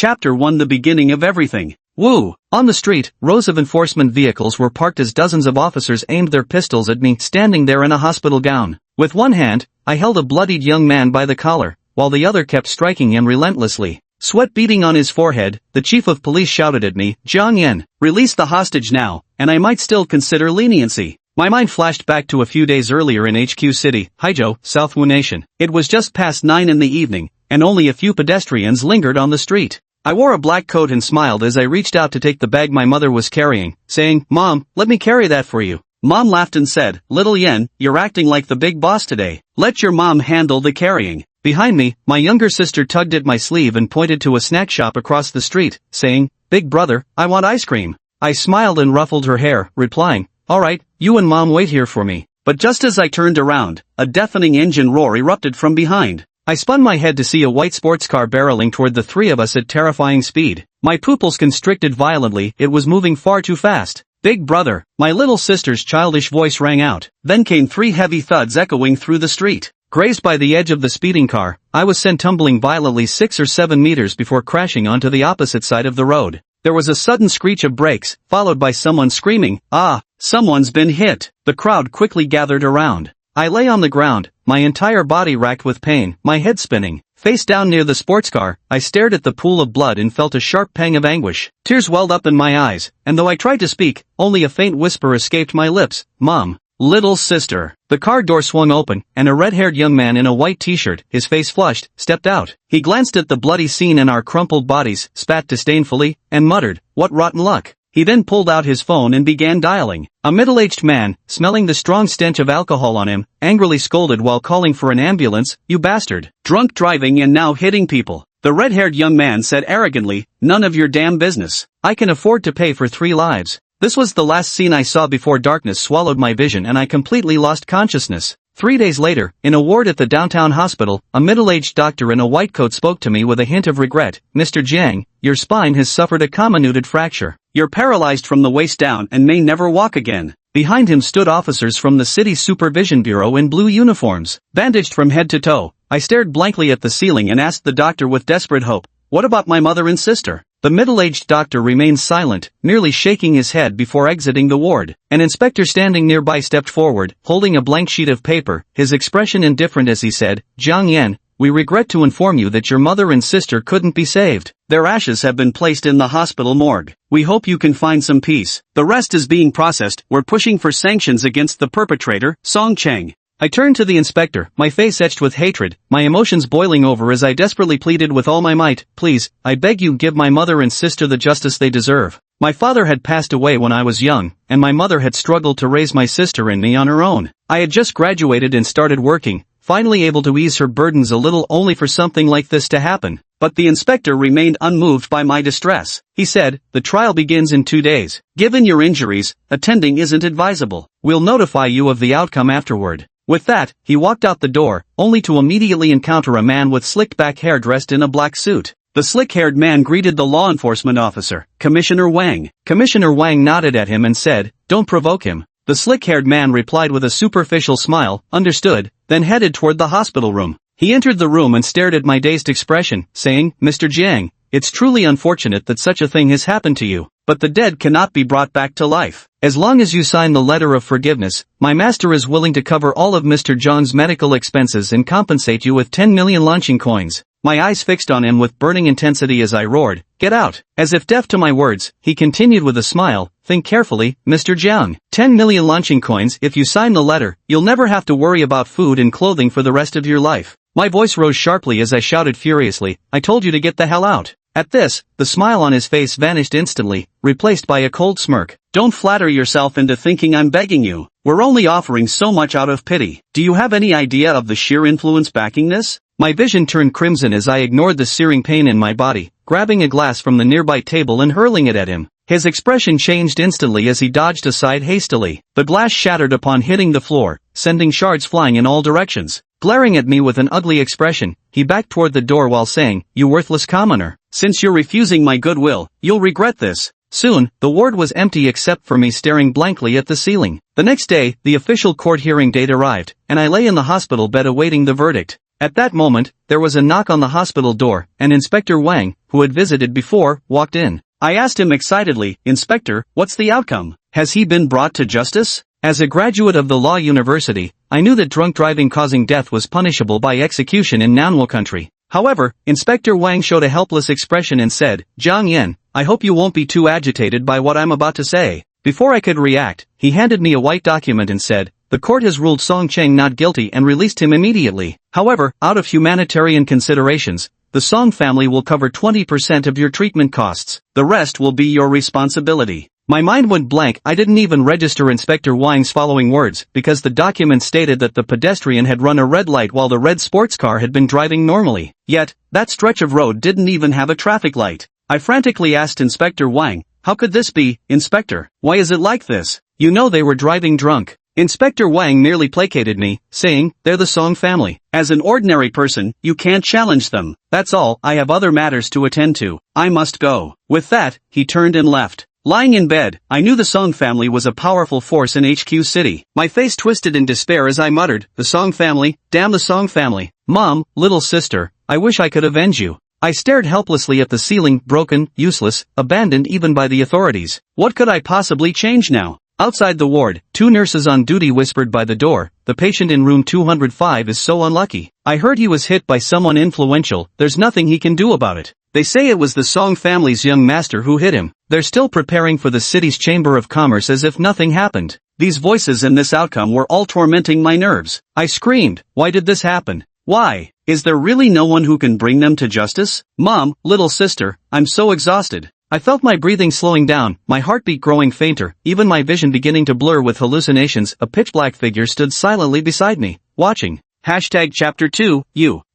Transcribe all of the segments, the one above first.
Chapter 1: The beginning of everything. Woo! On the street, rows of enforcement vehicles were parked as dozens of officers aimed their pistols at me standing there in a hospital gown. With one hand, I held a bloodied young man by the collar, while the other kept striking him relentlessly. Sweat beading on his forehead, the chief of police shouted at me, "Jiang Yan, release the hostage now, and I might still consider leniency." My mind flashed back to a few days earlier in HQ City, Haizhou, South Wu Nation. It was just past 9 in the evening, and only a few pedestrians lingered on the street. I wore a black coat and smiled as I reached out to take the bag my mother was carrying, saying, "Mom, let me carry that for you." Mom laughed and said, "Little Yen, you're acting like the big boss today. Let your mom handle the carrying." Behind me, my younger sister tugged at my sleeve and pointed to a snack shop across the street, saying, "Big brother, I want ice cream." I smiled and ruffled her hair, replying, "Alright, you and Mom wait here for me." But just as I turned around, a deafening engine roar erupted from behind. I spun my head to see a white sports car barreling toward the three of us at terrifying speed. My pupils constricted violently, it was moving far too fast. "Big brother," my little sister's childish voice rang out. Then came 3 heavy thuds echoing through the street. Grazed by the edge of the speeding car, I was sent tumbling violently 6 or 7 meters before crashing onto the opposite side of the road. There was a sudden screech of brakes, followed by someone screaming, "Ah, someone's been hit." The crowd quickly gathered around. I lay on the ground, my entire body racked with pain, my head spinning. Face down near the sports car, I stared at the pool of blood and felt a sharp pang of anguish. Tears welled up in my eyes, and though I tried to speak, only a faint whisper escaped my lips, "Mom. Little sister." The car door swung open, and a red-haired young man in a white t-shirt, his face flushed, stepped out. He glanced at the bloody scene and our crumpled bodies, spat disdainfully, and muttered, "What rotten luck." He then pulled out his phone and began dialing. A middle-aged man, smelling the strong stench of alcohol on him, angrily scolded while calling for an ambulance, "You bastard. Drunk driving and now hitting people." The red-haired young man said arrogantly, "None of your damn business. I can afford to pay for 3 lives." This was the last scene I saw before darkness swallowed my vision and I completely lost consciousness. 3 days later, in a ward at the downtown hospital, a middle-aged doctor in a white coat spoke to me with a hint of regret. "Mr. Jiang, your spine has suffered a comminuted fracture. You're paralyzed from the waist down and may never walk again." Behind him stood officers from the city supervision bureau in blue uniforms. Bandaged from head to toe, I stared blankly at the ceiling and asked the doctor with desperate hope, "What about my mother and sister?" The middle-aged doctor remained silent, merely shaking his head before exiting the ward. An inspector standing nearby stepped forward, holding a blank sheet of paper, his expression indifferent as he said, "Jiang Yan, we regret to inform you that your mother and sister couldn't be saved. Their ashes have been placed in the hospital morgue. We hope you can find some peace. The rest is being processed. We're pushing for sanctions against the perpetrator, Song Cheng." I turned to the inspector, my face etched with hatred, my emotions boiling over as I desperately pleaded with all my might, "Please, I beg you give my mother and sister the justice they deserve." My father had passed away when I was young, and my mother had struggled to raise my sister and me on her own. I had just graduated and started working, finally able to ease her burdens a little only for something like this to happen. But the inspector remained unmoved by my distress. He said, "The trial begins in 2 days. Given your injuries, attending isn't advisable. We'll notify you of the outcome afterward." With that, he walked out the door, only to immediately encounter a man with slicked back hair dressed in a black suit. The slick-haired man greeted the law enforcement officer, Commissioner Wang. Commissioner Wang nodded at him and said, "Don't provoke him." The slick-haired man replied with a superficial smile, "Understood," then headed toward the hospital room. He entered the room and stared at my dazed expression, saying, "Mr. Jiang, it's truly unfortunate that such a thing has happened to you, but the dead cannot be brought back to life. As long as you sign the letter of forgiveness, my master is willing to cover all of Mr. Zhang's medical expenses and compensate you with 10 million launching coins." My eyes fixed on him with burning intensity as I roared, "Get out!" As if deaf to my words, he continued with a smile, "Think carefully, Mr. Jiang. 10 million launching coins. If you sign the letter, you'll never have to worry about food and clothing for the rest of your life." My voice rose sharply as I shouted furiously, "I told you to get the hell out." At this, the smile on his face vanished instantly, replaced by a cold smirk. "Don't flatter yourself into thinking I'm begging you. We're only offering so much out of pity. Do you have any idea of the sheer influence backing this?" My vision turned crimson as I ignored the searing pain in my body, grabbing a glass from the nearby table and hurling it at him. His expression changed instantly as he dodged aside hastily. The glass shattered upon hitting the floor, sending shards flying in all directions. Glaring at me with an ugly expression, he backed toward the door while saying, "You worthless commoner. Since you're refusing my goodwill, you'll regret this." Soon, the ward was empty except for me staring blankly at the ceiling. The next day, the official court hearing date arrived, and I lay in the hospital bed awaiting the verdict. At that moment, there was a knock on the hospital door, and Inspector Wang, who had visited before, walked in. I asked him excitedly, "Inspector, what's the outcome? Has he been brought to justice?" As a graduate of the law university, I knew that drunk driving causing death was punishable by execution in Manhwa country. However, Inspector Wang showed a helpless expression and said, "Jiang Yan, I hope you won't be too agitated by what I'm about to say." Before I could react, he handed me a white document and said, "The court has ruled Song Cheng not guilty and released him immediately. However, out of humanitarian considerations, the Song family will cover 20% of your treatment costs. The rest will be your responsibility." My mind went blank. I didn't even register Inspector Wang's following words, because the document stated that the pedestrian had run a red light while the red sports car had been driving normally. Yet, that stretch of road didn't even have a traffic light. I frantically asked Inspector Wang, "How could this be, Inspector? Why is it like this? You know they were driving drunk." Inspector Wang merely placated me, saying, "They're the Song family. As an ordinary person, you can't challenge them. That's all, I have other matters to attend to. I must go." With that, he turned and left. Lying in bed, I knew the Song family was a powerful force in HQ City. My face twisted in despair as I muttered, "The Song family, damn the Song family. Mom, little sister, I wish I could avenge you." I stared helplessly at the ceiling, broken, useless, abandoned even by the authorities. What could I possibly change now? Outside the ward, two nurses on duty whispered by the door, "The patient in room 205 is so unlucky. I heard he was hit by someone influential, there's nothing he can do about it. They say it was the Song family's young master who hit him. They're still preparing for the city's Chamber of Commerce as if nothing happened." These voices and this outcome were all tormenting my nerves. I screamed, "Why did this happen? Why? Is there really no one who can bring them to justice? Mom, little sister, I'm so exhausted." I felt my breathing slowing down, my heartbeat growing fainter, even my vision beginning to blur with hallucinations. A pitch-black figure stood silently beside me, watching. Chapter 2,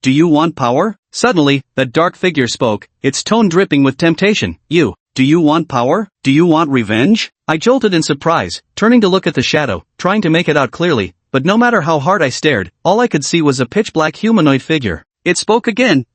Do you want power? Suddenly, that dark figure spoke, its tone dripping with temptation. Do you want power? Do you want revenge? I jolted in surprise, turning to look at the shadow, trying to make it out clearly, but no matter how hard I stared, all I could see was a pitch-black humanoid figure. It spoke again,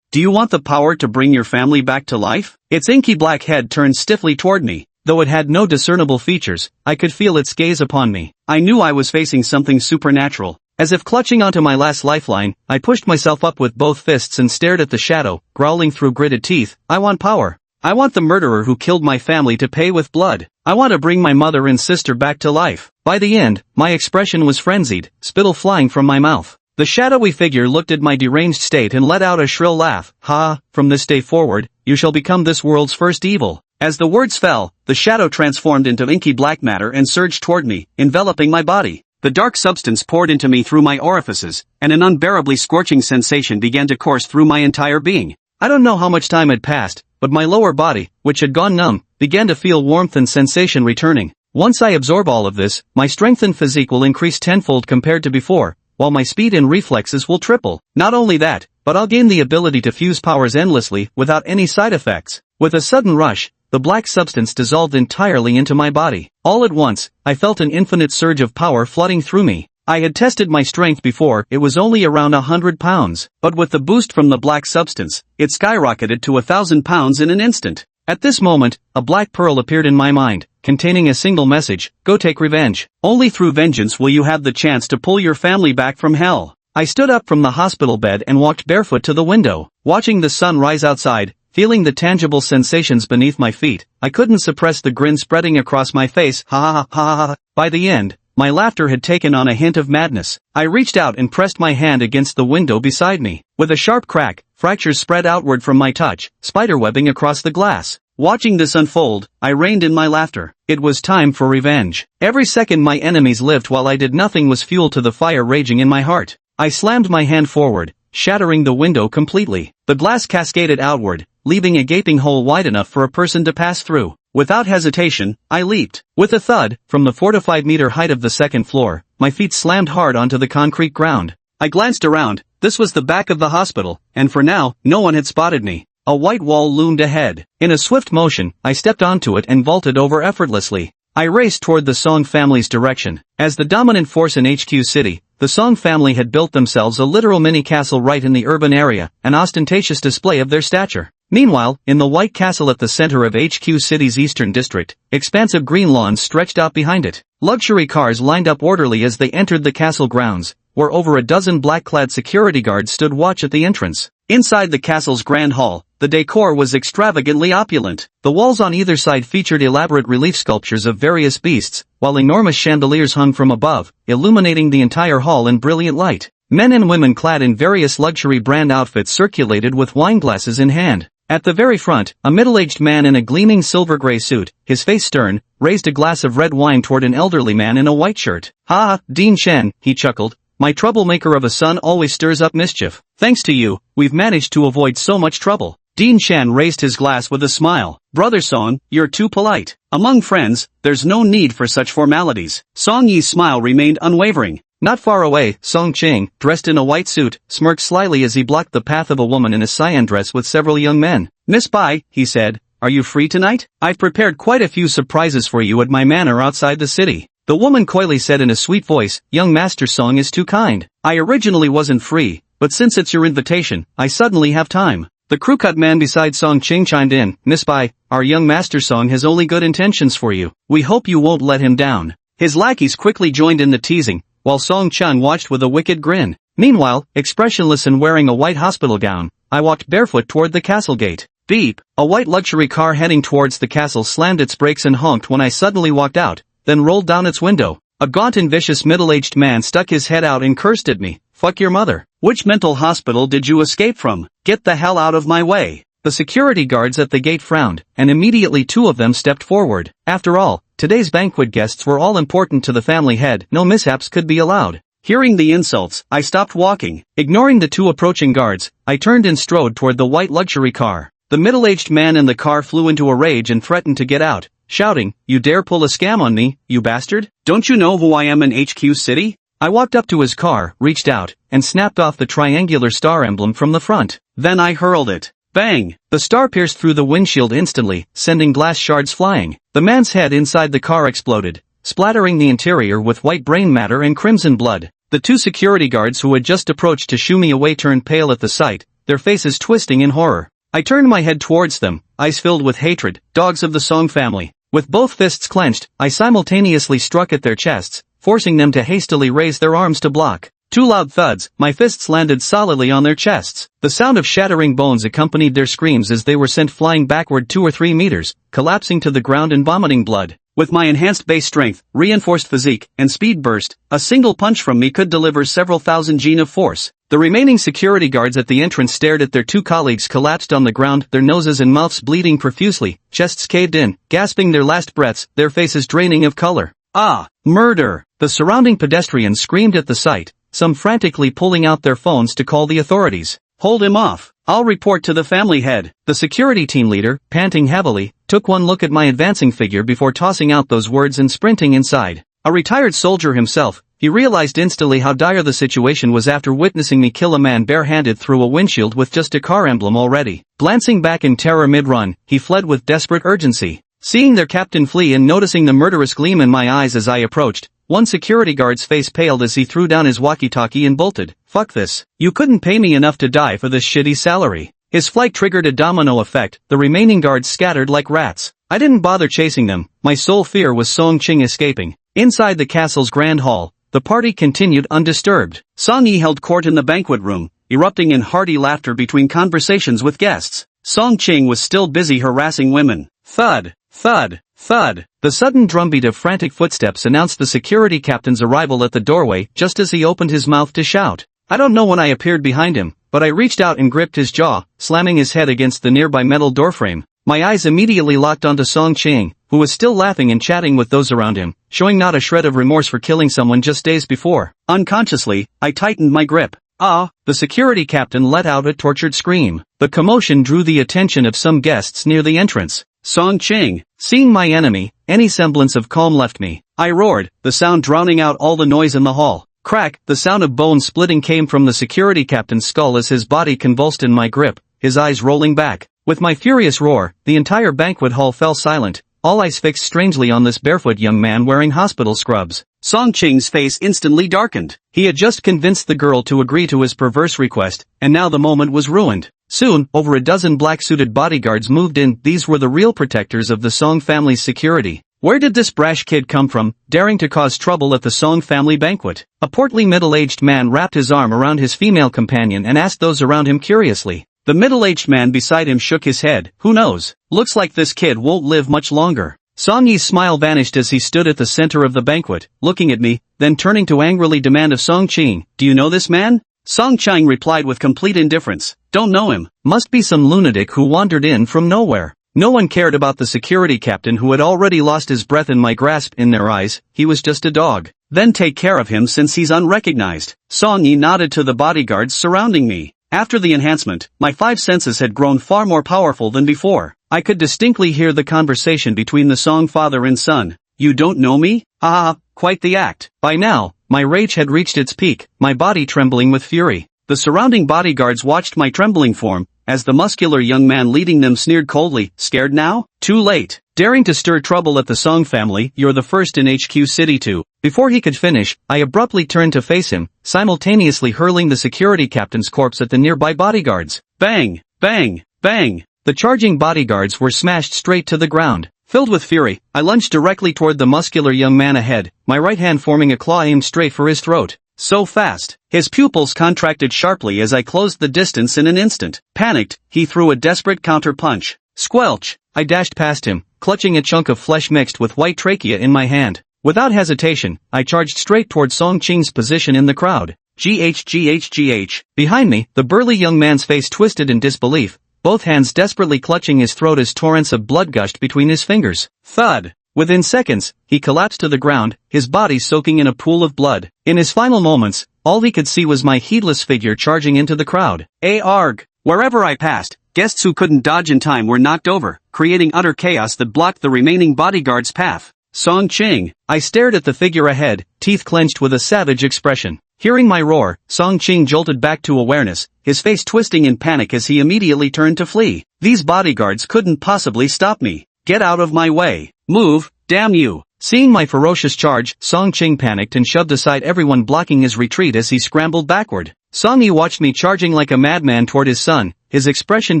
Do you want the power to bring your family back to life? Its inky black head turned stiffly toward me. Though it had no discernible features, I could feel its gaze upon me. I knew I was facing something supernatural. As if clutching onto my last lifeline, I pushed myself up with both fists and stared at the shadow, growling through gritted teeth, "I want power. I want the murderer who killed my family to pay with blood. I want to bring my mother and sister back to life." By the end, my expression was frenzied, spittle flying from my mouth. The shadowy figure looked at my deranged state and let out a shrill laugh. "Ha, from this day forward, you shall become this world's first evil." As the words fell, the shadow transformed into inky black matter and surged toward me, enveloping my body. The dark substance poured into me through my orifices, and an unbearably scorching sensation began to course through my entire being. I don't know how much time had passed, but my lower body, which had gone numb, began to feel warmth and sensation returning. Once I absorb all of this, my strength and physique will increase tenfold compared to before, while my speed and reflexes will triple. Not only that, but I'll gain the ability to fuse powers endlessly without any side effects. With a sudden rush, the black substance dissolved entirely into my body. All at once, I felt an infinite surge of power flooding through me. I had tested my strength before, it was only around 100 pounds, but with the boost from the black substance, it skyrocketed to 1,000 pounds in an instant. At this moment, a black pearl appeared in my mind, containing a single message: "Go take revenge. Only through vengeance will you have the chance to pull your family back from hell." I stood up from the hospital bed and walked barefoot to the window, watching the sun rise outside, feeling the tangible sensations beneath my feet. I couldn't suppress the grin spreading across my face. Ha ha ha ha ha. By the end, my laughter had taken on a hint of madness. I reached out and pressed my hand against the window beside me. With a sharp crack, fractures spread outward from my touch, spiderwebbing across the glass. Watching this unfold, I reined in my laughter. It was time for revenge. Every second my enemies lived while I did nothing was fuel to the fire raging in my heart. I slammed my hand forward, shattering the window completely. The glass cascaded outward, leaving a gaping hole wide enough for a person to pass through. Without hesitation, I leaped. With a thud, from the 4 to 5 meter height of the second floor, my feet slammed hard onto the concrete ground. I glanced around. This was the back of the hospital, and for now, no one had spotted me. A white wall loomed ahead. In a swift motion, I stepped onto it and vaulted over effortlessly. I raced toward the Song family's direction. As the dominant force in HQ City, the Song family had built themselves a literal mini-castle right in the urban area, an ostentatious display of their stature. Meanwhile, in the White Castle at the center of HQ City's eastern district, expansive green lawns stretched out behind it. Luxury cars lined up orderly as they entered the castle grounds, where over a dozen black-clad security guards stood watch at the entrance. Inside the castle's grand hall, the decor was extravagantly opulent. The walls on either side featured elaborate relief sculptures of various beasts, while enormous chandeliers hung from above, illuminating the entire hall in brilliant light. Men and women clad in various luxury brand outfits circulated with wine glasses in hand. At the very front, a middle-aged man in a gleaming silver-gray suit, his face stern, raised a glass of red wine toward an elderly man in a white shirt. "Ha, Dean Chen," he chuckled. "My troublemaker of a son always stirs up mischief. Thanks to you, we've managed to avoid so much trouble." Dean Chen raised his glass with a smile. "Brother Song, you're too polite. Among friends, there's no need for such formalities." Song Yi's smile remained unwavering. Not far away, Song Ching, dressed in a white suit, smirked slyly as he blocked the path of a woman in a cyan dress with several young men. "Miss Bai," he said, "are you free tonight? I've prepared quite a few surprises for you at my manor outside the city." The woman coyly said in a sweet voice, "Young Master Song is too kind. I originally wasn't free, but since it's your invitation, I suddenly have time." The crew-cut man beside Song Ching chimed in, "Miss Bai, our young Master Song has only good intentions for you. We hope you won't let him down." His lackeys quickly joined in the teasing, while Song Chun watched with a wicked grin. Meanwhile, expressionless and wearing a white hospital gown, I walked barefoot toward the castle gate. Beep! A white luxury car heading towards the castle slammed its brakes and honked when I suddenly walked out, then rolled down its window. A gaunt and vicious middle-aged man stuck his head out and cursed at me. "Fuck your mother. Which mental hospital did you escape from? Get the hell out of my way." The security guards at the gate frowned, and immediately two of them stepped forward. After all, today's banquet guests were all important to the family head. No mishaps could be allowed. Hearing the insults, I stopped walking. Ignoring the two approaching guards, I turned and strode toward the white luxury car. The middle-aged man in the car flew into a rage and threatened to get out, shouting, "You dare pull a scam on me, you bastard? Don't you know who I am in HQ City?" I walked up to his car, reached out, and snapped off the triangular star emblem from the front. Then I hurled it. Bang! The star pierced through the windshield instantly, sending glass shards flying. The man's head inside the car exploded, splattering the interior with white brain matter and crimson blood. The two security guards who had just approached to shoo me away turned pale at the sight, their faces twisting in horror. I turned my head towards them, eyes filled with hatred. "Dogs of the Song family." With both fists clenched, I simultaneously struck at their chests, forcing them to hastily raise their arms to block. Two loud thuds, my fists landed solidly on their chests. The sound of shattering bones accompanied their screams as they were sent flying backward 2 or 3 meters, collapsing to the ground and vomiting blood. With my enhanced base strength, reinforced physique, and speed burst, a single punch from me could deliver several thousand Jin of force. The remaining security guards at the entrance stared at their two colleagues collapsed on the ground, their noses and mouths bleeding profusely, chests caved in, gasping their last breaths, their faces draining of color. "Ah! Murder!" The surrounding pedestrians screamed at the sight, some frantically pulling out their phones to call the authorities. "Hold him off. I'll report to the family head." The security team leader, panting heavily, took one look at my advancing figure before tossing out those words and sprinting inside. A retired soldier himself, he realized instantly how dire the situation was after witnessing me kill a man barehanded through a windshield with just a car emblem already. Glancing back in terror mid-run, he fled with desperate urgency. Seeing their captain flee and noticing the murderous gleam in my eyes as I approached, one security guard's face paled as he threw down his walkie-talkie and bolted. "Fuck this. You couldn't pay me enough to die for this shitty salary." His flight triggered a domino effect, the remaining guards scattered like rats. I didn't bother chasing them, my sole fear was Song Ching escaping. Inside the castle's grand hall, the party continued undisturbed. Song Yi held court in the banquet room, erupting in hearty laughter between conversations with guests. Song Ching was still busy harassing women. Thud, thud, thud. The sudden drumbeat of frantic footsteps announced the security captain's arrival at the doorway just as he opened his mouth to shout. I don't know when I appeared behind him, but I reached out and gripped his jaw, slamming his head against the nearby metal doorframe. My eyes immediately locked onto Song Ching, who was still laughing and chatting with those around him, showing not a shred of remorse for killing someone just days before. Unconsciously, I tightened my grip. "Ah!" The security captain let out a tortured scream. The commotion drew the attention of some guests near the entrance. Song Ching, seeing my enemy, any semblance of calm left me. I roared, the sound drowning out all the noise in the hall. Crack, the sound of bone splitting came from the security captain's skull as his body convulsed in my grip, his eyes rolling back. With my furious roar, the entire banquet hall fell silent, all eyes fixed strangely on this barefoot young man wearing hospital scrubs. Song Ching's face instantly darkened. He had just convinced the girl to agree to his perverse request, and now the moment was ruined. Soon, over a dozen black-suited bodyguards moved in. These were the real protectors of the Song family's security. Where did this brash kid come from, daring to cause trouble at the Song family banquet? A portly middle-aged man wrapped his arm around his female companion and asked those around him curiously. The middle-aged man beside him shook his head. Who knows? Looks like this kid won't live much longer. Song Yi's smile vanished as he stood at the center of the banquet, looking at me, then turning to angrily demand of Song Qing, "Do you know this man?" Song Qing replied with complete indifference, "Don't know him. Must be some lunatic who wandered in from nowhere." No one cared about the security captain who had already lost his breath in my grasp. In their eyes, he was just a dog. Then take care of him since he's unrecognized. Song Yi nodded to the bodyguards surrounding me. After the enhancement, my 5 senses had grown far more powerful than before. I could distinctly hear the conversation between the Song father and son. "You don't know me? Ah, quite the act." By now, my rage had reached its peak, my body trembling with fury. The surrounding bodyguards watched my trembling form, as the muscular young man leading them sneered coldly, "Scared now? Too late. Daring to stir trouble at the Song family, you're the first in HQ City to." Before he could finish, I abruptly turned to face him, simultaneously hurling the security captain's corpse at the nearby bodyguards. Bang! Bang! Bang! The charging bodyguards were smashed straight to the ground. Filled with fury, I lunged directly toward the muscular young man ahead, my right hand forming a claw aimed straight for his throat. So fast. His pupils contracted sharply as I closed the distance in an instant. Panicked, he threw a desperate counter-punch. Squelch! I dashed past him, clutching a chunk of flesh mixed with white trachea in my hand. Without hesitation, I charged straight toward Song Qing's position in the crowd. GH. Behind me, the burly young man's face twisted in disbelief, both hands desperately clutching his throat as torrents of blood gushed between his fingers. Thud! Within seconds, he collapsed to the ground, his body soaking in a pool of blood. In his final moments, all he could see was my heedless figure charging into the crowd. Arg! Wherever I passed, guests who couldn't dodge in time were knocked over, creating utter chaos that blocked the remaining bodyguards' path. Song Qing. I stared at the figure ahead, teeth clenched with a savage expression. Hearing my roar, Song Qing jolted back to awareness, his face twisting in panic as he immediately turned to flee. These bodyguards couldn't possibly stop me. Get out of my way. Move, damn you. Seeing my ferocious charge, Song Qing panicked and shoved aside everyone blocking his retreat as he scrambled backward. Song Yi watched me charging like a madman toward his son, his expression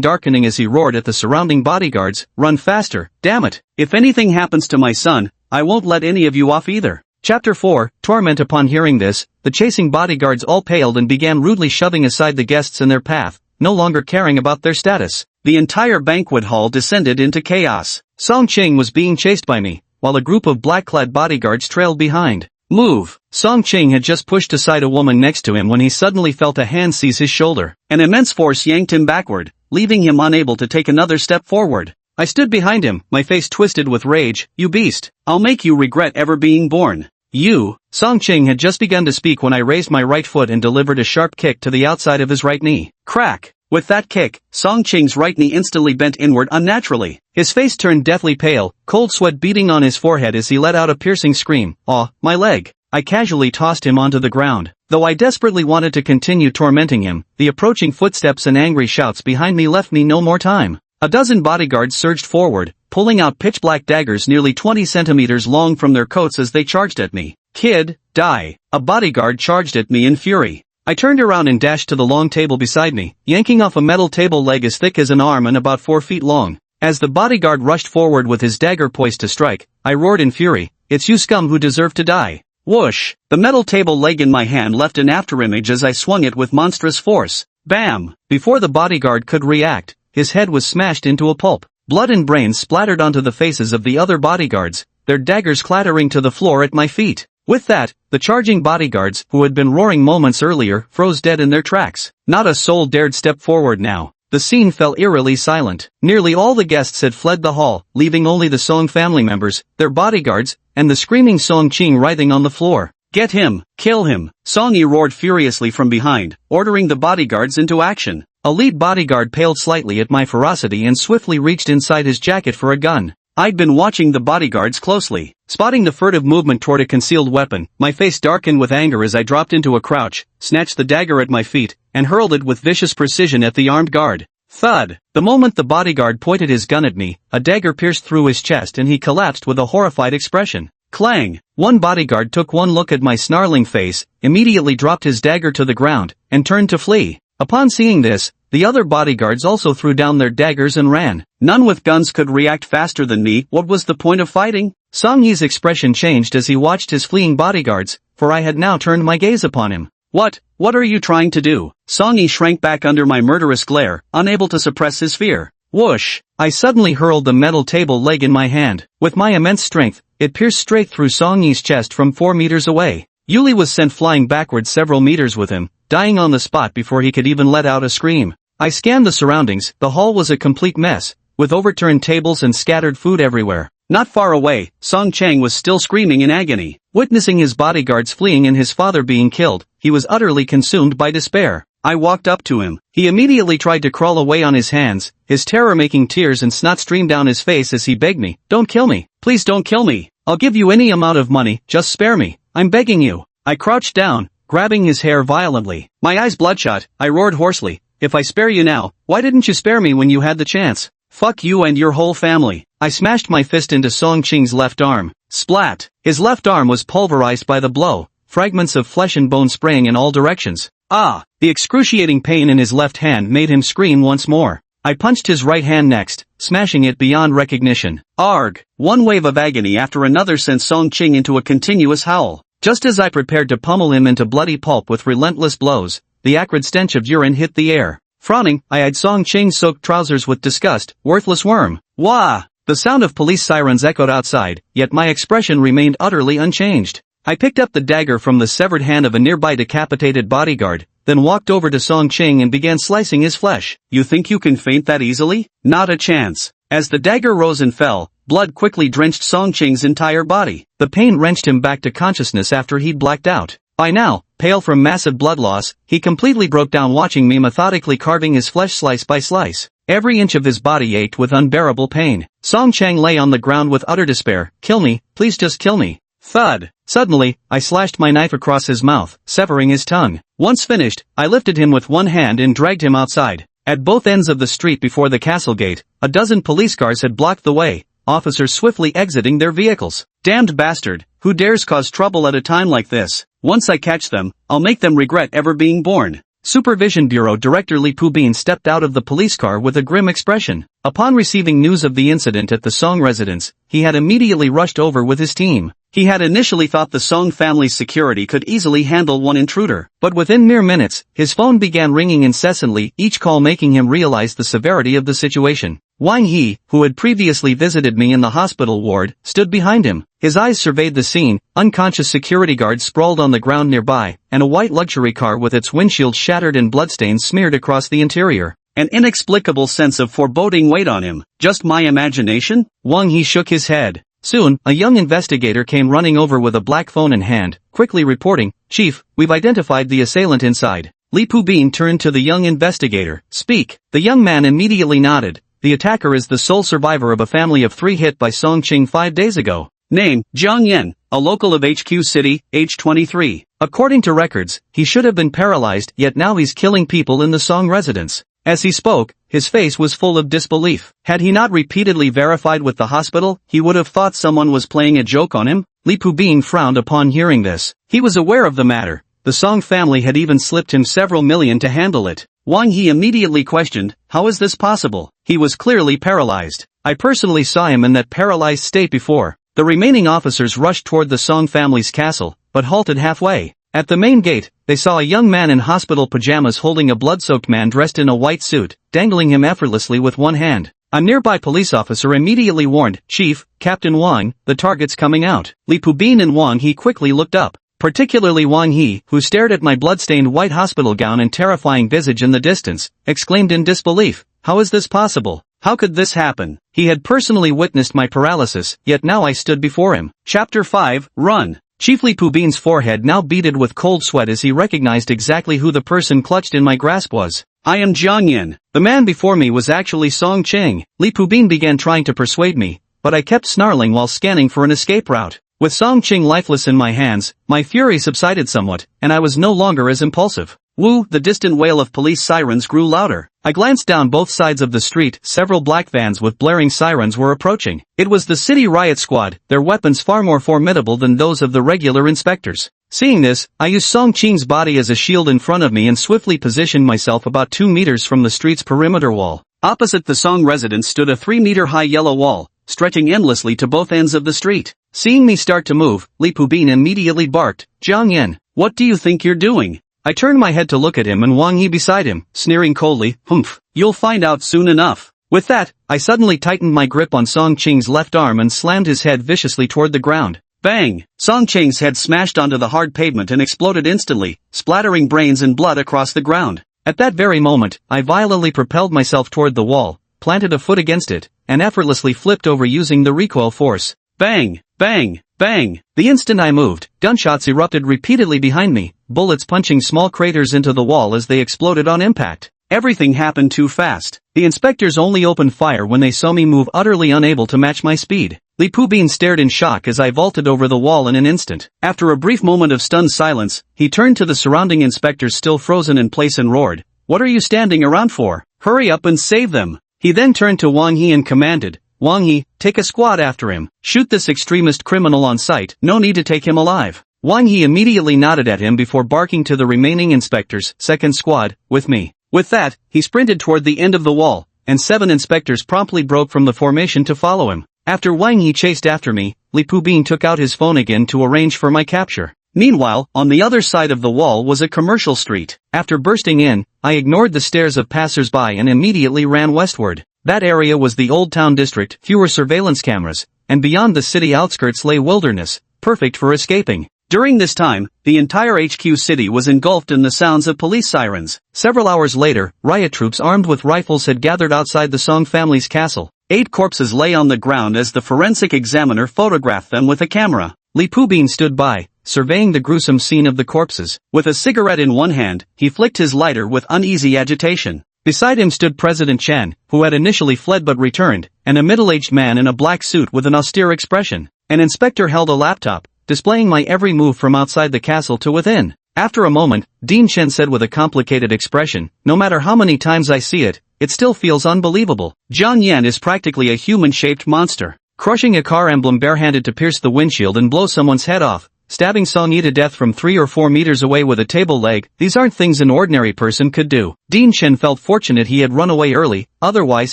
darkening as he roared at the surrounding bodyguards, "Run faster, damn it. If anything happens to my son, I won't let any of you off either." Chapter 4, Torment. Upon hearing this, the chasing bodyguards all paled and began rudely shoving aside the guests in their path, no longer caring about their status. The entire banquet hall descended into chaos. Song Qing was being chased by me, while a group of black-clad bodyguards trailed behind. Move! Song Qing had just pushed aside a woman next to him when he suddenly felt a hand seize his shoulder. An immense force yanked him backward, leaving him unable to take another step forward. I stood behind him, my face twisted with rage. "You beast! I'll make you regret ever being born." "You?" Song Qing had just begun to speak when I raised my right foot and delivered a sharp kick to the outside of his right knee. Crack! With that kick, Song Qing's right knee instantly bent inward unnaturally. His face turned deathly pale, cold sweat beading on his forehead as he let out a piercing scream. "Aw, my leg." I casually tossed him onto the ground. Though I desperately wanted to continue tormenting him, the approaching footsteps and angry shouts behind me left me no more time. A dozen bodyguards surged forward, pulling out pitch-black daggers nearly 20 centimeters long from their coats as they charged at me. "Kid, die." A bodyguard charged at me in fury. I turned around and dashed to the long table beside me, yanking off a metal table leg as thick as an arm and about 4 feet long. As the bodyguard rushed forward with his dagger poised to strike, I roared in fury, "It's you scum who deserve to die." Whoosh! The metal table leg in my hand left an afterimage as I swung it with monstrous force. Bam! Before the bodyguard could react, his head was smashed into a pulp. Blood and brains splattered onto the faces of the other bodyguards, their daggers clattering to the floor at my feet. With that, the charging bodyguards, who had been roaring moments earlier, froze dead in their tracks. Not a soul dared step forward now. The scene fell eerily silent. Nearly all the guests had fled the hall, leaving only the Song family members, their bodyguards, and the screaming Song Qing writhing on the floor. "Get him! Kill him!" Song Yi roared furiously from behind, ordering the bodyguards into action. A lead bodyguard paled slightly at my ferocity and swiftly reached inside his jacket for a gun. I'd been watching the bodyguards closely. Spotting the furtive movement toward a concealed weapon, my face darkened with anger as I dropped into a crouch, snatched the dagger at my feet, and hurled it with vicious precision at the armed guard. Thud! The moment the bodyguard pointed his gun at me, a dagger pierced through his chest and he collapsed with a horrified expression. Clang! One bodyguard took one look at my snarling face, immediately dropped his dagger to the ground, and turned to flee. Upon seeing this, the other bodyguards also threw down their daggers and ran. None with guns could react faster than me. What was the point of fighting? Song Yi's expression changed as he watched his fleeing bodyguards, for I had now turned my gaze upon him. What are you trying to do? Song Yi shrank back under my murderous glare, unable to suppress his fear. Whoosh! I suddenly hurled the metal table leg in my hand. With my immense strength, it pierced straight through Song Yi's chest from 4 meters away. Yuli was sent flying backwards several meters with him, dying on the spot before he could even let out a scream. I scanned the surroundings. The hall was a complete mess, with overturned tables and scattered food everywhere. Not far away, Song Chang was still screaming in agony. Witnessing his bodyguards fleeing and his father being killed, he was utterly consumed by despair. I walked up to him. He immediately tried to crawl away on his hands, his terror making tears and snot stream down his face as he begged me, "Don't kill me. Please don't kill me. I'll give you any amount of money, just spare me. I'm begging you." I crouched down, grabbing his hair violently. My eyes bloodshot, I roared hoarsely, "If I spare you now, why didn't you spare me when you had the chance? Fuck you and your whole family." I smashed my fist into Song Qing's left arm. Splat! His left arm was pulverized by the blow, fragments of flesh and bone spraying in all directions. Ah! The excruciating pain in his left hand made him scream once more. I punched his right hand next, smashing it beyond recognition. Arg! One wave of agony after another sent Song Qing into a continuous howl. Just as I prepared to pummel him into bloody pulp with relentless blows, the acrid stench of urine hit the air. Frowning, I eyed Song Qing's soaked trousers with disgust. Worthless worm. Wah! The sound of police sirens echoed outside, yet my expression remained utterly unchanged. I picked up the dagger from the severed hand of a nearby decapitated bodyguard, then walked over to Song Qing and began slicing his flesh. You think you can faint that easily? Not a chance. As the dagger rose and fell, blood quickly drenched Song Qing's entire body. The pain wrenched him back to consciousness after he'd blacked out. By now, pale from massive blood loss, he completely broke down watching me methodically carving his flesh slice by slice. Every inch of his body ached with unbearable pain. Song Chang lay on the ground with utter despair. "Kill me, please just kill me." Thud! Suddenly, I slashed my knife across his mouth, severing his tongue. Once finished, I lifted him with one hand and dragged him outside. At both ends of the street before the castle gate, a dozen police cars had blocked the way, officers swiftly exiting their vehicles. Damned bastard, who dares cause trouble at a time like this? Once I catch them, I'll make them regret ever being born. Supervision Bureau Director Li Pubin stepped out of the police car with a grim expression. Upon receiving news of the incident at the Song residence, he had immediately rushed over with his team. He had initially thought the Song family's security could easily handle one intruder, but within mere minutes, his phone began ringing incessantly, each call making him realize the severity of the situation. Wang He, who had previously visited me in the hospital ward, stood behind him. His eyes surveyed the scene. Unconscious security guards sprawled on the ground nearby, and a white luxury car with its windshield shattered and bloodstains smeared across the interior. An inexplicable sense of foreboding weighed on him. Just my imagination? Wang He shook his head. Soon, a young investigator came running over with a black phone in hand, quickly reporting, "Chief, we've identified the assailant inside." Li Pubin turned to the young investigator. "Speak." The young man immediately nodded. "The attacker is the sole survivor of a family of 3 hit by Song Qing 5 days ago. Name, Jiang Yan, a local of HQ City, age 23. According to records, he should have been paralyzed, yet now he's killing people in the Song residence." As he spoke, his face was full of disbelief. Had he not repeatedly verified with the hospital, he would have thought someone was playing a joke on him. Li Pubin frowned upon hearing this. He was aware of the matter. The Song family had even slipped him several million to handle it. Wang He immediately questioned, "How is this possible? He was clearly paralyzed. I personally saw him in that paralyzed state before." The remaining officers rushed toward the Song family's castle, but halted halfway. At the main gate, they saw a young man in hospital pajamas holding a blood-soaked man dressed in a white suit, dangling him effortlessly with one hand. A nearby police officer immediately warned, "Chief, Captain Wang, the target's coming out." Li Pubin and Wang He quickly looked up. Particularly Wang He, who stared at my blood-stained white hospital gown and terrifying visage in the distance, exclaimed in disbelief, "How is this possible? How could this happen?" He had personally witnessed my paralysis, yet now I stood before him. Chapter 5, Run. Chief Li Pubin's forehead now beaded with cold sweat as he recognized exactly who the person clutched in my grasp was. "I am Jiang Yan." The man before me was actually Song Qing. Li Pubin began trying to persuade me, but I kept snarling while scanning for an escape route. With Song Qing lifeless in my hands, my fury subsided somewhat, and I was no longer as impulsive. Woo! The distant wail of police sirens grew louder. I glanced down both sides of the street. Several black vans with blaring sirens were approaching. It was the city riot squad, their weapons far more formidable than those of the regular inspectors. Seeing this, I used Song Qing's body as a shield in front of me and swiftly positioned myself about 2 meters from the street's perimeter wall. Opposite the Song residence stood a 3-meter-high yellow wall, stretching endlessly to both ends of the street. Seeing me start to move, Li Pubin immediately barked, "Jiang Yan, what do you think you're doing?" I turned my head to look at him and Wang Yi beside him, sneering coldly, "Humph, you'll find out soon enough." With that, I suddenly tightened my grip on Song Qing's left arm and slammed his head viciously toward the ground. Bang! Song Qing's head smashed onto the hard pavement and exploded instantly, splattering brains and blood across the ground. At that very moment, I violently propelled myself toward the wall, planted a foot against it, and effortlessly flipped over using the recoil force. Bang! Bang! Bang! The instant I moved, gunshots erupted repeatedly behind me, bullets punching small craters into the wall as they exploded on impact. Everything happened too fast. The inspectors only opened fire when they saw me move, utterly unable to match my speed. Li Pubin stared in shock as I vaulted over the wall in an instant. After a brief moment of stunned silence, he turned to the surrounding inspectors still frozen in place and roared, "What are you standing around for? Hurry up and save them." He then turned to Wang Yi and commanded, "Wang Yi, take a squad after him. Shoot this extremist criminal on sight, no need to take him alive." Wang Yi immediately nodded at him before barking to the remaining inspectors, "Second squad, with me." With that, he sprinted toward the end of the wall, and 7 inspectors promptly broke from the formation to follow him. After Wang Yi chased after me, Li Pubin took out his phone again to arrange for my capture. Meanwhile, on the other side of the wall was a commercial street. After bursting in, I ignored the stares of passers-by and immediately ran westward. That area was the Old Town District, fewer surveillance cameras, and beyond the city outskirts lay wilderness, perfect for escaping. During this time, the entire HQ city was engulfed in the sounds of police sirens. Several hours later, riot troops armed with rifles had gathered outside the Song family's castle. 8 corpses lay on the ground as the forensic examiner photographed them with a camera. Li Pubin stood by, surveying the gruesome scene of the corpses. With a cigarette in one hand, he flicked his lighter with uneasy agitation. Beside him stood President Chen, who had initially fled but returned, and a middle-aged man in a black suit with an austere expression. An inspector held a laptop, displaying my every move from outside the castle to within. After a moment, Dean Chen said with a complicated expression, "No matter how many times I see it, it still feels unbelievable. Jiang Yan is practically a human-shaped monster. Crushing a car emblem barehanded to pierce the windshield and blow someone's head off, stabbing Song Yi to death from 3 or 4 meters away with a table leg, these aren't things an ordinary person could do." Dean Chen felt fortunate he had run away early, otherwise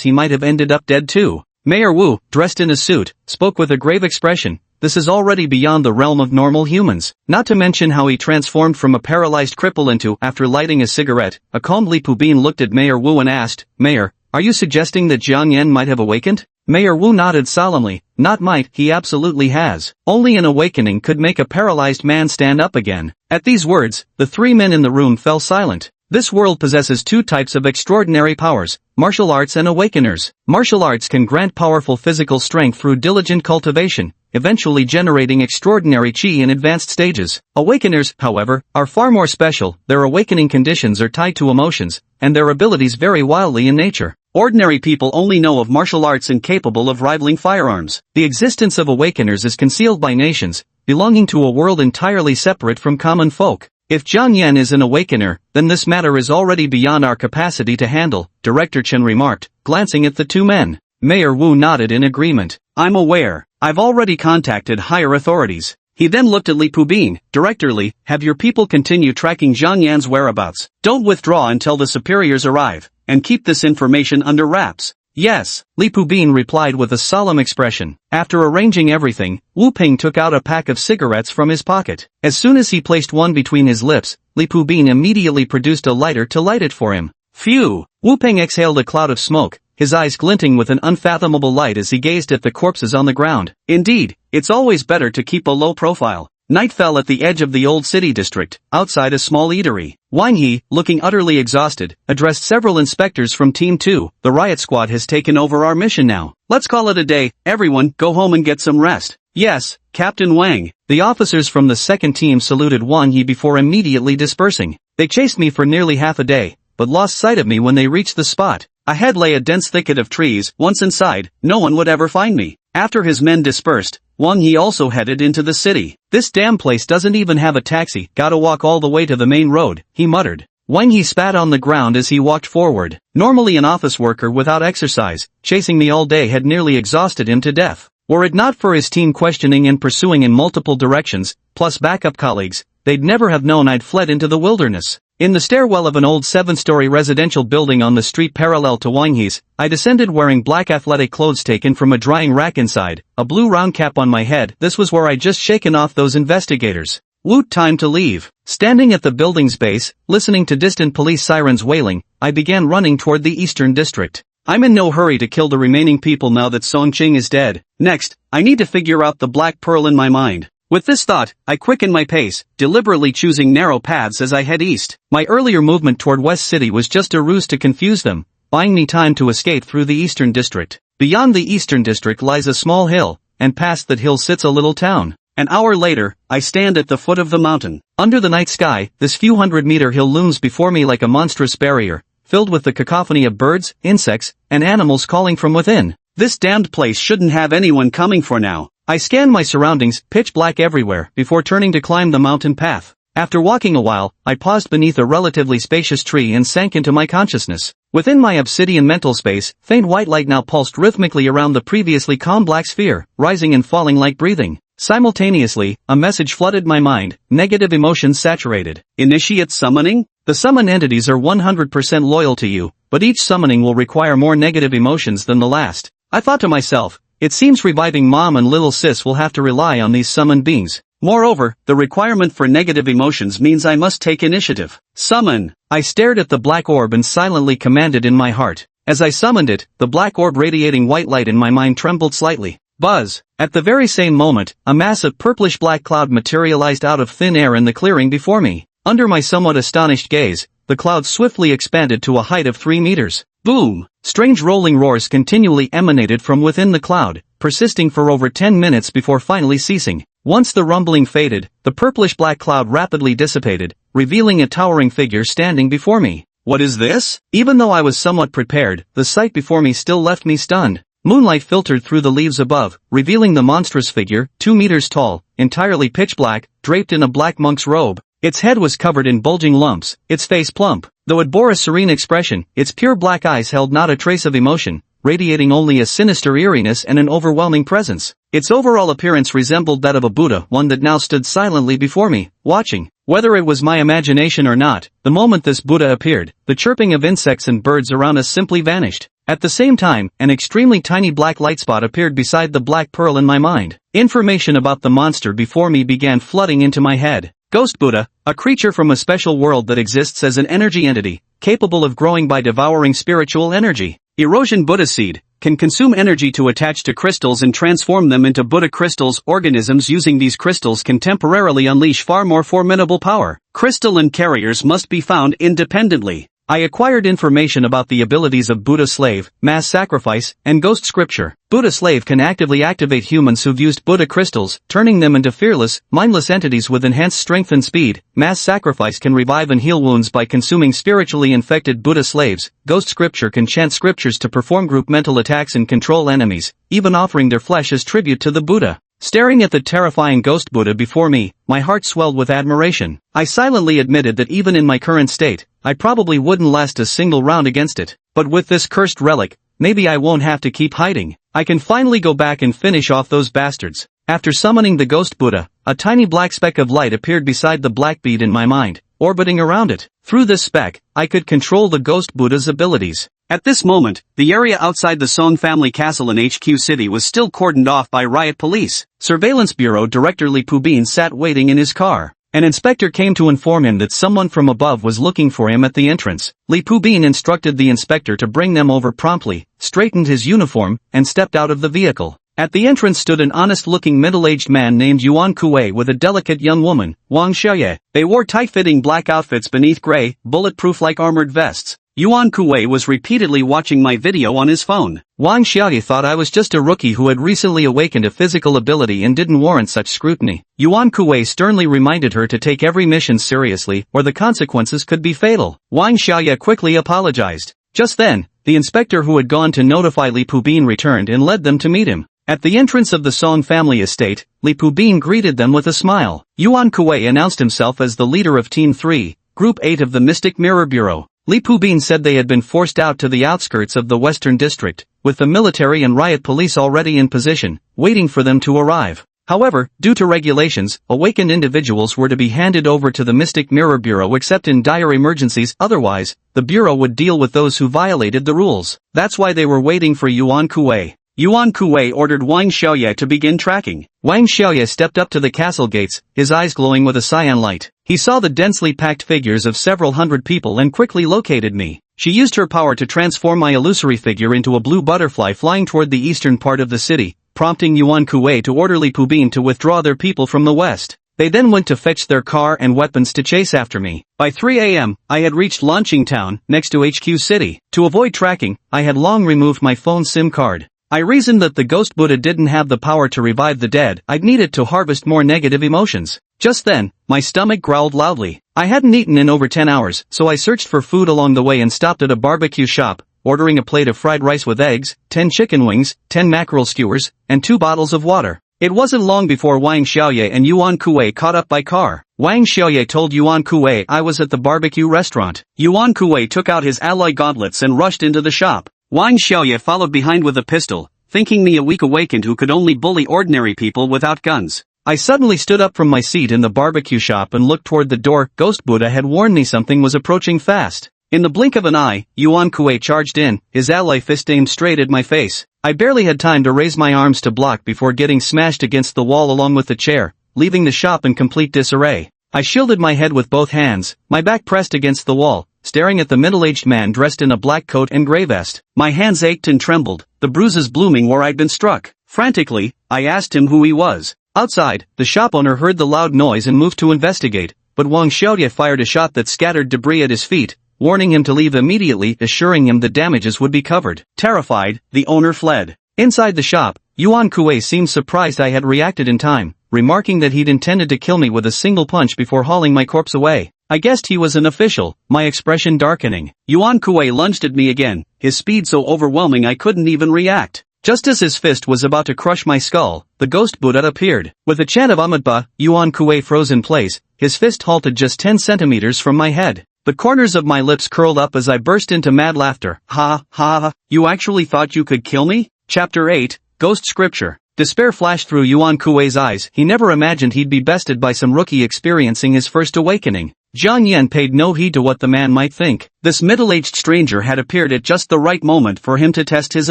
he might have ended up dead too. Mayor Wu, dressed in a suit, spoke with a grave expression, "This is already beyond the realm of normal humans." Not to mention how he transformed from a paralyzed cripple into, after lighting a cigarette, a calm Li Pubin looked at Mayor Wu and asked, "Mayor, are you suggesting that Jiang Yan might have awakened?" Mayor Wu nodded solemnly, "Not might, he absolutely has. Only an awakening could make a paralyzed man stand up again." At these words, the 3 men in the room fell silent. This world possesses 2 types of extraordinary powers, martial arts and awakeners. Martial arts can grant powerful physical strength through diligent cultivation, eventually generating extraordinary chi in advanced stages. Awakeners, however, are far more special. Their awakening conditions are tied to emotions, and their abilities vary wildly in nature. Ordinary people only know of martial arts incapable of rivaling firearms. The existence of awakeners is concealed by nations, belonging to a world entirely separate from common folk. If Jiang Yan is an awakener, then this matter is already beyond our capacity to handle, Director Chen remarked, glancing at the 2 men. Mayor Wu nodded in agreement. "I'm aware. I've already contacted higher authorities." He then looked at Li Pubin, "Director Li, have your people continue tracking Jiang Yan's whereabouts. Don't withdraw until the superiors arrive, and keep this information under wraps." "Yes," Li Pubin replied with a solemn expression. After arranging everything, Wu Ping took out a pack of cigarettes from his pocket. As soon as he placed one between his lips, Li Pubin immediately produced a lighter to light it for him. Phew! Wu Ping exhaled a cloud of smoke, his eyes glinting with an unfathomable light as he gazed at the corpses on the ground. Indeed, it's always better to keep a low profile. Night fell at the edge of the old city district, outside a small eatery. Wang Yi, looking utterly exhausted, addressed several inspectors from Team 2. "The riot squad has taken over our mission now. Let's call it a day. Everyone, go home and get some rest." "Yes, Captain Wang." The officers from the second team saluted Wang Yi before immediately dispersing. They chased me for nearly half a day, but lost sight of me when they reached the spot. Ahead lay a dense thicket of trees. Once inside, no one would ever find me. After his men dispersed, Wang Yi also headed into the city. "This damn place doesn't even have a taxi, gotta walk all the way to the main road," he muttered. Wang Yi spat on the ground as he walked forward. Normally an office worker without exercise, chasing me all day had nearly exhausted him to death. Were it not for his team questioning and pursuing in multiple directions, plus backup colleagues, they'd never have known I'd fled into the wilderness. In the stairwell of an old 7-story residential building on the street parallel to Wanghe's, I descended wearing black athletic clothes taken from a drying rack inside, a blue round cap on my head. This was where I'd just shaken off those investigators. Woot, time to leave. Standing at the building's base, listening to distant police sirens wailing, I began running toward the Eastern District. I'm in no hurry to kill the remaining people now that Song Ching is dead. Next, I need to figure out the black pearl in my mind. With this thought, I quicken my pace, deliberately choosing narrow paths as I head east. My earlier movement toward West City was just a ruse to confuse them, buying me time to escape through the Eastern District. Beyond the Eastern District lies a small hill, and past that hill sits a little town. An hour later, I stand at the foot of the mountain. Under the night sky, this few hundred-meter hill looms before me like a monstrous barrier, filled with the cacophony of birds, insects, and animals calling from within. This damned place shouldn't have anyone coming for now. I scan my surroundings, pitch black everywhere, before turning to climb the mountain path. After walking a while, I paused beneath a relatively spacious tree and sank into my consciousness. Within my obsidian mental space, faint white light now pulsed rhythmically around the previously calm black sphere, rising and falling like breathing. Simultaneously, a message flooded my mind, negative emotions saturated. Initiate summoning? The summoned entities are 100% loyal to you, but each summoning will require more negative emotions than the last. I thought to myself, it seems reviving Mom and little sis will have to rely on these summoned beings. Moreover, the requirement for negative emotions means I must take initiative. Summon! I stared at the black orb and silently commanded in my heart. As I summoned it, the black orb radiating white light in my mind trembled slightly. Buzz! At the very same moment, a massive purplish-black cloud materialized out of thin air in the clearing before me. Under my somewhat astonished gaze, the cloud swiftly expanded to a height of 3 meters. Boom! Strange rolling roars continually emanated from within the cloud, persisting for over 10 minutes before finally ceasing. Once the rumbling faded, the purplish-black cloud rapidly dissipated, revealing a towering figure standing before me. What is this? Even though I was somewhat prepared, the sight before me still left me stunned. Moonlight filtered through the leaves above, revealing the monstrous figure, 2 meters tall, entirely pitch black, draped in a black monk's robe. Its head was covered in bulging lumps, its face plump. Though it bore a serene expression, its pure black eyes held not a trace of emotion, radiating only a sinister eeriness and an overwhelming presence. Its overall appearance resembled that of a Buddha, one that now stood silently before me, watching. Whether it was my imagination or not, the moment this Buddha appeared, the chirping of insects and birds around us simply vanished. At the same time, an extremely tiny black light spot appeared beside the black pearl in my mind. Information about the monster before me began flooding into my head. Ghost Buddha, a creature from a special world that exists as an energy entity, capable of growing by devouring spiritual energy. Erosion Buddha seed, can consume energy to attach to crystals and transform them into Buddha crystals. Organisms using these crystals can temporarily unleash far more formidable power. Crystalline carriers must be found independently. I acquired information about the abilities of Buddha Slave, Mass Sacrifice, and Ghost Scripture. Buddha Slave can actively activate humans who've used Buddha crystals, turning them into fearless, mindless entities with enhanced strength and speed. Mass Sacrifice can revive and heal wounds by consuming spiritually infected Buddha slaves. Ghost Scripture can chant scriptures to perform group mental attacks and control enemies, even offering their flesh as tribute to the Buddha. Staring at the terrifying ghost Buddha before me, my heart swelled with admiration. I silently admitted that even in my current state, I probably wouldn't last a single round against it. But with this cursed relic, maybe I won't have to keep hiding. I can finally go back and finish off those bastards. After summoning the ghost Buddha, a tiny black speck of light appeared beside the black bead in my mind, orbiting around it. Through this speck, I could control the ghost Buddha's abilities. At this moment, the area outside the Song family castle in HQ City was still cordoned off by riot police. Surveillance Bureau Director Li Pubin sat waiting in his car. An inspector came to inform him that someone from above was looking for him at the entrance. Li Pubin instructed the inspector to bring them over promptly, straightened his uniform, and stepped out of the vehicle. At the entrance stood an honest-looking middle-aged man named Yuan Kuei with a delicate young woman, Wang Xiaoye. They wore tight-fitting black outfits beneath gray, bulletproof-like armored vests. Yuan Kuei was repeatedly watching my video on his phone. Wang Xiaoye thought I was just a rookie who had recently awakened a physical ability and didn't warrant such scrutiny. Yuan Kuei sternly reminded her to take every mission seriously, or the consequences could be fatal. Wang Xiaoye quickly apologized. Just then, the inspector who had gone to notify Li Pubin returned and led them to meet him. At the entrance of the Song family estate, Li Pubin greeted them with a smile. Yuan Kuei announced himself as the leader of Team 3, Group 8 of the Mystic Mirror Bureau. Li Pubin said they had been forced out to the outskirts of the Western District, with the military and riot police already in position, waiting for them to arrive. However, due to regulations, awakened individuals were to be handed over to the Mystic Mirror Bureau except in dire emergencies. Otherwise, the Bureau would deal with those who violated the rules. That's why they were waiting for Yuan Kuei. Yuan Kuei ordered Wang Xiaoye to begin tracking. Wang Xiaoye stepped up to the castle gates, his eyes glowing with a cyan light. He saw the densely packed figures of several hundred people and quickly located me. She used her power to transform my illusory figure into a blue butterfly flying toward the eastern part of the city, prompting Yuan Kuei to order Li Pubin to withdraw their people from the west. They then went to fetch their car and weapons to chase after me. By 3 a.m., I had reached Launching Town, next to HQ City. To avoid tracking, I had long removed my phone SIM card. I reasoned that the ghost Buddha didn't have the power to revive the dead. I'd need it to harvest more negative emotions. Just then, my stomach growled loudly. I hadn't eaten in over 10 hours, so I searched for food along the way and stopped at a barbecue shop, ordering a plate of fried rice with eggs, 10 chicken wings, 10 mackerel skewers, and 2 bottles of water. It wasn't long before Wang Xiaoye and Yuan Kuei caught up by car. Wang Xiaoye told Yuan Kuei I was at the barbecue restaurant. Yuan Kuei took out his alloy gauntlets and rushed into the shop. Wang Xiaoye followed behind with a pistol, thinking me a weak awakened who could only bully ordinary people without guns. I suddenly stood up from my seat in the barbecue shop and looked toward the door. Ghost Buddha had warned me something was approaching fast. In the blink of an eye, Yuan Kuei charged in, his alloy fist aimed straight at my face. I barely had time to raise my arms to block before getting smashed against the wall along with the chair, leaving the shop in complete disarray. I shielded my head with both hands, my back pressed against the wall, staring at the middle-aged man dressed in a black coat and gray vest. My hands ached and trembled, the bruises blooming where I'd been struck. Frantically, I asked him who he was. Outside, the shop owner heard the loud noise and moved to investigate, but Wang Xiaoye fired a shot that scattered debris at his feet, warning him to leave immediately, assuring him the damages would be covered. Terrified, the owner fled. Inside the shop, Yuan Kuei seemed surprised I had reacted in time, remarking that he'd intended to kill me with a single punch before hauling my corpse away. I guessed he was an official, my expression darkening. Yuan Kuei lunged at me again, his speed so overwhelming I couldn't even react. Just as his fist was about to crush my skull, the ghost Buddha appeared. With a chant of Amitabha, Yuan Kuei froze in place, his fist halted just 10 centimeters from my head. The corners of my lips curled up as I burst into mad laughter. Ha, ha, ha, you actually thought you could kill me? Chapter 8, Ghost Scripture. Despair flashed through Yuan Kuei's eyes. He never imagined he'd be bested by some rookie experiencing his first awakening. Jiang Yan paid no heed to what the man might think. This middle-aged stranger had appeared at just the right moment for him to test his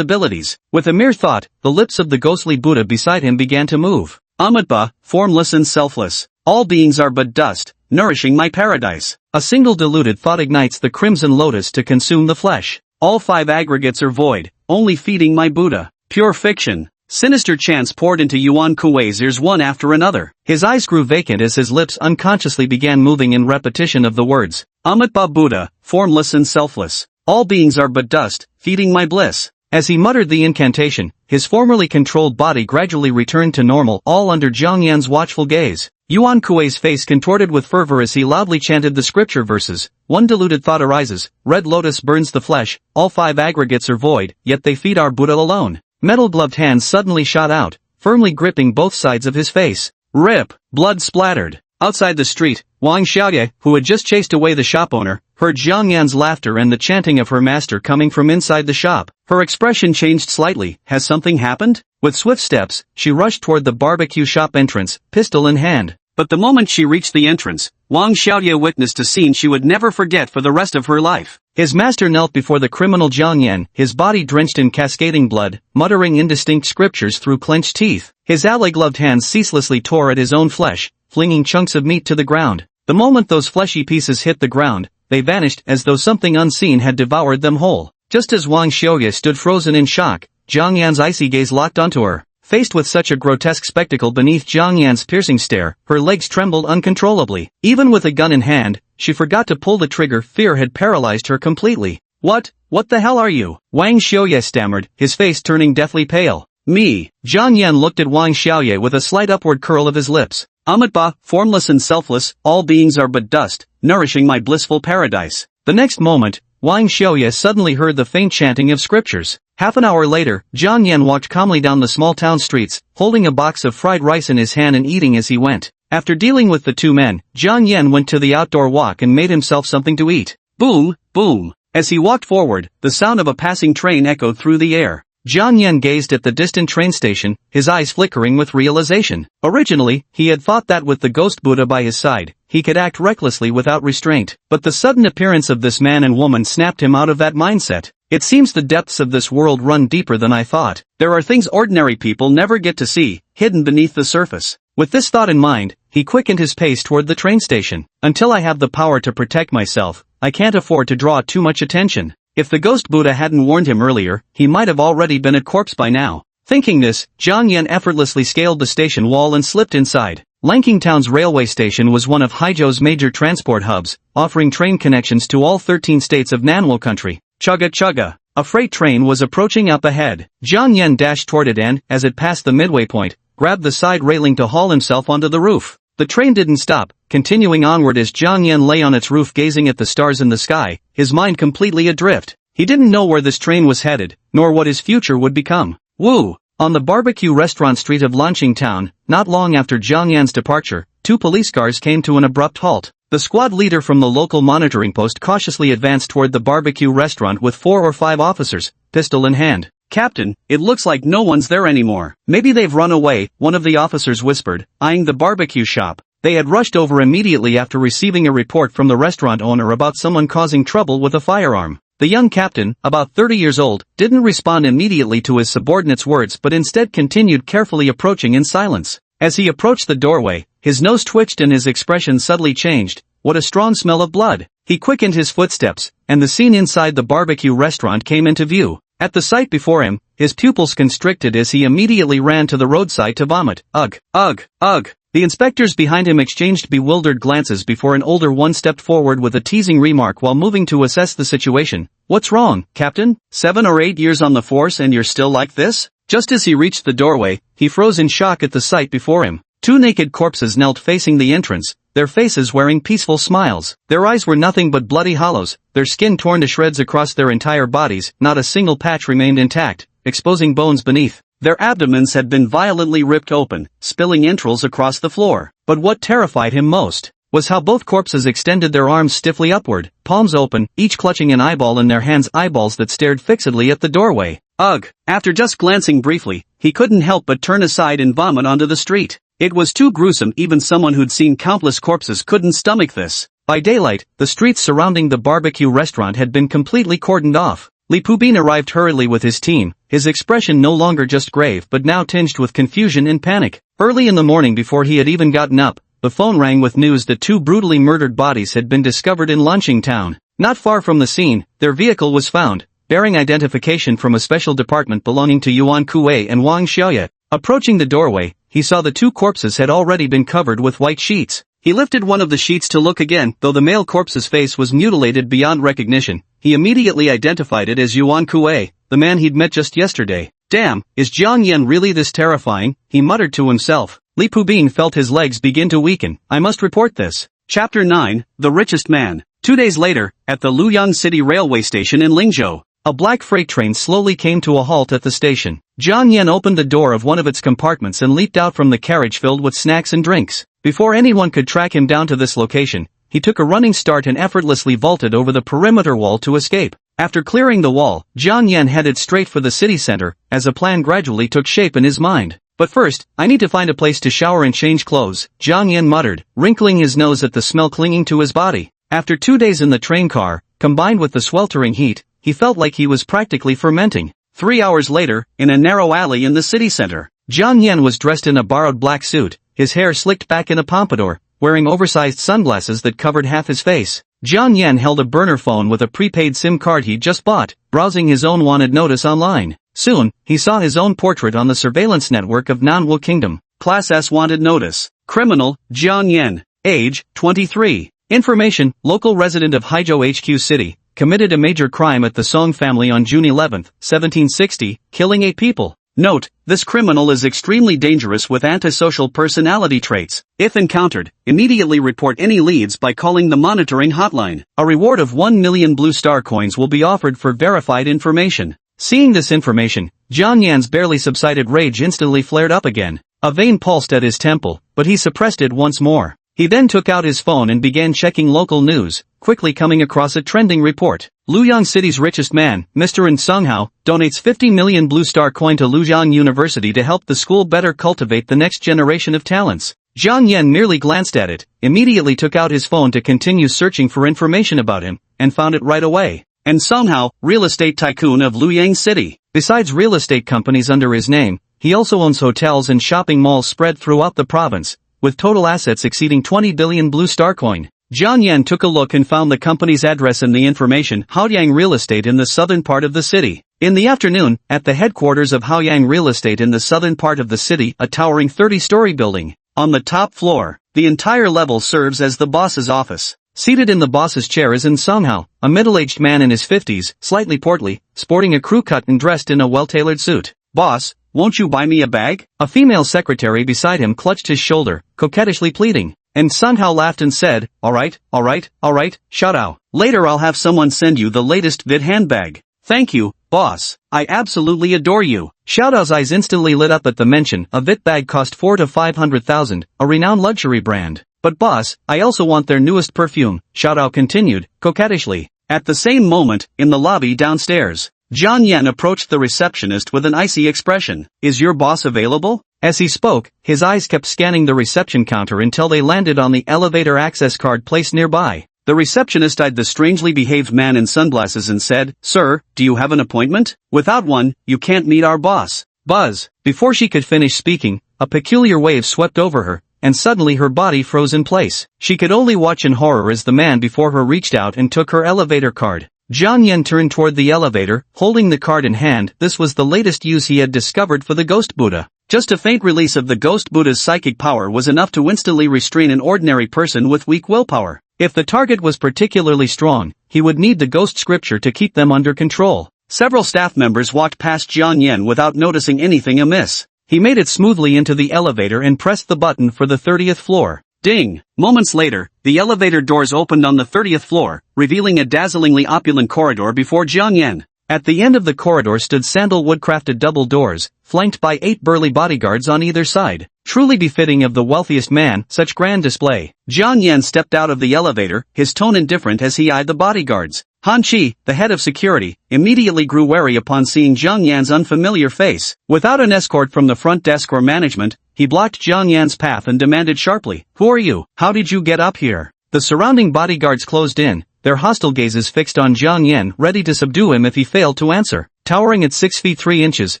abilities. With a mere thought, the lips of the ghostly Buddha beside him began to move. Amitabha, formless and selfless. All beings are but dust, nourishing my paradise. A single diluted thought ignites the crimson lotus to consume the flesh. All 5 aggregates are void, only feeding my Buddha. Pure fiction. Sinister chants poured into Yuan Kuei's ears one after another. His eyes grew vacant as his lips unconsciously began moving in repetition of the words. Amitabha Buddha, formless and selfless. All beings are but dust, feeding my bliss. As he muttered the incantation, his formerly controlled body gradually returned to normal, all under Jiang Yan's watchful gaze. Yuan Kuei's face contorted with fervor as he loudly chanted the scripture verses. One diluted thought arises, red lotus burns the flesh, all 5 aggregates are void, yet they feed our Buddha alone. Metal-gloved hands suddenly shot out, firmly gripping both sides of his face. Rip! Blood splattered. Outside the street, Wang Xiaoye, who had just chased away the shop owner, heard Jiang Yan's laughter and the chanting of her master coming from inside the shop. Her expression changed slightly. Has something happened? With swift steps, she rushed toward the barbecue shop entrance, pistol in hand. But the moment she reached the entrance, Wang Xiaoye witnessed a scene she would never forget for the rest of her life. His master knelt before the criminal Jiang Yan, his body drenched in cascading blood, muttering indistinct scriptures through clenched teeth. His alloy-gloved hands ceaselessly tore at his own flesh, flinging chunks of meat to the ground. The moment those fleshy pieces hit the ground, they vanished as though something unseen had devoured them whole. Just as Wang Xiaoye stood frozen in shock, Jiang Yan's icy gaze locked onto her. Faced with such a grotesque spectacle beneath Jiang Yan's piercing stare, her legs trembled uncontrollably. Even with a gun in hand, she forgot to pull the trigger. Fear had paralyzed her completely. What the hell are you? Wang Xiaoye stammered, his face turning deathly pale. Me. Jiang Yan looked at Wang Xiaoye with a slight upward curl of his lips. Amitabha, formless and selfless, all beings are but dust, nourishing my blissful paradise. The next moment, Wang Xiaoye suddenly heard the faint chanting of scriptures. Half an hour later, Jiang Yan walked calmly down the small town streets, holding a box of fried rice in his hand and eating as he went. After dealing with the 2 men, Jiang Yan went to the outdoor walk and made himself something to eat. Boom, boom. As he walked forward, the sound of a passing train echoed through the air. Jiang Yan gazed at the distant train station, his eyes flickering with realization. Originally, he had thought that with the ghost Buddha by his side, he could act recklessly without restraint. But the sudden appearance of this man and woman snapped him out of that mindset. It seems the depths of this world run deeper than I thought. There are things ordinary people never get to see, hidden beneath the surface. With this thought in mind, he quickened his pace toward the train station. Until I have the power to protect myself, I can't afford to draw too much attention. If the ghost Buddha hadn't warned him earlier, he might have already been a corpse by now. Thinking this, Jiang Yan effortlessly scaled the station wall and slipped inside. Lanking Town's railway station was one of Haizhou's major transport hubs, offering train connections to all 13 states of Manhwa country. Chugga chugga. A freight train was approaching up ahead. Jiang Yan dashed toward it and, as it passed the midway point, grabbed the side railing to haul himself onto the roof. The train didn't stop, continuing onward as Jiang Yan lay on its roof gazing at the stars in the sky, his mind completely adrift. He didn't know where this train was headed, nor what his future would become. Woo! On the barbecue restaurant street of Lanqing Town, not long after Jiang Yan's departure, 2 police cars came to an abrupt halt. The squad leader from the local monitoring post cautiously advanced toward the barbecue restaurant with 4 or 5 officers, pistol in hand. "Captain, it looks like no one's there anymore. Maybe they've run away," one of the officers whispered, eyeing the barbecue shop. They had rushed over immediately after receiving a report from the restaurant owner about someone causing trouble with a firearm. The young captain, about 30 years old, didn't respond immediately to his subordinate's words but instead continued carefully approaching in silence. As he approached the doorway, his nose twitched and his expression subtly changed. What a strong smell of blood! He quickened his footsteps, and the scene inside the barbecue restaurant came into view. At the sight before him, his pupils constricted as he immediately ran to the roadside to vomit. Ugh! Ugh! Ugh! The inspectors behind him exchanged bewildered glances before an older one stepped forward with a teasing remark while moving to assess the situation. "What's wrong, Captain? 7 or 8 years on the force and you're still like this?" Just as he reached the doorway, he froze in shock at the sight before him. 2 naked corpses knelt facing the entrance, their faces wearing peaceful smiles. Their eyes were nothing but bloody hollows, their skin torn to shreds across their entire bodies, not a single patch remained intact, exposing bones beneath. Their abdomens had been violently ripped open, spilling entrails across the floor. But what terrified him most was how both corpses extended their arms stiffly upward, palms open, each clutching an eyeball in their hands, eyeballs that stared fixedly at the doorway. Ugh! After just glancing briefly, he couldn't help but turn aside and vomit onto the street. It was too gruesome, even someone who'd seen countless corpses couldn't stomach this. By daylight, the streets surrounding the barbecue restaurant had been completely cordoned off. Li Pubin arrived hurriedly with his team, his expression no longer just grave but now tinged with confusion and panic. Early in the morning, before he had even gotten up, the phone rang with news that 2 brutally murdered bodies had been discovered in Lanqing Town. Not far from the scene, their vehicle was found, bearing identification from a special department belonging to Yuan Kuei and Wang Xiaoye. Approaching the doorway, he saw the 2 corpses had already been covered with white sheets. He lifted one of the sheets to look again. Though the male corpse's face was mutilated beyond recognition, he immediately identified it as Yuan Kuei, the man he'd met just yesterday. "Damn, is Jiang Yan really this terrifying?" he muttered to himself. Li Pubin felt his legs begin to weaken. "I must report this." Chapter 9, The Richest Man. 2 days later, at the Luoyang City Railway Station in Lingzhou, a black freight train slowly came to a halt at the station. Jiang Yan opened the door of one of its compartments and leaped out from the carriage filled with snacks and drinks. Before anyone could track him down to this location, he took a running start and effortlessly vaulted over the perimeter wall to escape. After clearing the wall, Jiang Yan headed straight for the city center, as a plan gradually took shape in his mind. "But first, I need to find a place to shower and change clothes," Jiang Yan muttered, wrinkling his nose at the smell clinging to his body. After 2 days in the train car, combined with the sweltering heat, he felt like he was practically fermenting. 3 hours later, in a narrow alley in the city center, Jiang Yan was dressed in a borrowed black suit, his hair slicked back in a pompadour, wearing oversized sunglasses that covered half his face. Jiang Yan held a burner phone with a prepaid SIM card he'd just bought, browsing his own wanted notice online. Soon, he saw his own portrait on the surveillance network of Nanwu Kingdom. Class S wanted notice. Criminal, Jiang Yan. Age, 23. Information, local resident of Haizhou HQ City, committed a major crime at the Song family on June 11, 1760, killing 8 people. Note, this criminal is extremely dangerous with antisocial personality traits. If encountered, immediately report any leads by calling the monitoring hotline. A reward of 1 million blue star coins will be offered for verified information. Seeing this information, Jiang Yan's barely subsided rage instantly flared up again. A vein pulsed at his temple, but he suppressed it once more. He then took out his phone and began checking local news, quickly coming across a trending report. Luoyang City's richest man, Mr. An Sunghao, donates 50 million Blue Star coin to Luoyang University to help the school better cultivate the next generation of talents. Jiang Yan merely glanced at it, immediately took out his phone to continue searching for information about him, and found it right away. And Sunghao, real estate tycoon of Luoyang City. Besides real estate companies under his name, he also owns hotels and shopping malls spread throughout the province, with total assets exceeding 20 billion Blue Star coin. Jiang Yan took a look and found the company's address in the information Haoyang Real Estate in the southern part of the city. In the afternoon, at the headquarters of Haoyang Real Estate in the southern part of the city, a towering 30-story building. On the top floor, the entire level serves as the boss's office. Seated in the boss's chair is An Sunghao, a middle-aged man in his 50s, slightly portly, sporting a crew cut and dressed in a well-tailored suit. "Boss, won't you buy me a bag?" A female secretary beside him clutched his shoulder, coquettishly pleading. And Sunghao laughed and said, alright, Xiaodao. Later I'll have someone send you the latest vid handbag. "Thank you, boss. I absolutely adore you." Xiaodao's eyes instantly lit up at the mention. A Vit bag cost 4 to 500,000, a renowned luxury brand. "But boss, I also want their newest perfume," Xiaodao continued, coquettishly. At the same moment, in the lobby downstairs, Jiang Yan approached the receptionist with an icy expression. "Is your boss available?" As he spoke, his eyes kept scanning the reception counter until they landed on the elevator access card placed nearby. The receptionist eyed the strangely behaved man in sunglasses and said, "Sir, do you have an appointment? Without one, you can't meet our boss." Buzz. Before she could finish speaking, a peculiar wave swept over her, and suddenly her body froze in place. She could only watch in horror as the man before her reached out and took her elevator card. Jiang Yan turned toward the elevator, holding the card in hand. This was the latest use he had discovered for the Ghost Buddha. Just a faint release of the Ghost Buddha's psychic power was enough to instantly restrain an ordinary person with weak willpower. If the target was particularly strong, he would need the ghost scripture to keep them under control. Several staff members walked past Jiang Yan without noticing anything amiss. He made it smoothly into the elevator and pressed the button for the 30th floor. Ding! Moments later, the elevator doors opened on the 30th floor, revealing a dazzlingly opulent corridor before Jiang Yan. At the end of the corridor stood sandalwood-crafted double doors, flanked by 8 burly bodyguards on either side. Truly befitting of the wealthiest man, such grand display. Jiang Yan stepped out of the elevator, his tone indifferent as he eyed the bodyguards. Han Qi, the head of security, immediately grew wary upon seeing Jiang Yan's unfamiliar face. Without an escort from the front desk or management, he blocked Jiang Yan's path and demanded sharply, "Who are you? How did you get up here?" The surrounding bodyguards closed in, their hostile gazes fixed on Jiang Yan, ready to subdue him if he failed to answer. Towering at 6 feet 3 inches,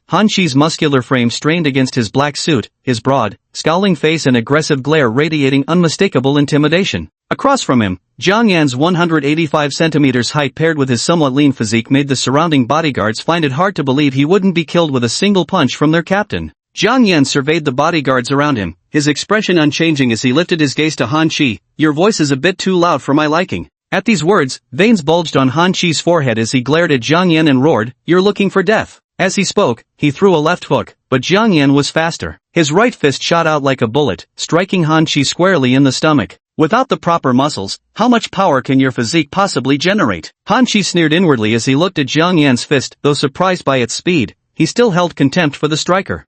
Han Qi's muscular frame strained against his black suit, his broad, scowling face and aggressive glare radiating unmistakable intimidation. Across from him, Jiang Yan's 185 centimeters height paired with his somewhat lean physique made the surrounding bodyguards find it hard to believe he wouldn't be killed with a single punch from their captain. Jiang Yan surveyed the bodyguards around him, his expression unchanging as he lifted his gaze to Han Qi. "Your voice is a bit too loud for my liking." At these words, veins bulged on Han Qi's forehead as he glared at Jiang Yan and roared, "You're looking for death." As he spoke, he threw a left hook, but Jiang Yan was faster. His right fist shot out like a bullet, striking Han Qi squarely in the stomach. "Without the proper muscles, how much power can your physique possibly generate?" Han Qi sneered inwardly as he looked at Jiang Yan's fist. Though surprised by its speed, he still held contempt for the striker.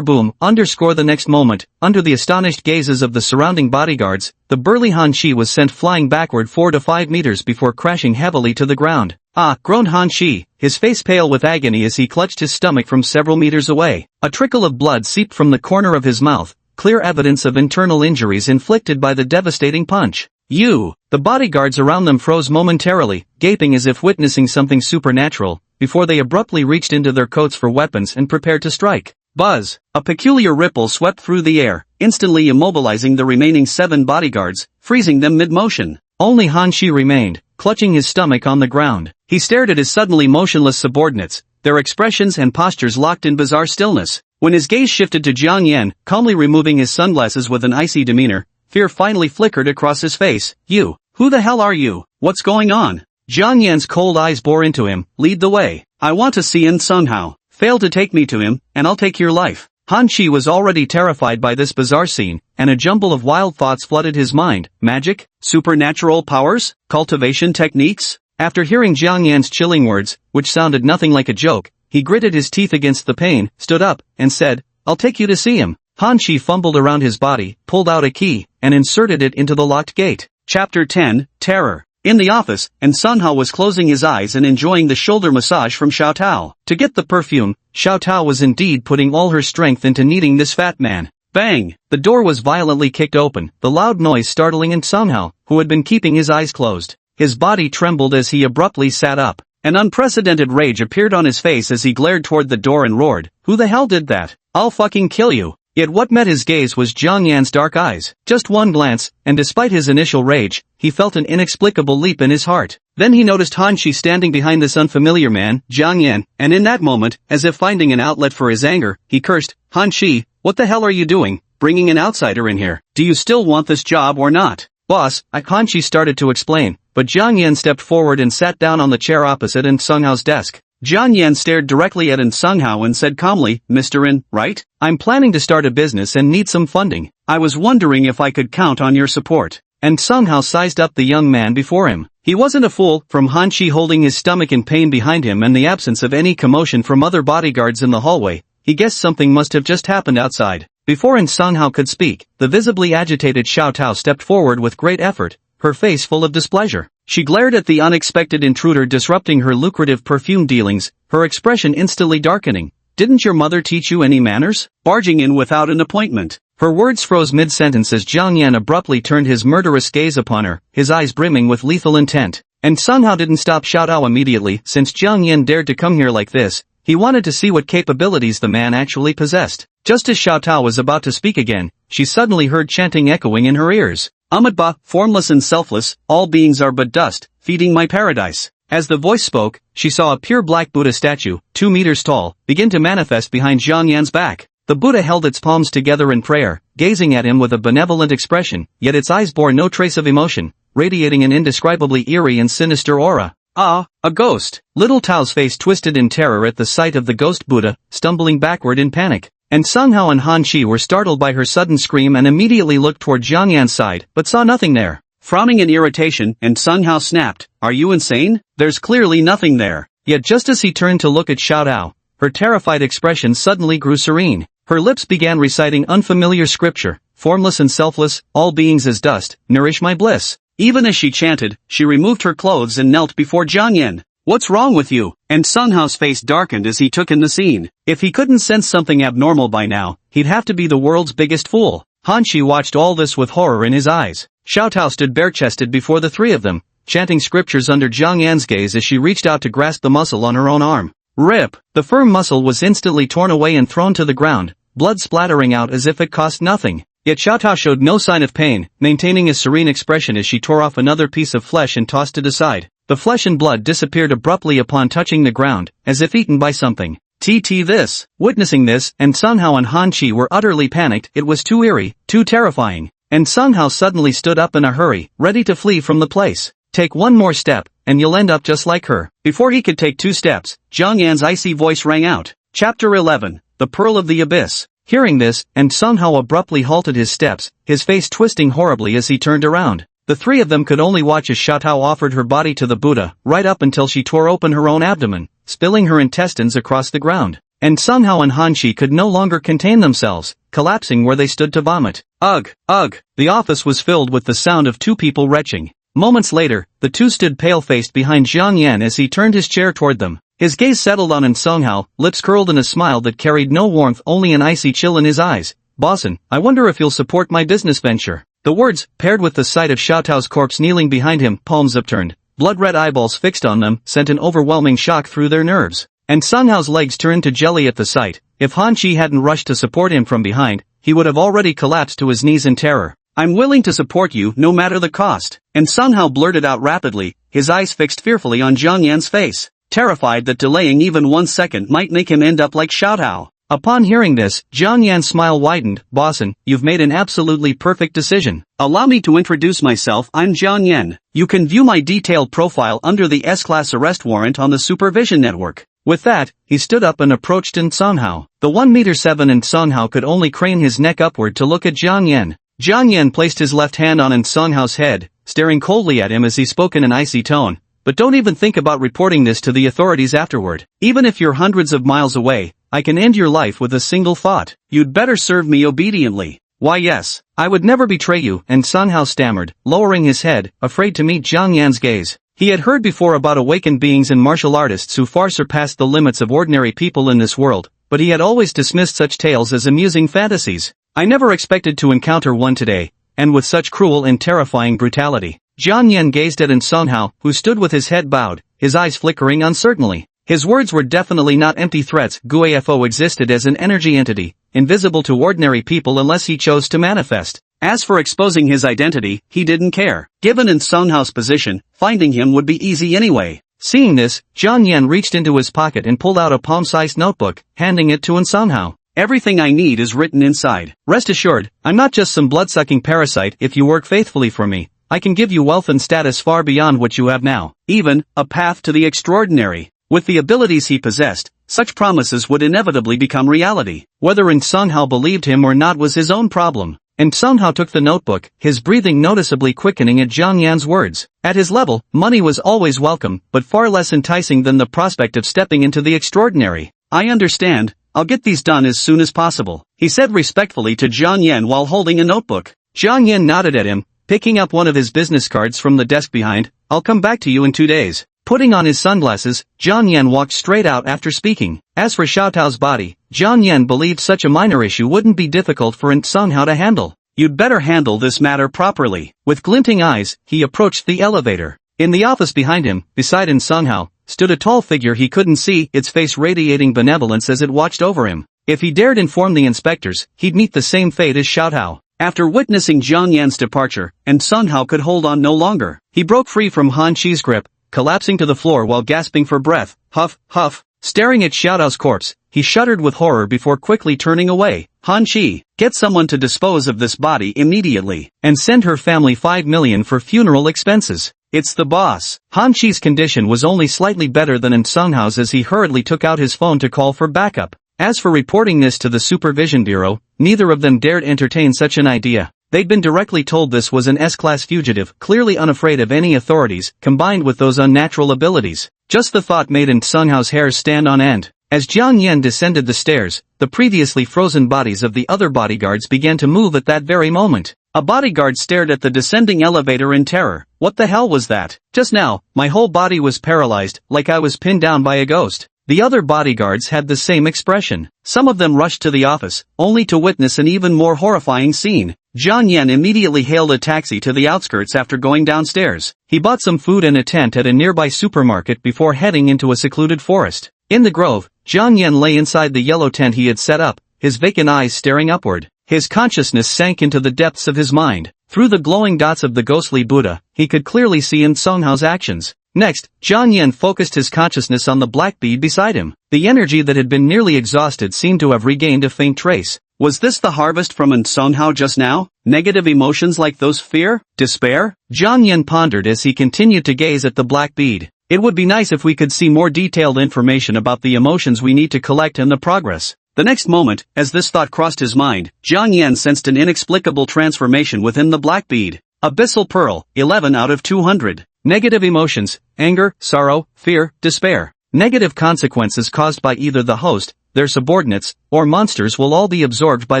Boom, the next moment, under the astonished gazes of the surrounding bodyguards, the burly Han Qi was sent flying backward 4 to 5 meters before crashing heavily to the ground. "Ah!" groaned Han Qi, his face pale with agony as he clutched his stomach from several meters away. A trickle of blood seeped from the corner of his mouth, clear evidence of internal injuries inflicted by the devastating punch. "You!" The bodyguards around them froze momentarily, gaping as if witnessing something supernatural, before they abruptly reached into their coats for weapons and prepared to strike. Buzz! A peculiar ripple swept through the air, instantly immobilizing the remaining 7 bodyguards, freezing them mid-motion. Only Han Qi remained, clutching his stomach on the ground. He stared at his suddenly motionless subordinates, their expressions and postures locked in bizarre stillness. When his gaze shifted to Jiang Yan, calmly removing his sunglasses with an icy demeanor, fear finally flickered across his face. "You, who the hell are you? What's going on?" Jiang Yan's cold eyes bore into him. "Lead the way. I want to see An Sunghao. Fail to take me to him, and I'll take your life." Han Qi was already terrified by this bizarre scene, and a jumble of wild thoughts flooded his mind. Magic? Supernatural powers? Cultivation techniques? After hearing Jiang Yan's chilling words, which sounded nothing like a joke, he gritted his teeth against the pain, stood up, and said, "I'll take you to see him." Han Qi fumbled around his body, pulled out a key, and inserted it into the locked gate. Chapter 10, Terror. In the office, and Sunghao was closing his eyes and enjoying the shoulder massage from Xiao Tao. To get the perfume, Xiao Tao was indeed putting all her strength into kneading this fat man. Bang! The door was violently kicked open, the loud noise startling Sunghao, who had been keeping his eyes closed. His body trembled as he abruptly sat up. An unprecedented rage appeared on his face as he glared toward the door and roared, "Who the hell did that? I'll fucking kill you." Yet what met his gaze was Jiang Yan's dark eyes. Just one glance, and despite his initial rage, he felt an inexplicable leap in his heart. Then he noticed Han Shi standing behind this unfamiliar man, Jiang Yan, and in that moment, as if finding an outlet for his anger, he cursed, "Han Shi, what the hell are you doing, bringing an outsider in here? Do you still want this job or not?" "Boss," Han Shi started to explain, but Jiang Yan stepped forward and sat down on the chair opposite Sunghao's desk. Jiang Yan stared directly at Sunghao and said calmly, "Mr. In, right? I'm planning to start a business and need some funding. I was wondering if I could count on your support." And Sunghao sized up the young man before him. He wasn't a fool, from Han Shi holding his stomach in pain behind him and the absence of any commotion from other bodyguards in the hallway. He guessed something must have just happened outside. Before Sunghao could speak, the visibly agitated Xiao Tao stepped forward with great effort, her face full of displeasure. She glared at the unexpected intruder disrupting her lucrative perfume dealings, her expression instantly darkening. "Didn't your mother teach you any manners? Barging in without an appointment." Her words froze mid-sentence as Jiang Yan abruptly turned his murderous gaze upon her, his eyes brimming with lethal intent. And Sunghao didn't stop Xiao Tao immediately. Since Jiang Yan dared to come here like this, he wanted to see what capabilities the man actually possessed. Just as Xiao Tao was about to speak again, she suddenly heard chanting echoing in her ears. "Ahmadba, formless and selfless, all beings are but dust, feeding my paradise." As the voice spoke, she saw a pure black Buddha statue, 2 meters tall, begin to manifest behind Jiang Yan's back. The Buddha held its palms together in prayer, gazing at him with a benevolent expression, yet its eyes bore no trace of emotion, radiating an indescribably eerie and sinister aura. "Ah, a ghost!" Little Tao's face twisted in terror at the sight of the ghost Buddha, stumbling backward in panic. And Sunghao and Han Shi were startled by her sudden scream and immediately looked toward Jiang Yan's side, but saw nothing there. Frowning in irritation, Sunghao snapped, "Are you insane? There's clearly nothing there." Yet just as he turned to look at Xiao Tao, her terrified expression suddenly grew serene. Her lips began reciting unfamiliar scripture, "Formless and selfless, all beings as dust, nourish my bliss." Even as she chanted, she removed her clothes and knelt before Jiang Yan. "What's wrong with you?" And Sunghao's face darkened as he took in the scene. If he couldn't sense something abnormal by now, he'd have to be the world's biggest fool. Han Shi watched all this with horror in his eyes. Xiao Tao stood bare-chested before the three of them, chanting scriptures under Jiang Yan's gaze as she reached out to grasp the muscle on her own arm. Rip! The firm muscle was instantly torn away and thrown to the ground, blood splattering out as if it cost nothing. Yet Xiao Tao showed no sign of pain, maintaining a serene expression as she tore off another piece of flesh and tossed it aside. The flesh and blood disappeared abruptly upon touching the ground, as if eaten by something. This. Witnessing this, and Sunghao and Han Shi were utterly panicked. It was too eerie, too terrifying. And Sunghao suddenly stood up in a hurry, ready to flee from the place. "Take one more step, and you'll end up just like her." Before he could take 2 steps, Jiang Yan's icy voice rang out. Chapter 11, The Pearl of the Abyss. Hearing this, and Sunghao abruptly halted his steps, his face twisting horribly as he turned around. The three of them could only watch as Xiao Tao offered her body to the Buddha, right up until she tore open her own abdomen, spilling her intestines across the ground. And Sunghao and Han Shi could no longer contain themselves, collapsing where they stood to vomit. Ugh, ugh! The office was filled with the sound of 2 people retching. Moments later, the 2 stood pale-faced behind Jiang Yan as he turned his chair toward them. His gaze settled on Sunghao, lips curled in a smile that carried no warmth, only an icy chill in his eyes. "Bossin, I wonder if you'll support my business venture." The words, paired with the sight of Xiao Tao's corpse kneeling behind him, palms upturned, blood-red eyeballs fixed on them, sent an overwhelming shock through their nerves. And Sunghao's legs turned to jelly at the sight. If Han Shi hadn't rushed to support him from behind, he would have already collapsed to his knees in terror. "I'm willing to support you no matter the cost." And Sunghao blurted out rapidly, his eyes fixed fearfully on Jiang Yan's face, terrified that delaying even 1 second might make him end up like Xiao Tao. Upon hearing this, Jiang Yan's smile widened. "Bossin, you've made an absolutely perfect decision. Allow me to introduce myself. I'm Jiang Yan. You can view my detailed profile under the S-Class arrest warrant on the Supervision Network." With that, he stood up and approached Sunghao. The 1.7 meter Sunghao could only crane his neck upward to look at Jiang Yan. Jiang Yan placed his left hand on Sunghao's head, staring coldly at him as he spoke in an icy tone. "But don't even think about reporting this to the authorities afterward. Even if you're hundreds of miles away, I can end your life with a single thought. You'd better serve me obediently." Why yes, I would never betray you, and Sung Hao stammered, lowering his head, afraid to meet Jiang Yan's gaze. He had heard before about awakened beings and martial artists who far surpassed the limits of ordinary people in this world, but he had always dismissed such tales as amusing fantasies. I never expected to encounter one today, and with such cruel and terrifying brutality. Jiang Yan gazed at Sung Hao, who stood with his head bowed, his eyes flickering uncertainly. His words were definitely not empty threats. Guafo existed as an energy entity, invisible to ordinary people unless he chose to manifest. As for exposing his identity, he didn't care. Given Sung Hao's position, finding him would be easy anyway. Seeing this, Jiang Yan reached into his pocket and pulled out a palm-sized notebook, handing it to Sung Hao. Everything I need is written inside. Rest assured, I'm not just some blood-sucking parasite. If you work faithfully for me, I can give you wealth and status far beyond what you have now. Even, a path to the extraordinary. With the abilities he possessed, such promises would inevitably become reality. Whether Sung Hao believed him or not was his own problem. Sung Hao took the notebook, his breathing noticeably quickening at Jiang Yan's words. At his level, money was always welcome, but far less enticing than the prospect of stepping into the extraordinary. I understand, I'll get these done as soon as possible, he said respectfully to Jiang Yan while holding a notebook. Jiang Yan nodded at him, picking up one of his business cards from the desk behind. I'll come back to you in 2 days. Putting on his sunglasses, Jiang Yan walked straight out after speaking. As for Xiao Tao's body, Jiang Yan believed such a minor issue wouldn't be difficult for Sung Hao to handle. You'd better handle this matter properly. With glinting eyes, he approached the elevator. In the office behind him, beside Sung Hao, stood a tall figure he couldn't see, its face radiating benevolence as it watched over him. If he dared inform the inspectors, he'd meet the same fate as Xiao Tao. After witnessing Jiang Yan's departure, Sung Hao could hold on no longer. He broke free from Han Chi's grip, collapsing to the floor while gasping for breath. Huff, huff. Staring at Xiao Tao's corpse, he shuddered with horror before quickly turning away. Han Chi, get someone to dispose of this body immediately, and send her family 5 million for funeral expenses. It's the boss. Han Chi's condition was only slightly better than Sung Hao's as he hurriedly took out his phone to call for backup. As for reporting this to the Supervision Bureau, neither of them dared entertain such an idea. They'd been directly told this was an S-class fugitive, clearly unafraid of any authorities, combined with those unnatural abilities. Just the thought made Sung Hao's hairs stand on end. As Jiang Yan descended the stairs, the previously frozen bodies of the other bodyguards began to move at that very moment. A bodyguard stared at the descending elevator in terror. What the hell was that? Just now, my whole body was paralyzed, like I was pinned down by a ghost. The other bodyguards had the same expression. Some of them rushed to the office, only to witness an even more horrifying scene. Jiang Yan immediately hailed a taxi to the outskirts after going downstairs. He bought some food and a tent at a nearby supermarket before heading into a secluded forest. In the grove, Jiang Yan lay inside the yellow tent he had set up, his vacant eyes staring upward. His consciousness sank into the depths of his mind. Through the glowing dots of the ghostly Buddha, he could clearly see Sung Hao's actions. Next, Jiang Yan focused his consciousness on the black bead beside him. The energy that had been nearly exhausted seemed to have regained a faint trace. Was this the harvest from Sung Hao just now? Negative emotions like those fear? Despair? Jiang Yan pondered as he continued to gaze at the black bead. It would be nice if we could see more detailed information about the emotions we need to collect and the progress. The next moment, as this thought crossed his mind, Jiang Yan sensed an inexplicable transformation within the black bead. Abyssal Pearl, 11 out of 200. Negative emotions, anger, sorrow, fear, despair. Negative consequences caused by either the host, their subordinates, or monsters will all be absorbed by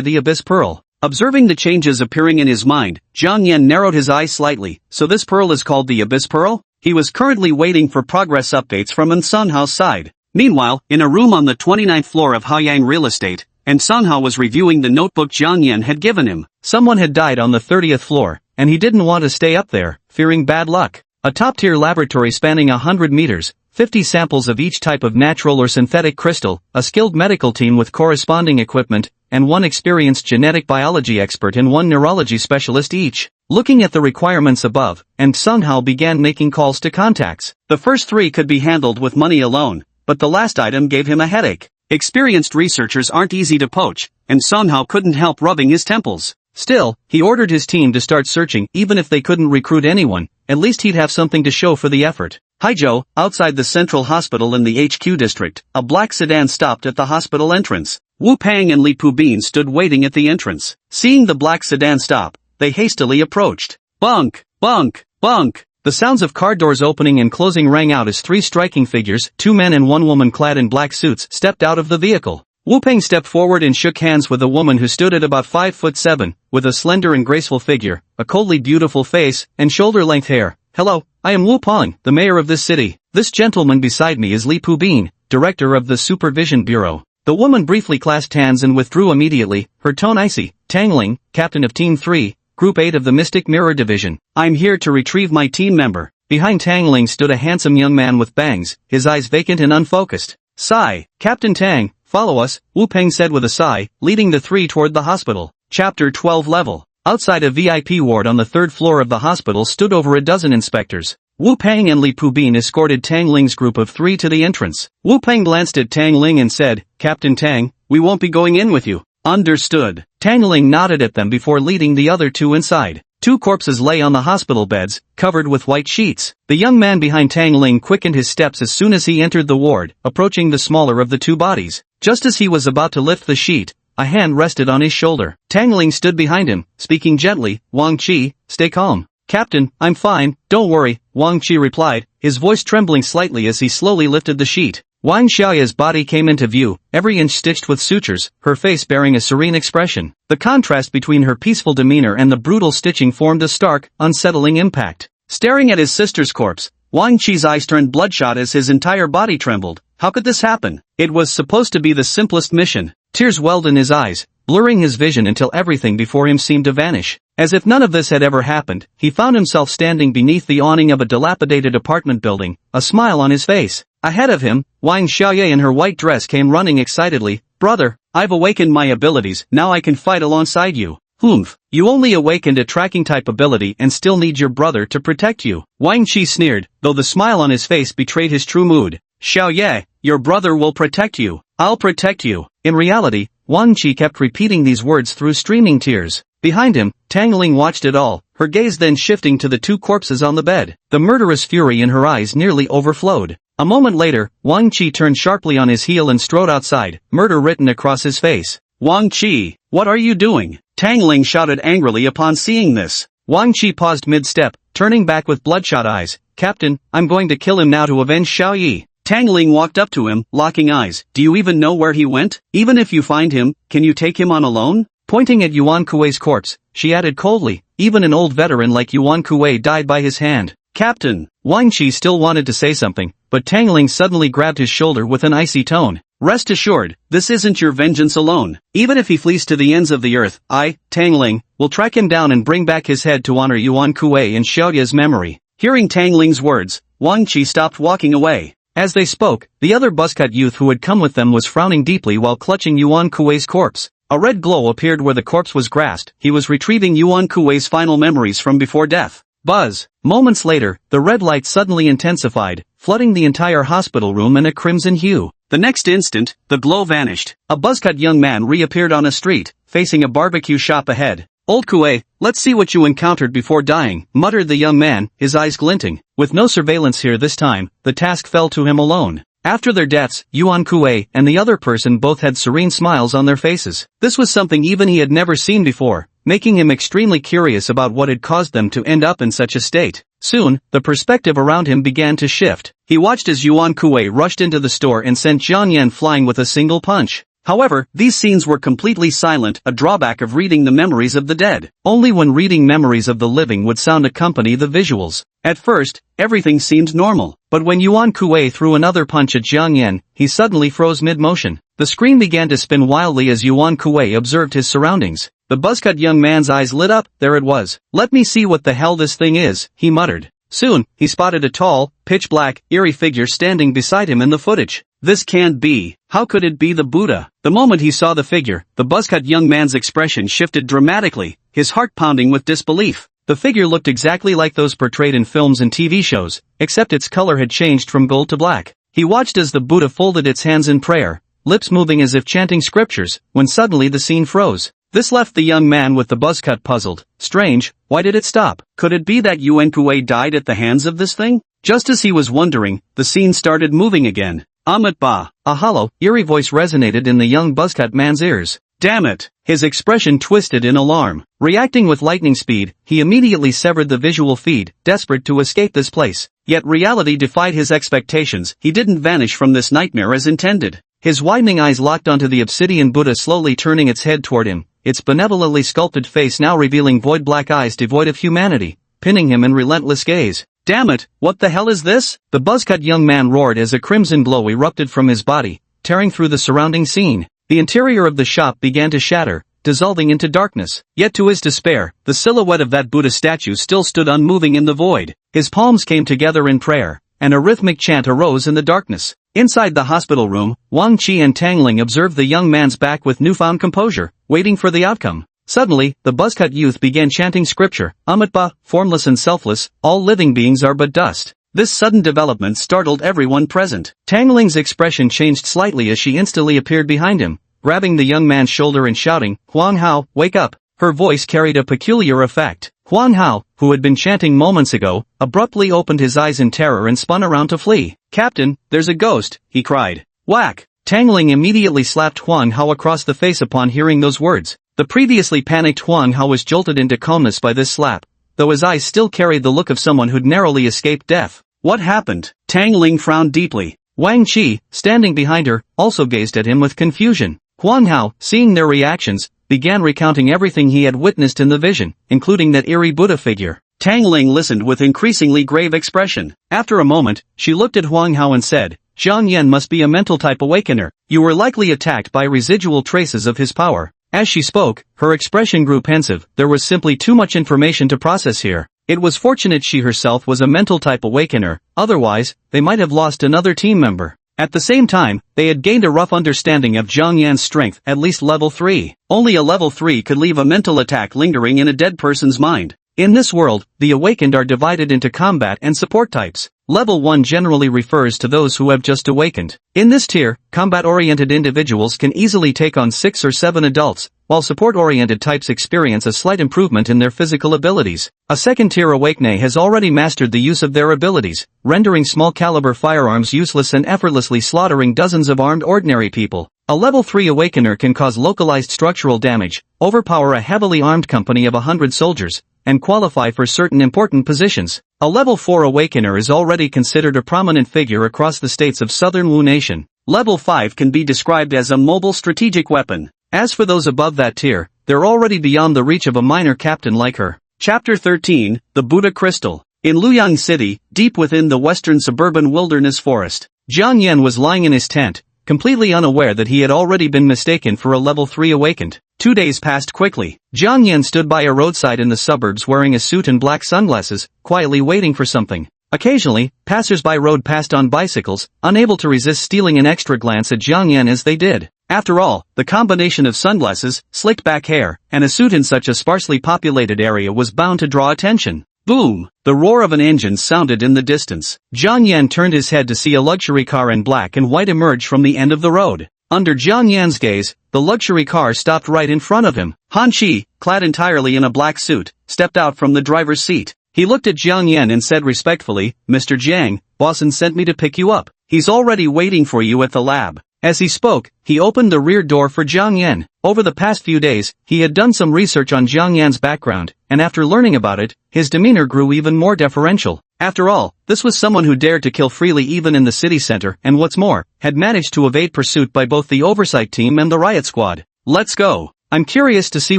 the Abyss Pearl. Observing the changes appearing in his mind, Jiang Yan narrowed his eyes slightly. So this pearl is called the Abyss Pearl? He was currently waiting for progress updates from Sung Hao's side. Meanwhile, in a room on the 29th floor of Haoyang Real Estate, Sung Hao was reviewing the notebook Jiang Yan had given him. Someone had died on the 30th floor, and he didn't want to stay up there, fearing bad luck. A top-tier laboratory spanning 100 meters, 50 samples of each type of natural or synthetic crystal, a skilled medical team with corresponding equipment, and one experienced genetic biology expert and one neurology specialist each. Looking at the requirements above, Sung Hao began making calls to contacts. The first 3 could be handled with money alone, but the last item gave him a headache. Experienced researchers aren't easy to poach, Sung Hao couldn't help rubbing his temples. Still, he ordered his team to start searching. Even if they couldn't recruit anyone, at least he'd have something to show for the effort. Haizhou, outside the central hospital in the HQ district, a black sedan stopped at the hospital entrance. Wu Pang and Li Pubin stood waiting at the entrance. Seeing the black sedan stop, they hastily approached. Bunk, bunk, bunk. The sounds of car doors opening and closing rang out as 3 striking figures, 2 men and 1 woman clad in black suits, stepped out of the vehicle. Wu Peng stepped forward and shook hands with a woman who stood at about 5'7", with a slender and graceful figure, a coldly beautiful face, and shoulder-length hair. Hello, I am Wu Peng, the mayor of this city. This gentleman beside me is Li Pubin, director of the Supervision Bureau. The woman briefly clasped hands and withdrew immediately, her tone icy. Tang Ling, captain of Team 3, Group 8 of the Mystic Mirror Division. I'm here to retrieve my team member. Behind Tang Ling stood a handsome young man with bangs, his eyes vacant and unfocused. Sigh, Captain Tang, follow us, Wu Peng said with a sigh, leading the three toward the hospital. Chapter 12 Level. Outside a VIP ward on the third floor of the hospital stood over a dozen inspectors. Wu Peng and Li Pubin escorted Tang Ling's group of three to the entrance. Wu Peng glanced at Tang Ling and said, Captain Tang, we won't be going in with you. Understood. Tang Ling nodded at them before leading the other two inside. Two corpses lay on the hospital beds, covered with white sheets. The young man behind Tang Ling quickened his steps as soon as he entered the ward, approaching the smaller of the two bodies. Just as he was about to lift the sheet, a hand rested on his shoulder. Tang Ling stood behind him, speaking gently, Wang Qi, stay calm. Captain, I'm fine, don't worry, Wang Qi replied, his voice trembling slightly as he slowly lifted the sheet. Wang Xiaoya's body came into view, every inch stitched with sutures, her face bearing a serene expression. The contrast between her peaceful demeanor and the brutal stitching formed a stark, unsettling impact. Staring at his sister's corpse, Wang Qi's eyes turned bloodshot as his entire body trembled. How could this happen? It was supposed to be the simplest mission. Tears welled in his eyes, blurring his vision until everything before him seemed to vanish. As if none of this had ever happened, he found himself standing beneath the awning of a dilapidated apartment building, a smile on his face. Ahead of him, Wang Xiaoye in her white dress came running excitedly. Brother, I've awakened my abilities, now I can fight alongside you. Humph, you only awakened a tracking type ability and still need your brother to protect you. Wang Qi sneered, though the smile on his face betrayed his true mood. Xiaoye, your brother will protect you. I'll protect you. In reality, Wang Qi kept repeating these words through streaming tears. Behind him, Tang Ling watched it all, her gaze then shifting to the two corpses on the bed. The murderous fury in her eyes nearly overflowed. A moment later, Wang Qi turned sharply on his heel and strode outside, murder written across his face. Wang Qi, what are you doing? Tang Ling shouted angrily upon seeing this. Wang Qi paused mid-step, turning back with bloodshot eyes. Captain, I'm going to kill him now to avenge Xiao Yi. Tang Ling walked up to him, locking eyes. Do you even know where he went? Even if you find him, can you take him on alone? Pointing at Yuan Kuei's corpse, she added coldly, even an old veteran like Yuan Kuei died by his hand. Captain, Wang Qi still wanted to say something, but Tang Ling suddenly grabbed his shoulder with an icy tone. Rest assured, this isn't your vengeance alone. Even if he flees to the ends of the earth, I, Tang Ling, will track him down and bring back his head to honor Yuan Kuei and Xiaoya's memory. Hearing Tang Ling's words, Wang Qi stopped walking away. As they spoke, the other buzzcut youth who had come with them was frowning deeply while clutching Yuan Kuei's corpse. A red glow appeared where the corpse was grasped. He was retrieving Yuan Kuei's final memories from before death. Buzz. Moments later, the red light suddenly intensified, flooding the entire hospital room in a crimson hue. The next instant, the glow vanished. A buzzcut young man reappeared on a street, facing a barbecue shop ahead. Old Kuei, let's see what you encountered before dying, muttered the young man, his eyes glinting. With no surveillance here this time, the task fell to him alone. After their deaths, Yuan Kuei and the other person both had serene smiles on their faces. This was something even he had never seen before, making him extremely curious about what had caused them to end up in such a state. Soon, the perspective around him began to shift. He watched as Yuan Kuei rushed into the store and sent Jiang Yan flying with a single punch. However, these scenes were completely silent, a drawback of reading the memories of the dead. Only when reading memories of the living would sound accompany the visuals. At first, everything seemed normal, but when Yuan Kuei threw another punch at Jiang Yan, he suddenly froze mid-motion. The screen began to spin wildly as Yuan Kuei observed his surroundings. The buzzcut young man's eyes lit up. There it was. Let me see what the hell this thing is, he muttered. Soon, he spotted a tall, pitch-black, eerie figure standing beside him in the footage. This can't be. How could it be the Buddha? The moment he saw the figure, the buzzcut young man's expression shifted dramatically, his heart pounding with disbelief. The figure looked exactly like those portrayed in films and TV shows, except its color had changed from gold to black. He watched as the Buddha folded its hands in prayer, lips moving as if chanting scriptures, when suddenly the scene froze. This left the young man with the buzzcut puzzled. Strange, why did it stop? Could it be that Yuan Kuei died at the hands of this thing? Just as he was wondering, the scene started moving again. Amit Ba. A hollow, eerie voice resonated in the young buzzcut man's ears. Damn it! His expression twisted in alarm. Reacting with lightning speed, he immediately severed the visual feed, desperate to escape this place. Yet reality defied his expectations. He didn't vanish from this nightmare as intended. His widening eyes locked onto the obsidian Buddha, slowly turning its head toward him, its benevolently sculpted face now revealing void black eyes devoid of humanity, pinning him in relentless gaze. "Damn it, what the hell is this?" the buzzcut young man roared as a crimson glow erupted from his body, tearing through the surrounding scene. The interior of the shop began to shatter, dissolving into darkness. Yet to his despair, the silhouette of that Buddha statue still stood unmoving in the void. His palms came together in prayer, and a rhythmic chant arose in the darkness. Inside the hospital room, Wang Qi and Tang Ling observed the young man's back with newfound composure, waiting for the outcome. Suddenly, the buzzcut youth began chanting scripture, Amitba, formless and selfless, all living beings are but dust. This sudden development startled everyone present. Tang Ling's expression changed slightly as she instantly appeared behind him, grabbing the young man's shoulder and shouting, "Huang Hao, wake up!" Her voice carried a peculiar effect. Huang Hao, who had been chanting moments ago, abruptly opened his eyes in terror and spun around to flee. "Captain, there's a ghost," he cried. Whack! Tang Ling immediately slapped Huang Hao across the face upon hearing those words. The previously panicked Huang Hao was jolted into calmness by this slap, though his eyes still carried the look of someone who'd narrowly escaped death. "What happened?" Tang Ling frowned deeply. Wang Qi, standing behind her, also gazed at him with confusion. Huang Hao, seeing their reactions, began recounting everything he had witnessed in the vision, including that eerie Buddha figure. Tang Ling listened with increasingly grave expression. After a moment, she looked at Huang Hao and said, "Zhang Yan must be a mental-type awakener. You were likely attacked by residual traces of his power." As she spoke, her expression grew pensive. There was simply too much information to process here. It was fortunate she herself was a mental-type awakener, otherwise, they might have lost another team member. At the same time, they had gained a rough understanding of Zhang Yan's strength, at least level 3. Only a level 3 could leave a mental attack lingering in a dead person's mind. In this world, the awakened are divided into combat and support types. Level 1 generally refers to those who have just awakened. In this tier, combat-oriented individuals can easily take on 6 or 7 adults, while support-oriented types experience a slight improvement in their physical abilities. A second-tier awakenee has already mastered the use of their abilities, rendering small-caliber firearms useless and effortlessly slaughtering dozens of armed ordinary people. A level 3 awakener can cause localized structural damage, overpower a heavily armed company of 100 soldiers, and qualify for certain important positions. A level 4 awakener is already considered a prominent figure across the states of southern Wu Nation. Level 5 can be described as a mobile strategic weapon. As for those above that tier, they're already beyond the reach of a minor captain like her. Chapter 13, The Buddha Crystal. In Luoyang City, deep within the western suburban wilderness forest, Zhang Yan was lying in his tent, completely unaware that he had already been mistaken for a level 3 awakened. 2 days passed quickly. Zhang Yan stood by a roadside in the suburbs wearing a suit and black sunglasses, quietly waiting for something. Occasionally, passers-by rode past on bicycles, unable to resist stealing an extra glance at Zhang Yan as they did. After all, the combination of sunglasses, slicked back hair, and a suit in such a sparsely populated area was bound to draw attention. Boom! The roar of an engine sounded in the distance. Zhang Yan turned his head to see a luxury car in black and white emerge from the end of the road. Under Zhang Yan's gaze, the luxury car stopped right in front of him. Han Qi, clad entirely in a black suit, stepped out from the driver's seat. He looked at Zhang Yan and said respectfully, "Mr. Jiang, Boston sent me to pick you up. He's already waiting for you at the lab." As he spoke, he opened the rear door for Zhang Yan. Over the past few days, he had done some research on Zhang Yan's background, and after learning about it, his demeanor grew even more deferential. After all, this was someone who dared to kill freely even in the city center and what's more, had managed to evade pursuit by both the oversight team and the riot squad. "Let's go. I'm curious to see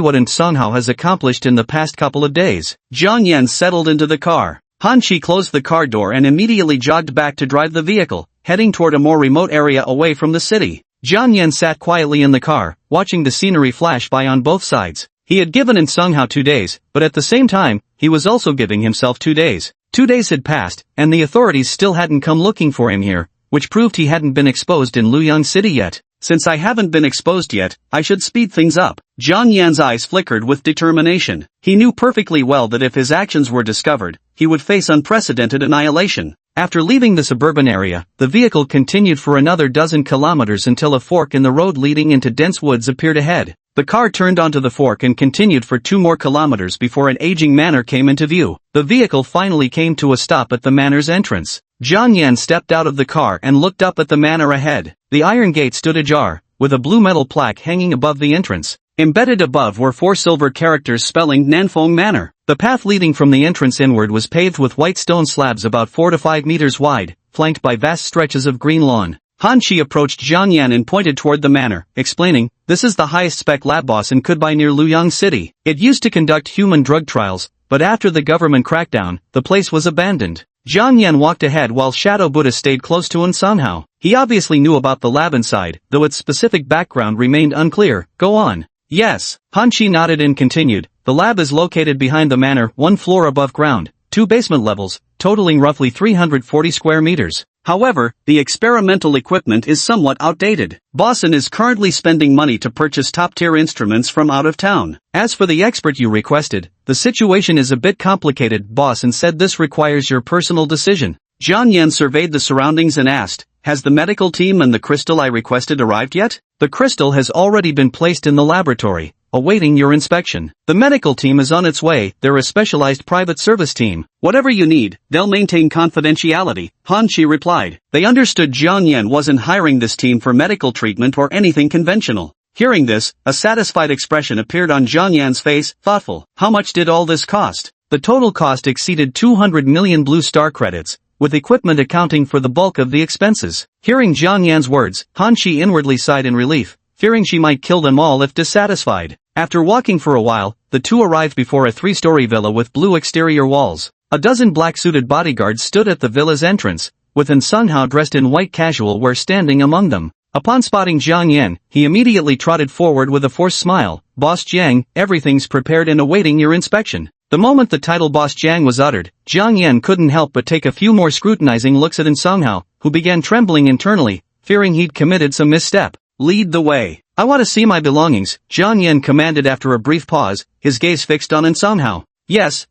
what Song Hao has accomplished in the past couple of days." Zhang Yan settled into the car. Han Qi closed the car door and immediately jogged back to drive the vehicle, heading toward a more remote area away from the city. Zhang Yan sat quietly in the car, watching the scenery flash by on both sides. He had given Song Hao 2 days, but at the same time, he was also giving himself 2 days. 2 days had passed, and the authorities still hadn't come looking for him here, which proved he hadn't been exposed in Luoyang City yet. Since I haven't been exposed yet, I should speed things up. Zhang Yan's eyes flickered with determination. He knew perfectly well that if his actions were discovered, he would face unprecedented annihilation. After leaving the suburban area, the vehicle continued for another dozen kilometers until a fork in the road leading into dense woods appeared ahead. The car turned onto the fork and continued for 2 more kilometers before an aging manor came into view. The vehicle finally came to a stop at the manor's entrance. Zhang Yan stepped out of the car and looked up at the manor ahead. The iron gate stood ajar, with a blue metal plaque hanging above the entrance. Embedded above were 4 silver characters spelling Nanfeng Manor. The path leading from the entrance inward was paved with white stone slabs about 4 to 5 meters wide, flanked by vast stretches of green lawn. Han Shi approached Jiang Yan and pointed toward the manor, explaining, "This is the highest spec lab boss in Kudbai near Luoyang City. It used to conduct human drug trials, but after the government crackdown, the place was abandoned." Jiang Yan walked ahead while Shadow Buddha stayed close to Somehow. He obviously knew about the lab inside, though its specific background remained unclear. "Go on." "Yes." Han Shi nodded and continued, "The lab is located behind the manor, 1 floor above ground, 2 basement levels, totaling roughly 340 square meters. However, the experimental equipment is somewhat outdated. Bosson is currently spending money to purchase top-tier instruments from out of town. As for the expert you requested, the situation is a bit complicated." Bosson said this requires your personal decision. Jiang Yan surveyed the surroundings and asked, "Has the medical team and the crystal I requested arrived yet?" "The crystal has already been placed in the laboratory, awaiting your inspection. The medical team is on its way. They're a specialized private service team. Whatever you need, they'll maintain confidentiality," Han Shi replied. They understood Jiang Yan wasn't hiring this team for medical treatment or anything conventional. Hearing this, a satisfied expression appeared on Jiang Yan's face, thoughtful. "How much did all this cost?" The total cost exceeded 200 million blue star credits, with equipment accounting for the bulk of the expenses. Hearing Jiang Yan's words, Han Shi inwardly sighed in relief, fearing she might kill them all if dissatisfied. After walking for a while, the two arrived before a 3-story villa with blue exterior walls. A dozen black-suited bodyguards stood at the villa's entrance, with Somehow dressed in white casual wear standing among them. Upon spotting Jiang Yan, he immediately trotted forward with a forced smile. "Boss Jiang, everything's prepared and awaiting your inspection." The moment the title Boss Jiang was uttered, Jiang Yan couldn't help but take a few more scrutinizing looks at Somehow, who began trembling internally, fearing he'd committed some misstep. "Lead the way. I want to see my belongings," Jiang Yan commanded after a brief pause, his gaze fixed on Somehow. Yes,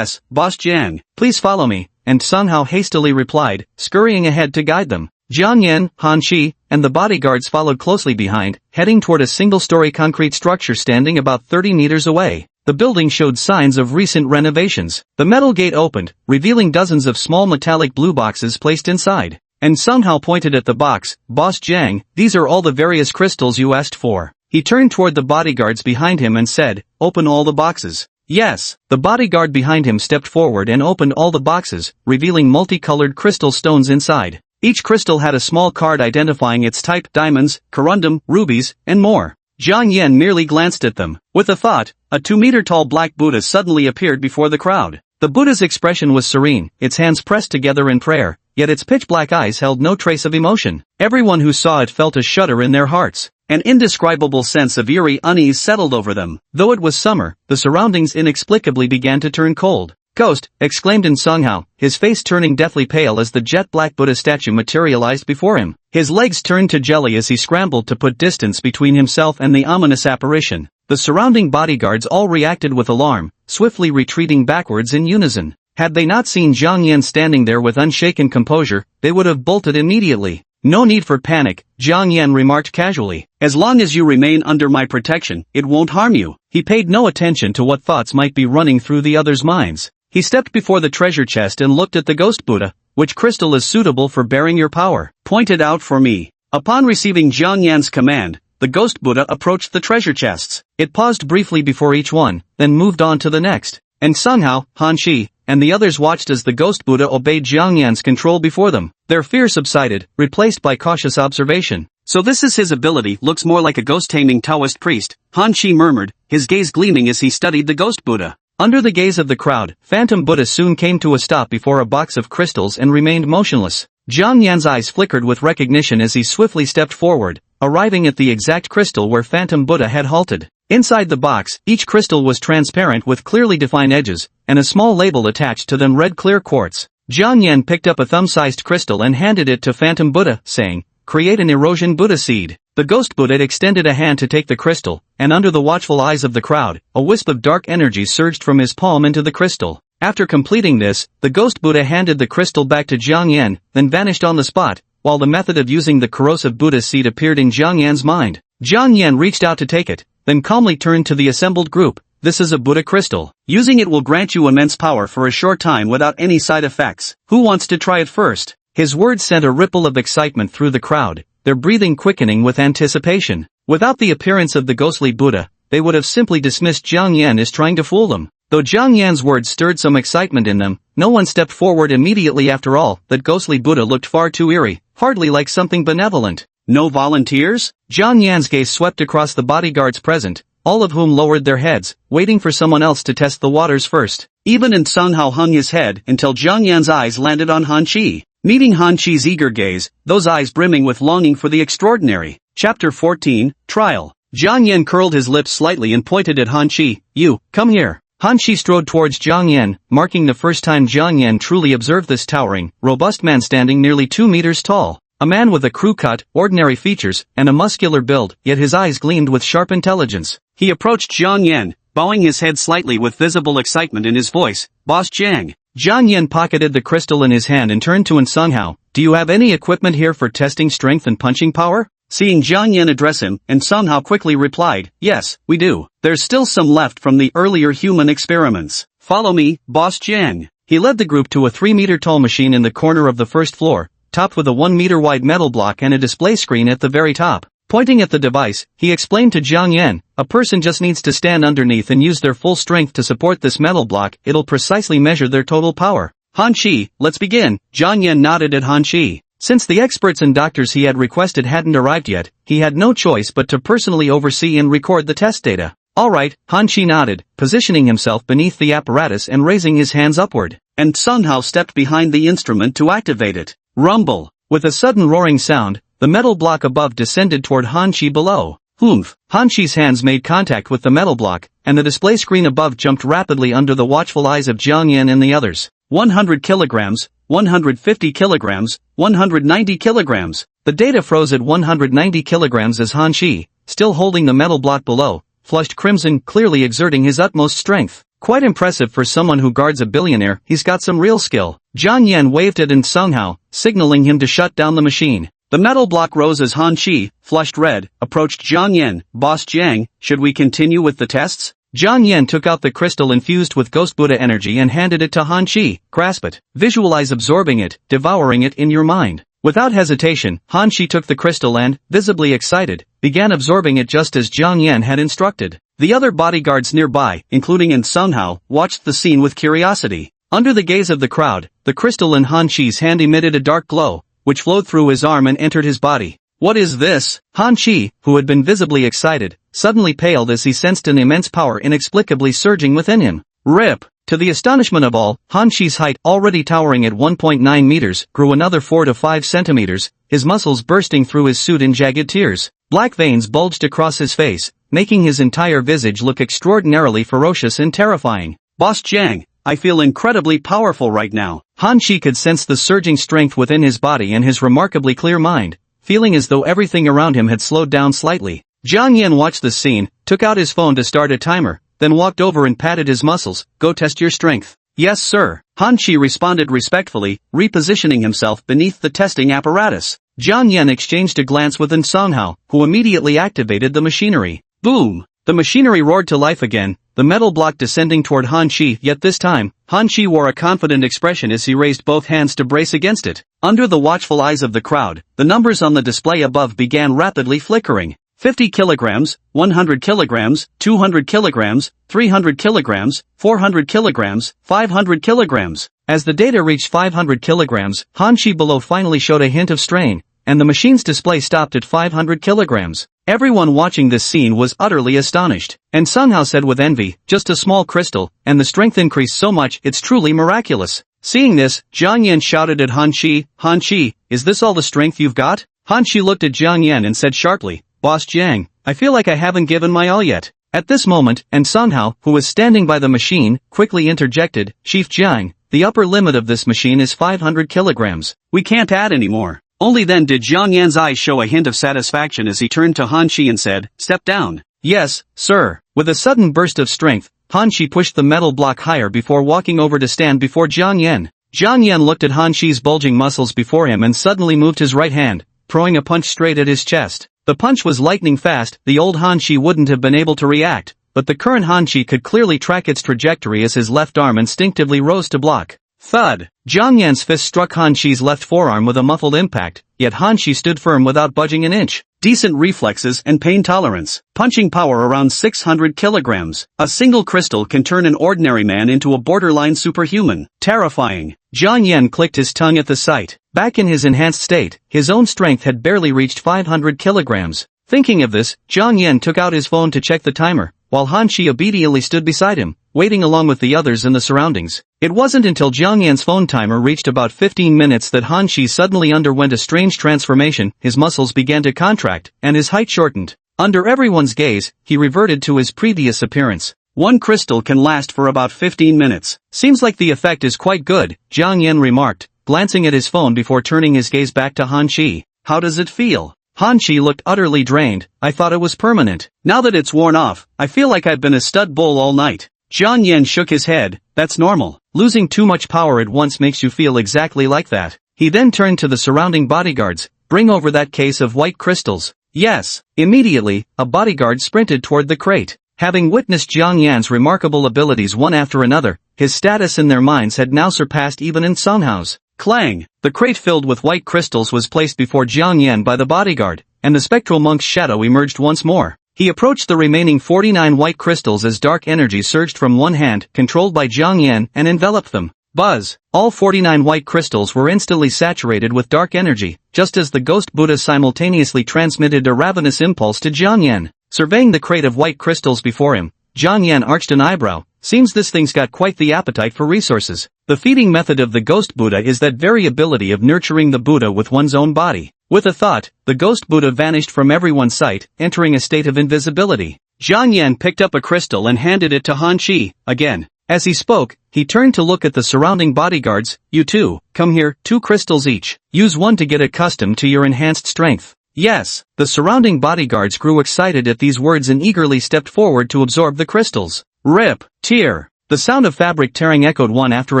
Boss Jiang, please follow me," and Somehow hastily replied, scurrying ahead to guide them. Jiang Yan, Han Shi, and the bodyguards followed closely behind, heading toward a single-story concrete structure standing about 30 meters away. The building showed signs of recent renovations. The metal gate opened, revealing dozens of small metallic blue boxes placed inside. And Somehow pointed at the box. "Boss Jiang, these are all the various crystals you asked for." He turned toward the bodyguards behind him and said, "Open all the boxes." "Yes." The bodyguard behind him stepped forward and opened all the boxes, revealing multicolored crystal stones inside. Each crystal had a small card identifying its type: diamonds, corundum, rubies, and more. Jiang Yan merely glanced at them. With a thought, a 2-meter-tall black Buddha suddenly appeared before the crowd. The Buddha's expression was serene, its hands pressed together in prayer, yet its pitch-black eyes held no trace of emotion. Everyone who saw it felt a shudder in their hearts. An indescribable sense of eerie unease settled over them. Though it was summer, the surroundings inexplicably began to turn cold. "Ghost!" exclaimed Somehow, his face turning deathly pale as the jet-black Buddha statue materialized before him. His legs turned to jelly as he scrambled to put distance between himself and the ominous apparition. The surrounding bodyguards all reacted with alarm, swiftly retreating backwards in unison. Had they not seen Jiang Yan standing there with unshaken composure, they would have bolted immediately. "No need for panic," Jiang Yan remarked casually. "As long as you remain under my protection, it won't harm you." He paid no attention to what thoughts might be running through the others' minds. He stepped before the treasure chest and looked at the ghost Buddha. "Which crystal is suitable for bearing your power? Point it out for me." Upon receiving Jiang Yan's command, the ghost Buddha approached the treasure chests. It paused briefly before each one, then moved on to the next. And Somehow, Han Shi, and the others watched as the ghost Buddha obeyed Jiang Yan's control before them. Their fear subsided, replaced by cautious observation. "So this is his ability, looks more like a ghost-taming Taoist priest," Han Shi murmured, his gaze gleaming as he studied the ghost Buddha. Under the gaze of the crowd, Phantom Buddha soon came to a stop before a box of crystals and remained motionless. Jiang Yan's eyes flickered with recognition as he swiftly stepped forward, arriving at the exact crystal where Phantom Buddha had halted. Inside the box, each crystal was transparent with clearly defined edges, and a small label attached to them read "Clear Quartz." Jiang Yan picked up a thumb-sized crystal and handed it to Phantom Buddha, saying, "Create an erosion Buddha seed." The ghost Buddha extended a hand to take the crystal, and under the watchful eyes of the crowd, a wisp of dark energy surged from his palm into the crystal. After completing this, the ghost Buddha handed the crystal back to Jiang Yan, then vanished on the spot, while the method of using the corrosive Buddha seed appeared in Jiang Yan's mind. Jiang Yan reached out to take it, then calmly turned to the assembled group. "This is a Buddha crystal. Using it will grant you immense power for a short time without any side effects. Who wants to try it first?" His words sent a ripple of excitement through the crowd, their breathing quickening with anticipation. Without the appearance of the ghostly Buddha, they would have simply dismissed Jiang Yan as trying to fool them. Though Jiang Yan's words stirred some excitement in them, no one stepped forward immediately. After all, that ghostly Buddha looked far too eerie, hardly like something benevolent. No volunteers? Jiang Yan's gaze swept across the bodyguards present, all of whom lowered their heads, waiting for someone else to test the waters first. Even in Sun Hao hung his head until Jiang Yan's eyes landed on Han Chi. Meeting Han Chi's eager gaze, those eyes brimming with longing for the extraordinary. Chapter 14, Trial. Jiang Yan curled his lips slightly and pointed at Han Chi. You, come here. Han Chi strode towards Jiang Yan, marking the first time Jiang Yan truly observed this towering, robust man standing nearly 2 meters tall. A man with a crew cut, ordinary features, and a muscular build, yet his eyes gleamed with sharp intelligence. He approached Jiang Yan, bowing his head slightly with visible excitement in his voice. Boss Jiang. Jiang Yan pocketed the crystal in his hand and turned to Sung Hao. Do you have any equipment here for testing strength and punching power? Seeing Jiang Yan address him, Sung Hao quickly replied, yes, we do. There's still some left from the earlier human experiments. Follow me, Boss Jiang. He led the group to a 3-meter-tall machine in the corner of the first floor, topped with a 1-meter-wide metal block and a display screen at the very top. Pointing at the device, he explained to Jiang Yan, a person just needs to stand underneath and use their full strength to support this metal block. It'll precisely measure their total power. Han Chi, let's begin. Jiang Yan nodded at Han Chi. Since the experts and doctors he had requested hadn't arrived yet, he had no choice but to personally oversee and record the test data. Alright, Han Chi nodded, positioning himself beneath the apparatus and raising his hands upward. And Sun Hao stepped behind the instrument to activate it. Rumble. With a sudden roaring sound, the metal block above descended toward Han Chi below. Humph. Han Chi's hands made contact with the metal block, and the display screen above jumped rapidly under the watchful eyes of Jiang Yan and the others. 100 kilograms, 150 kilograms, 190 kilograms. The data froze at 190 kilograms as Han Chi, still holding the metal block below, flushed crimson, clearly exerting his utmost strength. Quite impressive for someone who guards a billionaire. He's got some real skill. Jiang Yan waved at Sung Hao, signaling him to shut down the machine. The metal block rose as Han Chi, flushed red, approached Jiang Yan. Boss Jiang, should we continue with the tests? Jiang Yan took out the crystal infused with Ghost Buddha energy and handed it to Han Chi. Grasp it. Visualize absorbing it, devouring it in your mind. Without hesitation, Han Chi took the crystal and, visibly excited, began absorbing it just as Jiang Yan had instructed. The other bodyguards nearby, including Sung Hao, watched the scene with curiosity. Under the gaze of the crowd, the crystal in Han Chi's hand emitted a dark glow, which flowed through his arm and entered his body. What is this? Han Chi, who had been visibly excited, suddenly paled as he sensed an immense power inexplicably surging within him. Rip! To the astonishment of all, Han Chi's height, already towering at 1.9 meters, grew another 4 to 5 centimeters, his muscles bursting through his suit in jagged tears. Black veins bulged across his face, making his entire visage look extraordinarily ferocious and terrifying. Boss Jiang, I feel incredibly powerful right now. Han Chi could sense the surging strength within his body and his remarkably clear mind, feeling as though everything around him had slowed down slightly. Jiang Yan watched the scene, took out his phone to start a timer, then walked over and patted his muscles. Go test your strength. Yes sir. Han Chi responded respectfully, repositioning himself beneath the testing apparatus. Jiang Yan exchanged a glance with Sung Hao, who immediately activated the machinery. Boom! The machinery roared to life again, the metal block descending toward Han Chi, yet this time, Han Chi wore a confident expression as he raised both hands to brace against it. Under the watchful eyes of the crowd, the numbers on the display above began rapidly flickering. 50 kilograms, 100 kilograms, 200 kilograms, 300 kilograms, 400 kilograms, 500 kilograms. As the data reached 500 kilograms, Han Chi below finally showed a hint of strain, and the machine's display stopped at 500 kilograms. Everyone watching this scene was utterly astonished, and Sung Hao said with envy, just a small crystal, and the strength increased so much, it's truly miraculous. Seeing this, Jiang Yan shouted at Han Chi, is this all the strength you've got? Han Chi looked at Jiang Yan and said sharply, Boss Jiang, I feel like I haven't given my all yet. At this moment, Sung Hao, who was standing by the machine, quickly interjected, Chief Jiang, the upper limit of this machine is 500 kilograms. We can't add any more. Only then did Jiang Yan's eyes show a hint of satisfaction as he turned to Han Chi and said, step down. Yes, sir. With a sudden burst of strength, Han Chi pushed the metal block higher before walking over to stand before Jiang Yan. Jiang Yan looked at Han Chi's bulging muscles before him and suddenly moved his right hand, throwing a punch straight at his chest. The punch was lightning fast. The old Han Chi wouldn't have been able to react, but the current Han Chi could clearly track its trajectory as his left arm instinctively rose to block. Thud! Jiang Yan's fist struck Han Chi's left forearm with a muffled impact, yet Han Shi stood firm without budging an inch. Decent reflexes and pain tolerance. Punching power around 600 kilograms. A single crystal can turn an ordinary man into a borderline superhuman. Terrifying. Jiang Yan clicked his tongue at the sight. Back in his enhanced state, his own strength had barely reached 500 kilograms. Thinking of this, Jiang Yan took out his phone to check the timer, while Han Shi obediently stood beside him, waiting along with the others in the surroundings. It wasn't until Jiang Yan's phone timer reached about 15 minutes that Han Shi suddenly underwent a strange transformation. His muscles began to contract, and his height shortened. Under everyone's gaze, he reverted to his previous appearance. One crystal can last for about 15 minutes. Seems like the effect is quite good, Jiang Yan remarked, glancing at his phone before turning his gaze back to Han Shi. How does it feel? Han Shi looked utterly drained. I thought it was permanent. Now that it's worn off, I feel like I've been a stud bull all night. Jiang Yan shook his head. That's normal. Losing too much power at once makes you feel exactly like that. He then turned to the surrounding bodyguards. Bring over that case of white crystals. Yes. Immediately, a bodyguard sprinted toward the crate. Having witnessed Jiang Yan's remarkable abilities one after another, his status in their minds had now surpassed even in Song Hao's. Clang! The crate filled with white crystals was placed before Jiang Yan by the bodyguard, and the spectral monk's shadow emerged once more. He approached the remaining 49 white crystals as dark energy surged from one hand, controlled by Jiang Yan, and enveloped them. Buzz! All 49 white crystals were instantly saturated with dark energy, just as the ghost Buddha simultaneously transmitted a ravenous impulse to Jiang Yan. Surveying the crate of white crystals before him, Jiang Yan arched an eyebrow. Seems this thing's got quite the appetite for resources. The feeding method of the ghost Buddha is that very ability of nurturing the Buddha with one's own body. With a thought, the ghost Buddha vanished from everyone's sight, entering a state of invisibility. Jiang Yan picked up a crystal and handed it to Han Shi, again. As he spoke, he turned to look at the surrounding bodyguards. You too, come here, 2 crystals each. Use one to get accustomed to your enhanced strength. Yes, the surrounding bodyguards grew excited at these words and eagerly stepped forward to absorb the crystals. Rip, tear. The sound of fabric tearing echoed one after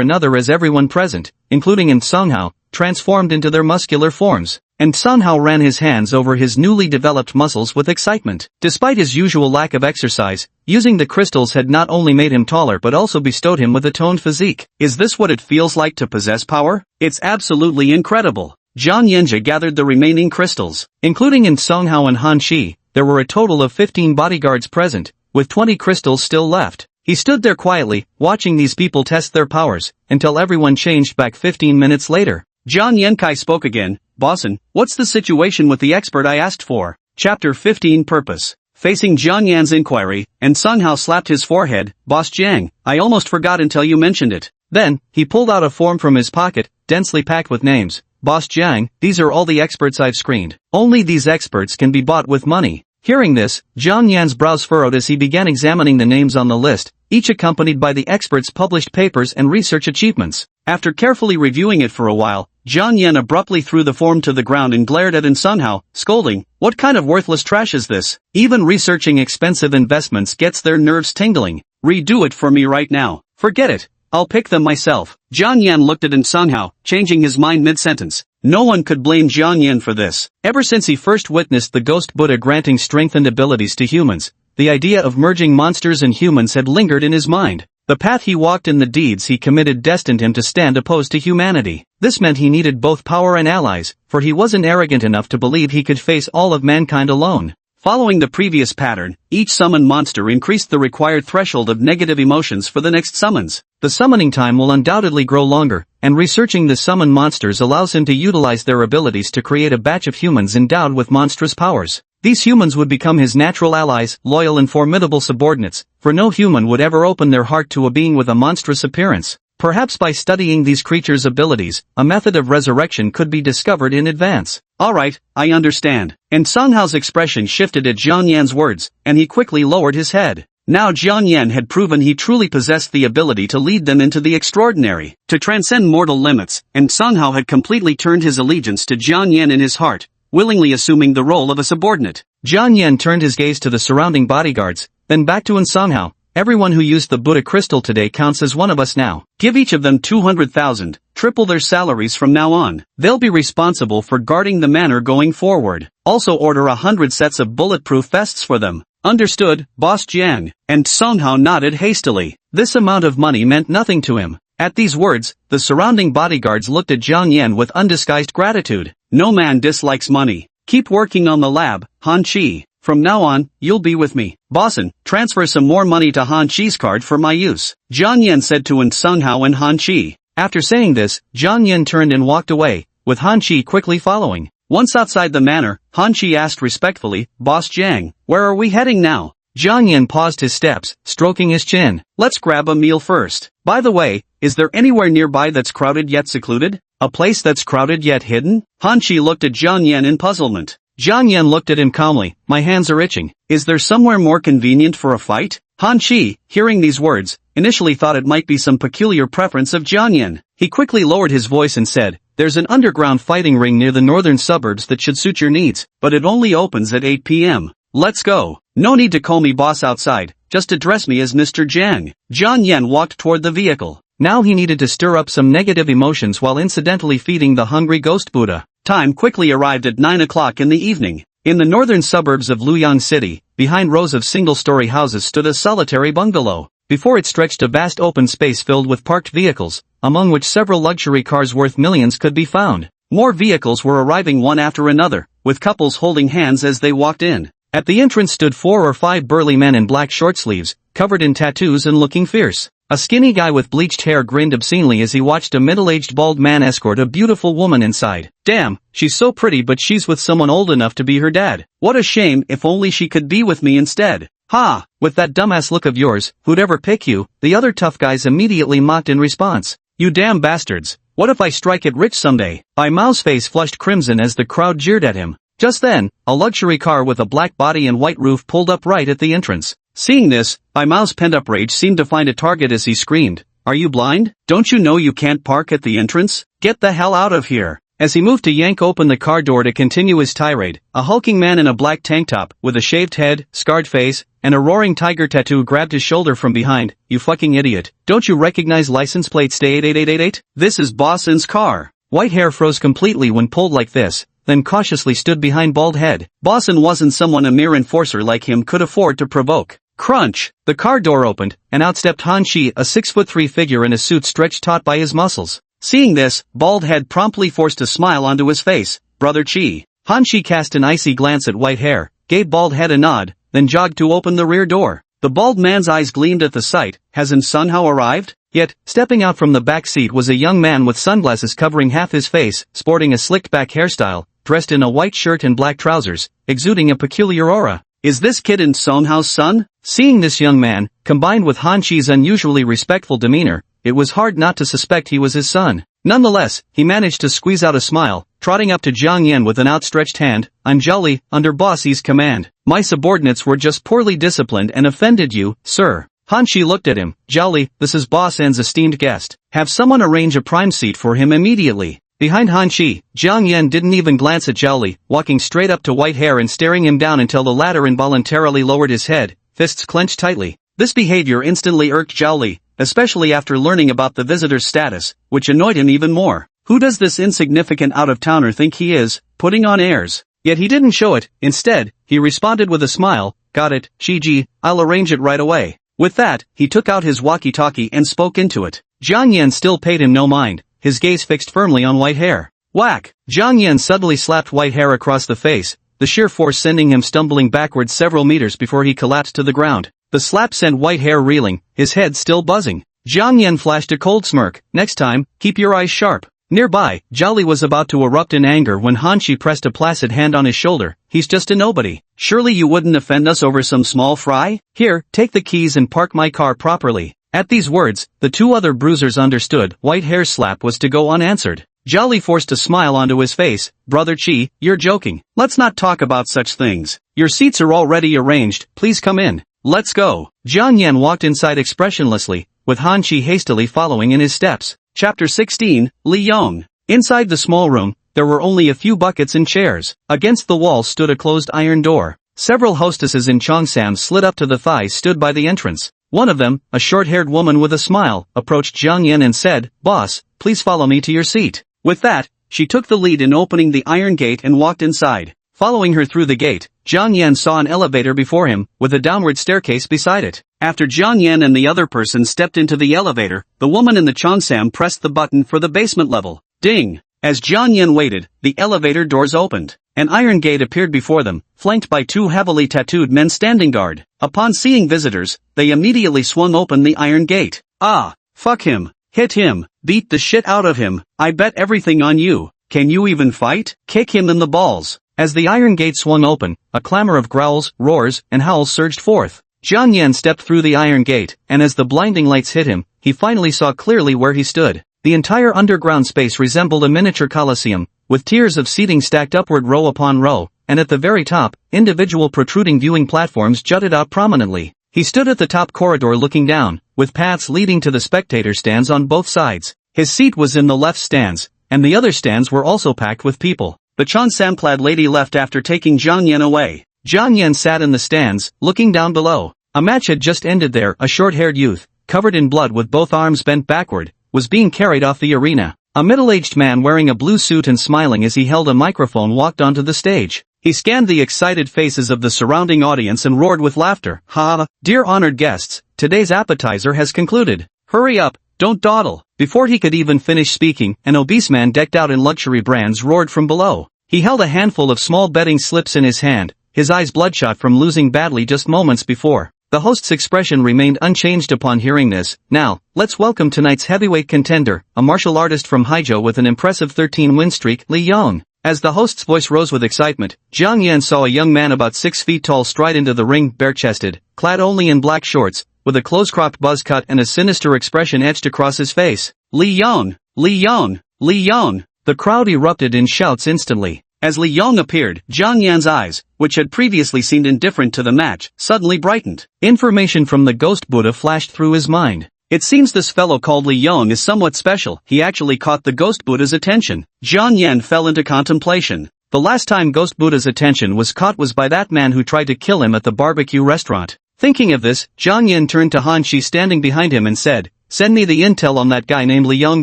another as everyone present, including Song Hao, transformed into their muscular forms. And Song Hao ran his hands over his newly developed muscles with excitement. Despite his usual lack of exercise, using the crystals had not only made him taller but also bestowed him with a toned physique. Is this what it feels like to possess power? It's absolutely incredible. Jiang Yanjia gathered the remaining crystals. Including Song Hao and Han Shi, there were a total of 15 bodyguards present, with 20 crystals still left. He stood there quietly, watching these people test their powers, until everyone changed back 15 minutes later. Jiang Yankai spoke again. Bossin, what's the situation with the expert I asked for? Chapter 15 Purpose. Facing Jiang Yan's inquiry, Song Hao slapped his forehead. Boss Jiang, I almost forgot until you mentioned it. Then, he pulled out a form from his pocket, densely packed with names. Boss Jiang, these are all the experts I've screened. Only these experts can be bought with money. Hearing this, Jiang Yan's brows furrowed as he began examining the names on the list, each accompanied by the experts' published papers and research achievements. After carefully reviewing it for a while, Jiang Yan abruptly threw the form to the ground and glared at Song Hao, scolding, "What kind of worthless trash is this? Even researching expensive investments gets their nerves tingling. Redo it for me right now. Forget it. I'll pick them myself." Jiang Yan looked at Song Hao, changing his mind mid-sentence. No one could blame Jiang Yan for this. Ever since he first witnessed the ghost Buddha granting strengthened abilities to humans, the idea of merging monsters and humans had lingered in his mind. The path he walked and the deeds he committed destined him to stand opposed to humanity. This meant he needed both power and allies, for he wasn't arrogant enough to believe he could face all of mankind alone. Following the previous pattern, each summoned monster increased the required threshold of negative emotions for the next summons. The summoning time will undoubtedly grow longer, and researching the summoned monsters allows him to utilize their abilities to create a batch of humans endowed with monstrous powers. These humans would become his natural allies, loyal and formidable subordinates, for no human would ever open their heart to a being with a monstrous appearance. Perhaps by studying these creatures' abilities, a method of resurrection could be discovered in advance. Alright, I understand. And Song Hao's expression shifted at Jiang Yan's words, and he quickly lowered his head. Now Jiang Yan had proven he truly possessed the ability to lead them into the extraordinary, to transcend mortal limits, and Song Hao had completely turned his allegiance to Jiang Yan in his heart, willingly assuming the role of a subordinate. Jiang Yan turned his gaze to the surrounding bodyguards, then back to Song Hao. Everyone who used the Buddha crystal today counts as one of us now. Give each of them 200,000, triple their salaries from now on. They'll be responsible for guarding the manor going forward. Also order 100 sets of bulletproof vests for them. Understood, Boss Jiang. And Song Hao nodded hastily. This amount of money meant nothing to him. At these words, the surrounding bodyguards looked at Jiang Yan with undisguised gratitude. No man dislikes money. Keep working on the lab, Han Chi. From now on, you'll be with me. Bossin, transfer some more money to Han Chi's card for my use, Jiang Yan said to Sung Hao and Han Chi. After saying this, Jiang Yan turned and walked away, with Han Chi quickly following. Once outside the manor, Han Chi asked respectfully, Boss Jiang, where are we heading now? Jiang Yan paused his steps, stroking his chin. Let's grab a meal first. By the way, is there anywhere nearby that's crowded yet secluded? A place that's crowded yet hidden? Han Chi looked at Jiang Yan in puzzlement. Jiang Yan looked at him calmly. My hands are itching. Is there somewhere more convenient for a fight? Han Chi, hearing these words, initially thought it might be some peculiar preference of Jiang Yan. He quickly lowered his voice and said, there's an underground fighting ring near the northern suburbs that should suit your needs, but it only opens at 8 p.m. Let's go. No need to call me boss outside, just address me as Mr. Jiang. Jiang Yan walked toward the vehicle. Now he needed to stir up some negative emotions while incidentally feeding the hungry ghost Buddha. Time quickly arrived at 9 o'clock in the evening. In the northern suburbs of Luoyang City, behind rows of single-story houses stood a solitary bungalow. Before it stretched a vast open space filled with parked vehicles, among which several luxury cars worth millions could be found. More vehicles were arriving one after another, with couples holding hands as they walked in. At the entrance stood 4 or 5 burly men in black short sleeves, covered in tattoos and looking fierce. A skinny guy with bleached hair grinned obscenely as he watched a middle-aged bald man escort a beautiful woman inside. Damn, she's so pretty but she's with someone old enough to be her dad. What a shame, if only she could be with me instead. Ha! With that dumbass look of yours, who'd ever pick you? The other tough guys immediately mocked in response. You damn bastards. What if I strike it rich someday? Bai Mao's face flushed crimson as the crowd jeered at him. Just then, a luxury car with a black body and white roof pulled up right at the entrance. Seeing this, Bai Mao's pent-up rage seemed to find a target as he screamed, Are you blind? Don't you know you can't park at the entrance? Get the hell out of here. As he moved to yank open the car door to continue his tirade, a hulking man in a black tank top, with a shaved head, scarred face, and a roaring tiger tattoo grabbed his shoulder from behind. You fucking idiot. Don't you recognize license plate stay 88888? This is Bossin's car. White hair froze completely when pulled like this, then cautiously stood behind bald head. Bossin wasn't someone a mere enforcer like him could afford to provoke. Crunch! The car door opened, and out stepped Han Chi, a 6'3" figure in a suit stretched taut by his muscles. Seeing this, bald head promptly forced a smile onto his face. Brother Chi. Han Chi cast an icy glance at white hair, gave bald head a nod, then jogged to open the rear door. The bald man's eyes gleamed at the sight. Hasn't Sun Hao arrived? Yet, stepping out from the back seat was a young man with sunglasses covering half his face, sporting a slicked-back hairstyle, dressed in a white shirt and black trousers, exuding a peculiar aura. Is this kid Song Hao's son? Seeing this young man, combined with Han Chi's unusually respectful demeanor, it was hard not to suspect he was his son. Nonetheless, he managed to squeeze out a smile, trotting up to Jiang Yan with an outstretched hand. I'm Jolly, under Bossy's command. My subordinates were just poorly disciplined and offended you, sir. Han Chi looked at him. Jolly, this is Boss N's esteemed guest. Have someone arrange a prime seat for him immediately. Behind Han Chi, Jiang Yan didn't even glance at Jolly, walking straight up to white hair and staring him down until the latter involuntarily lowered his head, fists clenched tightly. This behavior instantly irked Jolly, especially after learning about the visitor's status, which annoyed him even more. Who does this insignificant out-of-towner think he is, putting on airs? Yet he didn't show it. Instead, he responded with a smile. Got it, Shiji, I'll arrange it right away. With that, he took out his walkie-talkie and spoke into it. Jiang Yan still paid him no mind, his gaze fixed firmly on white hair. Whack! Jiang Yan suddenly slapped white hair across the face, the sheer force sending him stumbling backwards several meters before he collapsed to the ground. The slap sent white hair reeling, his head still buzzing. Jiang Yan flashed a cold smirk. Next time, keep your eyes sharp. Nearby, Jolly was about to erupt in anger when Han Chi pressed a placid hand on his shoulder. He's just a nobody. Surely you wouldn't offend us over some small fry? Here, take the keys and park my car properly. At these words, the two other bruisers understood white hair's slap was to go unanswered. Jolly forced a smile onto his face. Brother Chi, you're joking. Let's not talk about such things. Your seats are already arranged, please come in. Let's go. Jiang Yan walked inside expressionlessly, with Han Chi hastily following in his steps. Chapter 16, Li Yong. Inside the small room, there were only a few buckets and chairs. Against the wall stood a closed iron door. Several hostesses in cheongsam slit up to the thighs stood by the entrance. One of them, a short-haired woman with a smile, approached Jiang Yan and said, Boss, please follow me to your seat. With that, she took the lead in opening the iron gate and walked inside. Following her through the gate, Jiang Yan saw an elevator before him, with a downward staircase beside it. After Jiang Yan and the other person stepped into the elevator, the woman in the cheongsam pressed the button for the basement level. Ding! As Jiang Yan waited, the elevator doors opened. An iron gate appeared before them, flanked by two heavily tattooed men standing guard. Upon seeing visitors, they immediately swung open the iron gate. Ah! Fuck him! Hit him! Beat the shit out of him! I bet everything on you! Can you even fight? Kick him in the balls! As the iron gate swung open, a clamor of growls, roars, and howls surged forth. Jiang Yan stepped through the iron gate, and as the blinding lights hit him, he finally saw clearly where he stood. The entire underground space resembled a miniature coliseum, with tiers of seating stacked upward row upon row, and at the very top, individual protruding viewing platforms jutted out prominently. He stood at the top corridor looking down, with paths leading to the spectator stands on both sides. His seat was in the left stands, and the other stands were also packed with people. The cheongsam-clad lady left after taking Jiang Yan away. Jiang Yan sat in the stands, looking down below. A match had just ended there. A short-haired youth, covered in blood with both arms bent backward, was being carried off the arena. A middle-aged man wearing a blue suit and smiling as he held a microphone walked onto the stage. He scanned the excited faces of the surrounding audience and roared with laughter. Ha! Dear honored guests, today's appetizer has concluded. Hurry up, don't dawdle. Before he could even finish speaking, an obese man decked out in luxury brands roared from below. He held a handful of small betting slips in his hand, his eyes bloodshot from losing badly just moments before. The host's expression remained unchanged upon hearing this. Now, let's welcome tonight's heavyweight contender, a martial artist from Haijiao with an impressive 13-win streak, Li Yong. As the host's voice rose with excitement, Jiang Yan saw a young man about 6 feet tall stride into the ring, bare-chested, clad only in black shorts, with a close-cropped buzz cut and a sinister expression etched across his face. Li Yong! Li Yong! Li Yong! The crowd erupted in shouts instantly. As Li Yong appeared, Jiang Yan's eyes, which had previously seemed indifferent to the match, suddenly brightened. Information from the ghost Buddha flashed through his mind. It seems this fellow called Li Yong is somewhat special. He actually caught the ghost Buddha's attention. Jiang Yan fell into contemplation. The last time ghost Buddha's attention was caught was by that man who tried to kill him at the barbecue restaurant. Thinking of this, Jiang Yan turned to Han Shi standing behind him and said, "Send me the intel on that guy named Li Yong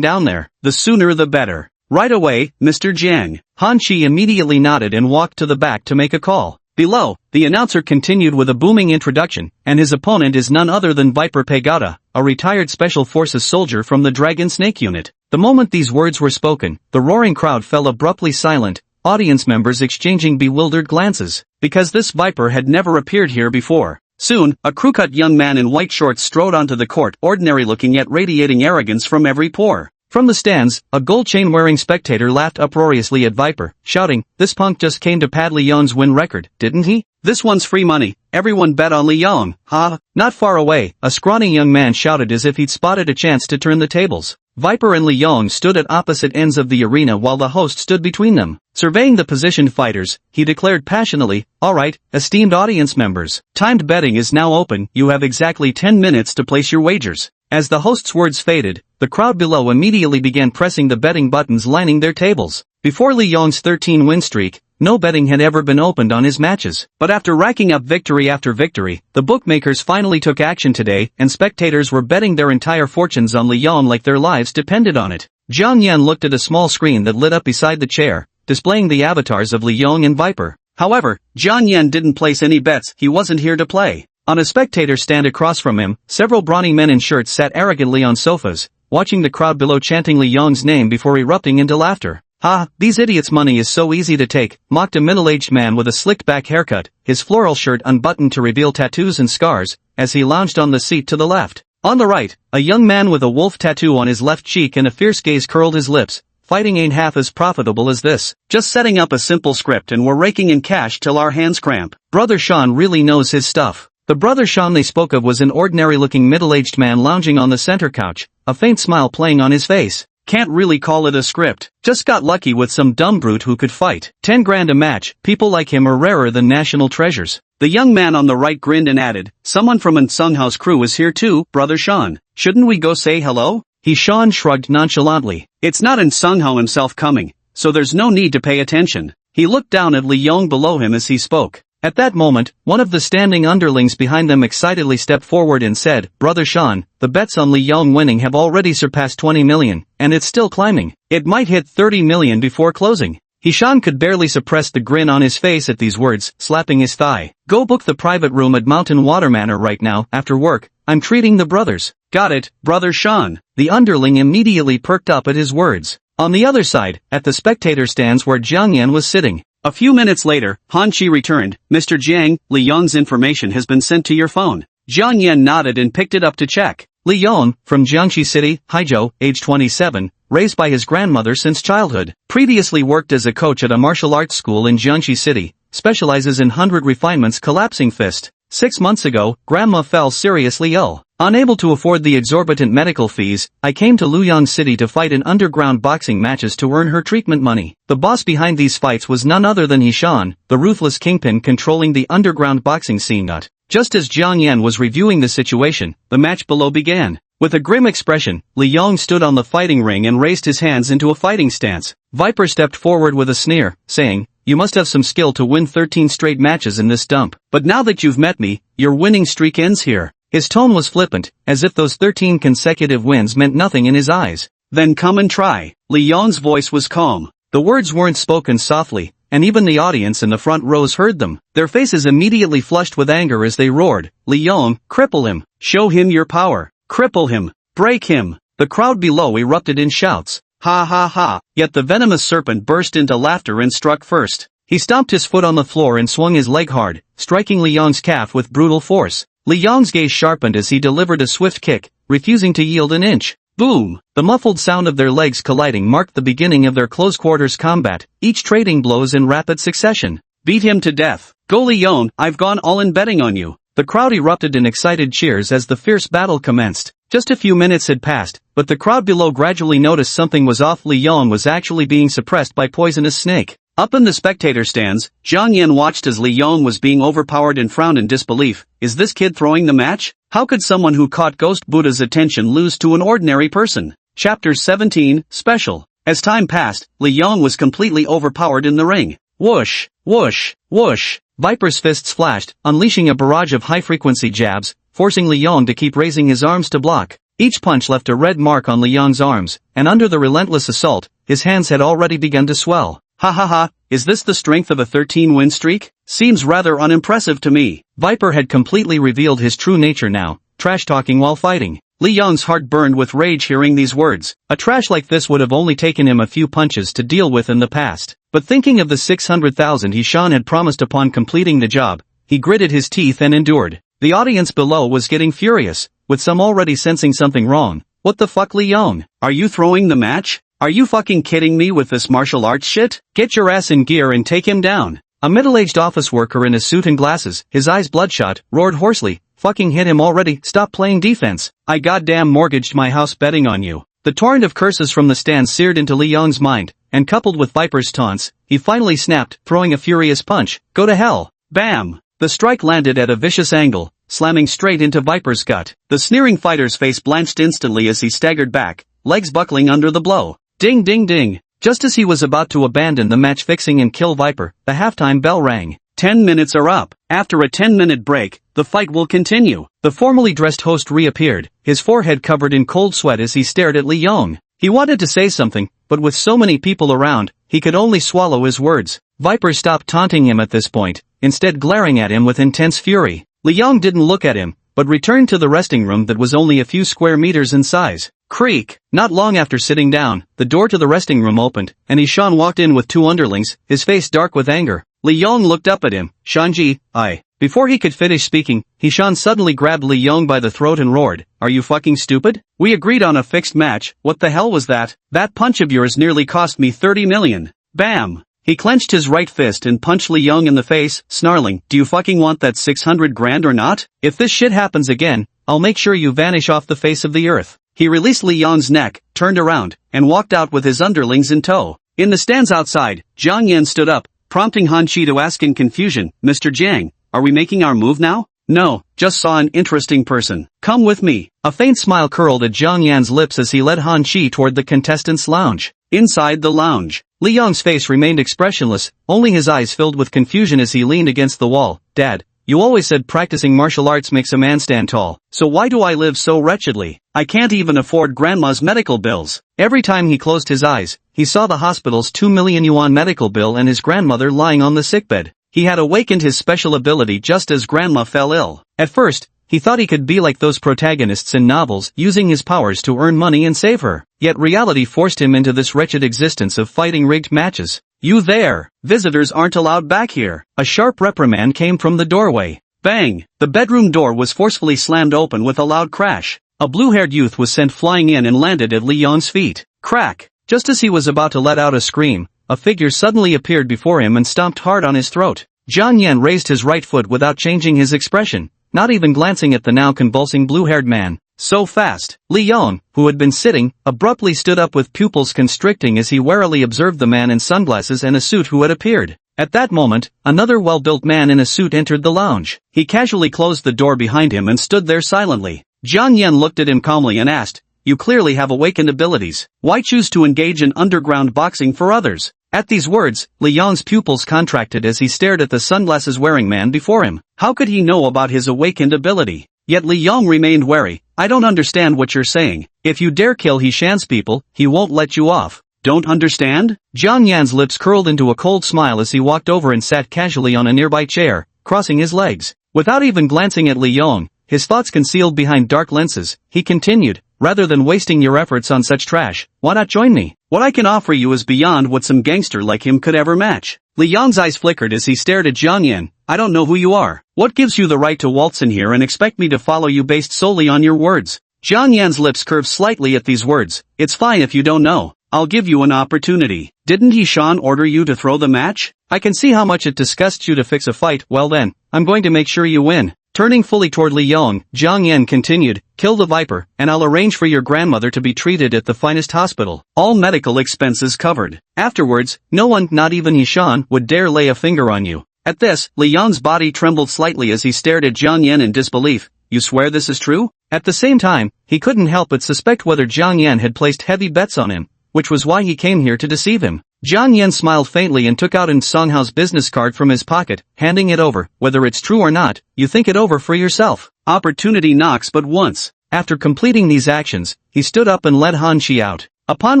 down there. The sooner the better." "Right away, Mr. Jiang." Han Shi immediately nodded and walked to the back to make a call. Below, the announcer continued with a booming introduction, and his opponent is none other than Viper Pegata, a retired Special Forces soldier from the Dragon Snake Unit. The moment these words were spoken, the roaring crowd fell abruptly silent, audience members exchanging bewildered glances, because this Viper had never appeared here before. Soon, a crew-cut young man in white shorts strode onto the court, ordinary-looking yet radiating arrogance from every pore. From the stands, a gold chain-wearing spectator laughed uproariously at Viper, shouting, "This punk just came to pad Li Yong's win record, didn't he? This one's free money, everyone bet on Li Yong, ha!" Not far away, a scrawny young man shouted as if he'd spotted a chance to turn the tables. Viper and Li Yong stood at opposite ends of the arena while the host stood between them. Surveying the positioned fighters, he declared passionately, "All right, esteemed audience members, timed betting is now open. You have exactly 10 minutes to place your wagers." As the host's words faded, the crowd below immediately began pressing the betting buttons lining their tables. Before Li Yong's 13-win streak, no betting had ever been opened on his matches. But after racking up victory after victory, the bookmakers finally took action today, and spectators were betting their entire fortunes on Li Yong like their lives depended on it. Jiang Yan looked at a small screen that lit up beside the chair, displaying the avatars of Li Yong and Viper. However, Jiang Yan didn't place any bets. He wasn't here to play. On a spectator stand across from him, several brawny men in shirts sat arrogantly on sofas, watching the crowd below chanting Li Yong's name before erupting into laughter. "Ha, these idiots' money is so easy to take," mocked a middle-aged man with a slicked-back haircut, his floral shirt unbuttoned to reveal tattoos and scars, as he lounged on the seat to the left. On the right, a young man with a wolf tattoo on his left cheek and a fierce gaze curled his lips. "Fighting ain't half as profitable as this. Just setting up a simple script and we're raking in cash till our hands cramp. Brother Sean really knows his stuff." The Brother Sean they spoke of was an ordinary-looking middle-aged man lounging on the center couch, a faint smile playing on his face. "Can't really call it a script. Just got lucky with some dumb brute who could fight. 10 grand a match. People like him are rarer than national treasures." The young man on the right grinned and added, "Someone from An Sung Hao's crew is here too, Brother Sean. Shouldn't we go say hello?" Sean shrugged nonchalantly. "It's not An Sung Hao himself coming, so there's no need to pay attention." He looked down at Li Yong below him as he spoke. At that moment, one of the standing underlings behind them excitedly stepped forward and said, "Brother Sean, the bets on Li Yong winning have already surpassed 20 million, and it's still climbing. It might hit 30 million before closing." Hishan could barely suppress the grin on his face at these words, slapping his thigh. Go book the private room at Mountain Water Manor right now, after work. I'm treating the brothers. Got it, Brother Sean. The underling immediately perked up at his words. On the other side, at the spectator stands where Jiang Yan was sitting. A few minutes later, Han Chi returned. Mr. Jiang, Li Yong's information has been sent to your phone. Jiang Yan nodded and picked it up to check. Li Yong, from Jiangxi City, Haizhou, age 27, raised by his grandmother since childhood. Previously worked as a coach at a martial arts school in Jiangxi City, specializes in 100 refinements collapsing fist. 6 months ago, grandma fell seriously ill. Unable to afford the exorbitant medical fees, I came to Luoyang City to fight in underground boxing matches to earn her treatment money. The boss behind these fights was none other than Hishan, the ruthless kingpin controlling the underground boxing scene. Just as Jiang Yan was reviewing the situation, the match below began. With a grim expression, Li Yong stood on the fighting ring and raised his hands into a fighting stance. Viper stepped forward with a sneer, saying, "You must have some skill to win 13 straight matches in this dump. But now that you've met me, your winning streak ends here." His tone was flippant, as if those 13 consecutive wins meant nothing in his eyes. "Then come and try." Li Yong's voice was calm. The words weren't spoken softly, and even the audience in the front rows heard them. Their faces immediately flushed with anger as they roared, "Li Yong, cripple him! Show him your power! Cripple him! Break him!" The crowd below erupted in shouts. Ha ha ha! Yet the venomous serpent burst into laughter and struck first. He stomped his foot on the floor and swung his leg hard, striking Li Yong's calf with brutal force. Li Yong's gaze sharpened as he delivered a swift kick, refusing to yield an inch. Boom! The muffled sound of their legs colliding marked the beginning of their close-quarters combat, each trading blows in rapid succession. "Beat him to death! Go Li Yong, I've gone all in betting on you!" The crowd erupted in excited cheers as the fierce battle commenced. Just a few minutes had passed, but the crowd below gradually noticed something was off. Li Yong was actually being suppressed by poisonous snake. Up in the spectator stands, Jiang Yan watched as Li Yong was being overpowered and frowned in disbelief. Is this kid throwing the match? How could someone who caught Ghost Buddha's attention lose to an ordinary person? Chapter 17, Special. As time passed, Li Yong was completely overpowered in the ring. Whoosh, whoosh, whoosh. Viper's fists flashed, unleashing a barrage of high-frequency jabs, forcing Li Yong to keep raising his arms to block. Each punch left a red mark on Li Yong's arms, and under the relentless assault, his hands had already begun to swell. Ha ha ha, is this the strength of a 13-win streak? Seems rather unimpressive to me. Viper had completely revealed his true nature now, trash-talking while fighting. Li Yong's heart burned with rage hearing these words. A trash like this would have only taken him a few punches to deal with in the past. But thinking of the 600,000 Hishan had promised upon completing the job, he gritted his teeth and endured. The audience below was getting furious, with some already sensing something wrong. What the fuck, Li Yong? Are you throwing the match? Are you fucking kidding me with this martial arts shit? Get your ass in gear and take him down. A middle-aged office worker in a suit and glasses, his eyes bloodshot, roared hoarsely, "Fucking hit him already, stop playing defense. I goddamn mortgaged my house betting on you." The torrent of curses from the stand seared into Li Yong's mind, and coupled with Viper's taunts, he finally snapped, throwing a furious punch. "Go to hell." Bam! The strike landed at a vicious angle, slamming straight into Viper's gut. The sneering fighter's face blanched instantly as he staggered back, legs buckling under the blow. Ding ding ding. Just as he was about to abandon the match fixing and kill Viper, the halftime bell rang. 10 minutes are up. After a 10-minute break, the fight will continue. The formally dressed host reappeared, his forehead covered in cold sweat as he stared at Li Yong. He wanted to say something, but with so many people around, he could only swallow his words. Viper stopped taunting him at this point, instead glaring at him with intense fury. Li Yong didn't look at him, but returned to the resting room that was only a few square meters in size. Creak! Not long after sitting down, the door to the resting room opened, and Hishan walked in with two underlings, his face dark with anger. Li Yong looked up at him. "Shanji, I." Before he could finish speaking, Hishan suddenly grabbed Li Yong by the throat and roared, "Are you fucking stupid? We agreed on a fixed match, what the hell was that? That punch of yours nearly cost me 30 million. Bam! He clenched his right fist and punched Li Yong in the face, snarling, "Do you fucking want that 600 grand or not? If this shit happens again, I'll make sure you vanish off the face of the earth." He released Li Yong's neck, turned around, and walked out with his underlings in tow. In the stands outside, Jiang Yan stood up, prompting Han Chi to ask in confusion, "Mr. Jiang, are we making our move now?" "No, just saw an interesting person. Come with me." A faint smile curled at Jiang Yan's lips as he led Han Chi toward the contestants' lounge. Inside the lounge, Li Yong's face remained expressionless, only his eyes filled with confusion as he leaned against the wall. "Dad, you always said practicing martial arts makes a man stand tall, so why do I live so wretchedly? I can't even afford grandma's medical bills." Every time he closed his eyes, he saw the hospital's 2 million yuan medical bill and his grandmother lying on the sickbed. He had awakened his special ability just as grandma fell ill. At first, he thought he could be like those protagonists in novels, using his powers to earn money and save her. Yet reality forced him into this wretched existence of fighting rigged matches. "You there! Visitors aren't allowed back here!" A sharp reprimand came from the doorway. Bang! The bedroom door was forcefully slammed open with a loud crash. A blue-haired youth was sent flying in and landed at Li Yong's feet. Crack! Just as he was about to let out a scream, a figure suddenly appeared before him and stomped hard on his throat. Jiang Yan raised his right foot without changing his expression, not even glancing at the now convulsing blue-haired man. So fast. Li Yong, who had been sitting, abruptly stood up with pupils constricting as he warily observed the man in sunglasses and a suit who had appeared. At that moment, another well-built man in a suit entered the lounge. He casually closed the door behind him and stood there silently. Jiang Yan looked at him calmly and asked, "You clearly have awakened abilities. Why choose to engage in underground boxing for others?" At these words, Li Yong's pupils contracted as he stared at the sunglasses-wearing man before him. How could he know about his awakened ability? Yet Li Yong remained wary. "I don't understand what you're saying. If you dare kill Hishan's people, he won't let you off." "Don't understand?" Jiang Yan's lips curled into a cold smile as he walked over and sat casually on a nearby chair, crossing his legs. Without even glancing at Li Yong, his thoughts concealed behind dark lenses, he continued, "Rather than wasting your efforts on such trash, why not join me? What I can offer you is beyond what some gangster like him could ever match." Li Yong's eyes flickered as he stared at Jiang Yan. "I don't know who you are. What gives you the right to waltz in here and expect me to follow you based solely on your words?" Jiang Yan's lips curved slightly at these words. "It's fine if you don't know. I'll give you an opportunity. Didn't Hishan order you to throw the match? I can see how much it disgusts you to fix a fight. Well then, I'm going to make sure you win." Turning fully toward Li Yong, Jiang Yan continued, "Kill the viper, and I'll arrange for your grandmother to be treated at the finest hospital. All medical expenses covered. Afterwards, no one, not even Hishan, would dare lay a finger on you." At this, Li Yong's body trembled slightly as he stared at Jiang Yan in disbelief. "You swear this is true?" At the same time, he couldn't help but suspect whether Jiang Yan had placed heavy bets on him, which was why he came here to deceive him. Jiang Yan smiled faintly and took out An Songhao's business card from his pocket, handing it over. "Whether it's true or not, you think it over for yourself. Opportunity knocks but once." After completing these actions, he stood up and led Han Shi out. Upon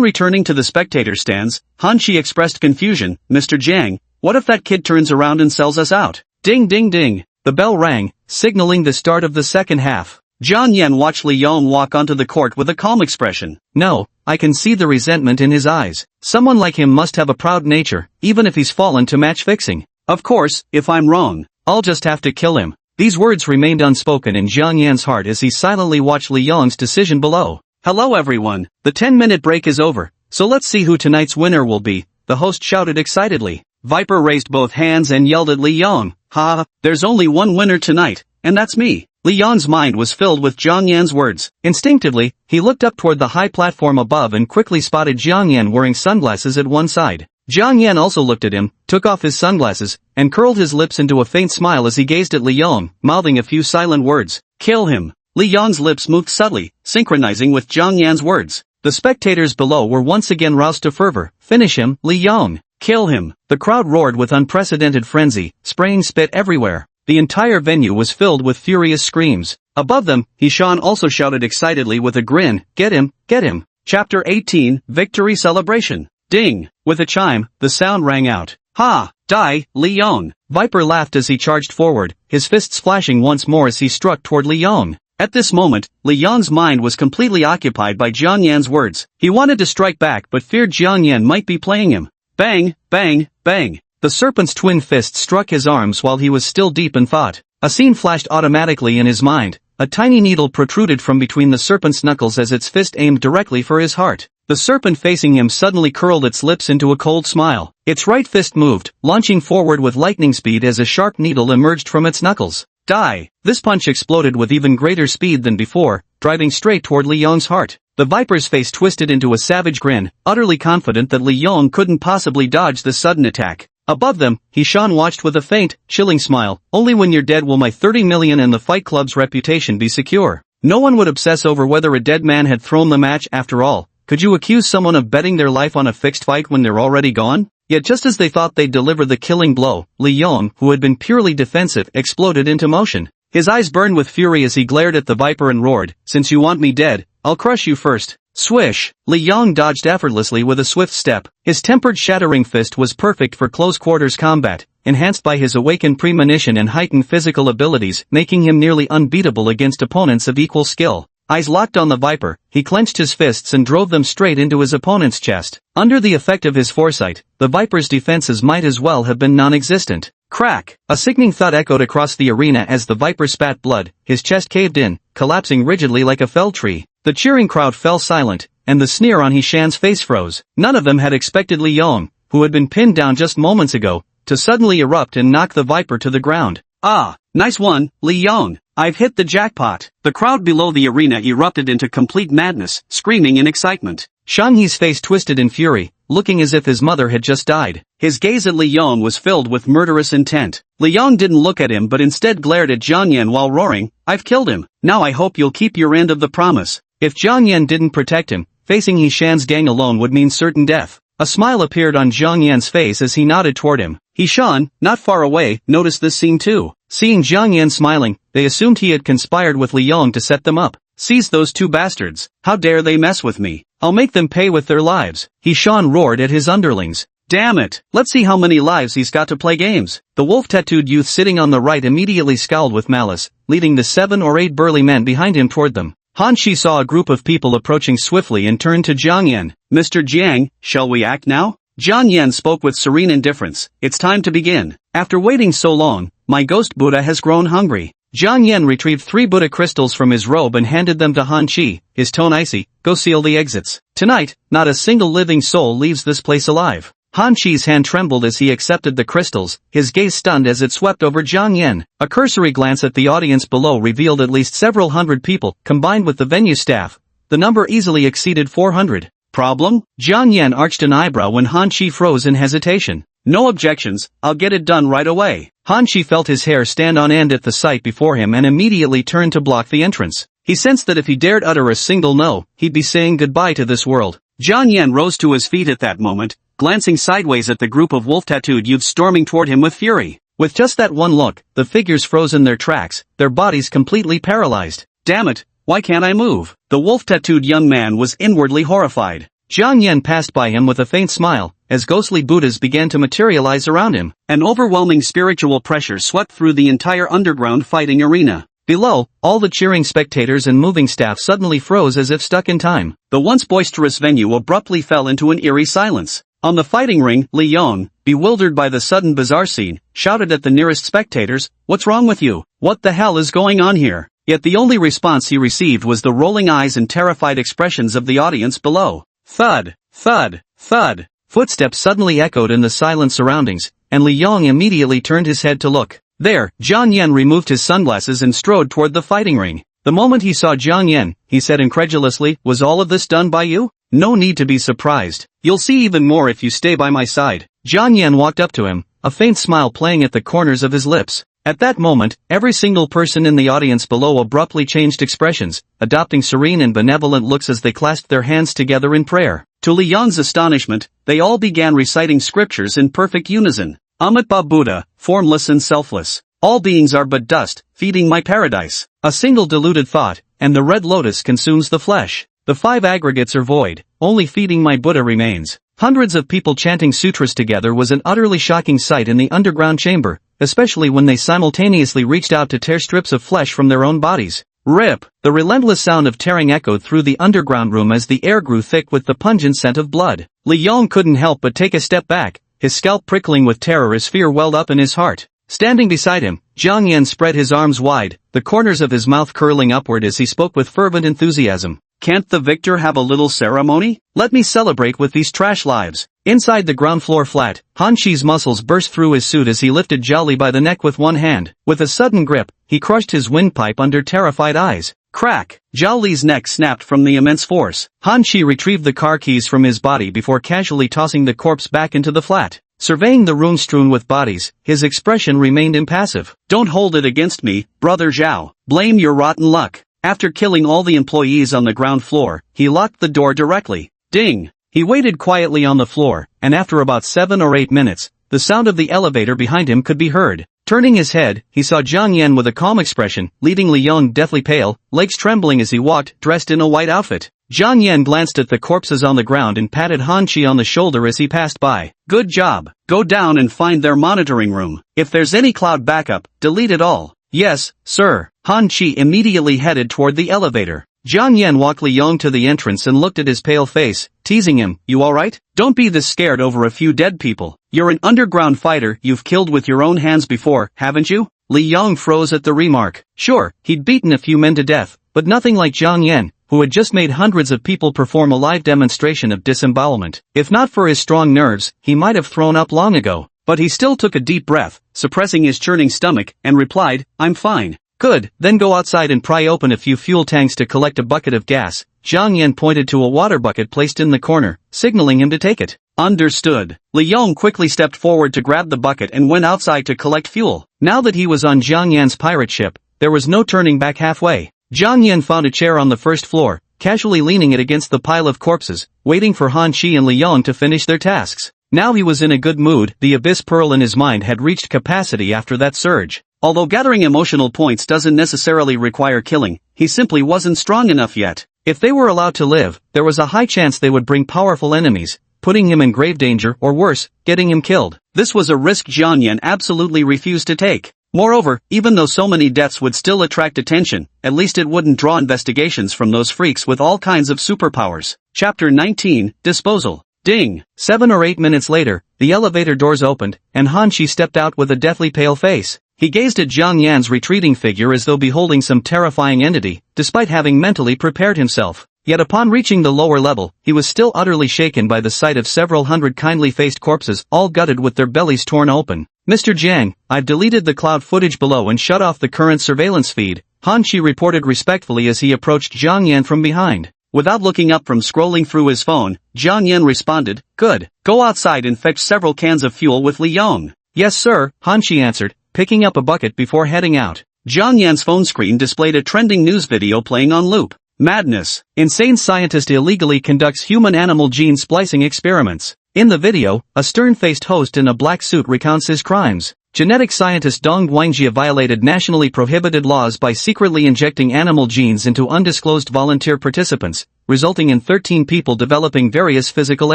returning to the spectator stands, Han Shi expressed confusion. "Mr. Jiang, what if that kid turns around and sells us out?" Ding ding ding. The bell rang, signaling the start of the second half. Jiang Yan watched Li Yong walk onto the court with a calm expression. No, I can see the resentment in his eyes. Someone like him must have a proud nature, even if he's fallen to match fixing. Of course, if I'm wrong, I'll just have to kill him. These words remained unspoken in Jiang Yan's heart as he silently watched Li Yong's decision below. "Hello everyone, the 10-minute break is over, so let's see who tonight's winner will be," the host shouted excitedly. Viper raised both hands and yelled at Li Yong. "Ha, there's only one winner tonight, and that's me." Li Yong's mind was filled with Jiang Yan's words. Instinctively, he looked up toward the high platform above and quickly spotted Jiang Yan wearing sunglasses at one side. Jiang Yan also looked at him, took off his sunglasses, and curled his lips into a faint smile as he gazed at Li Yong, mouthing a few silent words. "Kill him." Li Yong's lips moved subtly, synchronizing with Jiang Yan's words. The spectators below were once again roused to fervor. "Finish him, Li Yong. Kill him." The crowd roared with unprecedented frenzy, spraying spit everywhere. The entire venue was filled with furious screams. Above them, Hishan also shouted excitedly with a grin, "Get him, get him." Chapter 18, Victory Celebration. Ding! With a chime, the sound rang out. "Ha! Die, Li Yong!" Viper laughed as he charged forward, his fists flashing once more as he struck toward Li Yong. At this moment, Li Yong's mind was completely occupied by Jiang Yan's words. He wanted to strike back but feared Jiang Yan might be playing him. Bang, bang, bang. The serpent's twin fist struck his arms while he was still deep in thought. A scene flashed automatically in his mind. A tiny needle protruded from between the serpent's knuckles as its fist aimed directly for his heart. The serpent facing him suddenly curled its lips into a cold smile. Its right fist moved, launching forward with lightning speed as a sharp needle emerged from its knuckles. Die! This punch exploded with even greater speed than before, driving straight toward Li Yong's heart. The viper's face twisted into a savage grin, utterly confident that Li Yong couldn't possibly dodge the sudden attack. Above them, Hishan watched with a faint, chilling smile. "Only when you're dead will my 30 million and the Fight Club's reputation be secure." No one would obsess over whether a dead man had thrown the match after all. Could you accuse someone of betting their life on a fixed fight when they're already gone? Yet just as they thought they'd deliver the killing blow, Li Yong, who had been purely defensive, exploded into motion. His eyes burned with fury as he glared at the viper and roared, "Since you want me dead, I'll crush you first." Swish! Li Yong dodged effortlessly with a swift step. His tempered shattering fist was perfect for close-quarters combat, enhanced by his awakened premonition and heightened physical abilities, making him nearly unbeatable against opponents of equal skill. Eyes locked on the Viper, he clenched his fists and drove them straight into his opponent's chest. Under the effect of his foresight, the Viper's defenses might as well have been non-existent. Crack! A sickening thud echoed across the arena as the Viper spat blood, his chest caved in, collapsing rigidly like a felled tree. The cheering crowd fell silent, and the sneer on Hishan's face froze. None of them had expected Li Yong, who had been pinned down just moments ago, to suddenly erupt and knock the Viper to the ground. Ah, nice one, Li Yong. I've hit the jackpot. The crowd below the arena erupted into complete madness, screaming in excitement. Shang Yi's face twisted in fury, looking as if his mother had just died. His gaze at Li Yong was filled with murderous intent. Li Yong didn't look at him but instead glared at Jiang Yan while roaring, "I've killed him. Now I hope you'll keep your end of the promise." If Jiang Yan didn't protect him, facing Hishan's gang alone would mean certain death. A smile appeared on Jiang Yan's face as he nodded toward him. Hishan, not far away, noticed this scene too. Seeing Jiang Yan smiling, they assumed he had conspired with Li Yong to set them up. "Seize those two bastards. How dare they mess with me? I'll make them pay with their lives." Hishan roared at his underlings. "Damn it, let's see how many lives he's got to play games." The wolf-tattooed youth sitting on the right immediately scowled with malice, leading the 7 or 8 burly men behind him toward them. Han Shi saw a group of people approaching swiftly and turned to Jiang Yan. "Mr. Jiang, shall we act now?" Jiang Yan spoke with serene indifference. "It's time to begin. After waiting so long, my ghost Buddha has grown hungry." Jiang Yan retrieved 3 Buddha crystals from his robe and handed them to Han Shi, his tone icy. "Go seal the exits. Tonight, not a single living soul leaves this place alive." Han Shi's hand trembled as he accepted the crystals, his gaze stunned as it swept over Jiang Yan. A cursory glance at the audience below revealed at least several hundred people, combined with the venue staff. The number easily exceeded 400. "Problem?" Jiang Yan arched an eyebrow when Han Shi froze in hesitation. "No objections, I'll get it done right away." Han Shi felt his hair stand on end at the sight before him and immediately turned to block the entrance. He sensed that if he dared utter a single no, he'd be saying goodbye to this world. Jiang Yan rose to his feet at that moment, glancing sideways at the group of wolf-tattooed youths storming toward him with fury. With just that one look, the figures froze in their tracks, their bodies completely paralyzed. "Damn it, why can't I move?" The wolf-tattooed young man was inwardly horrified. Jiang Yan passed by him with a faint smile, as ghostly Buddhas began to materialize around him. An overwhelming spiritual pressure swept through the entire underground fighting arena. Below, all the cheering spectators and moving staff suddenly froze as if stuck in time. The once boisterous venue abruptly fell into an eerie silence. On the fighting ring, Li Yong, bewildered by the sudden bizarre scene, shouted at the nearest spectators, "What's wrong with you? What the hell is going on here?" Yet the only response he received was the rolling eyes and terrified expressions of the audience below. Thud, thud, thud. Footsteps suddenly echoed in the silent surroundings, and Li Yong immediately turned his head to look. There, Jiang Yan removed his sunglasses and strode toward the fighting ring. The moment he saw Jiang Yan, he said incredulously, "Was all of this done by you?" "No need to be surprised. You'll see even more if you stay by my side." Jiang Yan walked up to him, a faint smile playing at the corners of his lips. At that moment, every single person in the audience below abruptly changed expressions, adopting serene and benevolent looks as they clasped their hands together in prayer. To Li Yong's astonishment, they all began reciting scriptures in perfect unison. "Amitabha Buddha, formless and selfless. All beings are but dust, feeding my paradise. A single deluded thought, and the red lotus consumes the flesh. The 5 aggregates are void, only feeding my Buddha remains." Hundreds of people chanting sutras together was an utterly shocking sight in the underground chamber, especially when they simultaneously reached out to tear strips of flesh from their own bodies. Rip! The relentless sound of tearing echoed through the underground room as the air grew thick with the pungent scent of blood. Li Yong couldn't help but take a step back, his scalp prickling with terror as fear welled up in his heart. Standing beside him, Jiang Yan spread his arms wide, the corners of his mouth curling upward as he spoke with fervent enthusiasm. "Can't the victor have a little ceremony? Let me celebrate with these trash lives." Inside the ground floor flat, Han Shi's muscles burst through his suit as he lifted Zhao Li by the neck with one hand. With a sudden grip, he crushed his windpipe under terrified eyes. Crack! Zhao Li's neck snapped from the immense force. Han Shi retrieved the car keys from his body before casually tossing the corpse back into the flat. Surveying the room strewn with bodies, his expression remained impassive. "Don't hold it against me, brother Zhao. Blame your rotten luck." After killing all the employees on the ground floor, he locked the door directly. Ding! He waited quietly on the floor, and after about 7 or 8 minutes, the sound of the elevator behind him could be heard. Turning his head, he saw Jiang Yan with a calm expression, leading Li Yong deathly pale, legs trembling as he walked, dressed in a white outfit. Jiang Yan glanced at the corpses on the ground and patted Han Chi on the shoulder as he passed by. Good job. Go down and find their monitoring room. If there's any cloud backup, delete it all. Yes, sir. Han Chi immediately headed toward the elevator. Jiang Yan walked Li Yong to the entrance and looked at his pale face, teasing him. You alright? Don't be this scared over a few dead people. You're an underground fighter you've killed with your own hands before, haven't you? Li Yong froze at the remark. Sure, he'd beaten a few men to death, but nothing like Jiang Yan, who had just made hundreds of people perform a live demonstration of disembowelment. If not for his strong nerves, he might have thrown up long ago. But he still took a deep breath, suppressing his churning stomach, and replied, I'm fine. Good, then go outside and pry open a few fuel tanks to collect a bucket of gas. Jiang Yan pointed to a water bucket placed in the corner, signaling him to take it. Understood. Li Yong quickly stepped forward to grab the bucket and went outside to collect fuel. Now that he was on Jiang Yan's pirate ship, there was no turning back halfway. Jiang Yan found a chair on the first floor, casually leaning it against the pile of corpses, waiting for Han Chi and Li Yong to finish their tasks. Now he was in a good mood. The abyss pearl in his mind had reached capacity after that surge. Although gathering emotional points doesn't necessarily require killing, he simply wasn't strong enough yet. If they were allowed to live, there was a high chance they would bring powerful enemies, putting him in grave danger or worse, getting him killed. This was a risk Jiang Yan absolutely refused to take. Moreover, even though so many deaths would still attract attention, at least it wouldn't draw investigations from those freaks with all kinds of superpowers. Chapter 19, Disposal. Ding! 7 or 8 minutes later, the elevator doors opened, and Han Chi stepped out with a deathly pale face. He gazed at Jiang Yan's retreating figure as though beholding some terrifying entity, despite having mentally prepared himself. Yet upon reaching the lower level, he was still utterly shaken by the sight of several hundred kindly-faced corpses, all gutted with their bellies torn open. Mr. Jiang, I've deleted the cloud footage below and shut off the current surveillance feed, Han Chi reported respectfully as he approached Jiang Yan from behind. Without looking up from scrolling through his phone, Jiang Yan responded, Good. Go outside and fetch several cans of fuel with Li Yong. Yes sir, Han Chi answered, picking up a bucket before heading out. Jiang Yan's phone screen displayed a trending news video playing on loop. Madness. Insane scientist illegally conducts human-animal gene splicing experiments. In the video, a stern-faced host in a black suit recounts his crimes. Genetic scientist Dong Guangjia violated nationally prohibited laws by secretly injecting animal genes into undisclosed volunteer participants, resulting in 13 people developing various physical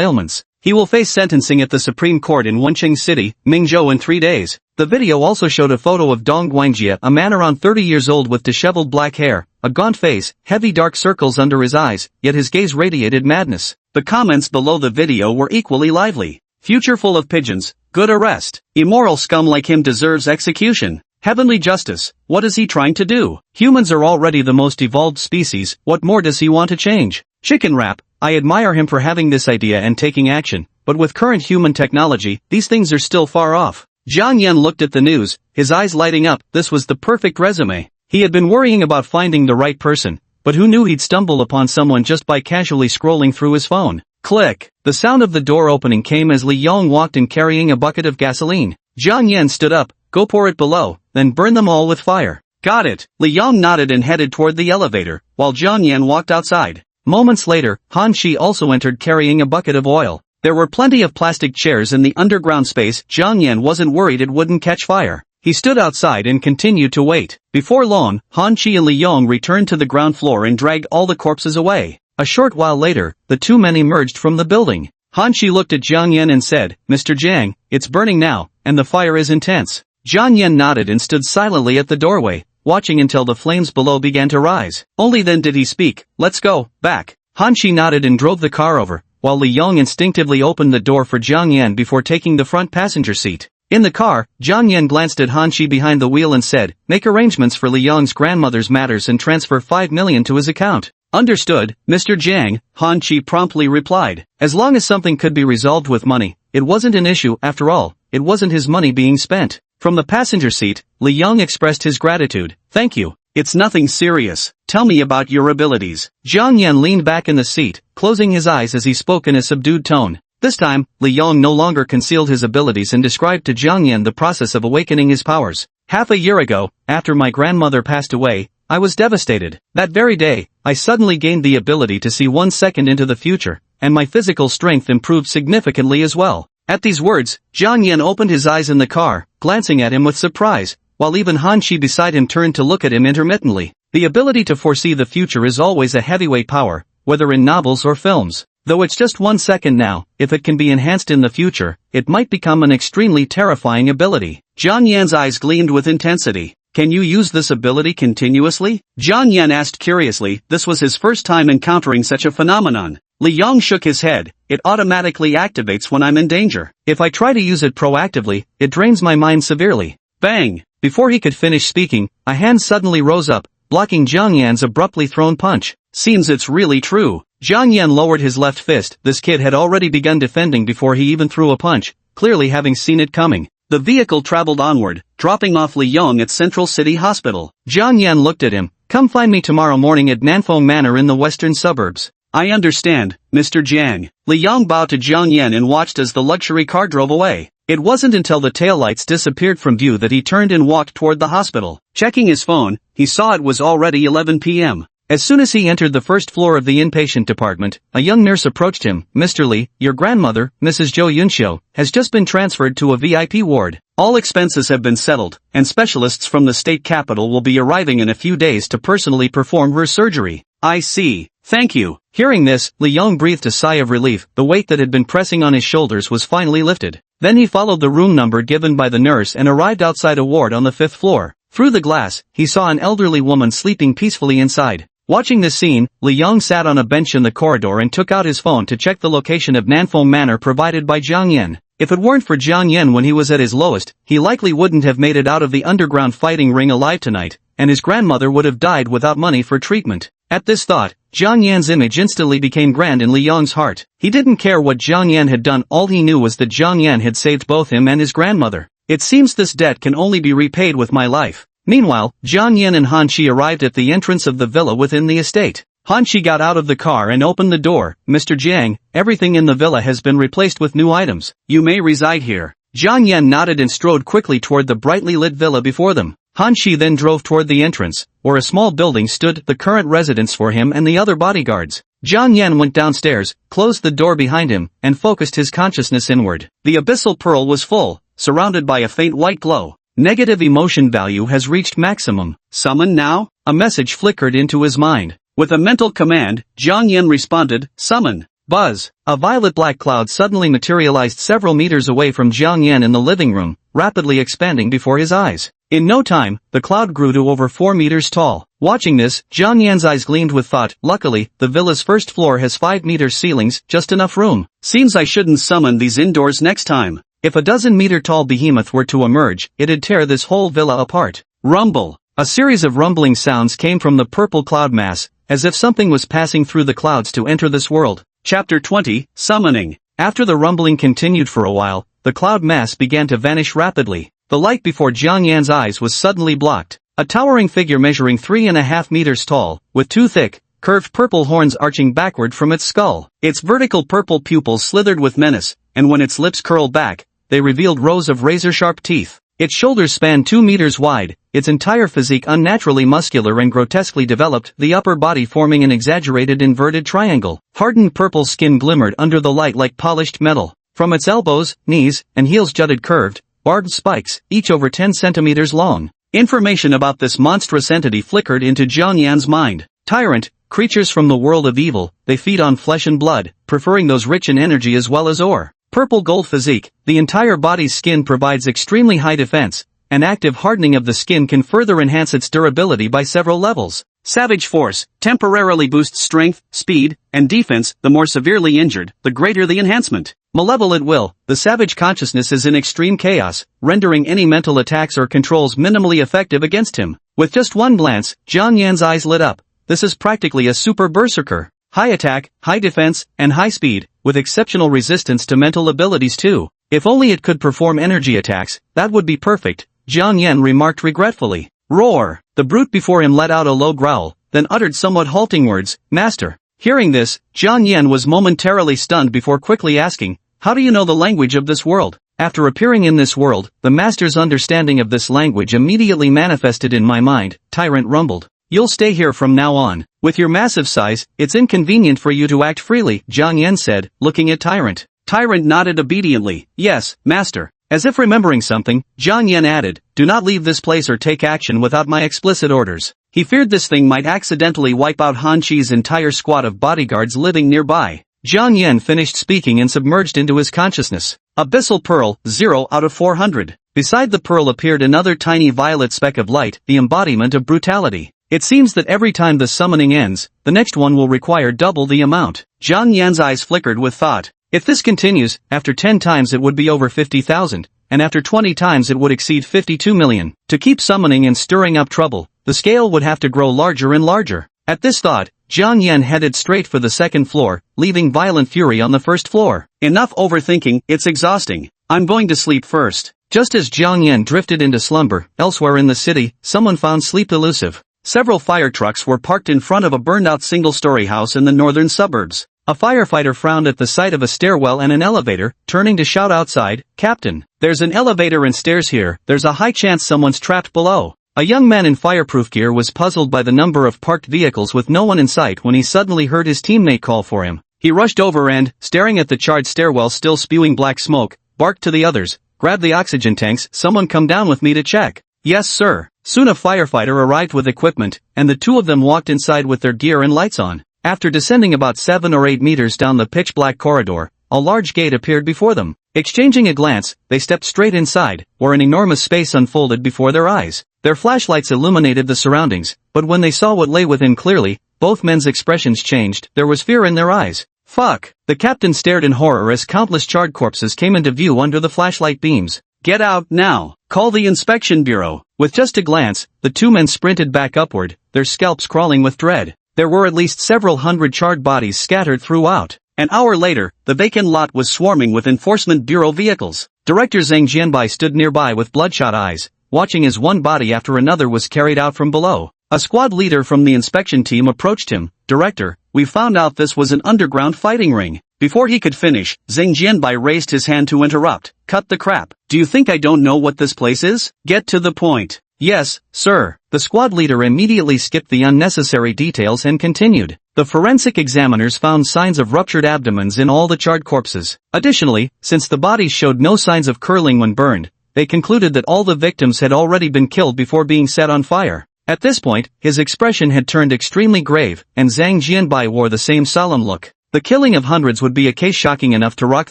ailments. He will face sentencing at the Supreme Court in Wencheng City, Mingzhou in 3 days. The video also showed a photo of Dong Guangjia, a man around 30 years old with disheveled black hair, a gaunt face, heavy dark circles under his eyes, yet his gaze radiated madness. The comments below the video were equally lively. Future full of pigeons, good arrest. Immoral scum like him deserves execution. Heavenly justice, what is he trying to do? Humans are already the most evolved species, what more does he want to change? Chicken wrap, I admire him for having this idea and taking action, but with current human technology, these things are still far off. Jiang Yan looked at the news, his eyes lighting up. This was the perfect resume. He had been worrying about finding the right person, but who knew he'd stumble upon someone just by casually scrolling through his phone. Click. The sound of the door opening came as Li Yong walked in carrying a bucket of gasoline. Jiang Yan stood up, go pour it below, then burn them all with fire. Got it. Li Yong nodded and headed toward the elevator, while Jiang Yan walked outside. Moments later, Han Chi also entered carrying a bucket of oil. There were plenty of plastic chairs in the underground space. Jiang Yan wasn't worried it wouldn't catch fire. He stood outside and continued to wait. Before long, Han Chi and Li Yong returned to the ground floor and dragged all the corpses away. A short while later, the two men emerged from the building. Han Chi looked at Jiang Yan and said, Mr. Jiang, it's burning now, and the fire is intense. Jiang Yan nodded and stood silently at the doorway, watching until the flames below began to rise. Only then did he speak, let's go, back. Han Chi nodded and drove the car over, while Li Yong instinctively opened the door for Jiang Yan before taking the front passenger seat. In the car, Jiang Yan glanced at Han Chi behind the wheel and said, make arrangements for Li Yong's grandmother's matters and transfer 5 million to his account. Understood, Mr. Jiang, Han Chi promptly replied. As long as something could be resolved with money, it wasn't an issue. After all, it wasn't his money being spent. From the passenger seat, Li Yong expressed his gratitude. Thank you. It's nothing serious. Tell me about your abilities. Jiang Yan leaned back in the seat, closing his eyes as he spoke in a subdued tone. This time, Li Yong no longer concealed his abilities and described to Jiang Yan the process of awakening his powers. Half a year ago, after my grandmother passed away, I was devastated. That very day, I suddenly gained the ability to see 1 second into the future, and my physical strength improved significantly as well. At these words, Jiang Yan opened his eyes in the car, glancing at him with surprise, while even Han Chi beside him turned to look at him intermittently. The ability to foresee the future is always a heavyweight power, whether in novels or films. Though it's just 1 second now, if it can be enhanced in the future, it might become an extremely terrifying ability. Jiang Yan's eyes gleamed with intensity. Can you use this ability continuously? Jiang Yan asked curiously. This was his first time encountering such a phenomenon. Li Yong shook his head. It automatically activates when I'm in danger. If I try to use it proactively, it drains my mind severely. Bang! Before he could finish speaking, a hand suddenly rose up, blocking Jiang Yan's abruptly thrown punch. Seems it's really true. Jiang Yan lowered his left fist. This kid had already begun defending before he even threw a punch, clearly having seen it coming. The vehicle traveled onward, dropping off Li Yong at Central City Hospital. Jiang Yan looked at him. Come find me tomorrow morning at Manhwa Manor in the western suburbs. I understand, Mr. Jiang. Li Yong bowed to Jiang Yan and watched as the luxury car drove away. It wasn't until the taillights disappeared from view that he turned and walked toward the hospital. Checking his phone, he saw it was already 11 p.m. As soon as he entered the first floor of the inpatient department, a young nurse approached him. Mr. Lee, your grandmother, Mrs. Zhou Yunxiu, has just been transferred to a VIP ward. All expenses have been settled, and specialists from the state capital will be arriving in a few days to personally perform her surgery. I see. Thank you. Hearing this, Li Yong breathed a sigh of relief. The weight that had been pressing on his shoulders was finally lifted. Then he followed the room number given by the nurse and arrived outside a ward on the 5th floor. Through the glass, he saw an elderly woman sleeping peacefully inside. Watching this scene, Li Yong sat on a bench in the corridor and took out his phone to check the location of Manhwa Manor provided by Jiang Yan. If it weren't for Jiang Yan when he was at his lowest, he likely wouldn't have made it out of the underground fighting ring alive tonight, and his grandmother would have died without money for treatment. At this thought, Jiang Yan's image instantly became grand in Li Yong's heart. He didn't care what Jiang Yan had done, all he knew was that Jiang Yan had saved both him and his grandmother. It seems this debt can only be repaid with my life. Meanwhile, Jiang Yan and Han Shi arrived at the entrance of the villa within the estate. Han Shi got out of the car and opened the door. Mr. Jiang, everything in the villa has been replaced with new items. You may reside here. Jiang Yan nodded and strode quickly toward the brightly lit villa before them. Han Shi then drove toward the entrance, where a small building stood, the current residence for him and the other bodyguards. Jiang Yan went downstairs, closed the door behind him, and focused his consciousness inward. The abyssal pearl was full, surrounded by a faint white glow. Negative emotion value has reached maximum. Summon now? A message flickered into his mind. With a mental command, Jiang Yan responded, summon. Buzz. A violet-black cloud suddenly materialized several meters away from Jiang Yan in the living room, rapidly expanding before his eyes. In no time, the cloud grew to over 4 meters tall. Watching this, Jiang Yan's eyes gleamed with thought. Luckily, the villa's first floor has 5-meter ceilings, just enough room. Seems I shouldn't summon these indoors next time. If a 12-meter-tall behemoth were to emerge, it'd tear this whole villa apart. Rumble. A series of rumbling sounds came from the purple cloud mass, as if something was passing through the clouds to enter this world. Chapter 20, Summoning. After the rumbling continued for a while, the cloud mass began to vanish rapidly. The light before Jiang Yan's eyes was suddenly blocked. A towering figure measuring 3.5 meters tall, with 2 thick, curved purple horns arching backward from its skull. Its vertical purple pupils slithered with menace, and when its lips curled back, they revealed rows of razor-sharp teeth. Its shoulders spanned 2 meters wide, its entire physique unnaturally muscular and grotesquely developed, the upper body forming an exaggerated inverted triangle. Hardened purple skin glimmered under the light like polished metal. From its elbows, knees, and heels jutted curved, barbed spikes, each over 10 centimeters long. Information about this monstrous entity flickered into Jiang Yan's mind. Tyrant, creatures from the world of evil, they feed on flesh and blood, preferring those rich in energy as well as ore. Purple gold physique, the entire body's skin provides extremely high defense. An active hardening of the skin can further enhance its durability by several levels. Savage force, temporarily boosts strength, speed, and defense. The more severely injured, the greater the enhancement. Malevolent will, the savage consciousness is in extreme chaos, rendering any mental attacks or controls minimally effective against him. With just one glance, Jiang Yan's eyes lit up. This is practically a super berserker. High attack, high defense, and high speed, with exceptional resistance to mental abilities too. If only it could perform energy attacks, that would be perfect, Jiang Yan remarked regretfully. Roar! The brute before him let out a low growl, then uttered somewhat halting words, Master. Hearing this, Jiang Yan was momentarily stunned before quickly asking, how do you know the language of this world? After appearing in this world, the Master's understanding of this language immediately manifested in my mind, Tyrant rumbled. You'll stay here from now on. With your massive size, it's inconvenient for you to act freely, Jiang Yan said, looking at Tyrant. Tyrant nodded obediently. Yes, Master. As if remembering something, Jiang Yan added, do not leave this place or take action without my explicit orders. He feared this thing might accidentally wipe out Han Chi's entire squad of bodyguards living nearby. Jiang Yan finished speaking and submerged into his consciousness. Abyssal Pearl, 0 out of 400. Beside the pearl appeared another tiny violet speck of light, the embodiment of brutality. It seems that every time the summoning ends, the next one will require double the amount. Jiang Yan's eyes flickered with thought. If this continues, after 10 times it would be over 50,000, and after 20 times it would exceed 52 million. To keep summoning and stirring up trouble, the scale would have to grow larger and larger. At this thought, Jiang Yan headed straight for the second floor, leaving violent fury on the first floor. Enough overthinking, it's exhausting. I'm going to sleep first. Just as Jiang Yan drifted into slumber, elsewhere in the city, someone found sleep elusive. Several fire trucks were parked in front of a burned-out single-story house in the northern suburbs. A firefighter frowned at the sight of a stairwell and an elevator, turning to shout outside, "Captain, there's an elevator and stairs here, there's a high chance someone's trapped below." A young man in fireproof gear was puzzled by the number of parked vehicles with no one in sight when he suddenly heard his teammate call for him. He rushed over and, staring at the charred stairwell still spewing black smoke, barked to the others, "Grab the oxygen tanks, someone come down with me to check." "Yes, sir." Soon a firefighter arrived with equipment, and the two of them walked inside with their gear and lights on. After descending about 7 or 8 meters down the pitch-black corridor, a large gate appeared before them. Exchanging a glance, they stepped straight inside, where an enormous space unfolded before their eyes. Their flashlights illuminated the surroundings, but when they saw what lay within clearly, both men's expressions changed. There was fear in their eyes. "Fuck!" The captain stared in horror as countless charred corpses came into view under the flashlight beams. "Get out, now! Call the inspection bureau!" With just a glance, the two men sprinted back upward, their scalps crawling with dread. There were at least several hundred charred bodies scattered throughout. An hour later, the vacant lot was swarming with Enforcement Bureau vehicles. Director Zhang Jianbai stood nearby with bloodshot eyes, watching as one body after another was carried out from below. A squad leader from the inspection team approached him. "Director, we found out this was an underground fighting ring." Before he could finish, Zhang Jianbai raised his hand to interrupt. "Cut the crap. Do you think I don't know what this place is? Get to the point." "Yes, sir." The squad leader immediately skipped the unnecessary details and continued. The forensic examiners found signs of ruptured abdomens in all the charred corpses. Additionally, since the bodies showed no signs of curling when burned, they concluded that all the victims had already been killed before being set on fire. At this point, his expression had turned extremely grave, and Zhang Jianbai wore the same solemn look. The killing of hundreds would be a case shocking enough to rock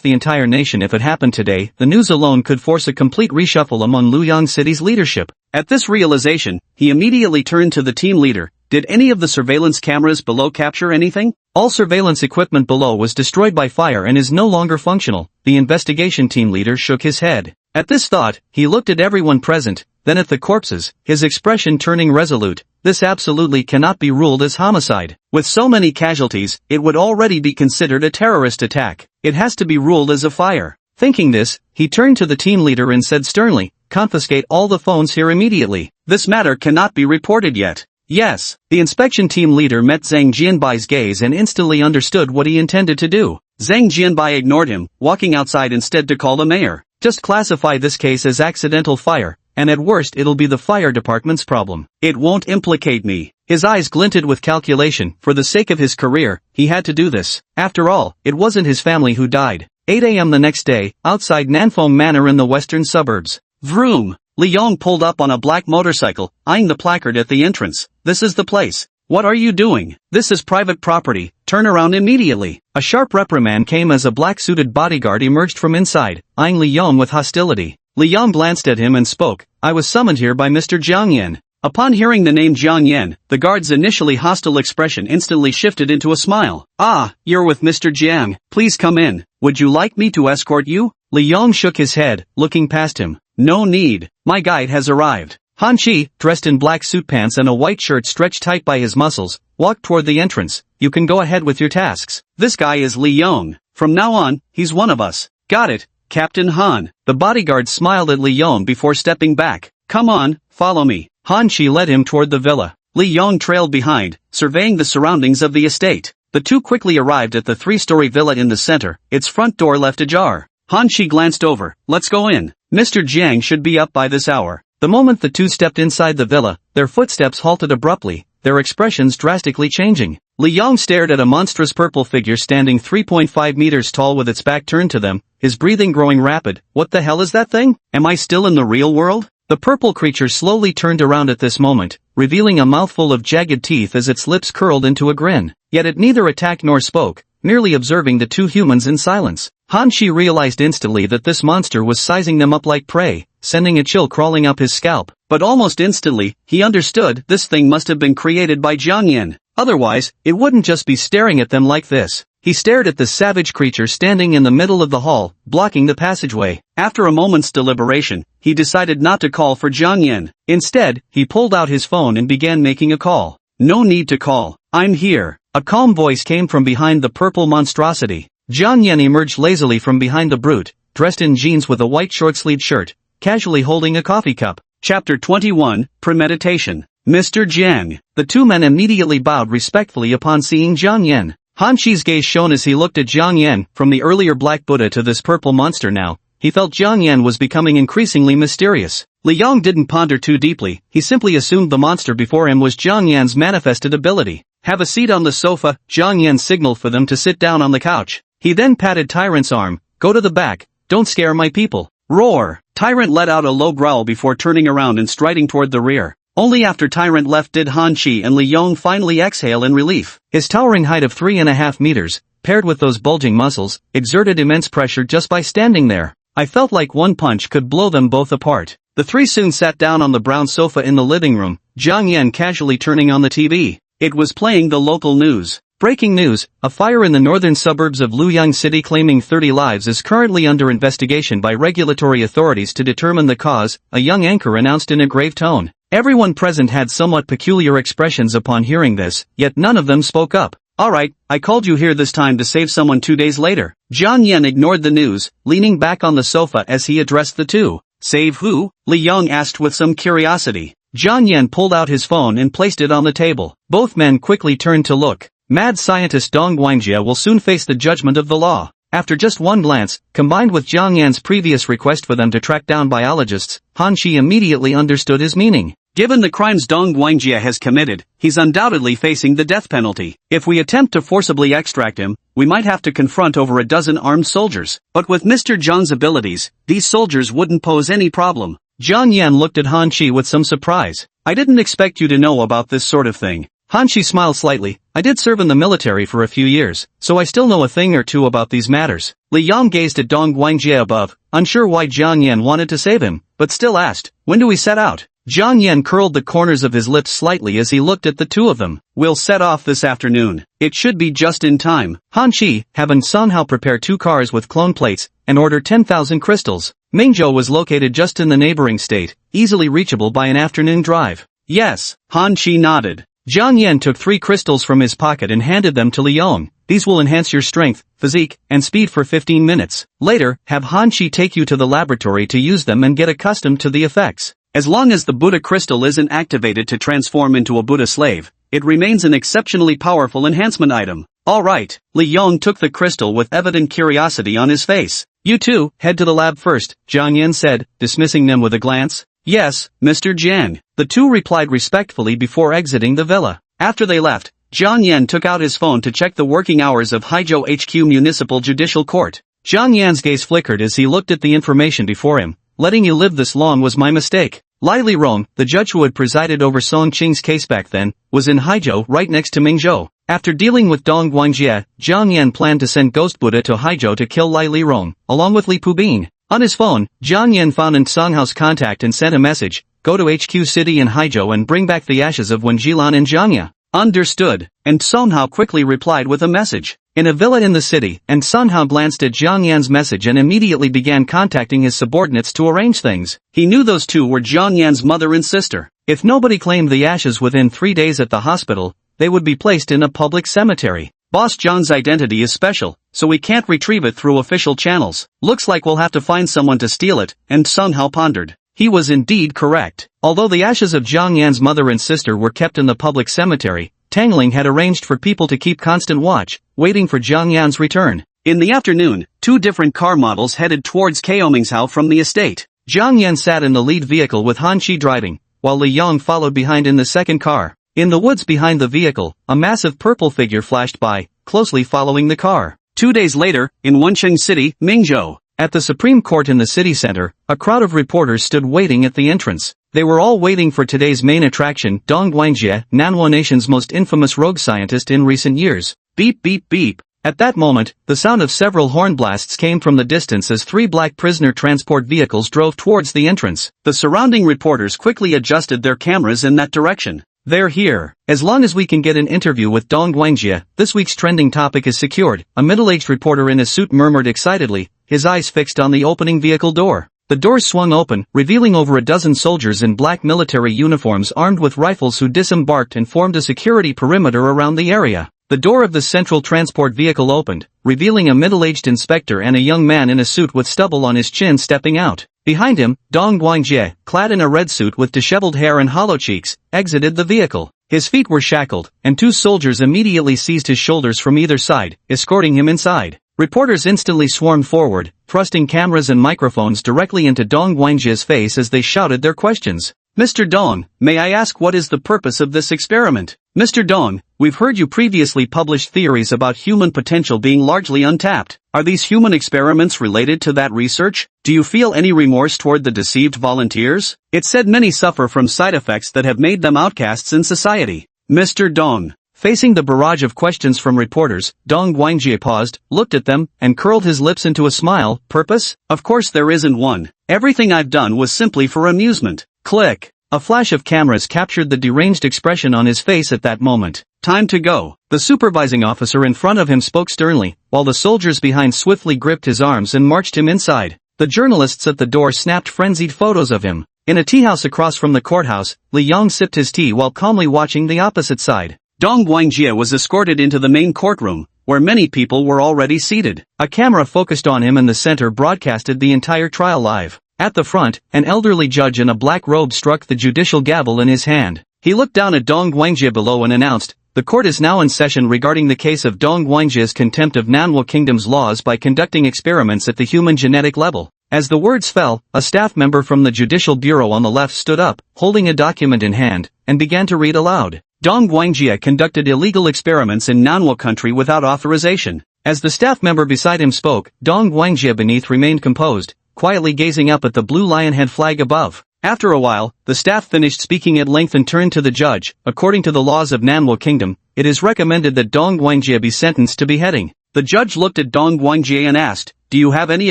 the entire nation if it happened today. The news alone could force a complete reshuffle among Luoyang City's leadership. At this realization, he immediately turned to the team leader. "Did any of the surveillance cameras below capture anything?" "All surveillance equipment below was destroyed by fire and is no longer functional." The investigation team leader shook his head. At this thought, he looked at everyone present, then at the corpses, his expression turning resolute. This absolutely cannot be ruled as homicide. With so many casualties, it would already be considered a terrorist attack. It has to be ruled as a fire. Thinking this, he turned to the team leader and said sternly, "Confiscate all the phones here immediately. This matter cannot be reported yet." "Yes." The inspection team leader met Zhang Jianbai's gaze and instantly understood what he intended to do. Zhang Jianbai ignored him, walking outside instead to call the mayor. "Just classify this case as accidental fire, and at worst it'll be the fire department's problem. It won't implicate me." His eyes glinted with calculation. For the sake of his career, he had to do this. After all, it wasn't his family who died. 8 a.m. the next day, outside Nanfeng Manor in the western suburbs. Vroom! Li Yong pulled up on a black motorcycle, eyeing the placard at the entrance. "This is the place." "What are you doing? This is private property. Turn around immediately." A sharp reprimand came as a black-suited bodyguard emerged from inside, eyeing Li Yong with hostility. Li Yong glanced at him and spoke. "I was summoned here by Mr. Jiang Yan." Upon hearing the name Jiang Yan, the guard's initially hostile expression instantly shifted into a smile. "Ah, you're with Mr. Jiang. Please come in. Would you like me to escort you?" Li Yong shook his head, looking past him. "No need. My guide has arrived." Han Chi, dressed in black suit pants and a white shirt stretched tight by his muscles, walked toward the entrance. "You can go ahead with your tasks. This guy is Li Yong. From now on, he's one of us." "Got it, Captain Han." The bodyguard smiled at Li Yong before stepping back. "Come on, follow me." Han Chi led him toward the villa. Li Yong trailed behind, surveying the surroundings of the estate. The two quickly arrived at the 3-story villa in the center, its front door left ajar. Han Chi glanced over. "Let's go in. Mr. Jiang should be up by this hour." The moment the two stepped inside the villa, their footsteps halted abruptly, their expressions drastically changing. Li Yong stared at a monstrous purple figure standing 3.5 meters tall with its back turned to them, his breathing growing rapid. "What the hell is that thing? Am I still in the real world?" The purple creature slowly turned around at this moment, revealing a mouthful of jagged teeth as its lips curled into a grin. Yet it neither attacked nor spoke, merely observing the two humans in silence. Han Shi realized instantly that this monster was sizing them up like prey, sending a chill crawling up his scalp. But almost instantly, he understood this thing must have been created by Jiang Yan. Otherwise, it wouldn't just be staring at them like this. He stared at the savage creature standing in the middle of the hall, blocking the passageway. After a moment's deliberation, he decided not to call for Jiang Yan. Instead, he pulled out his phone and began making a call. "No need to call. I'm here." A calm voice came from behind the purple monstrosity. Jiang Yan emerged lazily from behind the brute, dressed in jeans with a white short-sleeved shirt, casually holding a coffee cup. Chapter 21, Premeditation. "Mr. Jiang." The two men immediately bowed respectfully upon seeing Jiang Yan. Han Shi's gaze shone as he looked at Jiang Yan. From the earlier Black Buddha to this purple monster now, he felt Jiang Yan was becoming increasingly mysterious. Li Yong didn't ponder too deeply, he simply assumed the monster before him was Jiang Yan's manifested ability. "Have a seat on the sofa." Jiang Yan signaled for them to sit down on the couch. He then patted Tyrant's arm. "Go to the back, don't scare my people." Roar! Tyrant let out a low growl before turning around and striding toward the rear. Only after Tyrant left did Han Shi and Li Yong finally exhale in relief. His towering height of 3.5 meters, paired with those bulging muscles, exerted immense pressure just by standing there. I felt like one punch could blow them both apart. The three soon sat down on the brown sofa in the living room, Jiang Yan casually turning on the TV. It was playing the local news. Breaking news, a fire in the northern suburbs of Luoyang City claiming 30 lives is currently under investigation by regulatory authorities to determine the cause, a young anchor announced in a grave tone. Everyone present had somewhat peculiar expressions upon hearing this, yet none of them spoke up. "Alright, I called you here this time to save someone 2 days later." Jiang Yan ignored the news, leaning back on the sofa as he addressed the two. "Save who?" Li Yong asked with some curiosity. Jiang Yan pulled out his phone and placed it on the table. Both men quickly turned to look. Mad scientist Dong Guangjie will soon face the judgment of the law. After just one glance, combined with Jiang Yan's previous request for them to track down biologists, Han Shi immediately understood his meaning. Given the crimes Dong Guangjie has committed, he's undoubtedly facing the death penalty. If we attempt to forcibly extract him, we might have to confront over a dozen armed soldiers. But with Mr. Zhang's abilities, these soldiers wouldn't pose any problem. Jiang Yan looked at Han Shi with some surprise. "I didn't expect you to know about this sort of thing." Han Shi smiled slightly. "I did serve in the military for a few years, so I still know a thing or two about these matters." Li Yong gazed at Dong Guangjie above, unsure why Jiang Yan wanted to save him, but still asked, "When do we set out?" Jiang Yan curled the corners of his lips slightly as he looked at the two of them. "We'll set off this afternoon. It should be just in time." Han Shi, having Sun Hao prepare 2 cars with clone plates, and order 10,000 crystals. Mingzhou was located just in the neighboring state, easily reachable by an afternoon drive. "Yes," Han Shi nodded. Jiang Yan took 3 crystals from his pocket and handed them to Li Yong. "These will enhance your strength, physique, and speed for 15 minutes. Later, have Han Shi take you to the laboratory to use them and get accustomed to the effects. As long as the Buddha crystal isn't activated to transform into a Buddha slave, it remains an exceptionally powerful enhancement item." "Alright." Li Yong took the crystal with evident curiosity on his face. "You two, head to the lab first," Jiang Yan said, dismissing them with a glance. "Yes, Mr. Jiang." The two replied respectfully before exiting the villa. After they left, Jiang Yan took out his phone to check the working hours of Haizhou HQ Municipal Judicial Court. Jiang Yan's gaze flickered as he looked at the information before him. "Letting you live this long was my mistake." Lai Li Rong, the judge who had presided over Song Qing's case back then, was in Haizhou right next to Mingzhou. After dealing with Dong Guangjie, Jiang Yan planned to send Ghost Buddha to Haizhou to kill Lai Li Rong, along with Li Pubin. On his phone, Jiang Yan found An Song Hao's contact and sent a message, "Go to HQ City in Haizhou and bring back the ashes of Wen Jilan and Zhang Ya." "Understood," and Song Hao quickly replied with a message. In a villa in the city, and Song Hao glanced at Jiang Yan's message and immediately began contacting his subordinates to arrange things. He knew those two were Jiang Yan's mother and sister. If nobody claimed the ashes within 3 days at the hospital, they would be placed in a public cemetery. "Boss John's identity is special, so we can't retrieve it through official channels. Looks like we'll have to find someone to steal it," and Song Hao pondered. He was indeed correct. Although the ashes of Jiang Yan's mother and sister were kept in the public cemetery, Tangling had arranged for people to keep constant watch, waiting for Jiang Yan's return. In the afternoon, 2 different car models headed towards Kaomingshao from the estate. Jiang Yan sat in the lead vehicle with Han Shi driving, while Li Yong followed behind in the second car. In the woods behind the vehicle, a massive purple figure flashed by, closely following the car. 2 days later, in Wencheng City, Mingzhou. At the Supreme Court in the city center, a crowd of reporters stood waiting at the entrance. They were all waiting for today's main attraction, Dong Guangjie, Manhwa Nation's most infamous rogue scientist in recent years. Beep beep beep. At that moment, the sound of several horn blasts came from the distance as 3 black prisoner transport vehicles drove towards the entrance. The surrounding reporters quickly adjusted their cameras in that direction. They're here. As long as we can get an interview with Dong Guangjie, this week's trending topic is secured, a middle-aged reporter in a suit murmured excitedly, his eyes fixed on the opening vehicle door. The doors swung open, revealing over a dozen soldiers in black military uniforms armed with rifles who disembarked and formed a security perimeter around the area. The door of the central transport vehicle opened, revealing a middle-aged inspector and a young man in a suit with stubble on his chin stepping out. Behind him, Dong Guangjie, clad in a red suit with disheveled hair and hollow cheeks, exited the vehicle. His feet were shackled, and 2 soldiers immediately seized his shoulders from either side, escorting him inside. Reporters instantly swarmed forward, thrusting cameras and microphones directly into Dong Guangjie's face as they shouted their questions. Mr. Dong, may I ask what is the purpose of this experiment? Mr. Dong, we've heard you previously published theories about human potential being largely untapped. Are these human experiments related to that research? Do you feel any remorse toward the deceived volunteers? It's said many suffer from side effects that have made them outcasts in society. Mr. Dong. Facing the barrage of questions from reporters, Dong Guangjie paused, looked at them, and curled his lips into a smile. Purpose? Of course there isn't one. Everything I've done was simply for amusement. Click. A flash of cameras captured the deranged expression on his face at that moment. Time to go. The supervising officer in front of him spoke sternly, while the soldiers behind swiftly gripped his arms and marched him inside. The journalists at the door snapped frenzied photos of him. In a teahouse across from the courthouse, Li Yong sipped his tea while calmly watching the opposite side. Dong Guangjie was escorted into the main courtroom, where many people were already seated. A camera focused on him in the center broadcasted the entire trial live. At the front, an elderly judge in a black robe struck the judicial gavel in his hand. He looked down at Dong Guangjie below and announced, "The court is now in session regarding the case of Dong Guangjie's contempt of Manhwa Kingdom's laws by conducting experiments at the human genetic level." As the words fell, a staff member from the Judicial Bureau on the left stood up, holding a document in hand, and began to read aloud. Dong Guangjie conducted illegal experiments in Manhwa country without authorization. As the staff member beside him spoke, Dong Guangjie beneath remained composed, quietly gazing up at the blue lion head flag above. After a while, the staff finished speaking at length and turned to the judge. According to the laws of Manhwa Kingdom, it is recommended that Dong Guangjie be sentenced to beheading. The judge looked at Dong Guangjie and asked, "Do you have any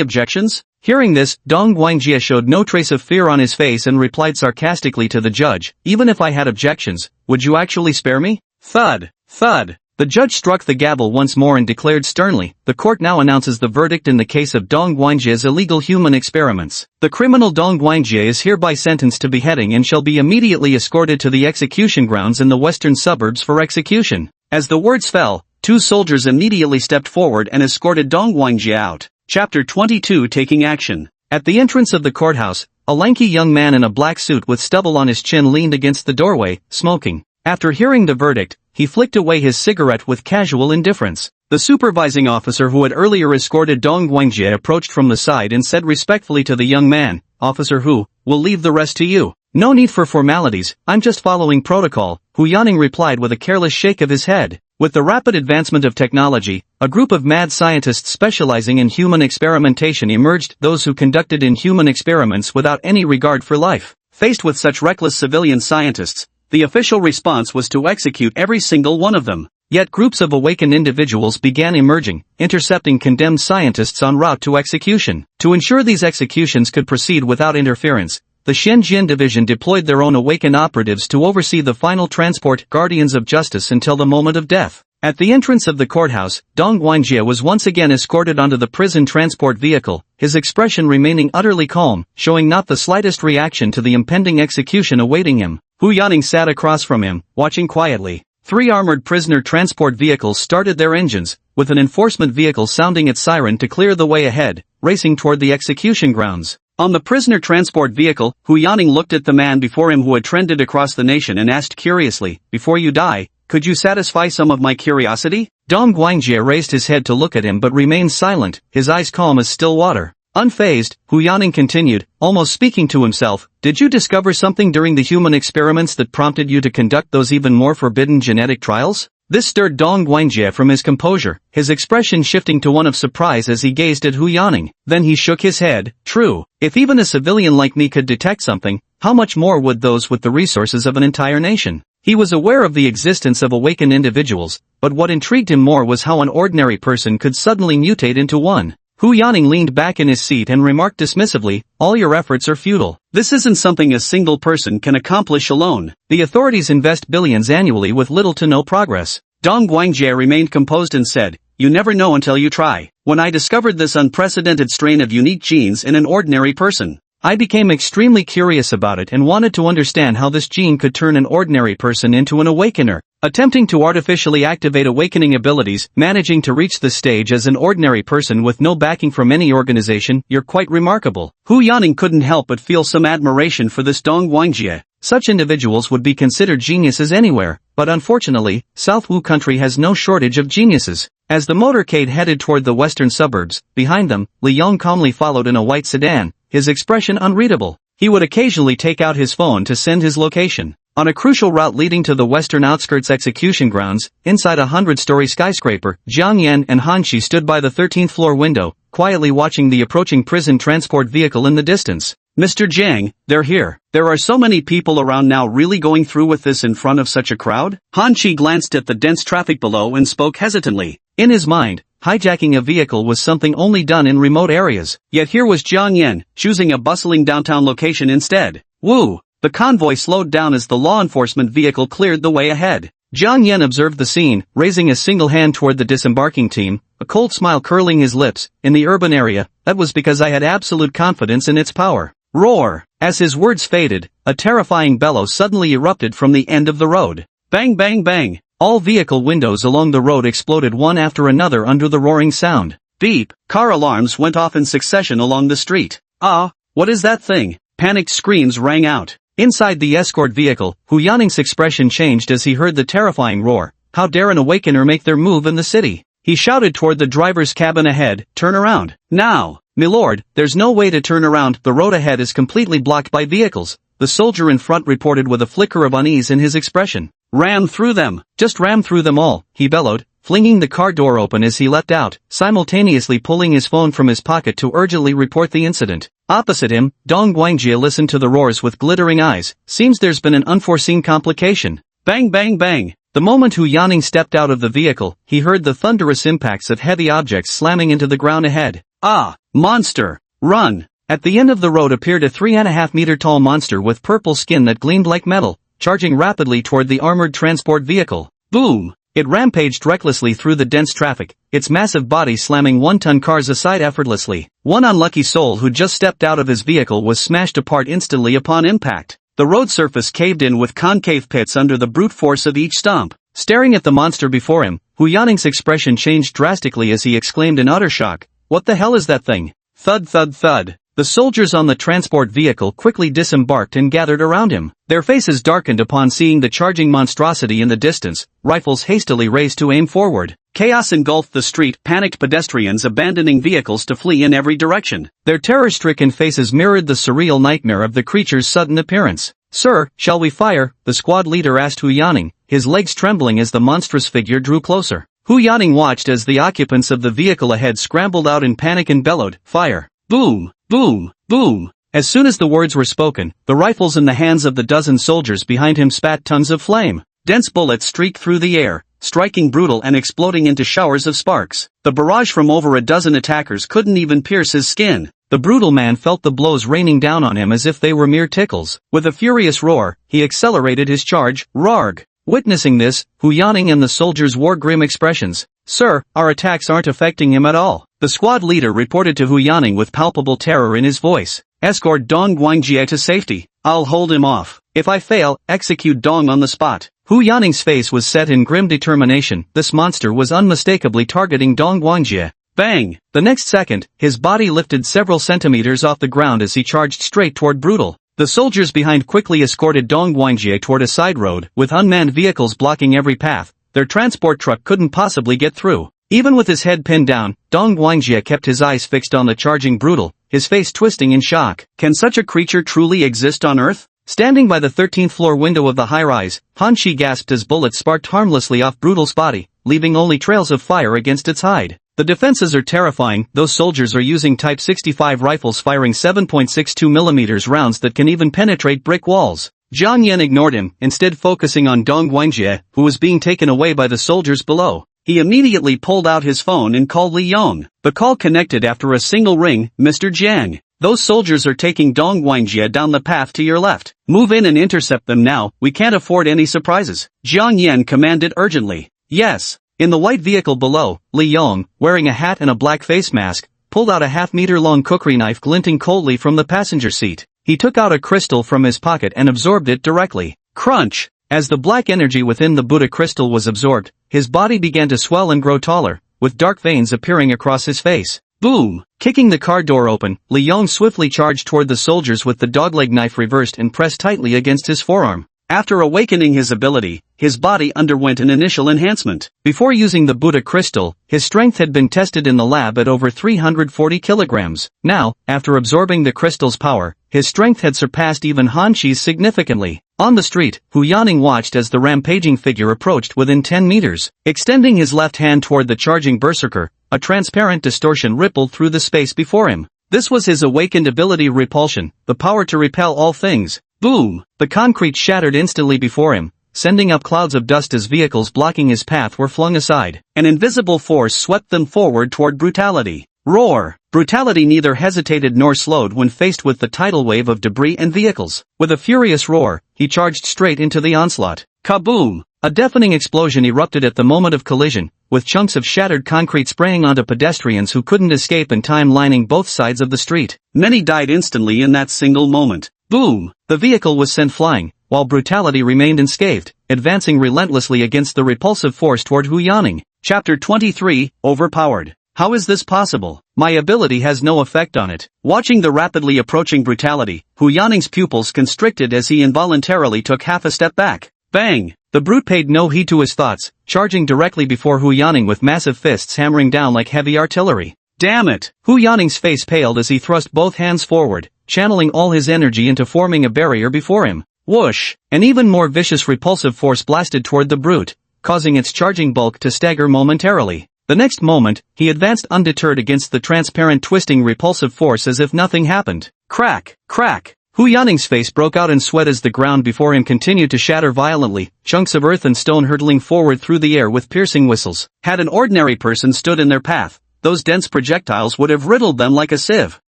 objections?" Hearing this, Dong Guangjie showed no trace of fear on his face and replied sarcastically to the judge, "Even if I had objections, would you actually spare me?" Thud. Thud. The judge struck the gavel once more and declared sternly, "The court now announces the verdict in the case of Dong Guangjie's illegal human experiments. The criminal Dong Guangjie is hereby sentenced to beheading and shall be immediately escorted to the execution grounds in the western suburbs for execution." As the words fell, 2 soldiers immediately stepped forward and escorted Dong Guangjie out. Chapter 22 Taking Action. At the entrance of the courthouse, a lanky young man in a black suit with stubble on his chin leaned against the doorway, smoking. After hearing the verdict, he flicked away his cigarette with casual indifference. The supervising officer who had earlier escorted Dong Guangjie approached from the side and said respectfully to the young man, "Officer Hu, we'll leave the rest to you. No need for formalities, I'm just following protocol," Hu Yaning replied with a careless shake of his head. With the rapid advancement of technology, a group of mad scientists specializing in human experimentation emerged, those who conducted inhuman experiments without any regard for life. Faced with such reckless civilian scientists, the official response was to execute every single one of them. Yet groups of awakened individuals began emerging, intercepting condemned scientists en route to execution. To ensure these executions could proceed without interference, the Shenzhen division deployed their own awakened operatives to oversee the final transport, guardians of justice until the moment of death. At the entrance of the courthouse, Dong Guangjie was once again escorted onto the prison transport vehicle, his expression remaining utterly calm, showing not the slightest reaction to the impending execution awaiting him. Hu Yaning sat across from him, watching quietly. 3 armored prisoner transport vehicles started their engines, with an enforcement vehicle sounding its siren to clear the way ahead, racing toward the execution grounds. On the prisoner transport vehicle, Hu Yaning looked at the man before him who had trended across the nation and asked curiously, "Before you die, could you satisfy some of my curiosity?" Dong Guangjie raised his head to look at him but remained silent, his eyes calm as still water. Unfazed, Hu Yaning continued, almost speaking to himself, "Did you discover something during the human experiments that prompted you to conduct those even more forbidden genetic trials?" This stirred Dong Guangjie from his composure, his expression shifting to one of surprise as he gazed at Hu Yaning. Then he shook his head. True, if even a civilian like me could detect something, how much more would those with the resources of an entire nation? He was aware of the existence of awakened individuals, but what intrigued him more was how an ordinary person could suddenly mutate into one. Hu Yaning leaned back in his seat and remarked dismissively, all your efforts are futile. This isn't something a single person can accomplish alone. The authorities invest billions annually with little to no progress. Dong Guangjie remained composed and said, you never know until you try. When I discovered this unprecedented strain of unique genes in an ordinary person, I became extremely curious about it and wanted to understand how this gene could turn an ordinary person into an awakener. Attempting to artificially activate awakening abilities, managing to reach this stage as an ordinary person with no backing from any organization, you're quite remarkable. Hu Yaning couldn't help but feel some admiration for this Dong Guangjie. Such individuals would be considered geniuses anywhere, but unfortunately, South Wu country has no shortage of geniuses. As the motorcade headed toward the western suburbs, behind them, Li Yong calmly followed in a white sedan, his expression unreadable. He would occasionally take out his phone to send his location. On a crucial route leading to the western outskirts execution grounds, inside a 100-story skyscraper, Jiang Yan and Han Shi stood by the 13th floor window, quietly watching the approaching prison transport vehicle in the distance. Mr. Jiang, they're here. There are so many people around now, really going through with this in front of such a crowd? Han Shi glanced at the dense traffic below and spoke hesitantly. In his mind, hijacking a vehicle was something only done in remote areas, yet here was Jiang Yan, choosing a bustling downtown location instead. Woo! The convoy slowed down as the law enforcement vehicle cleared the way ahead. Jiang Yan observed the scene, raising a single hand toward the disembarking team, a cold smile curling his lips. In the urban area, that was because I had absolute confidence in its power. Roar! As his words faded, a terrifying bellow suddenly erupted from the end of the road. Bang bang bang! All vehicle windows along the road exploded one after another under the roaring sound. Beep! Car alarms went off in succession along the street. Ah! What is that thing? Panicked screams rang out. Inside the escort vehicle, Hu Yaning's expression changed as he heard the terrifying roar. How dare an awakener make their move in the city? He shouted toward the driver's cabin ahead, turn around. Now! Milord, there's no way to turn around, the road ahead is completely blocked by vehicles. The soldier in front reported with a flicker of unease in his expression. Ram through them! Just ram through them all, he bellowed, flinging the car door open as he leapt out, simultaneously pulling his phone from his pocket to urgently report the incident. Opposite him, Dong Guangjie listened to the roars with glittering eyes. Seems there's been an unforeseen complication. Bang bang bang! The moment Hu Yaning stepped out of the vehicle, he heard the thunderous impacts of heavy objects slamming into the ground ahead. Ah! Monster! Run! At the end of the road appeared a 3.5-meter tall monster with purple skin that gleamed like metal, charging rapidly toward the armored transport vehicle. Boom! It rampaged recklessly through the dense traffic, its massive body slamming one-ton cars aside effortlessly. One unlucky soul who just stepped out of his vehicle was smashed apart instantly upon impact. The road surface caved in with concave pits under the brute force of each stomp. Staring at the monster before him, Hu Yaning's expression changed drastically as he exclaimed in utter shock, "What the hell is that thing?" Thud thud thud. The soldiers on the transport vehicle quickly disembarked and gathered around him. Their faces darkened upon seeing the charging monstrosity in the distance, rifles hastily raised to aim forward. Chaos engulfed the street, panicked pedestrians abandoning vehicles to flee in every direction. Their terror-stricken faces mirrored the surreal nightmare of the creature's sudden appearance. "Sir, shall we fire?" the squad leader asked Hu Yaning, his legs trembling as the monstrous figure drew closer. Hu Yaning watched as the occupants of the vehicle ahead scrambled out in panic and bellowed, "Fire!" Boom! Boom! Boom! As soon as the words were spoken, the rifles in the hands of the dozen soldiers behind him spat tons of flame. Dense bullets streaked through the air, striking brutal and exploding into showers of sparks. The barrage from over a dozen attackers couldn't even pierce his skin. The brutal man felt the blows raining down on him as if they were mere tickles. With a furious roar, he accelerated his charge. Rarg! Witnessing this, Hu Yaning and the soldiers wore grim expressions. "Sir, our attacks aren't affecting him at all," the squad leader reported to Hu Yaning with palpable terror in his voice. "Escort Dong Guangjie to safety. I'll hold him off. If I fail, execute Dong on the spot." Hu Yaning's face was set in grim determination. This monster was unmistakably targeting Dong Guangjie. Bang! The next second, his body lifted several centimeters off the ground as he charged straight toward Brutal. The soldiers behind quickly escorted Dong Guangjie toward a side road, with unmanned vehicles blocking every path. Their transport truck couldn't possibly get through. Even with his head pinned down, Dong Guangjie kept his eyes fixed on the charging Brutal, his face twisting in shock. Can such a creature truly exist on Earth? Standing by the 13th floor window of the high-rise, Han Shi gasped as bullets sparked harmlessly off Brutal's body, leaving only trails of fire against its hide. The defenses are terrifying. Those soldiers are using Type 65 rifles firing 7.62mm rounds that can even penetrate brick walls. Jiang Yan ignored him, instead focusing on Dong Guangjie, who was being taken away by the soldiers below. He immediately pulled out his phone and called Li Yong. The call connected after a single ring. Mr. Jiang. Those soldiers are taking Dong Guangjie down the path to your left. Move in and intercept them now, we can't afford any surprises. Jiang Yan commanded urgently. Yes. In the white vehicle below, Li Yong, wearing a hat and a black face mask, pulled out a half-meter-long cookery knife glinting coldly from the passenger seat. He took out a crystal from his pocket and absorbed it directly. Crunch! As the black energy within the Buddha crystal was absorbed, his body began to swell and grow taller, with dark veins appearing across his face. Boom! Kicking the car door open, Li Yong swiftly charged toward the soldiers with the dogleg knife reversed and pressed tightly against his forearm. After awakening his ability, his body underwent an initial enhancement. Before using the Buddha crystal, his strength had been tested in the lab at over 340 kilograms. Now, after absorbing the crystal's power, his strength had surpassed even Han Shi's significantly. On the street, Hu Yaning watched as the rampaging figure approached within 10 meters. Extending his left hand toward the charging berserker, a transparent distortion rippled through the space before him. This was his awakened ability repulsion, the power to repel all things. Boom! The concrete shattered instantly before him, sending up clouds of dust as vehicles blocking his path were flung aside. An invisible force swept them forward toward Brutality. Roar! Brutality neither hesitated nor slowed when faced with the tidal wave of debris and vehicles. With a furious roar, he charged straight into the onslaught. Kaboom! A deafening explosion erupted at the moment of collision, with chunks of shattered concrete spraying onto pedestrians who couldn't escape in time lining both sides of the street. Many died instantly in that single moment. Boom! The vehicle was sent flying, while Brutality remained unscathed, advancing relentlessly against the repulsive force toward Hu Yaning. Chapter 23, Overpowered. How is this possible? My ability has no effect on it. Watching the rapidly approaching Brutality, Hu Yaning's pupils constricted as he involuntarily took half a step back. Bang! The brute paid no heed to his thoughts, charging directly before Hu Yaning with massive fists hammering down like heavy artillery. Damn it! Hu Yaning's face paled as he thrust both hands forward, channeling all his energy into forming a barrier before him. Whoosh! An even more vicious repulsive force blasted toward the brute, causing its charging bulk to stagger momentarily. The next moment, he advanced undeterred against the transparent twisting repulsive force as if nothing happened. Crack! Crack! Hu Yaning's face broke out in sweat as the ground before him continued to shatter violently, chunks of earth and stone hurtling forward through the air with piercing whistles. Had an ordinary person stood in their path, those dense projectiles would have riddled them like a sieve.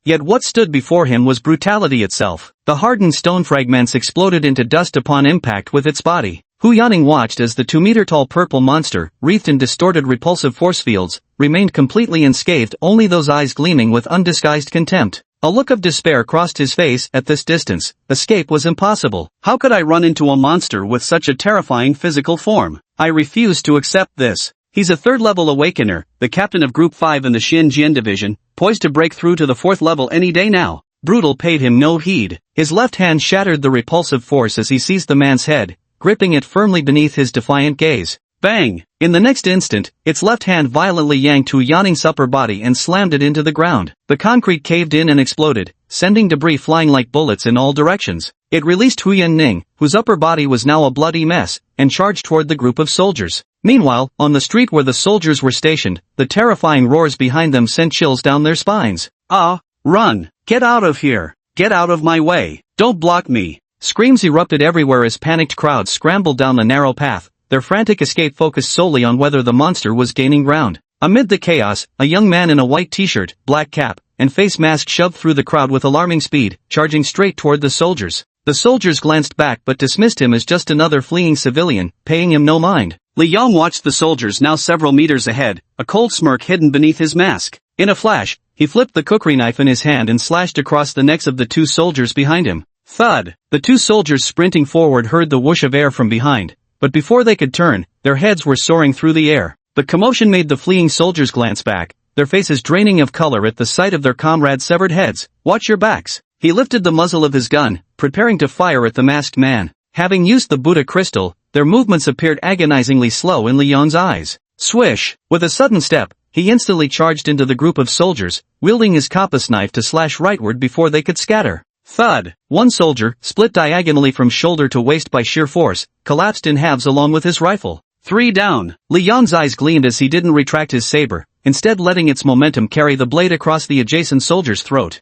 Yet what stood before him was Brutality itself. The hardened stone fragments exploded into dust upon impact with its body. Hu Yaning watched as the 2-meter-tall purple monster, wreathed in distorted repulsive force fields, remained completely unscathed, only those eyes gleaming with undisguised contempt. A look of despair crossed his face. At this distance, escape was impossible. How could I run into a monster with such a terrifying physical form? I refuse to accept this. He's a third-level awakener, the captain of Group 5 in the Xinjiang division, poised to break through to the 4th level any day now. Brutal paid him no heed. His left hand shattered the repulsive force as he seized the man's head, gripping it firmly beneath his defiant gaze. Bang! In the next instant, its left hand violently yanked Hu Yaning's upper body and slammed it into the ground. The concrete caved in and exploded, sending debris flying like bullets in all directions. It released Hu Yaning, whose upper body was now a bloody mess, and charged toward the group of soldiers. Meanwhile, on the street where the soldiers were stationed, the terrifying roars behind them sent chills down their spines. Run! Get out of here! Get out of my way! Don't block me! Screams erupted everywhere as panicked crowds scrambled down the narrow path, their frantic escape focused solely on whether the monster was gaining ground. Amid the chaos, a young man in a white t-shirt, black cap, and face mask shoved through the crowd with alarming speed, charging straight toward the soldiers. The soldiers glanced back but dismissed him as just another fleeing civilian, paying him no mind. Li Yong watched the soldiers now several meters ahead, a cold smirk hidden beneath his mask. In a flash, he flipped the cookery knife in his hand and slashed across the necks of the 2 soldiers behind him. Thud! The 2 soldiers sprinting forward heard the whoosh of air from behind, but before they could turn, their heads were soaring through the air. The commotion made the fleeing soldiers glance back, their faces draining of color at the sight of their comrades' severed heads. Watch your backs! He lifted the muzzle of his gun, preparing to fire at the masked man. Having used the Buddha crystal, their movements appeared agonizingly slow in Li Yong's eyes. Swish! With a sudden step, he instantly charged into the group of soldiers, wielding his compass knife to slash rightward before they could scatter. Thud. One soldier, split diagonally from shoulder to waist by sheer force, collapsed in halves along with his rifle. 3 down. Li Yong's eyes gleamed as he didn't retract his saber, instead letting its momentum carry the blade across the adjacent soldier's throat.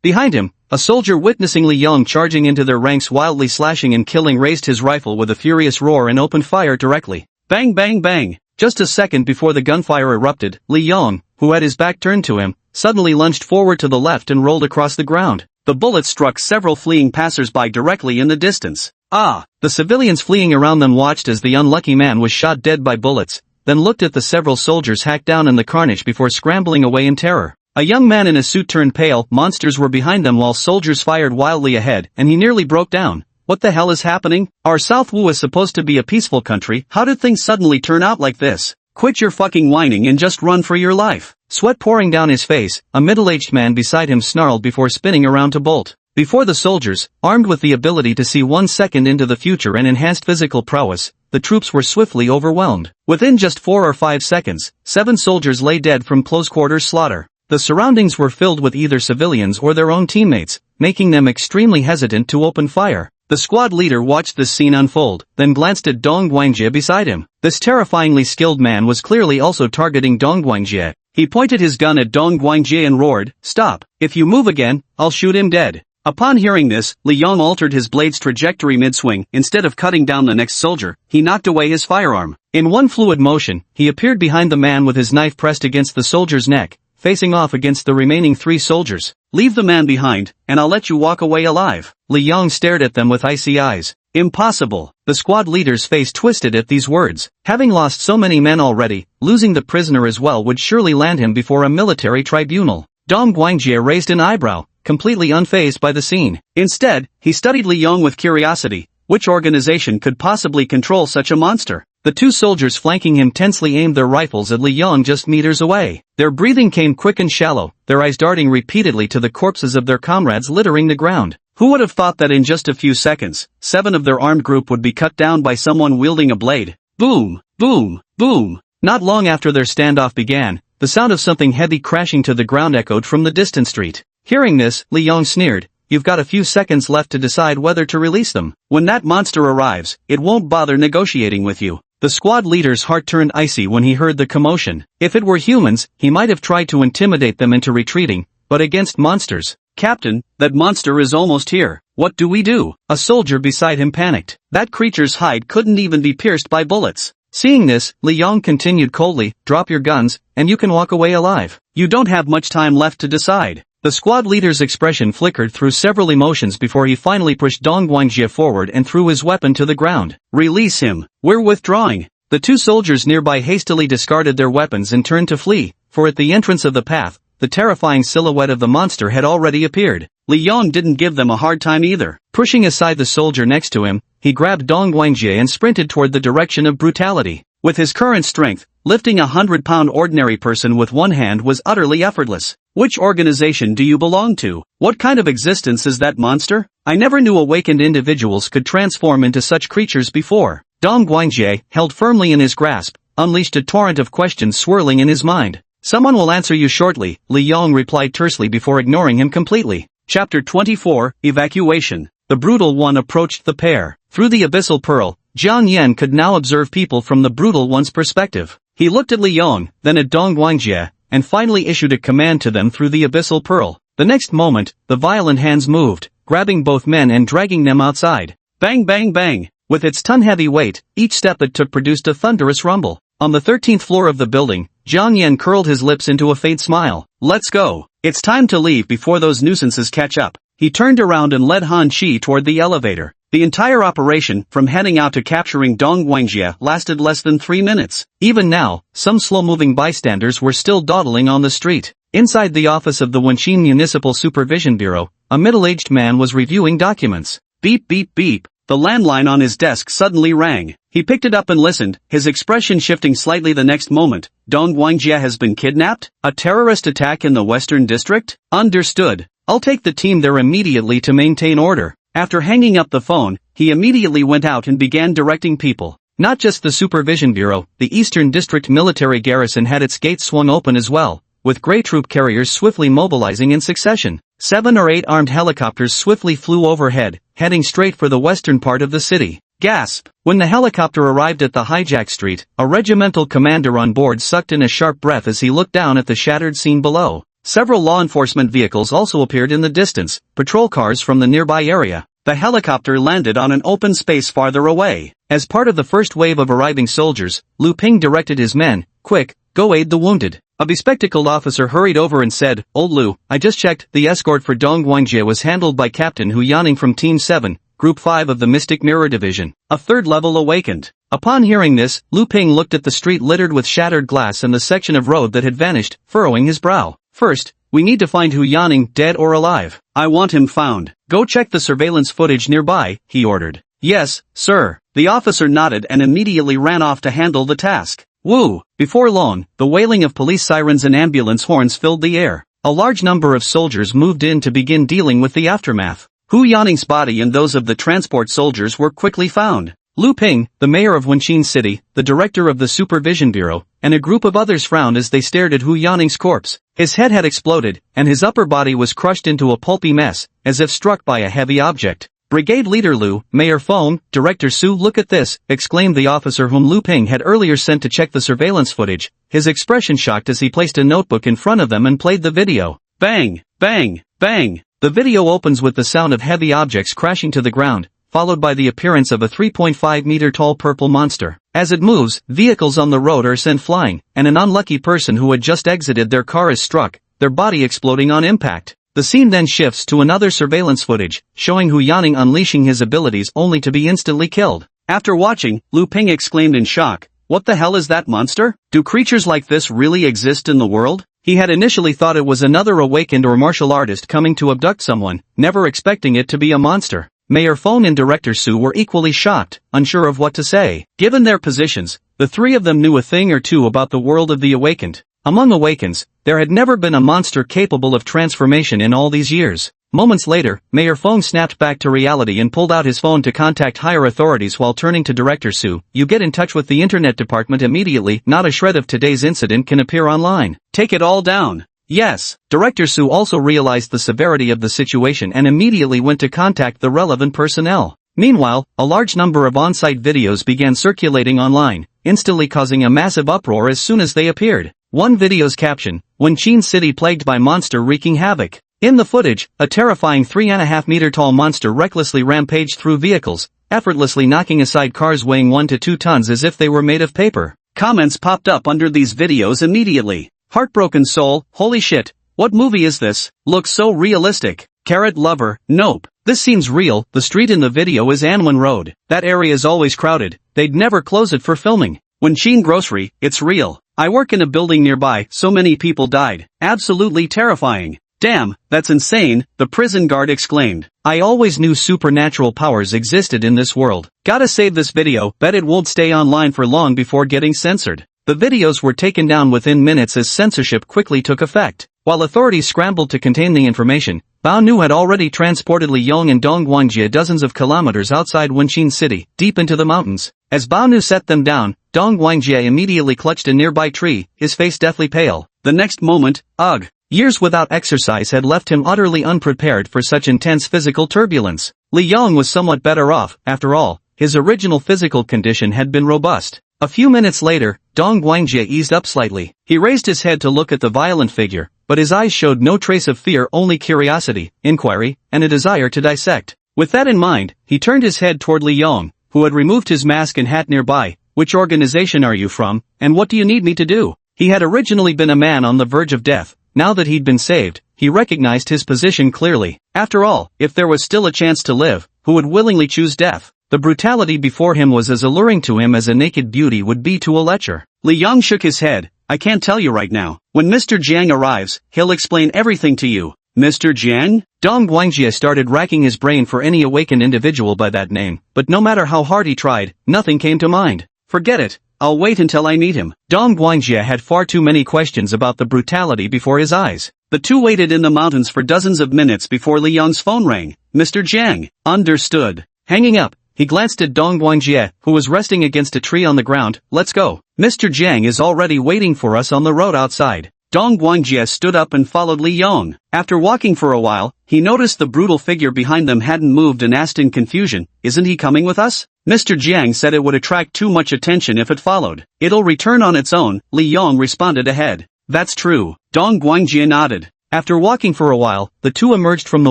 Behind him, a soldier witnessing Li Yong charging into their ranks wildly slashing and killing raised his rifle with a furious roar and opened fire directly. Bang bang bang. Just a second before the gunfire erupted, Li Yong, who had his back turned to him, suddenly lunged forward to the left and rolled across the ground. The bullet struck several fleeing passers-by directly in the distance. The civilians fleeing around them watched as the unlucky man was shot dead by bullets, then looked at the several soldiers hacked down in the carnage before scrambling away in terror. A young man in a suit turned pale, monsters were behind them while soldiers fired wildly ahead, and he nearly broke down. What the hell is happening? Our South Wu is supposed to be a peaceful country, how did things suddenly turn out like this? Quit your fucking whining and just run for your life. Sweat pouring down his face, a middle-aged man beside him snarled before spinning around to bolt. Before the soldiers, armed with the ability to see 1 second into the future and enhanced physical prowess, the troops were swiftly overwhelmed. Within just 4 or 5 seconds, 7 soldiers lay dead from close-quarters slaughter. The surroundings were filled with either civilians or their own teammates, making them extremely hesitant to open fire. The squad leader watched this scene unfold, then glanced at Dong Guangjie beside him. This terrifyingly skilled man was clearly also targeting Dong Guangjie. He pointed his gun at Dong Guangjie and roared, "Stop! If you move again, I'll shoot him dead." Upon hearing this, Li Yong altered his blade's trajectory mid-swing. Instead of cutting down the next soldier, he knocked away his firearm. In one fluid motion, he appeared behind the man with his knife pressed against the soldier's neck, facing off against the remaining 3 soldiers. "Leave the man behind, and I'll let you walk away alive." Li Yong stared at them with icy eyes. "Impossible." The squad leader's face twisted at these words. Having lost so many men already, losing the prisoner as well would surely land him before a military tribunal. Dong Guangjie raised an eyebrow, completely unfazed by the scene. Instead, he studied Li Yong with curiosity. Which organization could possibly control such a monster? The 2 soldiers flanking him tensely aimed their rifles at Li Yong just meters away. Their breathing came quick and shallow, their eyes darting repeatedly to the corpses of their comrades littering the ground. Who would have thought that in just a few seconds, 7 of their armed group would be cut down by someone wielding a blade? Boom, boom, boom. Not long after their standoff began, the sound of something heavy crashing to the ground echoed from the distant street. Hearing this, Li Yong sneered, "You've got a few seconds left to decide whether to release them. When that monster arrives, it won't bother negotiating with you." The squad leader's heart turned icy when he heard the commotion. If it were humans, he might have tried to intimidate them into retreating, but against monsters. "Captain, that monster is almost here. What do we do?" A soldier beside him panicked. That creature's hide couldn't even be pierced by bullets. Seeing this, Li Yong continued coldly, "Drop your guns, and you can walk away alive. You don't have much time left to decide." The squad leader's expression flickered through several emotions before he finally pushed Dong Guangjie forward and threw his weapon to the ground. "Release him. We're withdrawing." The 2 soldiers nearby hastily discarded their weapons and turned to flee, for at the entrance of the path, the terrifying silhouette of the monster had already appeared. Li Yong didn't give them a hard time either. Pushing aside the soldier next to him, he grabbed Dong Guangjie and sprinted toward the direction of brutality. With his current strength, lifting a 100-pound ordinary person with one hand was utterly effortless. "Which organization do you belong to? What kind of existence is that monster? I never knew awakened individuals could transform into such creatures before." Dong Guangjie, held firmly in his grasp, unleashed a torrent of questions swirling in his mind. "Someone will answer you shortly," Li Yong replied tersely before ignoring him completely. Chapter 24, Evacuation. The brutal one approached the pair. Through the abyssal pearl, Jiang Yan could now observe people from the brutal one's perspective. He looked at Li Yong, then at Dong Guangjie, and finally issued a command to them through the abyssal pearl. The next moment, the violent hands moved, grabbing both men and dragging them outside. Bang bang bang! With its ton-heavy weight, each step it took produced a thunderous rumble. On the 13th floor of the building, Jiang Yan curled his lips into a faint smile. "Let's go. It's time to leave before those nuisances catch up." He turned around and led Han Chi toward the elevator. The entire operation, from heading out to capturing Dong Guangjie, lasted less than 3 minutes. Even now, some slow-moving bystanders were still dawdling on the street. Inside the office of the Wenqin Municipal Supervision Bureau, a middle-aged man was reviewing documents. Beep beep beep. The landline on his desk suddenly rang. He picked it up and listened, his expression shifting slightly the next moment. "Dong Guangjie has been kidnapped? A terrorist attack in the Western District? Understood. I'll take the team there immediately to maintain order." After hanging up the phone, he immediately went out and began directing people. Not just the Supervision Bureau, the Eastern District Military Garrison had its gates swung open as well, with gray troop carriers swiftly mobilizing in succession. 7 or 8 armed helicopters swiftly flew overhead, heading straight for the western part of the city. Gasp! When the helicopter arrived at the hijack street, a regimental commander on board sucked in a sharp breath as he looked down at the shattered scene below. Several law enforcement vehicles also appeared in the distance, patrol cars from the nearby area. The helicopter landed on an open space farther away. As part of the first wave of arriving soldiers, Lu Ping directed his men, "Quick, go aid the wounded." A bespectacled officer hurried over and said, "Old Lu, I just checked, the escort for Dong Guangjie was handled by Captain Hu Yaning from Team 7, Group 5 of the Mystic Mirror Division." A third level awakened. Upon hearing this, Lu Ping looked at the street littered with shattered glass and the section of road that had vanished, furrowing his brow. "First, we need to find Hu Yaning, dead or alive. I want him found. Go check the surveillance footage nearby," he ordered. "Yes, sir." The officer nodded and immediately ran off to handle the task. Woo! Before long, the wailing of police sirens and ambulance horns filled the air. A large number of soldiers moved in to begin dealing with the aftermath. Hu Yaning's body and those of the transport soldiers were quickly found. Lu Ping, the mayor of Wenqin City, the director of the Supervision Bureau, and a group of others frowned as they stared at Hu Yaning's corpse. His head had exploded, and his upper body was crushed into a pulpy mess, as if struck by a heavy object. "Brigade Leader Lu, Mayor Feng, Director Su, look at this," exclaimed the officer whom Lu Ping had earlier sent to check the surveillance footage, his expression shocked as he placed a notebook in front of them and played the video. Bang! Bang! Bang! The video opens with the sound of heavy objects crashing to the ground, followed by the appearance of a 3.5-meter-tall purple monster. As it moves, vehicles on the road are sent flying, and an unlucky person who had just exited their car is struck, their body exploding on impact. The scene then shifts to another surveillance footage, showing Hu Yaning unleashing his abilities only to be instantly killed. After watching, Lu Ping exclaimed in shock, "What the hell is that monster? Do creatures like this really exist in the world?" He had initially thought it was another awakened or martial artist coming to abduct someone, never expecting it to be a monster. Mayor Feng and Director Su were equally shocked, unsure of what to say. Given their positions, the three of them knew a thing or two about the world of the awakened. Among awakens, there had never been a monster capable of transformation in all these years. Moments later, Mayor Feng snapped back to reality and pulled out his phone to contact higher authorities while turning to Director Su. "You get in touch with the internet department immediately, not a shred of today's incident can appear online. Take it all down." "Yes." Director Su also realized the severity of the situation and immediately went to contact the relevant personnel. Meanwhile, a large number of on-site videos began circulating online, instantly causing a massive uproar as soon as they appeared. One video's caption, "Wenqin City plagued by monster wreaking havoc." In the footage, a terrifying 3.5-meter-tall monster recklessly rampaged through vehicles, effortlessly knocking aside cars weighing 1 to 2 tons as if they were made of paper. Comments popped up under these videos immediately. "Heartbroken soul, holy shit, what movie is this? Looks so realistic. Carrot lover, nope. This seems real." The street in the video is Anwen Road. That area is always crowded, they'd never close it for filming. Wenqin Grocery, it's real. I work in a building nearby, so many people died. Absolutely terrifying. Damn, that's insane, the prison guard exclaimed. I always knew supernatural powers existed in this world. Gotta save this video, bet it won't stay online for long before getting censored. The videos were taken down within minutes as censorship quickly took effect. While authorities scrambled to contain the information, Bao Nu had already transported Li Yong and Dong Guangjie dozens of kilometers outside Wenqin City, deep into the mountains. As Bao Nu set them down, Dong Guangjie immediately clutched a nearby tree, his face deathly pale. The next moment, ugh. Years without exercise had left him utterly unprepared for such intense physical turbulence. Li Yong was somewhat better off, after all, his original physical condition had been robust. A few minutes later, Dong Guangjie eased up slightly. He raised his head to look at the violent figure, but his eyes showed no trace of fear, only curiosity, inquiry, and a desire to dissect. With that in mind, he turned his head toward Li Yong, who had removed his mask and hat nearby. "Which organization are you from, and what do you need me to do?" He had originally been a man on the verge of death. Now that he'd been saved, he recognized his position clearly. After all, if there was still a chance to live, who would willingly choose death? The brutality before him was as alluring to him as a naked beauty would be to a lecher. Li Yong shook his head. "I can't tell you right now. When Mr. Jiang arrives, he'll explain everything to you." "Mr. Jiang?" Dong Guangjie started racking his brain for any awakened individual by that name, but no matter how hard he tried, nothing came to mind. "Forget it. I'll wait until I meet him." Dong Guangjie had far too many questions about the brutality before his eyes. The two waited in the mountains for dozens of minutes before Li Yong's phone rang. "Mr. Jiang." "Understood." Hanging up, he glanced at Dong Guangjie, who was resting against a tree on the ground. "Let's go. Mr. Jiang is already waiting for us on the road outside." Dong Guangjie stood up and followed Li Yong. After walking for a while, he noticed the brutal figure behind them hadn't moved and asked in confusion, "Isn't he coming with us?" Mr. Jiang said it would attract too much attention if it followed. "It'll return on its own," Li Yong responded ahead. "That's true." Dong Guangjie nodded. After walking for a while, the two emerged from the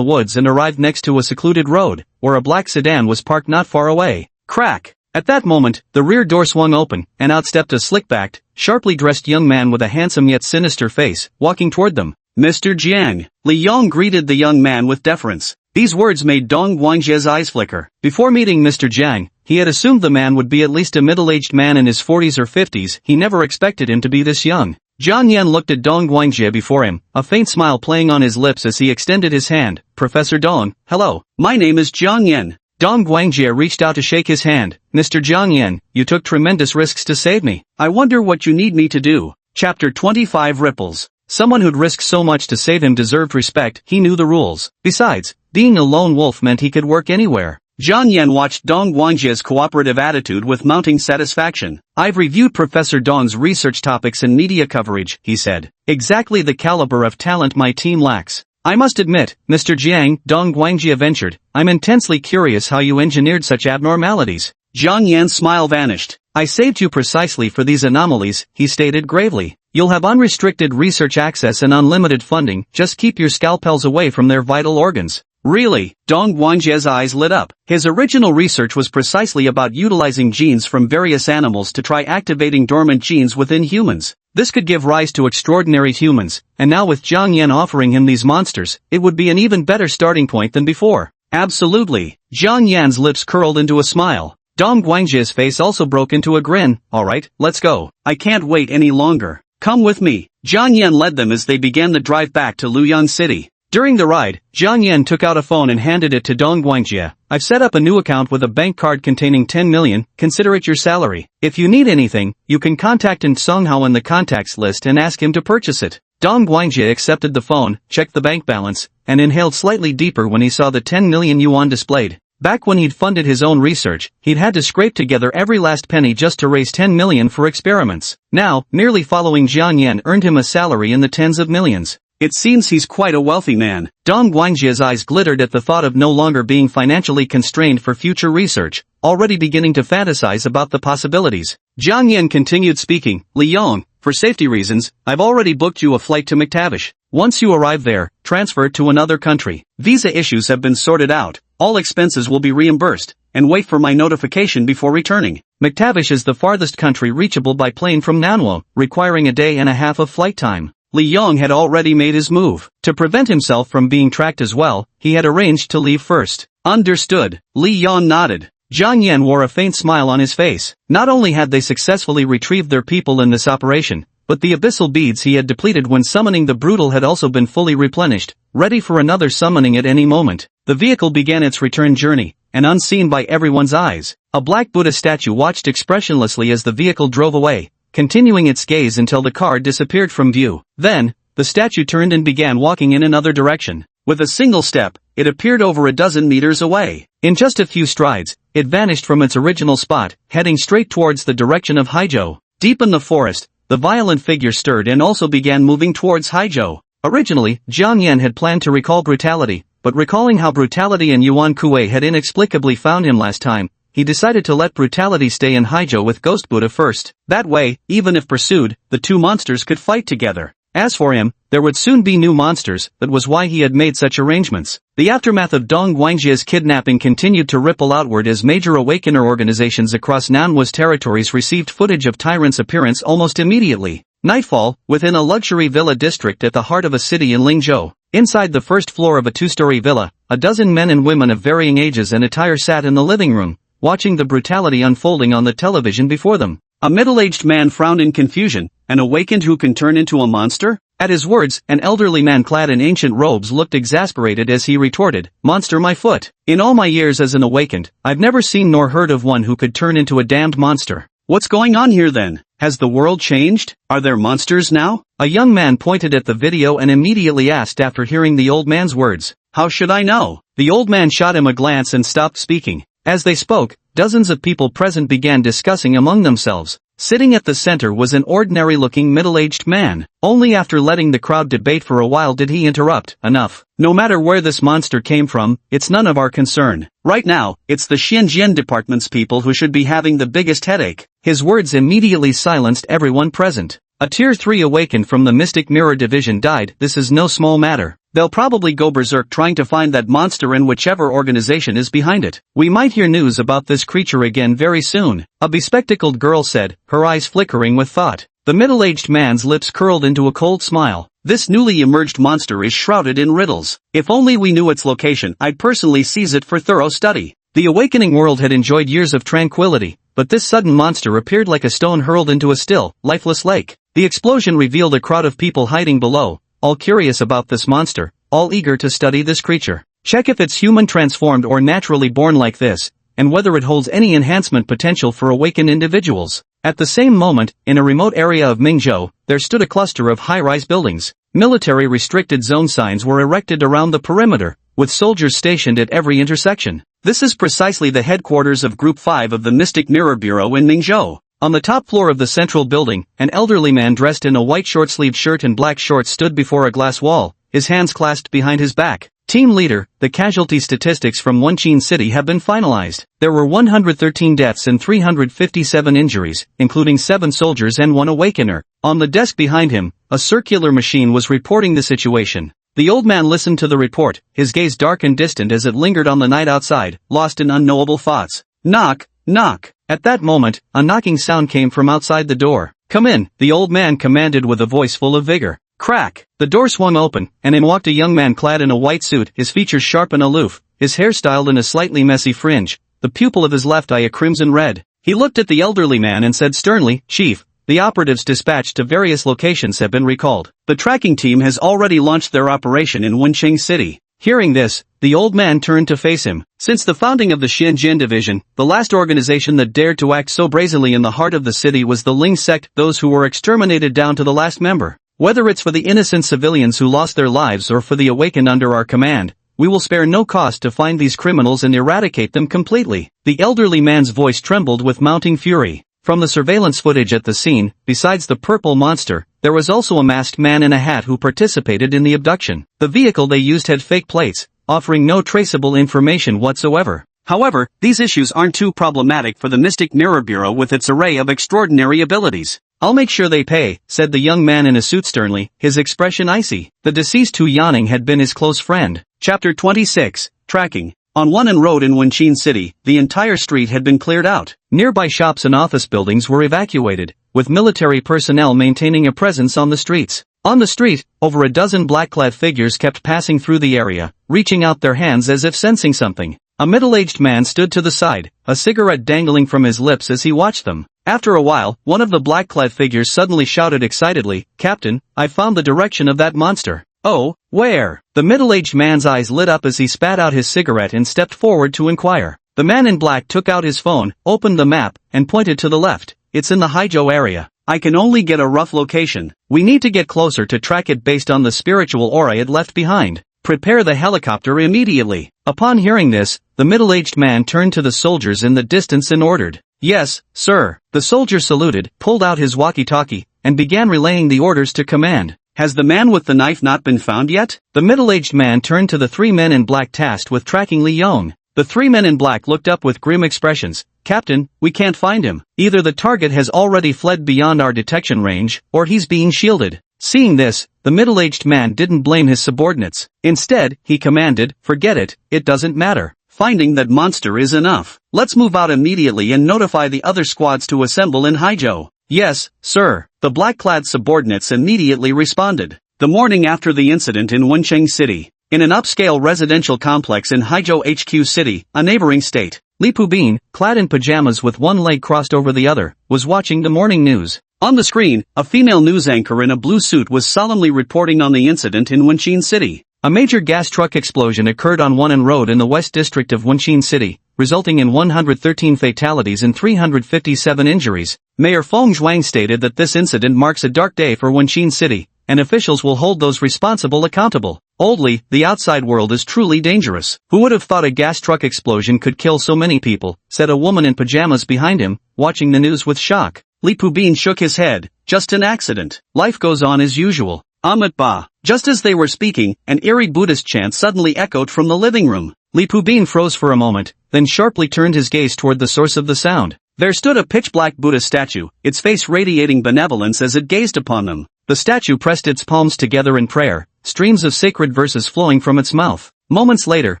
woods and arrived next to a secluded road, where a black sedan was parked not far away. Crack! At that moment, the rear door swung open, and out stepped a slick-backed, sharply dressed young man with a handsome yet sinister face, walking toward them. "Mr. Jiang." Li Yong greeted the young man with deference. These words made Dong Guangjie's eyes flicker. Before meeting Mr. Jiang, he had assumed the man would be at least a middle-aged man in his 40s or 50s. He never expected him to be this young. Jiang Yan looked at Dong Guangjie before him, a faint smile playing on his lips as he extended his hand. "Professor Dong, hello. My name is Jiang Yan." Dong Guangjie reached out to shake his hand. "Mr. Jiang Yan, you took tremendous risks to save me. I wonder what you need me to do." Chapter 25 Ripples. Someone who'd risked so much to save him deserved respect. He knew the rules. Besides, being a lone wolf meant he could work anywhere. Jiang Yan watched Dong Guangjie's cooperative attitude with mounting satisfaction. "I've reviewed Professor Dong's research topics and media coverage," he said. "Exactly the caliber of talent my team lacks. I must admit, Mr. Jiang," Dong Guangjie ventured, "I'm intensely curious how you engineered such abnormalities." Jiang Yan's smile vanished. "I saved you precisely for these anomalies," he stated gravely. "You'll have unrestricted research access and unlimited funding, just keep your scalpels away from their vital organs." "Really?" Dong Guangjie's eyes lit up. His original research was precisely about utilizing genes from various animals to try activating dormant genes within humans. This could give rise to extraordinary humans, and now with Jiang Yan offering him these monsters, it would be an even better starting point than before. "Absolutely." Jiang Yan's lips curled into a smile. Dong Guangjie's face also broke into a grin. "Alright, let's go. I can't wait any longer. Come with me." Jiang Yan led them as they began the drive back to Luoyang City. During the ride, Jiang Yan took out a phone and handed it to Dong Guangjie. "I've set up a new account with a bank card containing 10 million, consider it your salary. If you need anything, you can contact N Songhao in the contacts list and ask him to purchase it." Dong Guangjie accepted the phone, checked the bank balance, and inhaled slightly deeper when he saw the 10 million yuan displayed. Back when he'd funded his own research, he'd had to scrape together every last penny just to raise 10 million for experiments. Now, merely following Jiang Yan earned him a salary in the tens of millions. It seems he's quite a wealthy man. Dong Guangjie's eyes glittered at the thought of no longer being financially constrained for future research, already beginning to fantasize about the possibilities. Jiang Yan continued speaking. "Li Yong, for safety reasons, I've already booked you a flight to McTavish. Once you arrive there, transfer to another country. Visa issues have been sorted out, all expenses will be reimbursed, and wait for my notification before returning." McTavish is the farthest country reachable by plane from Manhwa, requiring a day and a half of flight time. Li Yong had already made his move. To prevent himself from being tracked as well, he had arranged to leave first. "Understood." Li Yong nodded. Jiang Yan wore a faint smile on his face. Not only had they successfully retrieved their people in this operation, but the abyssal beads he had depleted when summoning the brutal had also been fully replenished, ready for another summoning at any moment. The vehicle began its return journey, and unseen by everyone's eyes, a black Buddha statue watched expressionlessly as the vehicle drove away, continuing its gaze until the car disappeared from view. Then, the statue turned and began walking in another direction. With a single step, it appeared over a dozen meters away. In just a few strides, it vanished from its original spot, heading straight towards the direction of Haizhou. Deep in the forest, the violent figure stirred and also began moving towards Haizhou. Originally, Jiang Yan had planned to recall brutality, but recalling how brutality and Yuan Kuei had inexplicably found him last time, he decided to let brutality stay in Haizhou with Ghost Buddha first. That way, even if pursued, the two monsters could fight together. As for him, there would soon be new monsters, that was why he had made such arrangements. The aftermath of Dong Guangjie's kidnapping continued to ripple outward as major awakener organizations across Nanhua's territories received footage of Tyrant's appearance almost immediately. Nightfall, within a luxury villa district at the heart of a city in Lingzhou. Inside the first floor of a two-story villa, a dozen men and women of varying ages and attire sat in the living room, watching the brutality unfolding on the television before them. A middle-aged man frowned in confusion. "An awakened who can turn into a monster?" At his words, an elderly man clad in ancient robes looked exasperated as he retorted, "Monster my foot. In all my years as an awakened, I've never seen nor heard of one who could turn into a damned monster. What's going on here then? Has the world changed? Are there monsters now?" A young man pointed at the video and immediately asked after hearing the old man's words. "How should I know?" The old man shot him a glance and stopped speaking. As they spoke, dozens of people present began discussing among themselves. Sitting at the center was an ordinary-looking middle-aged man. Only after letting the crowd debate for a while did he interrupt. Enough. No matter where this monster came from, it's none of our concern. Right now, it's the Xinjiang department's people who should be having the biggest headache. His words immediately silenced everyone present. A Tier 3 awakened from the Mystic Mirror Division died. This is no small matter. They'll probably go berserk trying to find that monster and whichever organization is behind it. We might hear news about this creature again very soon, a bespectacled girl said, her eyes flickering with thought. The middle-aged man's lips curled into a cold smile. This newly emerged monster is shrouded in riddles. If only we knew its location, I'd personally seize it for thorough study. The awakening world had enjoyed years of tranquility, but this sudden monster appeared like a stone hurled into a still, lifeless lake. The explosion revealed a crowd of people hiding below, all curious about this monster, all eager to study this creature. Check if it's human transformed or naturally born like this, and whether it holds any enhancement potential for awakened individuals. At the same moment, in a remote area of Mingzhou, there stood a cluster of high-rise buildings. Military restricted zone signs were erected around the perimeter, with soldiers stationed at every intersection. This is precisely the headquarters of Group 5 of the Mystic Mirror Bureau in Mingzhou. On the top floor of the central building, an elderly man dressed in a white short-sleeved shirt and black shorts stood before a glass wall, his hands clasped behind his back. Team leader, the casualty statistics from Wenqin City have been finalized. There were 113 deaths and 357 injuries, including 7 soldiers and 1 awakener. On the desk behind him, a circular machine was reporting the situation. The old man listened to the report, his gaze dark and distant as it lingered on the night outside, lost in unknowable thoughts. Knock, knock. At that moment, a knocking sound came from outside the door. Come in, the old man commanded with a voice full of vigor. Crack! The door swung open, and in walked a young man clad in a white suit, his features sharp and aloof, his hair styled in a slightly messy fringe, the pupil of his left eye a crimson red. He looked at the elderly man and said sternly, Chief, the operatives dispatched to various locations have been recalled. The tracking team has already launched their operation in Wenqin City. Hearing this, the old man turned to face him. Since the founding of the Xinjiang Division, the last organization that dared to act so brazenly in the heart of the city was the Ling sect, those who were exterminated down to the last member. Whether it's for the innocent civilians who lost their lives or for the awakened under our command, we will spare no cost to find these criminals and eradicate them completely. The elderly man's voice trembled with mounting fury. From the surveillance footage at the scene, besides the purple monster, there was also a masked man in a hat who participated in the abduction. The vehicle they used had fake plates, offering no traceable information whatsoever. However, these issues aren't too problematic for the Mystic Mirror Bureau with its array of extraordinary abilities. I'll make sure they pay, said the young man in a suit sternly, his expression icy. The deceased Hu Yanning had been his close friend. Chapter 26, Tracking. On Wanan Road in Wenqin City, the entire street had been cleared out. Nearby shops and office buildings were evacuated, with military personnel maintaining a presence on the streets. On the street, over a dozen black-clad figures kept passing through the area, reaching out their hands as if sensing something. A middle-aged man stood to the side, a cigarette dangling from his lips as he watched them. After a while, one of the black-clad figures suddenly shouted excitedly, Captain, I found the direction of that monster. Oh, where? The middle-aged man's eyes lit up as he spat out his cigarette and stepped forward to inquire. The man in black took out his phone, opened the map, and pointed to the left. It's in the Haizhou area. I can only get a rough location. We need to get closer to track it based on the spiritual aura it left behind. Prepare the helicopter immediately. Upon hearing this, the middle-aged man turned to the soldiers in the distance and ordered. Yes, sir. The soldier saluted, pulled out his walkie-talkie, and began relaying the orders to command. Has the man with the knife not been found yet? The middle-aged man turned to the 3 men in black tasked with tracking Li Yong. The 3 men in black looked up with grim expressions. Captain, we can't find him. Either the target has already fled beyond our detection range, or he's being shielded. Seeing this, the middle-aged man didn't blame his subordinates. Instead, he commanded, forget it, it doesn't matter. Finding that monster is enough. Let's move out immediately and notify the other squads to assemble in Haizhou. Yes, sir. The black-clad subordinates immediately responded. The morning after the incident in Wenqin City, in an upscale residential complex in Haizhou HQ City, a neighboring state, Li Pubin, clad in pajamas with one leg crossed over the other, was watching the morning news. On the screen, a female news anchor in a blue suit was solemnly reporting on the incident in Wenqin City. A major gas truck explosion occurred on Wanan Road in the West District of Wenqin City, resulting in 113 fatalities and 357 injuries. Mayor Feng Zhuang stated that this incident marks a dark day for Wenqin City, and officials will hold those responsible accountable. Oldly, the outside world is truly dangerous. Who would have thought a gas truck explosion could kill so many people, said a woman in pajamas behind him, watching the news with shock. Li Pubin shook his head. Just an accident. Life goes on as usual. Amit Ba. Just as they were speaking, an eerie Buddhist chant suddenly echoed from the living room. Li Pubin froze for a moment, then sharply turned his gaze toward the source of the sound. There stood a pitch-black Buddha statue, its face radiating benevolence as it gazed upon them. The statue pressed its palms together in prayer, streams of sacred verses flowing from its mouth. Moments later,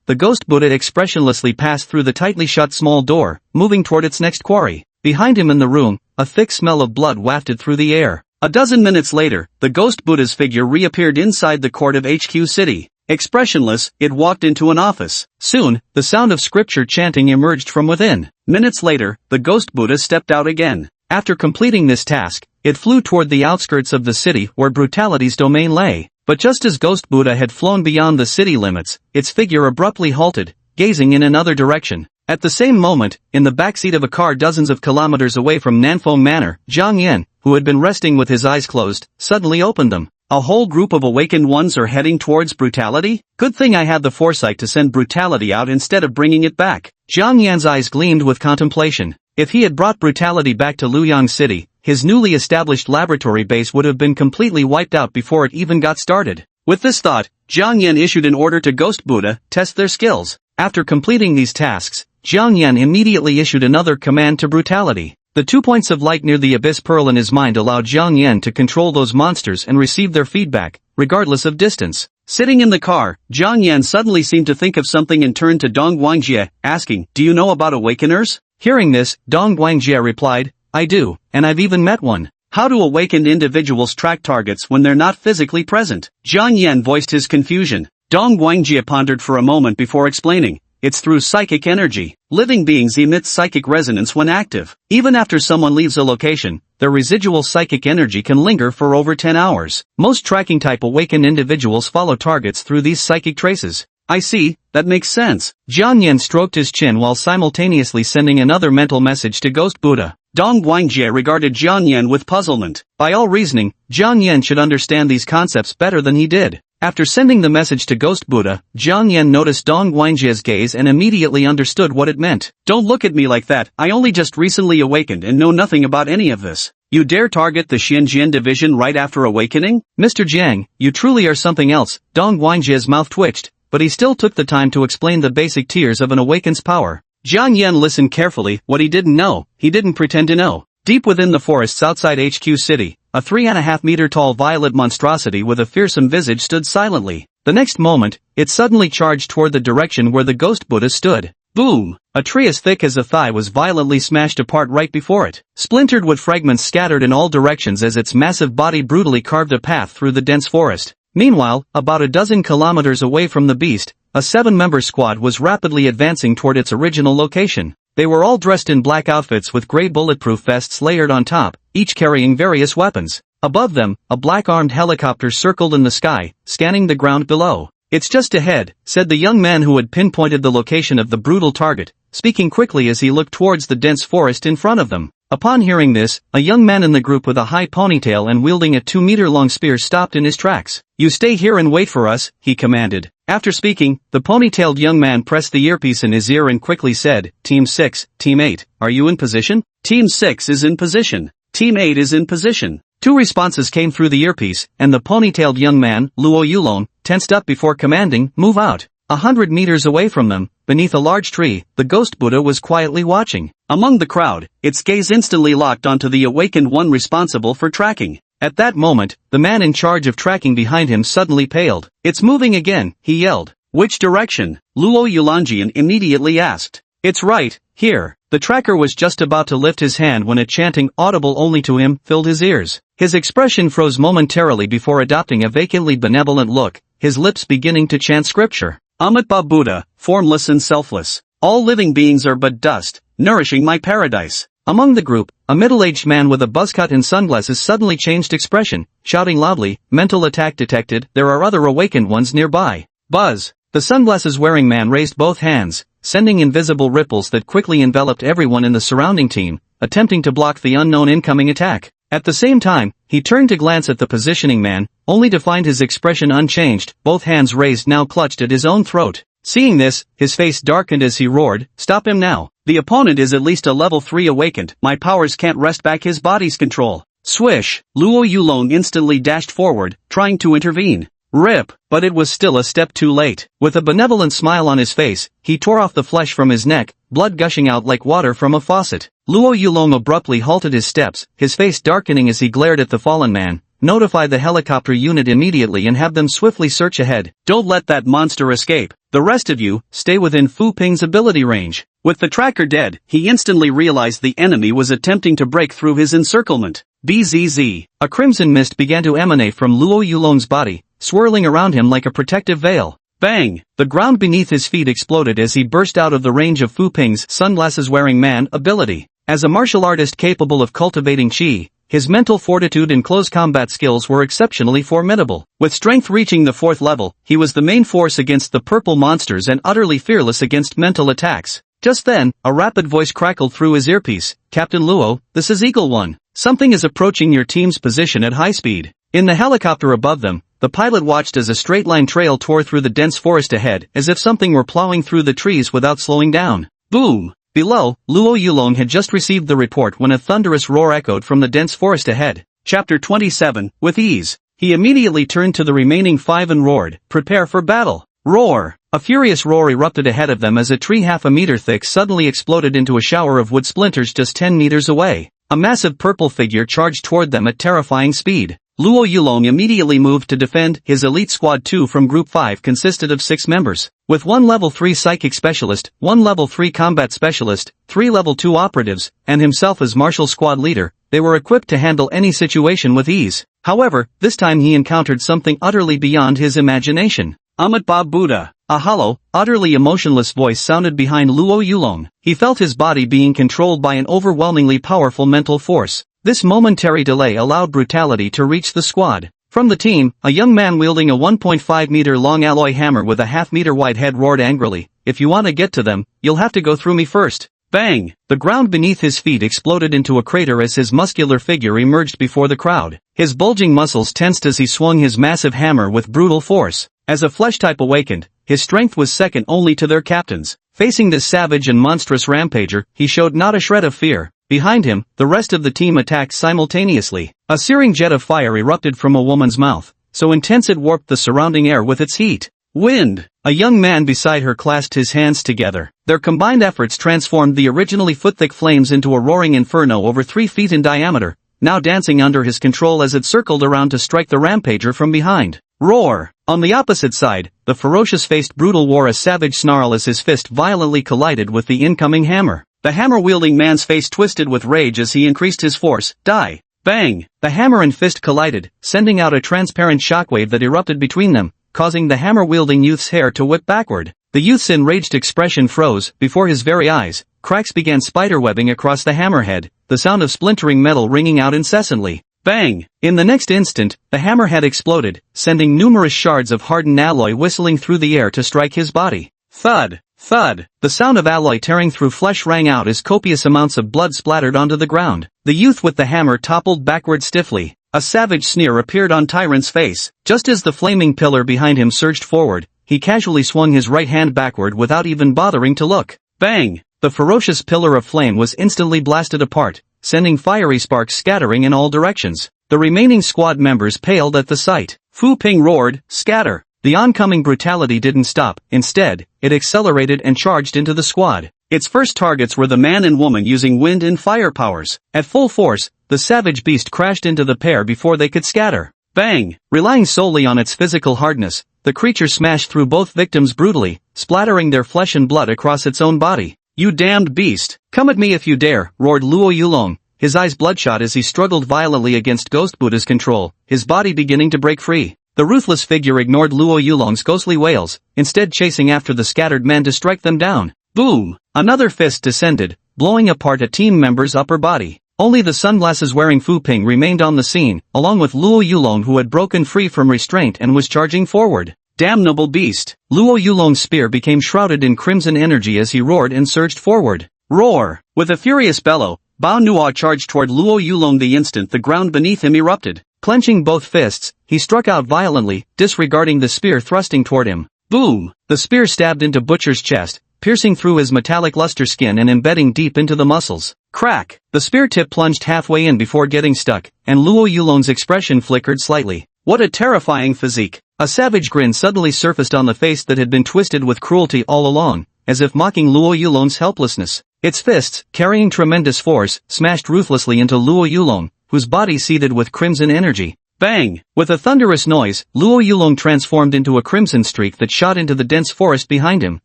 the ghost Buddha expressionlessly passed through the tightly shut small door, moving toward its next quarry. Behind him in the room, a thick smell of blood wafted through the air. A dozen minutes later, the ghost Buddha's figure reappeared inside the court of HQ City. Expressionless, it walked into an office. Soon, the sound of scripture chanting emerged from within. Minutes later, the ghost Buddha stepped out again. After completing this task, it flew toward the outskirts of the city where brutality's domain lay. But just as Ghost Buddha had flown beyond the city limits, its figure abruptly halted, gazing in another direction. At the same moment, in the backseat of a car dozens of kilometers away from Nanfeng Manor, Zhang Yan, who had been resting with his eyes closed, suddenly opened them. A whole group of awakened ones are heading towards brutality? Good thing I had the foresight to send brutality out instead of bringing it back. Zhang Yan's eyes gleamed with contemplation. If he had brought brutality back to Luoyang City, his newly established laboratory base would have been completely wiped out before it even got started. With this thought, Zhang Yan issued an order to Ghost Buddha, test their skills. After completing these tasks, Zhang Yan immediately issued another command to brutality. The 2 points of light near the abyss pearl in his mind allowed Zhang Yan to control those monsters and receive their feedback, regardless of distance. Sitting in the car, Zhang Yan suddenly seemed to think of something and turned to Dong Guangjie, asking, "Do you know about awakeners?" Hearing this, Dong Guangjie replied, "I do, and I've even met one." How do awakened individuals track targets when they're not physically present? Zhang Yan voiced his confusion. Dong Guangjie pondered for a moment before explaining. It's through psychic energy. Living beings emit psychic resonance when active. Even after someone leaves a location, their residual psychic energy can linger for over 10 hours. Most tracking-type awakened individuals follow targets through these psychic traces. I see, that makes sense. Zhang Yan stroked his chin while simultaneously sending another mental message to Ghost Buddha. Dong Guangjie regarded Zhang Yan with puzzlement. By all reasoning, Zhang Yan should understand these concepts better than he did. After sending the message to Ghost Buddha, Zhang Yan noticed Dong Guangjie's gaze and immediately understood what it meant. Don't look at me like that, I only just recently awakened and know nothing about any of this. You dare target the Xianjian division right after awakening? Mr. Jiang, you truly are something else. Dong Guangjie's mouth twitched, but he still took the time to explain the basic tiers of an awakened's power. Zhang Yan listened carefully. What he didn't know, he didn't pretend to know. Deep within the forests outside HQ City, a 3.5-meter tall violet monstrosity with a fearsome visage stood silently. The next moment, it suddenly charged toward the direction where the Ghost Buddha stood. Boom! A tree as thick as a thigh was violently smashed apart right before it. Splintered wood fragments scattered in all directions as its massive body brutally carved a path through the dense forest. Meanwhile, about a dozen kilometers away from the beast, a 7-member squad was rapidly advancing toward its original location. They were all dressed in black outfits with gray bulletproof vests layered on top, each carrying various weapons. Above them, a black-armed helicopter circled in the sky, scanning the ground below. "It's just ahead," said the young man who had pinpointed the location of the brutal target, speaking quickly as he looked towards the dense forest in front of them. Upon hearing this, a young man in the group with a high ponytail and wielding a 2-meter-long spear stopped in his tracks. "You stay here and wait for us," he commanded. After speaking, the ponytailed young man pressed the earpiece in his ear and quickly said, "Team 6, Team 8, are you in position?" "Team 6 is in position. Team 8 is in position." 2 responses came through the earpiece, and the ponytailed young man, Luo Yulong, tensed up before commanding, "Move out." 100 meters away from them, beneath a large tree, the Ghost Buddha was quietly watching. Among the crowd, its gaze instantly locked onto the awakened one responsible for tracking. At that moment, the man in charge of tracking behind him suddenly paled. "It's moving again," he yelled. "Which direction?" Luo Yulanjian immediately asked. "It's right, here." The tracker was just about to lift his hand when a chanting, audible only to him, filled his ears. His expression froze momentarily before adopting a vacantly benevolent look, his lips beginning to chant scripture. "Amitabha Buddha, formless and selfless. All living beings are but dust, nourishing my paradise." Among the group, a middle-aged man with a buzzcut and sunglasses suddenly changed expression, shouting loudly, "Mental attack detected, there are other awakened ones nearby." Buzz! The sunglasses-wearing man raised both hands, sending invisible ripples that quickly enveloped everyone in the surrounding team, attempting to block the unknown incoming attack. At the same time, he turned to glance at the positioning man, only to find his expression unchanged, both hands raised now clutched at his own throat. Seeing this, his face darkened as he roared, "Stop him now. The opponent is at least a level 3 awakened. My powers can't wrest back his body's control." Swish! Luo Yulong instantly dashed forward, trying to intervene. Rip! But it was still a step too late. With a benevolent smile on his face, he tore off the flesh from his neck, blood gushing out like water from a faucet. Luo Yulong abruptly halted his steps, his face darkening as he glared at the fallen man. "Notify the helicopter unit immediately and have them swiftly search ahead. Don't let that monster escape. The rest of you, stay within Fu Ping's ability range." With the tracker dead, he instantly realized the enemy was attempting to break through his encirclement. Bzz. A crimson mist began to emanate from Luo Yulong's body, swirling around him like a protective veil. Bang! The ground beneath his feet exploded as he burst out of the range of Fu Ping's sunglasses-wearing man ability. As a martial artist capable of cultivating qi, his mental fortitude and close combat skills were exceptionally formidable. With strength reaching the 4th level, he was the main force against the purple monsters and utterly fearless against mental attacks. Just then, a rapid voice crackled through his earpiece. "Captain Luo, this is Eagle One. Something is approaching your team's position at high speed." In the helicopter above them, the pilot watched as a straight-line trail tore through the dense forest ahead, as if something were plowing through the trees without slowing down. Boom! Below, Luo Yulong had just received the report when a thunderous roar echoed from the dense forest ahead. Chapter 27, with ease. He immediately turned to the remaining 5 and roared, "Prepare for battle." Roar! A furious roar erupted ahead of them as a tree half a meter thick suddenly exploded into a shower of wood splinters just 10 meters away. A massive purple figure charged toward them at terrifying speed. Luo Yulong immediately moved to defend. His elite squad 2 from Group 5 consisted of 6 members. With 1 level 3 psychic specialist, 1 level 3 combat specialist, 3 level 2 operatives, and himself as martial squad leader, they were equipped to handle any situation with ease. However, this time he encountered something utterly beyond his imagination. Ahmet Bab Buddha. A hollow, utterly emotionless voice sounded behind Luo Yulong. He felt his body being controlled by an overwhelmingly powerful mental force. This momentary delay allowed brutality to reach the squad. From the team, a young man wielding a 1.5-meter-long alloy hammer with a half-meter-wide head roared angrily, "If you want to get to them, you'll have to go through me first." Bang! The ground beneath his feet exploded into a crater as his muscular figure emerged before the crowd. His bulging muscles tensed as he swung his massive hammer with brutal force. As a flesh type awakened, his strength was second only to their captain's. Facing this savage and monstrous rampager, he showed not a shred of fear. Behind him, the rest of the team attacked simultaneously. A searing jet of fire erupted from a woman's mouth, so intense it warped the surrounding air with its heat. Wind! A young man beside her clasped his hands together. Their combined efforts transformed the originally foot-thick flames into a roaring inferno over 3 feet in diameter, now dancing under his control as it circled around to strike the rampager from behind. Roar! On the opposite side, the ferocious-faced brutal wore a savage snarl as his fist violently collided with the incoming hammer. The hammer-wielding man's face twisted with rage as he increased his force. Die! Bang! The hammer and fist collided, sending out a transparent shockwave that erupted between them, causing the hammer-wielding youth's hair to whip backward. The youth's enraged expression froze. Before his very eyes, cracks began spiderwebbing across the hammerhead, the sound of splintering metal ringing out incessantly. Bang! In the next instant, the hammer had exploded, sending numerous shards of hardened alloy whistling through the air to strike his body. Thud! Thud! The sound of alloy tearing through flesh rang out as copious amounts of blood splattered onto the ground. The youth with the hammer toppled backward stiffly. A savage sneer appeared on Tyrant's face. Just as the flaming pillar behind him surged forward, he casually swung his right hand backward without even bothering to look. Bang! The ferocious pillar of flame was instantly blasted apart, sending fiery sparks scattering in all directions. The remaining squad members paled at the sight. Fu Ping roared, "Scatter!" The oncoming brutality didn't stop. Instead, it accelerated and charged into the squad. Its first targets were the man and woman using wind and fire powers. At full force, the savage beast crashed into the pair before they could scatter. Bang! Relying solely on its physical hardness, the creature smashed through both victims brutally, splattering their flesh and blood across its own body. "You damned beast! Come at me if you dare!" roared Luo Yulong, his eyes bloodshot as he struggled violently against Ghost Buddha's control, his body beginning to break free. The ruthless figure ignored Luo Yulong's ghostly wails, instead chasing after the scattered men to strike them down. Boom! Another fist descended, blowing apart a team member's upper body. Only the sunglasses-wearing Fu Ping remained on the scene, along with Luo Yulong who had broken free from restraint and was charging forward. Damnable beast! Luo Yulong's spear became shrouded in crimson energy as he roared and surged forward. Roar! With a furious bellow, Bao Nua charged toward Luo Yulong the instant the ground beneath him erupted. Clenching both fists, he struck out violently, disregarding the spear thrusting toward him. Boom! The spear stabbed into Butcher's chest, piercing through his metallic luster skin and embedding deep into the muscles. Crack! The spear tip plunged halfway in before getting stuck, and Luo Yulong's expression flickered slightly. What a terrifying physique! A savage grin suddenly surfaced on the face that had been twisted with cruelty all along, as if mocking Luo Yulong's helplessness. Its fists, carrying tremendous force, smashed ruthlessly into Luo Yulong, whose body seethed with crimson energy. Bang! With a thunderous noise, Luo Yulong transformed into a crimson streak that shot into the dense forest behind him,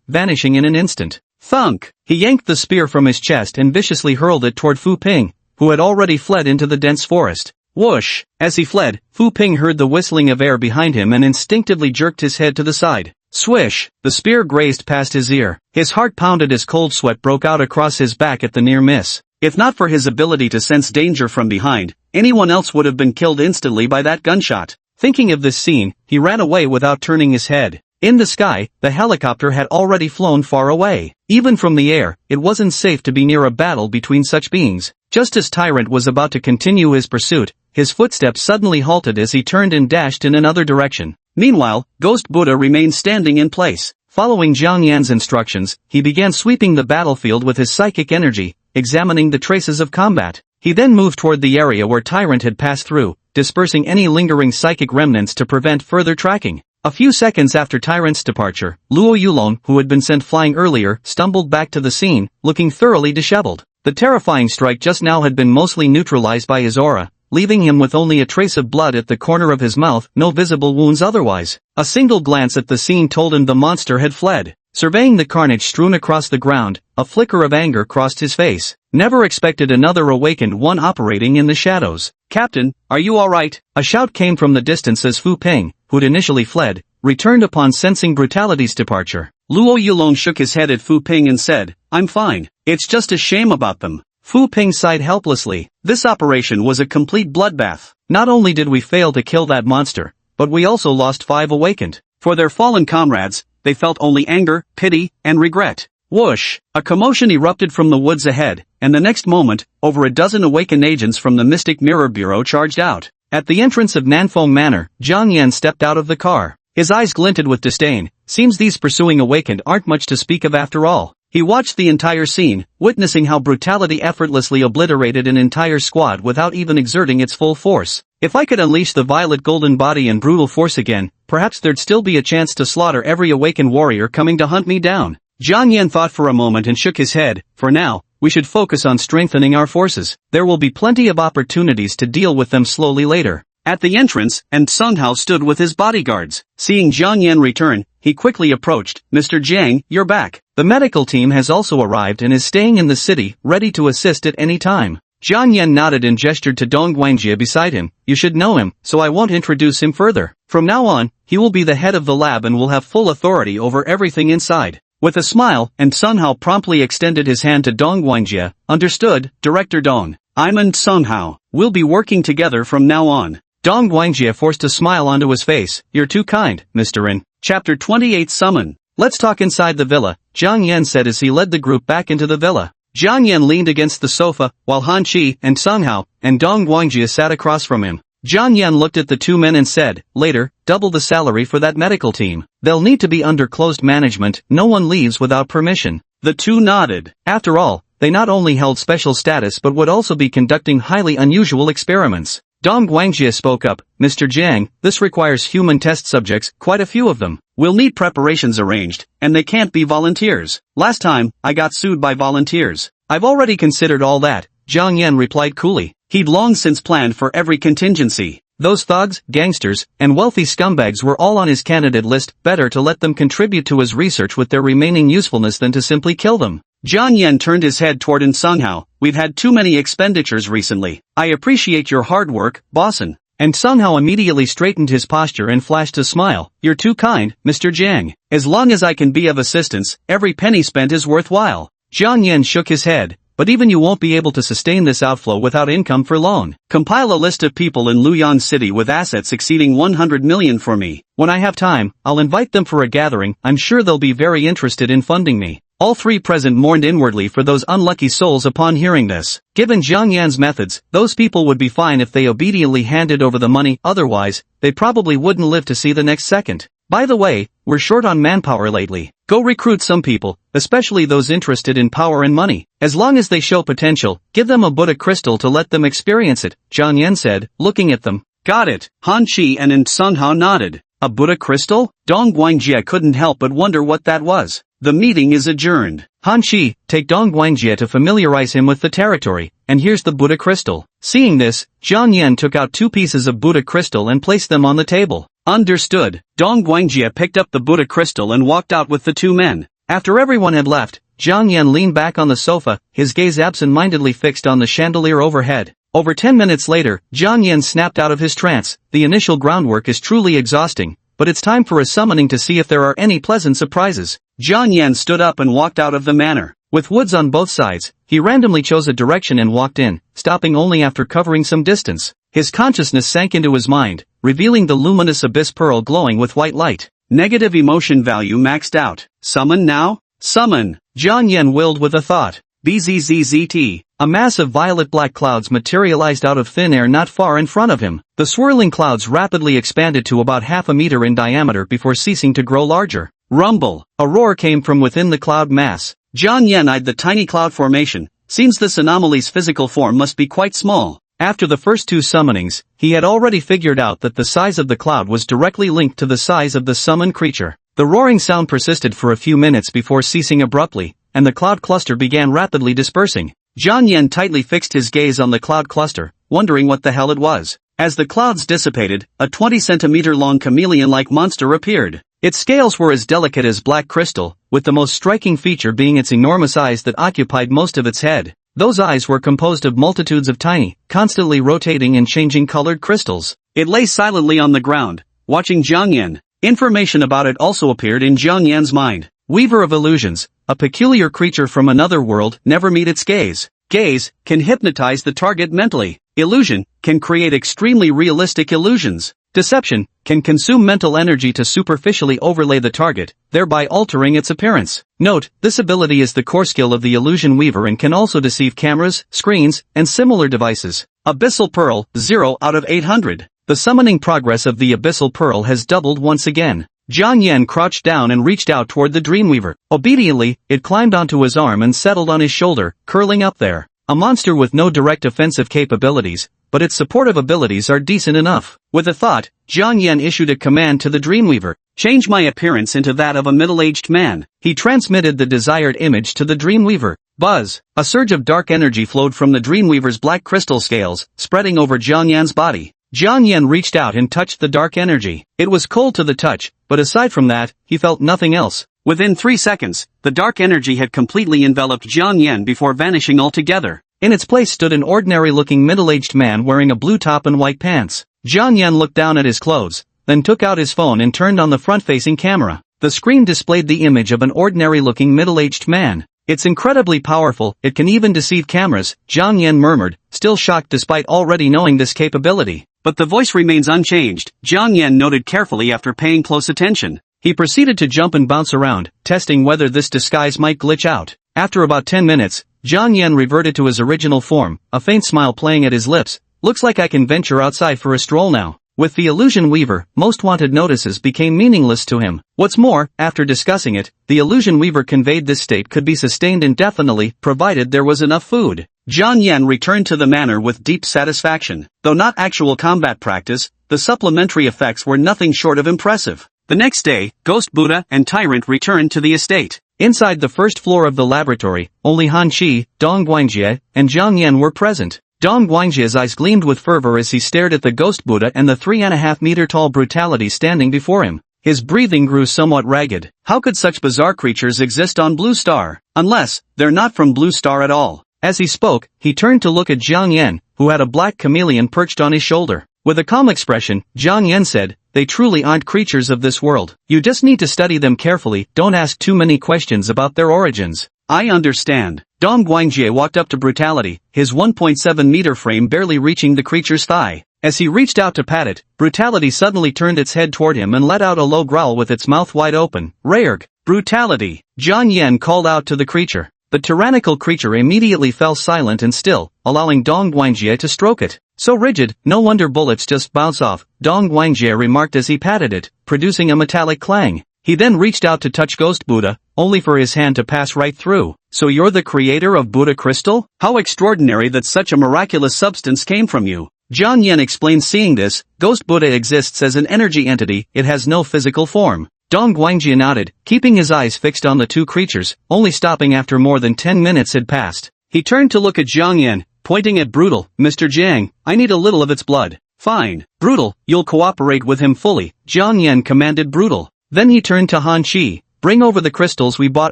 vanishing in an instant. Thunk! He yanked the spear from his chest and viciously hurled it toward Fu Ping, who had already fled into the dense forest. Whoosh! As he fled, Fu Ping heard the whistling of air behind him and instinctively jerked his head to the side. Swish! The spear grazed past his ear. His heart pounded as cold sweat broke out across his back at the near miss. If not for his ability to sense danger from behind, anyone else would have been killed instantly by that gunshot. Thinking of this scene, he ran away without turning his head. In the sky, the helicopter had already flown far away. Even from the air, it wasn't safe to be near a battle between such beings. Just as Tyrant was about to continue his pursuit, his footsteps suddenly halted as he turned and dashed in another direction. Meanwhile, Ghost Buddha remained standing in place. Following Jiang Yan's instructions, he began sweeping the battlefield with his psychic energy, examining the traces of combat. He then moved toward the area where Tyrant had passed through, dispersing any lingering psychic remnants to prevent further tracking. A few seconds after Tyrant's departure, Luo Yulong, who had been sent flying earlier, stumbled back to the scene, looking thoroughly disheveled. The terrifying strike just now had been mostly neutralized by his aura, leaving him with only a trace of blood at the corner of his mouth, no visible wounds otherwise. A single glance at the scene told him the monster had fled. Surveying the carnage strewn across the ground, a flicker of anger crossed his face. Never expected another awakened one operating in the shadows. Captain, are you alright? A shout came from the distance as Fu Ping, who'd initially fled, returned upon sensing brutality's departure. Luo Yulong shook his head at Fu Ping and said, I'm fine. It's just a shame about them. Fu Ping sighed helplessly. This operation was a complete bloodbath. Not only did we fail to kill that monster, but we also lost 5 awakened. For their fallen comrades, they felt only anger, pity, and regret. Whoosh! A commotion erupted from the woods ahead, and the next moment, over a dozen awakened agents from the Mystic Mirror Bureau charged out. At the entrance of Nanfeng Manor, Jiang Yan stepped out of the car. His eyes glinted with disdain. Seems these pursuing awakened aren't much to speak of after all. He watched the entire scene, witnessing how brutality effortlessly obliterated an entire squad without even exerting its full force. If I could unleash the violet golden body and brutal force again, perhaps there'd still be a chance to slaughter every awakened warrior coming to hunt me down. Jiang Yan thought for a moment and shook his head. For now, we should focus on strengthening our forces. There will be plenty of opportunities to deal with them slowly later. At the entrance, and Sung Hao stood with his bodyguards. Seeing Jiang Yan return, he quickly approached. Mr. Jiang, you're back. The medical team has also arrived and is staying in the city, ready to assist at any time. Jiang Yan nodded and gestured to Dong Guangjie beside him. You should know him, so I won't introduce him further. From now on, he will be the head of the lab and will have full authority over everything inside. With a smile, and Sung Hao promptly extended his hand to Dong Guangjie. Understood, Director Dong. I'm and Sung Hao. We'll be working together from now on. Dong Guangjie forced a smile onto his face. You're too kind, Mr. Rin. Chapter 28 Summon. Let's talk inside the villa, Jiang Yan said as he led the group back into the villa. Jiang Yan leaned against the sofa, while Han Qi and Sung Hao and Dong Guangjie sat across from him. Jiang Yan looked at the two men and said, later, double the salary for that medical team. They'll need to be under closed management, no one leaves without permission. The two nodded. After all, they not only held special status but would also be conducting highly unusual experiments. Dong Guangjie spoke up, Mr. Jiang, this requires human test subjects, quite a few of them. We'll need preparations arranged, and they can't be volunteers. Last time, I got sued by volunteers. I've already considered all that, Jiang Yan replied coolly. He'd long since planned for every contingency. Those thugs, gangsters, and wealthy scumbags were all on his candidate list. Better to let them contribute to his research with their remaining usefulness than to simply kill them. Jiang Yan turned his head toward Sung Hao. We've had too many expenditures recently. I appreciate your hard work, Bosson. And Sung Hao immediately straightened his posture and flashed a smile. You're too kind, Mr. Jiang. As long as I can be of assistance, every penny spent is worthwhile. Jiang Yan shook his head. But even you won't be able to sustain this outflow without income for long. Compile a list of people in Luoyang City with assets exceeding 100 million for me. When I have time, I'll invite them for a gathering. I'm sure they'll be very interested in funding me. All three present mourned inwardly for those unlucky souls upon hearing this. Given Jiang Yan's methods, those people would be fine if they obediently handed over the money, otherwise, they probably wouldn't live to see the next second. By the way, we're short on manpower lately. Go recruit some people, especially those interested in power and money. As long as they show potential, give them a Buddha crystal to let them experience it, Jiang Yan said, looking at them. Got it, Han Qi and Sun Hao nodded. A Buddha crystal? Dong Guangjie couldn't help but wonder what that was. The meeting is adjourned. Han Qi, take Dong Guangjie to familiarize him with the territory, and here's the Buddha crystal. Seeing this, Jiang Yan took out 2 pieces of Buddha crystal and placed them on the table. Understood. Dong Guangjie picked up the Buddha crystal and walked out with the 2 men. After everyone had left, Jiang Yan leaned back on the sofa, his gaze absent-mindedly fixed on the chandelier overhead. Over 10 minutes later, Jiang Yan snapped out of his trance. The initial groundwork is truly exhausting, but it's time for a summoning to see if there are any pleasant surprises. Jiang Yan stood up and walked out of the manor. With woods on both sides, he randomly chose a direction and walked in, stopping only after covering some distance. His consciousness sank into his mind, revealing the luminous abyss pearl glowing with white light. Negative emotion value maxed out. Summon now? Summon! Jiang Yan willed with a thought. BZZZT. A mass of violet-black clouds materialized out of thin air not far in front of him. The swirling clouds rapidly expanded to about half a meter in diameter before ceasing to grow larger. Rumble! A roar came from within the cloud mass. Jiang Yan eyed the tiny cloud formation. Seems this anomaly's physical form must be quite small. After the first 2 summonings, he had already figured out that the size of the cloud was directly linked to the size of the summoned creature. The roaring sound persisted for a few minutes before ceasing abruptly, and the cloud cluster began rapidly dispersing. Jiang Yan tightly fixed his gaze on the cloud cluster, wondering what the hell it was. As the clouds dissipated, a 20-centimeter-long chameleon-like monster appeared. Its scales were as delicate as black crystal, with the most striking feature being its enormous eyes that occupied most of its head. Those eyes were composed of multitudes of tiny, constantly rotating and changing colored crystals. It lay silently on the ground, watching Jiang Yan. Information about it also appeared in Jiang Yan's mind. Weaver of illusions, a peculiar creature from another world, never meet its gaze. Gaze can hypnotize the target mentally. Illusion can create extremely realistic illusions. Deception can consume mental energy to superficially overlay the target, thereby altering its appearance. Note, this ability is the core skill of the illusion weaver and can also deceive cameras, screens, and similar devices. Abyssal Pearl, 0 out of 800. The summoning progress of the Abyssal Pearl has doubled once again. Jiang Yan crouched down and reached out toward the Dreamweaver. Obediently, it climbed onto his arm and settled on his shoulder, curling up there. A monster with no direct offensive capabilities, but its supportive abilities are decent enough. With a thought, Jiang Yan issued a command to the Dreamweaver. Change my appearance into that of a middle-aged man. He transmitted the desired image to the Dreamweaver. Buzz! A surge of dark energy flowed from the Dreamweaver's black crystal scales, spreading over Jiang Yan's body. Jiang Yan reached out and touched the dark energy. It was cold to the touch, but aside from that, he felt nothing else. Within 3 seconds, the dark energy had completely enveloped Jiang Yan before vanishing altogether. In its place stood an ordinary-looking middle-aged man wearing a blue top and white pants. Jiang Yan looked down at his clothes, then took out his phone and turned on the front-facing camera. The screen displayed the image of an ordinary-looking middle-aged man. It's incredibly powerful, it can even deceive cameras, Jiang Yan murmured, still shocked despite already knowing this capability. But the voice remains unchanged, Jiang Yan noted carefully after paying close attention. He proceeded to jump and bounce around, testing whether this disguise might glitch out. After about 10 minutes, Jiang Yan reverted to his original form, a faint smile playing at his lips. Looks like I can venture outside for a stroll now. With the illusion weaver, most wanted notices became meaningless to him. What's more, after discussing it, the illusion weaver conveyed this state could be sustained indefinitely, provided there was enough food. Jiang Yan returned to the manor with deep satisfaction. Though not actual combat practice, the supplementary effects were nothing short of impressive. The next day, Ghost Buddha and Tyrant returned to the estate. Inside the first floor of the laboratory, only Han Qi, Dong Guangjie, and Jiang Yan were present. Dong Guangjie's eyes gleamed with fervor as he stared at the Ghost Buddha and the 3.5-meter-tall brutality standing before him. His breathing grew somewhat ragged. How could such bizarre creatures exist on Blue Star? Unless, they're not from Blue Star at all. As he spoke, he turned to look at Jiang Yan, who had a black chameleon perched on his shoulder. With a calm expression, Jiang Yan said, "They truly aren't creatures of this world. You just need to study them carefully, don't ask too many questions about their origins." I understand. Dong Guangjie walked up to Brutality, his 1.7-meter frame barely reaching the creature's thigh. As he reached out to pat it, Brutality suddenly turned its head toward him and let out a low growl with its mouth wide open. "Rayerg! Brutality!" Jiang Yan called out to the creature. The tyrannical creature immediately fell silent and still, allowing Dong Guangjie to stroke it. So rigid, no wonder bullets just bounce off, Dong Guangjie remarked as he patted it, producing a metallic clang. He then reached out to touch Ghost Buddha, only for his hand to pass right through. So you're the creator of Buddha crystal? How extraordinary that such a miraculous substance came from you. Jiang Yan explained. Seeing this, Ghost Buddha exists as an energy entity, it has no physical form. Dong Guangjie nodded, keeping his eyes fixed on the two creatures, only stopping after more than 10 minutes had passed. He turned to look at Jiang Yan, pointing at Brutal. Mr. Jiang, I need a little of its blood. Fine. Brutal, you'll cooperate with him fully, Jiang Yan commanded Brutal. Then he turned to Han Chi. Bring over the crystals we bought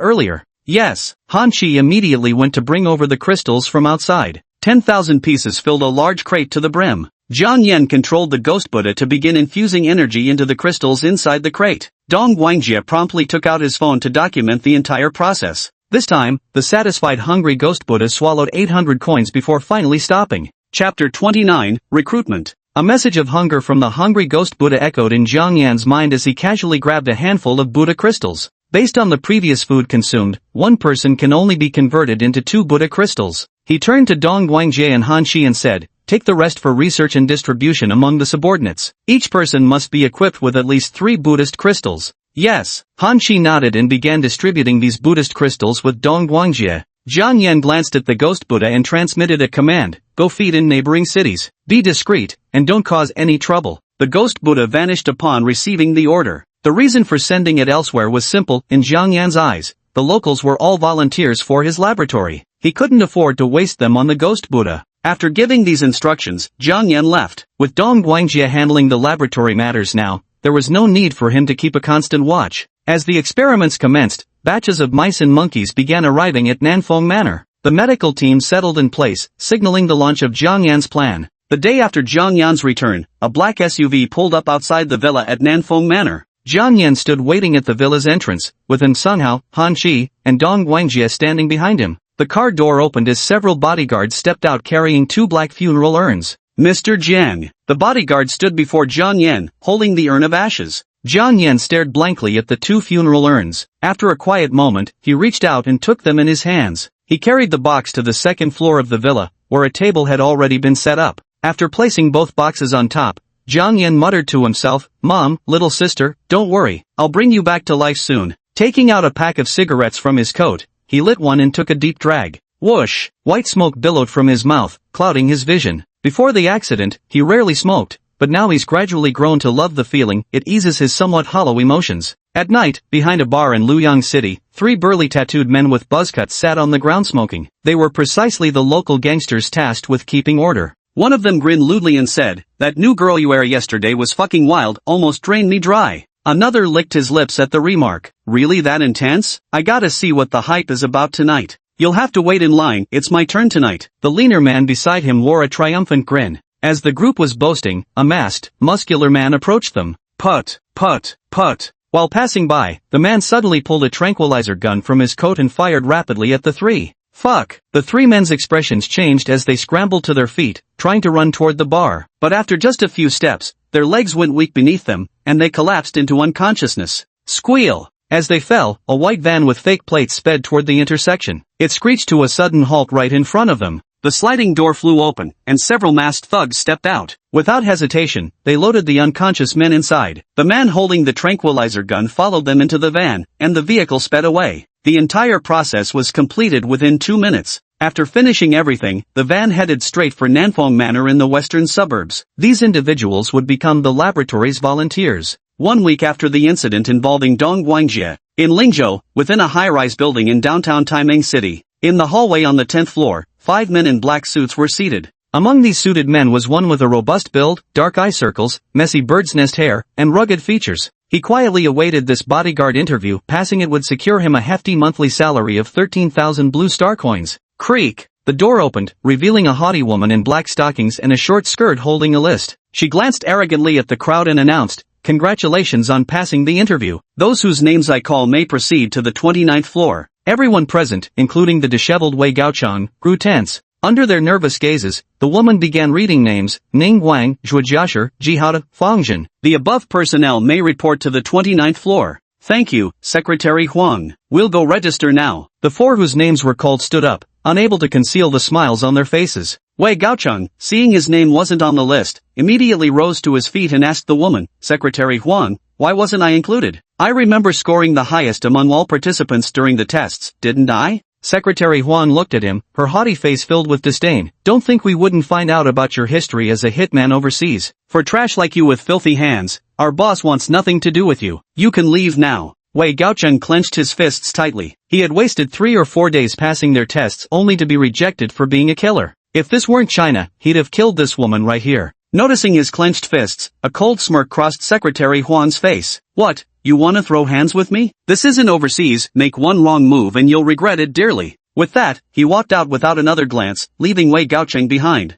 earlier. Yes. Han Chi immediately went to bring over the crystals from outside. 10,000 pieces filled a large crate to the brim. Jiang Yan controlled the Ghost Buddha to begin infusing energy into the crystals inside the crate. Dong Guangjie promptly took out his phone to document the entire process. This time, the satisfied hungry Ghost Buddha swallowed 800 coins before finally stopping. Chapter 29, Recruitment. A message of hunger from the hungry Ghost Buddha echoed in Jiang Yan's mind as he casually grabbed a handful of Buddha crystals. Based on the previous food consumed, one person can only be converted into 2 Buddha crystals. He turned to Dong Guangjie and Han Chi and said, take the rest for research and distribution among the subordinates. Each person must be equipped with at least 3 Buddhist crystals. Yes. Han Chi nodded and began distributing these Buddhist crystals with Dong Guangjie. Jiang Yan glanced at the Ghost Buddha and transmitted a command, go feed in neighboring cities. Be discreet, and don't cause any trouble. The Ghost Buddha vanished upon receiving the order. The reason for sending it elsewhere was simple. In Jiang Yan's eyes, the locals were all volunteers for his laboratory. He couldn't afford to waste them on the Ghost Buddha. After giving these instructions, Jiang Yan left. With Dong Guangjie handling the laboratory matters now, there was no need for him to keep a constant watch. As the experiments commenced, batches of mice and monkeys began arriving at Nanfeng Manor. The medical team settled in place, signaling the launch of Jiang Yan's plan. The day after Jiang Yan's return, a black SUV pulled up outside the villa at Nanfeng Manor. Jiang Yan stood waiting at the villa's entrance, with him Sun Hao, Han Chi, and Dong Guangjie standing behind him. The car door opened as several bodyguards stepped out carrying 2 black funeral urns. Mr. Jiang. The bodyguard stood before Jiang Yan, holding the urn of ashes. Jiang Yan stared blankly at the 2 funeral urns. After a quiet moment, he reached out and took them in his hands. He carried the box to the 2nd floor of the villa, where a table had already been set up. After placing both boxes on top, Jiang Yan muttered to himself, Mom, little sister, don't worry, I'll bring you back to life soon. Taking out a pack of cigarettes from his coat, he lit one and took a deep drag. Whoosh! White smoke billowed from his mouth, clouding his vision. Before the accident, he rarely smoked, but now he's gradually grown to love the feeling. It eases his somewhat hollow emotions. At night, behind a bar in Luoyang City, 3 burly tattooed men with buzzcuts sat on the ground smoking. They were precisely the local gangsters tasked with keeping order. One of them grinned lewdly and said, that new girl you were yesterday was fucking wild, almost drained me dry. Another licked his lips at the remark. Really that intense? I gotta see what the hype is about tonight. You'll have to wait in line, it's my turn tonight. The leaner man beside him wore a triumphant grin. As the group was boasting, a masked, muscular man approached them. Put, put, put. While passing by, the man suddenly pulled a tranquilizer gun from his coat and fired rapidly at the 3. Fuck. The 3 men's expressions changed as they scrambled to their feet, trying to run toward the bar. But after just a few steps, their legs went weak beneath them, and they collapsed into unconsciousness. Squeal! As they fell, a white van with fake plates sped toward the intersection. It screeched to a sudden halt right in front of them. The sliding door flew open, and several masked thugs stepped out. Without hesitation, they loaded the unconscious men inside. The man holding the tranquilizer gun followed them into the van, and the vehicle sped away. The entire process was completed within 2 minutes. After finishing everything, the van headed straight for Nanfeng Manor in the western suburbs. These individuals would become the laboratory's volunteers. 1 week after the incident involving Dong Guangjie, in Lingzhou, within a high-rise building in downtown Taimeng City, in the hallway on the 10th floor, 5 men in black suits were seated. Among these suited men was one with a robust build, dark eye circles, messy bird's nest hair, and rugged features. He quietly awaited this bodyguard interview. Passing it would secure him a hefty monthly salary of 13,000 blue star coins. Creak! The door opened, revealing a haughty woman in black stockings and a short skirt holding a list. She glanced arrogantly at the crowd and announced, "Congratulations on passing the interview. Those whose names I call may proceed to the 29th floor." Everyone present, including the disheveled Wei Gaochang, grew tense. Under their nervous gazes, the woman began reading names: Ning Wang, Zhuo Jiashi, Jihada, Fangjin. The above personnel may report to the 29th floor. Thank you, Secretary Huang. We'll go register now. The four whose names were called stood up, unable to conceal the smiles on their faces. Wei Gaocheng, seeing his name wasn't on the list, immediately rose to his feet and asked the woman, Secretary Huang, why wasn't I included? I remember scoring the highest among all participants during the tests, didn't I? Secretary Huang looked at him, her haughty face filled with disdain. Don't think we wouldn't find out about your history as a hitman overseas. For trash like you with filthy hands, our boss wants nothing to do with you. You can leave now. Wei Gaocheng clenched his fists tightly. He had wasted 3 or 4 days passing their tests only to be rejected for being a killer. If this weren't China, he'd have killed this woman right here. Noticing his clenched fists, a cold smirk crossed Secretary Huang's face. What? You wanna throw hands with me? This isn't overseas, make one wrong move and you'll regret it dearly. With that, he walked out without another glance, leaving Wei Gaocheng behind.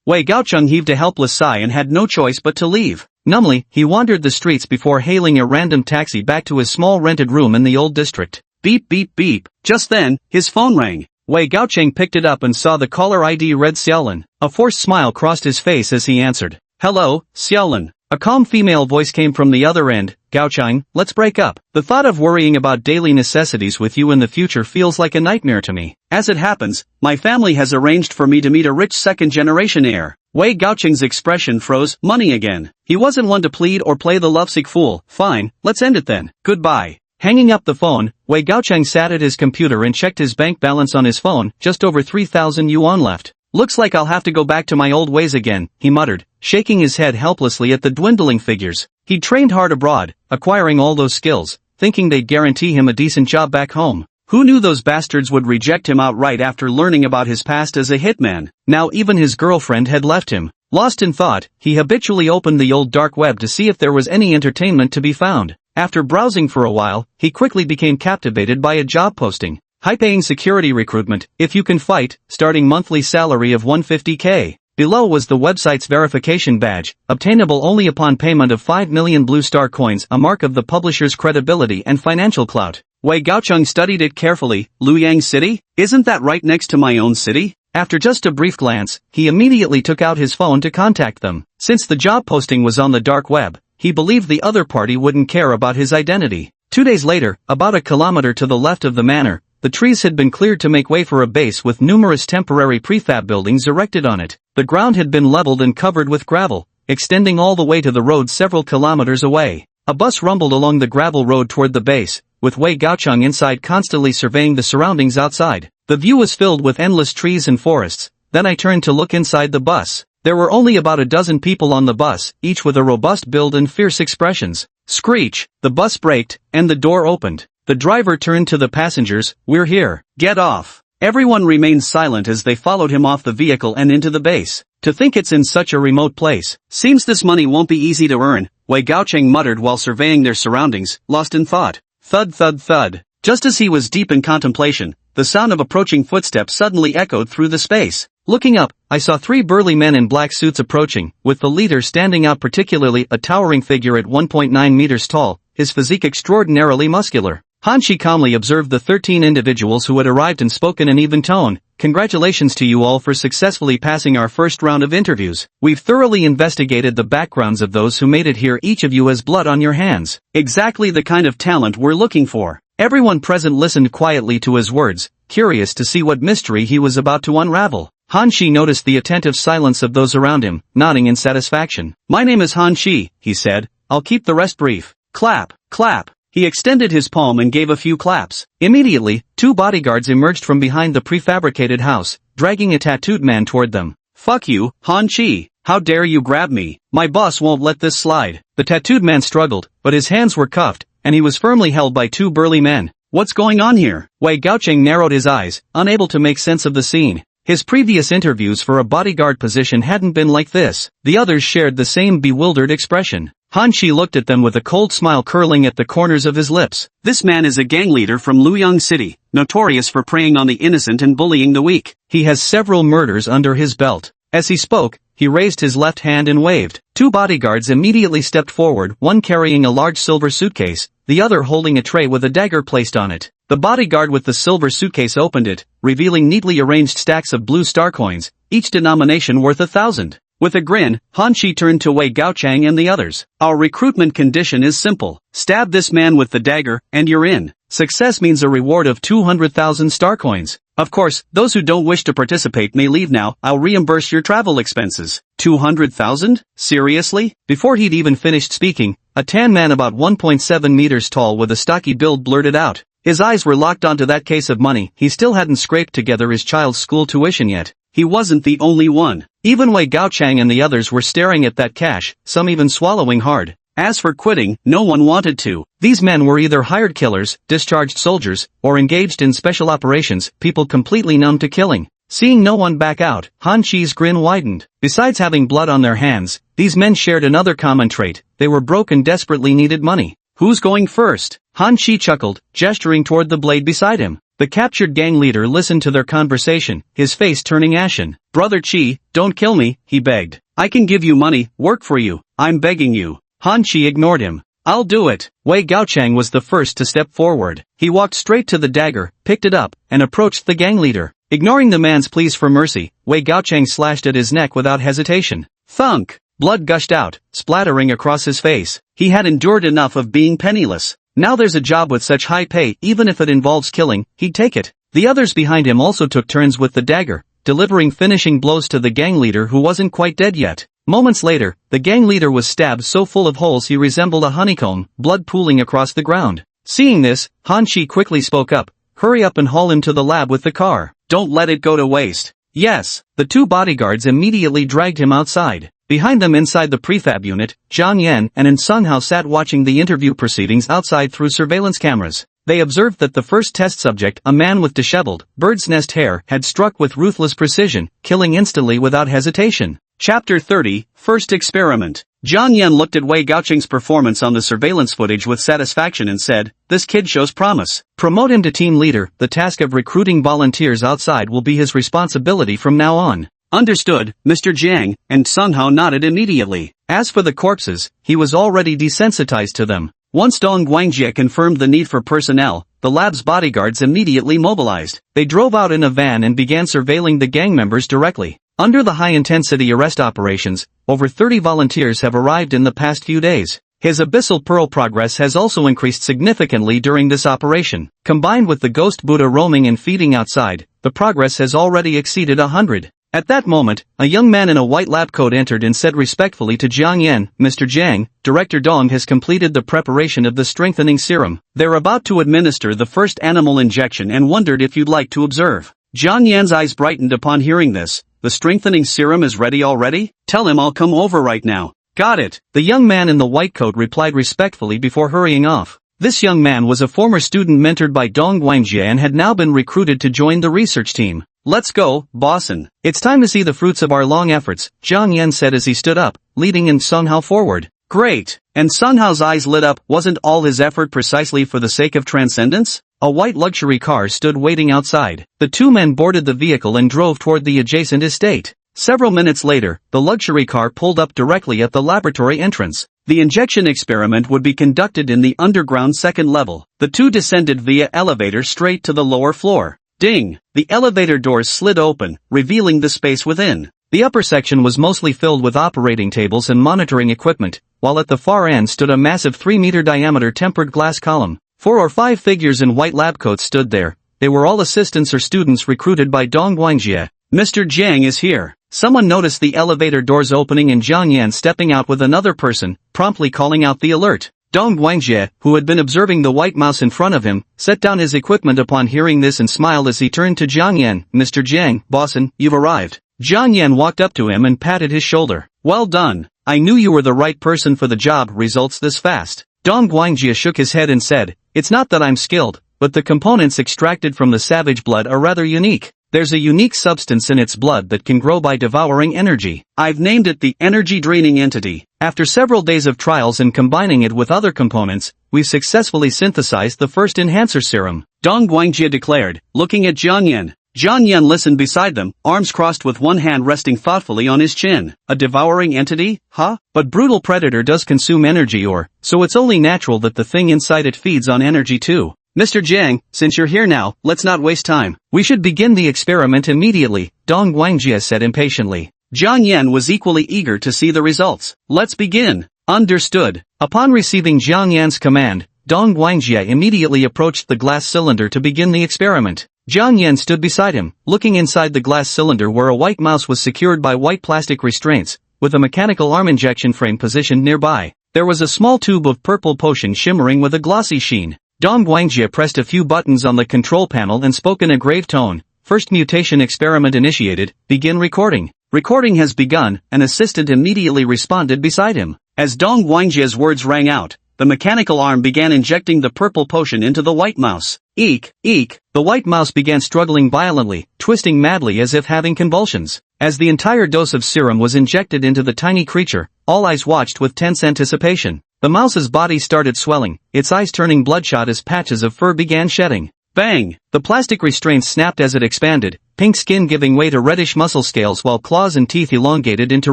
Wei Gaocheng heaved a helpless sigh and had no choice but to leave. Numbly, he wandered the streets before hailing a random taxi back to his small rented room in the old district. Beep beep beep. Just then, his phone rang. Wei Gaocheng picked it up and saw the caller ID read Xiaolin. A forced smile crossed his face as he answered. Hello, Xiaolin. A calm female voice came from the other end. Gaocheng, let's break up. The thought of worrying about daily necessities with you in the future feels like a nightmare to me. As it happens, my family has arranged for me to meet a rich second-generation heir. Wei Gaocheng's expression froze. Money again. He wasn't one to plead or play the lovesick fool. Fine, let's end it then. Goodbye. Hanging up the phone, Wei Gaocheng sat at his computer and checked his bank balance on his phone, just over 3,000 yuan left. Looks like I'll have to go back to my old ways again, he muttered, shaking his head helplessly at the dwindling figures. He'd trained hard abroad, acquiring all those skills, thinking they'd guarantee him a decent job back home. Who knew those bastards would reject him outright after learning about his past as a hitman? Now even his girlfriend had left him. Lost in thought, he habitually opened the old dark web to see if there was any entertainment to be found. After browsing for a while, he quickly became captivated by a job posting. High-paying security recruitment, if you can fight, starting monthly salary of 150k. Below was the website's verification badge, obtainable only upon payment of 5 million blue star coins, a mark of the publisher's credibility and financial clout. Wei Gaocheng studied it carefully. Luoyang City? Isn't that right next to my own city? After just a brief glance, he immediately took out his phone to contact them. Since the job posting was on the dark web, he believed the other party wouldn't care about his identity. 2 days later, about a kilometer to the left of the manor, the trees had been cleared to make way for a base with numerous temporary prefab buildings erected on it. The ground had been leveled and covered with gravel, extending all the way to the road several kilometers away. A bus rumbled along the gravel road toward the base, with Wei Gaocheng inside constantly surveying the surroundings outside. The view was filled with endless trees and forests. Then I turned to look inside the bus. There were only about a dozen people on the bus, each with a robust build and fierce expressions. Screech! The bus braked, and the door opened. The driver turned to the passengers. We're here. Get off. Everyone remained silent as they followed him off the vehicle and into the base. To think it's in such a remote place. Seems this money won't be easy to earn, Wei Gaocheng muttered while surveying their surroundings, lost in thought. Thud thud thud. Just as he was deep in contemplation, the sound of approaching footsteps suddenly echoed through the space. Looking up, I saw 3 burly men in black suits approaching, with the leader standing out particularly, a towering figure at 1.9 meters tall, his physique extraordinarily muscular. Han Shi calmly observed the 13 individuals who had arrived and spoke in an even tone. Congratulations to you all for successfully passing our first round of interviews. We've thoroughly investigated the backgrounds of those who made it here. Each of you has blood on your hands. Exactly the kind of talent we're looking for. Everyone present listened quietly to his words, curious to see what mystery he was about to unravel. Han Shi noticed the attentive silence of those around him, nodding in satisfaction. My name is Han Shi, he said. I'll keep the rest brief. Clap, clap. He extended his palm and gave a few claps. Immediately, 2 bodyguards emerged from behind the prefabricated house, dragging a tattooed man toward them. Fuck you, Han Chi. How dare you grab me? My boss won't let this slide. The tattooed man struggled, but his hands were cuffed, and he was firmly held by 2 burly men. What's going on here? Wei Gaocheng narrowed his eyes, unable to make sense of the scene. His previous interviews for a bodyguard position hadn't been like this. The others shared the same bewildered expression. Han Shi looked at them with a cold smile curling at the corners of his lips. This man is a gang leader from Luoyang City, notorious for preying on the innocent and bullying the weak. He has several murders under his belt. As he spoke, he raised his left hand and waved. 2 bodyguards immediately stepped forward, one carrying a large silver suitcase, the other holding a tray with a dagger placed on it. The bodyguard with the silver suitcase opened it, revealing neatly arranged stacks of blue star coins, each denomination worth 1,000. With a grin, Han Shi turned to Wei Gaochang and the others. Our recruitment condition is simple. Stab this man with the dagger, and you're in. Success means a reward of 200,000 star coins. Of course, those who don't wish to participate may leave now. I'll reimburse your travel expenses. 200,000? Seriously? Before he'd even finished speaking, a tan man about 1.7 meters tall with a stocky build blurted out. His eyes were locked onto that case of money. He still hadn't scraped together his child's school tuition yet. He wasn't the only one. Even Wei Gaochang and the others were staring at that cash, some even swallowing hard. As for quitting, no one wanted to. These men were either hired killers, discharged soldiers, or engaged in special operations, people completely numb to killing. Seeing no one back out, Han Shi's grin widened. Besides having blood on their hands, these men shared another common trait. They were broke and desperately needed money. Who's going first? Han Shi chuckled, gesturing toward the blade beside him. The captured gang leader listened to their conversation, his face turning ashen. Brother Chi, don't kill me, he begged. I can give you money, work for you. I'm begging you. Han Shi ignored him. I'll do it. Wei Gaochang was the first to step forward. He walked straight to the dagger, picked it up, and approached the gang leader. Ignoring the man's pleas for mercy, Wei Gaochang slashed at his neck without hesitation. Thunk! Blood gushed out, splattering across his face. He had endured enough of being penniless. Now there's a job with such high pay, even if it involves killing, he'd take it. The others behind him also took turns with the dagger, delivering finishing blows to the gang leader who wasn't quite dead yet. Moments later, the gang leader was stabbed so full of holes he resembled a honeycomb, blood pooling across the ground. Seeing this, Han Shi quickly spoke up. Hurry up and haul him to the lab with the car. Don't let it go to waste. Yes, the two bodyguards immediately dragged him outside. Behind them inside the prefab unit, Zhang Yan and Sung Hao sat watching the interview proceedings outside through surveillance cameras. They observed that the first test subject, a man with disheveled, bird's nest hair, had struck with ruthless precision, killing instantly without hesitation. Chapter 30, First Experiment. Zhang Yan looked at Wei Gaochang's performance on the surveillance footage with satisfaction and said, "This kid shows promise. Promote him to team leader. The task of recruiting volunteers outside will be his responsibility from now on." Understood, Mr. Jiang, and Sung Hao nodded immediately. As for the corpses, he was already desensitized to them. Once Dong Guangjie confirmed the need for personnel, the lab's bodyguards immediately mobilized. They drove out in a van and began surveilling the gang members directly. Under the high-intensity arrest operations, over 30 volunteers have arrived in the past few days. His Abyssal Pearl progress has also increased significantly during this operation. Combined with the Ghost Buddha roaming and feeding outside, the progress has already exceeded 100. At that moment, a young man in a white lab coat entered and said respectfully to Jiang Yan, "Mr. Jiang, Director Dong has completed the preparation of the strengthening serum. They're about to administer the first animal injection and wondered if you'd like to observe." Jiang Yan's eyes brightened upon hearing this. "The strengthening serum is ready already? Tell him I'll come over right now." "Got it," the young man in the white coat replied respectfully before hurrying off. This young man was a former student mentored by Dong Guangjie and had now been recruited to join the research team. "Let's go, bossin. It's time to see the fruits of our long efforts," Zhang Yan said as he stood up, leading Sung Hao forward. "Great." And Sung Hao's eyes lit up. Wasn't all his effort precisely for the sake of transcendence? A white luxury car stood waiting outside. The two men boarded the vehicle and drove toward the adjacent estate. Several minutes later, the luxury car pulled up directly at the laboratory entrance. The injection experiment would be conducted in the underground second level. The two descended via elevator straight to the lower floor. Ding! The elevator doors slid open, revealing the space within. The upper section was mostly filled with operating tables and monitoring equipment, while at the far end stood a massive 3-meter diameter tempered glass column. 4 or 5 figures in white lab coats stood there. They were all assistants or students recruited by Dong Guangjie. "Mr. Jiang is here." Someone noticed the elevator doors opening and Zhang Yan stepping out with another person, promptly calling out the alert. Dong Guangjie, who had been observing the white mouse in front of him, set down his equipment upon hearing this and smiled as he turned to Zhang Yan. "Mr. Jiang, bossin, you've arrived." Zhang Yan walked up to him and patted his shoulder. "Well done. I knew you were the right person for the job. Results this fast." Dong Guangjie shook his head and said, "It's not that I'm skilled, but the components extracted from the savage blood are rather unique. There's a unique substance in its blood that can grow by devouring energy. I've named it the energy-draining entity. After several days of trials and combining it with other components, we've successfully synthesized the first enhancer serum," Dong Guangjie declared, looking at Zhang Yan. Zhang Yan listened beside them, arms crossed with one hand resting thoughtfully on his chin. "A devouring entity, huh? But brutal predator does consume energy so it's only natural that the thing inside it feeds on energy too. Mr. Jiang, since you're here now, let's not waste time. We should begin the experiment immediately," Dong Guangjie said impatiently. Jiang Yan was equally eager to see the results. Let's begin. Understood. Upon receiving Jiang Yan's command, Dong Guangjie immediately approached the glass cylinder to begin the experiment. Jiang Yan stood beside him, looking inside the glass cylinder where a white mouse was secured by white plastic restraints, with a mechanical arm injection frame positioned nearby. There was a small tube of purple potion shimmering with a glossy sheen. Dong Guangjie pressed a few buttons on the control panel and spoke in a grave tone. First mutation experiment initiated, begin recording. Recording has begun, an assistant immediately responded beside him. As Dong Guangjie's words rang out, the mechanical arm began injecting the purple potion into the white mouse. Eek, eek, the white mouse began struggling violently, twisting madly as if having convulsions. As the entire dose of serum was injected into the tiny creature, all eyes watched with tense anticipation. The mouse's body started swelling, its eyes turning bloodshot as patches of fur began shedding. Bang! The plastic restraints snapped as it expanded, pink skin giving way to reddish muscle scales while claws and teeth elongated into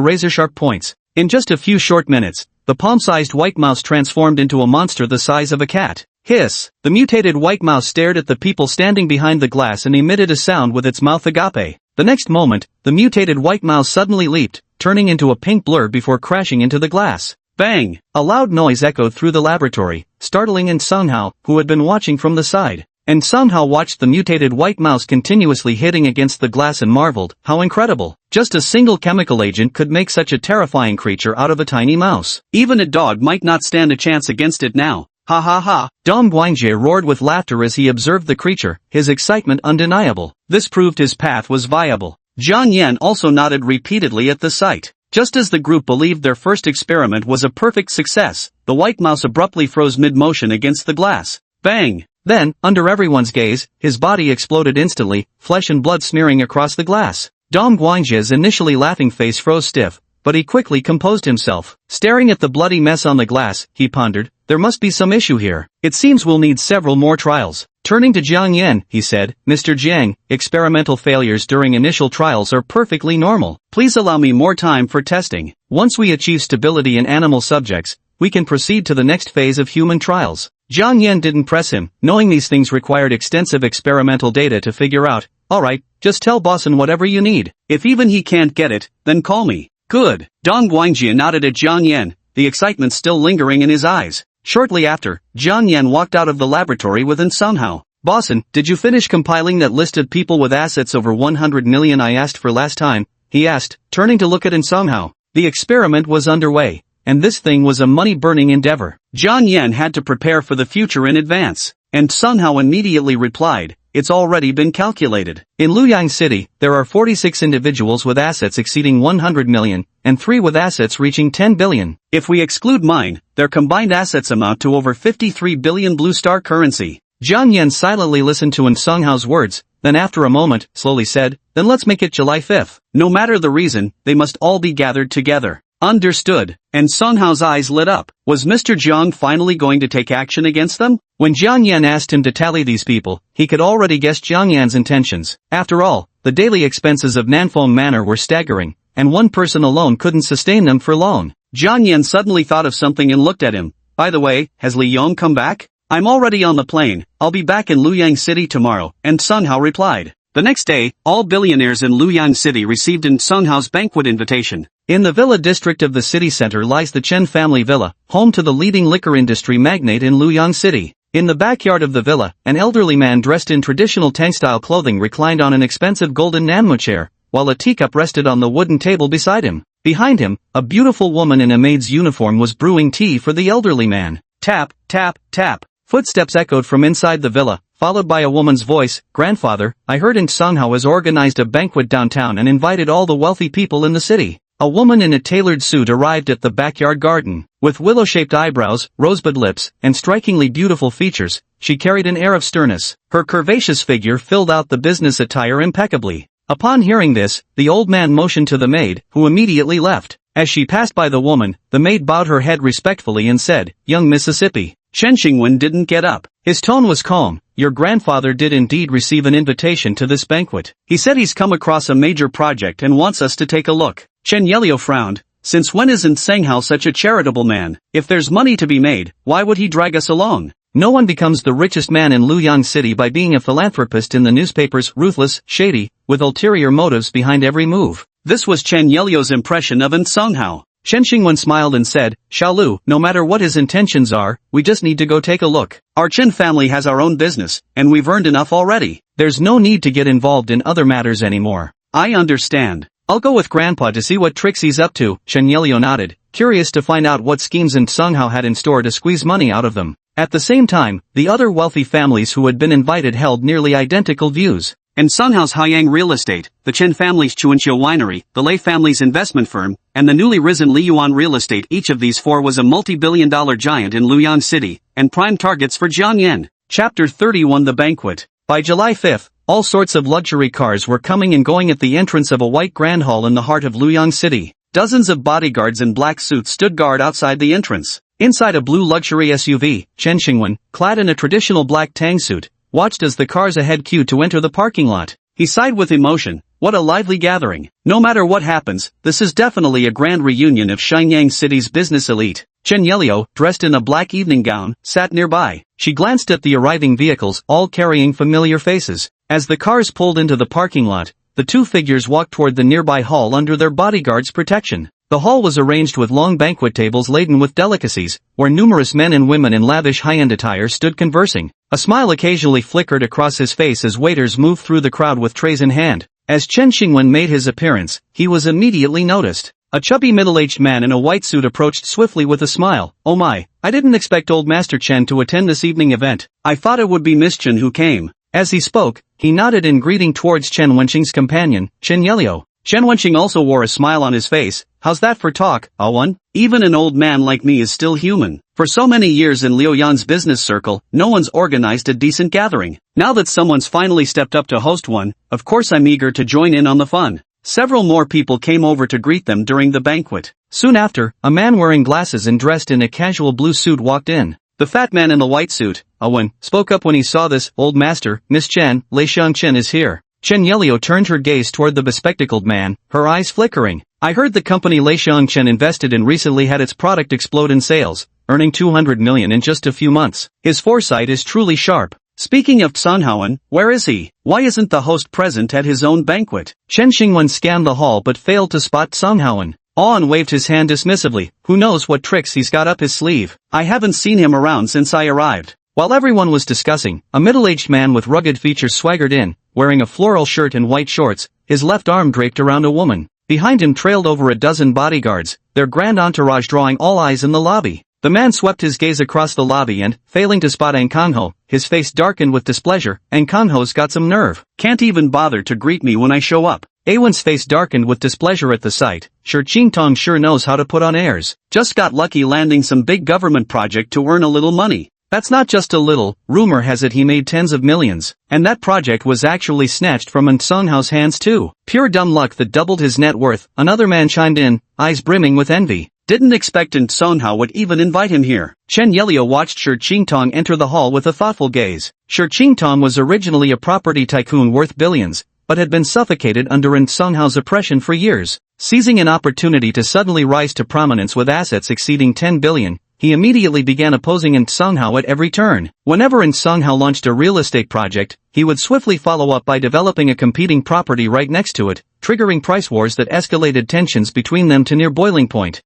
razor-sharp points. In just a few short minutes, the palm-sized white mouse transformed into a monster the size of a cat. Hiss! The mutated white mouse stared at the people standing behind the glass and emitted a sound with its mouth agape. The next moment, the mutated white mouse suddenly leaped, turning into a pink blur before crashing into the glass. Bang! A loud noise echoed through the laboratory, startling In Sunghao, who had been watching from the side. And Sunghao watched the mutated white mouse continuously hitting against the glass and marveled, how incredible. Just a single chemical agent could make such a terrifying creature out of a tiny mouse. Even a dog might not stand a chance against it now. Ha ha ha. Dong Guangjie roared with laughter as he observed the creature, his excitement undeniable. This proved his path was viable. Jiang Yan also nodded repeatedly at the sight. Just as the group believed their first experiment was a perfect success, the white mouse abruptly froze mid-motion against the glass. Bang! Then, under everyone's gaze, his body exploded instantly, flesh and blood smearing across the glass. Dong Guangjie's initially laughing face froze stiff, but he quickly composed himself. Staring at the bloody mess on the glass, he pondered, there must be some issue here. It seems we'll need several more trials. Turning to Jiang Yan, he said, Mr. Jiang, experimental failures during initial trials are perfectly normal. Please allow me more time for testing. Once we achieve stability in animal subjects, we can proceed to the next phase of human trials. Jiang Yan didn't press him, knowing these things required extensive experimental data to figure out. Alright, just tell Bosson whatever you need. If even he can't get it, then call me. Good. Dong Guangjie nodded at Jiang Yan, the excitement still lingering in his eyes. Shortly after, Jiang Yan walked out of the laboratory with Sunghao. Bosson, did you finish compiling that list of people with assets over 100 million I asked for last time? He asked, turning to look at Sunghao. The experiment was underway, and this thing was a money-burning endeavor. Jiang Yan had to prepare for the future in advance, and Sunghao immediately replied, it's already been calculated. In Luoyang City, there are 46 individuals with assets exceeding 100 million, and 3 with assets reaching 10 billion. If we exclude mine, their combined assets amount to over 53 billion blue star currency. Jiang Yan silently listened to Sunghao's words, then after a moment, slowly said, then let's make it July 5th. No matter the reason, they must all be gathered together. Understood. And Sunghao's eyes lit up. Was Mr. Jiang finally going to take action against them? When Jiang Yan asked him to tally these people, he could already guess Jiang Yan's intentions. After all, the daily expenses of Nanfeng Manor were staggering, and one person alone couldn't sustain them for long. Jiang Yan suddenly thought of something and looked at him. By the way, has Li Yong come back? I'm already on the plane. I'll be back in Luoyang City tomorrow, and Sunghao replied. The next day, all billionaires in Luoyang City received Sunghao's banquet invitation. In the villa district of the city center lies the Chen family villa, home to the leading liquor industry magnate in Luoyang City. In the backyard of the villa, an elderly man dressed in traditional Tang-style clothing reclined on an expensive golden Nanmu chair, while a teacup rested on the wooden table beside him. Behind him, a beautiful woman in a maid's uniform was brewing tea for the elderly man. Tap, tap, tap. Footsteps echoed from inside the villa, followed by a woman's voice. Grandfather, I heard Sunghao has organized a banquet downtown and invited all the wealthy people in the city. A woman in a tailored suit arrived at the backyard garden. With willow-shaped eyebrows, rosebud lips, and strikingly beautiful features, she carried an air of sternness. Her curvaceous figure filled out the business attire impeccably. Upon hearing this, the old man motioned to the maid, who immediately left. As she passed by the woman, the maid bowed her head respectfully and said, Young Mississippi. Chen Xingwen didn't get up. His tone was calm. Your grandfather did indeed receive an invitation to this banquet. He said he's come across a major project and wants us to take a look. Chen Yelio frowned. Since when isn't Senghao such a charitable man? If there's money to be made, why would he drag us along? No one becomes the richest man in Luoyang City by being a philanthropist in the newspapers, ruthless, shady, with ulterior motives behind every move. This was Chen Yelio's impression of An Songhao. Chen Xingwen smiled and said, Xiaolu, no matter what his intentions are, we just need to go take a look. Our Chen family has our own business, and we've earned enough already. There's no need to get involved in other matters anymore. I understand. I'll go with Grandpa to see what tricks he's up to. Chen Yelio nodded, curious to find out what schemes An Songhao had in store to squeeze money out of them. At the same time, the other wealthy families who had been invited held nearly identical views. And Songhau's Haiyang Real Estate, the Chen family's Chuanqiu Winery, the Lei family's investment firm, and the newly risen Liyuan Real Estate. Each of these four was a multi-billion-dollar giant in Luoyang City, and prime targets for Jiang Yan. Chapter 31 The Banquet. By July 5th, all sorts of luxury cars were coming and going at the entrance of a white grand hall in the heart of Luoyang City. Dozens of bodyguards in black suits stood guard outside the entrance. Inside a blue luxury SUV, Chen Xingwen, clad in a traditional black tang suit, watched as the cars ahead queued to enter the parking lot. He sighed with emotion. What a lively gathering. No matter what happens, this is definitely a grand reunion of Shenyang City's business elite. Chen Yelio, dressed in a black evening gown, sat nearby. She glanced at the arriving vehicles, all carrying familiar faces. As the cars pulled into the parking lot, the two figures walked toward the nearby hall under their bodyguards' protection. The hall was arranged with long banquet tables laden with delicacies, where numerous men and women in lavish high-end attire stood conversing. A smile occasionally flickered across his face as waiters moved through the crowd with trays in hand. As Chen Xingwen made his appearance, he was immediately noticed. A chubby middle-aged man in a white suit approached swiftly with a smile. Oh my, I didn't expect old Master Chen to attend this evening event. I thought it would be Miss Chen who came. As he spoke, he nodded in greeting towards Chen Wenqing's companion, Chen Yelio. Chen Wenqing also wore a smile on his face. How's that for talk, Awan? Even an old man like me is still human. For so many years in Liu Yan's business circle, no one's organized a decent gathering. Now that someone's finally stepped up to host one, of course I'm eager to join in on the fun. Several more people came over to greet them during the banquet. Soon after, a man wearing glasses and dressed in a casual blue suit walked in. The fat man in the white suit, Awan, spoke up when he saw this. Old master, Miss Chen, Lei Xiangchen is here. Chen Yelio turned her gaze toward the bespectacled man, her eyes flickering. I heard the company Lei Xiangchen invested in recently had its product explode in sales, earning 200 million in just a few months. His foresight is truly sharp. Speaking of Songhao, where is he? Why isn't the host present at his own banquet? Chen Xingwen scanned the hall but failed to spot Songhao. Awan waved his hand dismissively. Who knows what tricks he's got up his sleeve? I haven't seen him around since I arrived. While everyone was discussing, a middle-aged man with rugged features swaggered in, wearing a floral shirt and white shorts, his left arm draped around a woman. Behind him trailed over a dozen bodyguards, their grand entourage drawing all eyes in the lobby. The man swept his gaze across the lobby and, failing to spot An Kangho, his face darkened with displeasure. An Kangho's got some nerve. Can't even bother to greet me when I show up. Awen's face darkened with displeasure at the sight. Sure, Qingtong sure knows how to put on airs. Just got lucky landing some big government project to earn a little money. That's not just a little, rumor has it he made tens of millions. And that project was actually snatched from An Songhao's hands too. Pure dumb luck that doubled his net worth. Another man chimed in, eyes brimming with envy. Didn't expect An Songhao would even invite him here. Chen Yelio watched Shi Qingtong enter the hall with a thoughtful gaze. Shi Qingtong was originally a property tycoon worth billions, but had been suffocated under An Songhao's oppression for years. Seizing an opportunity to suddenly rise to prominence with assets exceeding 10 billion, he immediately began opposing An Songhao at every turn. Whenever An Songhao launched a real estate project, he would swiftly follow up by developing a competing property right next to it, triggering price wars that escalated tensions between them to near boiling point.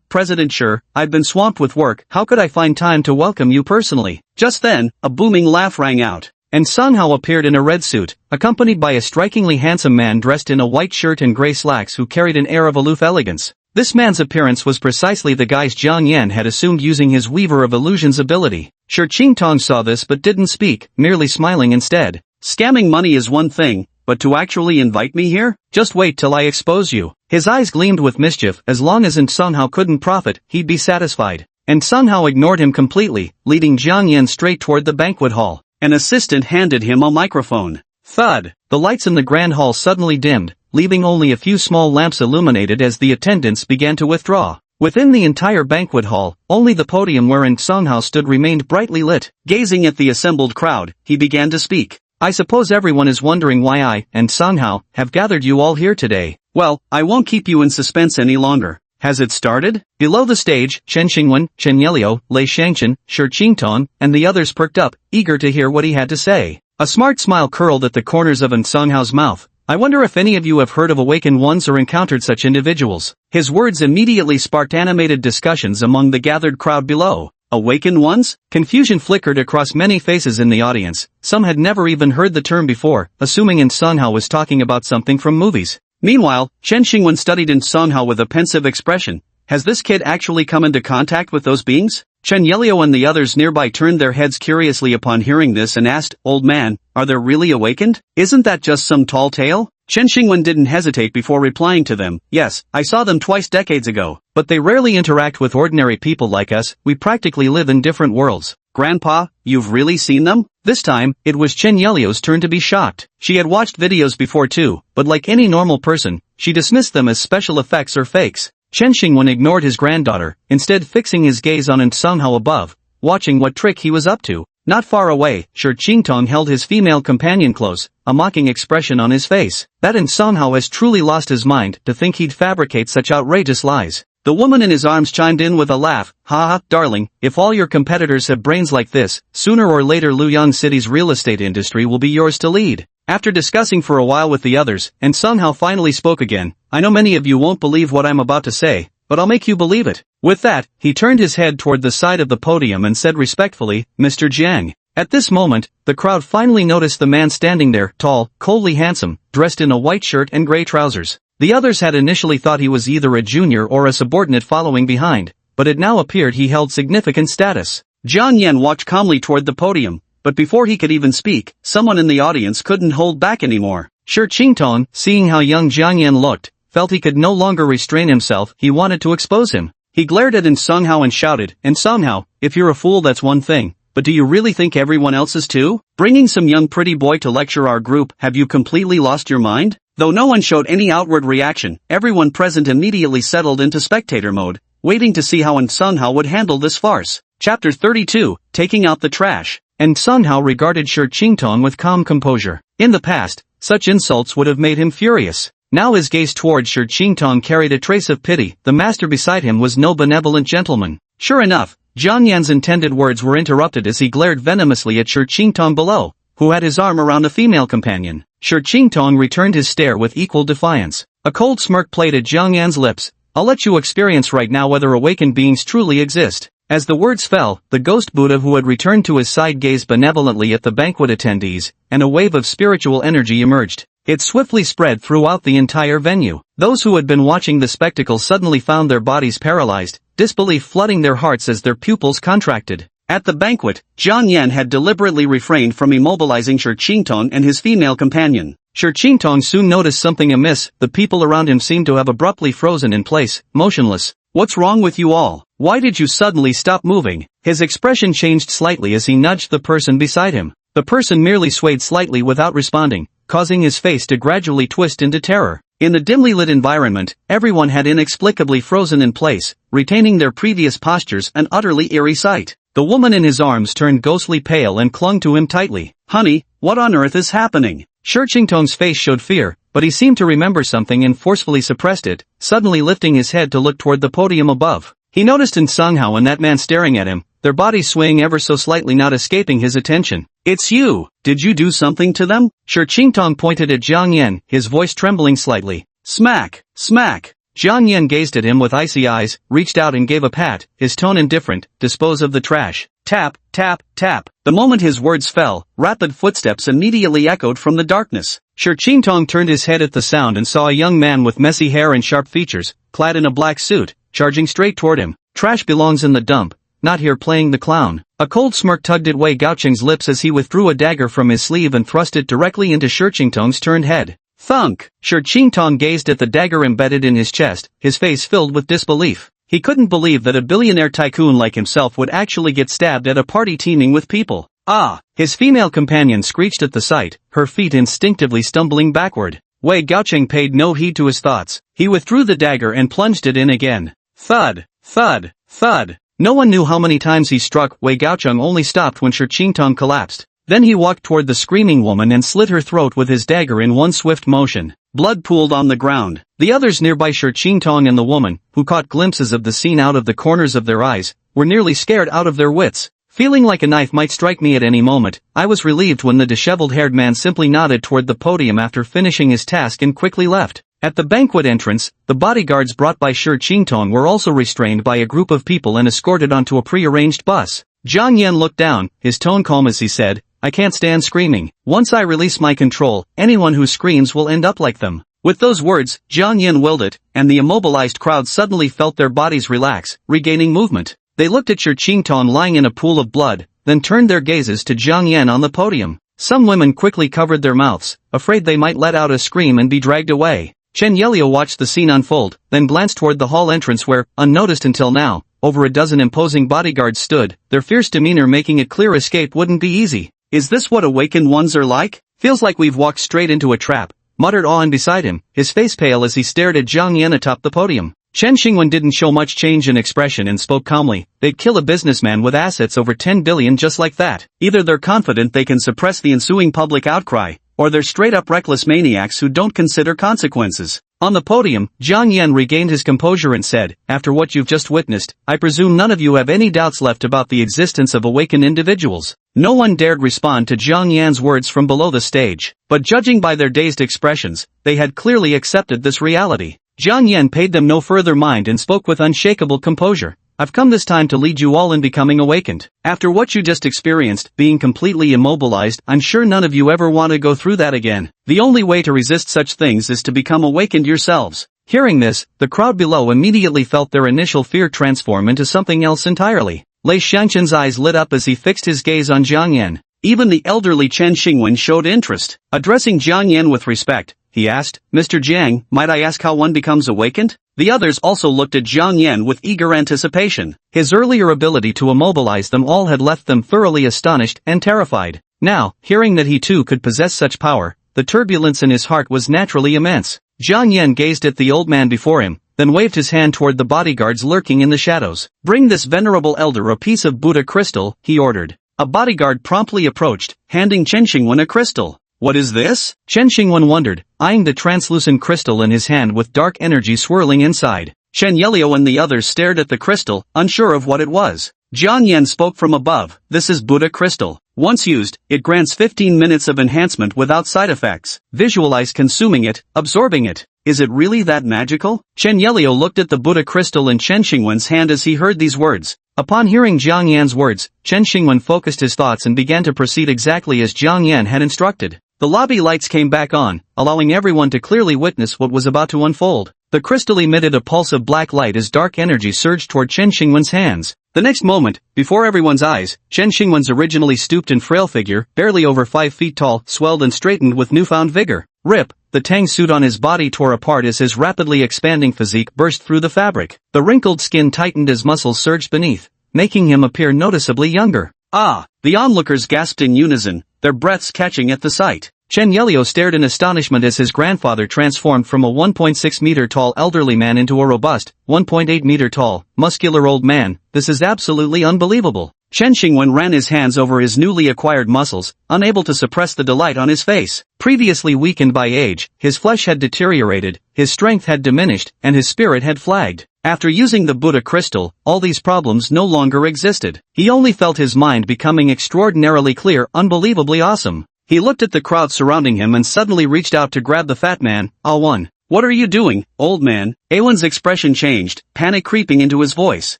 President Shi, I've been swamped with work. How could I find time to welcome you personally? Just then, a booming laugh rang out. An Songhao appeared in a red suit, accompanied by a strikingly handsome man dressed in a white shirt and gray slacks who carried an air of aloof elegance. This man's appearance was precisely the guise Jiang Yan had assumed using his Weaver of Illusions ability. Shi Qingtong saw this but didn't speak, merely smiling instead. Scamming money is one thing, but to actually invite me here? Just wait till I expose you. His eyes gleamed with mischief. As long as An Songhao couldn't profit, he'd be satisfied. An Songhao ignored him completely, leading Jiang Yan straight toward the banquet hall. An assistant handed him a microphone. Thud! The lights in the grand hall suddenly dimmed, leaving only a few small lamps illuminated as the attendants began to withdraw. Within the entire banquet hall, only the podium where An Songhao stood remained brightly lit. Gazing at the assembled crowd, he began to speak. I suppose everyone is wondering why I, An Songhao, have gathered you all here today. Well, I won't keep you in suspense any longer. Has it started? Below the stage, Chen Xingwen, Chen Yelio, Lei Xiangchen, Shi Qingtong, and the others perked up, eager to hear what he had to say. A smart smile curled at the corners of An Songhao's mouth. I wonder if any of you have heard of awakened ones or encountered such individuals. His words immediately sparked animated discussions among the gathered crowd below. Awakened ones? Confusion flickered across many faces in the audience. Some had never even heard the term before, assuming In Songhao was talking about something from movies. Meanwhile, Chen Xingwen studied In Songhao with a pensive expression. Has this kid actually come into contact with those beings? Chen Yelio and the others nearby turned their heads curiously upon hearing this and asked, Old man, are they really awakened? Isn't that just some tall tale? Chen Xingwen didn't hesitate before replying to them, yes, I saw them twice decades ago, but they rarely interact with ordinary people like us, we practically live in different worlds. Grandpa, you've really seen them? This time, it was Chen Yelio's turn to be shocked. She had watched videos before too, but like any normal person, she dismissed them as special effects or fakes. Chen Xingwen ignored his granddaughter, instead fixing his gaze on In Songhao above, watching what trick he was up to. Not far away, Shi Qingtong held his female companion close, a mocking expression on his face. That In Songhao has truly lost his mind to think he'd fabricate such outrageous lies. The woman in his arms chimed in with a laugh, ha, darling, if all your competitors have brains like this, sooner or later Luoyang City's real estate industry will be yours to lead. After discussing for a while with the others, In Songhao finally spoke again. I know many of you won't believe what I'm about to say, but I'll make you believe it. With that, he turned his head toward the side of the podium and said respectfully, Mr. Jiang. At this moment, the crowd finally noticed the man standing there, tall, coldly handsome, dressed in a white shirt and gray trousers. The others had initially thought he was either a junior or a subordinate following behind, but it now appeared he held significant status. Jiang Yan walked calmly toward the podium, but before he could even speak, someone in the audience couldn't hold back anymore. Shi Qingtong, seeing how young Jiang Yan looked, felt he could no longer restrain himself. He wanted to expose him. He glared at In Songhao and shouted, In Songhao, if you're a fool that's one thing, but do you really think everyone else is too? Bringing some young pretty boy to lecture our group, have you completely lost your mind? Though no one showed any outward reaction, everyone present immediately settled into spectator mode, waiting to see how In Songhao would handle this farce. Chapter 32, Taking Out the Trash. In Songhao regarded Shi Qingtong with calm composure. In the past, such insults would have made him furious. Now his gaze toward Shi Qingtong carried a trace of pity. The master beside him was no benevolent gentleman. Sure enough, Jiang Yan's intended words were interrupted as he glared venomously at Shi Qingtong below, who had his arm around a female companion. Shi Qingtong returned his stare with equal defiance. A cold smirk played at Jiang Yan's lips. I'll let you experience right now whether awakened beings truly exist. As the words fell, the ghost Buddha who had returned to his side gazed benevolently at the banquet attendees, and a wave of spiritual energy emerged. It swiftly spread throughout the entire venue. Those who had been watching the spectacle suddenly found their bodies paralyzed, disbelief flooding their hearts as their pupils contracted. At the banquet, Jiang Yan had deliberately refrained from immobilizing Shi Qingtong and his female companion. Shi Qingtong soon noticed something amiss. The people around him seemed to have abruptly frozen in place, motionless. What's wrong with you all? Why did you suddenly stop moving? His expression changed slightly as he nudged the person beside him. The person merely swayed slightly without responding, causing his face to gradually twist into terror. In the dimly lit environment, everyone had inexplicably frozen in place, retaining their previous postures, an utterly eerie sight. The woman in his arms turned ghostly pale and clung to him tightly. Honey, what on earth is happening? Shi Qingtong's face showed fear, but he seemed to remember something and forcefully suppressed it, suddenly lifting his head to look toward the podium above. He noticed In Songhao and that man staring at him, their bodies swaying ever so slightly, not escaping his attention. It's you! Did you do something to them? Shi Qingtong pointed at Jiang Yan, his voice trembling slightly. Smack! Smack! Jiang Yan gazed at him with icy eyes, reached out and gave a pat, his tone indifferent. Dispose of the trash. Tap, tap, tap. The moment his words fell, rapid footsteps immediately echoed from the darkness. Shi Qingtong turned his head at the sound and saw a young man with messy hair and sharp features, clad in a black suit, charging straight toward him. Trash belongs in the dump, not here playing the clown. A cold smirk tugged at Wei Gaocheng's lips as he withdrew a dagger from his sleeve and thrust it directly into Shi Qingtong's turned head. Thunk! Shi Qingtong gazed at the dagger embedded in his chest, his face filled with disbelief. He couldn't believe that a billionaire tycoon like himself would actually get stabbed at a party teeming with people. Ah! His female companion screeched at the sight, her feet instinctively stumbling backward. Wei Gaocheng paid no heed to his thoughts. He withdrew the dagger and plunged it in again. Thud! Thud! Thud! No one knew how many times he struck. Wei Gaocheng only stopped when Shi Qingtong collapsed. Then he walked toward the screaming woman and slit her throat with his dagger in one swift motion. Blood pooled on the ground. The others nearby, Shi Qingtong and the woman, who caught glimpses of the scene out of the corners of their eyes, were nearly scared out of their wits. Feeling like a knife might strike me at any moment, I was relieved when the disheveled-haired man simply nodded toward the podium after finishing his task and quickly left. At the banquet entrance, the bodyguards brought by Shi Qingtong were also restrained by a group of people and escorted onto a pre-arranged bus. Jiang Yan looked down, his tone calm as he said, "I can't stand screaming. Once I release my control, anyone who screams will end up like them." With those words, Jiang Yan willed it, and the immobilized crowd suddenly felt their bodies relax, regaining movement. They looked at Shi Qingtong lying in a pool of blood, then turned their gazes to Jiang Yan on the podium. Some women quickly covered their mouths, afraid they might let out a scream and be dragged away. Chen Yelio watched the scene unfold, then glanced toward the hall entrance where, unnoticed until now, over a dozen imposing bodyguards stood, their fierce demeanor making it clear escape wouldn't be easy. "Is this what awakened ones are like? Feels like we've walked straight into a trap," muttered Awen beside him, his face pale as he stared at Jiang Yan atop the podium. Chen Xingwen didn't show much change in expression and spoke calmly. "They'd kill a businessman with assets over 10 billion just like that. Either they're confident they can suppress the ensuing public outcry, or they're straight-up reckless maniacs who don't consider consequences." On the podium, Jiang Yan regained his composure and said, "After what you've just witnessed, I presume none of you have any doubts left about the existence of awakened individuals." No one dared respond to Jiang Yan's words from below the stage, but judging by their dazed expressions, they had clearly accepted this reality. Jiang Yan paid them no further mind and spoke with unshakable composure. "I've come this time to lead you all in becoming awakened. After what you just experienced, being completely immobilized, I'm sure none of you ever want to go through that again. The only way to resist such things is to become awakened yourselves." Hearing this, the crowd below immediately felt their initial fear transform into something else entirely. Lei Xiangchen's eyes lit up as he fixed his gaze on Jiang Yan. Even the elderly Chen Xingwen showed interest. Addressing Jiang Yan with respect, he asked, "Mr. Jiang, might I ask how one becomes awakened?" The others also looked at Jiang Yan with eager anticipation. His earlier ability to immobilize them all had left them thoroughly astonished and terrified. Now, hearing that he too could possess such power, the turbulence in his heart was naturally immense. Jiang Yan gazed at the old man before him, then waved his hand toward the bodyguards lurking in the shadows. "Bring this venerable elder a piece of Buddha crystal," he ordered. A bodyguard promptly approached, handing Chen Xingwen a crystal. "What is this?" Chen Xingwen wondered, eyeing the translucent crystal in his hand with dark energy swirling inside. Chen Yelio and the others stared at the crystal, unsure of what it was. Jiang Yan spoke from above, "This is Buddha crystal. Once used, it grants 15 minutes of enhancement without side effects. Visualize consuming it, absorbing it. Is it really that magical?" Chen Yelio looked at the Buddha crystal in Chen Xingwen's hand as he heard these words. Upon hearing Jiang Yan's words, Chen Xingwen focused his thoughts and began to proceed exactly as Jiang Yan had instructed. The lobby lights came back on, allowing everyone to clearly witness what was about to unfold. The crystal emitted a pulse of black light as dark energy surged toward Chen Xingwen's hands. The next moment, before everyone's eyes, Chen Xingwen's originally stooped and frail figure, barely over 5 feet tall, swelled and straightened with newfound vigor. Rip! The tang suit on his body tore apart as his rapidly expanding physique burst through the fabric. The wrinkled skin tightened as muscles surged beneath, making him appear noticeably younger. "Ah!" The onlookers gasped in unison, their breaths catching at the sight. Chen Yelio stared in astonishment as his grandfather transformed from a 1.6-meter-tall elderly man into a robust, 1.8-meter-tall, muscular old man. "This is absolutely unbelievable." Chen Xingwen ran his hands over his newly acquired muscles, unable to suppress the delight on his face. Previously weakened by age, his flesh had deteriorated, his strength had diminished, and his spirit had flagged. After using the Buddha crystal, all these problems no longer existed. He only felt his mind becoming extraordinarily clear, unbelievably awesome. He looked at the crowd surrounding him and suddenly reached out to grab the fat man. "Awen, what are you doing, old man?" Awen's expression changed, panic creeping into his voice.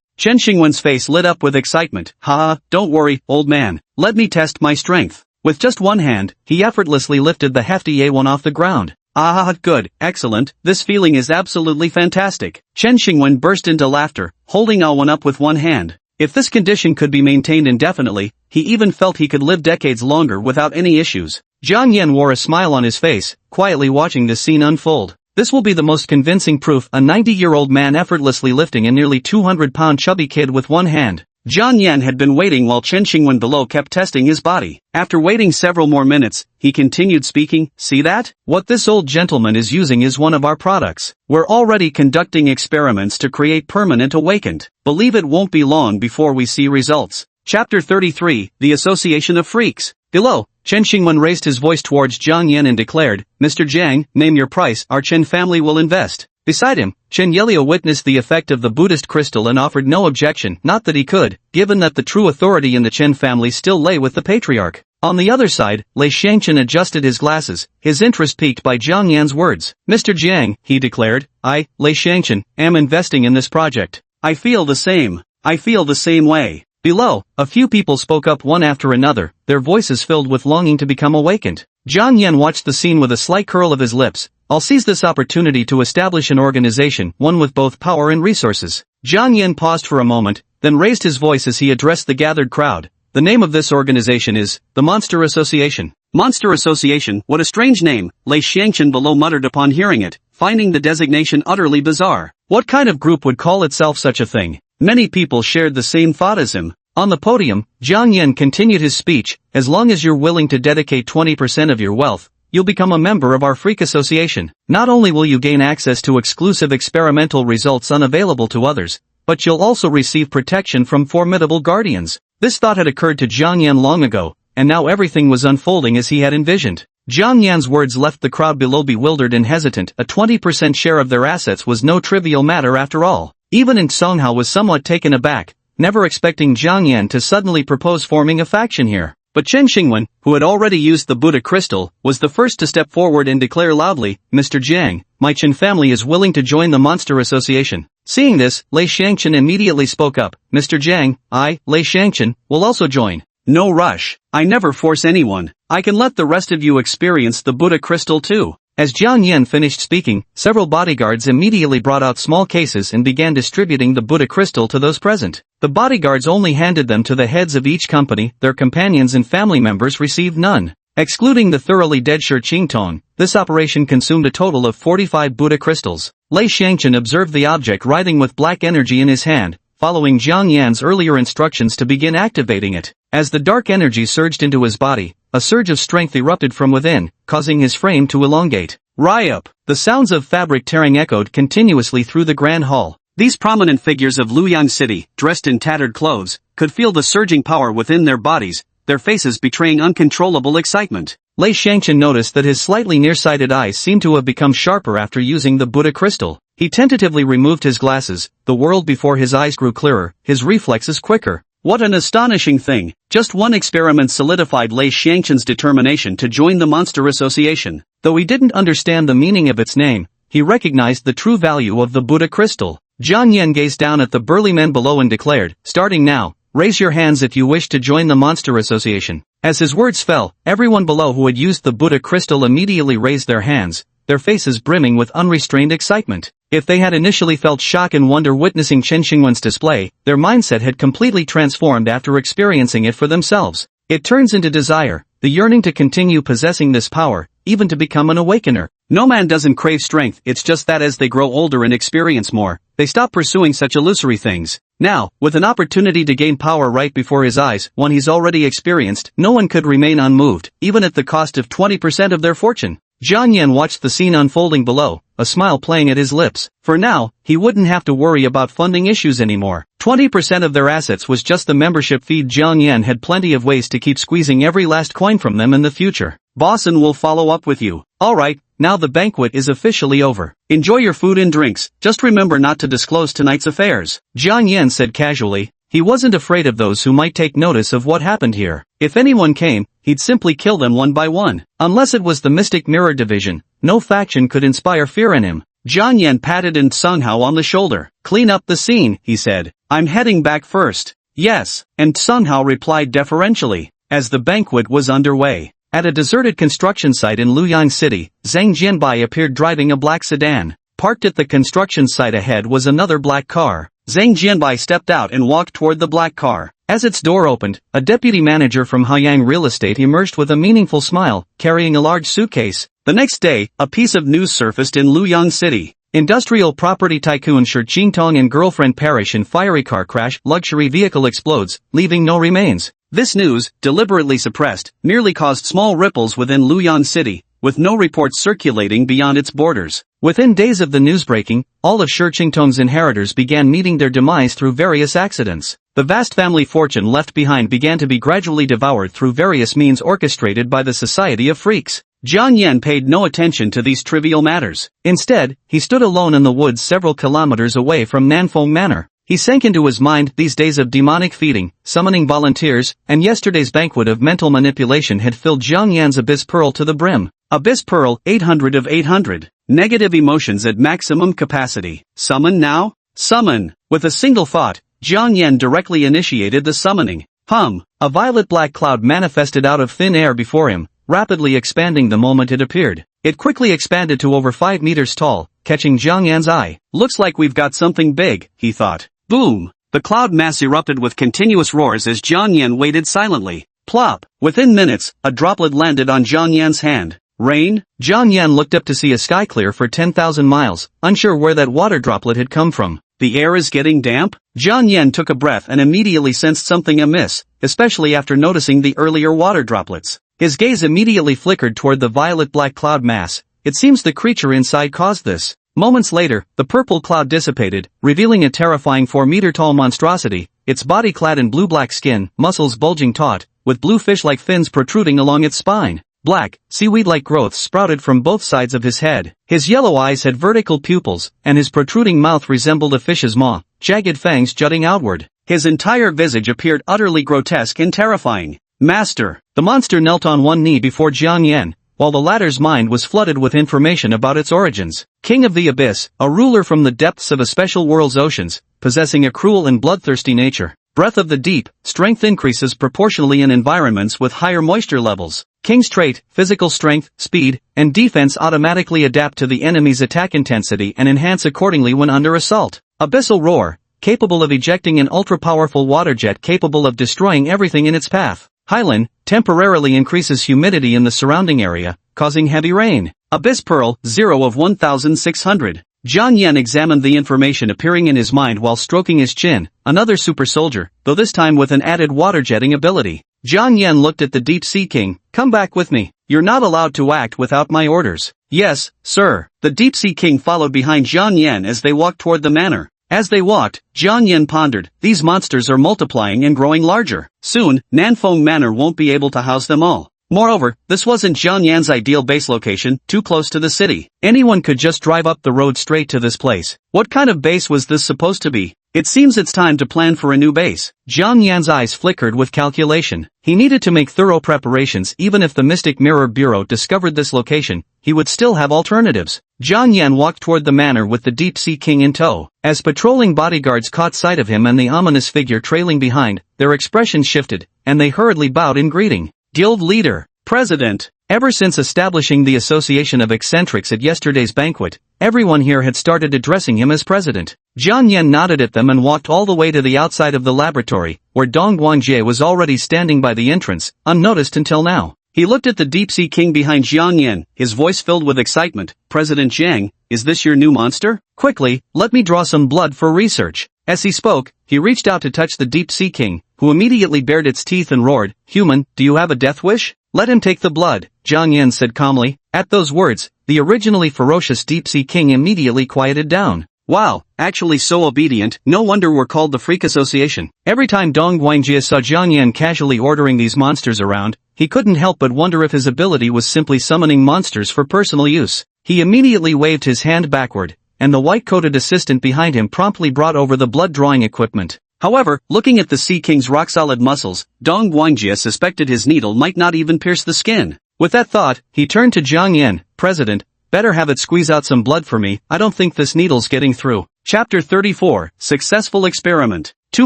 Chen Xingwen's face lit up with excitement. "Ha, don't worry, old man. Let me test my strength." With just one hand, he effortlessly lifted the hefty Awen off the ground. "Ah, good, excellent, this feeling is absolutely fantastic." Chen Xingwen burst into laughter, holding Awen up with one hand. If this condition could be maintained indefinitely, he even felt he could live decades longer without any issues. Jiang Yan wore a smile on his face, quietly watching this scene unfold. This will be the most convincing proof, a 90-year-old man effortlessly lifting a nearly 200-pound chubby kid with one hand. Jiang Yan had been waiting while Chen Xingwen below kept testing his body. After waiting several more minutes, he continued speaking. "See that? What this old gentleman is using is one of our products. We're already conducting experiments to create permanent awakened. Believe it won't be long before we see results." Chapter 33, The Association of Freaks. Below, Chen Xingwen raised his voice towards Jiang Yan and declared, "Mr. Jiang, name your price, our Chen family will invest." Beside him, Chen Yelio witnessed the effect of the Buddhist crystal and offered no objection, not that he could, given that the true authority in the Chen family still lay with the patriarch. On the other side, Lei Xiangchen adjusted his glasses, his interest piqued by Jiang Yan's words. "Mr. Jiang," he declared, "I, Lei Xiangchen, am investing in this project. I feel the same. I feel the same way." Below, a few people spoke up one after another, their voices filled with longing to become awakened. Jiang Yan watched the scene with a slight curl of his lips. "I'll seize this opportunity to establish an organization, one with both power and resources." Jiang Yan paused for a moment, then raised his voice as he addressed the gathered crowd. "The name of this organization is the Monster Association." Monster Association, what a strange name, Lei Xiangchen below muttered upon hearing it, finding the designation utterly bizarre. What kind of group would call itself such a thing? Many people shared the same thought as him. On the podium, Jiang Yan continued his speech, "As long as you're willing to dedicate 20% of your wealth, you'll become a member of our Freak Association. Not only will you gain access to exclusive experimental results unavailable to others, but you'll also receive protection from formidable guardians." This thought had occurred to Jiang Yan long ago, and now everything was unfolding as he had envisioned. Jiang Yan's words left the crowd below bewildered and hesitant. A 20% share of their assets was no trivial matter after all. Even Ing Songhao was somewhat taken aback, never expecting Jiang Yan to suddenly propose forming a faction here. But Chen Xingwen, who had already used the Buddha crystal, was the first to step forward and declare loudly, "Mr. Jiang, my Chen family is willing to join the Monster Association." Seeing this, Lei Xiangchen immediately spoke up, "Mr. Jiang, I, Lei Xiangchen, will also join." "No rush. I never force anyone. I can let the rest of you experience the Buddha crystal too." As Jiang Yan finished speaking, several bodyguards immediately brought out small cases and began distributing the Buddha crystal to those present. The bodyguards only handed them to the heads of each company, their companions and family members received none. Excluding the thoroughly dead Shi Qingtong, this operation consumed a total of 45 Buddha crystals. Lei Xiangchen observed the object writhing with black energy in his hand, following Jiang Yan's earlier instructions to begin activating it. As the dark energy surged into his body, a surge of strength erupted from within, causing his frame to elongate. "Rise up!" The sounds of fabric tearing echoed continuously through the grand hall. These prominent figures of Luoyang City, dressed in tattered clothes, could feel the surging power within their bodies, their faces betraying uncontrollable excitement. Lei Xiangchen noticed that his slightly nearsighted eyes seemed to have become sharper after using the Buddha crystal. He tentatively removed his glasses, the world before his eyes grew clearer, his reflexes quicker. What an astonishing thing! Just one experiment solidified Lei Xiangchen's determination to join the Monster Association. Though he didn't understand the meaning of its name, he recognized the true value of the Buddha crystal. Jiang Yan gazed down at the burly men below and declared, "Starting now, raise your hands if you wish to join the Monster Association." As his words fell, everyone below who had used the Buddha crystal immediately raised their hands, their faces brimming with unrestrained excitement. If they had initially felt shock and wonder witnessing Chen Xingwen's display, their mindset had completely transformed after experiencing it for themselves. It turns into desire, the yearning to continue possessing this power, even to become an awakener. No man doesn't crave strength, it's just that as they grow older and experience more, they stop pursuing such illusory things. Now, with an opportunity to gain power right before his eyes, one he's already experienced, no one could remain unmoved, even at the cost of 20% of their fortune. Jiang Yan watched the scene unfolding below, a smile playing at his lips. For now, he wouldn't have to worry about funding issues anymore. 20% of their assets was just the membership fee. Jiang Yan had plenty of ways to keep squeezing every last coin from them in the future. "Bosson will follow up with you." "Alright, now the banquet is officially over. Enjoy your food and drinks, just remember not to disclose tonight's affairs," Jiang Yan said casually. He wasn't afraid of those who might take notice of what happened here. If anyone came, he'd simply kill them one by one. Unless it was the Mystic Mirror Division, no faction could inspire fear in him. Jiang Yan patted Ing Songhao on the shoulder. "Clean up the scene," he said. "I'm heading back first." "Yes," and Songhao replied deferentially. As the banquet was underway, at a deserted construction site in Luoyang City, Zhang Jianbai appeared driving a black sedan. Parked at the construction site ahead was another black car. Zhang Jianbai stepped out and walked toward the black car. As its door opened, a deputy manager from Haiyang Real Estate emerged with a meaningful smile, carrying a large suitcase. The next day, a piece of news surfaced in Luoyang City. Industrial property tycoon Shi Qingtong and girlfriend perish in fiery car crash. Luxury vehicle explodes, leaving no remains. This news, deliberately suppressed, merely caused small ripples within Luoyang City, with no reports circulating beyond its borders. Within days of the news breaking, all of Shi Qingtong's inheritors began meeting their demise through various accidents. The vast family fortune left behind began to be gradually devoured through various means orchestrated by the Society of Freaks. Jiang Yan paid no attention to these trivial matters. Instead, he stood alone in the woods several kilometers away from Nanfeng Manor. He sank into his mind these days of demonic feeding, summoning volunteers, and yesterday's banquet of mental manipulation had filled Jiang Yan's Abyss Pearl to the brim. Abyss Pearl, 800 of 800. Negative emotions at maximum capacity. Summon now? Summon! With a single thought, Jiang Yan directly initiated the summoning. A violet-black cloud manifested out of thin air before him, rapidly expanding the moment it appeared. It quickly expanded to over 5 meters tall, catching Jiang Yan's eye. Looks like we've got something big, he thought. Boom! The cloud mass erupted with continuous roars as Jiang Yan waited silently. Plop! Within minutes, a droplet landed on Jiang Yan's hand. Rain? Jiang Yan looked up to see a sky clear for 10,000 miles, unsure where that water droplet had come from. The air is getting damp? Jiang Yan took a breath and immediately sensed something amiss, especially after noticing the earlier water droplets. His gaze immediately flickered toward the violet-black cloud mass. It seems the creature inside caused this. Moments later, the purple cloud dissipated, revealing a terrifying 4-meter-tall monstrosity, its body clad in blue-black skin, muscles bulging taut, with blue fish-like fins protruding along its spine. Black, seaweed-like growths sprouted from both sides of his head. His yellow eyes had vertical pupils, and his protruding mouth resembled a fish's maw, jagged fangs jutting outward. His entire visage appeared utterly grotesque and terrifying. Master! The monster knelt on one knee before Jiang Yan, while the latter's mind was flooded with information about its origins. King of the Abyss, a ruler from the depths of a special world's oceans, possessing a cruel and bloodthirsty nature. Breath of the deep, strength increases proportionally in environments with higher moisture levels. King's trait, physical strength, speed, and defense automatically adapt to the enemy's attack intensity and enhance accordingly when under assault. Abyssal roar, capable of ejecting an ultra-powerful water jet capable of destroying everything in its path. Hylan, temporarily increases humidity in the surrounding area, causing heavy rain. Abyss Pearl, 0 of 1,600. Jiang Yan examined the information appearing in his mind while stroking his chin. Another super soldier, though this time with an added water-jetting ability. Jiang Yan looked at the Deep Sea King. Come back with me. You're not allowed to act without my orders. Yes, sir. The Deep Sea King followed behind Jiang Yan as they walked toward the manor. As they walked, Jiang Yan pondered, these monsters are multiplying and growing larger. Soon, Nanfeng Manor won't be able to house them all. Moreover, this wasn't Jiang Yan's ideal base location, too close to the city. Anyone could just drive up the road straight to this place. What kind of base was this supposed to be? It seems it's time to plan for a new base. Jiang Yan's eyes flickered with calculation. He needed to make thorough preparations. Even if the Mystic Mirror Bureau discovered this location, he would still have alternatives. Jiang Yan walked toward the manor with the Deep Sea King in tow. As patrolling bodyguards caught sight of him and the ominous figure trailing behind, their expressions shifted, and they hurriedly bowed in greeting. Guild leader, president. Ever since establishing the Association of Eccentrics at yesterday's banquet, everyone here had started addressing him as president. Jiang Yan nodded at them and walked all the way to the outside of the laboratory, where Dong Guangjie was already standing by the entrance, unnoticed until now. He looked at the Deep Sea King behind Jiang Yan, his voice filled with excitement. President Jiang, is this your new monster? Quickly, let me draw some blood for research. As he spoke, he reached out to touch the Deep Sea King, who immediately bared its teeth and roared, Human, do you have a death wish? Let him take the blood, Jiang Yan said calmly. At those words, the originally ferocious Deep Sea King immediately quieted down. Wow, actually so obedient, no wonder we're called the Freak Association. Every time Dong Guangjie saw Jiang Yan casually ordering these monsters around, he couldn't help but wonder if his ability was simply summoning monsters for personal use. He immediately waved his hand backward, and the white-coated assistant behind him promptly brought over the blood-drawing equipment. However, looking at the Sea King's rock-solid muscles, Dong Guangjie suspected his needle might not even pierce the skin. With that thought, he turned to Jiang Yan, President, better have it squeeze out some blood for me, I don't think this needle's getting through. Chapter 34, Successful Experiment. 2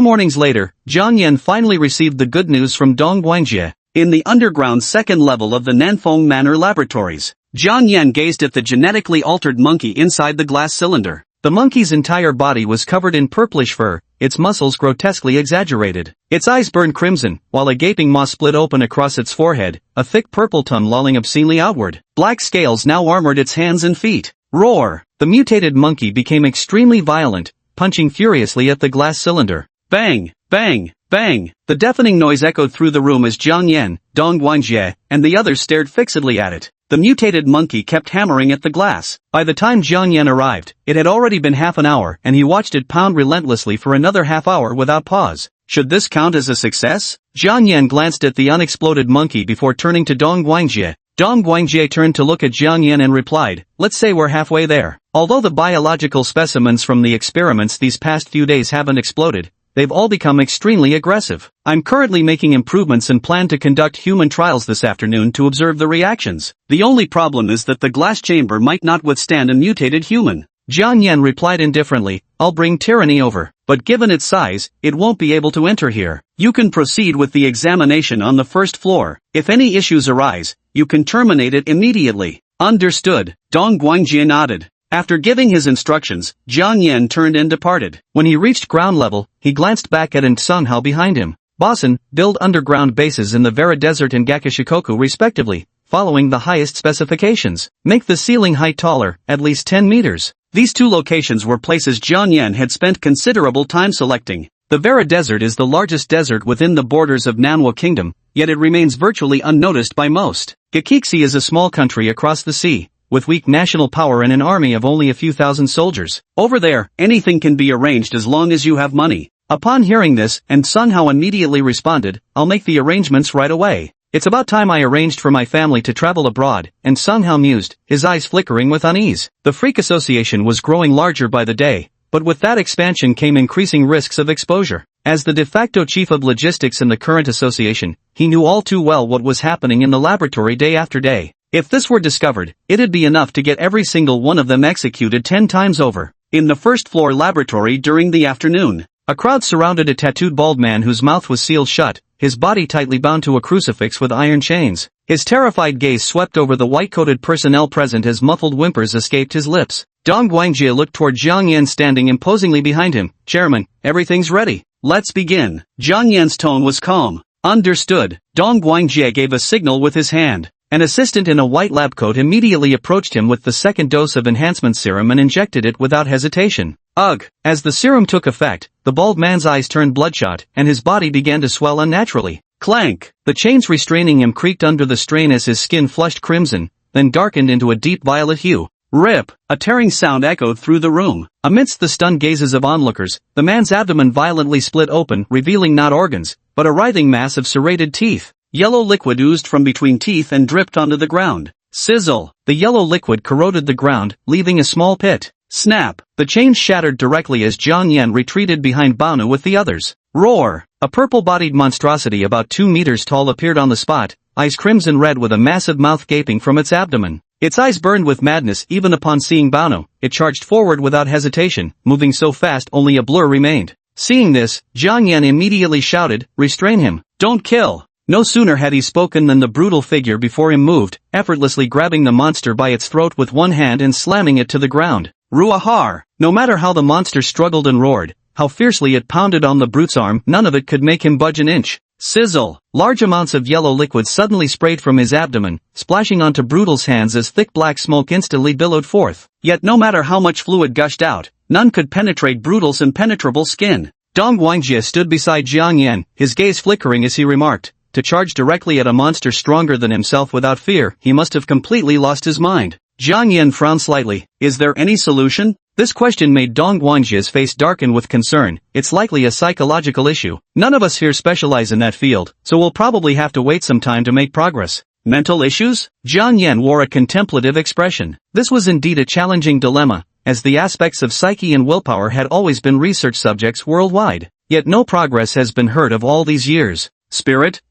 mornings later, Jiang Yan finally received the good news from Dong Guangjie. In the underground second level of the Nanfeng Manor laboratories, Jiang Yan gazed at the genetically altered monkey inside the glass cylinder. The monkey's entire body was covered in purplish fur, its muscles grotesquely exaggerated. Its eyes burned crimson, while a gaping maw split open across its forehead, a thick purple tongue lolling obscenely outward. Black scales now armored its hands and feet. Roar! The mutated monkey became extremely violent, punching furiously at the glass cylinder. Bang! Bang! Bang! The deafening noise echoed through the room as Jiang Yan, Dong Guangjie, and the others stared fixedly at it. The mutated monkey kept hammering at the glass. By the time Jiang Yan arrived, it had already been half an hour and he watched it pound relentlessly for another half hour without pause. Should this count as a success? Jiang Yan glanced at the unexploded monkey before turning to Dong Guangjie. Dong Guangjie turned to look at Jiang Yan and replied, let's say we're halfway there. Although the biological specimens from the experiments these past few days haven't exploded, they've all become extremely aggressive. I'm currently making improvements and plan to conduct human trials this afternoon to observe the reactions. The only problem is that the glass chamber might not withstand a mutated human. Jiang Yan replied indifferently, I'll bring tyranny over, but given its size, it won't be able to enter here. You can proceed with the examination on the first floor. If any issues arise, you can terminate it immediately. Understood. Dong Guangjie nodded. After giving his instructions, Jiang Yan turned and departed. When he reached ground level, he glanced back at Sung Hao behind him. Bosun, build underground bases in the Vera Desert and Gakishikoku respectively, following the highest specifications. Make the ceiling height taller, at least 10 meters. These two locations were places Jiang Yan had spent considerable time selecting. The Vera Desert is the largest desert within the borders of Manhwa Kingdom, yet it remains virtually unnoticed by most. Gakixi is a small country across the sea, with weak national power and an army of only a few thousand soldiers. Over there, anything can be arranged as long as you have money. Upon hearing this, Sung Hao immediately responded, I'll make the arrangements right away. It's about time I arranged for my family to travel abroad, Sung Hao mused, his eyes flickering with unease. The Freak Association was growing larger by the day, but with that expansion came increasing risks of exposure. As the de facto chief of logistics in the current association, he knew all too well what was happening in the laboratory day after day. If this were discovered, it'd be enough to get every single one of them executed 10 times over. In the first floor laboratory during the afternoon, a crowd surrounded a tattooed bald man whose mouth was sealed shut, his body tightly bound to a crucifix with iron chains. His terrified gaze swept over the white-coated personnel present as muffled whimpers escaped his lips. Dong Guangjie looked toward Jiang Yan standing imposingly behind him. Chairman, everything's ready. Let's begin. Jiang Yan's tone was calm. Understood. Dong Guangjie gave a signal with his hand. An assistant in a white lab coat immediately approached him with the second dose of enhancement serum and injected it without hesitation. Ugh! As the serum took effect, the bald man's eyes turned bloodshot, and his body began to swell unnaturally. Clank! The chains restraining him creaked under the strain as his skin flushed crimson, then darkened into a deep violet hue. Rip! A tearing sound echoed through the room. Amidst the stunned gazes of onlookers, the man's abdomen violently split open, revealing not organs, but a writhing mass of serrated teeth. Yellow liquid oozed from between teeth and dripped onto the ground. Sizzle! The yellow liquid corroded the ground, leaving a small pit. Snap! The chains shattered directly as Jiang Yan retreated behind Banu with the others. Roar! A purple-bodied monstrosity about 2 meters tall appeared on the spot, eyes crimson red with a massive mouth gaping from its abdomen. Its eyes burned with madness even upon seeing Banu. It charged forward without hesitation, moving so fast only a blur remained. Seeing this, Jiang Yan immediately shouted, restrain him, don't kill! No sooner had he spoken than the brutal figure before him moved, effortlessly grabbing the monster by its throat with one hand and slamming it to the ground. Ruahar! No matter how the monster struggled and roared, how fiercely it pounded on the brute's arm, none of it could make him budge an inch. Sizzle! Large amounts of yellow liquid suddenly sprayed from his abdomen, splashing onto Brutal's hands as thick black smoke instantly billowed forth. Yet no matter how much fluid gushed out, none could penetrate Brutal's impenetrable skin. Dong Guangjie stood beside Jiang Yan, his gaze flickering as he remarked, to charge directly at a monster stronger than himself without fear, he must have completely lost his mind. Jiang Yan frowned slightly. Is there any solution? This question made Dong Guangjie's face darken with concern. It's likely a psychological issue. None of us here specialize in that field, so we'll probably have to wait some time to make progress. Mental issues? Jiang Yan wore a contemplative expression. This was indeed a challenging dilemma, as the aspects of psyche and willpower had always been research subjects worldwide. Yet no progress has been heard of all these years. Spirit?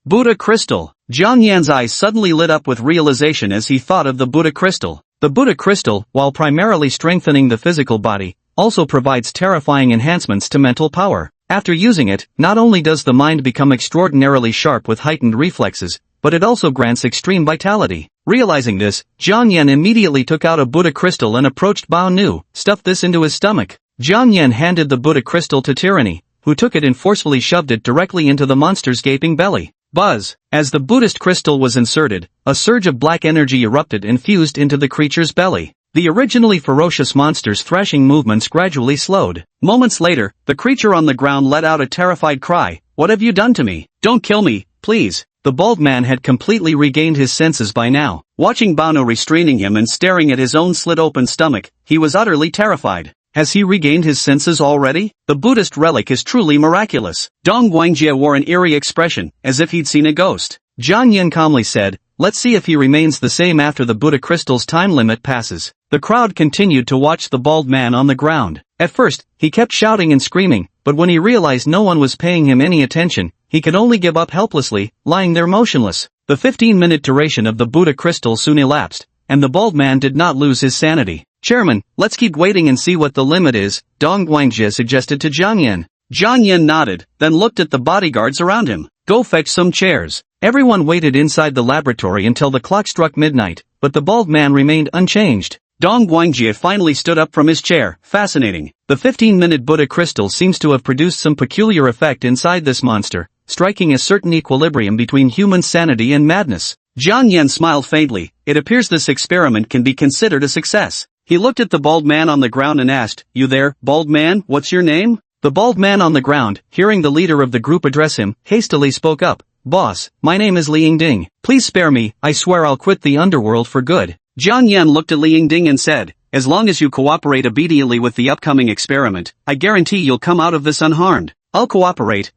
Buddha crystal. Jiang Yan's eyes suddenly lit up with realization as he thought of the Buddha crystal. The Buddha crystal, while primarily strengthening the physical body, also provides terrifying enhancements to mental power. After using it, not only does the mind become extraordinarily sharp with heightened reflexes, but it also grants extreme vitality. Realizing this, Jiang Yan immediately took out a Buddha crystal and approached Bao Nu, stuffed this into his stomach. Jiang Yan handed the Buddha crystal to Tyranny, who took it and forcefully shoved it directly into the monster's gaping belly. Buzz! As the Buddhist crystal was inserted, a surge of black energy erupted and fused into the creature's belly. The originally ferocious monster's thrashing movements gradually slowed. Moments later, the creature on the ground let out a terrified cry. What have you done to me? Don't kill me, please. The bald man had completely regained his senses by now. Watching Bano restraining him and staring at his own slit-open stomach, he was utterly terrified. Has he regained his senses already? The Buddhist relic is truly miraculous. Dong Guangjie wore an eerie expression, as if he'd seen a ghost. Jiang Yin calmly said, let's see if he remains the same after the Buddha crystal's time limit passes. The crowd continued to watch the bald man on the ground. At first, he kept shouting and screaming, but when he realized no one was paying him any attention, he could only give up helplessly, lying there motionless. The 15-minute duration of the Buddha crystal soon elapsed, and the bald man did not lose his sanity. Chairman, let's keep waiting and see what the limit is, Dong Guangjie suggested to Jiang Yin. Jiang Yin nodded, then looked at the bodyguards around him. Go fetch some chairs. Everyone waited inside the laboratory until the clock struck midnight, but the bald man remained unchanged. Dong Guangjie finally stood up from his chair. Fascinating. The 15-minute Buddha crystal seems to have produced some peculiar effect inside this monster, striking a certain equilibrium between human sanity and madness. Jiang Yin smiled faintly. It appears this experiment can be considered a success. He looked at the bald man on the ground and asked, you there, bald man, what's your name? The bald man on the ground, hearing the leader of the group address him, hastily spoke up. Boss, my name is Li Yingding. Please spare me, I swear I'll quit the underworld for good. Jiang Yin looked at Li Yingding and said, as long as you cooperate obediently with the upcoming experiment, I guarantee you'll come out of this unharmed. I'll cooperate,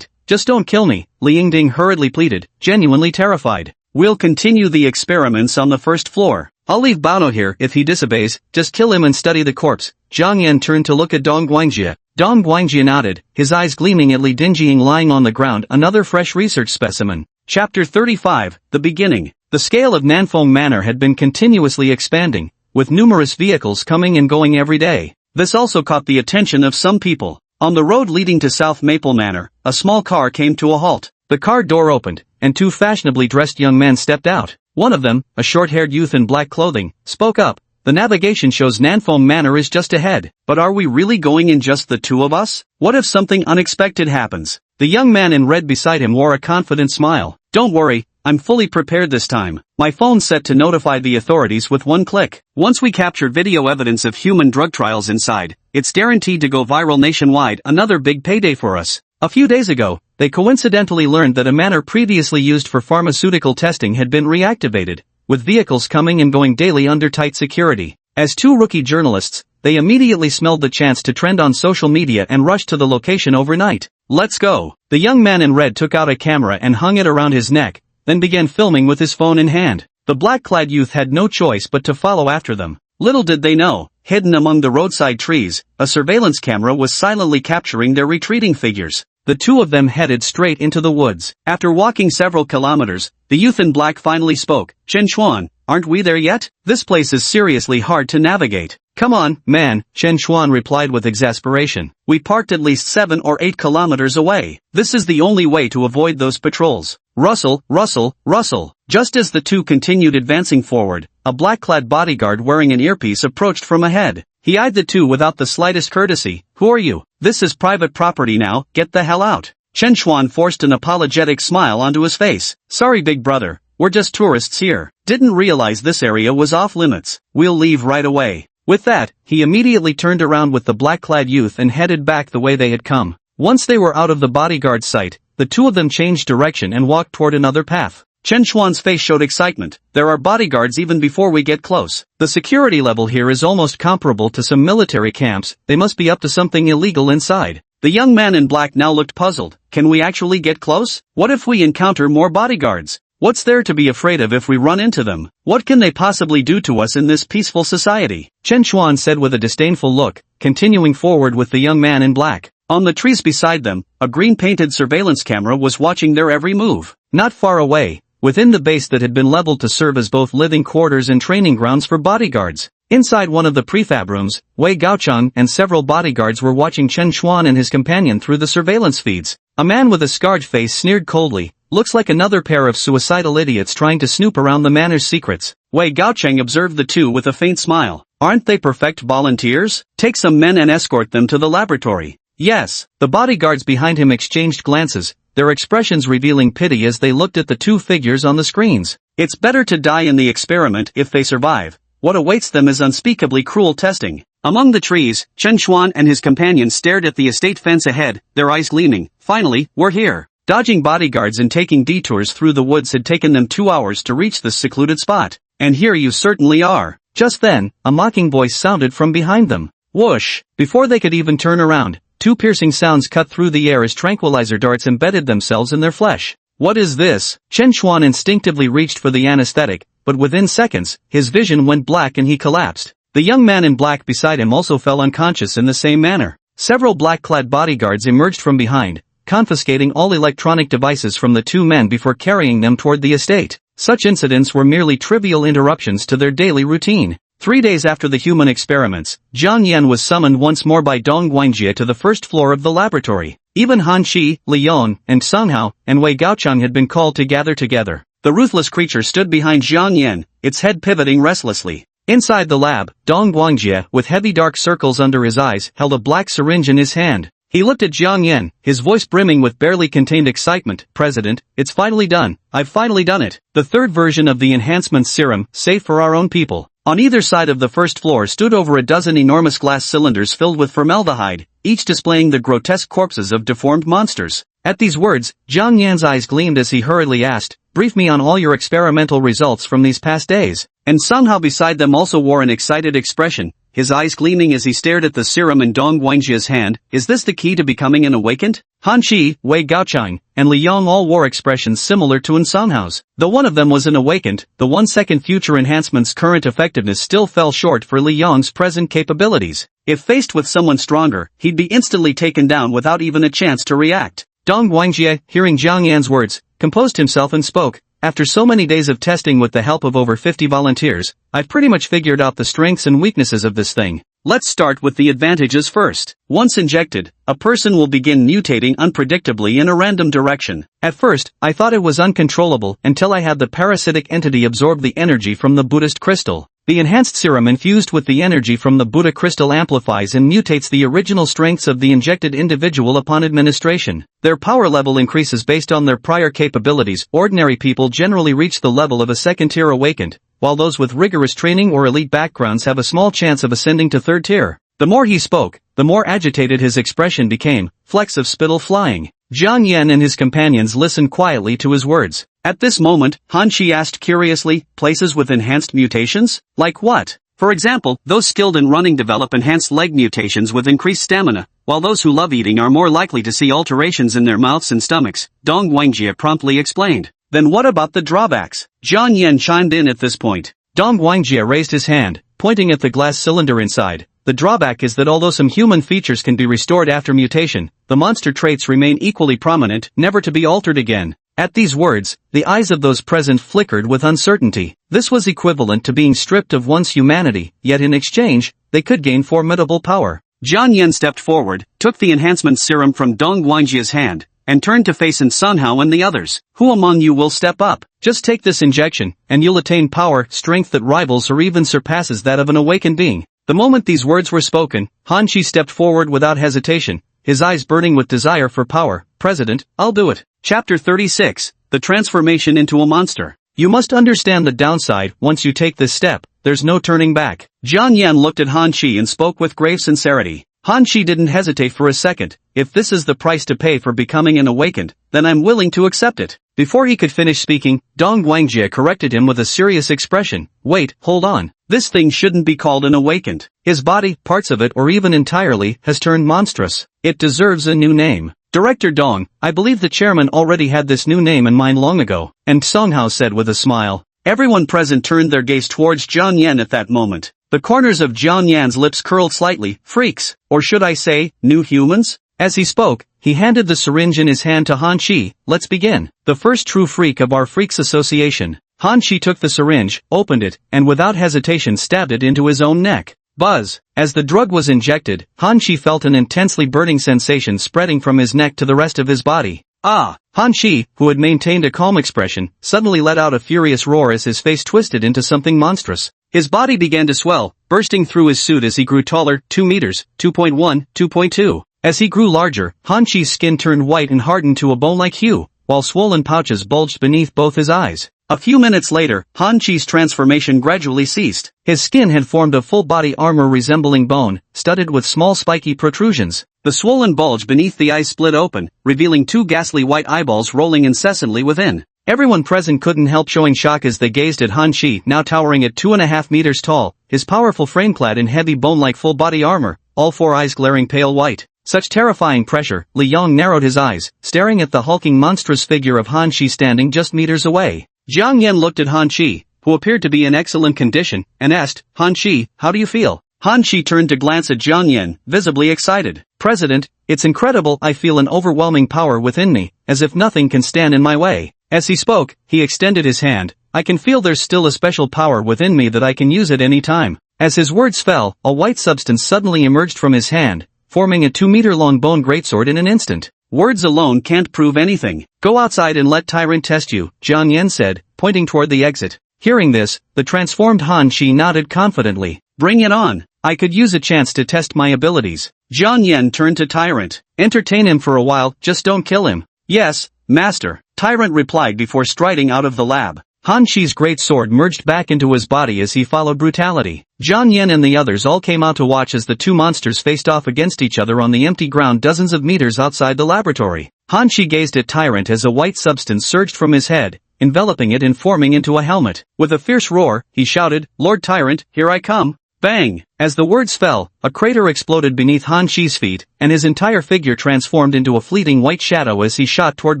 just don't kill me, Li Yingding hurriedly pleaded, genuinely terrified. We'll continue the experiments on the first floor. I'll leave Baono here if he disobeys, just kill him and study the corpse. Jiang Yin turned to look at Dong Guangjie. Dong Guangjie nodded, his eyes gleaming at Li Dingjing lying on the ground, another fresh research specimen. Chapter 35, The Beginning. The scale of Nanfeng Manor had been continuously expanding, with numerous vehicles coming and going every day. This also caught the attention of some people. On the road leading to South Maple Manor, a small car came to a halt. The car door opened, and two fashionably dressed young men stepped out. One of them, a short-haired youth in black clothing, spoke up. The navigation shows Nanfeng Manor is just ahead. But are we really going in just the two of us? What if something unexpected happens? The young man in red beside him wore a confident smile. Don't worry, I'm fully prepared this time. My phone's set to notify the authorities with one click. Once we capture video evidence of human drug trials inside, it's guaranteed to go viral nationwide, another big payday for us. A few days ago, they coincidentally learned that a manor previously used for pharmaceutical testing had been reactivated, with vehicles coming and going daily under tight security. As two rookie journalists, they immediately smelled the chance to trend on social media and rushed to the location overnight. Let's go. The young man in red took out a camera and hung it around his neck, then began filming with his phone in hand. The black-clad youth had no choice but to follow after them. Little did they know, hidden among the roadside trees, a surveillance camera was silently capturing their retreating figures. The two of them headed straight into the woods. After walking several kilometers, the youth in black finally spoke. Chen Xuan, aren't we there yet? This place is seriously hard to navigate. Come on, man, Chen Xuan replied with exasperation. We parked at least 7 or 8 kilometers away. This is the only way to avoid those patrols. Rustle, rustle, rustle. Just as the two continued advancing forward, a black-clad bodyguard wearing an earpiece approached from ahead. He eyed the two without the slightest courtesy. Who are you? This is private property now, get the hell out. Chen Xuan forced an apologetic smile onto his face. Sorry big brother, we're just tourists here. Didn't realize this area was off limits. We'll leave right away. With that, he immediately turned around with the black-clad youth and headed back the way they had come. Once they were out of the bodyguard's sight, the two of them changed direction and walked toward another path. Chen Xuan's face showed excitement. There are bodyguards even before we get close. The security level here is almost comparable to some military camps. They must be up to something illegal inside. The young man in black now looked puzzled. Can we actually get close? What if we encounter more bodyguards? What's there to be afraid of if we run into them? What can they possibly do to us in this peaceful society? Chen Xuan said with a disdainful look, continuing forward with the young man in black. On the trees beside them, a green-painted surveillance camera was watching their every move. Not far away, within the base that had been leveled to serve as both living quarters and training grounds for bodyguards. Inside one of the prefab rooms, Wei Gaocheng and several bodyguards were watching Chen Xuan and his companion through the surveillance feeds. A man with a scarred face sneered coldly, looks like another pair of suicidal idiots trying to snoop around the manor's secrets. Wei Gaocheng observed the two with a faint smile. Aren't they perfect volunteers? Take some men and escort them to the laboratory. Yes. The bodyguards behind him exchanged glances, their expressions revealing pity as they looked at the two figures on the screens. It's better to die in the experiment if they survive. What awaits them is unspeakably cruel testing. Among the trees, Chen Xuan and his companion stared at the estate fence ahead, their eyes gleaming. Finally, we're here. Dodging bodyguards and taking detours through the woods had taken them 2 hours to reach this secluded spot. And here you certainly are. Just then, a mocking voice sounded from behind them. Whoosh! Before they could even turn around, two piercing sounds cut through the air as tranquilizer darts embedded themselves in their flesh. What is this? Chen Xuan instinctively reached for the anesthetic, but within seconds, his vision went black and he collapsed. The young man in black beside him also fell unconscious in the same manner. Several black-clad bodyguards emerged from behind, confiscating all electronic devices from the two men before carrying them toward the estate. Such incidents were merely trivial interruptions to their daily routine. 3 days after the human experiments, Jiang Yan was summoned once more by Dong Guangjie to the first floor of the laboratory. Even Han Qi, Li Yong, and Song Hao, and Wei Gaochang had been called to gather together. The ruthless creature stood behind Jiang Yan, its head pivoting restlessly. Inside the lab, Dong Guangjie, with heavy dark circles under his eyes, held a black syringe in his hand. He looked at Jiang Yan, his voice brimming with barely contained excitement. President, it's finally done. I've finally done it. The third version of the enhancement serum, safe for our own people. On either side of the first floor stood over a dozen enormous glass cylinders filled with formaldehyde, each displaying the grotesque corpses of deformed monsters. At these words, Jiang Yan's eyes gleamed as he hurriedly asked, "Brief me on all your experimental results from these past days." And Song Hao beside them also wore an excited expression, his eyes gleaming as he stared at the serum in Dong Guangjie's hand. Is this the key to becoming an awakened? Han Qi, Wei Gaochang, and Li Yong all wore expressions similar to Song Hao's. Though one of them was an awakened, the 1-second future enhancement's current effectiveness still fell short for Li Yong's present capabilities. If faced with someone stronger, he'd be instantly taken down without even a chance to react. Dong Guangjie, hearing Jiang Yan's words, composed himself and spoke. After so many days of testing with the help of over 50 volunteers, I've pretty much figured out the strengths and weaknesses of this thing. Let's start with the advantages first. Once injected, a person will begin mutating unpredictably in a random direction. At first, I thought it was uncontrollable until I had the parasitic entity absorb the energy from the Buddhist crystal. The enhanced serum infused with the energy from the Buddha crystal amplifies and mutates the original strengths of the injected individual upon administration. Their power level increases based on their prior capabilities. Ordinary people generally reach the level of a second-tier awakened, while those with rigorous training or elite backgrounds have a small chance of ascending to third tier. The more he spoke, the more agitated his expression became, flecks of spittle flying. Jiang Yan and his companions listened quietly to his words. At this moment, Han Qi asked curiously, places with enhanced mutations? Like what? For example, those skilled in running develop enhanced leg mutations with increased stamina, while those who love eating are more likely to see alterations in their mouths and stomachs, Dong Guangjie promptly explained. Then what about the drawbacks? Jiang Yan chimed in at this point. Dong Guangjie raised his hand, pointing at the glass cylinder inside. The drawback is that although some human features can be restored after mutation, the monster traits remain equally prominent, never to be altered again. At these words, the eyes of those present flickered with uncertainty. This was equivalent to being stripped of one's humanity, yet in exchange, they could gain formidable power. Jiang Yan stepped forward, took the enhancement serum from Dong Guangjie's hand, and turned to face Song Hao and the others. Who among you will step up? Just take this injection, and you'll attain power, strength that rivals or even surpasses that of an awakened being. The moment these words were spoken, Han Qi stepped forward without hesitation, his eyes burning with desire for power. President, I'll do it. Chapter 36, The Transformation into a Monster. You must understand the downside. Once you take this step, there's no turning back. Jiang Yan looked at Han Qi and spoke with grave sincerity. Han Qi didn't hesitate for a second. If this is the price to pay for becoming an awakened, then I'm willing to accept it. Before he could finish speaking, Dong Guangjie corrected him with a serious expression. Wait, hold on. This thing shouldn't be called an awakened. His body, parts of it or even entirely, has turned monstrous. It deserves a new name. Director Dong, I believe the chairman already had this new name in mind long ago, and Song Hao said with a smile. Everyone present turned their gaze towards Jiang Yan at that moment. The corners of Jiang Yan's lips curled slightly. Freaks, or should I say, new humans? As he spoke, he handed the syringe in his hand to Han Qi. Let's begin. The first true freak of our Freaks Association. Han Qi took the syringe, opened it, and without hesitation stabbed it into his own neck. Buzz. As the drug was injected, Han Qi felt an intensely burning sensation spreading from his neck to the rest of his body. Ah! Han Qi, who had maintained a calm expression, suddenly let out a furious roar as his face twisted into something monstrous. His body began to swell, bursting through his suit as he grew taller, 2 meters, 2.1, 2.2. As he grew larger, Han Qi's skin turned white and hardened to a bone-like hue, while swollen pouches bulged beneath both his eyes. A few minutes later, Han Qi's transformation gradually ceased. His skin had formed a full-body armor resembling bone, studded with small spiky protrusions. The swollen bulge beneath the eyes split open, revealing 2 ghastly white eyeballs rolling incessantly within. Everyone present couldn't help showing shock as they gazed at Han Qi, now towering at 2.5 meters tall, his powerful frame clad in heavy bone-like full-body armor, all four eyes glaring pale white. Such terrifying pressure, Li Yong narrowed his eyes, staring at the hulking monstrous figure of Han Shi standing just meters away. Jiang Yan looked at Han Shi, who appeared to be in excellent condition, and asked, Han Shi, how do you feel? Han Shi turned to glance at Jiang Yan, visibly excited. President, it's incredible. I feel an overwhelming power within me, as if nothing can stand in my way. As he spoke, he extended his hand. I can feel there's still a special power within me that I can use at any time. As his words fell, a white substance suddenly emerged from his hand, forming a 2-meter-long bone greatsword in an instant. Words alone can't prove anything. Go outside and let Tyrant test you, Jiang Yan said, pointing toward the exit. Hearing this, the transformed Han Shi nodded confidently. Bring it on. I could use a chance to test my abilities. Jiang Yan turned to Tyrant. Entertain him for a while, just don't kill him. Yes, Master, Tyrant replied before striding out of the lab. Han Shi's great sword merged back into his body as he followed brutality. Jiang Yan and the others all came out to watch as the two monsters faced off against each other on the empty ground dozens of meters outside the laboratory. Han Shi gazed at Tyrant as a white substance surged from his head, enveloping it and forming into a helmet. With a fierce roar, he shouted, Lord Tyrant, here I come. Bang! As the words fell, a crater exploded beneath Han Shi's feet, and his entire figure transformed into a fleeting white shadow as he shot toward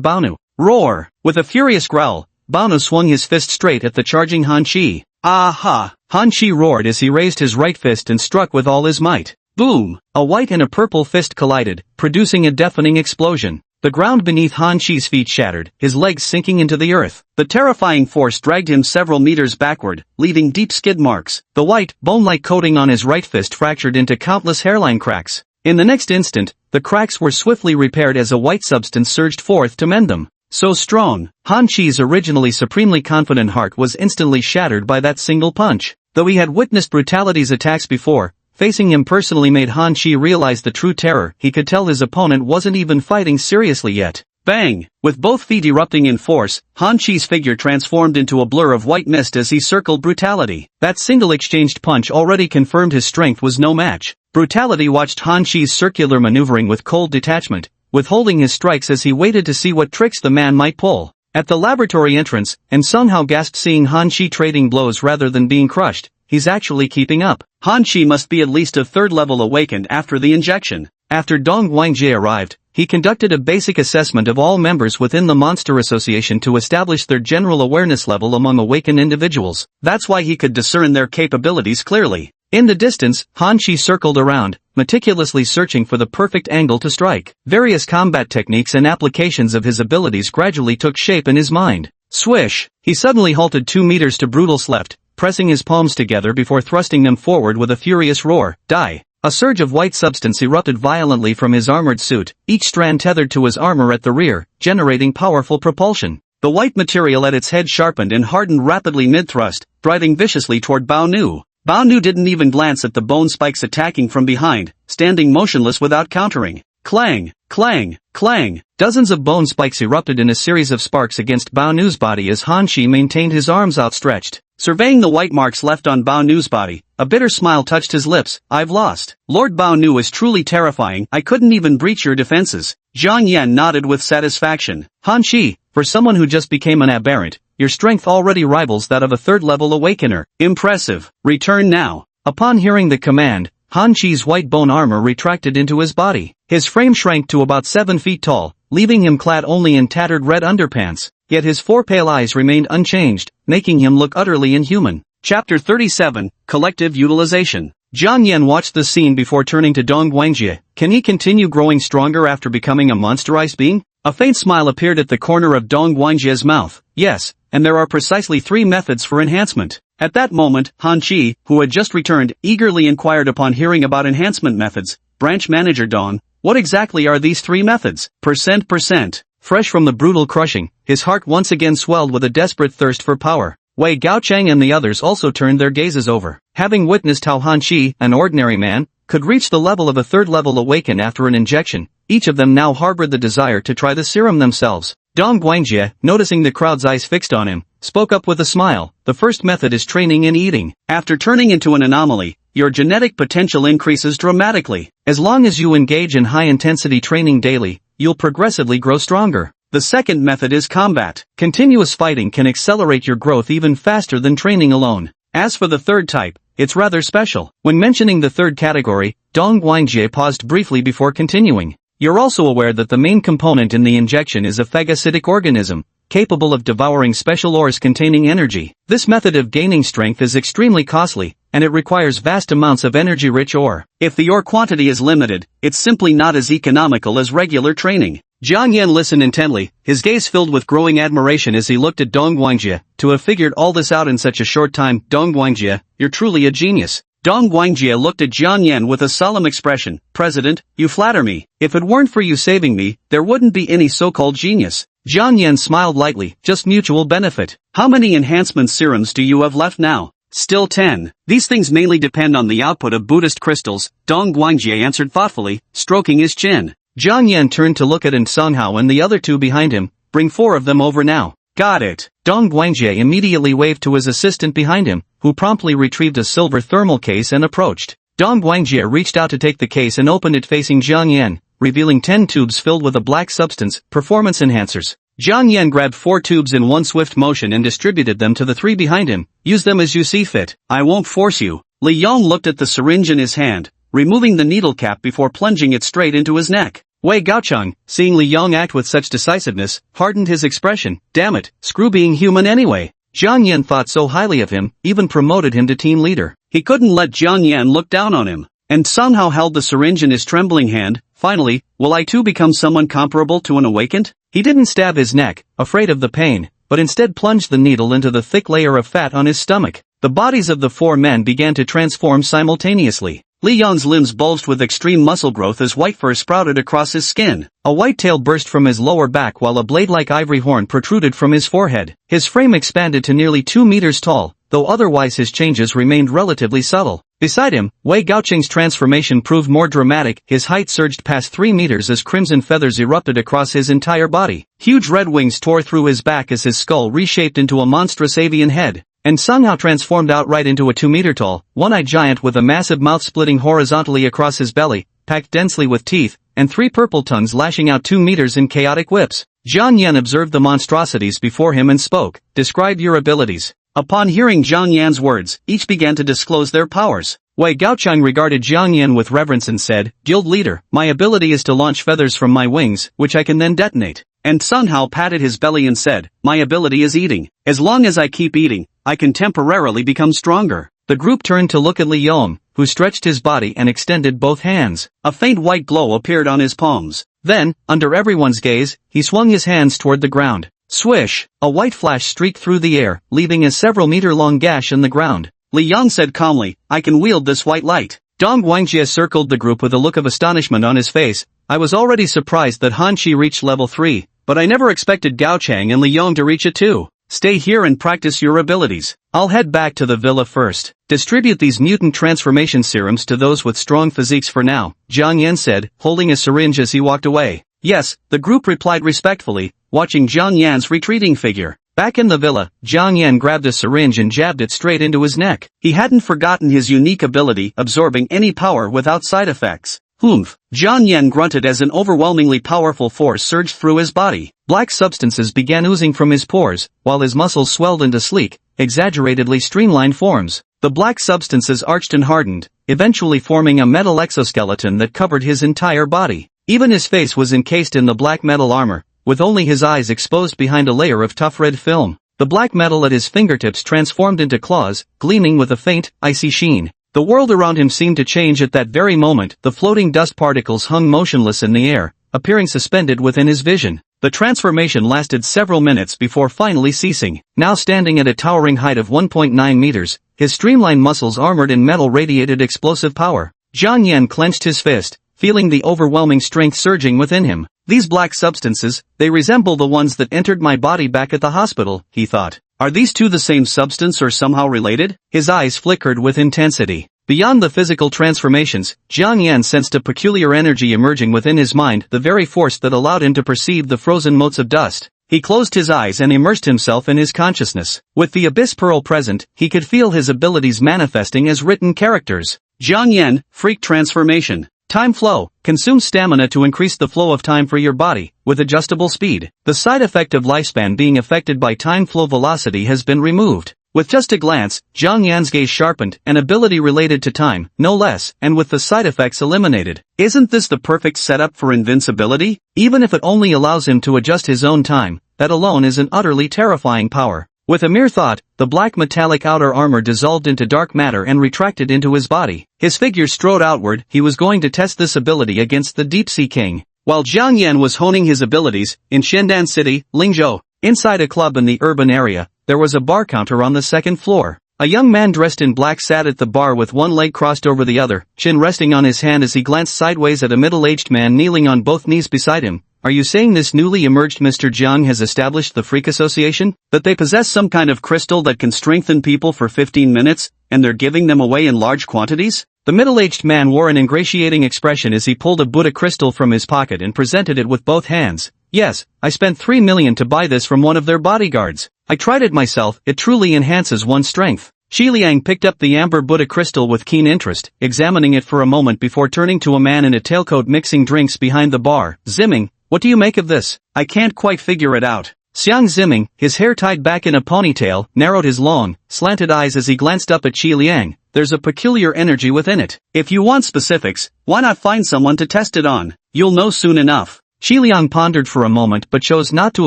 Baonu. Roar! With a furious growl, Baonu swung his fist straight at the charging Han Shi. Aha! Han Shi roared as he raised his right fist and struck with all his might. Boom! A white and a purple fist collided, producing a deafening explosion. The ground beneath Han Shi's feet shattered, his legs sinking into the earth. The terrifying force dragged him several meters backward, leaving deep skid marks. The white, bone-like coating on his right fist fractured into countless hairline cracks. In the next instant, the cracks were swiftly repaired as a white substance surged forth to mend them. So strong, Han Shi's originally supremely confident heart was instantly shattered by that single punch. Though he had witnessed brutality's attacks before, facing him personally made Han Shi realize the true terror. He could tell his opponent wasn't even fighting seriously yet. Bang! With both feet erupting in force, Han Shi's figure transformed into a blur of white mist as he circled brutality. That single exchanged punch already confirmed his strength was no match. Brutality watched Han Shi's circular maneuvering with cold detachment, withholding his strikes as he waited to see what tricks the man might pull. At the laboratory entrance, and Sung Hao gasped seeing Han Shi trading blows rather than being crushed. He's actually keeping up. Han Shi must be at least a third level awakened after the injection. After Dong Guangjie arrived, he conducted a basic assessment of all members within the Monster Association to establish their general awareness level among awakened individuals. That's why he could discern their capabilities clearly. In the distance, Han Shi circled around, meticulously searching for the perfect angle to strike. Various combat techniques and applications of his abilities gradually took shape in his mind. Swish! He suddenly halted 2 meters to Brutal's left, pressing his palms together before thrusting them forward with a furious roar. Die! A surge of white substance erupted violently from his armored suit, each strand tethered to his armor at the rear, generating powerful propulsion. The white material at its head sharpened and hardened rapidly mid-thrust, driving viciously toward Bao Nu. Bao Nu didn't even glance at the bone spikes attacking from behind, standing motionless without countering. Clang! Clang! Clang! Dozens of bone spikes erupted in a series of sparks against Bao Nu's body as Han Shi maintained his arms outstretched. Surveying the white marks left on Bao Nu's body, a bitter smile touched his lips. I've lost. Lord Bao Nu is truly terrifying. I couldn't even breach your defenses. Jiang Yan nodded with satisfaction. Han Shi, for someone who just became an aberrant, your strength already rivals that of a third-level awakener. Impressive. Return now. Upon hearing the command, Han Shi's white bone armor retracted into his body. His frame shrank to about 7 feet tall, leaving him clad only in tattered red underpants. Yet his 4 pale eyes remained unchanged, making him look utterly inhuman. Chapter 37, Collective Utilization. Jiang Yan watched the scene before turning to Dong Guangjie. Can he continue growing stronger after becoming a monsterized being? A faint smile appeared at the corner of Dong Guangjie's mouth. Yes, and there are precisely 3 methods for enhancement. At that moment, Han Shi, who had just returned, eagerly inquired upon hearing about enhancement methods. Branch Manager Dong, what exactly are these 3 methods? Percent. Fresh from the brutal crushing, his heart once again swelled with a desperate thirst for power. Wei Gaochang and the others also turned their gazes over. Having witnessed how Han Shi, an ordinary man, could reach the level of a third-level awaken after an injection, each of them now harbored the desire to try the serum themselves. Dong Guangjie, noticing the crowd's eyes fixed on him, spoke up with a smile. The first method is training in eating. After turning into an anomaly, your genetic potential increases dramatically. As long as you engage in high-intensity training daily, you'll progressively grow stronger. The second method is combat. Continuous fighting can accelerate your growth even faster than training alone. As for the third type, it's rather special. When mentioning the third category, Dong Guangjie paused briefly before continuing. You're also aware that the main component in the injection is a phagocytic organism, capable of devouring special ores containing energy. This method of gaining strength is extremely costly, and it requires vast amounts of energy-rich ore. If the ore quantity is limited, it's simply not as economical as regular training. Jiang Yan listened intently, his gaze filled with growing admiration as he looked at Dong Guangjie. To have figured all this out in such a short time, Dong Guangjie, you're truly a genius. Dong Guangjie looked at Jiang Yan with a solemn expression. President, you flatter me. If it weren't for you saving me, there wouldn't be any so-called genius. Jiang Yan smiled lightly, just mutual benefit. How many enhancement serums do you have left now? Still 10. These things mainly depend on the output of Buddhist crystals, Dong Guangjie answered thoughtfully, stroking his chin. Jiang Yan turned to look at Song Hao and the other two behind him. Bring 4 of them over now. Got it. Dong Guangjie immediately waved to his assistant behind him, who promptly retrieved a silver thermal case and approached. Dong Guangjie reached out to take the case and opened it facing Jiang Yan, revealing 10 tubes filled with a black substance, performance enhancers. Jiang Yan grabbed 4 tubes in one swift motion and distributed them to the 3 behind him. Use them as you see fit. I won't force you. Li Yong looked at the syringe in his hand, removing the needle cap before plunging it straight into his neck. Wei Gaocheng, seeing Li Yong act with such decisiveness, hardened his expression. Damn it, screw being human anyway. Jiang Yan thought so highly of him, even promoted him to team leader. He couldn't let Jiang Yan look down on him. And somehow held the syringe in his trembling hand. Finally, will I too become someone comparable to an awakened? He didn't stab his neck, afraid of the pain, but instead plunged the needle into the thick layer of fat on his stomach. The bodies of the 4 men began to transform simultaneously. Li Yong's limbs bulged with extreme muscle growth as white fur sprouted across his skin. A white tail burst from his lower back while a blade-like ivory horn protruded from his forehead. His frame expanded to nearly 2 meters tall, though otherwise his changes remained relatively subtle. Beside him, Wei Gaocheng's transformation proved more dramatic. His height surged past 3 meters as crimson feathers erupted across his entire body. Huge red wings tore through his back as his skull reshaped into a monstrous avian head. And Song Hao transformed outright into a 2-meter-tall, one-eyed giant with a massive mouth splitting horizontally across his belly, packed densely with teeth, and 3 purple tongues lashing out 2 meters in chaotic whips. Jiang Yan observed the monstrosities before him and spoke. Describe your abilities. Upon hearing Jiang Yan's words, each began to disclose their powers. Wei Gaocheng regarded Jiang Yan with reverence and said, Guild leader, my ability is to launch feathers from my wings, which I can then detonate. And Song Hao patted his belly and said, my ability is eating. As long as I keep eating, I can temporarily become stronger. The group turned to look at Li Yong, who stretched his body and extended both hands. A faint white glow appeared on his palms. Then, under everyone's gaze, he swung his hands toward the ground. Swish! A white flash streaked through the air, leaving a several-meter-long gash in the ground. Li Yong said calmly, I can wield this white light. Dong Guangjie circled the group with a look of astonishment on his face. I was already surprised that Han Qi reached level 3, but I never expected Gaocheng and Li Yong to reach it too. Stay here and practice your abilities. I'll head back to the villa first. Distribute these mutant transformation serums to those with strong physiques for now, Jiang Yan said, holding a syringe as he walked away. Yes, the group replied respectfully, watching Jiang Yan's retreating figure. Back in the villa, Jiang Yan grabbed a syringe and jabbed it straight into his neck. He hadn't forgotten his unique ability, absorbing any power without side effects. Humph! Jiang Yan grunted as an overwhelmingly powerful force surged through his body. Black substances began oozing from his pores, while his muscles swelled into sleek, exaggeratedly streamlined forms. The black substances arched and hardened, eventually forming a metal exoskeleton that covered his entire body. Even his face was encased in the black metal armor, with only his eyes exposed behind a layer of tough red film. The black metal at his fingertips transformed into claws, gleaming with a faint, icy sheen. The world around him seemed to change at that very moment. The floating dust particles hung motionless in the air, appearing suspended within his vision. The transformation lasted several minutes before finally ceasing. Now standing at a towering height of 1.9 meters, his streamlined muscles armored in metal radiated explosive power. Jiang Yan clenched his fist, feeling the overwhelming strength surging within him. These black substances, they resemble the ones that entered my body back at the hospital, he thought. Are these two the same substance or somehow related? His eyes flickered with intensity. Beyond the physical transformations, Jiang Yan sensed a peculiar energy emerging within his mind, the very force that allowed him to perceive the frozen motes of dust. He closed his eyes and immersed himself in his consciousness. With the Abyss Pearl present, he could feel his abilities manifesting as written characters. Jiang Yan, Freak Transformation. Time flow. Consume stamina to increase the flow of time for your body, with adjustable speed. The side effect of lifespan being affected by time flow velocity has been removed. With just a glance, Zhang Yan's gaze sharpened, an ability related to time, no less, and with the side effects eliminated. Isn't this the perfect setup for invincibility? Even if it only allows him to adjust his own time, that alone is an utterly terrifying power. With a mere thought, the black metallic outer armor dissolved into dark matter and retracted into his body. His figure strode outward. He was going to test this ability against the Deep Sea King. While Zhang Yan was honing his abilities, in Shendan City, Lingzhou, inside a club in the urban area, there was a bar counter on the second floor. A young man dressed in black sat at the bar with one leg crossed over the other, chin resting on his hand as he glanced sideways at a middle-aged man kneeling on both knees beside him. Are you saying this newly emerged Mr. Jiang has established the Freak Association? That they possess some kind of crystal that can strengthen people for 15 minutes, and they're giving them away in large quantities? The middle-aged man wore an ingratiating expression as he pulled a Buddha crystal from his pocket and presented it with both hands. Yes, I spent 3 million to buy this from one of their bodyguards. I tried it myself, it truly enhances one's strength. Xi Liang picked up the amber Buddha crystal with keen interest, examining it for a moment before turning to a man in a tailcoat mixing drinks behind the bar. Zimming, what do you make of this? I can't quite figure it out. Xiang Zimming, his hair tied back in a ponytail, narrowed his long, slanted eyes as he glanced up at Xi Liang. There's a peculiar energy within it. If you want specifics, why not find someone to test it on? You'll know soon enough. Xi Liang pondered for a moment but chose not to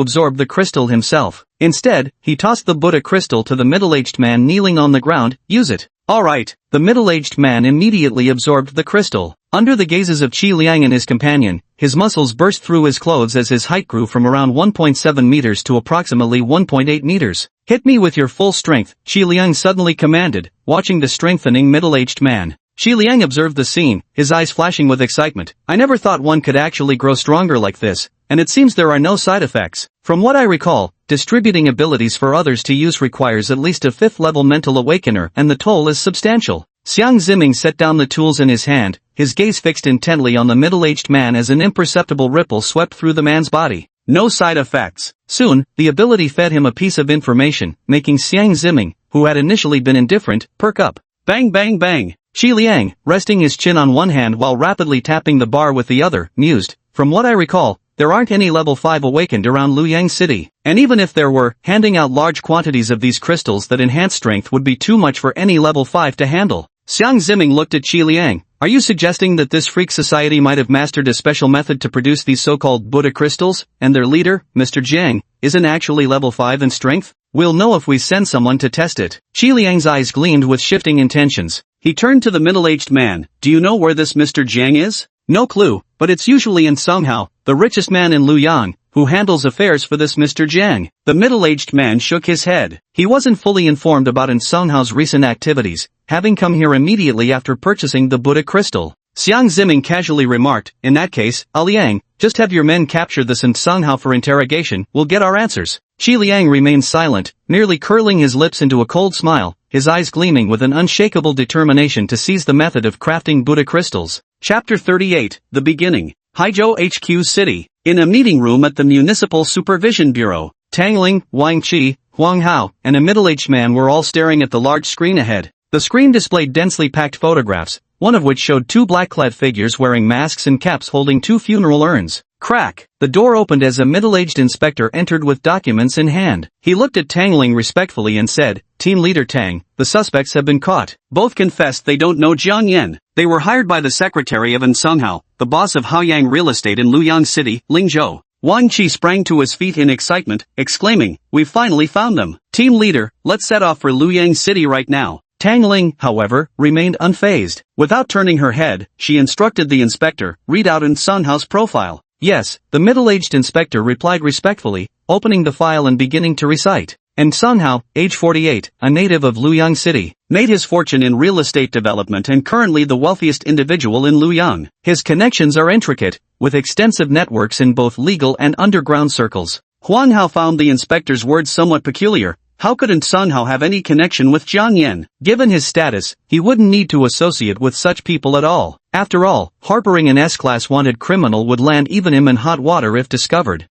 absorb the crystal himself. Instead, he tossed the Buddha crystal to the middle-aged man kneeling on the ground. Use it. Alright. The middle-aged man immediately absorbed the crystal. Under the gazes of Xi Liang and his companion, his muscles burst through his clothes as his height grew from around 1.7 meters to approximately 1.8 meters. Hit me with your full strength, Xi Liang suddenly commanded, watching the strengthening middle-aged man. Xi Liang observed the scene, his eyes flashing with excitement. I never thought one could actually grow stronger like this, and it seems there are no side effects. From what I recall, distributing abilities for others to use requires at least a 5th-level mental awakener and the toll is substantial. Xiang Zimming set down the tools in his hand, his gaze fixed intently on the middle-aged man as an imperceptible ripple swept through the man's body. No side effects. Soon, the ability fed him a piece of information, making Xiang Zimming, who had initially been indifferent, perk up. Bang bang bang. Xi Liang, resting his chin on one hand while rapidly tapping the bar with the other, mused, from what I recall, there aren't any level 5 awakened around Luoyang City. And even if there were, handing out large quantities of these crystals that enhance strength would be too much for any level 5 to handle. Xiang Zimming looked at Xi Liang. Are you suggesting that this freak society might have mastered a special method to produce these so-called Buddha crystals, and their leader, Mr. Jiang, isn't actually level 5 in strength? We'll know if we send someone to test it. Xi Liang's eyes gleamed with shifting intentions. He turned to the middle-aged man. Do you know where this Mr. Jiang is? No clue, but it's usually in Songhao, the richest man in Luoyang, who handles affairs for this Mr. Jiang. The middle-aged man shook his head. He wasn't fully informed about In Songhao's recent activities, having come here immediately after purchasing the Buddha crystal. Xiang Zimming casually remarked, in that case, Liang, just have your men capture this in Songhao for interrogation, we'll get our answers. Xi Liang remained silent, merely curling his lips into a cold smile, his eyes gleaming with an unshakable determination to seize the method of crafting Buddha crystals. Chapter 38, The Beginning. Haizhou HQ City. In a meeting room at the Municipal Supervision Bureau, Tang Ling, Wang Qi, Huang Hao, and a middle-aged man were all staring at the large screen ahead. The screen displayed densely packed photographs, one of which showed 2 black-clad figures wearing masks and caps holding 2 funeral urns. Crack! The door opened as a middle-aged inspector entered with documents in hand. He looked at Tang Ling respectfully and said, Team Leader Tang, the suspects have been caught. Both confessed they don't know Jiang Yan. They were hired by the secretary of In Songhao, the boss of Haoyang Real Estate in Luoyang City, Lingzhou. Wang Qi sprang to his feet in excitement, exclaiming, we've finally found them. Team Leader, let's set off for Luoyang City right now. Tang Ling, however, remained unfazed. Without turning her head, she instructed the inspector, read out In Songhao's profile. Yes, the middle-aged inspector replied respectfully, opening the file and beginning to recite. And Songhao, age 48, a native of Luoyang City, made his fortune in real estate development and currently the wealthiest individual in Luoyang. His connections are intricate, with extensive networks in both legal and underground circles. Huang Hao found the inspector's words somewhat peculiar. How could In Songhao have any connection with Jiang Yan? Given his status, he wouldn't need to associate with such people at all. After all, harboring an S-class wanted criminal would land even him in hot water if discovered.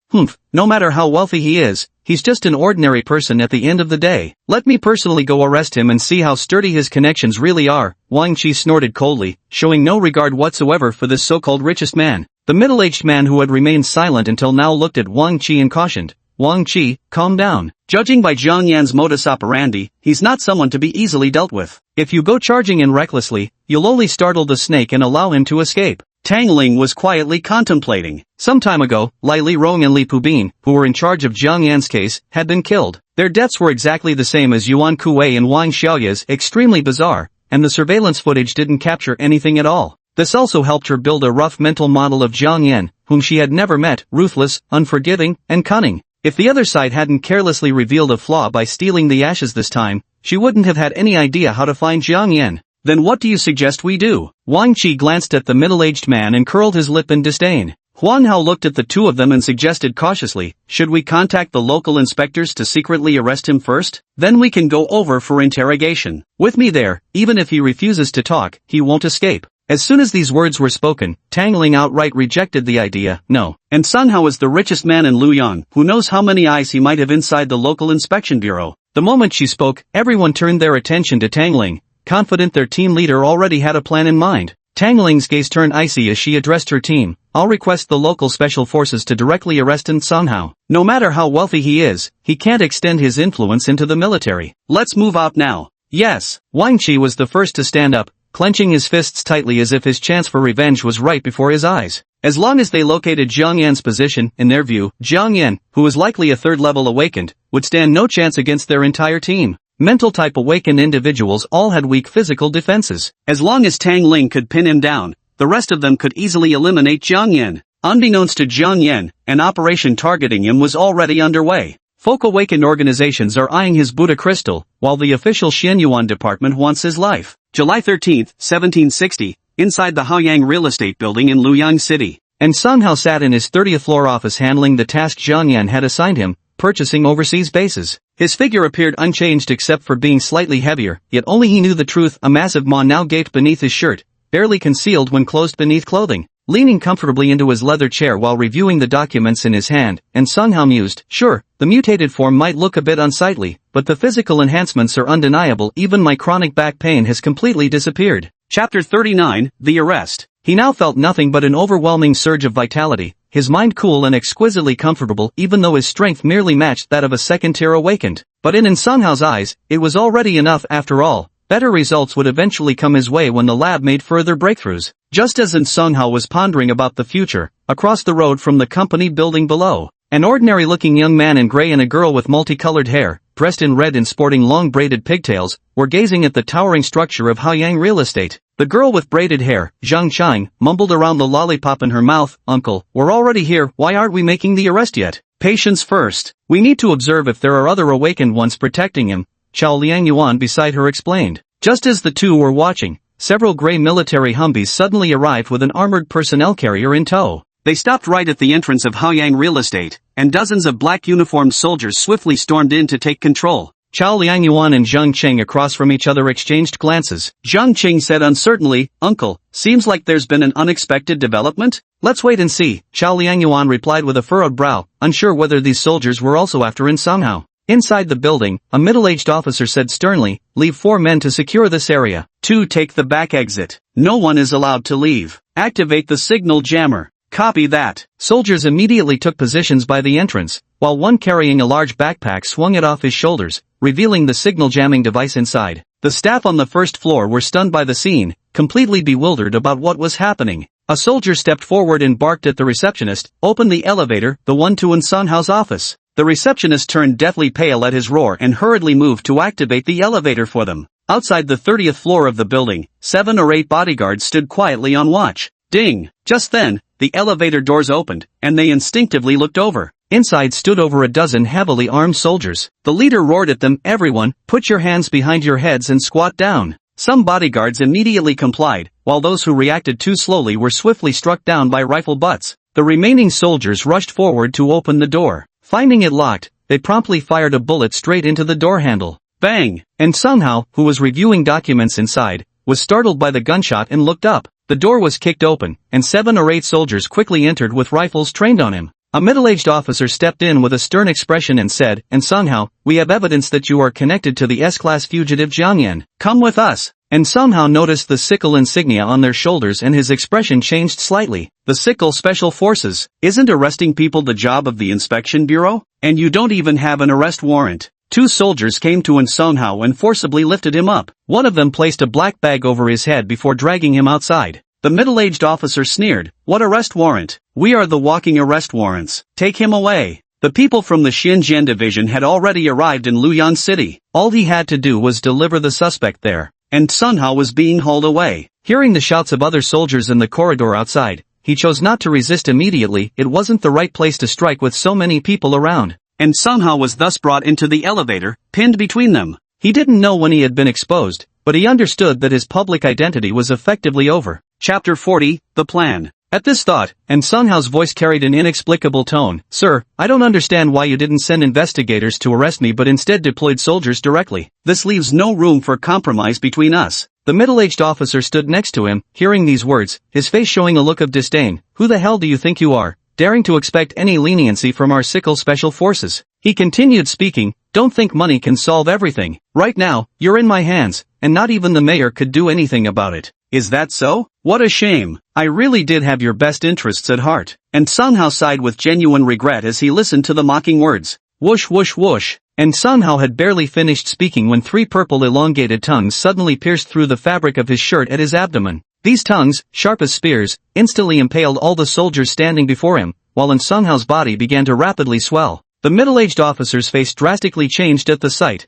No matter how wealthy he is, he's just an ordinary person at the end of the day. Let me personally go arrest him and see how sturdy his connections really are. Wang Qi snorted coldly, showing no regard whatsoever for this so-called richest man. The middle-aged man who had remained silent until now looked at Wang Qi and cautioned, Wang Qi, calm down. Judging by Zhang Yan's modus operandi, he's not someone to be easily dealt with. If you go charging in recklessly, you'll only startle the snake and allow him to escape. Tang Ling was quietly contemplating. Some time ago, Lai Li Rong and Li Pubin, who were in charge of Zhang Yan's case, had been killed. Their deaths were exactly the same as Yuan Kuei and Wang Xiaoya's, extremely bizarre, and the surveillance footage didn't capture anything at all. This also helped her build a rough mental model of Zhang Yan, whom she had never met, ruthless, unforgiving, and cunning. If the other side hadn't carelessly revealed a flaw by stealing the ashes this time, she wouldn't have had any idea how to find Zhang Yan. Then what do you suggest we do? Wang Qi glanced at the middle-aged man and curled his lip in disdain. Huang Hao looked at the two of them and suggested cautiously, should we contact the local inspectors to secretly arrest him first? Then we can go over for interrogation. With me there, even if he refuses to talk, he won't escape. As soon as these words were spoken, Tang Ling outright rejected the idea. No. And Sun Hao is the richest man in Luoyang, who knows how many eyes he might have inside the local inspection bureau. The moment she spoke, everyone turned their attention to Tang Ling, confident their team leader already had a plan in mind. Tang Ling's gaze turned icy as she addressed her team. I'll request the local special forces to directly arrest Sun Hao. No matter how wealthy he is, he can't extend his influence into the military. Let's move out now. Yes. Wang Qi was the first to stand up, clenching his fists tightly as if his chance for revenge was right before his eyes. As long as they located Zhang Yan's position, in their view, Zhang Yan, who was likely a third-level awakened, would stand no chance against their entire team. Mental-type awakened individuals all had weak physical defenses. As long as Tang Ling could pin him down, the rest of them could easily eliminate Zhang Yan. Unbeknownst to Zhang Yan, an operation targeting him was already underway. Folk awakened organizations are eyeing his Buddha crystal, while the official Xianyuan department wants his life. July 13, 1760, inside the Haoyang real estate building in Luoyang City. And Sun Hao sat in his 30th floor office handling the task Zhang Yan had assigned him, purchasing overseas bases. His figure appeared unchanged except for being slightly heavier, yet only he knew the truth. A massive maw now gaped beneath his shirt, barely concealed when closed beneath clothing. Leaning comfortably into his leather chair while reviewing the documents in his hand, and Sun Hao mused, sure, the mutated form might look a bit unsightly, but the physical enhancements are undeniable. Even my chronic back pain has completely disappeared. Chapter 39, The Arrest. He now felt nothing but an overwhelming surge of vitality, his mind cool and exquisitely comfortable even though his strength merely matched that of a second-tier awakened. But in Sun Hao's eyes, it was already enough after all. Better results would eventually come his way when the lab made further breakthroughs. Just as Sun Hao was pondering about the future, across the road from the company building below, an ordinary-looking young man in gray and a girl with multicolored hair, dressed in red and sporting long braided pigtails, were gazing at the towering structure of Haoyang real estate. The girl with braided hair, Zhang Chang, mumbled around the lollipop in her mouth, Uncle, we're already here, why aren't we making the arrest yet? Patience first. We need to observe if there are other awakened ones protecting him, Chao Liangyuan beside her explained. Just as the two were watching, several gray military Humvees suddenly arrived with an armored personnel carrier in tow. They stopped right at the entrance of Haoyang real estate, and dozens of black uniformed soldiers swiftly stormed in to take control. Chao Liangyuan and Zhang Cheng across from each other exchanged glances. Zhang Cheng said uncertainly, Uncle, seems like there's been an unexpected development? Let's wait and see, Chao Liangyuan replied with a furrowed brow, unsure whether these soldiers were also after Sun Hao. Inside the building, a middle-aged officer said sternly, leave 4 men to secure this area. 2 take the back exit. No one is allowed to leave. Activate the signal jammer. Copy that. Soldiers immediately took positions by the entrance, while one carrying a large backpack swung it off his shoulders, revealing the signal jamming device inside. The staff on the first floor were stunned by the scene, completely bewildered about what was happening. A soldier stepped forward and barked at the receptionist, open the elevator, the one to Sun Hao's office. The receptionist turned deathly pale at his roar and hurriedly moved to activate the elevator for them. Outside the 30th floor of the building, 7 or 8 bodyguards stood quietly on watch. Ding! Just then, the elevator doors opened, and they instinctively looked over. Inside stood over a dozen heavily armed soldiers. The leader roared at them, everyone, put your hands behind your heads and squat down. Some bodyguards immediately complied, while those who reacted too slowly were swiftly struck down by rifle butts. The remaining soldiers rushed forward to open the door. Finding it locked, they promptly fired a bullet straight into the door handle. Bang! And Sun Hao, who was reviewing documents inside, was startled by the gunshot and looked up. The door was kicked open, and 7 or 8 soldiers quickly entered with rifles trained on him. A middle-aged officer stepped in with a stern expression and said, Sun Hao, we have evidence that you are connected to the S-class fugitive Jiang Yan. Come with us. and somehow noticed the sickle insignia on their shoulders and his expression changed slightly. The sickle special forces. Isn't arresting people the job of the inspection bureau? And you don't even have an arrest warrant. Two soldiers came to Somehow and forcibly lifted him up. One of them placed a black bag over his head before dragging him outside. The middle-aged officer sneered, "What arrest warrant? We are the walking arrest warrants. Take him away." The people from the Xinjiang division had already arrived in Luoyang City. All he had to do was deliver the suspect there, and Somehow was being hauled away. Hearing the shouts of other soldiers in the corridor outside, he chose not to resist immediately. It wasn't the right place to strike with so many people around, and Somehow was thus brought into the elevator, pinned between them. He didn't know when he had been exposed, but he understood that his public identity was effectively over. Chapter 40, The Plan. At this thought, and Sunghow's voice carried an inexplicable tone, "Sir, I don't understand why you didn't send investigators to arrest me but instead deployed soldiers directly. This leaves no room for compromise between us." The middle-aged officer stood next to him, hearing these words, his face showing a look of disdain. "Who the hell do you think you are, daring to expect any leniency from our sickle special forces?" He continued speaking, "Don't think money can solve everything. Right now, you're in my hands, and not even the mayor could do anything about it." "Is that so? What a shame. I really did have your best interests at heart." And Somehow sighed with genuine regret as he listened to the mocking words. Whoosh whoosh whoosh. And Somehow had barely finished speaking when three purple elongated tongues suddenly pierced through the fabric of his shirt at his abdomen. These tongues, sharp as spears, instantly impaled all the soldiers standing before him, while Sunghow's body began to rapidly swell. The middle-aged officer's face drastically changed at the sight.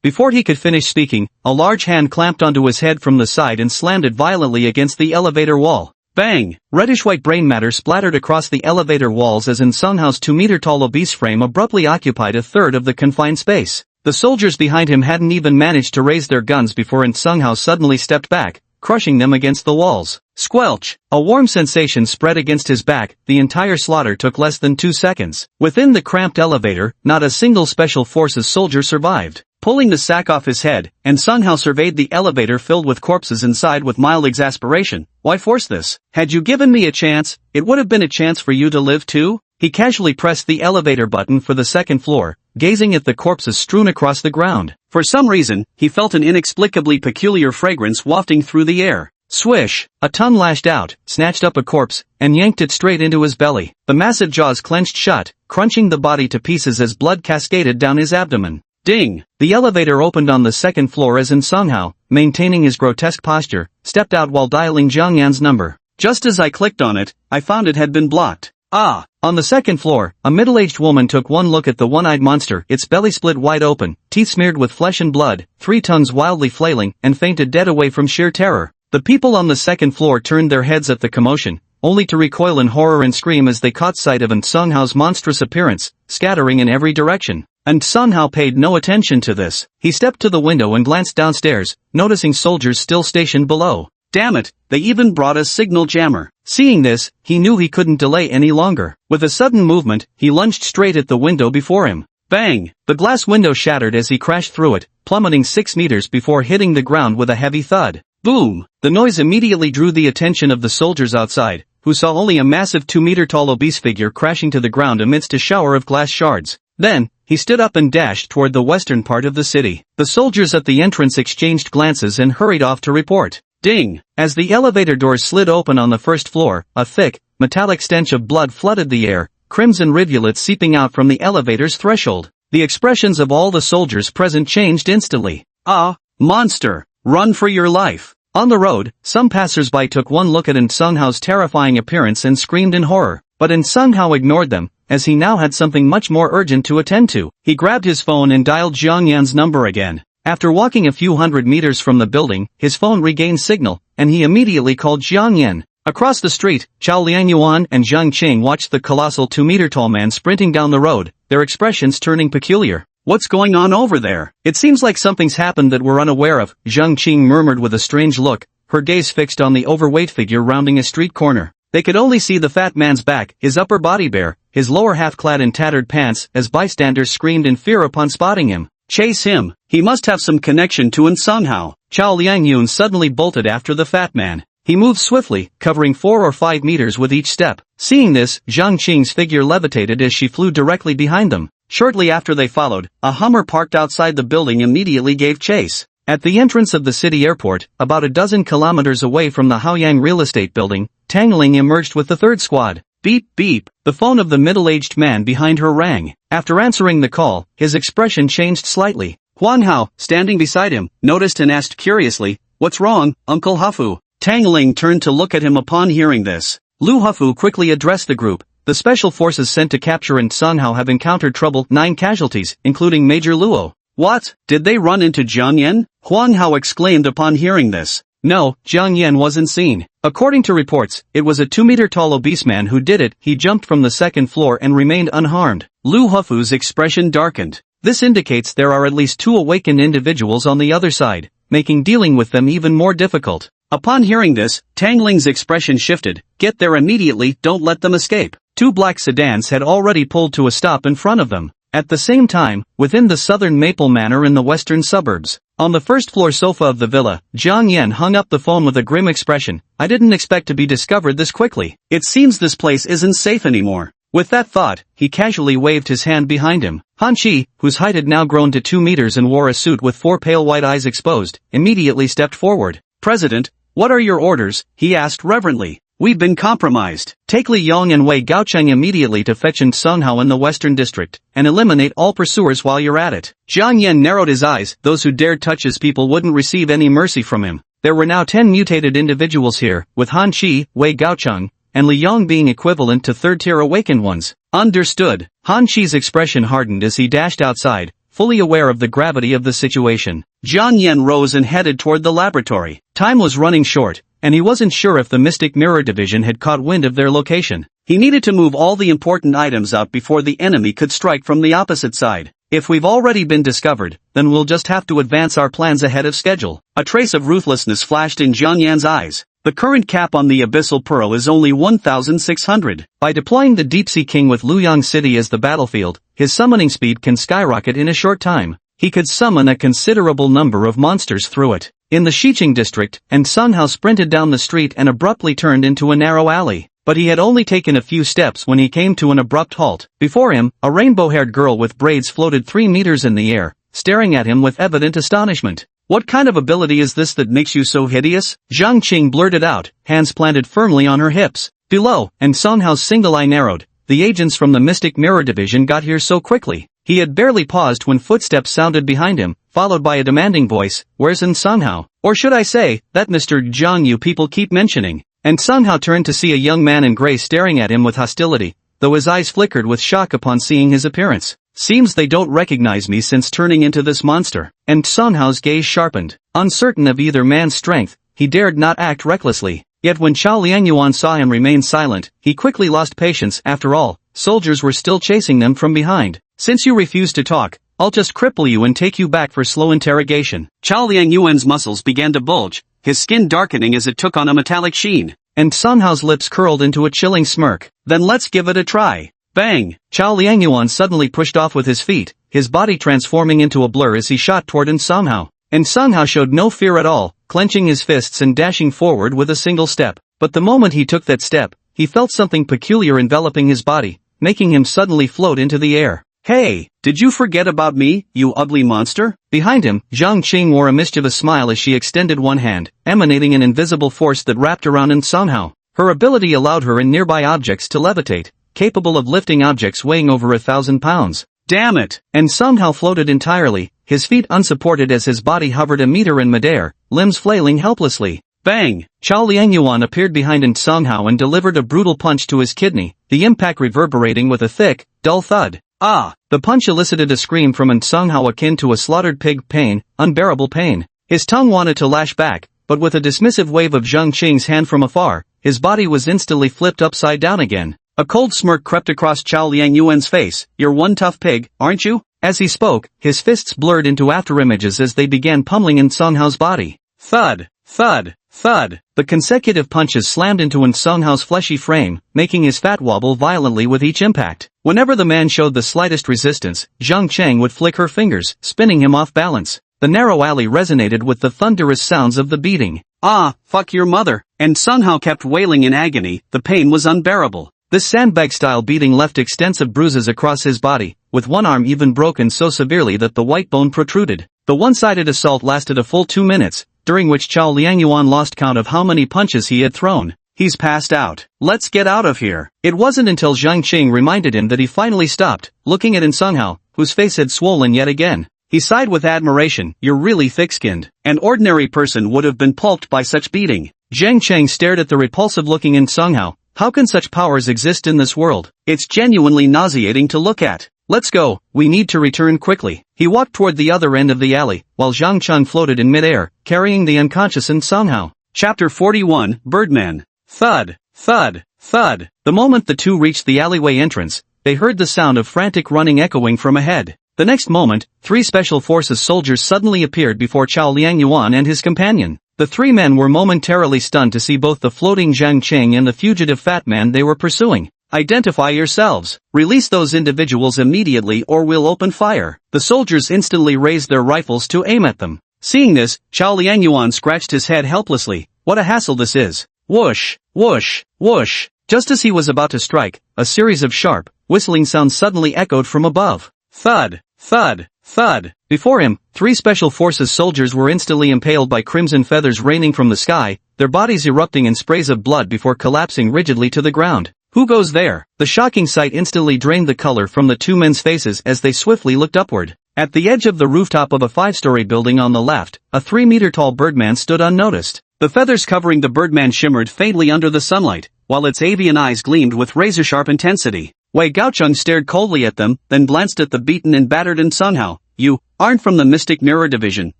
Before he could finish speaking, a large hand clamped onto his head from the side and slammed it violently against the elevator wall. Bang! Reddish-white brain matter splattered across the elevator walls as Sunghow's 2-meter-tall obese frame abruptly occupied a third of the confined space. The soldiers behind him hadn't even managed to raise their guns before Somehow suddenly stepped back, crushing them against the walls. Squelch! A warm sensation spread against his back. The entire slaughter took less than 2 seconds. Within the cramped elevator, not a single special forces soldier survived. Pulling the sack off his head, Somehow surveyed the elevator filled with corpses inside with mild exasperation. "Why force this? Had you given me a chance, it would have been a chance for you to live too?" He casually pressed the elevator button for the second floor, gazing at the corpses strewn across the ground. For some reason, he felt an inexplicably peculiar fragrance wafting through the air. Swish! A tongue lashed out, snatched up a corpse, and yanked it straight into his belly. The massive jaws clenched shut, crunching the body to pieces as blood cascaded down his abdomen. Ding! The elevator opened on the second floor as Somehow, maintaining his grotesque posture, stepped out while dialing Zhang Yan's number. Just as I clicked on it, I found it had been blocked. Ah! On the second floor, a middle-aged woman took one look at the one-eyed monster, its belly split wide open, teeth smeared with flesh and blood, 3 tongues wildly flailing, and fainted dead away from sheer terror. The people on the second floor turned their heads at the commotion, only to recoil in horror and scream as they caught sight of Sunghow's monstrous appearance, scattering in every direction. And Somehow paid no attention to this. He stepped to the window and glanced downstairs, noticing soldiers still stationed below. Damn it, they even brought a signal jammer. Seeing this, he knew he couldn't delay any longer. With a sudden movement, he lunged straight at the window before him. Bang! The glass window shattered as he crashed through it, plummeting 6 meters before hitting the ground with a heavy thud. Boom! The noise immediately drew the attention of the soldiers outside, who saw only a massive 2-meter-tall obese figure crashing to the ground amidst a shower of glass shards. Then, he stood up and dashed toward the western part of the city. The soldiers at the entrance exchanged glances and hurried off to report. Ding! As the elevator doors slid open on the first floor, a thick, metallic stench of blood flooded the air, crimson rivulets seeping out from the elevator's threshold. The expressions of all the soldiers present changed instantly. Ah! Monster! Run for your life! On the road, some passers-by took one look at Sunghow's terrifying appearance and screamed in horror. But Somehow ignored them, as he now had something much more urgent to attend to. He grabbed his phone and dialed Zhang Yan's number again. After walking a few hundred meters from the building, his phone regained signal, and he immediately called Zhang Yan. Across the street, Chao Liangyuan and Zhang Qing watched the colossal 2-meter-tall man sprinting down the road, their expressions turning peculiar. "What's going on over there? It seems like something's happened that we're unaware of," Zhang Qing murmured with a strange look, her gaze fixed on the overweight figure rounding a street corner. They could only see the fat man's back, his upper body bare, his lower half clad in tattered pants, as bystanders screamed in fear upon spotting him. "Chase him! He must have some connection to Somehow." Chao Liangyun suddenly bolted after the fat man. He moved swiftly, covering 4 or 5 meters with each step. Seeing this, Zhang Qing's figure levitated as she flew directly behind them. Shortly after they followed, a Hummer parked outside the building immediately gave chase. At the entrance of the city airport, about a dozen kilometers away from the Haoyang real estate building, Tang Ling emerged with the third squad. Beep beep, the phone of the middle-aged man behind her rang. After answering the call, his expression changed slightly. Huan Hao, standing beside him, noticed and asked curiously, "What's wrong, Uncle Hafu?" Tang Ling turned to look at him upon hearing this. Lu Hafu quickly addressed the group. The special forces sent to capture Song Hao have encountered trouble, 9 casualties, including Major Luo. What? Did they run into Jiang Yan? Huang Hao exclaimed upon hearing this. No, Jiang Yan wasn't seen. According to reports, it was a 2-meter-tall obese man who did it. He jumped from the second floor and remained unharmed. Lu Hafu's expression darkened. This indicates there are at least 2 awakened individuals on the other side, making dealing with them even more difficult. Upon hearing this, Tang Ling's expression shifted. Get there immediately, don't let them escape. 2 black sedans had already pulled to a stop in front of them. At the same time, within the southern Maple Manor in the western suburbs, on the first-floor sofa of the villa, Jiang Yan hung up the phone with a grim expression. I didn't expect to be discovered this quickly. It seems this place isn't safe anymore. With that thought, he casually waved his hand behind him. Han Chi, whose height had now grown to 2 meters and wore a suit with 4 pale white eyes exposed, immediately stepped forward. President, what are your orders? He asked reverently. We've been compromised. Take Li Yong and Wei Gaocheng immediately to fetch Song Hao in the Western District, and eliminate all pursuers while you're at it. Jiang Yan narrowed his eyes. Those who dared touch his people wouldn't receive any mercy from him. There were now 10 mutated individuals here, with Han Chi, Wei Gaocheng, and Li Yong being equivalent to third-tier awakened ones. Understood. Han Chi's expression hardened as he dashed outside, fully aware of the gravity of the situation. Jiang Yan rose and headed toward the laboratory. Time was running short, and he wasn't sure if the Mystic Mirror Division had caught wind of their location. He needed to move all the important items out before the enemy could strike from the opposite side. If we've already been discovered, then we'll just have to advance our plans ahead of schedule. A trace of ruthlessness flashed in Jiang Yan's eyes. The current cap on the Abyssal Pearl is only 1,600. By deploying the Deep-Sea King with Luoyang City as the battlefield, his summoning speed can skyrocket in a short time. He could summon a considerable number of monsters through it. In the Xiqing district, Song Hao sprinted down the street and abruptly turned into a narrow alley. But he had only taken a few steps when he came to an abrupt halt. Before him, a rainbow-haired girl with braids floated 3 meters in the air, staring at him with evident astonishment. What kind of ability is this that makes you so hideous? Zhang Qing blurted out, hands planted firmly on her hips. Below, Song Hao's single eye narrowed. The agents from the Mystic Mirror Division got here so quickly. He had barely paused when footsteps sounded behind him, followed by a demanding voice, "Where's Song Hao? Or should I say, that Mr. Zhang you people keep mentioning?" Song Hao turned to see a young man in gray staring at him with hostility, though his eyes flickered with shock upon seeing his appearance. Seems they don't recognize me since turning into this monster. Song Hao's gaze sharpened. Uncertain of either man's strength, he dared not act recklessly. Yet when Chao Liangyuan saw him remain silent, he quickly lost patience. After all, soldiers were still chasing them from behind. Since you refuse to talk, I'll just cripple you and take you back for slow interrogation. Chao Liangyuan's muscles began to bulge, his skin darkening as it took on a metallic sheen. Song Hao's lips curled into a chilling smirk. Then let's give it a try. Bang! Chao Liangyuan suddenly pushed off with his feet, his body transforming into a blur as he shot toward Song Hao. Song Hao showed no fear at all, clenching his fists and dashing forward with a single step. But the moment he took that step, he felt something peculiar enveloping his body, making him suddenly float into the air. Hey, did you forget about me, you ugly monster? Behind him, Zhang Qing wore a mischievous smile as she extended one hand, emanating an invisible force that wrapped around Song Hao. Her ability allowed her in nearby objects to levitate, capable of lifting objects weighing over 1,000 pounds. Damn it! Song Hao floated entirely, his feet unsupported as his body hovered a meter in midair, limbs flailing helplessly. Bang! Chao Liangyuan appeared behind Song Hao and delivered a brutal punch to his kidney, the impact reverberating with a thick, dull thud. Ah! The punch elicited a scream from Song Hao akin to a slaughtered pig. Pain, unbearable pain. His tongue wanted to lash back, but with a dismissive wave of Zhang Qing's hand from afar, his body was instantly flipped upside down again. A cold smirk crept across Chao Liangyuan's face. You're one tough pig, aren't you? As he spoke, his fists blurred into afterimages as they began pummeling Song Hao's body. Thud, thud, thud. The consecutive punches slammed into Song Hao's fleshy frame, making his fat wobble violently with each impact. Whenever the man showed the slightest resistance, Zhang Cheng would flick her fingers, spinning him off balance. The narrow alley resonated with the thunderous sounds of the beating. Ah, fuck your mother. Song Hao kept wailing in agony. The pain was unbearable. This sandbag-style beating left extensive bruises across his body, with one arm even broken so severely that the white bone protruded. The one-sided assault lasted a full 2 minutes, during which Chao Liangyuan lost count of how many punches he had thrown. He's passed out. Let's get out of here. It wasn't until Zhang Qing reminded him that he finally stopped, looking at In Sunghao, whose face had swollen yet again. He sighed with admiration. You're really thick-skinned. An ordinary person would have been pulped by such beating. Zhang Qing stared at the repulsive-looking In Sunghao. How can such powers exist in this world? It's genuinely nauseating to look at. Let's go, we need to return quickly. He walked toward the other end of the alley, while Zhang Chun floated in midair, carrying the unconscious In Sunghao. Chapter 41, Birdman. Thud, thud, thud. The moment the two reached the alleyway entrance, they heard the sound of frantic running echoing from ahead. The next moment, 3 Special Forces soldiers suddenly appeared before Chao Liangyuan and his companion. The 3 men were momentarily stunned to see both the floating Zhang Qing and the fugitive fat man they were pursuing. Identify yourselves. Release those individuals immediately or we'll open fire. The soldiers instantly raised their rifles to aim at them. Seeing this, Chao Liangyuan scratched his head helplessly. What a hassle this is. Whoosh, whoosh, whoosh. Just as he was about to strike, a series of sharp, whistling sounds suddenly echoed from above. Thud, thud, thud. Before him, 3 Special Forces soldiers were instantly impaled by crimson feathers raining from the sky, their bodies erupting in sprays of blood before collapsing rigidly to the ground. Who goes there? The shocking sight instantly drained the color from the 2 men's faces as they swiftly looked upward. At the edge of the rooftop of a 5-story building on the left, a 3-meter-tall birdman stood unnoticed. The feathers covering the birdman shimmered faintly under the sunlight, while its avian eyes gleamed with razor-sharp intensity. Wei Gaocheng stared coldly at them, then glanced at the beaten and battered In Sunghao. You aren't from the Mystic Mirror Division,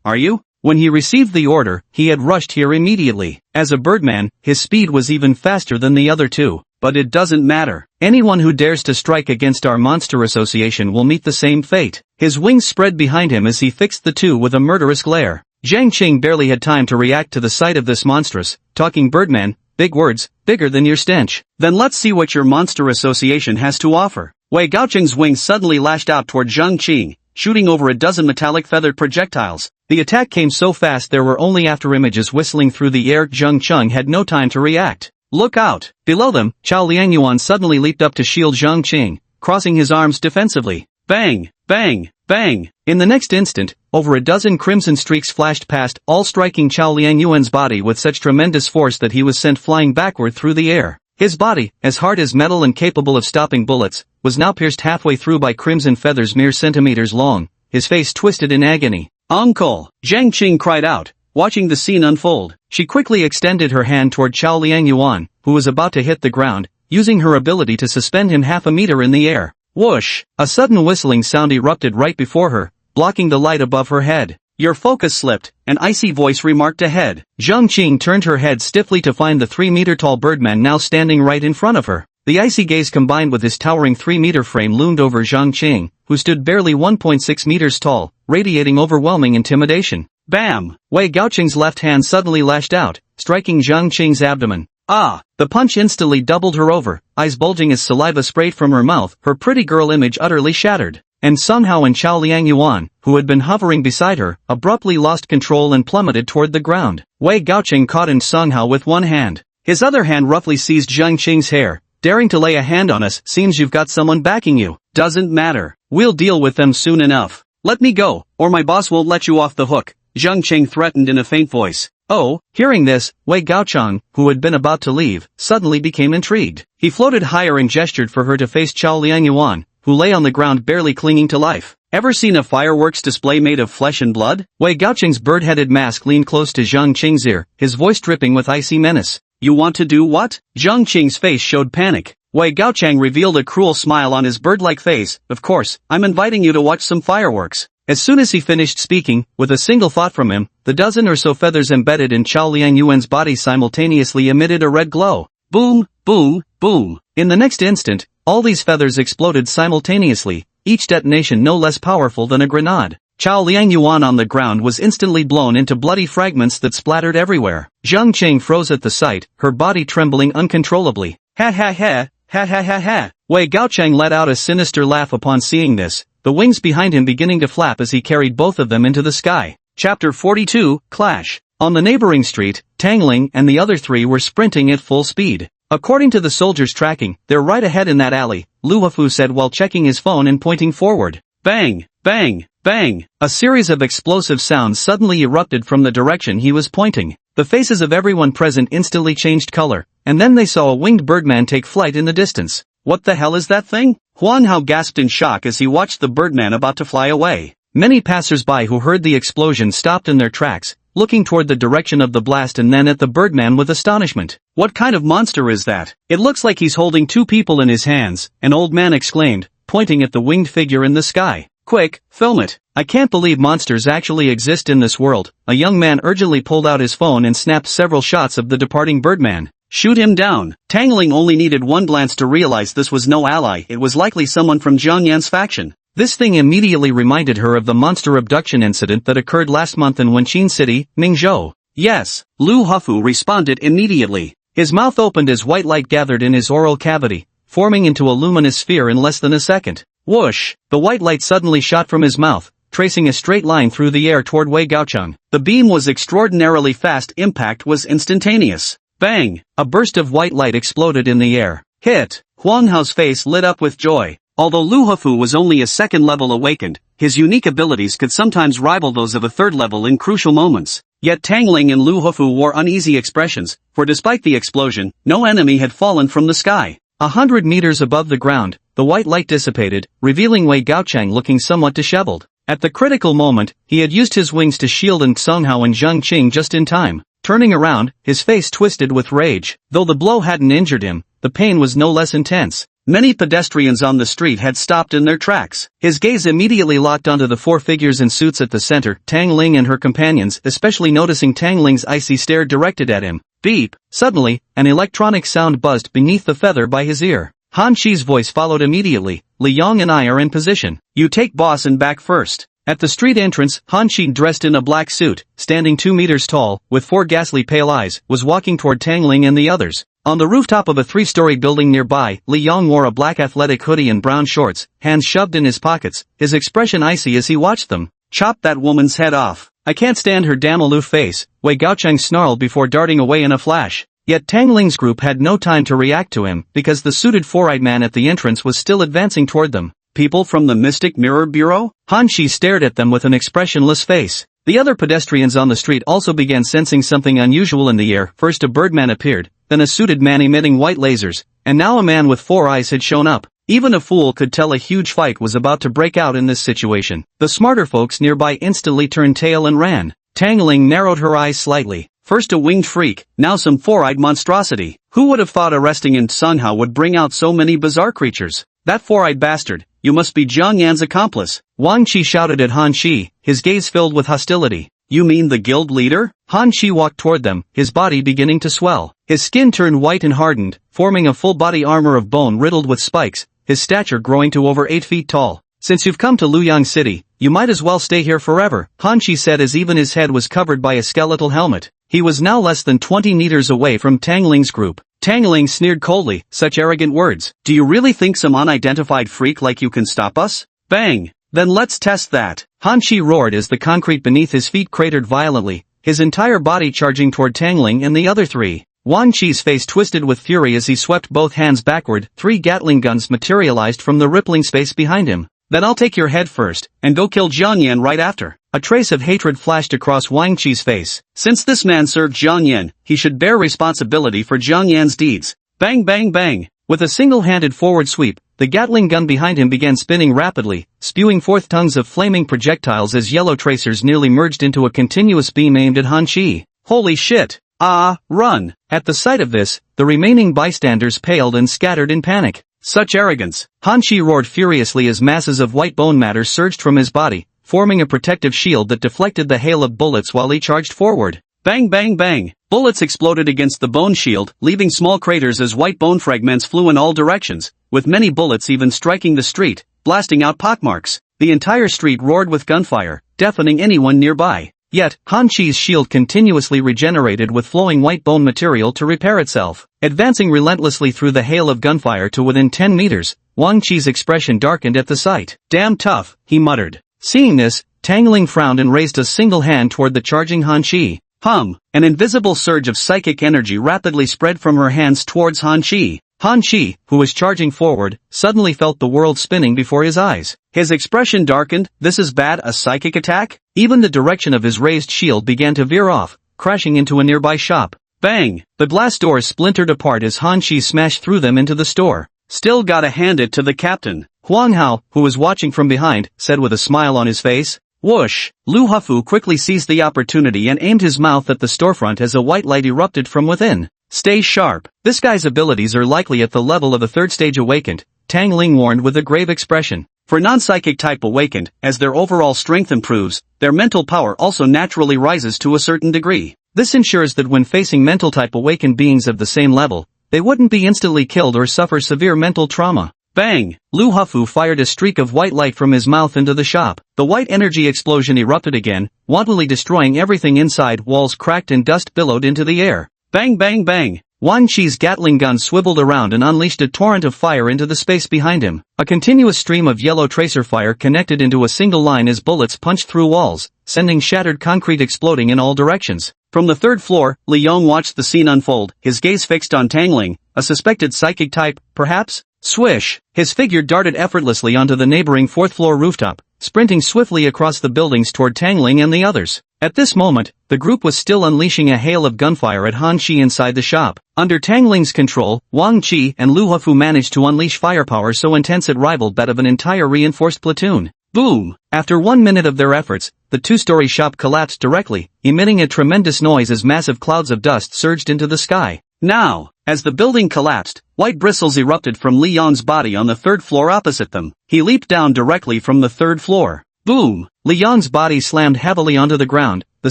are you? When he received the order, he had rushed here immediately. As a birdman, his speed was even faster than the other 2. But it doesn't matter. Anyone who dares to strike against our monster association will meet the same fate. His wings spread behind him as he fixed the 2 with a murderous glare. Zhang Qing barely had time to react to the sight of this monstrous, talking birdman. Big words, bigger than your stench. Then let's see what your monster association has to offer. Wei Gaocheng's wings suddenly lashed out toward Zhang Qing, shooting over a dozen metallic feathered projectiles. The attack came so fast there were only afterimages whistling through the air. Zhang Qing had no time to react. Look out! Below them, Chao Liangyuan suddenly leaped up to shield Zhang Qing, crossing his arms defensively. Bang! Bang! Bang! In the next instant, over a dozen crimson streaks flashed past, all striking Chao Liangyuan's body with such tremendous force that he was sent flying backward through the air. His body, as hard as metal and capable of stopping bullets, was now pierced halfway through by crimson feathers mere centimeters long, his face twisted in agony. Uncle! Zhang Qing cried out, watching the scene unfold. She quickly extended her hand toward Chao Liangyuan, who was about to hit the ground, using her ability to suspend him half a meter in the air. Whoosh! A sudden whistling sound erupted right before her, blocking the light above her head. Your focus slipped, an icy voice remarked ahead. Zhang Qing turned her head stiffly to find the 3-meter-tall birdman now standing right in front of her. The icy gaze combined with his towering 3-meter frame loomed over Zhang Qing, who stood barely 1.6 meters tall, radiating overwhelming intimidation. Bam! Wei Gaocheng's left hand suddenly lashed out, striking Zhang Qing's abdomen. Ah! The punch instantly doubled her over, eyes bulging as saliva sprayed from her mouth, her pretty girl image utterly shattered. And somehow and Chao Liangyuan, who had been hovering beside her, abruptly lost control and plummeted toward the ground. Wei Gaocheng caught In Sunghao with one hand. His other hand roughly seized Zhang Qing's hair. Daring to lay a hand on us, seems you've got someone backing you. Doesn't matter. We'll deal with them soon enough. Let me go, or my boss won't let you off the hook, Zhang Qing threatened in a faint voice. Oh, hearing this, Wei Gaocheng, who had been about to leave, suddenly became intrigued. He floated higher and gestured for her to face Chao Liangyuan, who lay on the ground barely clinging to life. Ever seen a fireworks display made of flesh and blood? Wei Gaocheng's bird-headed mask leaned close to Zhang Qing's ear, his voice dripping with icy menace. You want to do what? Zhang Qing's face showed panic. Wei Gaocheng revealed a cruel smile on his bird-like face. Of course, I'm inviting you to watch some fireworks. As soon as he finished speaking, with a single thought from him, the dozen or so feathers embedded in Chao Liangyuan's body simultaneously emitted a red glow. Boom, boom, boom. In the next instant, all these feathers exploded simultaneously, each detonation no less powerful than a grenade. Chao Liangyuan on the ground was instantly blown into bloody fragments that splattered everywhere. Zhang Qing froze at the sight, her body trembling uncontrollably. Ha ha ha, ha ha ha ha. Wei Gaocheng let out a sinister laugh upon seeing this, the wings behind him beginning to flap as he carried both of them into the sky. Chapter 42, Clash. On the neighboring street, Tang Ling and the other 3 were sprinting at full speed. According to the soldiers' tracking, they're right ahead in that alley, Lu Hafu said while checking his phone and pointing forward. Bang, bang, Bang! A series of explosive sounds suddenly erupted from the direction he was pointing. The faces of everyone present instantly changed color, and then they saw a winged birdman take flight in the distance. What the hell is that thing? Huang Hao gasped in shock as he watched the birdman about to fly away. Many passers-by who heard the explosion stopped in their tracks, looking toward the direction of the blast and then at the birdman with astonishment. What kind of monster is that? It looks like he's holding two people in his hands, an old man exclaimed, pointing at the winged figure in the sky. Quick, film it. I can't believe monsters actually exist in this world. A young man urgently pulled out his phone and snapped several shots of the departing birdman. Shoot him down. Tang Ling only needed one glance to realize this was no ally, it was likely someone from Zhang Yan's faction. This thing immediately reminded her of the monster abduction incident that occurred last month in Wenqin City, Ningzhou. Yes, Lu Hufu responded immediately. His mouth opened as white light gathered in his oral cavity, forming into a luminous sphere in less than a second. Whoosh! The white light suddenly shot from his mouth, tracing a straight line through the air toward Wei Gaocheng. The beam was extraordinarily fast, impact was instantaneous. Bang! A burst of white light exploded in the air. Hit! Huang Hao's face lit up with joy. Although Lu Hufu was only a second level awakened, his unique abilities could sometimes rival those of a third level in crucial moments. Yet Tang Ling and Lu Hufu wore uneasy expressions, for despite the explosion, no enemy had fallen from the sky. 100 meters above the ground, the white light dissipated, revealing Wei Gaocheng looking somewhat disheveled. At the critical moment, he had used his wings to shield Song Hao and Zhang Qing just in time. Turning around, his face twisted with rage. Though the blow hadn't injured him, the pain was no less intense. Many pedestrians on the street had stopped in their tracks. His gaze immediately locked onto the four figures in suits at the center, Tang Ling and her companions, especially noticing Tang Ling's icy stare directed at him. Beep! Suddenly, an electronic sound buzzed beneath the feather by his ear. Han Chi's voice followed immediately. Li Yong and I are in position. You take boss and back first. At the street entrance, Han Chi, dressed in a black suit, standing 2 meters tall, with 4 ghastly pale eyes, was walking toward Tang Ling and the others. On the rooftop of a 3-story building nearby, Li Yong wore a black athletic hoodie and brown shorts, hands shoved in his pockets, his expression icy as he watched them. Chop that woman's head off. I can't stand her damn aloof face, Wei Gaocheng snarled before darting away in a flash. Yet Tang Ling's group had no time to react to him, because the suited four-eyed man at the entrance was still advancing toward them. People from the Mystic Mirror Bureau? Han Chi stared at them with an expressionless face. The other pedestrians on the street also began sensing something unusual in the air. First a birdman appeared, then a suited man emitting white lasers, and now a man with 4 eyes had shown up. Even a fool could tell a huge fight was about to break out in this situation. The smarter folks nearby instantly turned tail and ran. Tang Ling narrowed her eyes slightly. First a winged freak, now some 4-eyed monstrosity. Who would have thought arresting Song Hao would bring out so many bizarre creatures? That 4-eyed bastard, you must be Zhang Yan's accomplice. Wang Qi shouted at Han Chi, his gaze filled with hostility. You mean the guild leader? Han Chi walked toward them, his body beginning to swell. His skin turned white and hardened, forming a full-body armor of bone riddled with spikes, his stature growing to over 8 feet tall. Since you've come to Luoyang City, you might as well stay here forever, Han Chi said as even his head was covered by a skeletal helmet. He was now less than 20 meters away from Tang Ling's group. Tang Ling sneered coldly, such arrogant words. Do you really think some unidentified freak like you can stop us? Bang! Then let's test that. Han Chi roared as the concrete beneath his feet cratered violently, his entire body charging toward Tang Ling and the other 3. Wang Chi's face twisted with fury as he swept both hands backward. 3 Gatling guns materialized from the rippling space behind him. Then I'll take your head first, and go kill Zhang Yan right after. A trace of hatred flashed across Wang Chi's face. Since this man served Zhang Yan, he should bear responsibility for Zhang Yan's deeds. Bang bang bang! With a single-handed forward sweep, the Gatling gun behind him began spinning rapidly, spewing forth tongues of flaming projectiles as yellow tracers nearly merged into a continuous beam aimed at Han Chi. Holy shit! Run! At the sight of this, the remaining bystanders paled and scattered in panic. Such arrogance! Han Chi roared furiously as masses of white bone matter surged from his body, forming a protective shield that deflected the hail of bullets while he charged forward. Bang bang bang! Bullets exploded against the bone shield, leaving small craters as white bone fragments flew in all directions, with many bullets even striking the street, blasting out pockmarks. The entire street roared with gunfire, deafening anyone nearby. Yet, Han Chi's shield continuously regenerated with flowing white bone material to repair itself. Advancing relentlessly through the hail of gunfire to within 10 meters, Wang Chi's expression darkened at the sight. Damn tough, he muttered. Seeing this, Tang Ling frowned and raised a single hand toward the charging Han Chi. An invisible surge of psychic energy rapidly spread from her hands towards Han Chi. Han Chi, who was charging forward, suddenly felt the world spinning before his eyes. His expression darkened. This is bad, a psychic attack? Even the direction of his raised shield began to veer off, crashing into a nearby shop. Bang! The glass doors splintered apart as Han Chi smashed through them into the store. Still gotta hand it to the captain. Huang Hao, who was watching from behind, said with a smile on his face. Whoosh! Lu Hufu quickly seized the opportunity and aimed his mouth at the storefront as a white light erupted from within. Stay sharp. This guy's abilities are likely at the level of a third stage awakened, Tang Ling warned with a grave expression. For non-psychic type awakened, as their overall strength improves, their mental power also naturally rises to a certain degree. This ensures that when facing mental type awakened beings of the same level, they wouldn't be instantly killed or suffer severe mental trauma. Bang! Lu Hufu fired a streak of white light from his mouth into the shop. The white energy explosion erupted again, wantonly destroying everything inside. Walls cracked and dust billowed into the air. Bang bang bang! Wang Chi's Gatling gun swiveled around and unleashed a torrent of fire into the space behind him. A continuous stream of yellow tracer fire connected into a single line as bullets punched through walls, sending shattered concrete exploding in all directions. From the third floor, Li Yong watched the scene unfold, his gaze fixed on Tang Ling, a suspected psychic type, perhaps? Swish! His figure darted effortlessly onto the neighboring fourth-floor rooftop, sprinting swiftly across the buildings toward Tang Ling and the others. At this moment, the group was still unleashing a hail of gunfire at Han Chi inside the shop. Under Tang Ling's control, Wang Chi and Lu Hufu managed to unleash firepower so intense it rivaled that of an entire reinforced platoon. Boom! After 1 minute of their efforts, the two-story shop collapsed directly, emitting a tremendous noise as massive clouds of dust surged into the sky. Now, as the building collapsed, white bristles erupted from Li Yong's body on the third floor opposite them. He leaped down directly from the third floor. Boom! Li Yong's body slammed heavily onto the ground, the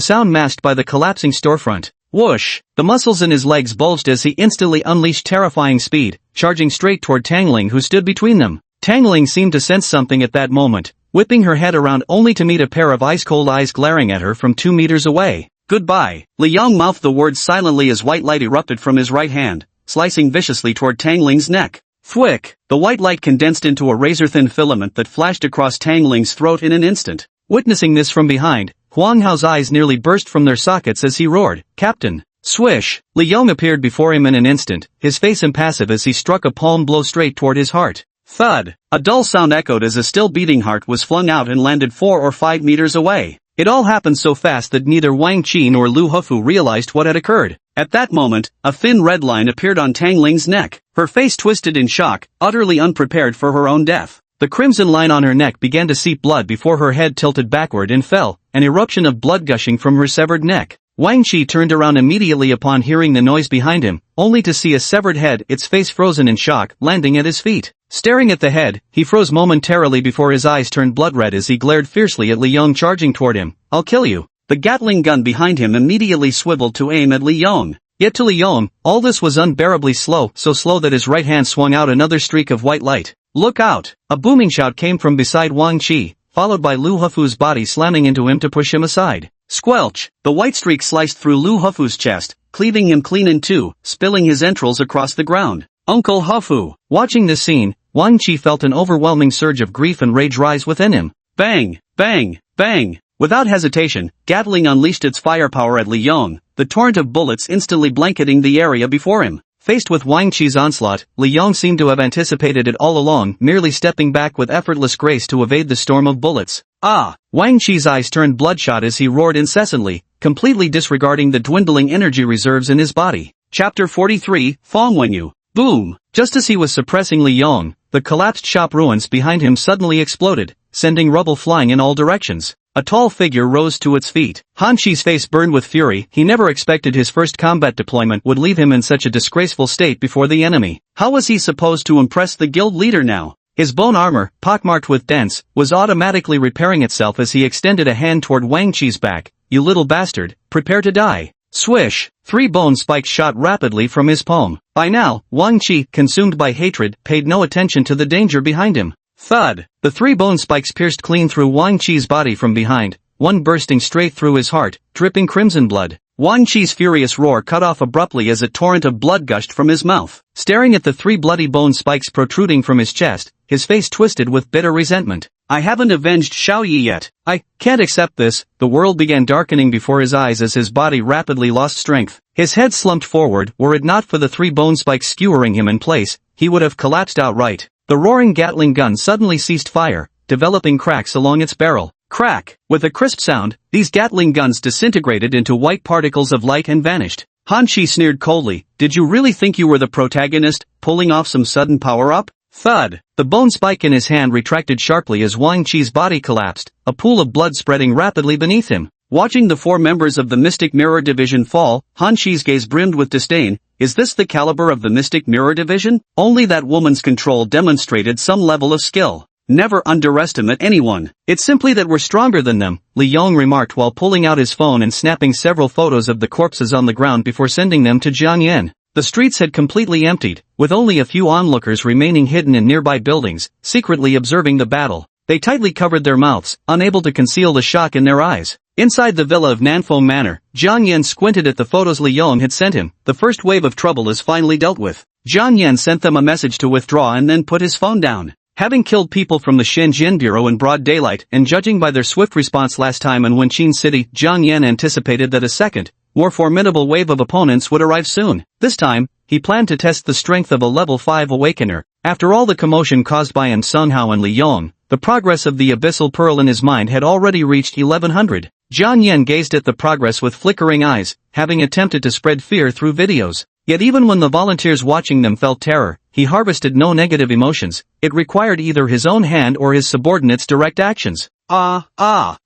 sound masked by the collapsing storefront. Whoosh! The muscles in his legs bulged as he instantly unleashed terrifying speed, charging straight toward Tang Ling who stood between them. Tang Ling seemed to sense something at that moment, whipping her head around only to meet a pair of ice-cold eyes glaring at her from 2 meters away. Goodbye. Li Yong mouthed the words silently as white light erupted from his right hand, slicing viciously toward Tang Ling's neck. Thwick! The white light condensed into a razor-thin filament that flashed across Tang Ling's throat in an instant. Witnessing this from behind, Huang Hao's eyes nearly burst from their sockets as he roared, "Captain!" Swish! Li Yong appeared before him in an instant, his face impassive as he struck a palm blow straight toward his heart. Thud! A dull sound echoed as a still-beating heart was flung out and landed 4 or 5 meters away. It all happened so fast that neither Wang Chi nor Lu Hufu realized what had occurred. At that moment, a thin red line appeared on Tang Ling's neck. Her face twisted in shock, utterly unprepared for her own death. The crimson line on her neck began to seep blood before her head tilted backward and fell, an eruption of blood gushing from her severed neck. Wang Chi turned around immediately upon hearing the noise behind him, only to see a severed head, its face frozen in shock, landing at his feet. Staring at the head, he froze momentarily before his eyes turned blood red as he glared fiercely at Li Yong charging toward him. "I'll kill you." The Gatling gun behind him immediately swiveled to aim at Li Yong. Yet to Li Yong, all this was unbearably slow, so slow that his right hand swung out another streak of white light. "Look out!" A booming shout came from beside Wang Chi, followed by Lu Hufu's body slamming into him to push him aside. Squelch! The white streak sliced through Lu Hufu's chest, cleaving him clean in two, spilling his entrails across the ground. Uncle Hufu! Watching this scene, Wang Chi felt an overwhelming surge of grief and rage rise within him. Bang! Bang! Bang! Without hesitation, Gatling unleashed its firepower at Li Yong, the torrent of bullets instantly blanketing the area before him. Faced with Wang Chi's onslaught, Li Yong seemed to have anticipated it all along, merely stepping back with effortless grace to evade the storm of bullets. Ah! Wang Chi's eyes turned bloodshot as he roared incessantly, completely disregarding the dwindling energy reserves in his body. Chapter 43, Fong Wenyu. Boom! Just as he was suppressing Li Yong, the collapsed shop ruins behind him suddenly exploded, sending rubble flying in all directions. A tall figure rose to its feet. Han Chi's face burned with fury. He never expected his first combat deployment would leave him in such a disgraceful state before the enemy. How was he supposed to impress the guild leader now? His bone armor, pockmarked with dents, was automatically repairing itself as he extended a hand toward Wang Chi's back. "You little bastard, prepare to die." Swish! 3 bone spikes shot rapidly from his palm. By now, Wang Chi, consumed by hatred, paid no attention to the danger behind him. Thud! The 3 bone spikes pierced clean through Wang Chi's body from behind, one bursting straight through his heart, dripping crimson blood. Wang Chi's furious roar cut off abruptly as a torrent of blood gushed from his mouth. Staring at the 3 bloody bone spikes protruding from his chest, his face twisted with bitter resentment. "I haven't avenged Xiaoyi yet. I can't accept this." The world began darkening before his eyes as his body rapidly lost strength. His head slumped forward. Were it not for the 3 bone spikes skewering him in place, he would have collapsed outright. The roaring Gatling gun suddenly ceased fire, developing cracks along its barrel. Crack! With a crisp sound, these Gatling guns disintegrated into white particles of light and vanished. Han Chi sneered coldly, "Did you really think you were the protagonist, pulling off some sudden power-up?" Thud! The bone spike in his hand retracted sharply as Wang Chi's body collapsed, a pool of blood spreading rapidly beneath him. Watching the 4 members of the Mystic Mirror Division fall, Han Chi's gaze brimmed with disdain. Is this the caliber of the Mystic Mirror Division? Only that woman's control demonstrated some level of skill. Never underestimate anyone. It's simply that we're stronger than them, Li Yong remarked while pulling out his phone and snapping several photos of the corpses on the ground before sending them to Jiang Yan. The streets had completely emptied, with only a few onlookers remaining hidden in nearby buildings, secretly observing the battle. They tightly covered their mouths, unable to conceal the shock in their eyes. Inside the villa of Nanfeng Manor, Jiang Yan squinted at the photos Li Yong had sent him. The first wave of trouble is finally dealt with. Jiang Yan sent them a message to withdraw and then put his phone down. Having killed people from the Shenzhen Bureau in broad daylight and judging by their swift response last time in Wenqin City, Jiang Yan anticipated that a second, more formidable wave of opponents would arrive soon. This time, he planned to test the strength of a level 5 awakener. After all the commotion caused by Sung Hao and Li Yong, the progress of the abyssal pearl in his mind had already reached 1100. Jiang Yan gazed at the progress with flickering eyes, having attempted to spread fear through videos. Yet even when the volunteers watching them felt terror, he harvested no negative emotions. It required either his own hand or his subordinates' direct actions.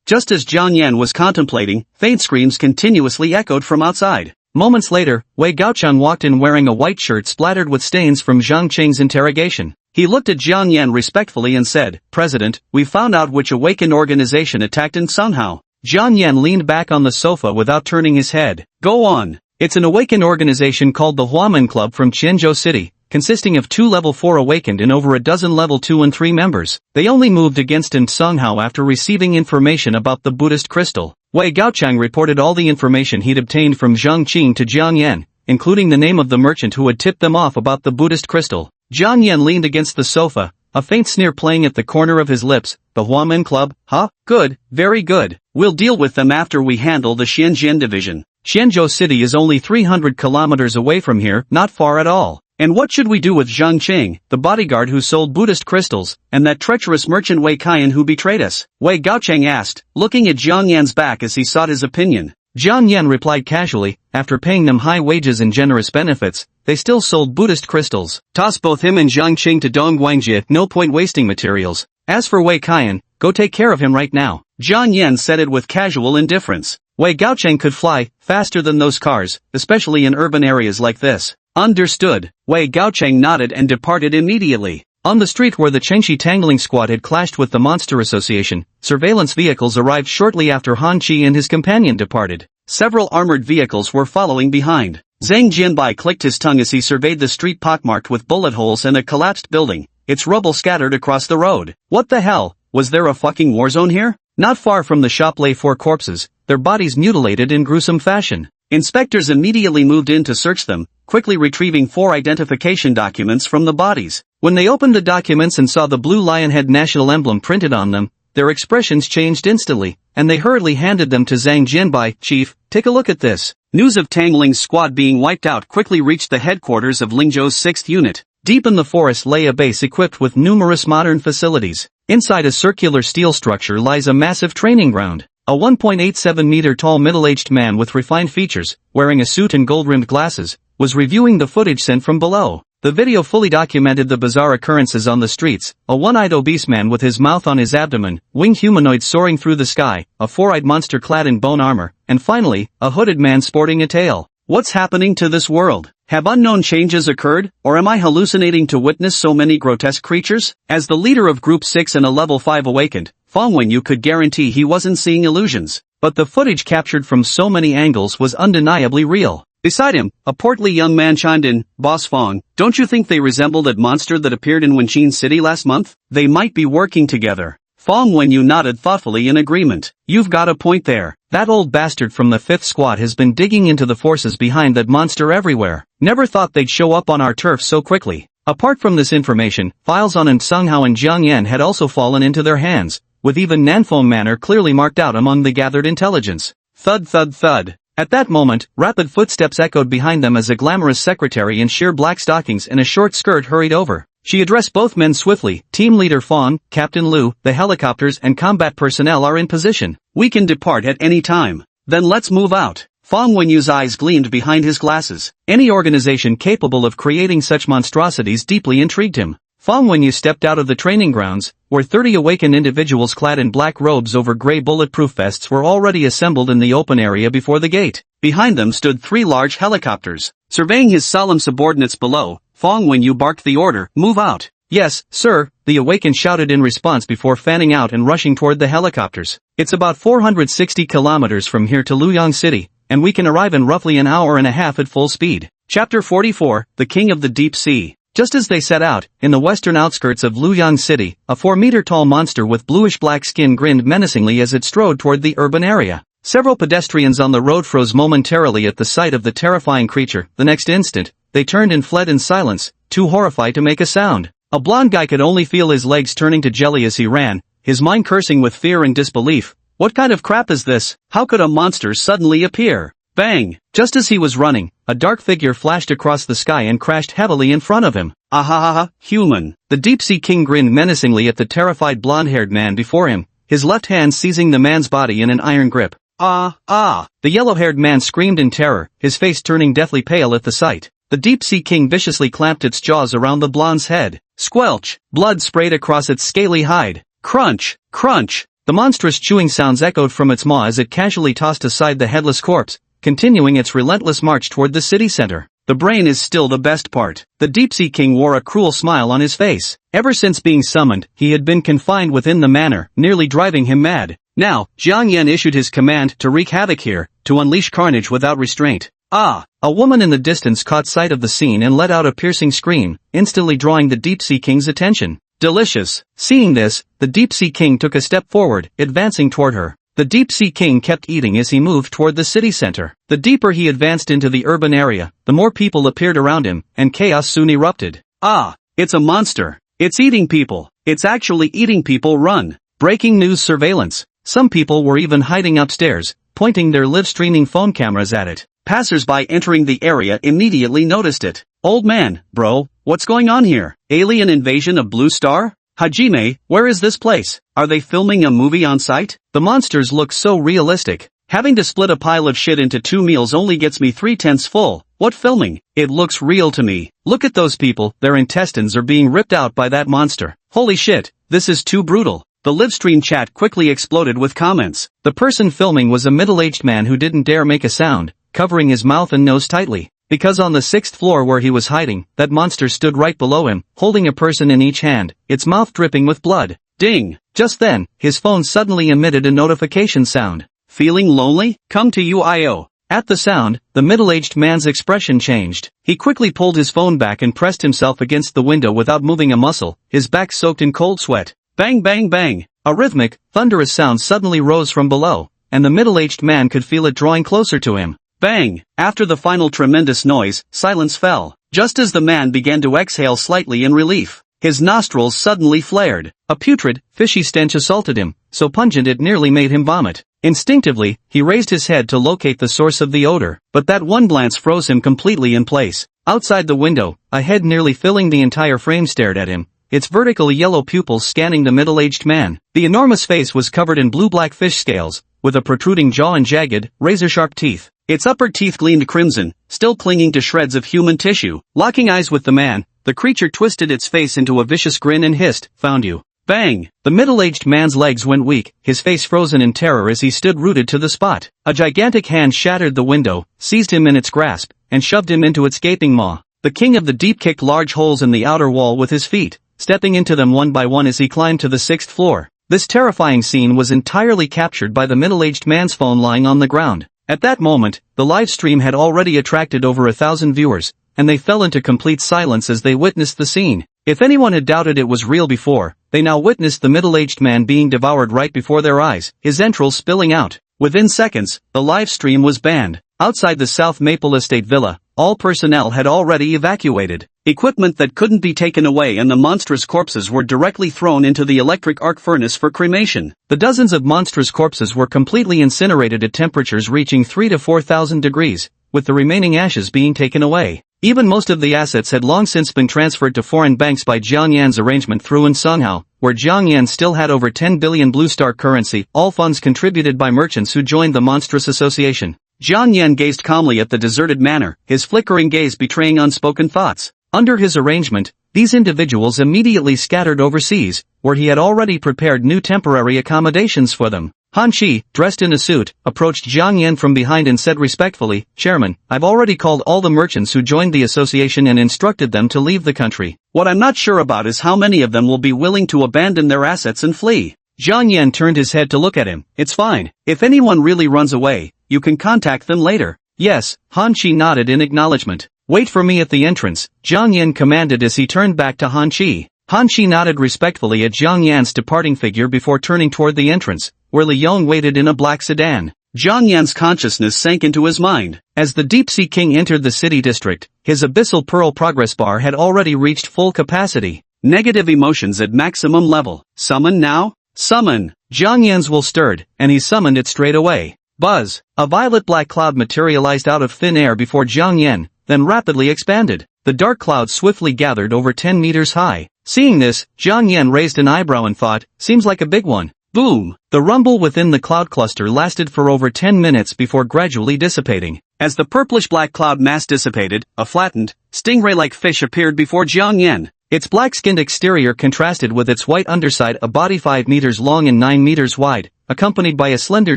Just as Jiang Yan was contemplating, faint screams continuously echoed from outside. Moments later, Wei Gaocheng walked in wearing a white shirt splattered with stains from Zhang Qing's interrogation. He looked at Jiang Yan respectfully and said, "President, we found out which awakened organization attacked Sung Hao." Jiang Yan leaned back on the sofa without turning his head. "Go on." "It's an awakened organization called the Huamen Club from Qianzhou City, consisting of 2 level 4 awakened and over a dozen level 2 and 3 members. They only moved against Sung Hao after receiving information about the Buddhist crystal." Wei Gaocheng reported all the information he'd obtained from Zhang Qing to Jiang Yan, including the name of the merchant who had tipped them off about the Buddhist crystal. Jiang Yan leaned against the sofa, a faint sneer playing at the corner of his lips. "The Huamen Club, huh? Good, very good. We'll deal with them after we handle the Shenzhen division. Qianzhou City is only 300 kilometers away from here, not far at all. And what should we do with Zhang Qing, the bodyguard who sold Buddhist crystals, and that treacherous merchant Wei Qian who betrayed us?" Wei Gaocheng asked, looking at Jiang Yan's back as he sought his opinion. Jiang Yan replied casually, "After paying them high wages and generous benefits, they still sold Buddhist crystals. Toss both him and Zhang Qing to Dong Guangjie, no point wasting materials. As for Wei Qian, go take care of him right now." Jiang Yan said it with casual indifference. Wei Gaocheng could fly faster than those cars, especially in urban areas like this. Understood. Wei Gaocheng nodded and departed immediately. On the street where the Chengxi Tangling Squad had clashed with the Monster Association, surveillance vehicles arrived shortly after Han Chi and his companion departed. Several armored vehicles were following behind. Zhang Jianbai clicked his tongue as he surveyed the street pockmarked with bullet holes and a collapsed building, its rubble scattered across the road. What the hell, was there a fucking war zone here? Not far from the shop lay 4 corpses, their bodies mutilated in gruesome fashion. Inspectors immediately moved in to search them, quickly retrieving 4 identification documents from the bodies. When they opened the documents and saw the blue lion head national emblem printed on them, their expressions changed instantly, and they hurriedly handed them to Zhang Jianbai. "Chief, take a look at this." News of Tangling's squad being wiped out quickly reached the headquarters of Lingzhou's 6th unit. Deep in the forest lay a base equipped with numerous modern facilities. Inside a circular steel structure lies a massive training ground. A 1.87-meter tall middle-aged man with refined features, wearing a suit and gold-rimmed glasses, was reviewing the footage sent from below. The video fully documented the bizarre occurrences on the streets: a one-eyed obese man with his mouth on his abdomen, winged humanoids soaring through the sky, a four-eyed monster clad in bone armor, and finally, a hooded man sporting a tail. What's happening to this world? Have unknown changes occurred, or am I hallucinating to witness so many grotesque creatures? As the leader of Group 6 and a Level 5 awakened, Fang Wenyu could guarantee he wasn't seeing illusions. But the footage captured from so many angles was undeniably real. Beside him, a portly young man chimed in, "Boss Fang, don't you think they resemble that monster that appeared in Wenqin City last month? They might be working together." Fang Wenyu nodded thoughtfully in agreement. "You've got a point there. That old bastard from the 5th squad has been digging into the forces behind that monster everywhere. Never thought they'd show up on our turf so quickly." Apart from this information, files on Sung Hao and Jiang Yan had also fallen into their hands, with even Nanfeng Manor clearly marked out among the gathered intelligence. Thud thud thud. At that moment, rapid footsteps echoed behind them as a glamorous secretary in sheer black stockings and a short skirt hurried over. She addressed both men swiftly. Team Leader Fong, Captain Liu, the helicopters and combat personnel are in position. We can depart at any time. Then let's move out. Fong Wenyu's eyes gleamed behind his glasses. Any organization capable of creating such monstrosities deeply intrigued him. Fong Wenyu stepped out of the training grounds, where 30 awakened individuals clad in black robes over gray bulletproof vests were already assembled in the open area before the gate. Behind them stood 3 large helicopters. Surveying his solemn subordinates below, Fong Wenyu barked the order, "Move out." "Yes, sir," the awakened shouted in response before fanning out and rushing toward the helicopters. "It's about 460 kilometers from here to Luoyang City, and we can arrive in roughly an hour and a half at full speed." Chapter 44, The King of the Deep Sea. Just as they set out, in the western outskirts of Luoyang City, a 4-meter-tall monster with bluish-black skin grinned menacingly as it strode toward the urban area. Several pedestrians on the road froze momentarily at the sight of the terrifying creature. The next instant, they turned and fled in silence, too horrified to make a sound. A blond guy could only feel his legs turning to jelly as he ran, his mind cursing with fear and disbelief. What kind of crap is this? How could a monster suddenly appear? Bang! Just as he was running, a dark figure flashed across the sky and crashed heavily in front of him. Ahahaha, human. The deep-sea king grinned menacingly at the terrified blonde-haired man before him, his left hand seizing the man's body in an iron grip. Ah! The yellow-haired man screamed in terror, his face turning deathly pale at the sight. The deep-sea king viciously clamped its jaws around the blonde's head. Squelch! Blood sprayed across its scaly hide. Crunch! Crunch! The monstrous chewing sounds echoed from its maw as it casually tossed aside the headless corpse, continuing its relentless march toward the city center. The brain is still the best part. The deep-sea king wore a cruel smile on his face. Ever since being summoned, he had been confined within the manor, nearly driving him mad. Now, Jiang Yan issued his command to wreak havoc here, to unleash carnage without restraint. Ah! A woman in the distance caught sight of the scene and let out a piercing scream, instantly drawing the deep-sea king's attention. Delicious! Seeing this, the deep-sea king took a step forward, advancing toward her. The deep-sea king kept eating as he moved toward the city center. The deeper he advanced into the urban area, the more people appeared around him, and chaos soon erupted. Ah! It's a monster! It's eating people! It's actually eating people! Run! Breaking news surveillance. Some people were even hiding upstairs, pointing their live-streaming phone cameras at it. Passers-by entering the area immediately noticed it. Old man, bro, what's going on here? Alien invasion of Blue Star? Hajime, where is this place? Are they filming a movie on site? The monsters look so realistic. Having to split a pile of shit into 2 meals only gets me 3/10 full. What filming? It looks real to me. Look at those people, their intestines are being ripped out by that monster. Holy shit, this is too brutal. The livestream chat quickly exploded with comments. The person filming was a middle-aged man who didn't dare make a sound, covering his mouth and nose tightly. Because on the 6th floor where he was hiding, that monster stood right below him, holding a person in each hand, its mouth dripping with blood. Ding! Just then, his phone suddenly emitted a notification sound. Feeling lonely? Come to UIO. At the sound, the middle-aged man's expression changed. He quickly pulled his phone back and pressed himself against the window without moving a muscle, his back soaked in cold sweat. Bang bang bang! A rhythmic, thunderous sound suddenly rose from below, and the middle-aged man could feel it drawing closer to him. Bang! After the final tremendous noise, silence fell. Just as the man began to exhale slightly in relief, his nostrils suddenly flared. A putrid, fishy stench assaulted him, so pungent it nearly made him vomit. Instinctively, he raised his head to locate the source of the odor, but that one glance froze him completely in place. Outside the window, a head nearly filling the entire frame stared at him, its vertical yellow pupils scanning the middle-aged man. The enormous face was covered in blue-black fish scales, with a protruding jaw and jagged, razor-sharp teeth. Its upper teeth gleamed crimson, still clinging to shreds of human tissue. Locking eyes with the man, the creature twisted its face into a vicious grin and hissed, "Found you." Bang! The middle-aged man's legs went weak, his face frozen in terror as he stood rooted to the spot. A gigantic hand shattered the window, seized him in its grasp, and shoved him into its gaping maw. The king of the deep kicked large holes in the outer wall with his feet, stepping into them one by one as he climbed to the 6th floor. This terrifying scene was entirely captured by the middle-aged man's phone lying on the ground. At that moment, the live stream had already attracted over 1,000 viewers, and they fell into complete silence as they witnessed the scene. If anyone had doubted it was real before, they now witnessed the middle-aged man being devoured right before their eyes, his entrails spilling out. Within seconds, the live stream was banned. Outside the South Maple Estate Villa, all personnel had already evacuated. Equipment that couldn't be taken away, and the monstrous corpses were directly thrown into the electric arc furnace for cremation. The dozens of monstrous corpses were completely incinerated at temperatures reaching 3 to 4,000 degrees, with the remaining ashes being taken away. Even most of the assets had long since been transferred to foreign banks by Jiang Yan's arrangement through Songhao, where Jiang Yan still had over 10 billion Blue Star currency, all funds contributed by merchants who joined the monstrous association. Jiang Yan gazed calmly at the deserted manor, his flickering gaze betraying unspoken thoughts. Under his arrangement, these individuals immediately scattered overseas, where he had already prepared new temporary accommodations for them. Han Qi, dressed in a suit, approached Jiang Yan from behind and said respectfully, "Chairman, I've already called all the merchants who joined the association and instructed them to leave the country. What I'm not sure about is how many of them will be willing to abandon their assets and flee." Jiang Yan turned his head to look at him. "It's fine. If anyone really runs away, you can contact them later." "Yes," Han Qi nodded in acknowledgement. "Wait for me at the entrance," Jiang Yan commanded as he turned back to Han Qi. Han Qi nodded respectfully at Jiang Yan's departing figure before turning toward the entrance, where Li Yong waited in a black sedan. Jiang Yan's consciousness sank into his mind. As the Deep Sea King entered the city district, his abyssal pearl progress bar had already reached full capacity. Negative emotions at maximum level. Summon now? Summon! Jiang Yan's will stirred, and he summoned it straight away. Buzz! A violet-black cloud materialized out of thin air before Jiang Yan, then rapidly expanded. The dark cloud swiftly gathered over 10 meters high. Seeing this, Jiang Yan raised an eyebrow and thought, "Seems like a big one." Boom! The rumble within the cloud cluster lasted for over 10 minutes before gradually dissipating. As the purplish-black cloud mass dissipated, a flattened, stingray-like fish appeared before Jiang Yan. Its black-skinned exterior contrasted with its white underside, a body 5 meters long and 9 meters wide, accompanied by a slender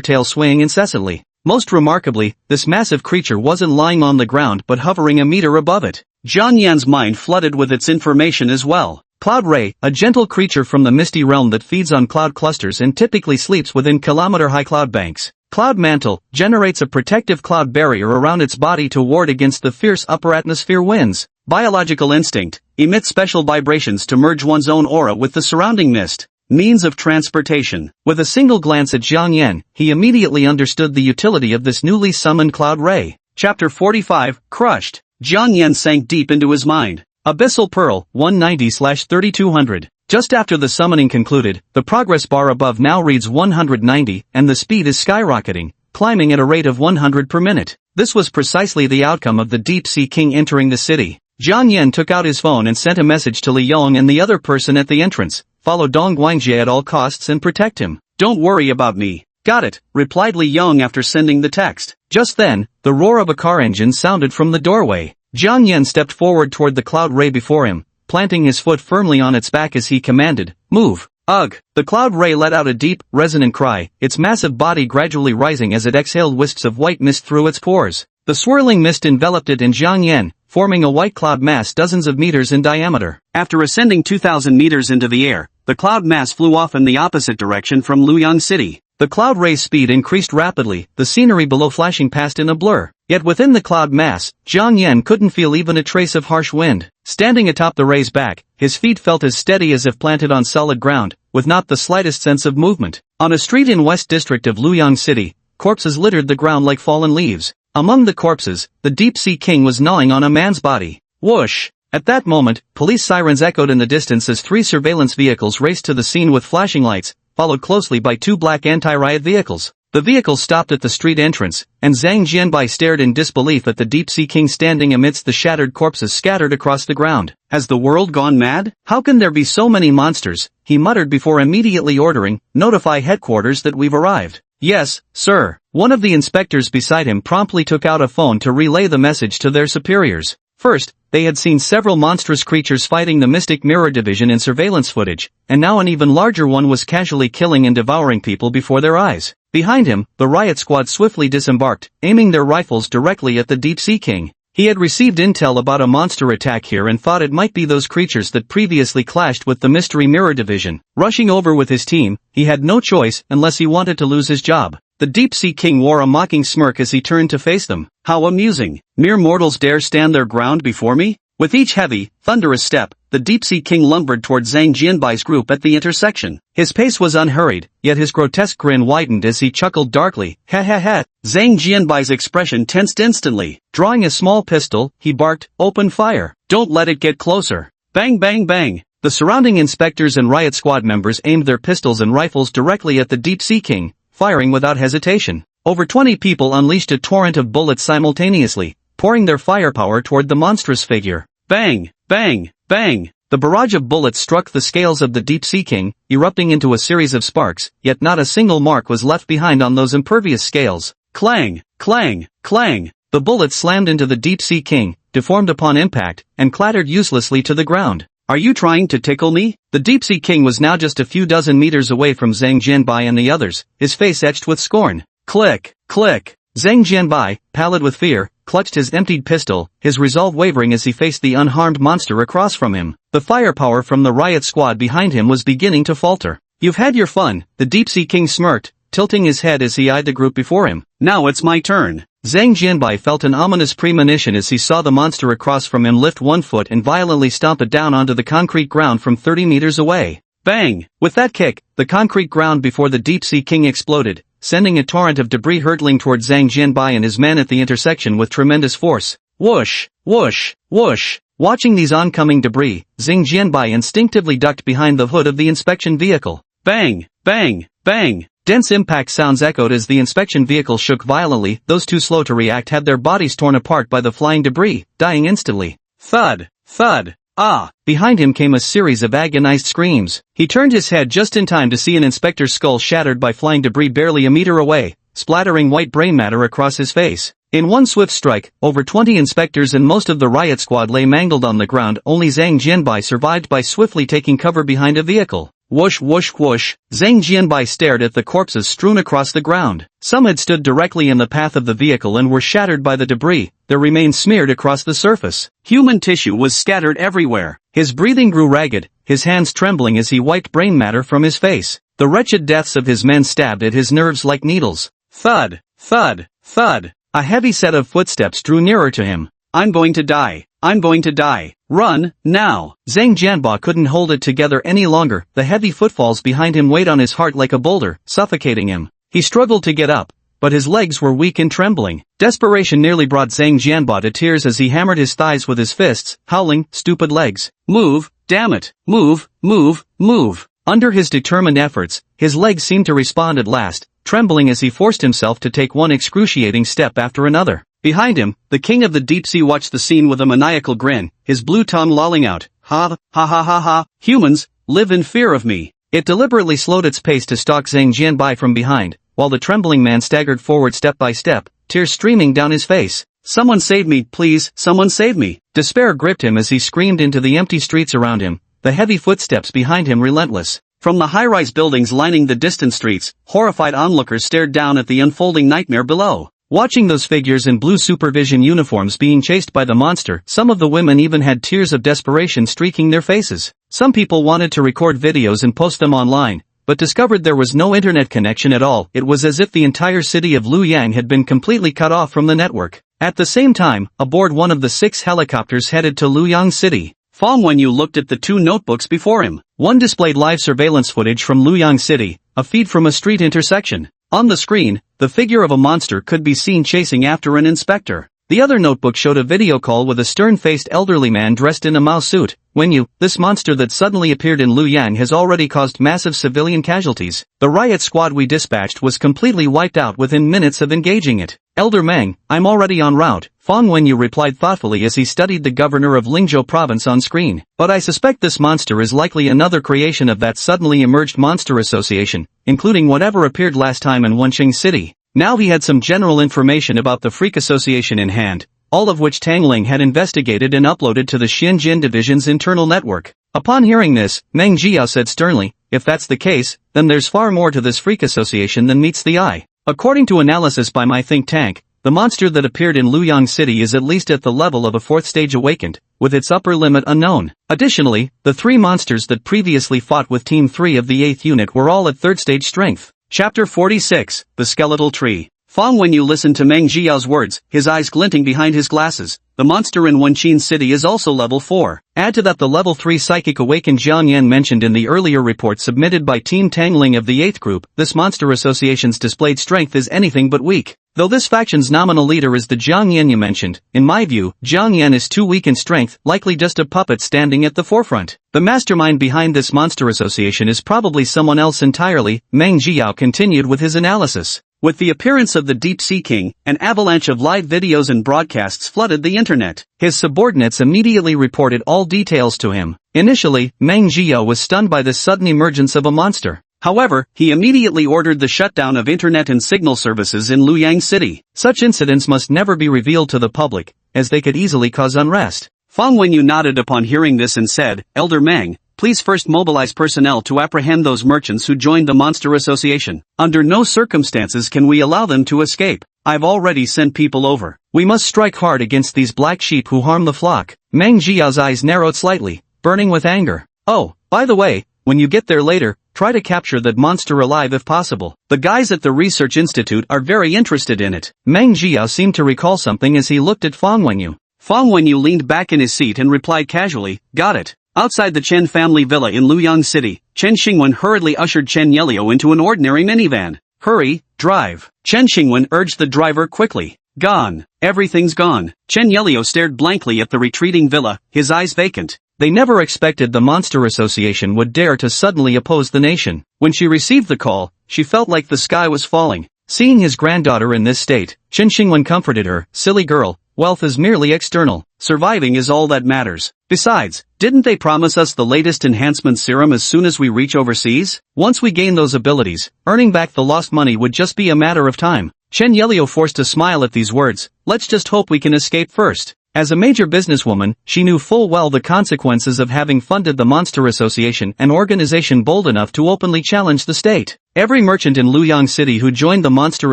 tail swaying incessantly. Most remarkably, this massive creature wasn't lying on the ground but hovering a meter above it. Jiang Yan's mind flooded with its information as well. Cloud Ray, a gentle creature from the misty realm that feeds on cloud clusters and typically sleeps within kilometer-high cloud banks. Cloud Mantle, generates a protective cloud barrier around its body to ward against the fierce upper atmosphere winds. Biological Instinct, emits special vibrations to merge one's own aura with the surrounding mist. Means of transportation. With a single glance at Jiang Yan, he immediately understood the utility of this newly summoned Cloud Ray. Chapter 45, Crushed. Jiang Yan sank deep into his mind. Abyssal Pearl, 190/3200. Just after the summoning concluded, the progress bar above now reads 190, and the speed is skyrocketing, climbing at a rate of 100 per minute. This was precisely the outcome of the Deep Sea King entering the city. Jiang Yan took out his phone and sent a message to Li Yong and the other person at the entrance. "Follow Dong Guangjie at all costs and protect him. Don't worry about me." "Got it," replied Li Yong after sending the text. Just then, the roar of a car engine sounded from the doorway. Jiang Yan stepped forward toward the cloud ray before him, planting his foot firmly on its back as he commanded, "Move." Ugh! The cloud ray let out a deep, resonant cry, its massive body gradually rising as it exhaled wisps of white mist through its pores. The swirling mist enveloped it and Jiang Yan, forming a white cloud mass dozens of meters in diameter. After ascending 2,000 meters into the air, the cloud mass flew off in the opposite direction from Luoyang City. The cloud ray's speed increased rapidly, the scenery below flashing past in a blur. Yet within the cloud mass, Jiang Yan couldn't feel even a trace of harsh wind. Standing atop the ray's back, his feet felt as steady as if planted on solid ground, with not the slightest sense of movement. On a street in West District of Luoyang City, corpses littered the ground like fallen leaves. Among the corpses, the Deep Sea King was gnawing on a man's body. Whoosh! At that moment, police sirens echoed in the distance as 3 surveillance vehicles raced to the scene with flashing lights, followed closely by 2 black anti-riot vehicles. The vehicles stopped at the street entrance, and Zhang Jianbai stared in disbelief at the Deep Sea King standing amidst the shattered corpses scattered across the ground. "Has the world gone mad? How can there be so many monsters?" he muttered before immediately ordering, "Notify headquarters that we've arrived." "Yes, sir." One of the inspectors beside him promptly took out a phone to relay the message to their superiors. First, they had seen several monstrous creatures fighting the Mystic Mirror Division in surveillance footage, and now an even larger one was casually killing and devouring people before their eyes. Behind him, the riot squad swiftly disembarked, aiming their rifles directly at the Deep Sea King. He had received intel about a monster attack here and thought it might be those creatures that previously clashed with the Mystery Mirror Division. Rushing over with his team, he had no choice unless he wanted to lose his job. The Deep Sea King wore a mocking smirk as he turned to face them. "How amusing. Mere mortals dare stand their ground before me? With each heavy, thunderous step, the Deep-Sea King lumbered toward Zhang Jianbai's group at the intersection. His pace was unhurried, yet his grotesque grin widened as he chuckled darkly. Ha ha ha. Zhang Jianbai's expression tensed instantly. Drawing a small pistol, he barked, "Open fire. Don't let it get closer." Bang bang bang. The surrounding inspectors and riot squad members aimed their pistols and rifles directly at the Deep-Sea King, firing without hesitation. Over 20 people unleashed a torrent of bullets simultaneously, pouring their firepower toward the monstrous figure. Bang, bang, bang. The barrage of bullets struck the scales of the Deep-Sea King, erupting into a series of sparks, yet not a single mark was left behind on those impervious scales. Clang, clang, clang. The bullets slammed into the Deep-Sea King, deformed upon impact, and clattered uselessly to the ground. Are you trying to tickle me? The Deep-Sea King was now just a few dozen meters away from Zhang Jianbai and the others, his face etched with scorn. Click, click. Zhang Jianbai, pallid with fear, clutched his emptied pistol, his resolve wavering as he faced the unharmed monster across from him. The firepower from the riot squad behind him was beginning to falter. You've had your fun, the Deep-Sea King smirked, tilting his head as he eyed the group before him. Now it's my turn. Zhang Jianbai felt an ominous premonition as he saw the monster across from him lift one foot and violently stomp it down onto the concrete ground from 30 meters away. Bang! With that kick, the concrete ground before the Deep-Sea King exploded, sending a torrent of debris hurtling toward Zhang Jianbai and his men at the intersection with tremendous force. Whoosh! Whoosh! Whoosh! Watching these oncoming debris, Zhang Jianbai instinctively ducked behind the hood of the inspection vehicle. Bang! Bang! Bang! Dense impact sounds echoed as the inspection vehicle shook violently. Those too slow to react had their bodies torn apart by the flying debris, dying instantly. Thud! Thud! Ah! Behind him came a series of agonized screams. He turned his head just in time to see an inspector's skull shattered by flying debris barely a meter away, splattering white brain matter across his face. In one swift strike, over 20 inspectors and most of the riot squad lay mangled on the ground. Only Zhang Jianbai survived by swiftly taking cover behind a vehicle. Whoosh whoosh whoosh. Zhang Jianbai stared at the corpses strewn across the ground. Some had stood directly in the path of the vehicle and were shattered by the debris, their remains smeared across the surface. Human tissue was scattered everywhere. His breathing grew ragged, his hands trembling as he wiped brain matter from his face. The wretched deaths of his men stabbed at his nerves like needles. Thud, thud, thud. A heavy set of footsteps drew nearer to him. I'm going to die. I'm going to die. Run, now. Zhang Jianbai couldn't hold it together any longer. The heavy footfalls behind him weighed on his heart like a boulder, suffocating him. He struggled to get up, but his legs were weak and trembling. Desperation nearly brought Zhang Jianbai to tears as he hammered his thighs with his fists, howling, "Stupid legs. Move, damn it. Move, move, move." Under his determined efforts, his legs seemed to respond at last, trembling as he forced himself to take one excruciating step after another. Behind him, the king of the deep sea watched the scene with a maniacal grin, his blue tongue lolling out. Ha, ha ha ha ha, humans, live in fear of me. It deliberately slowed its pace to stalk Zhang Jianbai from behind, while the trembling man staggered forward step by step, tears streaming down his face. Someone save me, please, someone save me. Despair gripped him as he screamed into the empty streets around him, the heavy footsteps behind him relentless. From the high-rise buildings lining the distant streets, horrified onlookers stared down at the unfolding nightmare below. Watching those figures in blue supervision uniforms being chased by the monster, some of the women even had tears of desperation streaking their faces. Some people wanted to record videos and post them online, but discovered there was no internet connection at all. It was as if the entire city of Luoyang had been completely cut off from the network. At the same time, aboard one of the 6 helicopters headed to Luoyang City, Fang Wenyu looked at the 2 notebooks before him. One displayed live surveillance footage from Luoyang City, a feed from a street intersection. On the screen, the figure of a monster could be seen chasing after an inspector. The other notebook showed a video call with a stern-faced elderly man dressed in a Mao suit. Wenyu, this monster that suddenly appeared in Luoyang has already caused massive civilian casualties. The riot squad we dispatched was completely wiped out within minutes of engaging it. Elder Meng, I'm already en route, Fang Wenyu replied thoughtfully as he studied the governor of Lingzhou province on screen. But I suspect this monster is likely another creation of that suddenly emerged monster association, including whatever appeared last time in Wenqing City. Now he had some general information about the Freak Association in hand, all of which Tang Ling had investigated and uploaded to the Xinjiang Division's internal network. Upon hearing this, Meng Jiao said sternly, if that's the case, then there's far more to this Freak Association than meets the eye. According to analysis by my think tank, the monster that appeared in Luoyang City is at least at the level of a 4th stage awakened, with its upper limit unknown. Additionally, the 3 monsters that previously fought with Team 3 of the 8th unit were all at 3rd stage strength. Chapter 46, The Skeletal Tree. Fang Wenyu listened to Meng Jiao's words, his eyes glinting behind his glasses. The monster in Wenqin City is also level 4. Add to that the level 3 psychic awakened Jiang Yan mentioned in the earlier report submitted by Team Tangling of the 8th group. This monster association's displayed strength is anything but weak. Though this faction's nominal leader is the Jiang Yan you mentioned, in my view, Jiang Yan is too weak in strength, likely just a puppet standing at the forefront. The mastermind behind this monster association is probably someone else entirely. Meng Jiao continued with his analysis. With the appearance of the Deep Sea King, an avalanche of live videos and broadcasts flooded the internet. His subordinates immediately reported all details to him. Initially, Meng Jiao was stunned by this sudden emergence of a monster. However, he immediately ordered the shutdown of internet and signal services in Luoyang City. Such incidents must never be revealed to the public, as they could easily cause unrest. Fang Wenyu nodded upon hearing this and said, Elder Meng, please first mobilize personnel to apprehend those merchants who joined the Monster Association. Under no circumstances can we allow them to escape. I've already sent people over. We must strike hard against these black sheep who harm the flock. Meng Jiao's eyes narrowed slightly, burning with anger. Oh, by the way, when you get there later, try to capture that monster alive if possible. The guys at the Research Institute are very interested in it. Meng Jiao seemed to recall something as he looked at Fang Wenyu. Fang Wenyu leaned back in his seat and replied casually, got it. Outside the Chen family villa in Luoyang City, Chen Xingwen hurriedly ushered Chen Yelio into an ordinary minivan. Hurry, drive. Chen Xingwen urged the driver quickly. Gone. Everything's gone. Chen Yelio stared blankly at the retreating villa, his eyes vacant. They never expected the Monster Association would dare to suddenly oppose the nation. When she received the call, she felt like the sky was falling. Seeing his granddaughter in this state, Chen Xingwen comforted her, silly girl, wealth is merely external. Surviving is all that matters. Besides, didn't they promise us the latest enhancement serum as soon as we reach overseas? Once we gain those abilities, earning back the lost money would just be a matter of time. Chen Yelio forced a smile at these words. Let's just hope we can escape first. As a major businesswoman, she knew full well the consequences of having funded the Monster Association, an organization bold enough to openly challenge the state. Every merchant in Luoyang City who joined the Monster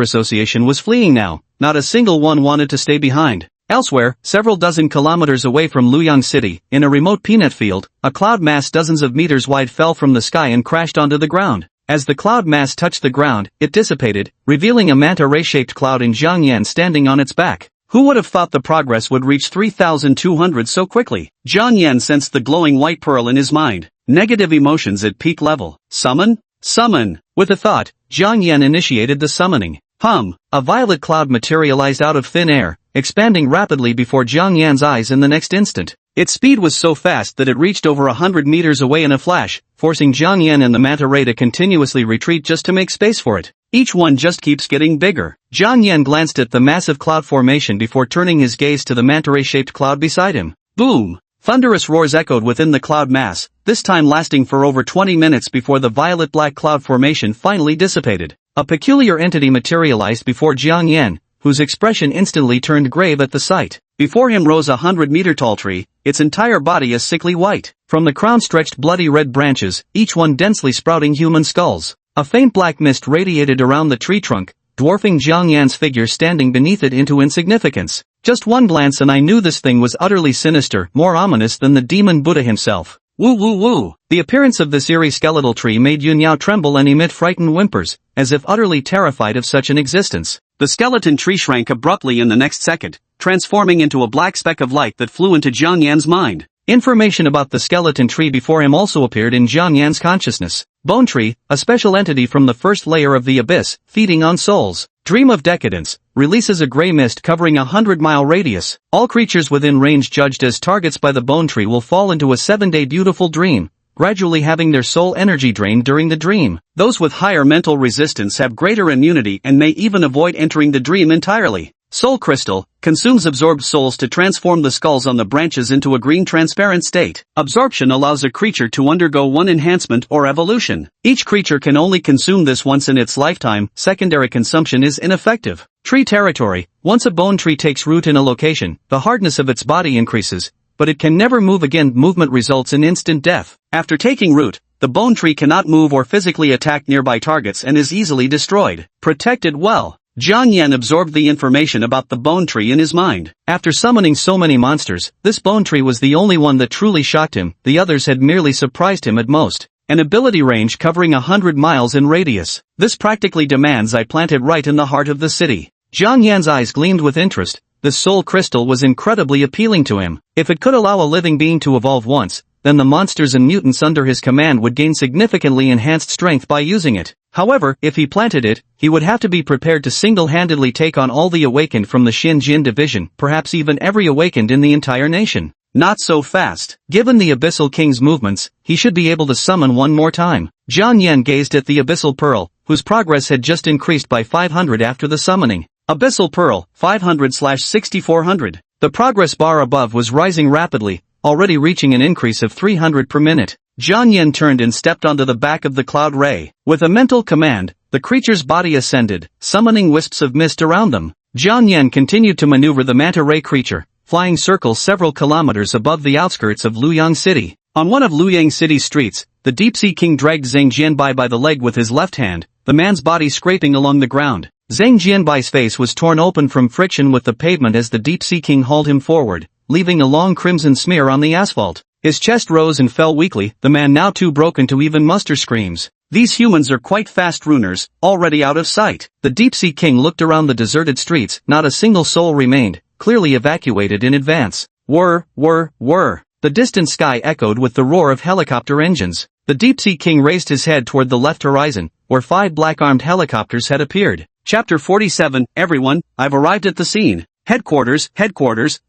Association was fleeing now. Not a single one wanted to stay behind. Elsewhere, several dozen kilometers away from Luoyang City, in a remote peanut field, a cloud mass dozens of meters wide fell from the sky and crashed onto the ground. As the cloud mass touched the ground, it dissipated, revealing a manta ray-shaped cloud in Jiang Yan standing on its back. Who would have thought the progress would reach 3,200 so quickly? Jiang Yan sensed the glowing white pearl in his mind. Negative emotions at peak level. Summon? Summon! With a thought, Jiang Yan initiated the summoning. A violet cloud materialized out of thin air, expanding rapidly before Jiang Yan's eyes in the next instant. Its speed was so fast that it reached over 100 meters away in a flash, forcing Jiang Yan and the manta ray to continuously retreat just to make space for it. Each one just keeps getting bigger. Jiang Yan glanced at the massive cloud formation before turning his gaze to the manta ray-shaped cloud beside him. Boom! Thunderous roars echoed within the cloud mass, this time lasting for over 20 minutes before the violet-black cloud formation finally dissipated. A peculiar entity materialized before Jiang Yan, whose expression instantly turned grave at the sight. Before him rose a 100-meter-tall tree, its entire body a sickly white. From the crown stretched bloody red branches, each one densely sprouting human skulls. A faint black mist radiated around the tree trunk, dwarfing Jiang Yan's figure standing beneath it into insignificance. Just one glance and I knew this thing was utterly sinister, more ominous than the demon Buddha himself. Woo woo woo! The appearance of this eerie skeletal tree made Yun Yao tremble and emit frightened whimpers, as if utterly terrified of such an existence. The skeleton tree shrank abruptly in the next second, transforming into a black speck of light that flew into Jiang Yan's mind. Information about the skeleton tree before him also appeared in Jiang Yan's consciousness. Bone tree, a special entity from the first layer of the abyss, feeding on souls. Dream of decadence, releases a gray mist covering a 100-mile radius. All creatures within range judged as targets by the bone tree will fall into a 7-day beautiful dream, gradually having their soul energy drained during the dream. Those with higher mental resistance have greater immunity and may even avoid entering the dream entirely. Soul crystal, consumes absorbed souls to transform the skulls on the branches into a green transparent state. Absorption allows a creature to undergo one enhancement or evolution. Each creature can only consume this once in its lifetime, secondary consumption is ineffective. Tree territory, once a bone tree takes root in a location, the hardness of its body increases, but it can never move again. Movement results in instant death. After taking root, the bone tree cannot move or physically attack nearby targets and is easily destroyed. Protected well. Jiang Yan absorbed the information about the bone tree in his mind. After summoning so many monsters, this bone tree was the only one that truly shocked him, the others had merely surprised him at most. An ability range covering 100 miles in radius. This practically demands I plant it right in the heart of the city. Jiang Yan's eyes gleamed with interest. This soul crystal was incredibly appealing to him. If it could allow a living being to evolve once, then the monsters and mutants under his command would gain significantly enhanced strength by using it. However, if he planted it, he would have to be prepared to single-handedly take on all the awakened from the Xinjiang division, perhaps even every awakened in the entire nation. Not so fast. Given the Abyssal King's movements, he should be able to summon one more time. Jiang Yan gazed at the Abyssal Pearl, whose progress had just increased by 500 after the summoning. Abyssal Pearl, 500/6400. The progress bar above was rising rapidly, already reaching an increase of 300 per minute. Jiang Yan turned and stepped onto the back of the cloud ray. With a mental command, the creature's body ascended, summoning wisps of mist around them. Jiang Yan continued to maneuver the manta ray creature, flying circles several kilometers above the outskirts of Luoyang City. On one of Luoyang City's streets, the Deep-Sea King dragged Zhang Jianbai by the leg with his left hand, the man's body scraping along the ground. Zhang Jianbai's face was torn open from friction with the pavement as the Deep-Sea King hauled him forward, leaving a long crimson smear on the asphalt. His chest rose and fell weakly, the man now too broken to even muster screams. These humans are quite fast runers, already out of sight. The Deep-Sea King looked around the deserted streets, not a single soul remained, clearly evacuated in advance. Whir, whir, whir. The distant sky echoed with the roar of helicopter engines. The Deep-Sea King raised his head toward the left horizon, where 5 black-armed helicopters had appeared. Chapter 47, Everyone, I've arrived at the scene. Headquarters,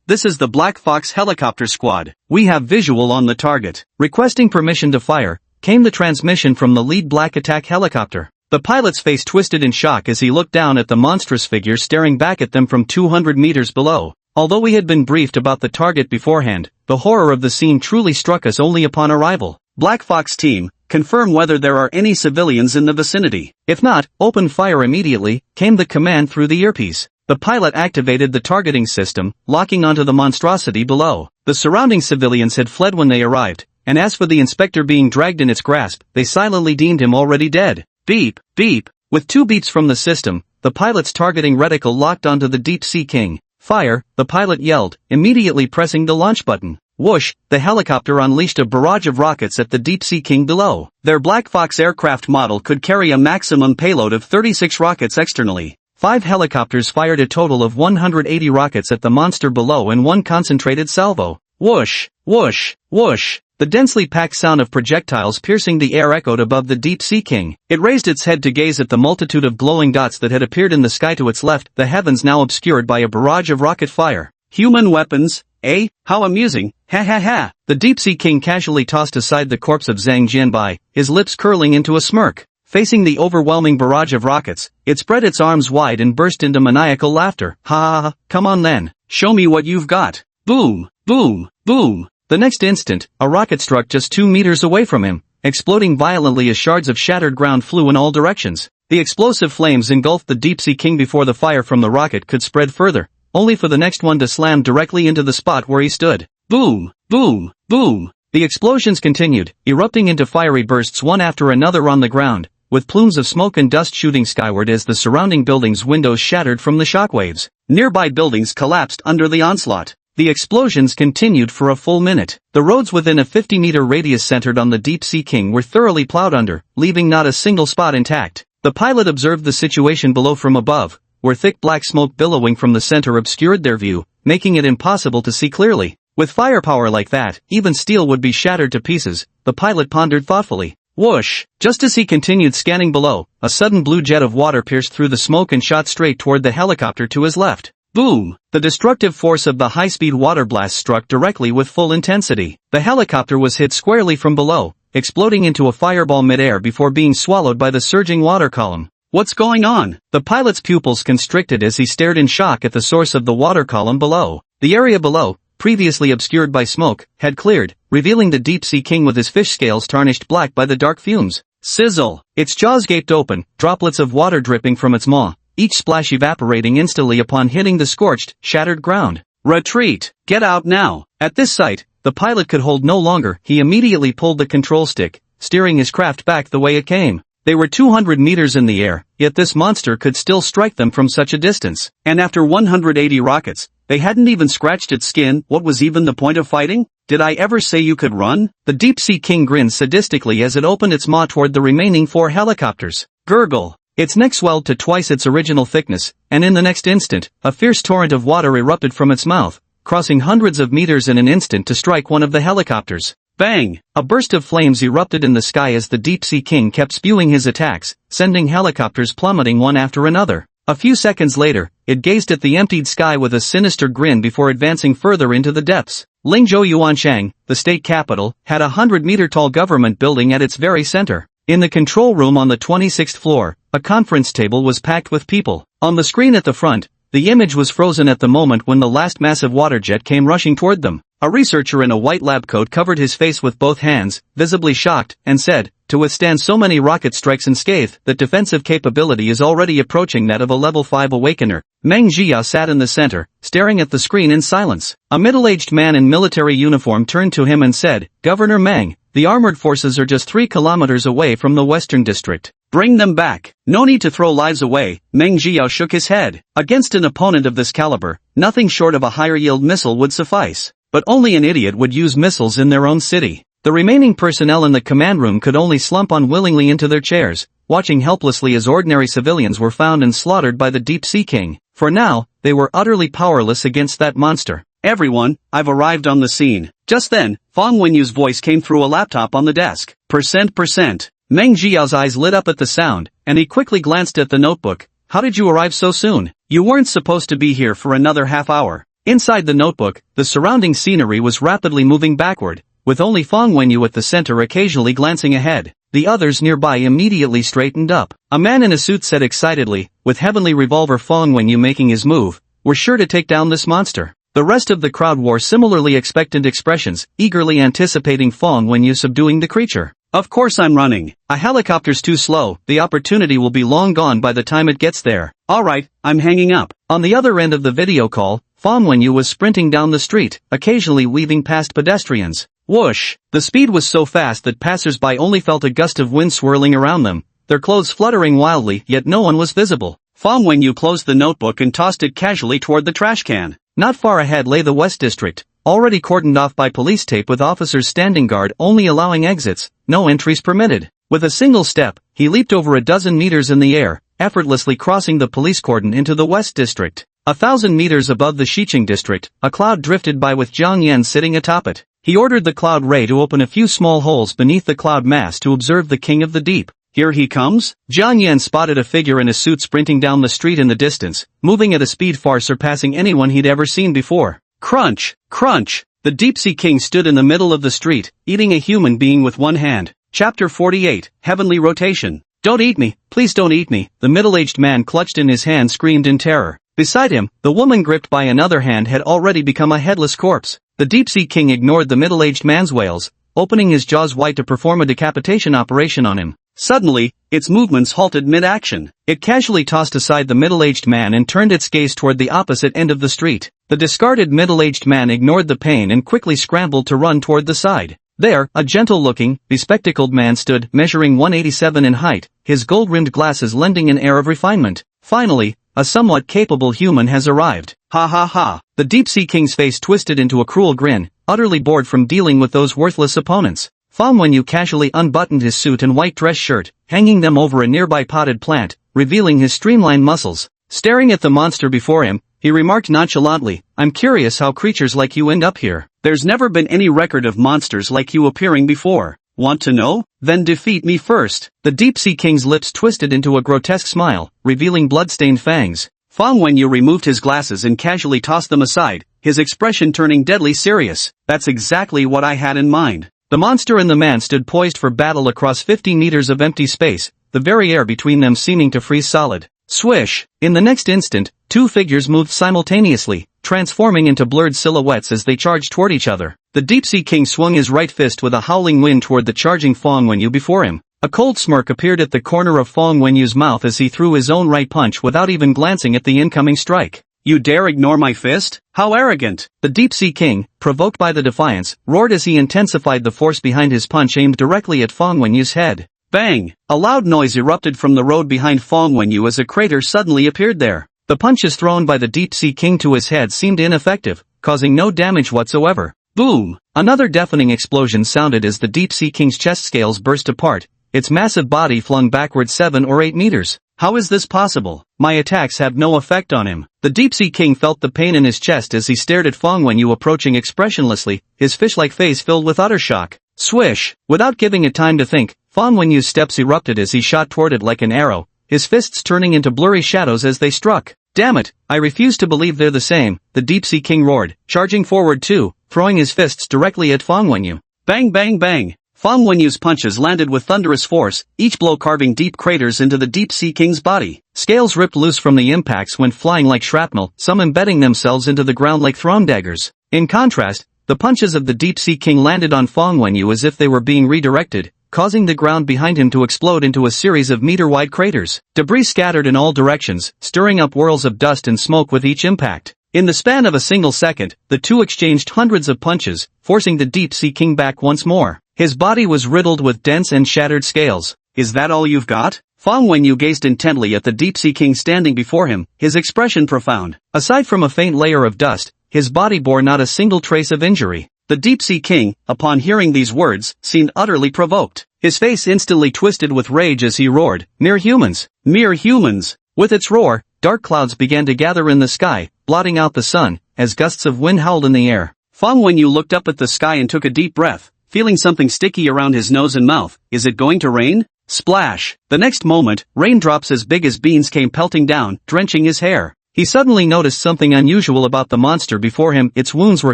this is the Black Fox Helicopter Squad. We have visual on the target. Requesting permission to fire, came the transmission from the lead Black Attack helicopter. The pilot's face twisted in shock as he looked down at the monstrous figure staring back at them from 200 meters below. Although we had been briefed about the target beforehand, the horror of the scene truly struck us only upon arrival. Black Fox team, confirm whether there are any civilians in the vicinity. If not, open fire immediately, came the command through the earpiece. The pilot activated the targeting system, locking onto the monstrosity below. The surrounding civilians had fled when they arrived, and as for the inspector being dragged in its grasp, they silently deemed him already dead. Beep, beep. With 2 beeps from the system, the pilot's targeting reticle locked onto the Deep-Sea King. Fire, the pilot yelled, immediately pressing the launch button. Whoosh, the helicopter unleashed a barrage of rockets at the Deep-Sea King below. Their Black Fox aircraft model could carry a maximum payload of 36 rockets externally. 5 helicopters fired a total of 180 rockets at the monster below in one concentrated salvo. Whoosh, whoosh, whoosh. The densely packed sound of projectiles piercing the air echoed above the Deep-Sea King. It raised its head to gaze at the multitude of glowing dots that had appeared in the sky to its left, the heavens now obscured by a barrage of rocket fire. Human weapons, eh? How amusing, ha ha ha. The Deep-Sea King casually tossed aside the corpse of Zhang Jianbai, his lips curling into a smirk. Facing the overwhelming barrage of rockets, it spread its arms wide and burst into maniacal laughter. Ha ha ha, come on then, show me what you've got. Boom, boom, boom. The next instant, a rocket struck just 2 meters away from him, exploding violently as shards of shattered ground flew in all directions. The explosive flames engulfed the Deep-Sea King before the fire from the rocket could spread further, only for the next one to slam directly into the spot where he stood. Boom, boom, boom. The explosions continued, erupting into fiery bursts one after another on the ground, with plumes of smoke and dust shooting skyward as the surrounding buildings' windows shattered from the shockwaves. Nearby buildings collapsed under the onslaught. The explosions continued for a full minute. The roads within a 50-meter radius centered on the Deep-Sea King were thoroughly plowed under, leaving not a single spot intact. The pilot observed the situation below from above, where thick black smoke billowing from the center obscured their view, making it impossible to see clearly. With firepower like that, even steel would be shattered to pieces, the pilot pondered thoughtfully. Whoosh! Just as he continued scanning below, a sudden blue jet of water pierced through the smoke and shot straight toward the helicopter to his left. Boom! The destructive force of the high-speed water blast struck directly with full intensity. The helicopter was hit squarely from below, exploding into a fireball mid-air before being swallowed by the surging water column. What's going on? The pilot's pupils constricted as he stared in shock at the source of the water column below. The area below, previously obscured by smoke, had cleared, revealing the Deep-Sea King with his fish scales tarnished black by the dark fumes. Sizzle! Its jaws gaped open, droplets of water dripping from its maw, each splash evaporating instantly upon hitting the scorched, shattered ground. Retreat! Get out now! At this sight, the pilot could hold no longer. He immediately pulled the control stick, steering his craft back the way it came. They were 200 meters in the air, yet this monster could still strike them from such a distance. And after 180 rockets, they hadn't even scratched its skin. What was even the point of fighting? Did I ever say you could run? The Deep-Sea King grinned sadistically as it opened its maw toward the remaining 4 helicopters. Gurgle! Its neck swelled to twice its original thickness, and in the next instant, a fierce torrent of water erupted from its mouth, crossing hundreds of meters in an instant to strike one of the helicopters. Bang! A burst of flames erupted in the sky as the Deep-Sea King kept spewing his attacks, sending helicopters plummeting one after another. A few seconds later, it gazed at the emptied sky with a sinister grin before advancing further into the depths. Lingzhou Yuanshang, the state capital, had a 100-meter-tall government building at its very center. In the control room on the 26th floor, a conference table was packed with people. On the screen at the front, the image was frozen at the moment when the last massive water jet came rushing toward them. A researcher in a white lab coat covered his face with both hands, visibly shocked, and said, "To withstand so many rocket strikes unscathed, that defensive capability is already approaching that of a level 5 awakener." Meng Jia sat in the center, staring at the screen in silence. A middle-aged man in military uniform turned to him and said, "Governor Meng, the armored forces are just 3 kilometers away from the western district. Bring them back. No need to throw lives away." Meng Jiao shook his head. Against an opponent of this caliber, nothing short of a higher-yield missile would suffice. But only an idiot would use missiles in their own city. The remaining personnel in the command room could only slump unwillingly into their chairs, watching helplessly as ordinary civilians were found and slaughtered by the Deep-Sea King. For now, they were utterly powerless against that monster. "Everyone, I've arrived on the scene." Just then, Fang Wenyu's voice came through a laptop on the desk. Percent. Meng Jiao's eyes lit up at the sound, and he quickly glanced at the notebook. "How did you arrive so soon? You weren't supposed to be here for another half hour." Inside the notebook, the surrounding scenery was rapidly moving backward, with only Fang Wenyu at the center occasionally glancing ahead. The others nearby immediately straightened up. A man in a suit said excitedly, with heavenly revolver Fang Wenyu making his move, "We're sure to take down this monster." The rest of the crowd wore similarly expectant expressions, eagerly anticipating Fang Wenyu subduing the creature. "Of course I'm running. A helicopter's too slow, the opportunity will be long gone by the time it gets there. Alright, I'm hanging up." On the other end of the video call, Fang Wenyu was sprinting down the street, occasionally weaving past pedestrians. Whoosh! The speed was so fast that passers-by only felt a gust of wind swirling around them, their clothes fluttering wildly, yet no one was visible. Fang Wenyu closed the notebook and tossed it casually toward the trash can. Not far ahead lay the West District, already cordoned off by police tape with officers standing guard only allowing exits, no entries permitted. With a single step, he leaped over a dozen meters in the air, effortlessly crossing the police cordon into the West District. 1,000 meters above the Xiqing district, a cloud drifted by with Jiang Yan sitting atop it. He ordered the cloud ray to open a few small holes beneath the cloud mass to observe the king of the deep. "Here he comes?" Jiang Yan spotted a figure in a suit sprinting down the street in the distance, moving at a speed far surpassing anyone he'd ever seen before. Crunch! Crunch! The Deep-Sea King stood in the middle of the street, eating a human being with one hand. Chapter 48, Heavenly Rotation. "Don't eat me, please don't eat me," the middle-aged man clutched in his hand screamed in terror. Beside him, the woman gripped by another hand had already become a headless corpse. The Deep-Sea King ignored the middle-aged man's wails, opening his jaws wide to perform a decapitation operation on him. Suddenly, its movements halted mid-action. It casually tossed aside the middle-aged man and turned its gaze toward the opposite end of the street. The discarded middle-aged man ignored the pain and quickly scrambled to run toward the side. There, a gentle-looking, bespectacled man stood, measuring 187 in height, his gold-rimmed glasses lending an air of refinement. Finally, a somewhat capable human has arrived. Ha ha ha. The Deep-Sea King's face twisted into a cruel grin, utterly bored from dealing with those worthless opponents. Fang Wenyu casually unbuttoned his suit and white dress shirt, hanging them over a nearby potted plant, revealing his streamlined muscles. Staring at the monster before him, he remarked nonchalantly, "I'm curious how creatures like you end up here. There's never been any record of monsters like you appearing before. Want to know? Then defeat me first." The Deep-Sea King's lips twisted into a grotesque smile, revealing blood-stained fangs. Fang Wenyu removed his glasses and casually tossed them aside, his expression turning deadly serious. "That's exactly what I had in mind." The monster and the man stood poised for battle across 50 meters of empty space, the very air between them seeming to freeze solid. Swish! In the next instant, two figures moved simultaneously, transforming into blurred silhouettes as they charged toward each other. The Deep-Sea King swung his right fist with a howling wind toward the charging Fang Wenyu before him. A cold smirk appeared at the corner of Fang Wenyu's mouth as he threw his own right punch without even glancing at the incoming strike. "You dare ignore my fist? How arrogant!" The Deep-Sea King, provoked by the defiance, roared as he intensified the force behind his punch aimed directly at Fang Wenyu's head. Bang! A loud noise erupted from the road behind Fang Wenyu as a crater suddenly appeared there. The punches thrown by the Deep-Sea King to his head seemed ineffective, causing no damage whatsoever. Boom! Another deafening explosion sounded as the Deep-Sea King's chest scales burst apart, its massive body flung backward 7 or 8 meters. How is this possible? My attacks have no effect on him. The Deep-Sea King felt the pain in his chest as he stared at Fang Wenyu approaching expressionlessly, his fish-like face filled with utter shock. Swish! Without giving it time to think, Fang Wenyu's steps erupted as he shot toward it like an arrow, his fists turning into blurry shadows as they struck. Damn it, I refuse to believe they're the same, the Deep-Sea King roared, charging forward too, throwing his fists directly at Fang Wenyu. Bang bang bang! Fang Wenyu's punches landed with thunderous force, each blow carving deep craters into the Deep-Sea King's body. Scales ripped loose from the impacts went flying like shrapnel, some embedding themselves into the ground like thrown daggers. In contrast, the punches of the Deep-Sea King landed on Fang Wenyu as if they were being redirected, causing the ground behind him to explode into a series of meter-wide craters. Debris scattered in all directions, stirring up whirls of dust and smoke with each impact. In the span of a single second, the two exchanged hundreds of punches, forcing the Deep-Sea King back once more. His body was riddled with dense and shattered scales. Is that all you've got? Fang Wenyu gazed intently at the Deep-Sea King standing before him, his expression profound. Aside from a faint layer of dust, his body bore not a single trace of injury. The Deep-Sea King, upon hearing these words, seemed utterly provoked. His face instantly twisted with rage as he roared, "Mere humans! Mere humans!" With its roar, dark clouds began to gather in the sky, blotting out the sun, as gusts of wind howled in the air. Fang Wenyu looked up at the sky and took a deep breath, feeling something sticky around his nose and mouth. Is it going to rain? Splash! The next moment, raindrops as big as beans came pelting down, drenching his hair. He suddenly noticed something unusual about the monster before him. Its wounds were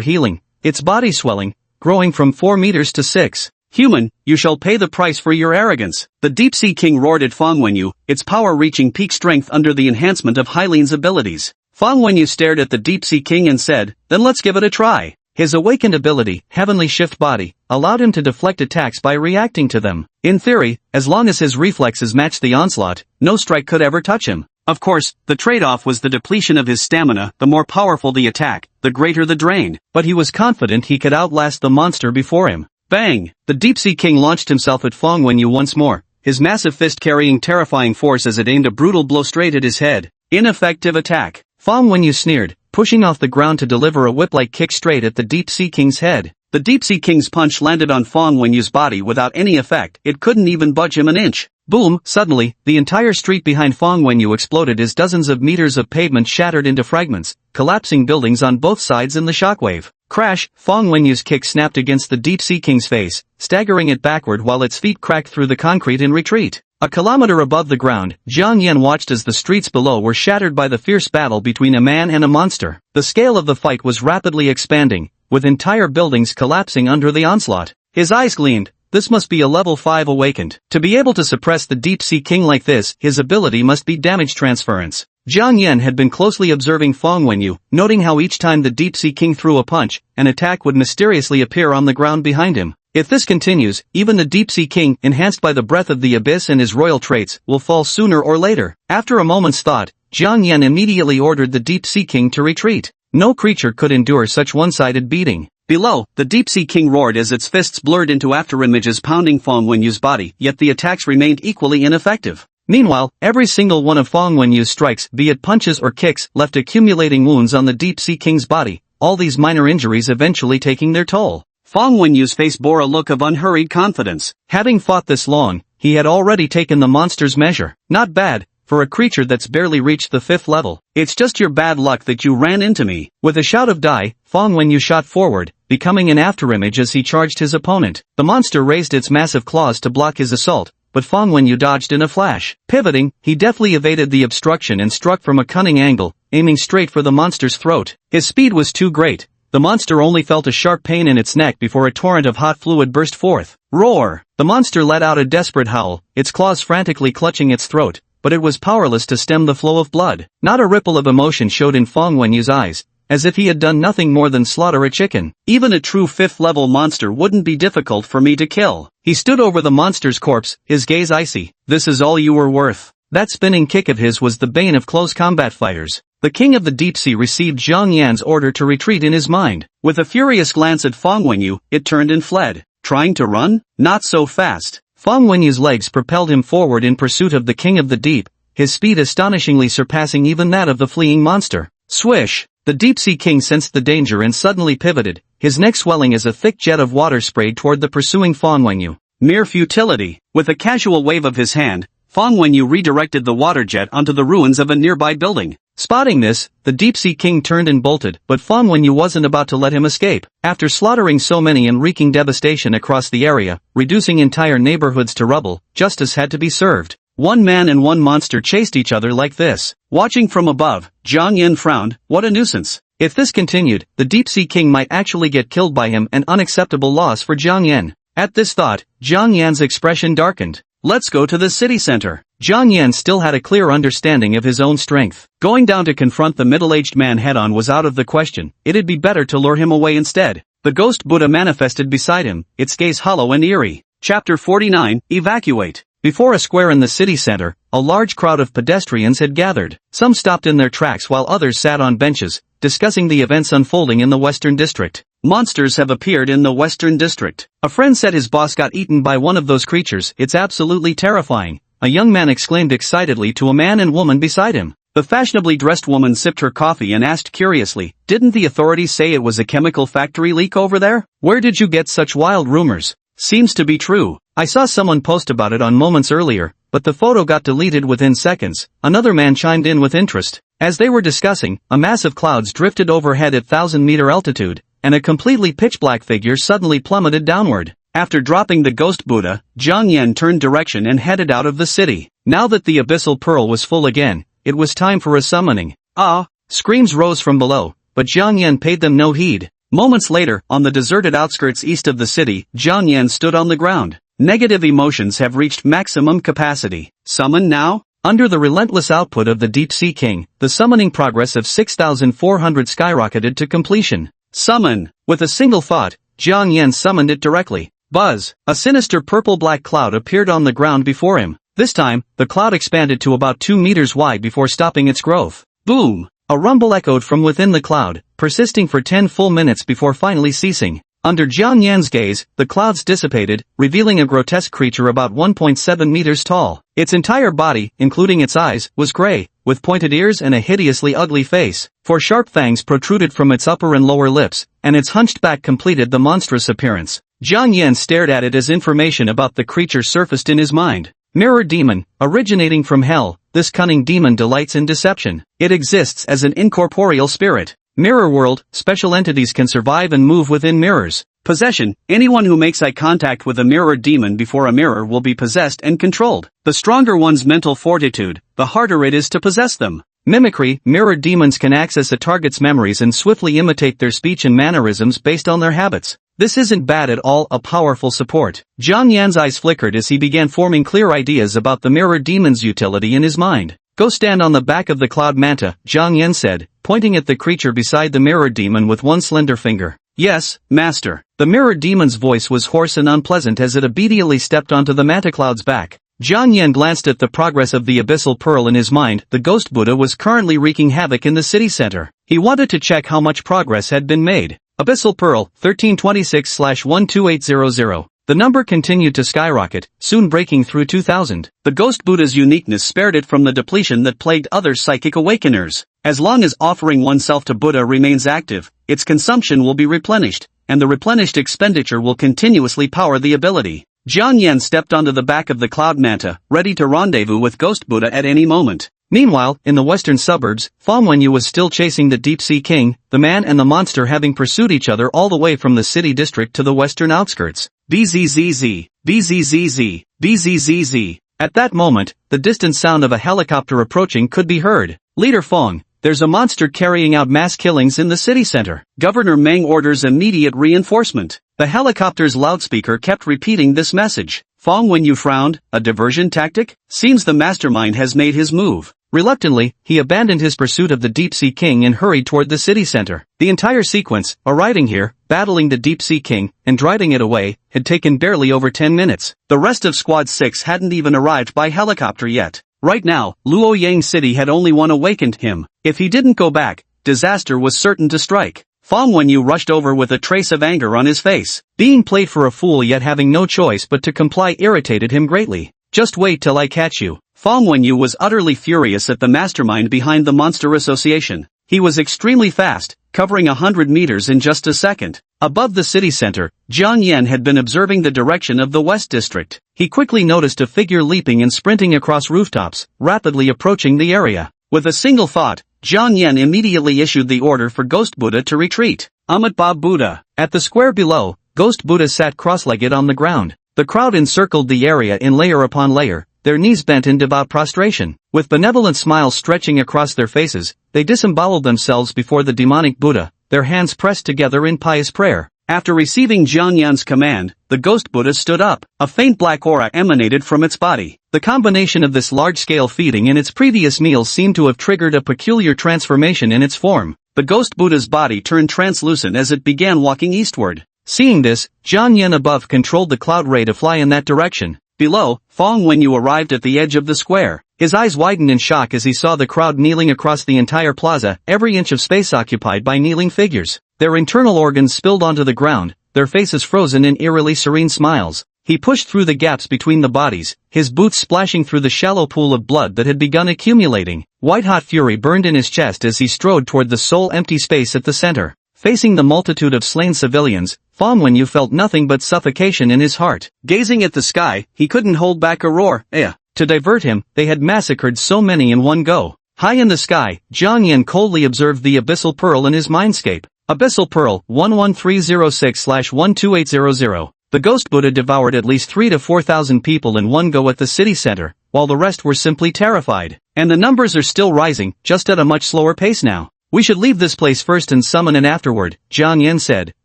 healing, its body swelling, growing from 4 meters to 6. Human, you shall pay the price for your arrogance. The Deep-Sea King roared at Fang Wenyu, its power reaching peak strength under the enhancement of Hylian's abilities. Fang Wenyu stared at the Deep-Sea King and said, "Then let's give it a try." His awakened ability, Heavenly Shift Body, allowed him to deflect attacks by reacting to them. In theory, as long as his reflexes matched the onslaught, no strike could ever touch him. Of course, the trade-off was the depletion of his stamina. The more powerful the attack, the greater the drain. But he was confident he could outlast the monster before him. Bang! The Deep-Sea King launched himself at Fang Wenyu once more, his massive fist carrying terrifying force as it aimed a brutal blow straight at his head. Ineffective attack. Fang Wenyu sneered, pushing off the ground to deliver a whip-like kick straight at the Deep-Sea King's head. The Deep-Sea King's punch landed on Fang Wenyu's body without any effect. It couldn't even budge him an inch. Boom! Suddenly, the entire street behind Fang Wenyu exploded as dozens of meters of pavement shattered into fragments, collapsing buildings on both sides in the shockwave. Crash! Fang Wenyu's kick snapped against the Deep-Sea King's face, staggering it backward while its feet cracked through the concrete in retreat. A kilometer above the ground, Jiang Yan watched as the streets below were shattered by the fierce battle between a man and a monster. The scale of the fight was rapidly expanding, with entire buildings collapsing under the onslaught. His eyes gleamed. This must be a level 5 awakened. To be able to suppress the Deep-Sea King like this, his ability must be damage transference. Jiang Yan had been closely observing Fang Wenyu, noting how each time the Deep-Sea King threw a punch, an attack would mysteriously appear on the ground behind him. If this continues, even the Deep-Sea King, enhanced by the breath of the abyss and his royal traits, will fall sooner or later. After a moment's thought, Jiang Yan immediately ordered the Deep-Sea King to retreat. No creature could endure such one-sided beating. Below, the Deep-Sea King roared as its fists blurred into afterimages pounding Fang Wenyu's body, yet the attacks remained equally ineffective. Meanwhile, every single one of Fang Wenyu's strikes, be it punches or kicks, left accumulating wounds on the Deep-Sea King's body, all these minor injuries eventually taking their toll. Fang Wenyu's face bore a look of unhurried confidence. Having fought this long, he had already taken the monster's measure. Not bad, for a creature that's barely reached the 5th level. It's just your bad luck that you ran into me. With a shout of "Die!" Fang Wenyu shot forward, becoming an afterimage as he charged his opponent. The monster raised its massive claws to block his assault, but Fang Wenyu dodged in a flash. Pivoting, he deftly evaded the obstruction and struck from a cunning angle, aiming straight for the monster's throat. His speed was too great. The monster only felt a sharp pain in its neck before a torrent of hot fluid burst forth. Roar! The monster let out a desperate howl, its claws frantically clutching its throat, but it was powerless to stem the flow of blood. Not a ripple of emotion showed in Fang Wenyu's eyes, as if he had done nothing more than slaughter a chicken. Even a true 5th-level monster wouldn't be difficult for me to kill. He stood over the monster's corpse, his gaze icy. This is all you were worth. That spinning kick of his was the bane of close combat fighters. The king of the deep sea received Jiang Yan's order to retreat in his mind. With a furious glance at Fang Wenyu, it turned and fled. Trying to run? Not so fast. Fang Wenyu's legs propelled him forward in pursuit of the king of the deep, his speed astonishingly surpassing even that of the fleeing monster. Swish! The deep-sea king sensed the danger and suddenly pivoted, his neck swelling as a thick jet of water sprayed toward the pursuing Fang Wenyu. Mere futility. With a casual wave of his hand, Fang Wenyu redirected the water jet onto the ruins of a nearby building. Spotting this, the deep-sea king turned and bolted, but Fang Wenyu wasn't about to let him escape. After slaughtering so many and wreaking devastation across the area, reducing entire neighborhoods to rubble, justice had to be served. One man and one monster chased each other like this. Watching from above, Jiang Yan frowned. What a nuisance. If this continued, the deep-sea king might actually get killed by him, an unacceptable loss for Jiang Yan. At this thought, Jiang Yan's expression darkened. Let's go to the city center. Jiang Yan still had a clear understanding of his own strength. Going down to confront the middle-aged man head-on was out of the question. It'd be better to lure him away instead. The ghost Buddha manifested beside him, its gaze hollow and eerie. Chapter 49, Evacuate. Before a square in the city center, a large crowd of pedestrians had gathered. Some stopped in their tracks while others sat on benches, discussing the events unfolding in the Western District. Monsters have appeared in the Western District. A friend said his boss got eaten by one of those creatures. It's absolutely terrifying, a young man exclaimed excitedly to a man and woman beside him. The fashionably dressed woman sipped her coffee and asked curiously, didn't the authorities say it was a chemical factory leak over there? Where did you get such wild rumors? Seems to be true. I saw someone post about it on moments earlier, but the photo got deleted within seconds. Another man chimed in with interest. As they were discussing, a mass of clouds drifted overhead at 1,000-meter altitude, and a completely pitch-black figure suddenly plummeted downward. After dropping the ghost Buddha, Jiang Yan turned direction and headed out of the city. Now that the abyssal pearl was full again, it was time for a summoning. Ah! Screams rose from below, but Jiang Yan paid them no heed. Moments later, on the deserted outskirts east of the city, Jiang Yan stood on the ground. Negative emotions have reached maximum capacity. Summon now? Under the relentless output of the Deep-Sea King, the summoning progress of 6,400 skyrocketed to completion. Summon! With a single thought, Jiang Yan summoned it directly. Buzz! A sinister purple-black cloud appeared on the ground before him. This time, the cloud expanded to about 2 meters wide before stopping its growth. Boom! A rumble echoed from within the cloud, persisting for 10 full minutes before finally ceasing. Under Jiang Yan's gaze, the clouds dissipated, revealing a grotesque creature about 1.7 meters tall. Its entire body, including its eyes, was gray, with pointed ears and a hideously ugly face. 4 sharp fangs protruded from its upper and lower lips, and its hunched back completed the monstrous appearance. Jiang Yan stared at it as information about the creature surfaced in his mind. Mirror demon, originating from hell, this cunning demon delights in deception. It exists as an incorporeal spirit. Mirror world, special entities can survive and move within mirrors. Possession, anyone who makes eye contact with a mirror demon before a mirror will be possessed and controlled. The stronger one's mental fortitude, the harder it is to possess them. Mimicry, mirror demons can access a target's memories and swiftly imitate their speech and mannerisms based on their habits. This isn't bad at all, a powerful support. Jiang Yan's eyes flickered as he began forming clear ideas about the mirror demon's utility in his mind. Go stand on the back of the cloud manta, Jiang Yan said, pointing at the creature beside the mirror demon with one slender finger. Yes, master. The mirror demon's voice was hoarse and unpleasant as it obediently stepped onto the manta cloud's back. Jiang Yan glanced at the progress of the abyssal pearl in his mind. The ghost Buddha was currently wreaking havoc in the city center. He wanted to check how much progress had been made. Abyssal Pearl, 1326/12800. The number continued to skyrocket, soon breaking through 2,000. The ghost Buddha's uniqueness spared it from the depletion that plagued other psychic awakeners. As long as offering oneself to Buddha remains active, its consumption will be replenished, and the replenished expenditure will continuously power the ability. Jiang Yan stepped onto the back of the cloud manta, ready to rendezvous with ghost Buddha at any moment. Meanwhile, in the western suburbs, Fang Wenyu was still chasing the Deep-Sea King, the man and the monster having pursued each other all the way from the city district to the western outskirts. BZZZ, BZZZ, BZZZ. At that moment, the distant sound of a helicopter approaching could be heard. Leader Fang, there's a monster carrying out mass killings in the city center. Governor Meng orders immediate reinforcement. The helicopter's loudspeaker kept repeating this message. Fang Wenyu frowned. A diversion tactic? Seems the mastermind has made his move. Reluctantly, he abandoned his pursuit of the Deep-Sea King and hurried toward the city center. The entire sequence, arriving here, battling the Deep-Sea King, and driving it away, had taken barely over 10 minutes. The rest of Squad 6 hadn't even arrived by helicopter yet. Right now, Luoyang City had only one awakened him. If he didn't go back, disaster was certain to strike. Fang Wenyu rushed over with a trace of anger on his face. Being played for a fool yet having no choice but to comply irritated him greatly. Just wait till I catch you. Fang Wenyu was utterly furious at the mastermind behind the Monster Association. He was extremely fast, covering 100 meters in just a second. Above the city center, Jiang Yan had been observing the direction of the West District. He quickly noticed a figure leaping and sprinting across rooftops, rapidly approaching the area. With a single thought, Jiang Yan immediately issued the order for Ghost Buddha to retreat. Amitabha Buddha. At the square below, Ghost Buddha sat cross-legged on the ground. The crowd encircled the area in layer upon layer, their knees bent in devout prostration. With benevolent smiles stretching across their faces, they disemboweled themselves before the demonic Buddha, their hands pressed together in pious prayer. After receiving Jiang Yan's command, the Ghost Buddha stood up. A faint black aura emanated from its body. The combination of this large-scale feeding and its previous meals seemed to have triggered a peculiar transformation in its form. The Ghost Buddha's body turned translucent as it began walking eastward. Seeing this, Jiang Yan above controlled the cloud ray to fly in that direction. Below, Fong Wenyu arrived at the edge of the square. His eyes widened in shock as he saw the crowd kneeling across the entire plaza, every inch of space occupied by kneeling figures. Their internal organs spilled onto the ground, their faces frozen in eerily serene smiles. He pushed through the gaps between the bodies, his boots splashing through the shallow pool of blood that had begun accumulating. White-hot fury burned in his chest as he strode toward the sole empty space at the center. Facing the multitude of slain civilians, Fong Wenyu felt nothing but suffocation in his heart. Gazing at the sky, he couldn't hold back a roar. To divert him, they had massacred so many in one go. High in the sky, Jiang Yan coldly observed the Abyssal Pearl in his mindscape. Abyssal Pearl, 11306/12800. The Ghost Buddha devoured at least 3,000 to 4,000 people in one go at the city center, while the rest were simply terrified. And the numbers are still rising, just at a much slower pace now. We should leave this place first and summon it afterward, Jiang Yan said,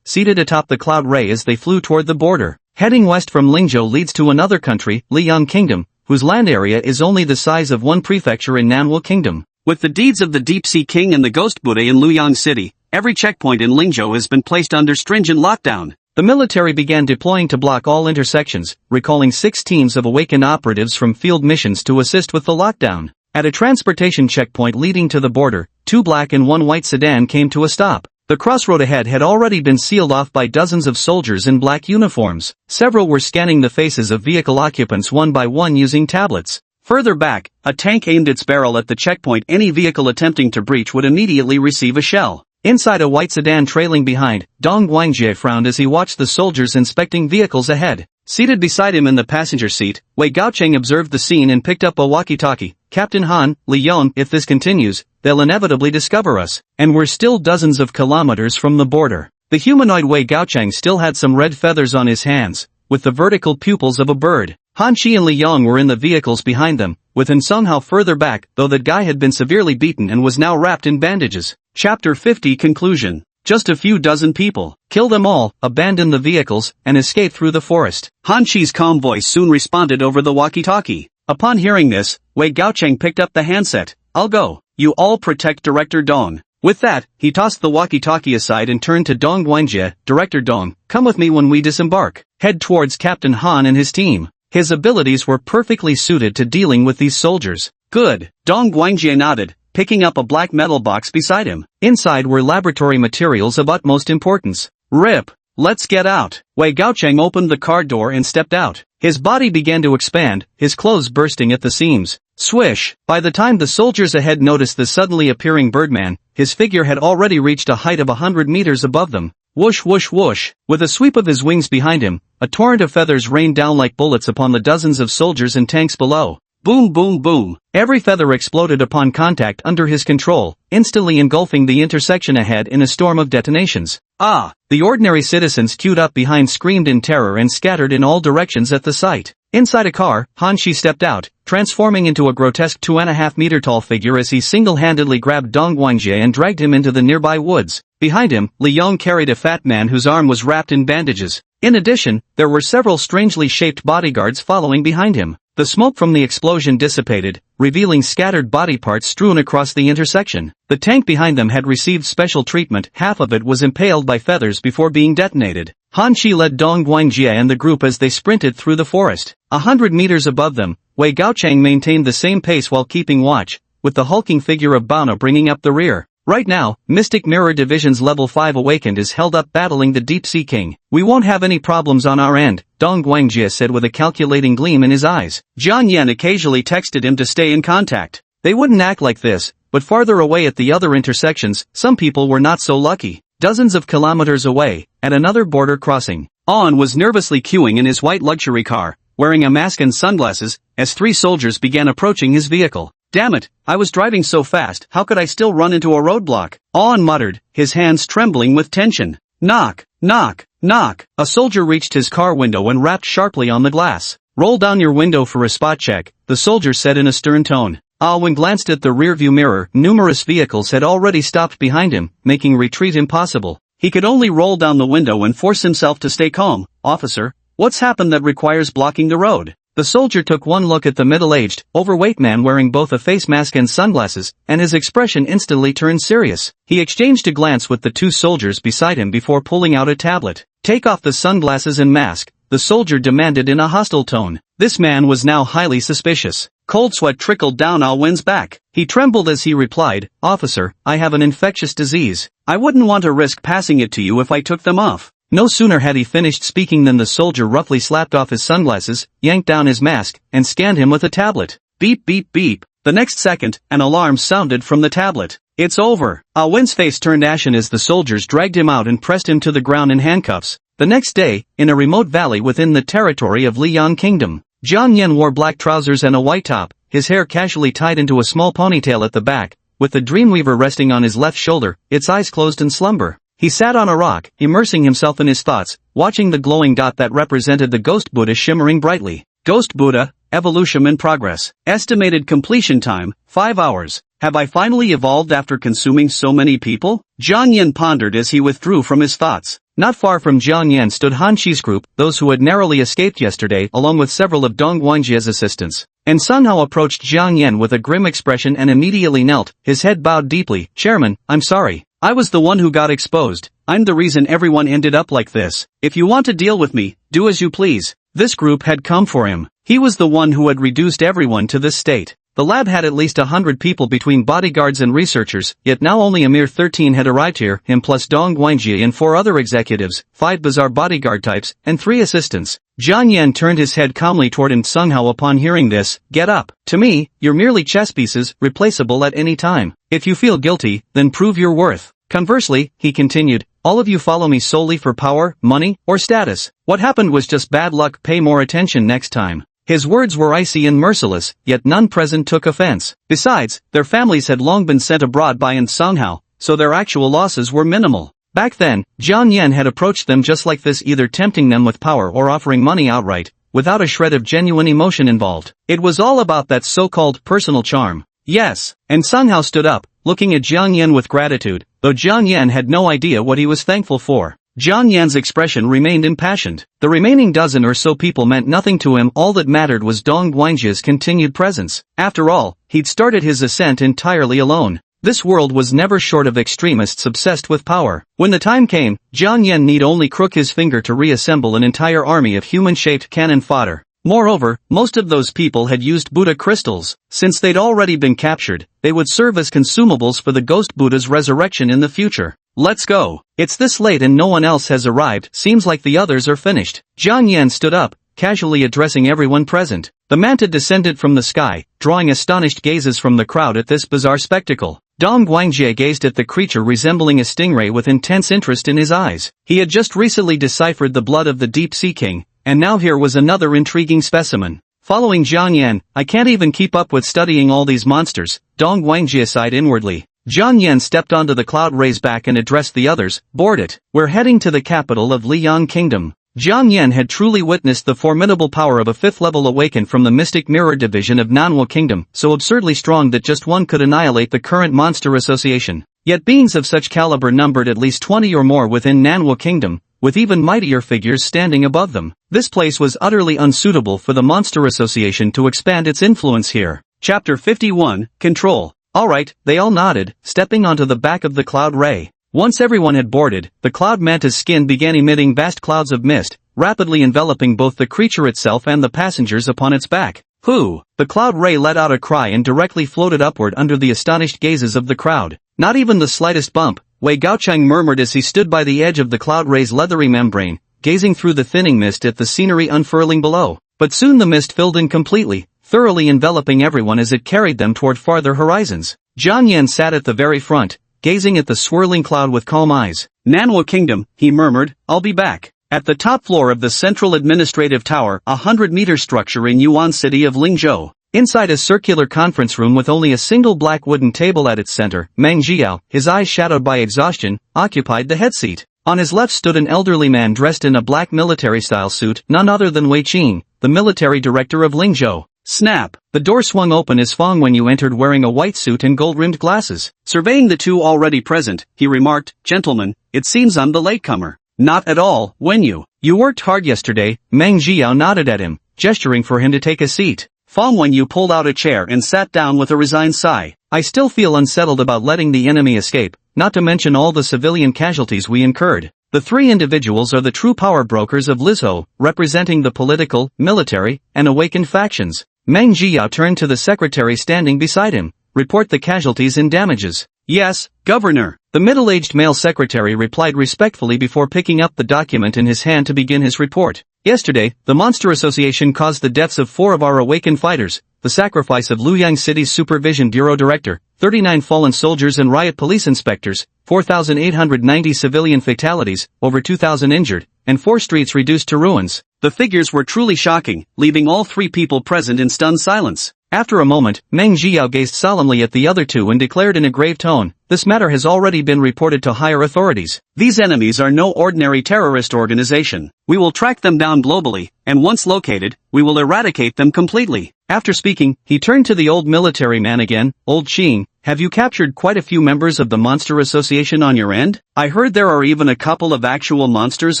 seated atop the cloud ray as they flew toward the border. Heading west from Lingzhou leads to another country, Liang Kingdom, whose land area is only the size of one prefecture in Manhwa Kingdom. With the deeds of the Deep Sea King and the Ghost Buddha in Luoyang City, every checkpoint in Lingzhou has been placed under stringent lockdown. The military began deploying to block all intersections, recalling 6 teams of awakened operatives from field missions to assist with the lockdown. At a transportation checkpoint leading to the border, 2 black and 1 white sedan came to a stop. The crossroad ahead had already been sealed off by dozens of soldiers in black uniforms. Several were scanning the faces of vehicle occupants one by one using tablets. Further back, a tank aimed its barrel at the checkpoint. Any vehicle attempting to breach would immediately receive a shell. Inside a white sedan trailing behind, Dong Guangjie frowned as he watched the soldiers inspecting vehicles ahead. Seated beside him in the passenger seat, Wei Gaocheng observed the scene and picked up a walkie-talkie. Captain Han, Li Yon, if this continues, they'll inevitably discover us. And we're still dozens of kilometers from the border. The humanoid Wei Gaocheng still had some red feathers on his hands, with the vertical pupils of a bird. Han Chi and Li Yong were in the vehicles behind them, with him somehow further back, though that guy had been severely beaten and was now wrapped in bandages. Chapter 50 Conclusion. Just a few dozen people. Kill them all, abandon the vehicles, and escape through the forest. Han Chi's calm voice soon responded over the walkie-talkie. Upon hearing this, Wei Gaocheng picked up the handset. I'll go. You all protect Director Dong. With that, he tossed the walkie-talkie aside and turned to Dong Guangjie. Director Dong, come with me when we disembark. Head towards Captain Han and his team. His abilities were perfectly suited to dealing with these soldiers. Good. Dong Guangjie nodded, picking up a black metal box beside him. Inside were laboratory materials of utmost importance. Rip. Let's get out. Wei Gaocheng opened the car door and stepped out. His body began to expand, his clothes bursting at the seams. Swish. By the time the soldiers ahead noticed the suddenly appearing Birdman, his figure had already reached a height of 100 meters above them. Whoosh whoosh whoosh. With a sweep of his wings behind him, a torrent of feathers rained down like bullets upon the dozens of soldiers and tanks below. Boom boom boom. Every feather exploded upon contact under his control, instantly engulfing the intersection ahead in a storm of detonations. Ah! The ordinary citizens queued up behind screamed in terror and scattered in all directions at the sight. Inside a car, Han Shi stepped out, transforming into a grotesque 2.5-meter tall figure as he single-handedly grabbed Dong Guangjie and dragged him into the nearby woods. Behind him, Li Yong carried a fat man whose arm was wrapped in bandages. In addition, there were several strangely shaped bodyguards following behind him. The smoke from the explosion dissipated, revealing scattered body parts strewn across the intersection. The tank behind them had received special treatment. Half of it was impaled by feathers before being detonated. Han Chi led Dong Guangjie and the group as they sprinted through the forest. 100 meters above them, Wei Gaocheng maintained the same pace while keeping watch, with the hulking figure of Bao bringing up the rear. Right now, Mystic Mirror Division's Level 5 Awakened is held up battling the Deep Sea King. We won't have any problems on our end, Dong Guangjie said with a calculating gleam in his eyes. Jiang Yan occasionally texted him to stay in contact. They wouldn't act like this, but farther away at the other intersections, some people were not so lucky. Dozens of kilometers away, at another border crossing, On was nervously queuing in his white luxury car, wearing a mask and sunglasses, as 3 soldiers began approaching his vehicle. Damn it, I was driving so fast, how could I still run into a roadblock? On muttered, his hands trembling with tension. Knock, knock, knock. A soldier reached his car window and rapped sharply on the glass. Roll down your window for a spot check, the soldier said in a stern tone. Alwyn glanced at the rearview mirror. Numerous vehicles had already stopped behind him, making retreat impossible. He could only roll down the window and force himself to stay calm. Officer, what's happened that requires blocking the road? The soldier took one look at the middle-aged, overweight man wearing both a face mask and sunglasses, and his expression instantly turned serious. He exchanged a glance with the 2 soldiers beside him before pulling out a tablet. Take off the sunglasses and mask, the soldier demanded in a hostile tone. This man was now highly suspicious. Cold sweat trickled down Alwyn's back. He trembled as he replied, Officer, I have an infectious disease. I wouldn't want to risk passing it to you if I took them off. No sooner had he finished speaking than the soldier roughly slapped off his sunglasses, yanked down his mask, and scanned him with a tablet. Beep beep beep. The next second, an alarm sounded from the tablet. It's over. Alwyn's face turned ashen as the soldiers dragged him out and pressed him to the ground in handcuffs. The next day, in a remote valley within the territory of Liang Kingdom, Jiang Yen wore black trousers and a white top, his hair casually tied into a small ponytail at the back, with the Dreamweaver resting on his left shoulder, its eyes closed in slumber. He sat on a rock, immersing himself in his thoughts, watching the glowing dot that represented the Ghost Buddha shimmering brightly. Ghost Buddha, evolution in progress. Estimated completion time, 5 hours. Have I finally evolved after consuming so many people? Jiang Yen pondered as he withdrew from his thoughts. Not far from Jiang Yen stood Han Chi's group, those who had narrowly escaped yesterday, along with several of Dong Guangjie's assistants. And Sun Hao approached Jiang Yen with a grim expression and immediately knelt, his head bowed deeply. Chairman, I'm sorry. I was the one who got exposed. I'm the reason everyone ended up like this. If you want to deal with me, do as you please. This group had come for him. He was the one who had reduced everyone to this state. The lab had at least 100 people between bodyguards and researchers, yet now only a mere 13 had arrived here, him plus Dong Guangjie and 4 other executives, 5 bizarre bodyguard types, and 3 assistants. Jiang Yen turned his head calmly toward Sun Hao upon hearing this. Get up. To me, you're merely chess pieces, replaceable at any time. If you feel guilty, then prove your worth. Conversely, he continued, all of you follow me solely for power, money, or status. What happened was just bad luck. Pay more attention next time. His words were icy and merciless, yet none present took offense. Besides, their families had long been sent abroad by Sun Hao, so their actual losses were minimal. Back then, Jiang Yen had approached them just like this, either tempting them with power or offering money outright, without a shred of genuine emotion involved. It was all about that so-called personal charm. Yes, and Sun Hao stood up, looking at Jiang Yen with gratitude, though Jiang Yen had no idea what he was thankful for. Jiang Yan's expression remained impassioned. The remaining dozen or so people meant nothing to him. All that mattered was Dong Guangjie's continued presence. After all, he'd started his ascent entirely alone. This world was never short of extremists obsessed with power. When the time came, Jiang Yen need only crook his finger to reassemble an entire army of human-shaped cannon fodder. Moreover, most of those people had used Buddha crystals. Since they'd already been captured, they would serve as consumables for the Ghost Buddha's resurrection in the future. Let's go. It's this late and no one else has arrived. Seems like the others are finished. Jiang Yen stood up, casually addressing everyone present. The manta descended from the sky, drawing astonished gazes from the crowd at this bizarre spectacle. Dong Guangjie gazed at the creature resembling a stingray with intense interest in his eyes. He had just recently deciphered the blood of the Deep Sea King, and now here was another intriguing specimen. Following Jiang Yen, I can't even keep up with studying all these monsters, Dong Guangjie sighed inwardly. Jiang Yen stepped onto the cloud raised back and addressed the others. Board it. We're heading to the capital of Liang Kingdom. Jiang Yen had truly witnessed the formidable power of a 5th level awakened from the Mystic Mirror division of Manhwa Kingdom, so absurdly strong that just one could annihilate the current monster association. Yet beings of such caliber numbered at least 20 or more within Manhwa Kingdom, with even mightier figures standing above them. This place was utterly unsuitable for the Monster Association to expand its influence here. Chapter 51, Control. Alright, they all nodded, stepping onto the back of the cloud ray. Once everyone had boarded, the cloud manta's skin began emitting vast clouds of mist, rapidly enveloping both the creature itself and the passengers upon its back. Whoo! The cloud ray let out a cry and directly floated upward under the astonished gazes of the crowd. Not even the slightest bump, Wei Gaochang murmured as he stood by the edge of the cloud ray's leathery membrane, gazing through the thinning mist at the scenery unfurling below. But soon the mist filled in completely, thoroughly enveloping everyone as it carried them toward farther horizons. Jiang Yen sat at the very front, gazing at the swirling cloud with calm eyes. Manhwa Kingdom, he murmured, I'll be back. At the top floor of the Central Administrative Tower, a 100-meter structure in Yuan City of Lingzhou. Inside a circular conference room with only a single black wooden table at its center, Meng Jiao, his eyes shadowed by exhaustion, occupied the head seat. On his left stood an elderly man dressed in a black military-style suit, none other than Wei Qing, the military director of Lingzhou. Snap! The door swung open as Fang Wenyu entered wearing a white suit and gold-rimmed glasses. Surveying the two already present, he remarked, "Gentlemen, it seems I'm the latecomer." "Not at all, Wenyu. You worked hard yesterday." Meng Jiao nodded at him, gesturing for him to take a seat. Fang Wenyu pulled out a chair and sat down with a resigned sigh. "I still feel unsettled about letting the enemy escape, not to mention all the civilian casualties we incurred. The three individuals are the true power brokers of Lizhou, representing the political, military, and awakened factions." Meng Jiao turned to the secretary standing beside him. "Report the casualties and damages." "Yes, Governor." The middle-aged male secretary replied respectfully before picking up the document in his hand to begin his report. "Yesterday, the Monster Association caused the deaths of 4 of our awakened fighters, the sacrifice of Luoyang City's Supervision Bureau Director, 39 fallen soldiers and riot police inspectors, 4,890 civilian fatalities, over 2,000 injured, and 4 streets reduced to ruins." The figures were truly shocking, leaving all 3 people present in stunned silence. After a moment, Meng Jiao gazed solemnly at the other 2 and declared in a grave tone, "This matter has already been reported to higher authorities. These enemies are no ordinary terrorist organization. We will track them down globally, and once located, we will eradicate them completely." After speaking, he turned to the old military man again. "Old Qing, have you captured quite a few members of the Monster Association on your end? I heard there are even a couple of actual monsters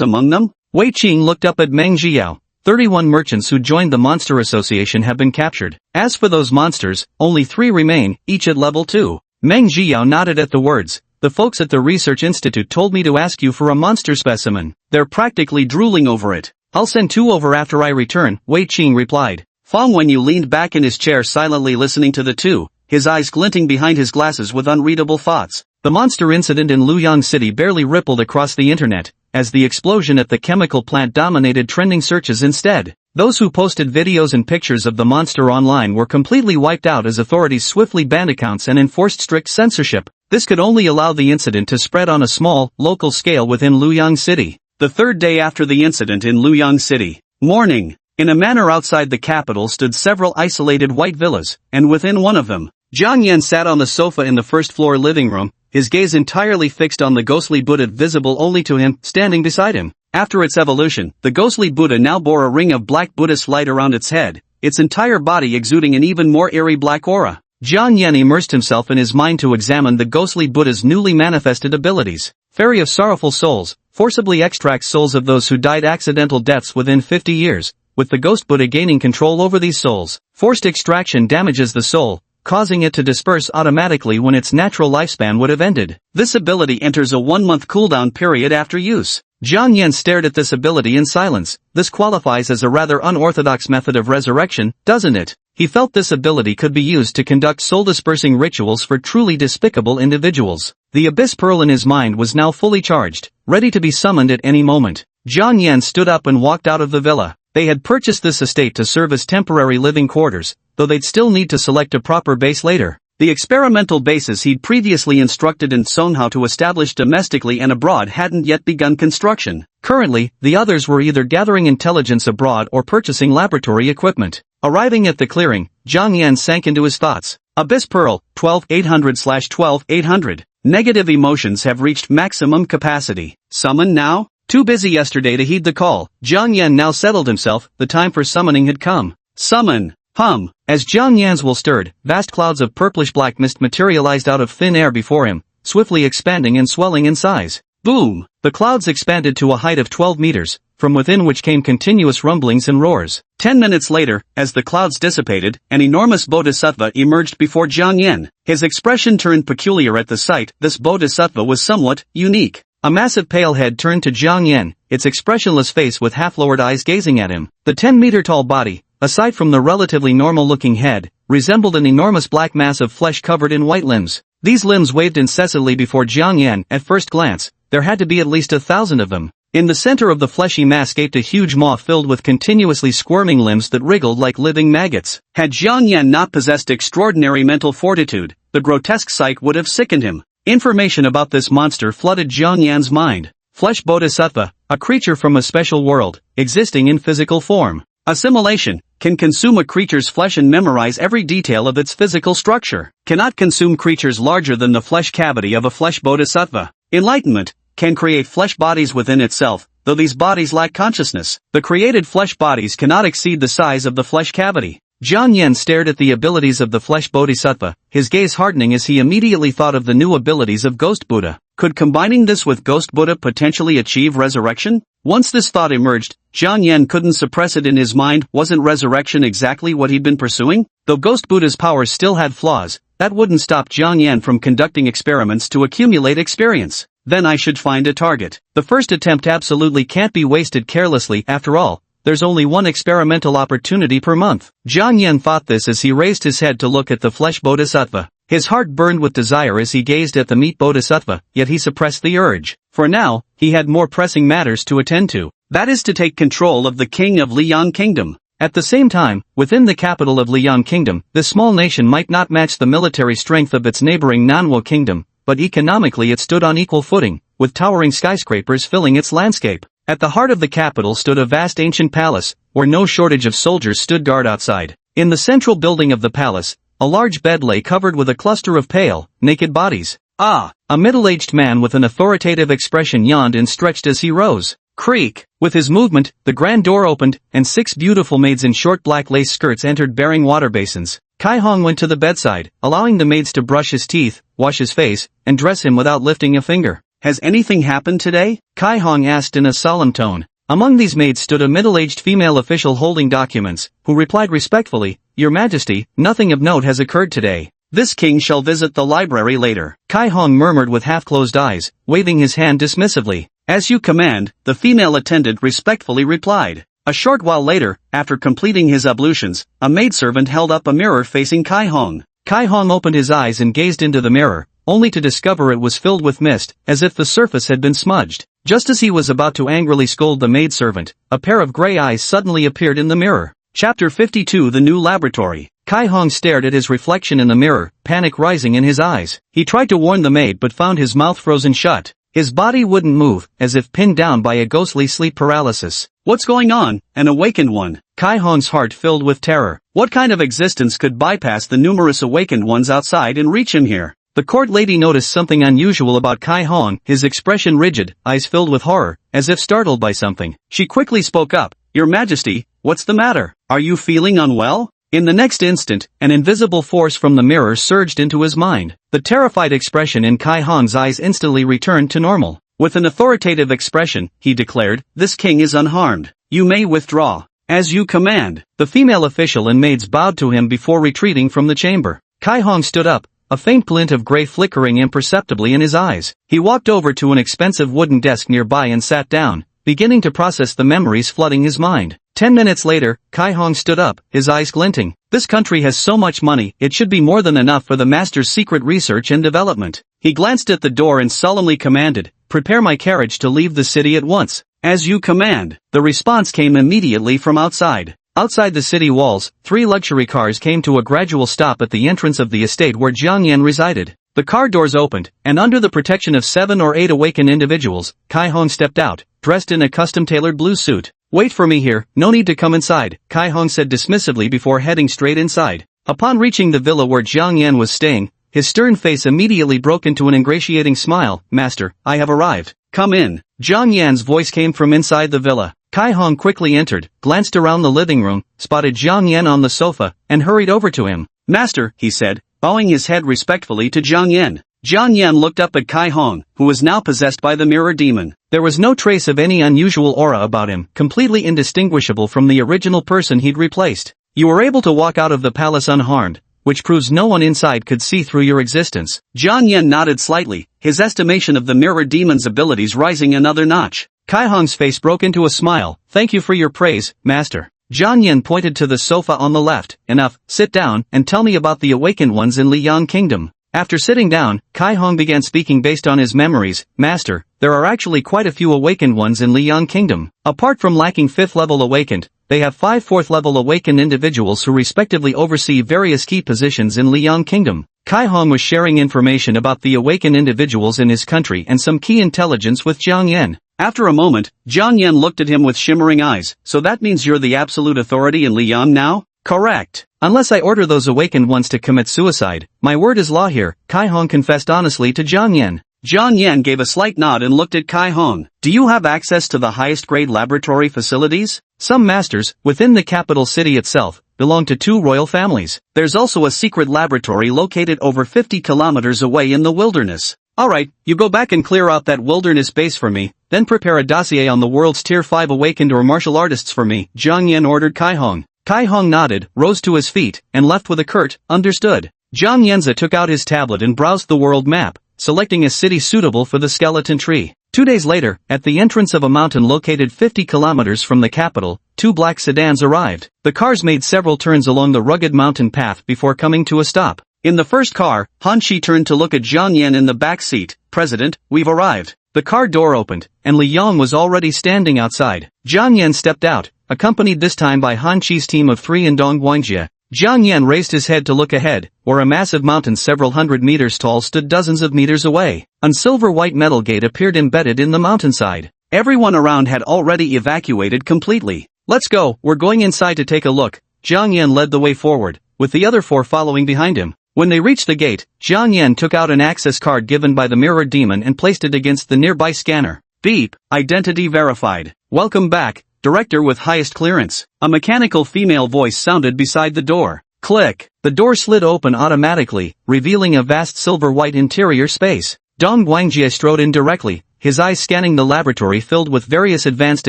among them." Wei Qing looked up at Meng Jiao. 31 merchants who joined the Monster Association have been captured. As for those monsters, only 3 remain, each at level 2. Meng Jiao nodded at the words. "The folks at the Research Institute told me to ask you for a monster specimen. They're practically drooling over it." "I'll send 2 over after I return," Wei Qing replied. Fang Wenyu leaned back in his chair silently listening to the 2, his eyes glinting behind his glasses with unreadable thoughts. The monster incident in Luoyang City barely rippled across the internet, as the explosion at the chemical plant dominated trending searches instead. Those who posted videos and pictures of the monster online were completely wiped out as authorities swiftly banned accounts and enforced strict censorship. This could only allow the incident to spread on a small, local scale within Luoyang City. The 3rd day after the incident in Luoyang City. Morning. In a manor outside the capital stood several isolated white villas, and within one of them, Jiang Yan sat on the sofa in the first-floor living room, his gaze entirely fixed on the ghostly Buddha visible only to him, standing beside him. After its evolution, the ghostly Buddha now bore a ring of black Buddhist light around its head, its entire body exuding an even more eerie black aura. Jiang Yan immersed himself in his mind to examine the ghostly Buddha's newly manifested abilities. Fairy of Sorrowful Souls, forcibly extracts souls of those who died accidental deaths within 50 years, with the ghost Buddha gaining control over these souls. Forced extraction damages the soul, causing it to disperse automatically when its natural lifespan would have ended. This ability enters a 1-month cooldown period after use. Jiang Yan stared at this ability in silence. This qualifies as a rather unorthodox method of resurrection, doesn't it? He felt this ability could be used to conduct soul-dispersing rituals for truly despicable individuals. The Abyss Pearl in his mind was now fully charged, ready to be summoned at any moment. Jiang Yan stood up and walked out of the villa. They had purchased this estate to serve as temporary living quarters, though they'd still need to select a proper base later. The experimental bases he'd previously instructed in Song how to establish domestically and abroad hadn't yet begun construction. Currently, the others were either gathering intelligence abroad or purchasing laboratory equipment. Arriving at the clearing, Jiang Yan sank into his thoughts. Abyss Pearl, 12800/12800. Negative emotions have reached maximum capacity. Summon now? Too busy yesterday to heed the call, Jiang Yan now settled himself. The time for summoning had come. Summon! Hum! As Jiang Yan's will stirred, vast clouds of purplish-black mist materialized out of thin air before him, swiftly expanding and swelling in size. Boom! The clouds expanded to a height of 12 meters, from within which came continuous rumblings and roars. 10 minutes later, as the clouds dissipated, an enormous bodhisattva emerged before Jiang Yan. His expression turned peculiar at the sight. This bodhisattva was somewhat unique. A massive pale head turned to Jiang Yan, its expressionless face with half-lowered eyes gazing at him. The 10-meter-tall body, aside from the relatively normal-looking head, resembled an enormous black mass of flesh covered in white limbs. These limbs waved incessantly before Jiang Yan. At first glance, there had to be at least 1,000 of them. In the center of the fleshy mass gaped a huge maw filled with continuously squirming limbs that wriggled like living maggots. Had Jiang Yan not possessed extraordinary mental fortitude, the grotesque sight would have sickened him. Information about this monster flooded Jiang Yan's mind. Flesh Bodhisattva, a creature from a special world, existing in physical form. Assimilation, can consume a creature's flesh and memorize every detail of its physical structure. Cannot consume creatures larger than the flesh cavity of a flesh bodhisattva. Enlightenment, can create flesh bodies within itself, though these bodies lack consciousness. The created flesh bodies cannot exceed the size of the flesh cavity. Jiang Yan stared at the abilities of the flesh bodhisattva, his gaze hardening as he immediately thought of the new abilities of Ghost Buddha. Could combining this with Ghost Buddha potentially achieve resurrection? Once this thought emerged, Jiang Yan couldn't suppress it in his mind. Wasn't resurrection exactly what he'd been pursuing? Though Ghost Buddha's powers still had flaws, that wouldn't stop Jiang Yan from conducting experiments to accumulate experience. Then I should find a target. The first attempt absolutely can't be wasted carelessly. After all, there's only one experimental opportunity per month. Jiang Yan thought this as he raised his head to look at the flesh bodhisattva. His heart burned with desire as he gazed at the meat bodhisattva, yet he suppressed the urge. For now, he had more pressing matters to attend to. That is to take control of the king of Liang Kingdom. At the same time, within the capital of Liang Kingdom, this small nation might not match the military strength of its neighboring Manhwa Kingdom, but economically it stood on equal footing, with towering skyscrapers filling its landscape. At the heart of the capital stood a vast ancient palace, where no shortage of soldiers stood guard outside. In the central building of the palace, a large bed lay covered with a cluster of pale, naked bodies. Ah! A middle-aged man with an authoritative expression yawned and stretched as he rose. Creak! With his movement, the grand door opened, and 6 beautiful maids in short black lace skirts entered bearing water basins. Kai Hong went to the bedside, allowing the maids to brush his teeth, wash his face, and dress him without lifting a finger. Has anything happened today? Kai Hong asked in a solemn tone. Among these maids stood a middle-aged female official holding documents, who replied respectfully, "Your Majesty, nothing of note has occurred today. This king shall visit the library later." Kai Hong murmured with half-closed eyes, waving his hand dismissively. "As you command," the female attendant respectfully replied. A short while later, after completing his ablutions, a maidservant held up a mirror facing Kai Hong. Kai Hong opened his eyes and gazed into the mirror, only to discover it was filled with mist, as if the surface had been smudged. Just as he was about to angrily scold the maidservant, a pair of gray eyes suddenly appeared in the mirror. Chapter 52 The New Laboratory. Kai Hong stared at his reflection in the mirror, panic rising in his eyes. He tried to warn the maid but found his mouth frozen shut. His body wouldn't move, as if pinned down by a ghostly sleep paralysis. What's going on? An awakened one. Kai Hong's heart filled with terror. What kind of existence could bypass the numerous awakened ones outside and reach him here? The court lady noticed something unusual about Kai Hong, his expression rigid, eyes filled with horror, as if startled by something. She quickly spoke up. "Your Majesty, what's the matter? Are you feeling unwell?" In the next instant, an invisible force from the mirror surged into his mind. The terrified expression in Kai Hong's eyes instantly returned to normal. With an authoritative expression, he declared, "This king is unharmed. You may withdraw." "As you command." The female official and maids bowed to him before retreating from the chamber. Kai Hong stood up, a faint glint of gray flickering imperceptibly in his eyes. He walked over to an expensive wooden desk nearby and sat down, beginning to process the memories flooding his mind. 10 minutes later, Kai Hong stood up, his eyes glinting. This country has so much money, it should be more than enough for the master's secret research and development. He glanced at the door and solemnly commanded, "Prepare my carriage to leave the city at once." "As you command." The response came immediately from outside. Outside the city walls, 3 luxury cars came to a gradual stop at the entrance of the estate where Jiang Yan resided. The car doors opened, and under the protection of 7 or 8 awakened individuals, Kai Hong stepped out, dressed in a custom-tailored blue suit. "Wait for me here, no need to come inside," Kai Hong said dismissively before heading straight inside. Upon reaching the villa where Jiang Yan was staying, his stern face immediately broke into an ingratiating smile. "Master, I have arrived." "Come in." Jiang Yan's voice came from inside the villa. Kai Hong quickly entered, glanced around the living room, spotted Jiang Yan on the sofa, and hurried over to him. "Master," he said, bowing his head respectfully to Jiang Yan. Jiang Yan looked up at Kai Hong, who was now possessed by the mirror demon. There was no trace of any unusual aura about him, completely indistinguishable from the original person he'd replaced. "You were able to walk out of the palace unharmed, which proves no one inside could see through your existence." Jiang Yan nodded slightly, his estimation of the mirror demon's abilities rising another notch. Kai Hong's face broke into a smile. "Thank you for your praise, Master." Jiang Yan pointed to the sofa on the left. "Enough, sit down, and tell me about the awakened ones in Liang Kingdom." After sitting down, Kai Hong began speaking based on his memories. "Master, there are actually quite a few awakened ones in Liang Kingdom. Apart from lacking 5th level awakened, they have 5 4th level awakened individuals who respectively oversee various key positions in Liang Kingdom." Kai Hong was sharing information about the awakened individuals in his country and some key intelligence with Jiang Yan. After a moment, Jiang Yan looked at him with shimmering eyes. So that means you're the absolute authority in Liang now? Correct. Unless I order those awakened ones to commit suicide, my word is law here, Kai Hong confessed honestly to Jiang Yan. Jiang Yan gave a slight nod and looked at Kai Hong. Do you have access to the highest grade laboratory facilities? Some masters, within the capital city itself, belong to 2 royal families. There's also a secret laboratory located over 50 kilometers away in the wilderness. Alright, you go back and clear out that wilderness base for me, then prepare a dossier on the world's tier 5 awakened or martial artists for me, Jiang Yan ordered Kai Hong. Kai Hong nodded, rose to his feet, and left with a curt, understood. Jiang Yanzi took out his tablet and browsed the world map, selecting a city suitable for the skeleton tree. 2 days later, at the entrance of a mountain located 50 kilometers from the capital, 2 black sedans arrived. The cars made several turns along the rugged mountain path before coming to a stop. In the first car, Han Shi turned to look at Jiang Yan in the back seat. President, we've arrived. The car door opened, and Li Yong was already standing outside. Jiang Yan stepped out, accompanied this time by Han Shi's team of 3 in Dong Guangjie. Jiang Yan raised his head to look ahead, where a massive mountain several hundred meters tall stood dozens of meters away. A silver-white metal gate appeared embedded in the mountainside. Everyone around had already evacuated completely. Let's go, we're going inside to take a look. Jiang Yan led the way forward, with the other 4 following behind him. When they reached the gate, Jiang Yan took out an access card given by the mirror demon and placed it against the nearby scanner. Beep, identity verified. Welcome back, director with highest clearance. A mechanical female voice sounded beside the door. Click. The door slid open automatically, revealing a vast silver-white interior space. Dong Guangjie strode in directly, his eyes scanning the laboratory filled with various advanced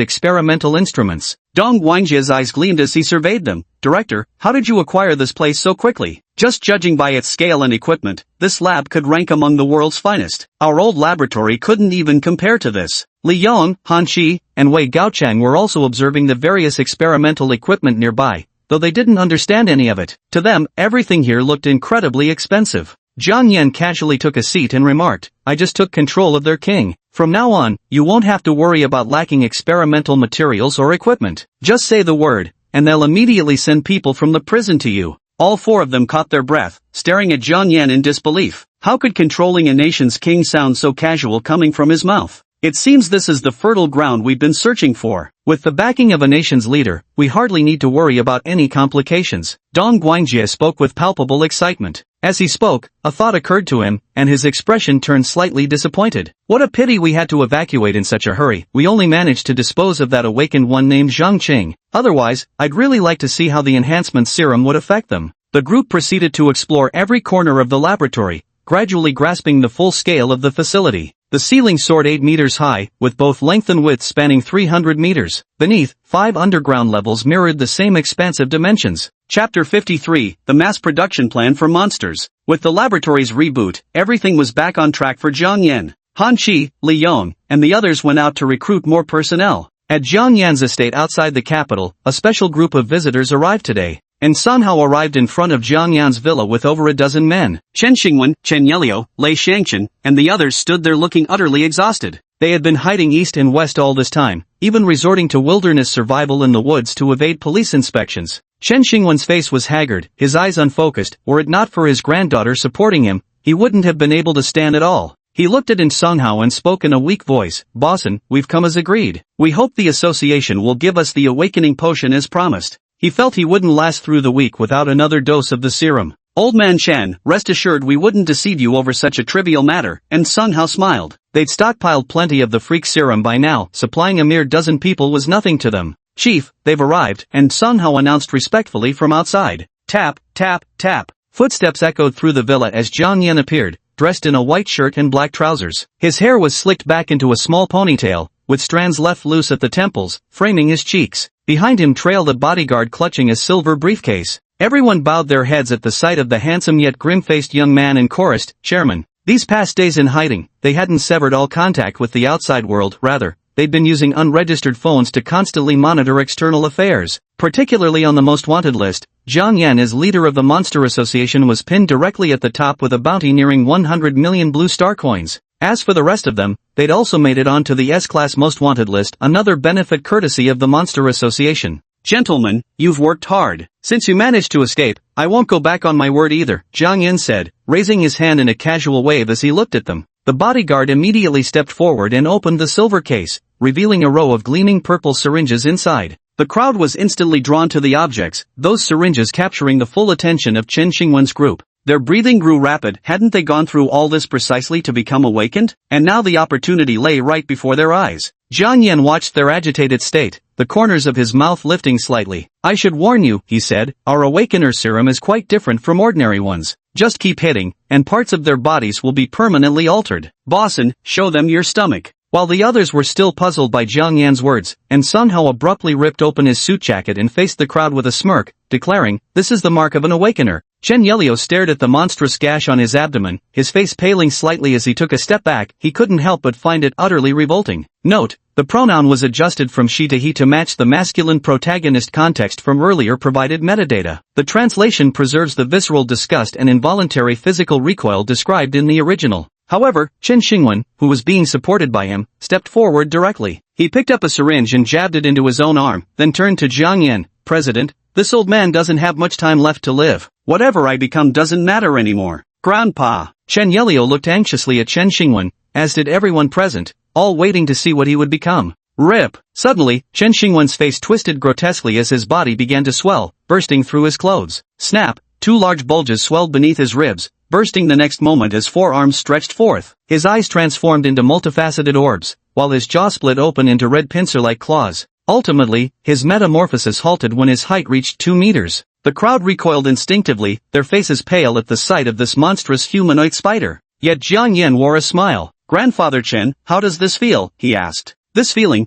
experimental instruments. Dong Guangjie's eyes gleamed as he surveyed them. Director, how did you acquire this place so quickly? Just judging by its scale and equipment, this lab could rank among the world's finest. Our old laboratory couldn't even compare to this. Li Yong, Han Shi, and Wei Gaochang were also observing the various experimental equipment nearby, though they didn't understand any of it. To them, everything here looked incredibly expensive. Jiang Yan casually took a seat and remarked, I just took control of their king. From now on, you won't have to worry about lacking experimental materials or equipment. Just say the word, and they'll immediately send people from the prison to you. All 4 of them caught their breath, staring at Jiang Yan in disbelief. How could controlling a nation's king sound so casual coming from his mouth? It seems this is the fertile ground we've been searching for. With the backing of a nation's leader, we hardly need to worry about any complications. Dong Guangjie spoke with palpable excitement. As he spoke, a thought occurred to him, and his expression turned slightly disappointed. What a pity we had to evacuate in such a hurry. We only managed to dispose of that awakened one named Zhang Qing. Otherwise, I'd really like to see how the enhancement serum would affect them. The group proceeded to explore every corner of the laboratory, gradually grasping the full scale of the facility. The ceiling soared 8 meters high, with both length and width spanning 300 meters. Beneath, 5 underground levels mirrored the same expansive dimensions. Chapter 53, The Mass Production Plan for Monsters. With the laboratory's reboot, everything was back on track for Jiang Yan. Han Shi, Li Yong, and the others went out to recruit more personnel. At Jiang Yan's estate outside the capital, a special group of visitors arrived today. And somehow arrived in front of Jiang Yan's villa with over a dozen men. Chen Xingwen, Chen Yelio, Lei Shangchen, and the others stood there looking utterly exhausted. They had been hiding east and west all this time, even resorting to wilderness survival in the woods to evade police inspections. Chen Xingwen's face was haggard, his eyes unfocused. Were it not for his granddaughter supporting him, he wouldn't have been able to stand at all. He looked at In Songhao and spoke in a weak voice, Bosson, we've come as agreed. We hope the association will give us the awakening potion as promised. He felt he wouldn't last through the week without another dose of the serum. Old man Chen, rest assured we wouldn't deceive you over such a trivial matter, and Sun Hao smiled. They'd stockpiled plenty of the freak serum by now, supplying a mere dozen people was nothing to them. Chief, they've arrived, and Sun Hao announced respectfully from outside. Tap, tap, tap. Footsteps echoed through the villa as Jiang Yan appeared, dressed in a white shirt and black trousers. His hair was slicked back into a small ponytail, with strands left loose at the temples, framing his cheeks. Behind him trailed a bodyguard clutching a silver briefcase. Everyone bowed their heads at the sight of the handsome yet grim-faced young man and chorused, Chairman. These past days in hiding, they hadn't severed all contact with the outside world, rather, they'd been using unregistered phones to constantly monitor external affairs. Particularly on the most wanted list, Jiang Yan as leader of the Monster Association was pinned directly at the top with a bounty nearing 100 million blue star coins. As for the rest of them, they'd also made it onto the S-Class Most Wanted list, another benefit courtesy of the Monster Association. Gentlemen, you've worked hard. Since you managed to escape, I won't go back on my word either, Jiang Yan said, raising his hand in a casual wave as he looked at them. The bodyguard immediately stepped forward and opened the silver case, revealing a row of gleaming purple syringes inside. The crowd was instantly drawn to the objects, those syringes capturing the full attention of Chen Xingwen's group. Their breathing grew rapid. Hadn't they gone through all this precisely to become awakened? And now the opportunity lay right before their eyes. Jiang Yan watched their agitated state, the corners of his mouth lifting slightly. "I should warn you," he said, "our awakener serum is quite different from ordinary ones. Just keep hitting, and parts of their bodies will be permanently altered." "Bosun, show them your stomach." While the others were still puzzled by Jiang Yan's words, and Sun Hao abruptly ripped open his suit jacket and faced the crowd with a smirk, declaring, "This is the mark of an awakener." Chen Yelio stared at the monstrous gash on his abdomen, his face paling slightly as he took a step back. He couldn't help but find it utterly revolting. Note: the pronoun was adjusted from she to he to match the masculine protagonist context from earlier provided metadata. The translation preserves the visceral disgust and involuntary physical recoil described in the original. However, Chen Xingwen, who was being supported by him, stepped forward directly. He picked up a syringe and jabbed it into his own arm, then turned to Jiang Yan. "President, this old man doesn't have much time left to live. Whatever I become doesn't matter anymore. Grandpa." Chen Yelio looked anxiously at Chen Xingwen, as did everyone present, all waiting to see what he would become. Rip. Suddenly, Chen Xingwen's face twisted grotesquely as his body began to swell, bursting through his clothes. Snap! Two large bulges swelled beneath his ribs, bursting the next moment as forearms stretched forth. His eyes transformed into multifaceted orbs, while his jaw split open into red pincer-like claws. Ultimately, his metamorphosis halted when his height reached 2 meters. The crowd recoiled instinctively, their faces pale at the sight of this monstrous humanoid spider. Yet Jiang Yan wore a smile. "Grandfather Chen, how does this feel?" he asked. This feeling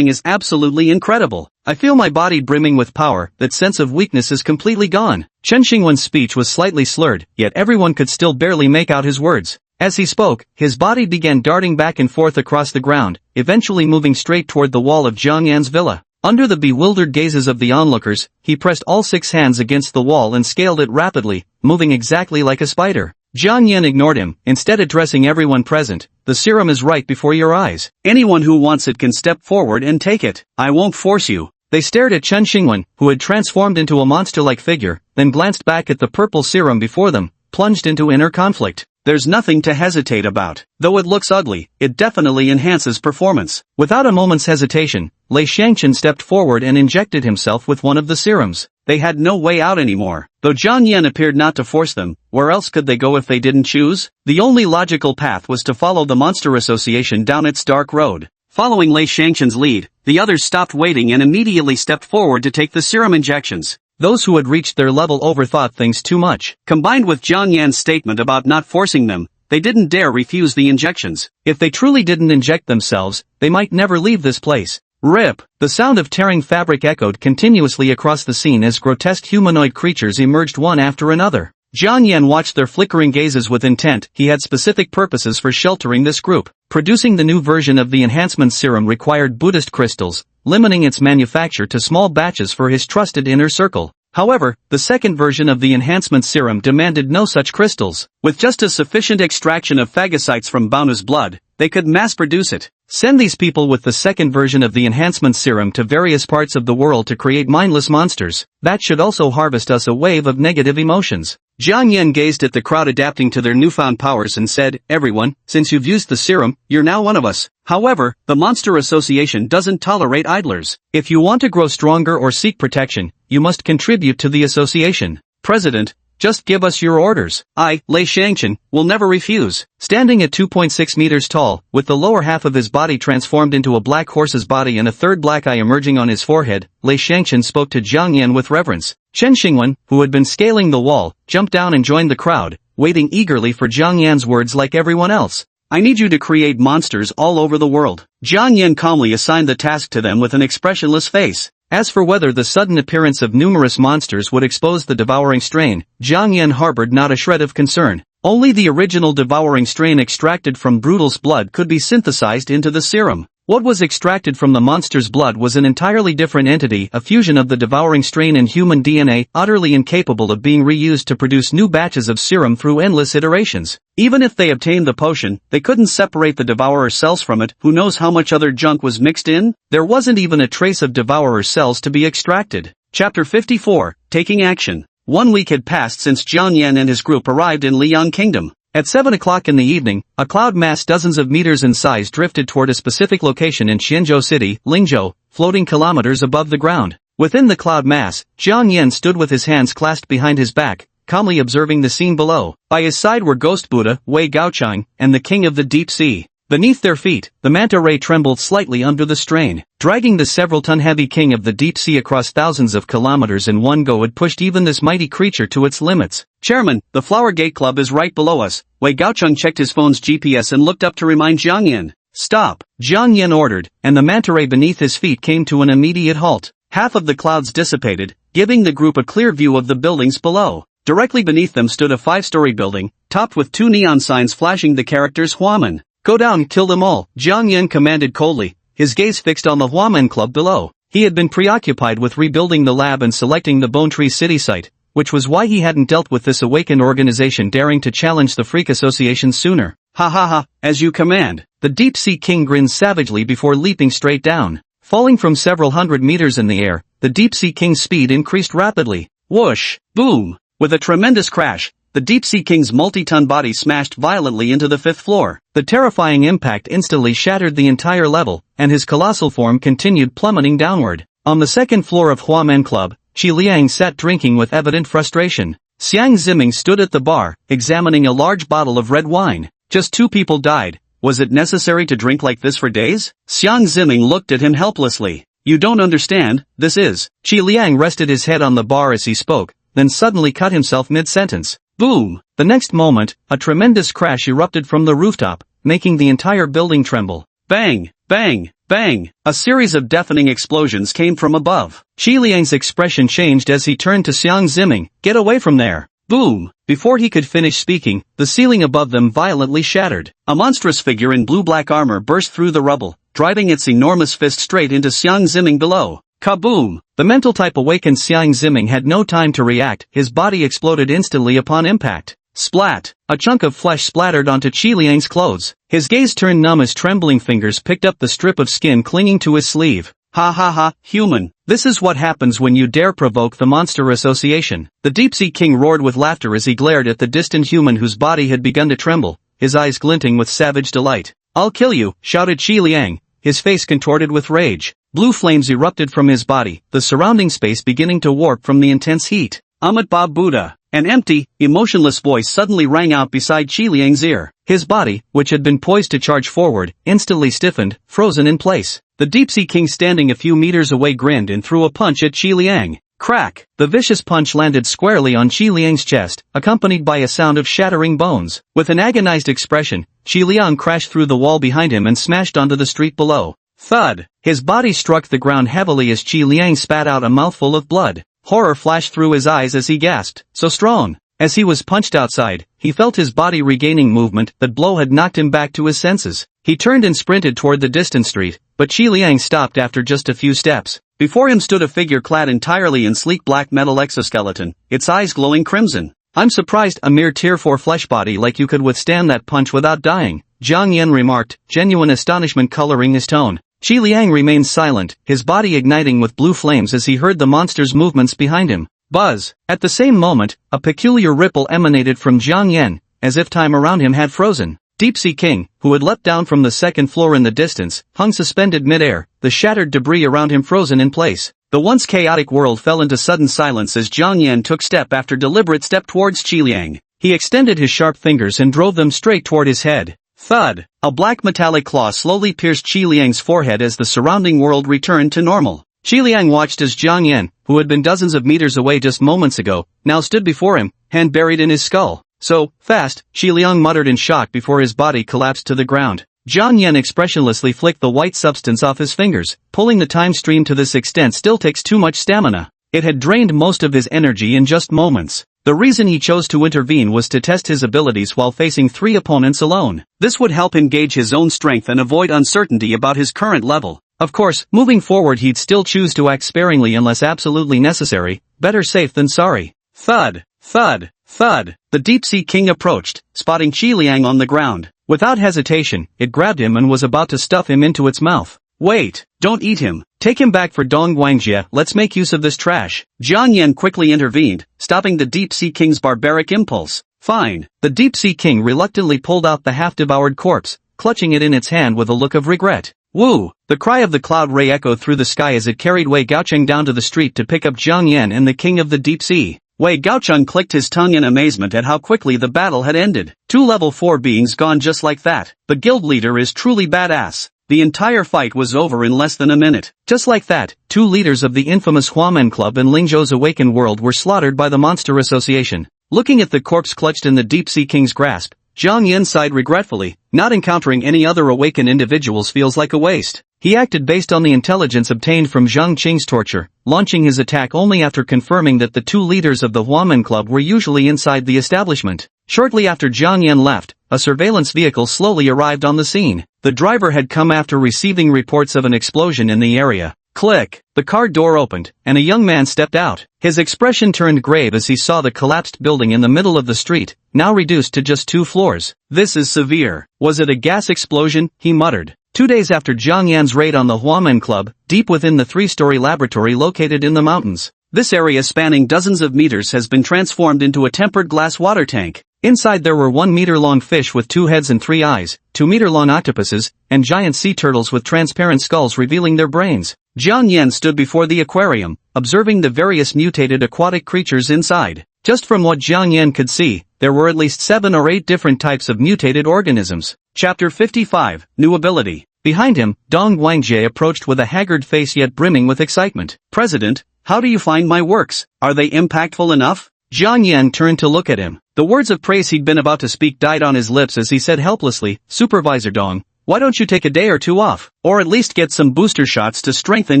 is absolutely incredible. I feel my body brimming with power. That sense of weakness is completely gone." Chen Xingwen's speech was slightly slurred, yet everyone could still barely make out his words. As he spoke, his body began darting back and forth across the ground, eventually moving straight toward the wall of Jiang Yan's villa. Under the bewildered gazes of the onlookers, he pressed all 6 hands against the wall and scaled it rapidly, moving exactly like a spider. Jiang Yan ignored him, instead addressing everyone present. "The serum is right before your eyes. Anyone who wants it can step forward and take it. I won't force you." They stared at Chen Xingwen, who had transformed into a monster-like figure, then glanced back at the purple serum before them, plunged into inner conflict. "There's nothing to hesitate about. Though it looks ugly, it definitely enhances performance." Without a moment's hesitation, Lei Shangchen stepped forward and injected himself with one of the serums. They had no way out anymore. Though Jiang Yan appeared not to force them, where else could they go if they didn't choose? The only logical path was to follow the Monster Association down its dark road. Following Lei Shangchen's lead, the others stopped waiting and immediately stepped forward to take the serum injections. Those who had reached their level overthought things too much. Combined with Jiang Yan's statement about not forcing them, they didn't dare refuse the injections. If they truly didn't inject themselves, they might never leave this place. Rip! The sound of tearing fabric echoed continuously across the scene as grotesque humanoid creatures emerged one after another. Jiang Yan watched their flickering gazes with intent. He had specific purposes for sheltering this group. Producing the new version of the enhancement serum required Buddhist crystals, limiting its manufacture to small batches for his trusted inner circle. However, the second version of the enhancement serum demanded no such crystals. With just a sufficient extraction of phagocytes from Baunu's blood, they could mass-produce it. Send these people with the second version of the enhancement serum to various parts of the world to create mindless monsters. That should also harvest us a wave of negative emotions. Jiang Yan gazed at the crowd adapting to their newfound powers and said, "Everyone, since you've used the serum, you're now one of us. However, the Monster Association doesn't tolerate idlers. If you want to grow stronger or seek protection, you must contribute to the association. President, just give us your orders. I, Lei Shangchen, will never refuse." Standing at 2.6 meters tall, with the lower half of his body transformed into a black horse's body and a third black eye emerging on his forehead, Lei Shangchen spoke to Jiang Yan with reverence. Chen Xingwen, who had been scaling the wall, jumped down and joined the crowd, waiting eagerly for Jiang Yan's words like everyone else. "I need you to create monsters all over the world." Jiang Yan calmly assigned the task to them with an expressionless face. As for whether the sudden appearance of numerous monsters would expose the devouring strain, Jiang Yan harbored not a shred of concern. Only the original devouring strain extracted from Brutal's blood could be synthesized into the serum. What was extracted from the monster's blood was an entirely different entity, a fusion of the devouring strain and human DNA, utterly incapable of being reused to produce new batches of serum through endless iterations. Even if they obtained the potion, they couldn't separate the devourer cells from it. Who knows how much other junk was mixed in? There wasn't even a trace of devourer cells to be extracted. Chapter 54, Taking Action. 1 week had passed since Jiang Yan and his group arrived in Liang Kingdom. At 7 o'clock in the evening, a cloud mass dozens of meters in size drifted toward a specific location in Xianzhou City, Lingzhou, floating kilometers above the ground. Within the cloud mass, Jiang Yan stood with his hands clasped behind his back, calmly observing the scene below. By his side were Ghost Buddha, Wei Gaochang, and the King of the Deep Sea. Beneath their feet, the manta ray trembled slightly under the strain. Dragging the several-ton heavy King of the Deep Sea across thousands of kilometers in one go had pushed even this mighty creature to its limits. Chairman, the Flower Gate Club is right below us. Wei Gaochang checked his phone's GPS and looked up to remind Jiang Yan. Stop, Jiang Yan ordered, and the manta ray beneath his feet came to an immediate halt. Half of the clouds dissipated, giving the group a clear view of the buildings below. Directly beneath them stood a 5-story building, topped with 2 neon signs flashing the characters Huaman. Go down, kill them all, Jiang Yan commanded coldly, his gaze fixed on the Huaman Club below. He had been preoccupied with rebuilding the lab and selecting the Bone Tree City site, which was why he hadn't dealt with this awakened organization daring to challenge the Freak Association sooner. Ha ha ha, as you command. The Deep Sea King grinned savagely before leaping straight down. Falling from several hundred meters in the air, the Deep Sea King's speed increased rapidly. Whoosh! Boom! With a tremendous crash, the Deep Sea King's multi-ton body smashed violently into the 5th floor. The terrifying impact instantly shattered the entire level, and his colossal form continued plummeting downward. On the 2nd floor of Huamen Club, Qi Liang sat drinking with evident frustration. Xiang Ziming stood at the bar, examining a large bottle of red wine. Just 2 people died. Was it necessary to drink like this for days? Xiang Ziming looked at him helplessly. You don't understand, this is. Qi Liang rested his head on the bar as he spoke, then suddenly cut himself mid-sentence. Boom! The next moment, a tremendous crash erupted from the rooftop, making the entire building tremble. Bang! Bang! Bang! A series of deafening explosions came from above. Qi Liang's expression changed as he turned to Xiang Ziming. Get away from there! Boom! Before he could finish speaking, the ceiling above them violently shattered. A monstrous figure in blue-black armor burst through the rubble, driving its enormous fist straight into Xiang Ziming below. Kaboom! The mental type awakened Xiang Ziming had no time to react, his body exploded instantly upon impact. Splat! A chunk of flesh splattered onto Qi Liang's clothes. His gaze turned numb as trembling fingers picked up the strip of skin clinging to his sleeve. Ha ha ha, human. This is what happens when you dare provoke the Monster Association. The Deep Sea King roared with laughter as he glared at the distant human whose body had begun to tremble, his eyes glinting with savage delight. I'll kill you, shouted Qi Liang, his face contorted with rage. Blue flames erupted from his body, the surrounding space beginning to warp from the intense heat. Amitabha Buddha. An empty, emotionless voice suddenly rang out beside Qi Liang's ear. His body, which had been poised to charge forward, instantly stiffened, frozen in place. The Deep Sea King standing a few meters away grinned and threw a punch at Qi Liang. Crack! The vicious punch landed squarely on Qi Liang's chest, accompanied by a sound of shattering bones. With an agonized expression, Qi Liang crashed through the wall behind him and smashed onto the street below. Thud! His body struck the ground heavily as Qi Liang spat out a mouthful of blood. Horror flashed through his eyes as he gasped, so strong. As he was punched outside, he felt his body regaining movement. That blow had knocked him back to his senses. He turned and sprinted toward the distant street, but Qi Liang stopped after just a few steps. Before him stood a figure clad entirely in sleek black metal exoskeleton, its eyes glowing crimson. I'm surprised a mere Tier 4 flesh body like you could withstand that punch without dying, Jiang Yan remarked, genuine astonishment coloring his tone. Qi Liang remained silent, his body igniting with blue flames as he heard the monster's movements behind him. Buzz! At the same moment, a peculiar ripple emanated from Jiang Yan, as if time around him had frozen. Deep Sea King, who had leapt down from the 2nd floor in the distance, hung suspended mid-air, the shattered debris around him frozen in place. The once chaotic world fell into sudden silence as Jiang Yan took step after deliberate step towards Qi Liang. He extended his sharp fingers and drove them straight toward his head. Thud! A black metallic claw slowly pierced Qi Liang's forehead as the surrounding world returned to normal. Qi Liang watched as Jiang Yan, who had been dozens of meters away just moments ago, now stood before him, hand buried in his skull. So, fast, Qi Liang muttered in shock before his body collapsed to the ground. Jiang Yan expressionlessly flicked the white substance off his fingers. Pulling the time stream to this extent still takes too much stamina. It had drained most of his energy in just moments. The reason he chose to intervene was to test his abilities while facing 3 opponents alone. This would help him gauge his own strength and avoid uncertainty about his current level. Of course, moving forward he'd still choose to act sparingly unless absolutely necessary, better safe than sorry. Thud! Thud! Thud! The Deep Sea King approached, spotting Qi Liang on the ground. Without hesitation, it grabbed him and was about to stuff him into its mouth. Wait! Don't eat him! Take him back for Dong Guangjie, let's make use of this trash. Jiang Yan quickly intervened, stopping the Deep Sea King's barbaric impulse. Fine. The deep-sea king reluctantly pulled out the half-devoured corpse, clutching it in its hand with a look of regret. Woo! The cry of the cloud ray echoed through the sky as it carried Wei Gaocheng down to the street to pick up Jiang Yan and the king of the deep sea. Wei Gaocheng clicked his tongue in amazement at how quickly the battle had ended. 2 level 4 beings gone just like that. The guild leader is truly badass. The entire fight was over in less than a minute. Just like that, 2 leaders of the infamous Huamen Club and Lingzhou's Awakened World were slaughtered by the Monster Association. Looking at the corpse clutched in the deep-sea king's grasp, Jiang Yan sighed regretfully. Not encountering any other awakened individuals feels like a waste. He acted based on the intelligence obtained from Zhang Qing's torture, launching his attack only after confirming that the 2 leaders of the Huamen Club were usually inside the establishment. Shortly after Jiang Yan left, a surveillance vehicle slowly arrived on the scene. The driver had come after receiving reports of an explosion in the area. Click! The car door opened, and a young man stepped out. His expression turned grave as he saw the collapsed building in the middle of the street, now reduced to just 2 floors. This is severe. Was it a gas explosion? He muttered. 2 days after Jiang Yan's raid on the Huamen Club, deep within the 3-story laboratory located in the mountains. This area spanning dozens of meters has been transformed into a tempered glass water tank. Inside there were 1-meter-long fish with 2 heads and 3 eyes, 2-meter-long octopuses, and giant sea turtles with transparent skulls revealing their brains. Jiang Yan stood before the aquarium, observing the various mutated aquatic creatures inside. Just from what Jiang Yan could see, there were at least 7 or 8 different types of mutated organisms. Chapter 55, New Ability. Behind him, Dong Guangjie approached with a haggard face yet brimming with excitement. President, how do you find my works? Are they impactful enough? Jiang Yan turned to look at him. The words of praise he'd been about to speak died on his lips as he said helplessly, Supervisor Dong, why don't you take a day or 2 off? Or at least get some booster shots to strengthen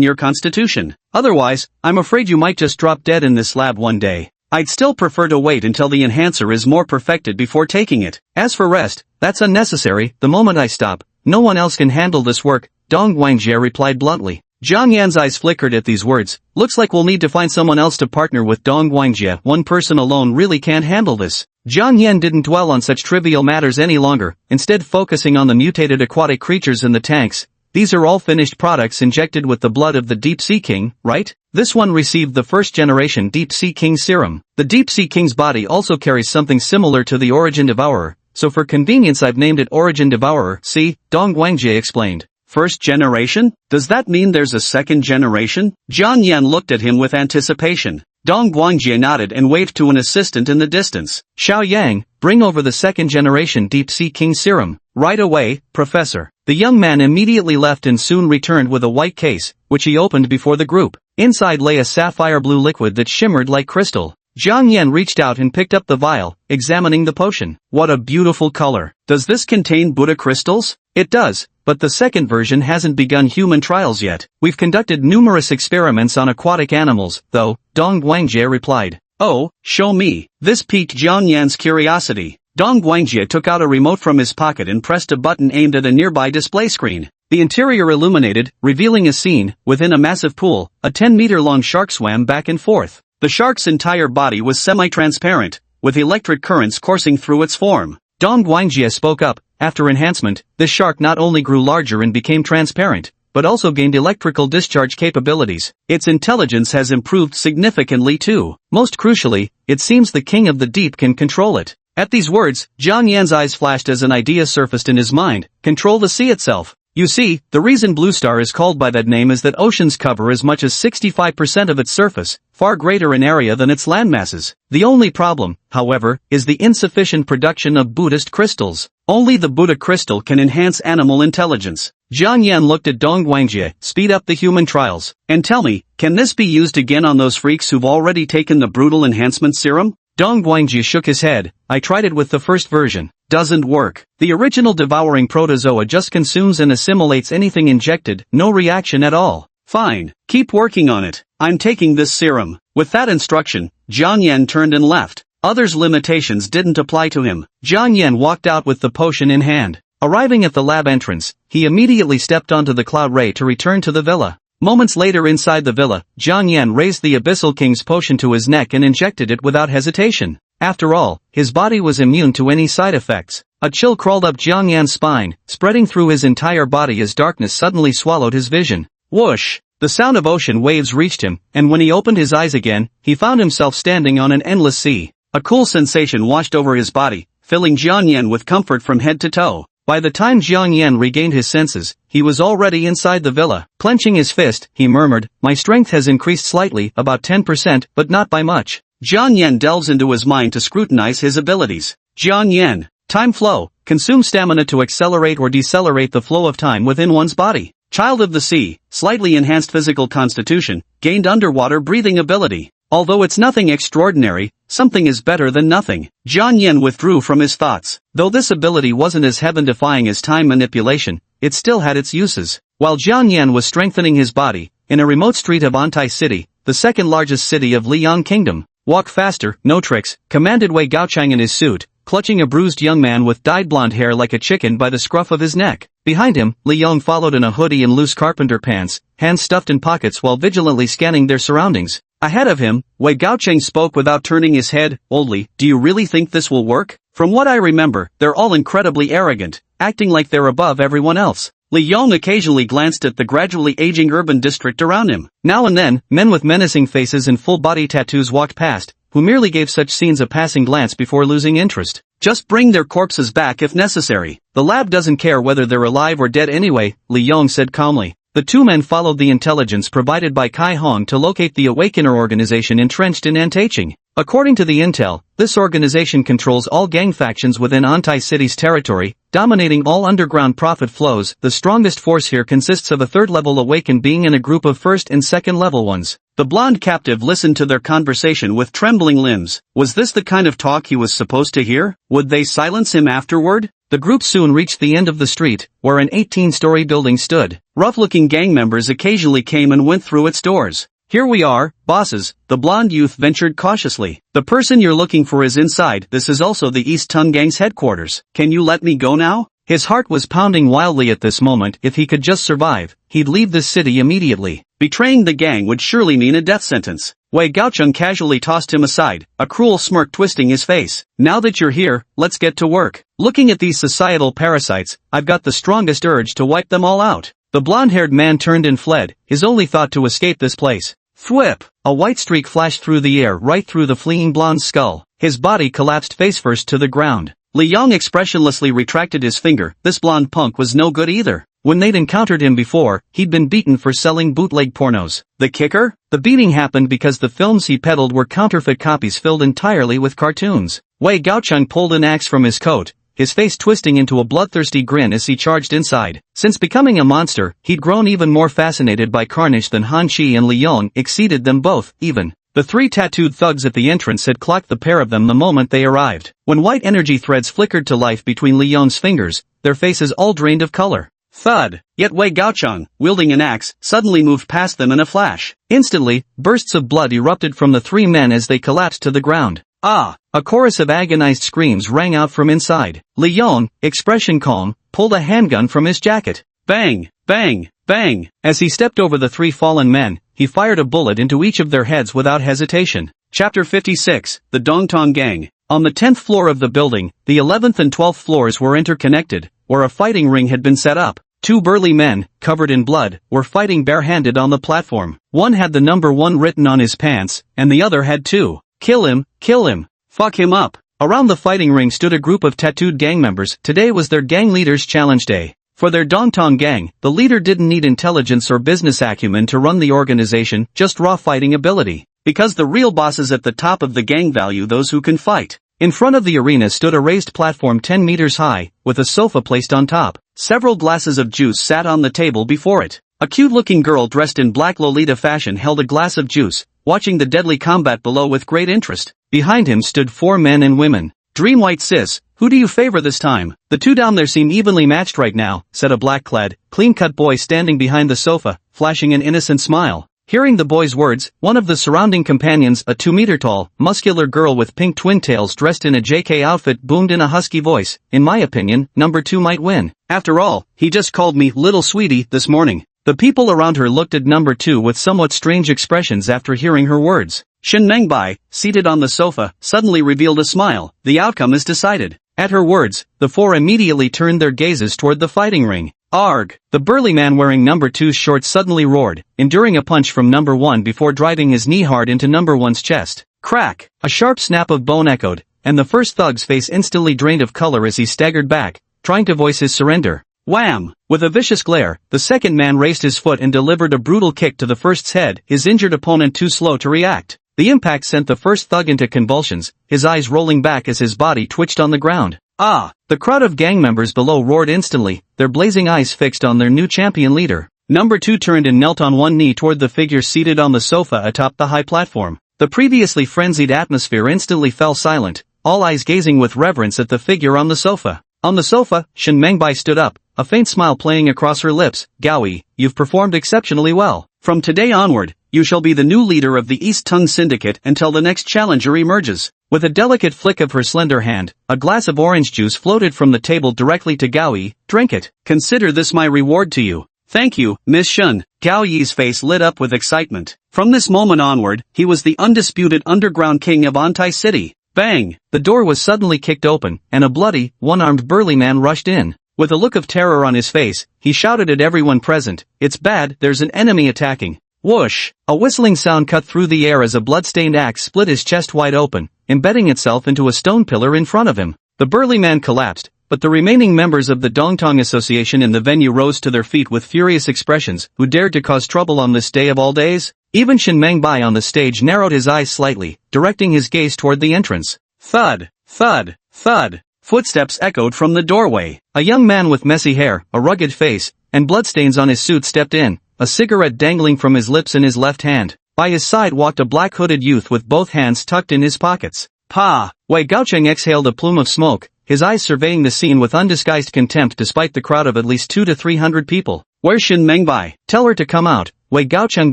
your constitution. Otherwise, I'm afraid you might just drop dead in this lab one day. I'd still prefer to wait until the enhancer is more perfected before taking it. As for rest, that's unnecessary. The moment I stop, no one else can handle this work, Dong Guangjie replied bluntly. Jiang Yan's eyes flickered at these words. Looks like we'll need to find someone else to partner with Dong Guangjie. One person alone really can't handle this. Jiang Yan didn't dwell on such trivial matters any longer, instead focusing on the mutated aquatic creatures in the tanks. These are all finished products injected with the blood of the Deep Sea King, right? This one received the first-generation Deep Sea King serum. The Deep Sea King's body also carries something similar to the Origin Devourer, so for convenience I've named it Origin Devourer. See, Dong Guangjie explained. First generation? Does that mean there's a second generation? Jiang Yan looked at him with anticipation. Dong Guangjie nodded and waved to an assistant in the distance. Xiao Yang, bring over the second-generation Deep Sea King serum. Right away, Professor. The young man immediately left and soon returned with a white case, which he opened before the group. Inside lay a sapphire blue liquid that shimmered like crystal. Jiang Yan reached out and picked up the vial, examining the potion. What a beautiful color. Does this contain Buddha crystals? It does, but the second version hasn't begun human trials yet. We've conducted numerous experiments on aquatic animals, though, Dong Guangjie replied. Oh, show me. This piqued Jiang Yan's curiosity. Dong Guangjie took out a remote from his pocket and pressed a button aimed at a nearby display screen. The interior illuminated, revealing a scene. Within a massive pool, a 10-meter-long shark swam back and forth. The shark's entire body was semi-transparent, with electric currents coursing through its form. Dong Guangjie spoke up. After enhancement, this shark not only grew larger and became transparent, but also gained electrical discharge capabilities. Its intelligence has improved significantly too. Most crucially, it seems the King of the Deep can control it. At these words, Jiang Yan's eyes flashed as an idea surfaced in his mind. Control the sea itself. You see, the reason Blue Star is called by that name is that oceans cover as much as 65% of its surface, far greater in area than its landmasses. The only problem, however, is the insufficient production of Buddhist crystals. Only the Buddha crystal can enhance animal intelligence. Jiang Yan looked at Dong Guangjie. Speed up the human trials. And tell me, can this be used again on those freaks who've already taken the brutal enhancement serum? Dong Guangjie shook his head. I tried it with the first version. Doesn't work. The original devouring protozoa just consumes and assimilates anything injected, no reaction at all. Fine, keep working on it. I'm taking this serum. With that instruction, Jiang Yan turned and left. Others' limitations didn't apply to him. Jiang Yan walked out with the potion in hand. Arriving at the lab entrance, he immediately stepped onto the cloud ray to return to the villa. Moments later inside the villa, Jiang Yan raised the Abyssal King's potion to his neck and injected it without hesitation. After all, his body was immune to any side effects. A chill crawled up Jiang Yan's spine, spreading through his entire body as darkness suddenly swallowed his vision. Whoosh! The sound of ocean waves reached him, and when he opened his eyes again, he found himself standing on an endless sea. A cool sensation washed over his body, filling Jiang Yan with comfort from head to toe. By the time Jiang Yan regained his senses, he was already inside the villa. Clenching his fist, he murmured, "My strength has increased slightly, about 10%, but not by much." Jiang Yan delves into his mind to scrutinize his abilities. Jiang Yan. Time flow. Consume stamina to accelerate or decelerate the flow of time within one's body. Child of the sea. Slightly enhanced physical constitution. Gained underwater breathing ability. Although it's nothing extraordinary, something is better than nothing. Jiang Yan withdrew from his thoughts. Though this ability wasn't as heaven-defying as time manipulation, it still had its uses. While Jiang Yan was strengthening his body, in a remote street of Antai City, the second largest city of Liang Kingdom, "Walk faster, no tricks," commanded Wei Gaochang in his suit, clutching a bruised young man with dyed blonde hair like a chicken by the scruff of his neck. Behind him, Li Yong followed in a hoodie and loose carpenter pants, hands stuffed in pockets while vigilantly scanning their surroundings. Ahead of him, Wei Gaocheng spoke without turning his head. "Oldly, do you really think this will work? From what I remember, they're all incredibly arrogant, acting like they're above everyone else." Li Yong occasionally glanced at the gradually aging urban district around him. Now and then, men with menacing faces and full-body tattoos walked past, who merely gave such scenes a passing glance before losing interest. "Just bring their corpses back if necessary. The lab doesn't care whether they're alive or dead anyway," Li Yong said calmly. The two men followed the intelligence provided by Kai Hong to locate the Awakener organization entrenched in Antaiching. According to the intel, this organization controls all gang factions within Antai City's territory, dominating all underground profit flows. The strongest force here consists of a third-level awakened being and a group of first and second-level ones. The blonde captive listened to their conversation with trembling limbs. Was this the kind of talk he was supposed to hear? Would they silence him afterward? The group soon reached the end of the street, where an 18-story building stood. Rough-looking gang members occasionally came and went through its doors. "Here we are, bosses," the blonde youth ventured cautiously. "The person you're looking for is inside. This is also the East Tung Gang's headquarters. Can you let me go now?" His heart was pounding wildly at this moment. If he could just survive, he'd leave this city immediately. Betraying the gang would surely mean a death sentence. Wei Gaocheng casually tossed him aside, a cruel smirk twisting his face. "Now that you're here, let's get to work. Looking at these societal parasites, I've got the strongest urge to wipe them all out." The blonde-haired man turned and fled, his only thought to escape this place. Thwip! A white streak flashed through the air right through the fleeing blonde's skull. His body collapsed face-first to the ground. Li Yong expressionlessly retracted his finger. This blonde punk was no good either. When they'd encountered him before, he'd been beaten for selling bootleg pornos. The kicker? The beating happened because the films he peddled were counterfeit copies filled entirely with cartoons. Wei Gaocheng pulled an axe from his coat, his face twisting into a bloodthirsty grin as he charged inside. Since becoming a monster, he'd grown even more fascinated by carnage than Han Chi and Li Yong exceeded them both, even. The three tattooed thugs at the entrance had clocked the pair of them the moment they arrived. When white energy threads flickered to life between Li Yong's fingers, their faces all drained of color. Thud! Yet Wei Gaocheng, wielding an axe, suddenly moved past them in a flash. Instantly, bursts of blood erupted from the three men as they collapsed to the ground. "Ah!" A chorus of agonized screams rang out from inside. Li Yong, expression calm, pulled a handgun from his jacket. Bang! Bang! Bang! As he stepped over the three fallen men, he fired a bullet into each of their heads without hesitation. Chapter 56, The Dongtong Gang. On the 10th floor of the building, the 11th and 12th floors were interconnected, where a fighting ring had been set up. Two burly men, covered in blood, were fighting barehanded on the platform. One had the number 1 written on his pants, and the other had 2. Kill him, kill him, fuck him up. Around the fighting ring stood a group of tattooed gang members. Today was their gang leader's challenge day. For their Dongtong gang, the leader didn't need intelligence or business acumen to run the organization, just raw fighting ability. Because the real bosses at the top of the gang value those who can fight. In front of the arena stood a raised platform 10 meters high, with a sofa placed on top. Several glasses of juice sat on the table before it. A cute-looking girl dressed in black Lolita fashion held a glass of juice, watching the deadly combat below with great interest. Behind him stood 4 men and women. "Dream White Sis, who do you favor this time?" "The two down there seem evenly matched right now," said a black-clad, clean-cut boy standing behind the sofa, flashing an innocent smile. Hearing the boy's words, one of the surrounding companions, a 2-meter-tall, muscular girl with pink twin tails dressed in a JK outfit, boomed in a husky voice, "In my opinion, number 2 might win. After all, he just called me little sweetie this morning." The people around her looked at number 2 with somewhat strange expressions after hearing her words. Shin Mengbai, seated on the sofa, suddenly revealed a smile. "The outcome is decided." At her words, the 4 immediately turned their gazes toward the fighting ring. "Arg!" The burly man wearing number 2's shorts suddenly roared, enduring a punch from number 1 before driving his knee hard into number 1's chest. Crack! A sharp snap of bone echoed, and the first thug's face instantly drained of color as he staggered back, trying to voice his surrender. Wham! With a vicious glare, the second man raised his foot and delivered a brutal kick to the first's head, his injured opponent too slow to react. The impact sent the first thug into convulsions, his eyes rolling back as his body twitched on the ground. Ah! The crowd of gang members below roared instantly, their blazing eyes fixed on their new champion leader. Number 2 turned and knelt on one knee toward the figure seated on the sofa atop the high platform. The previously frenzied atmosphere instantly fell silent, all eyes gazing with reverence at the figure on the sofa. On the sofa, Shen Mengbai stood up, a faint smile playing across her lips. Gaoi, you've performed exceptionally well. From today onward, you shall be the new leader of the East Tongue Syndicate until the next challenger emerges. With a delicate flick of her slender hand, a glass of orange juice floated from the table directly to Gaoi. Drink it. Consider this my reward to you. Thank you, Miss Shun. Gao Yi's face lit up with excitement. From this moment onward, he was the undisputed underground king of Antai City. Bang! The door was suddenly kicked open, and a bloody, one-armed burly man rushed in. With a look of terror on his face, he shouted at everyone present, "It's bad, there's an enemy attacking." Whoosh! A whistling sound cut through the air as a blood-stained axe split his chest wide open, embedding itself into a stone pillar in front of him. The burly man collapsed, but the remaining members of the Dongtong Association in the venue rose to their feet with furious expressions. Who dared to cause trouble on this day of all days? Even Shen Mengbai on the stage narrowed his eyes slightly, directing his gaze toward the entrance. Thud! Thud! Thud! Footsteps echoed from the doorway. A young man with messy hair, a rugged face, and bloodstains on his suit stepped in, a cigarette dangling from his lips in his left hand. By his side walked a black-hooded youth with both hands tucked in his pockets. Pa! Wei Gaocheng exhaled a plume of smoke, his eyes surveying the scene with undisguised contempt despite the crowd of at least 200 to 300 people. Where's Shen Mengbai? Tell her to come out, Wei Gaocheng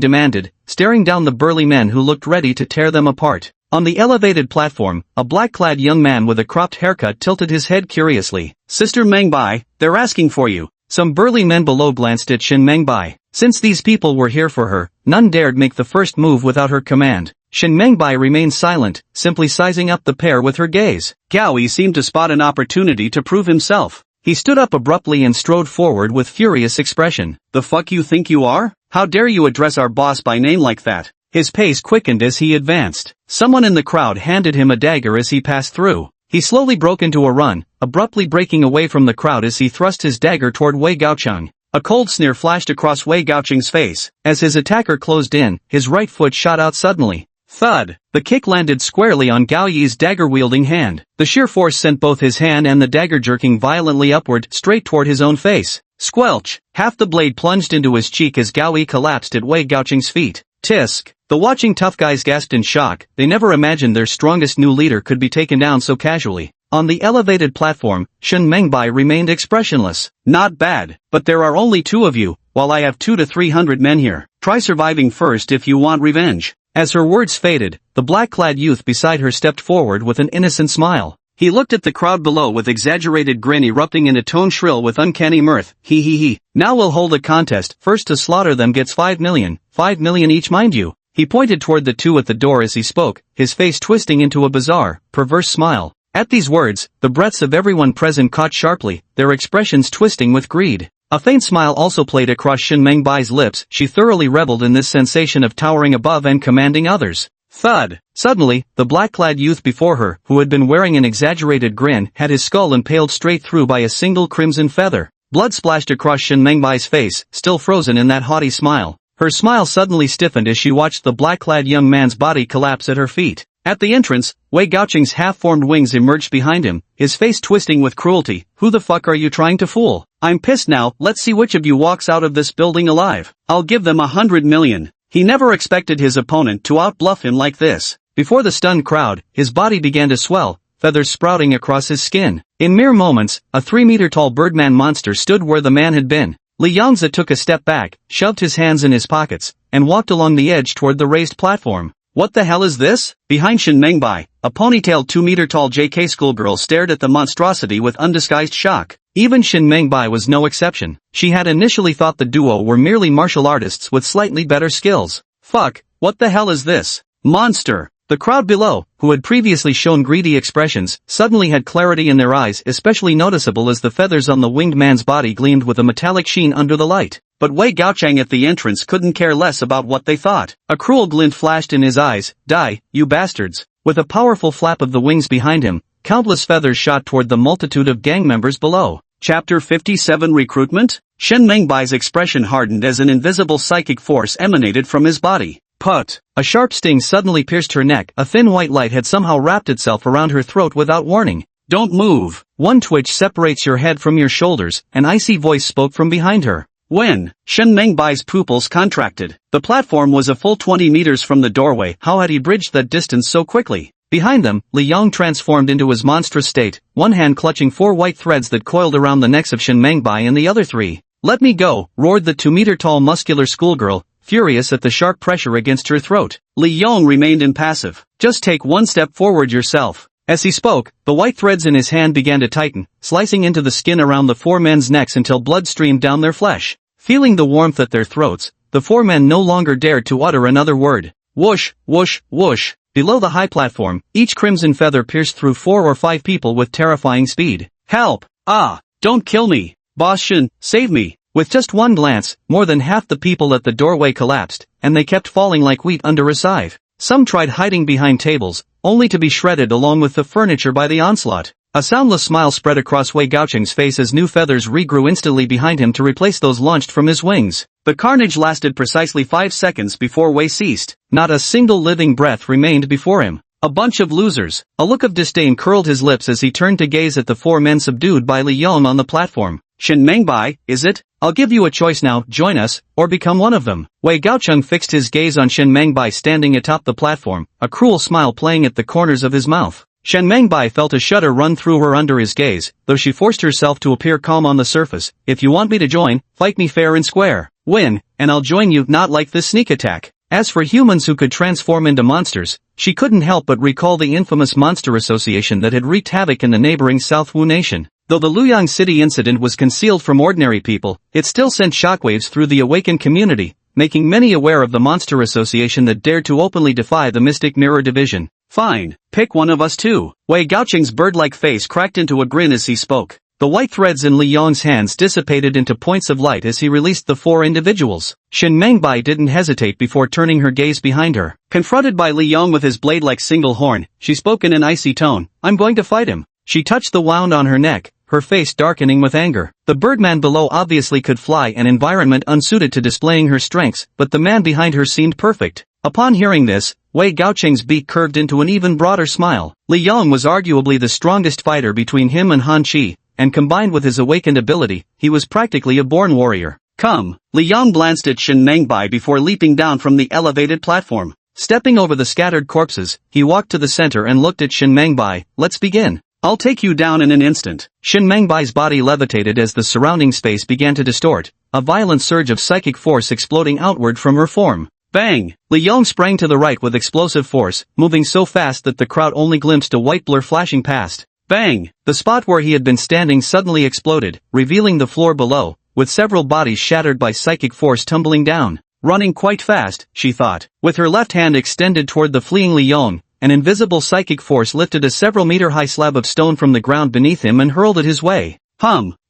demanded, staring down the burly men who looked ready to tear them apart. On the elevated platform, a black-clad young man with a cropped haircut tilted his head curiously. Sister Mengbai, they're asking for you. Some burly men below glanced at Shen Mengbai. Since these people were here for her, none dared make the first move without her command. Shen Mengbai remained silent, simply sizing up the pair with her gaze. Gaoi seemed to spot an opportunity to prove himself. He stood up abruptly and strode forward with furious expression. The fuck you think you are? How dare you address our boss by name like that? His pace quickened as he advanced. Someone in the crowd handed him a dagger as he passed through. He slowly broke into a run, abruptly breaking away from the crowd as he thrust his dagger toward Wei Gaocheng. A cold sneer flashed across Wei Gaocheng's face. As his attacker closed in, his right foot shot out suddenly. Thud! The kick landed squarely on Gao Yi's dagger-wielding hand. The sheer force sent both his hand and the dagger jerking violently upward, straight toward his own face. Squelch! Half the blade plunged into his cheek as Gao Yi collapsed at Wei Gaocheng's feet. Tisk! The watching tough guys gasped in shock. They never imagined their strongest new leader could be taken down so casually. On the elevated platform, Shen Mengbai remained expressionless. Not bad, but there are only 2 of you, while I have 200 to 300 men here. Try surviving first if you want revenge. As her words faded, the black-clad youth beside her stepped forward with an innocent smile. He looked at the crowd below with exaggerated grin erupting in a tone shrill with uncanny mirth. He he he. Now we'll hold a contest. First to slaughter them gets 5 million. 5 million each, mind you. He pointed toward the 2 at the door as he spoke, his face twisting into a bizarre, perverse smile. At these words, the breaths of everyone present caught sharply, their expressions twisting with greed. A faint smile also played across Shen Mengbai's lips. She thoroughly reveled in this sensation of towering above and commanding others. Thud! Suddenly, the black-clad youth before her, who had been wearing an exaggerated grin, had his skull impaled straight through by a single crimson feather. Blood splashed across Shen Mengbai's face, still frozen in that haughty smile. Her smile suddenly stiffened as she watched the black-clad young man's body collapse at her feet. At the entrance, Wei Gaocheng's half-formed wings emerged behind him, his face twisting with cruelty. Who the fuck are you trying to fool? I'm pissed now, let's see which of you walks out of this building alive. I'll give them 100 million. He never expected his opponent to outbluff him like this. Before the stunned crowd, his body began to swell, feathers sprouting across his skin. In mere moments, a 3-meter-tall birdman monster stood where the man had been. Li Yangzi took a step back, shoved his hands in his pockets, and walked along the edge toward the raised platform. What the hell is this? Behind Shen Mengbai, a ponytailed 2-meter-tall JK schoolgirl stared at the monstrosity with undisguised shock. Even Shen Mengbai was no exception. She had initially thought the duo were merely martial artists with slightly better skills. Fuck, what the hell is this? Monster! The crowd below, who had previously shown greedy expressions, suddenly had clarity in their eyes, especially noticeable as the feathers on the winged man's body gleamed with a metallic sheen under the light. but Wei Gaochang at the entrance couldn't care less about what they thought. A cruel glint flashed in his eyes. Die, you bastards. With a powerful flap of the wings behind him, countless feathers shot toward the multitude of gang members below. Chapter 57 Recruitment? Shen Mengbai's expression hardened as an invisible psychic force emanated from his body. Put! A sharp sting suddenly pierced her neck. A thin white light had somehow wrapped itself around her throat without warning. Don't move! One twitch separates your head from your shoulders, an icy voice spoke from behind her. When? Shen Mengbai's pupils contracted. The platform was a full 20 meters from the doorway. How had he bridged that distance so quickly? Behind them, Li Yong transformed into his monstrous state, one hand clutching 4 white threads that coiled around the necks of Shen Mengbai and the other 3. Let me go, roared the 2-meter-tall muscular schoolgirl, furious at the sharp pressure against her throat. Li Yong remained impassive. Just take one step forward yourself. As he spoke, the white threads in his hand began to tighten, slicing into the skin around the 4 men's necks until blood streamed down their flesh. Feeling the warmth at their throats, the 4 men no longer dared to utter another word. Whoosh, whoosh, whoosh. Below the high platform, each crimson feather pierced through 4 or 5 people with terrifying speed. Help! Ah! Don't kill me! Boss Shen, save me! With just one glance, more than half the people at the doorway collapsed, and they kept falling like wheat under a scythe. Some tried hiding behind tables, only to be shredded along with the furniture by the onslaught. A soundless smile spread across Wei Gaocheng's face as new feathers regrew instantly behind him to replace those launched from his wings. The carnage lasted precisely 5 seconds before Wei ceased. Not a single living breath remained before him. A bunch of losers. A look of disdain curled his lips as he turned to gaze at the 4 men subdued by Li Yong on the platform. Shen Mengbai, is it? I'll give you a choice now, join us, or become one of them. Wei Gaocheng fixed his gaze on Shen Mengbai standing atop the platform, a cruel smile playing at the corners of his mouth. Shen Mengbai felt a shudder run through her under his gaze, though she forced herself to appear calm on the surface. If you want me to join, fight me fair and square. Win, and I'll join you, not like this sneak attack. As for humans who could transform into monsters, she couldn't help but recall the infamous Monster Association that had wreaked havoc in the neighboring South Wu nation. Though the Luoyang City incident was concealed from ordinary people, it still sent shockwaves through the awakened community, making many aware of the Monster Association that dared to openly defy the Mystic Mirror Division. Fine, pick one of us too. Wei Gaocheng's bird-like face cracked into a grin as he spoke. The white threads in Li Yong's hands dissipated into points of light as he released the 4 individuals. Shen Mengbai didn't hesitate before turning her gaze behind her. Confronted by Li Yong with his blade-like single horn, she spoke in an icy tone. I'm going to fight him. She touched the wound on her neck, her face darkening with anger. The birdman below obviously could fly, an environment unsuited to displaying her strengths, but the man behind her seemed perfect. Upon hearing this, Wei Gaocheng's beak curved into an even broader smile. Li Yong was arguably the strongest fighter between him and Han Qi, and combined with his awakened ability, he was practically a born warrior. Come! Li Yong glanced at Shen Mengbai before leaping down from the elevated platform. Stepping over the scattered corpses, he walked to the center and looked at Shen Mengbai. Let's begin. I'll take you down in an instant. Shen Mengbai's body levitated as the surrounding space began to distort, a violent surge of psychic force exploding outward from her form. Bang! Li Yong sprang to the right with explosive force, moving so fast that the crowd only glimpsed a white blur flashing past. Bang! The spot where he had been standing suddenly exploded, revealing the floor below, with several bodies shattered by psychic force tumbling down. Running quite fast, she thought. With her left hand extended toward the fleeing Li Yong, an invisible psychic force lifted a several-meter-high slab of stone from the ground beneath him and hurled it his way.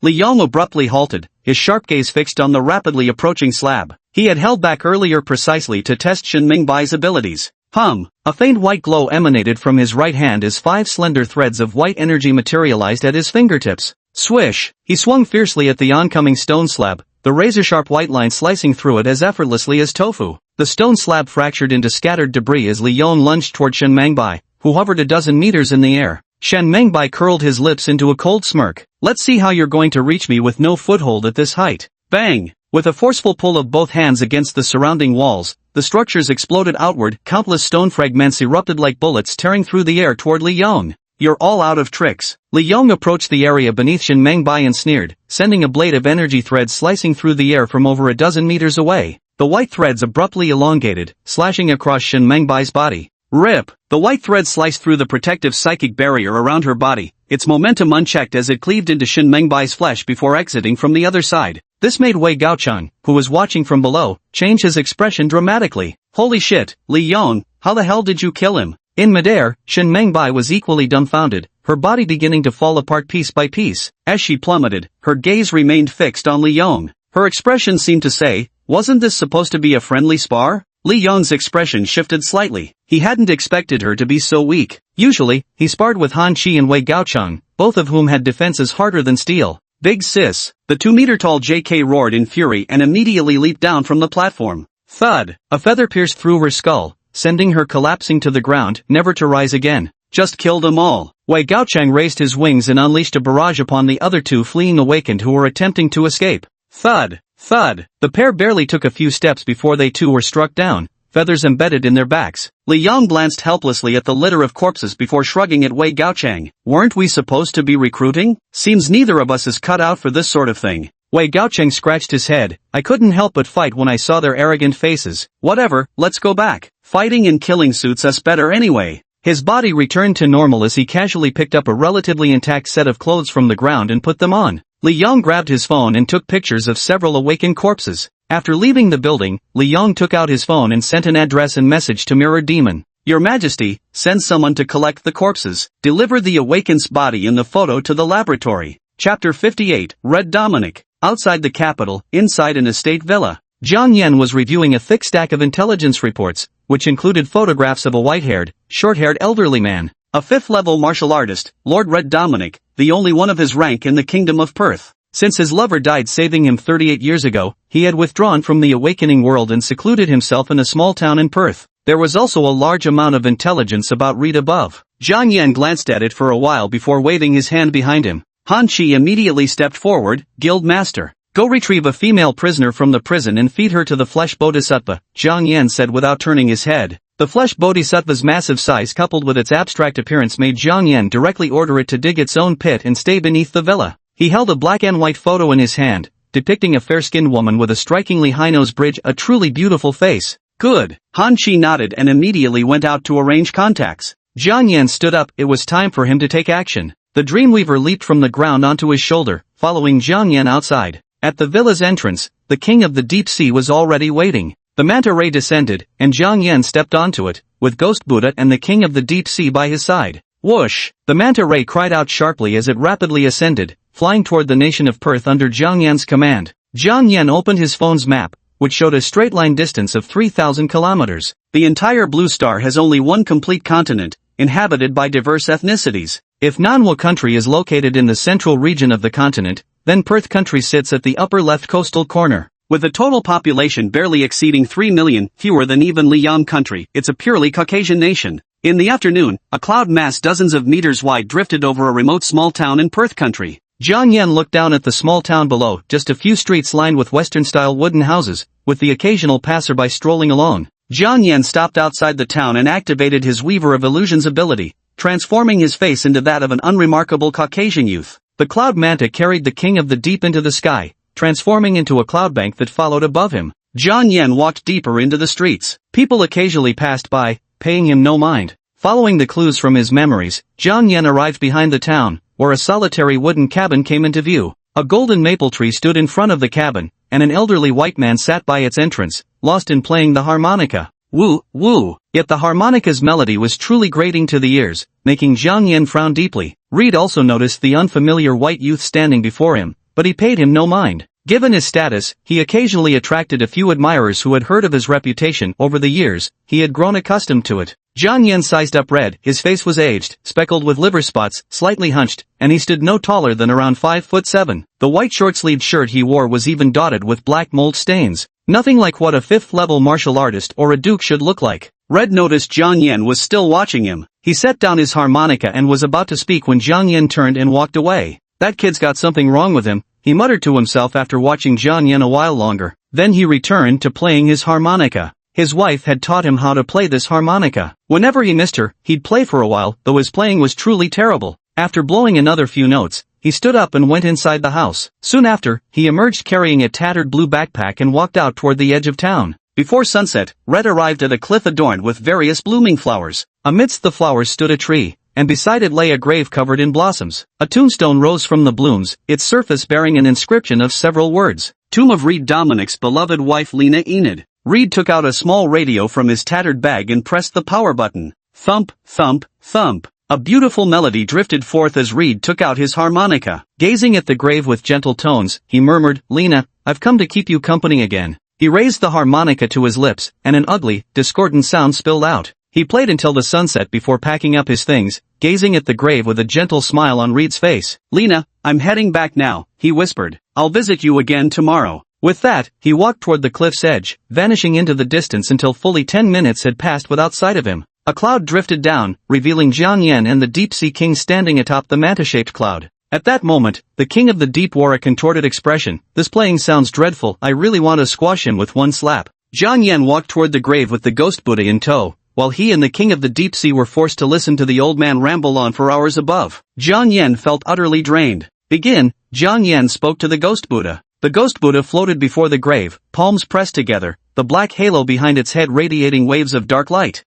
Li Yong abruptly halted, his sharp gaze fixed on the rapidly approaching slab. He had held back earlier precisely to test Shen Mengbai's abilities. A faint white glow emanated from his right hand as 5 slender threads of white energy materialized at his fingertips. Swish! He swung fiercely at the oncoming stone slab, the razor-sharp white line slicing through it as effortlessly as tofu. The stone slab fractured into scattered debris as Li Yong lunged toward Shen Mengbai, who hovered a dozen meters in the air. Shen Mengbai curled his lips into a cold smirk. Let's see how you're going to reach me with no foothold at this height. Bang! With a forceful pull of both hands against the surrounding walls, the structures exploded outward, countless stone fragments erupted like bullets tearing through the air toward Li Yong. You're all out of tricks. Li Yong approached the area beneath Shen Mengbai and sneered, sending a blade of energy threads slicing through the air from over a dozen meters away. The white threads abruptly elongated, slashing across Shen Mengbai's body. Rip! The white thread sliced through the protective psychic barrier around her body, its momentum unchecked as it cleaved into Shen Mengbai's flesh before exiting from the other side. This made Wei Gaocheng, who was watching from below, change his expression dramatically. Holy shit, Li Yong, how the hell did you kill him? In midair, Shen Mengbai was equally dumbfounded, her body beginning to fall apart piece by piece. As she plummeted, her gaze remained fixed on Li Yong. Her expression seemed to say, wasn't this supposed to be a friendly spar? Li Yong's expression shifted slightly. He hadn't expected her to be so weak. Usually, he sparred with Han Chi and Wei Gaocheng, both of whom had defenses harder than steel. Big sis, the 2-meter-tall JK roared in fury and immediately leaped down from the platform. Thud! A feather pierced through her skull, sending her collapsing to the ground, never to rise again. Just killed them all. Wei Gaocheng raised his wings and unleashed a barrage upon the other two fleeing awakened who were attempting to escape. Thud! Thud! The pair barely took a few steps before they too were struck down, feathers embedded in their backs. Li Yang glanced helplessly at the litter of corpses before shrugging at Wei Gaocheng. Weren't we supposed to be recruiting? Seems neither of us is cut out for this sort of thing. Wei Gaocheng scratched his head. I couldn't help but fight when I saw their arrogant faces. Whatever, let's go back. Fighting and killing suits us better anyway. His body returned to normal as he casually picked up a relatively intact set of clothes from the ground and put them on. Li Yang grabbed his phone and took pictures of several awakened corpses. After leaving the building, Li Yang took out his phone and sent an address and message to Mirror Demon. Your Majesty, send someone to collect the corpses. Deliver the awakened's body in the photo to the laboratory. Chapter 58, Red Dominic. Outside the capital, inside an estate villa, Jiang Yan was reviewing a thick stack of intelligence reports, which included photographs of a white-haired, short-haired elderly man, a fifth-level martial artist, Lord Red Dominic, the only one of his rank in the Kingdom of Perth. Since his lover died saving him 38 years ago, he had withdrawn from the awakening world and secluded himself in a small town in Perth. There was also a large amount of intelligence about read above. Jiang Yan glanced at it for a while before waving his hand behind him. Han Chi immediately stepped forward. Guild Master, go retrieve a female prisoner from the prison and feed her to the flesh bodhisattva, Jiang Yan said without turning his head. The flesh bodhisattva's massive size coupled with its abstract appearance made Jiang Yan directly order it to dig its own pit and stay beneath the villa. He held a black and white photo in his hand, depicting a fair-skinned woman with a strikingly high-nose bridge, a truly beautiful face. Good. Han Chi nodded and immediately went out to arrange contacts. Jiang Yan stood up. It was time for him to take action. The Dreamweaver leaped from the ground onto his shoulder, following Jiang Yan outside. At the villa's entrance, the king of the deep sea was already waiting. The manta ray descended, and Jiang Yan stepped onto it, with Ghost Buddha and the king of the deep sea by his side. Whoosh! The manta ray cried out sharply as it rapidly ascended, flying toward the nation of Perth under Jiang Yan's command. Jiang Yan opened his phone's map, which showed a straight-line distance of 3,000 kilometers. The entire blue star has only one complete continent, inhabited by diverse ethnicities. If Manhwa country is located in the central region of the continent, then Perth country sits at the upper left coastal corner. With a total population barely exceeding 3 million, fewer than even Liang country, it's a purely Caucasian nation. In the afternoon, a cloud mass dozens of meters wide drifted over a remote small town in Perth country. Jiang Yan looked down at the small town below, just a few streets lined with Western-style wooden houses, with the occasional passerby strolling along. Jiang Yan stopped outside the town and activated his Weaver of Illusions ability, transforming his face into that of an unremarkable Caucasian youth. The cloud manta carried the king of the deep into the sky, transforming into a cloud bank that followed above him. Jiang Yan walked deeper into the streets. People occasionally passed by, paying him no mind. Following the clues from his memories, Jiang Yan arrived behind the town, where a solitary wooden cabin came into view. A golden maple tree stood in front of the cabin, and an elderly white man sat by its entrance, lost in playing the harmonica. Woo, woo! Yet the harmonica's melody was truly grating to the ears, making Jiang Yan frown deeply. Reed also noticed the unfamiliar white youth standing before him, but he paid him no mind. Given his status, he occasionally attracted a few admirers who had heard of his reputation. Over the years, he had grown accustomed to it. Jiang Yan sized up Red. His face was aged, speckled with liver spots, slightly hunched, and he stood no taller than around 5'7". The white short-sleeved shirt he wore was even dotted with black mold stains. Nothing like what a fifth-level martial artist or a duke should look like. Red noticed Jiang Yan was still watching him. He set down his harmonica and was about to speak when Jiang Yan turned and walked away. That kid's got something wrong with him, he muttered to himself after watching Jiang Yan a while longer. Then he returned to playing his harmonica. His wife had taught him how to play this harmonica. Whenever he missed her, he'd play for a while, though his playing was truly terrible. After blowing another few notes, he stood up and went inside the house. Soon after, he emerged carrying a tattered blue backpack and walked out toward the edge of town. Before sunset, Red arrived at a cliff adorned with various blooming flowers. Amidst the flowers stood a tree, and beside it lay a grave covered in blossoms. A tombstone rose from the blooms, its surface bearing an inscription of several words. Tomb of Reed Dominic's beloved wife Lena Enid. Reed took out a small radio from his tattered bag and pressed the power button. Thump, thump, thump. A beautiful melody drifted forth as Reed took out his harmonica. Gazing at the grave with gentle tones, he murmured, "Lena, I've come to keep you company again." He raised the harmonica to his lips, and an ugly, discordant sound spilled out. He played until the sunset before packing up his things, gazing at the grave with a gentle smile on Reed's face. "Lena, I'm heading back now," he whispered. "I'll visit you again tomorrow." With that, he walked toward the cliff's edge, vanishing into the distance until fully 10 minutes had passed without sight of him. A cloud drifted down, revealing Jiang Yan and the Deep-Sea King standing atop the manta-shaped cloud. At that moment, the King of the Deep wore a contorted expression. "This playing sounds dreadful, I really want to squash him with one slap." Jiang Yan walked toward the grave with the ghost Buddha in tow, while he and the King of the Deep Sea were forced to listen to the old man ramble on for hours above. Jiang Yan felt utterly drained. "Begin," Jiang Yan spoke to the ghost Buddha. The ghost Buddha floated before the grave, palms pressed together, the black halo behind its head radiating waves of dark light.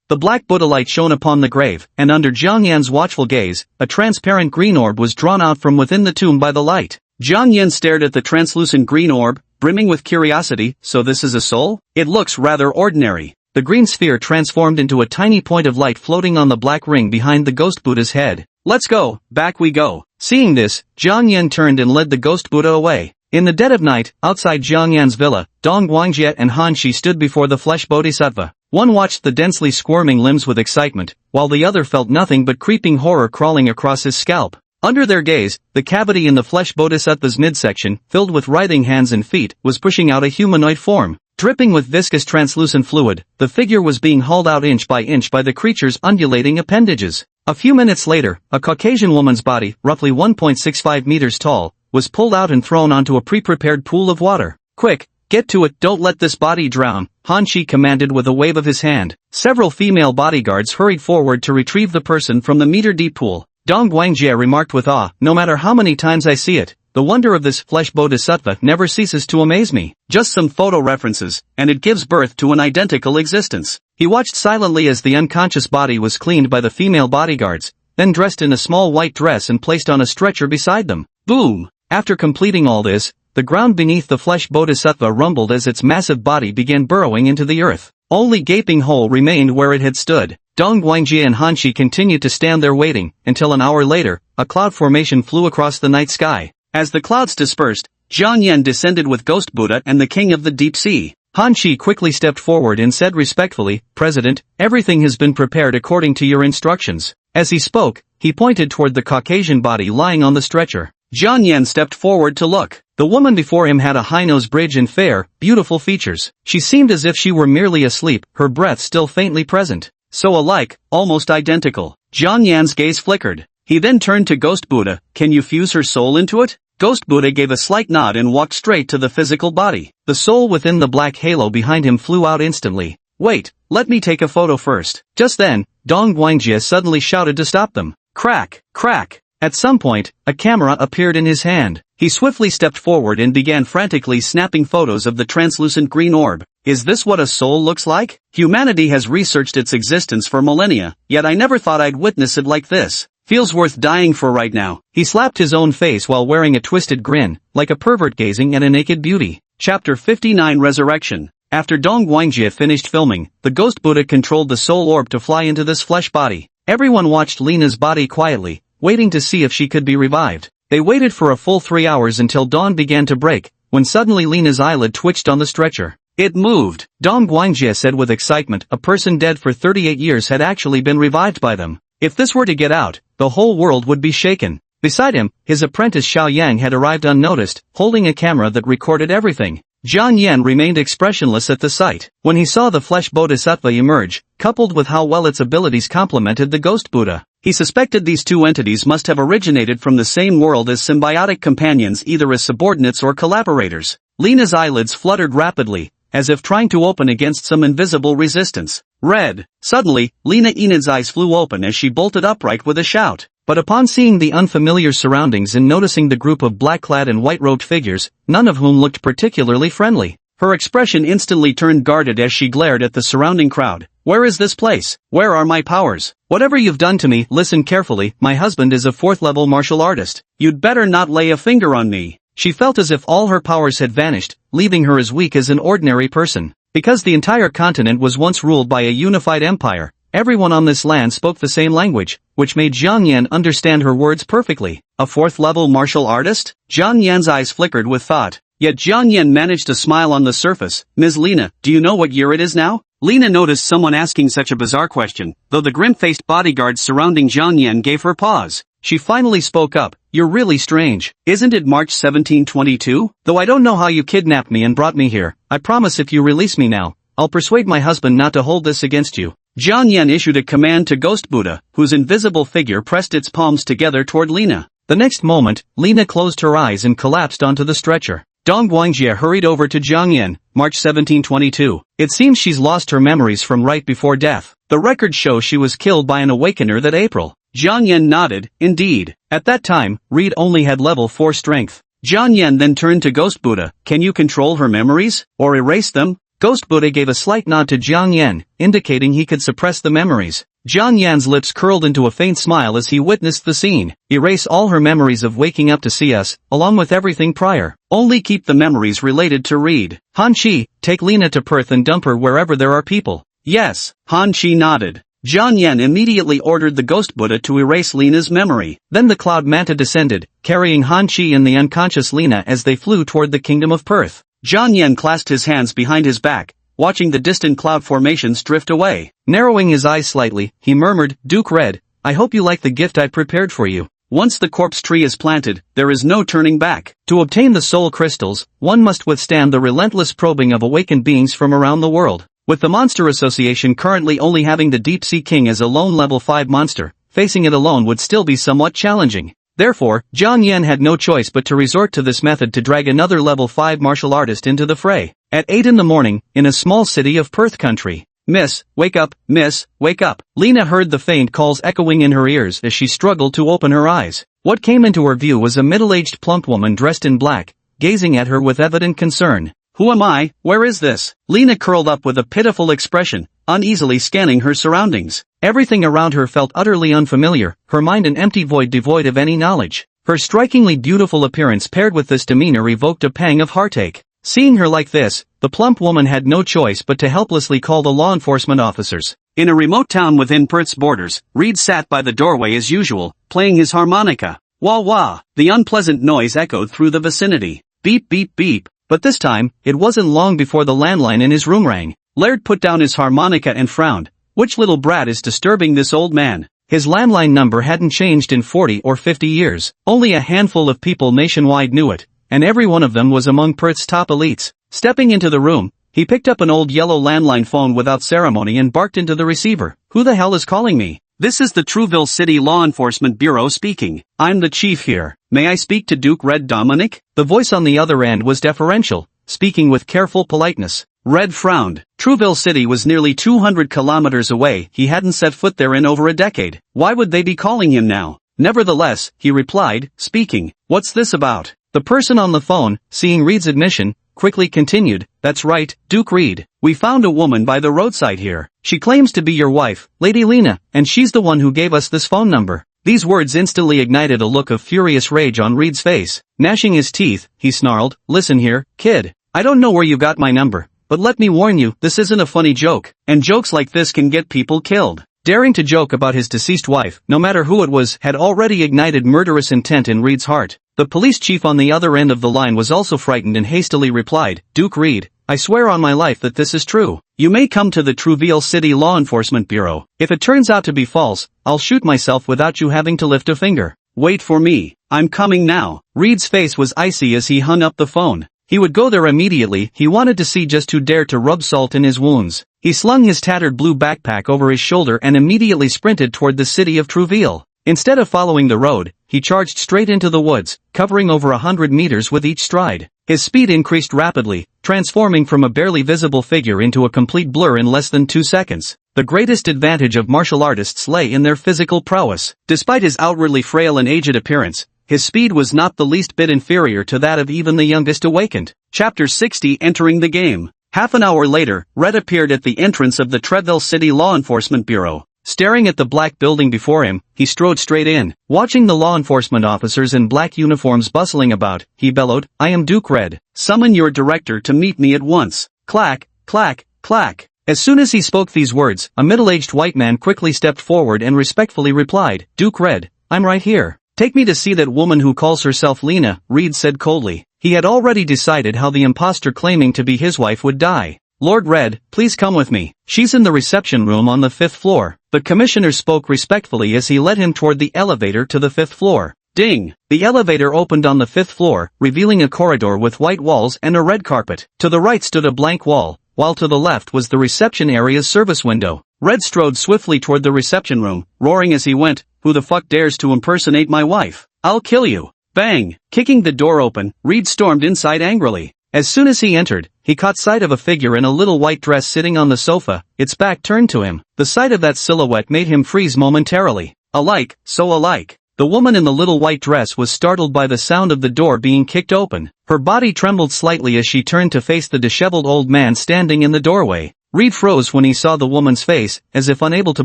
The black Buddha light shone upon the grave, and under Jiang Yan's watchful gaze, a transparent green orb was drawn out from within the tomb by the light. Jiang Yan stared at the translucent green orb, brimming with curiosity. "So this is a soul? It looks rather ordinary." The green sphere transformed into a tiny point of light floating on the black ring behind the ghost Buddha's head. "Let's go, back we go." Seeing this, Jiang Yan turned and led the ghost Buddha away. In the dead of night, outside Jiang Yan's villa, Dong Guangjie and Han Shi stood before the flesh bodhisattva. One watched the densely squirming limbs with excitement, while the other felt nothing but creeping horror crawling across his scalp. Under their gaze, the cavity in the flesh bodhisattva's midsection, filled with writhing hands and feet, was pushing out a humanoid form. Dripping with viscous translucent fluid, the figure was being hauled out inch by the creature's undulating appendages. A few minutes later, a Caucasian woman's body, roughly 1.65 meters tall, was pulled out and thrown onto a pre-prepared pool of water. "Quick, get to it, don't let this body drown," Han Shi commanded with a wave of his hand. Several female bodyguards hurried forward to retrieve the person from the meter-deep pool. Dong Guangjie remarked with awe, "No matter how many times I see it, the wonder of this flesh bodhisattva never ceases to amaze me. Just some photo references, and it gives birth to an identical existence." He watched silently as the unconscious body was cleaned by the female bodyguards, then dressed in a small white dress and placed on a stretcher beside them. Boom! After completing all this, the ground beneath the flesh bodhisattva rumbled as its massive body began burrowing into the earth. Only gaping hole remained where it had stood. Dong Guangjie and Han Shi continued to stand there waiting, until an hour later, a cloud formation flew across the night sky. As the clouds dispersed, Jiang Yan descended with Ghost Buddha and the King of the Deep Sea. Han Shi quickly stepped forward and said respectfully, "President, everything has been prepared according to your instructions." As he spoke, he pointed toward the Caucasian body lying on the stretcher. Jiang Yan stepped forward to look. The woman before him had a high-nose bridge and fair, beautiful features. She seemed as if she were merely asleep, her breath still faintly present. So alike, almost identical. Jiang Yan's gaze flickered. He then turned to Ghost Buddha. "Can you fuse her soul into it?" Ghost Buddha gave a slight nod and walked straight to the physical body. The soul within the black halo behind him flew out instantly. "Wait, let me take a photo first." Just then, Dong Guangjie suddenly shouted to stop them. Crack, crack. At some point, a camera appeared in his hand. He swiftly stepped forward and began frantically snapping photos of the translucent green orb. "Is this what a soul looks like? Humanity has researched its existence for millennia, yet I never thought I'd witness it like this. Feels worth dying for right now." He slapped his own face while wearing a twisted grin, like a pervert gazing at a naked beauty. Chapter 59 Resurrection. After Dong Guangjie finished filming, the Ghost Buddha controlled the soul orb to fly into this flesh body. Everyone watched Lena's body quietly, waiting to see if she could be revived. They waited for a full 3 hours until dawn began to break, when suddenly Lena's eyelid twitched on the stretcher. It moved. Dong Guangjie said with excitement, a person dead for 38 years had actually been revived by them. If this were to get out, the whole world would be shaken. Beside him, his apprentice Xiao Yang had arrived unnoticed, holding a camera that recorded everything. Jiang Yan remained expressionless at the sight. When he saw the flesh bodhisattva emerge, coupled with how well its abilities complemented the Ghost Buddha, he suspected these two entities must have originated from the same world as symbiotic companions, either as subordinates or collaborators. Lena's eyelids fluttered rapidly, as if trying to open against some invisible resistance. Red. Suddenly, Lena Enid's eyes flew open as she bolted upright with a shout. But upon seeing the unfamiliar surroundings and noticing the group of black-clad and white-robed figures, none of whom looked particularly friendly, her expression instantly turned guarded as she glared at the surrounding crowd. "Where is this place? Where are my powers? Whatever you've done to me, listen carefully, my husband is a 4th-level martial artist. You'd better not lay a finger on me." She felt as if all her powers had vanished, leaving her as weak as an ordinary person. Because the entire continent was once ruled by a unified empire, everyone on this land spoke the same language, which made Jiang Yan understand her words perfectly. A 4th-level martial artist? Jiang Yan's eyes flickered with thought. Yet Jiang Yan managed to smile on the surface. Ms. Lena, do you know what year it is now? Lena noticed someone asking such a bizarre question, though the grim-faced bodyguards surrounding Jiang Yan gave her pause. She finally spoke up, you're really strange. Isn't it March 1722? Though I don't know how you kidnapped me and brought me here, I promise if you release me now, I'll persuade my husband not to hold this against you. Jiang Yan issued a command to Ghost Buddha, whose invisible figure pressed its palms together toward Lena. The next moment, Lena closed her eyes and collapsed onto the stretcher. Dong Guangjie hurried over to Jiang Yan, March 1722. It seems she's lost her memories from right before death. The records show she was killed by an awakener that April. Jiang Yan nodded, indeed. At that time, Reed only had level 4 strength. Jiang Yan then turned to Ghost Buddha, can you control her memories? Or erase them? Ghost Buddha gave a slight nod to Jiang Yan, indicating he could suppress the memories. Jiang Yan's lips curled into a faint smile as he witnessed the scene. Erase all her memories of waking up to see us, along with everything prior. Only keep the memories related to Reed. Han Chi, take Lena to Perth and dump her wherever there are people. Yes, Han Chi nodded. Jiang Yan immediately ordered the Ghost Buddha to erase Lena's memory. Then the Cloud Manta descended, carrying Han Chi and the unconscious Lena as they flew toward the Kingdom of Perth. Jiang Yan clasped his hands behind his back, watching the distant cloud formations drift away. Narrowing his eyes slightly, he murmured, Duke Red, I hope you like the gift I prepared for you. Once the corpse tree is planted, there is no turning back. To obtain the soul crystals, one must withstand the relentless probing of awakened beings from around the world. With the Monster Association currently only having the Deep Sea King as a lone level 5 monster, facing it alone would still be somewhat challenging. Therefore, Jiang Yan had no choice but to resort to this method to drag another level 5 martial artist into the fray. At 8 in the morning, in a small city of Perth country. Miss, wake up, miss, wake up. Lena heard the faint calls echoing in her ears as she struggled to open her eyes. What came into her view was a middle-aged plump woman dressed in black, gazing at her with evident concern. Who am I? Where is this? Lena curled up with a pitiful expression, uneasily scanning her surroundings. Everything around her felt utterly unfamiliar, her mind an empty void devoid of any knowledge. Her strikingly beautiful appearance paired with this demeanor evoked a pang of heartache. Seeing her like this, the plump woman had no choice but to helplessly call the law enforcement officers. In a remote town within Perth's borders, Reed sat by the doorway as usual, playing his harmonica. Wah wah, the unpleasant noise echoed through the vicinity. Beep beep beep. But this time, it wasn't long before the landline in his room rang. Laird put down his harmonica and frowned. Which little brat is disturbing this old man? His landline number hadn't changed in 40 or 50 years. Only a handful of people nationwide knew it, and every one of them was among Perth's top elites. Stepping into the room, he picked up an old yellow landline phone without ceremony and barked into the receiver. Who the hell is calling me? This is the Trouville City Law Enforcement Bureau speaking. I'm the chief here. May I speak to Duke Red Dominic? The voice on the other end was deferential, speaking with careful politeness. Red frowned. Trouville City was nearly 200 kilometers away. He hadn't set foot there in over a decade. Why would they be calling him now? Nevertheless, he replied, speaking. What's this about? The person on the phone, seeing Reed's admission, quickly continued, that's right, Duke Reed. We found a woman by the roadside here. She claims to be your wife, Lady Lena, and she's the one who gave us this phone number. These words instantly ignited a look of furious rage on Reed's face. Gnashing his teeth, he snarled, listen here, kid. I don't know where you got my number, but let me warn you, this isn't a funny joke, and jokes like this can get people killed. Daring to joke about his deceased wife, no matter who it was, had already ignited murderous intent in Reed's heart. The police chief on the other end of the line was also frightened and hastily replied, Duke Reed, I swear on my life that this is true. You may come to the Trouville City Law Enforcement Bureau. If it turns out to be false, I'll shoot myself without you having to lift a finger. Wait for me. I'm coming now. Reed's face was icy as he hung up the phone. He would go there immediately. He wanted to see just who dared to rub salt in his wounds. He slung his tattered blue backpack over his shoulder and immediately sprinted toward the city of Trouville. Instead of following the road, he charged straight into the woods, covering over 100 meters with each stride. His speed increased rapidly, transforming from a barely visible figure into a complete blur in less than 2 seconds. The greatest advantage of martial artists lay in their physical prowess. Despite his outwardly frail and aged appearance, his speed was not the least bit inferior to that of even the youngest awakened. Chapter 60 Entering the Game. Half an hour later, Red appeared at the entrance of the Trouville City Law Enforcement Bureau. Staring at the black building before him, he strode straight in. Watching the law enforcement officers in black uniforms bustling about, he bellowed, I am Duke Red. Summon your director to meet me at once. Clack, clack, clack. As soon as he spoke these words, a middle-aged white man quickly stepped forward and respectfully replied, Duke Red, I'm right here. Take me to see that woman who calls herself Lena, Reed said coldly. He had already decided how the imposter claiming to be his wife would die. "Lord Red, please come with me. She's in the reception room on the 5th floor." The commissioner spoke respectfully as he led him toward the elevator to the 5th floor. Ding! The elevator opened on the 5th floor, revealing a corridor with white walls and a red carpet. To the right stood a blank wall, while to the left was the reception area's service window. Red strode swiftly toward the reception room, roaring as he went, "Who the fuck dares to impersonate my wife? I'll kill you!" Bang! Kicking the door open, Reed stormed inside angrily. As soon as he entered, he caught sight of a figure in a little white dress sitting on the sofa, its back turned to him. The sight of that silhouette made him freeze momentarily. Alike, so alike. The woman in the little white dress was startled by the sound of the door being kicked open. Her body trembled slightly as she turned to face the disheveled old man standing in the doorway. Reed froze when he saw the woman's face, as if unable to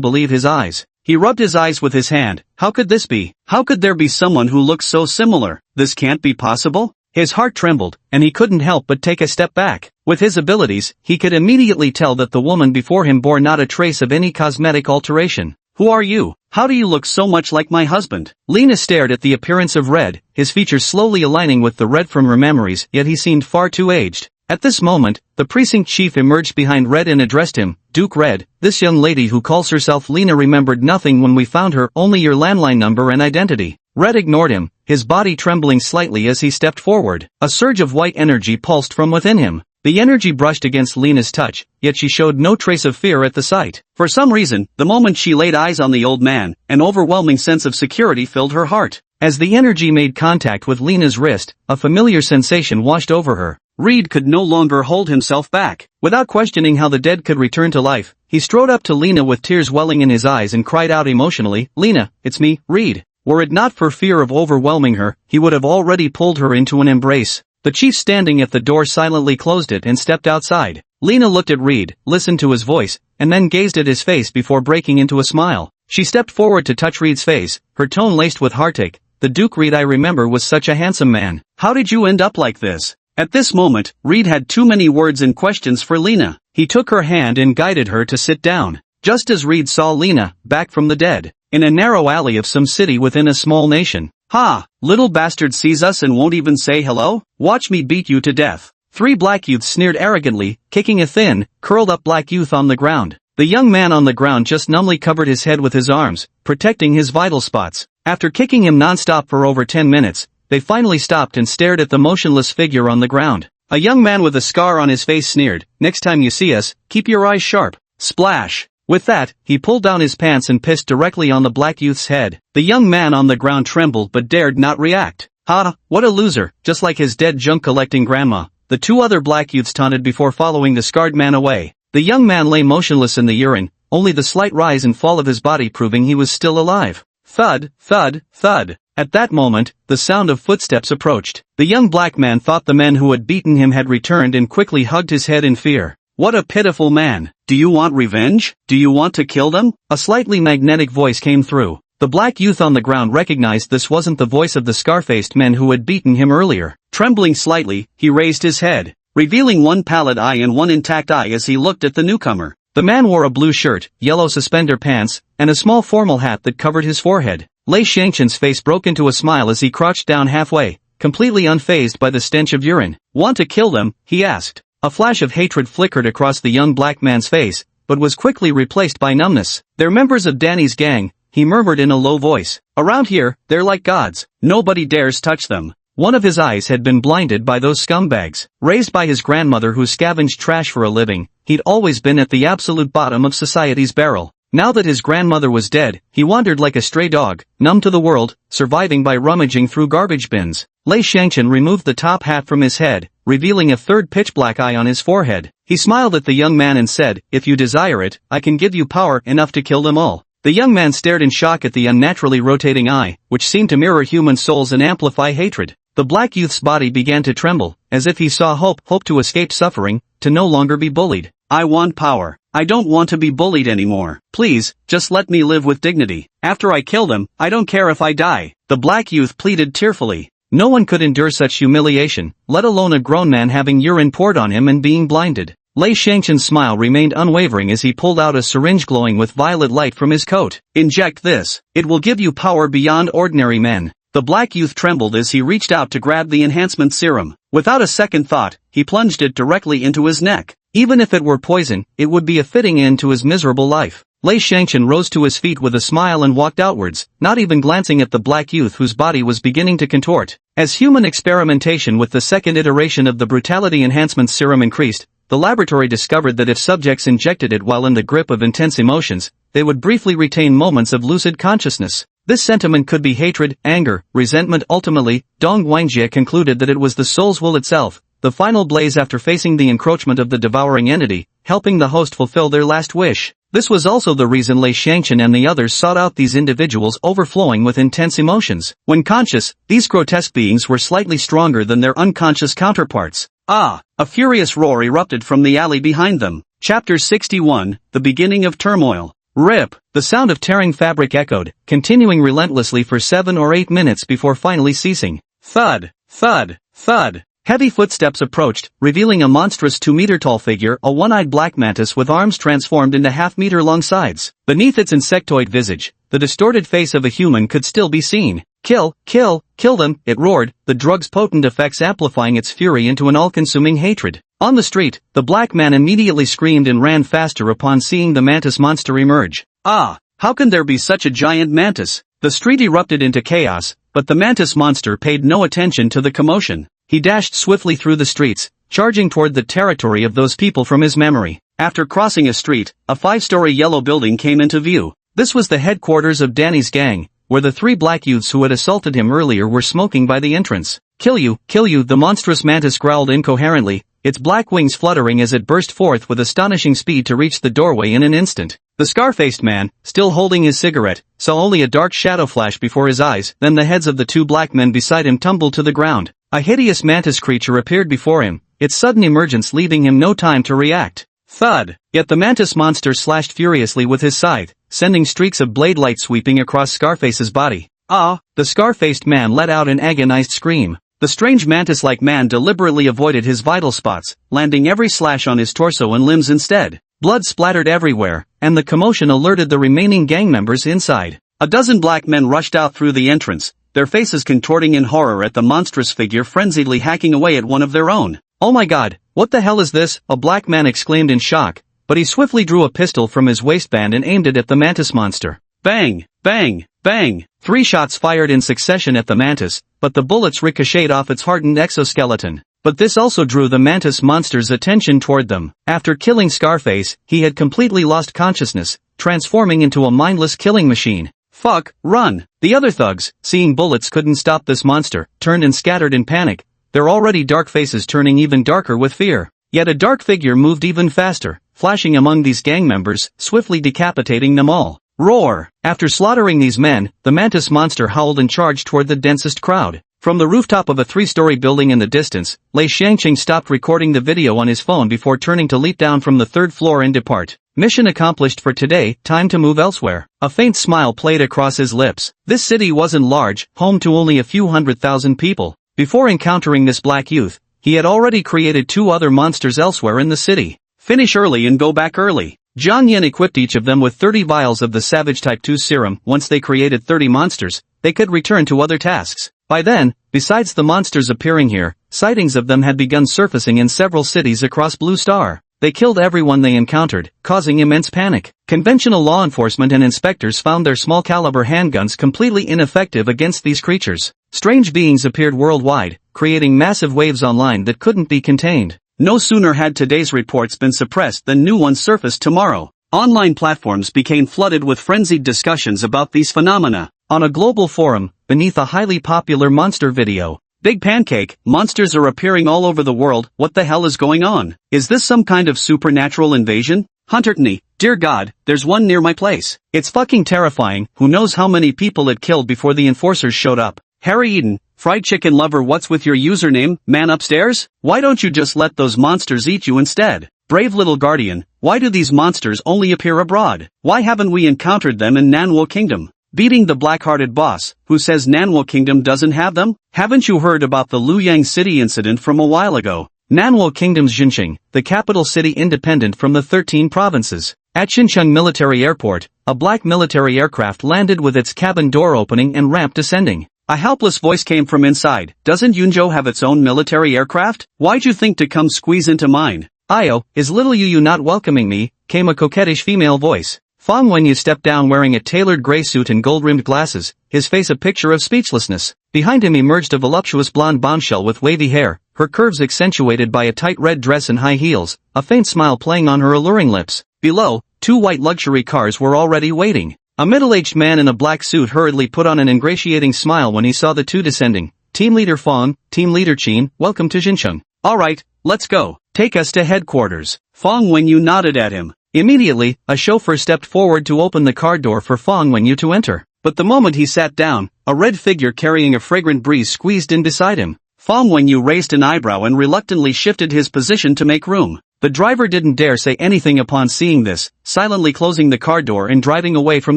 believe his eyes. He rubbed his eyes with his hand. How could this be? How could there be someone who looks so similar? This can't be possible? His heart trembled, and he couldn't help but take a step back. With his abilities, he could immediately tell that the woman before him bore not a trace of any cosmetic alteration. "Who are you? How do you look so much like my husband?" Lena stared at the appearance of Red, his features slowly aligning with the Red from her memories, yet he seemed far too aged. At this moment, the precinct chief emerged behind Red and addressed him. "Duke Red, this young lady who calls herself Lena remembered nothing when we found her, only your landline number and identity." Red ignored him, his body trembling slightly as he stepped forward. A surge of white energy pulsed from within him. The energy brushed against Lena's touch, yet she showed no trace of fear at the sight. For some reason, the moment she laid eyes on the old man, an overwhelming sense of security filled her heart. As the energy made contact with Lena's wrist, a familiar sensation washed over her. Reed could no longer hold himself back. Without questioning how the dead could return to life, he strode up to Lena with tears welling in his eyes and cried out emotionally, "Lena, it's me, Reed." Were it not for fear of overwhelming her, he would have already pulled her into an embrace. The chief standing at the door silently closed it and stepped outside. Lena looked at Reed, listened to his voice, and then gazed at his face before breaking into a smile. She stepped forward to touch Reed's face, her tone laced with heartache. "The Duke Reed I remember was such a handsome man. How did you end up like this?" At this moment, Reed had too many words and questions for Lena. He took her hand and guided her to sit down. Just as Reed saw Lena, back from the dead, in a narrow alley of some city within a small nation. "Ha! Little bastard sees us and won't even say hello? Watch me beat you to death." Three black youths sneered arrogantly, kicking a thin, curled-up black youth on the ground. The young man on the ground just numbly covered his head with his arms, protecting his vital spots. After kicking him non-stop for over 10 minutes, they finally stopped and stared at the motionless figure on the ground. A young man with a scar on his face sneered, "Next time you see us, keep your eyes sharp." Splash! With that, he pulled down his pants and pissed directly on the black youth's head. The young man on the ground trembled but dared not react. "Ha, what a loser, just like his dead junk-collecting grandma," the two other black youths taunted before following the scarred man away. The young man lay motionless in the urine, only the slight rise and fall of his body proving he was still alive. Thud, thud, thud. At that moment, the sound of footsteps approached. The young black man thought the men who had beaten him had returned and quickly hugged his head in fear. "What a pitiful man. Do you want revenge? Do you want to kill them?" A slightly magnetic voice came through. The black youth on the ground recognized this wasn't the voice of the scar-faced men who had beaten him earlier. Trembling slightly, he raised his head, revealing one pallid eye and one intact eye as he looked at the newcomer. The man wore a blue shirt, yellow suspender pants, and a small formal hat that covered his forehead. Lei Shangchen's face broke into a smile as he crouched down halfway, completely unfazed by the stench of urine. "Want to kill them?" he asked. A flash of hatred flickered across the young black man's face, but was quickly replaced by numbness. "They're members of Danny's gang," he murmured in a low voice. "Around here, they're like gods. Nobody dares touch them." One of his eyes had been blinded by those scumbags. Raised by his grandmother who scavenged trash for a living, he'd always been at the absolute bottom of society's barrel. Now that his grandmother was dead, he wandered like a stray dog, numb to the world, surviving by rummaging through garbage bins. Lei Shangchen removed the top hat from his head, revealing a third pitch-black eye on his forehead. He smiled at the young man and said, "If you desire it, I can give you power enough to kill them all." The young man stared in shock at the unnaturally rotating eye, which seemed to mirror human souls and amplify hatred. The black youth's body began to tremble, as if he saw hope to escape suffering, to no longer be bullied. "I want power. I don't want to be bullied anymore. Please, just let me live with dignity. After I kill them, I don't care if I die," the black youth pleaded tearfully. No one could endure such humiliation, let alone a grown man having urine poured on him and being blinded. Lei Shangchen's smile remained unwavering as he pulled out a syringe glowing with violet light from his coat. "Inject this. It will give you power beyond ordinary men." The black youth trembled as he reached out to grab the enhancement serum. Without a second thought, he plunged it directly into his neck. Even if it were poison, it would be a fitting end to his miserable life. Lei Shangchen rose to his feet with a smile and walked outwards, not even glancing at the black youth whose body was beginning to contort. As human experimentation with the second iteration of the brutality enhancement serum increased, the laboratory discovered that if subjects injected it while in the grip of intense emotions, they would briefly retain moments of lucid consciousness. This sentiment could be hatred, anger, resentment. Ultimately, Dong Wangjie concluded that it was the soul's will itself, the final blaze after facing the encroachment of the devouring entity, helping the host fulfill their last wish. This was also the reason Lei Shangchen and the others sought out these individuals overflowing with intense emotions. When conscious, these grotesque beings were slightly stronger than their unconscious counterparts. Ah! A furious roar erupted from the alley behind them. Chapter 61, The Beginning of Turmoil. Rip! The sound of tearing fabric echoed, continuing relentlessly for 7 or 8 minutes before finally ceasing. Thud! Thud! Thud! Heavy footsteps approached, revealing a monstrous 2-meter-tall figure, a one-eyed black mantis with arms transformed into half-meter-long sides. Beneath its insectoid visage, the distorted face of a human could still be seen. Kill, kill, kill them, it roared, the drug's potent effects amplifying its fury into an all-consuming hatred. On the street, the black man immediately screamed and ran faster upon seeing the mantis monster emerge. Ah! How can there be such a giant mantis? The street erupted into chaos, but the mantis monster paid no attention to the commotion. He dashed swiftly through the streets, charging toward the territory of those people from his memory. After crossing a street, a 5-story yellow building came into view. This was the headquarters of Danny's gang, where the 3 black youths who had assaulted him earlier were smoking by the entrance. Kill you, the monstrous mantis growled incoherently, its black wings fluttering as it burst forth with astonishing speed to reach the doorway in an instant. The scar-faced man, still holding his cigarette, saw only a dark shadow flash before his eyes, then the heads of the 2 black men beside him tumbled to the ground. A hideous mantis creature appeared before him, its sudden emergence leaving him no time to react. Thud! Yet the mantis monster slashed furiously with his scythe, sending streaks of blade light sweeping across Scarface's body. Ah! The scar-faced man let out an agonized scream. The strange mantis-like man deliberately avoided his vital spots, landing every slash on his torso and limbs instead. Blood splattered everywhere, and the commotion alerted the remaining gang members inside. A dozen black men rushed out through the entrance, their faces contorting in horror at the monstrous figure frenziedly hacking away at one of their own. Oh my god, what the hell is this? A black man exclaimed in shock, but he swiftly drew a pistol from his waistband and aimed it at the mantis monster. Bang! Bang! Bang! 3 shots fired in succession at the mantis, but the bullets ricocheted off its hardened exoskeleton. But this also drew the mantis monster's attention toward them. After killing Scarface, he had completely lost consciousness, transforming into a mindless killing machine. Fuck, run! The other thugs, seeing bullets couldn't stop this monster, turned and scattered in panic, their already dark faces turning even darker with fear. Yet a dark figure moved even faster, flashing among these gang members, swiftly decapitating them all. Roar! After slaughtering these men, the mantis monster howled and charged toward the densest crowd. From the rooftop of a 3-story building in the distance, Lei Shangchen stopped recording the video on his phone before turning to leap down from the 3rd floor and depart. Mission accomplished for today, time to move elsewhere. A faint smile played across his lips. This city wasn't large, home to only a few 100,000 people. Before encountering this black youth, he had already created 2 other monsters elsewhere in the city. Finish early and go back early. Zhang Yan equipped each of them with 30 vials of the Savage Type 2 serum. Once they created 30 monsters, they could return to other tasks. By then, besides the monsters appearing here, sightings of them had begun surfacing in several cities across Blue Star. They killed everyone they encountered, causing immense panic. Conventional law enforcement and inspectors found their small-caliber handguns completely ineffective against these creatures. Strange beings appeared worldwide, creating massive waves online that couldn't be contained. No sooner had today's reports been suppressed than new ones surfaced tomorrow. Online platforms became flooded with frenzied discussions about these phenomena. On a global forum, beneath a highly popular monster video, Big Pancake, monsters are appearing all over the world, what the hell is going on? Is this some kind of supernatural invasion? Huntertony, dear God, there's one near my place. It's fucking terrifying, who knows how many people it killed before the enforcers showed up. Harry Eden, fried chicken lover, what's with your username, man upstairs? Why don't you just let those monsters eat you instead? Brave little guardian, why do these monsters only appear abroad? Why haven't we encountered them in Nanwo Kingdom? Beating the black-hearted boss, who says Nanwo Kingdom doesn't have them? Haven't you heard about the Luoyang City incident from a while ago? Nanwo Kingdom's Jinqing, the capital city independent from the 13 provinces. At Xincheng Military Airport, a black military aircraft landed with its cabin door opening and ramp descending. A helpless voice came from inside. Doesn't Yunzhou have its own military aircraft? Why'd you think to come squeeze into mine? Io, is little Yu not welcoming me? Came a coquettish female voice. Fang Wenyu stepped down wearing a tailored gray suit and gold-rimmed glasses, his face a picture of speechlessness. Behind him emerged a voluptuous blonde bombshell with wavy hair, her curves accentuated by a tight red dress and high heels, a faint smile playing on her alluring lips. Below, 2 white luxury cars were already waiting. A middle-aged man in a black suit hurriedly put on an ingratiating smile when he saw the two descending. Team Leader Fang, Team Leader Qin, welcome to Xincheng. Alright, let's go. Take us to headquarters. Fang Wenyu nodded at him. Immediately, a chauffeur stepped forward to open the car door for Fang Wenyu to enter. But the moment he sat down, a red figure carrying a fragrant breeze squeezed in beside him. Fang Wenyu raised an eyebrow and reluctantly shifted his position to make room. The driver didn't dare say anything upon seeing this, silently closing the car door and driving away from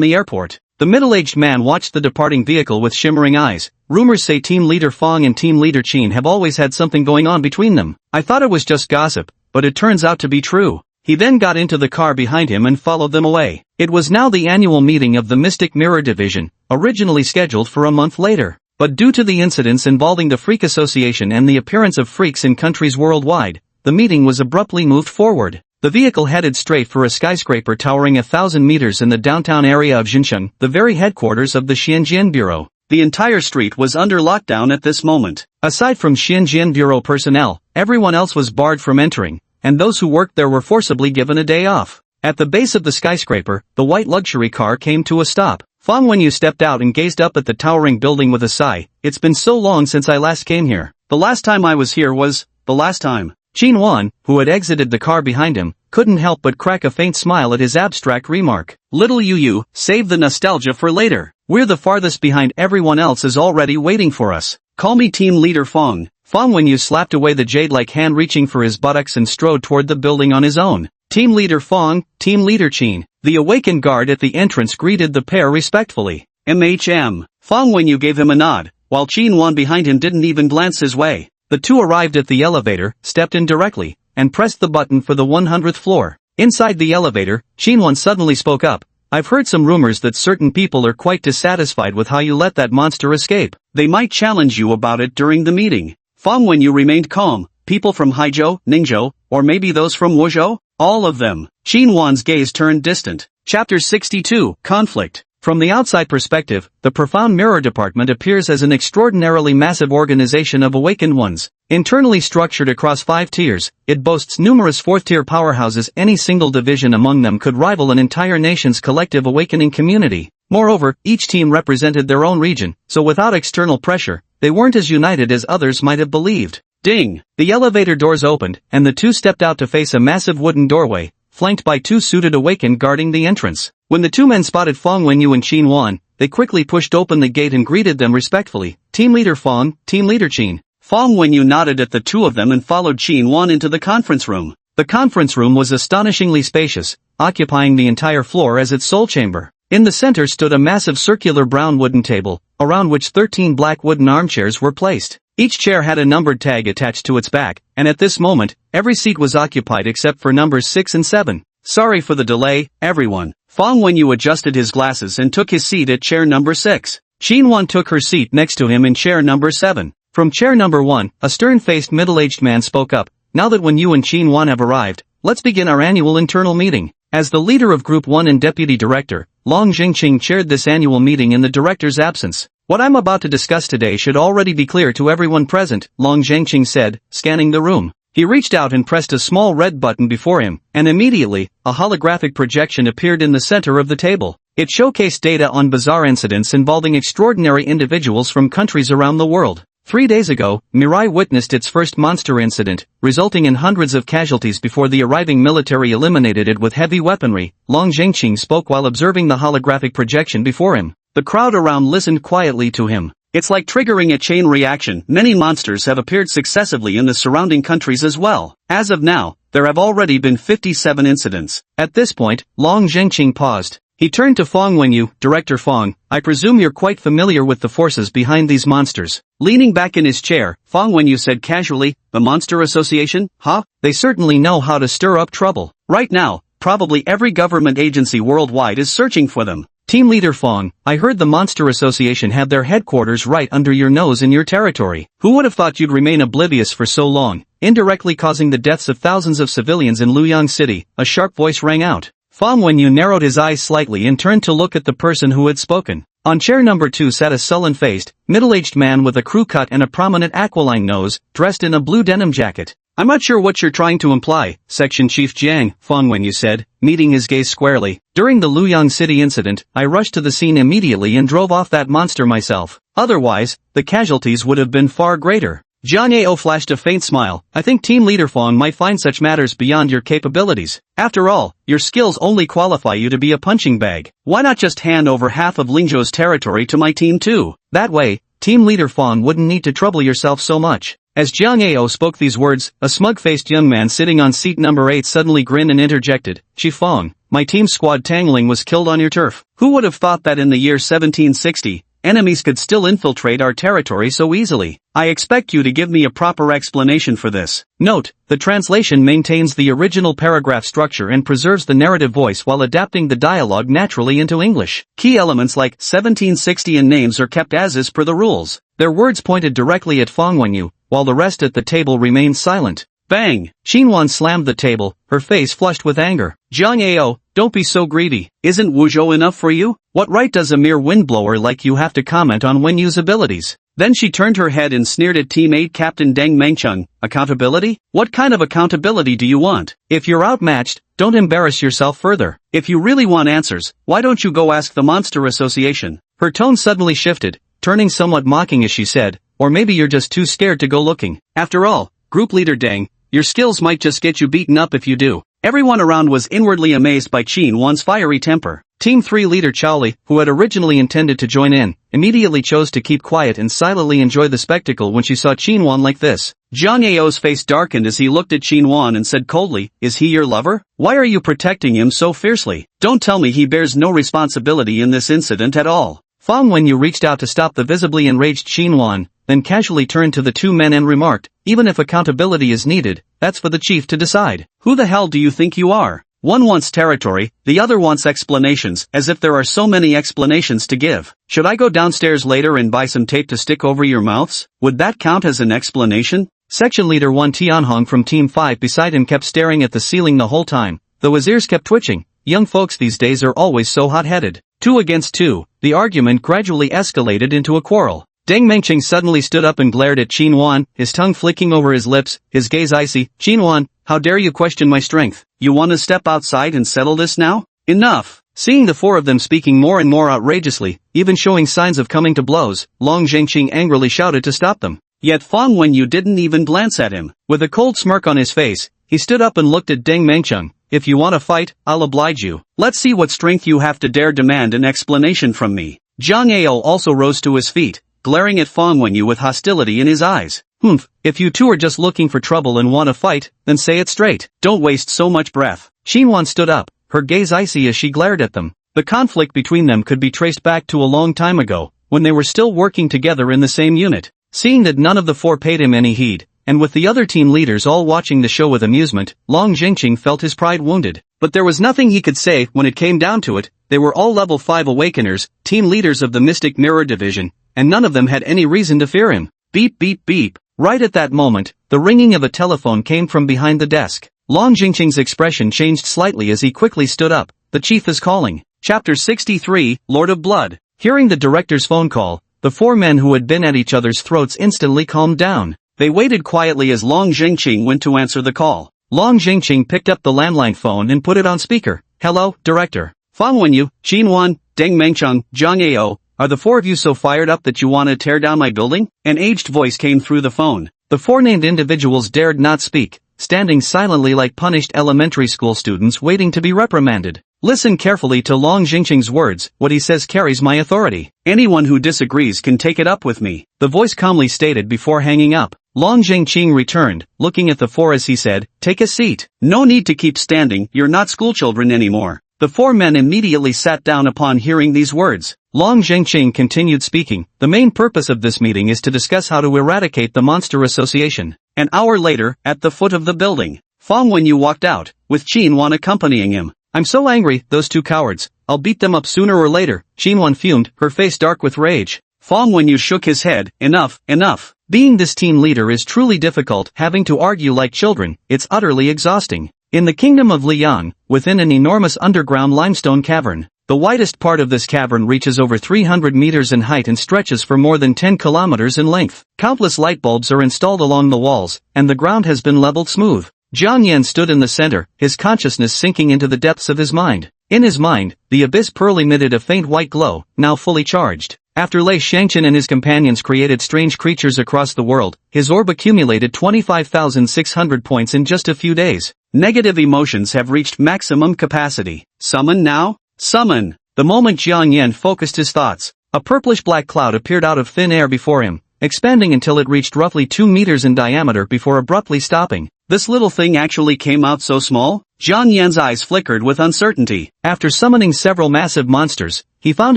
the airport. The middle-aged man watched the departing vehicle with shimmering eyes. Rumors say Team Leader Fang and Team Leader Qin have always had something going on between them. I thought it was just gossip, but it turns out to be true. He then got into the car behind him and followed them away. It was now the annual meeting of the Mystic Mirror Division, originally scheduled for a month later. But due to the incidents involving the Freak Association and the appearance of freaks in countries worldwide, the meeting was abruptly moved forward. The vehicle headed straight for a skyscraper towering 1,000 meters in the downtown area of Xincheng, the very headquarters of the Xianjian Bureau. The entire street was under lockdown at this moment. Aside from Xianjian Bureau personnel, everyone else was barred from entering, and those who worked there were forcibly given a day off. At the base of the skyscraper, the white luxury car came to a stop. Fang Wenyu stepped out and gazed up at the towering building with a sigh. It's been so long since I last came here. The last time I was here was the last time. Qin Wan, who had exited the car behind him, couldn't help but crack a faint smile at his abstract remark. Little Yu, save the nostalgia for later. We're the farthest behind, everyone else is already waiting for us. Call me Team Leader Fang. Fang Wenyu slapped away the jade-like hand reaching for his buttocks and strode toward the building on his own. Team Leader Fang, Team Leader Qin. The awakened guard at the entrance greeted the pair respectfully. MHM. Fang Wenyu gave him a nod, while Qin Wan behind him didn't even glance his way. The two arrived at the elevator, stepped in directly, and pressed the button for the 100th floor. Inside the elevator, Qin Wan suddenly spoke up. I've heard some rumors that certain people are quite dissatisfied with how you let that monster escape. They might challenge you about it during the meeting. Fang Wenyu remained calm. People from Haizhou, Ningzhou, or maybe those from Wuzhou? All of them. Qin Wan's gaze turned distant. Chapter 62, Conflict. From the outside perspective, the Profound Mirror Department appears as an extraordinarily massive organization of awakened ones. Internally structured across 5 tiers, it boasts numerous 4th-tier powerhouses. Any single division among them could rival an entire nation's collective awakening community. Moreover, each team represented their own region, so without external pressure, they weren't as united as others might have believed. Ding! The elevator doors opened, and the two stepped out to face a massive wooden doorway, flanked by 2 suited awakened guarding the entrance. When the 2 men spotted Fang Wenyu and Qin Wan, they quickly pushed open the gate and greeted them respectfully. Team Leader Fang, Team Leader Qin. Fang Wenyu nodded at the 2 of them and followed Qin Wan into the conference room. The conference room was astonishingly spacious, occupying the entire floor as its sole chamber. In the center stood a massive circular brown wooden table, around which 13 black wooden armchairs were placed. Each chair had a numbered tag attached to its back, and at this moment, every seat was occupied except for numbers 6 and 7. Sorry for the delay, everyone. Fang Wenyu adjusted his glasses and took his seat at chair number 6. Qin Wan took her seat next to him in chair number 7. From chair number 1, a stern-faced middle-aged man spoke up. Now that Wenyu and Qin Wan have arrived, let's begin our annual internal meeting. As the leader of Group 1 and Deputy Director, Long Jingqing chaired this annual meeting in the director's absence. What I'm about to discuss today should already be clear to everyone present, Long Zhengqing said, scanning the room. He reached out and pressed a small red button before him, and immediately, a holographic projection appeared in the center of the table. It showcased data on bizarre incidents involving extraordinary individuals from countries around the world. 3 days ago, Mirai witnessed its first monster incident, resulting in hundreds of casualties before the arriving military eliminated it with heavy weaponry. Long Zhengqing spoke while observing the holographic projection before him. The crowd around listened quietly to him. It's like triggering a chain reaction. Many monsters have appeared successively in the surrounding countries as well. As of now, there have already been 57 incidents. At this point, Long Zhengqing paused. He turned to Fang Wenyu. Director Fang, I presume you're quite familiar with the forces behind these monsters. Leaning back in his chair, Fang Wenyu said casually, the Monster Association, huh? They certainly know how to stir up trouble. Right now, probably every government agency worldwide is searching for them. Team Leader Fong, I heard the Monster Association had their headquarters right under your nose in your territory. Who would have thought you'd remain oblivious for so long, indirectly causing the deaths of thousands of civilians in Luoyang City? A sharp voice rang out. Fong Wenyu narrowed his eyes slightly and turned to look at the person who had spoken. On chair number 2 sat a sullen-faced, middle-aged man with a crew cut and a prominent aquiline nose, dressed in a blue denim jacket. I'm not sure what you're trying to imply, Section Chief Jiang, Fong Wenyu said, meeting his gaze squarely. During the Luoyang City incident, I rushed to the scene immediately and drove off that monster myself. Otherwise, the casualties would have been far greater. Jiang Yao flashed a faint smile. I think Team Leader Fong might find such matters beyond your capabilities. After all, your skills only qualify you to be a punching bag. Why not just hand over half of Lingzhou's territory to my team too? That way, Team Leader Fong wouldn't need to trouble yourself so much. As Jiang Yao spoke these words, a smug-faced young man sitting on seat number 8 suddenly grinned and interjected, Chief Fong, my team's squad Tangling was killed on your turf. Who would have thought that in the year 1760, enemies could still infiltrate our territory so easily? I expect you to give me a proper explanation for this. Note, the translation maintains the original paragraph structure and preserves the narrative voice while adapting the dialogue naturally into English. Key elements like 1760 and names are kept as is per the rules. Their words pointed directly at Fong Wenyu, while the rest at the table remained silent. Bang! Xinhuan slammed the table, her face flushed with anger. Jiang Yao, don't be so greedy. Isn't Wuzhou enough for you? What right does a mere windblower like you have to comment on Wenyu's abilities? Then she turned her head and sneered at Team 8 Captain Deng Mengcheng. Accountability? What kind of accountability do you want? If you're outmatched, don't embarrass yourself further. If you really want answers, why don't you go ask the Monster Association? Her tone suddenly shifted, turning somewhat mocking as she said, or maybe you're just too scared to go looking. After all, Group Leader Deng, your skills might just get you beaten up if you do. Everyone around was inwardly amazed by Qin Wan's fiery temper. Team 3 leader Chaoli, who had originally intended to join in, immediately chose to keep quiet and silently enjoy the spectacle when she saw Qin Wan like this. Jiang Yao's face darkened as he looked at Qin Wan and said coldly, is he your lover? Why are you protecting him so fiercely? Don't tell me he bears no responsibility in this incident at all. Fong Wenyu reached out to stop the visibly enraged Qin Wan, then casually turned to the two men and remarked, even if accountability is needed, that's for the chief to decide. Who the hell do you think you are? One wants territory, the other wants explanations, as if there are so many explanations to give. Should I go downstairs later and buy some tape to stick over your mouths? Would that count as an explanation? Section leader Wan Tianhong from Team 5 beside him kept staring at the ceiling the whole time, though his ears kept twitching. Young folks these days are always so hot-headed. 2 against 2, the argument gradually escalated into a quarrel. Deng Mengcheng suddenly stood up and glared at Qin Wan, his tongue flicking over his lips, his gaze icy. Qin Wan, how dare you question my strength? You want to step outside and settle this now? Enough! Seeing the 4 of them speaking more and more outrageously, even showing signs of coming to blows, Long Zhengqing angrily shouted to stop them. Yet Fong Wenyu didn't even glance at him. With a cold smirk on his face, he stood up and looked at Deng Mengcheng. If you want to fight, I'll oblige you. Let's see what strength you have to dare demand an explanation from me. Jiang Yao also rose to his feet, glaring at Fong Wenyu with hostility in his eyes. Humph, if you two are just looking for trouble and want to fight, then say it straight. Don't waste so much breath. Xinhuan stood up, her gaze icy as she glared at them. The conflict between them could be traced back to a long time ago, when they were still working together in the same unit. Seeing that none of the 4 paid him any heed, and with the other team leaders all watching the show with amusement, Long Zhengqing felt his pride wounded. But there was nothing he could say when it came down to it. They were all level 5 awakeners, team leaders of the Mystic Mirror Division, and none of them had any reason to fear him. Beep beep beep. Right at that moment, the ringing of a telephone came from behind the desk. Long Jingqing's expression changed slightly as he quickly stood up. The chief is calling. Chapter 63, Lord of Blood. Hearing the director's phone call, the 4 men who had been at each other's throats instantly calmed down. They waited quietly as Long Zhengqing went to answer the call. Long Zhengqing picked up the landline phone and put it on speaker. Hello, director. Fong Wenyu, Qin Wan, Deng Mengcheng, Jiang Yao. Are the 4 of you so fired up that you want to tear down my building? An aged voice came through the phone. The 4 named individuals dared not speak, standing silently like punished elementary school students waiting to be reprimanded. Listen carefully to Long Zhengqing's words. What he says carries my authority. Anyone who disagrees can take it up with me. The voice calmly stated before hanging up. Long Zhengqing returned, looking at the 4 as he said, take a seat. No need to keep standing, you're not schoolchildren anymore. The 4 men immediately sat down upon hearing these words. Long Zhengqing continued speaking. The main purpose of this meeting is to discuss how to eradicate the Monster Association. An hour later, at the foot of the building, Fong Wenyu walked out, with Qin Wan accompanying him. I'm so angry, those 2 cowards. I'll beat them up sooner or later, Xinwan fumed, her face dark with rage. Fong Wenyu shook his head, enough, enough. Being this team leader is truly difficult, having to argue like children, it's utterly exhausting. In the kingdom of Liang, within an enormous underground limestone cavern, the widest part of this cavern reaches over 300 meters in height and stretches for more than 10 kilometers in length. Countless light bulbs are installed along the walls, and the ground has been leveled smooth. Jiang Yan stood in the center, his consciousness sinking into the depths of his mind. In his mind, the abyss pearl emitted a faint white glow, now fully charged. After Lei Shangchen and his companions created strange creatures across the world, his orb accumulated 25,600 points in just a few days. Negative emotions have reached maximum capacity. Summon now? Summon! The moment Jiang Yan focused his thoughts, a purplish-black cloud appeared out of thin air before him, expanding until it reached roughly 2 meters in diameter before abruptly stopping. This little thing actually came out so small? Jiang Yan's eyes flickered with uncertainty. After summoning several massive monsters, he found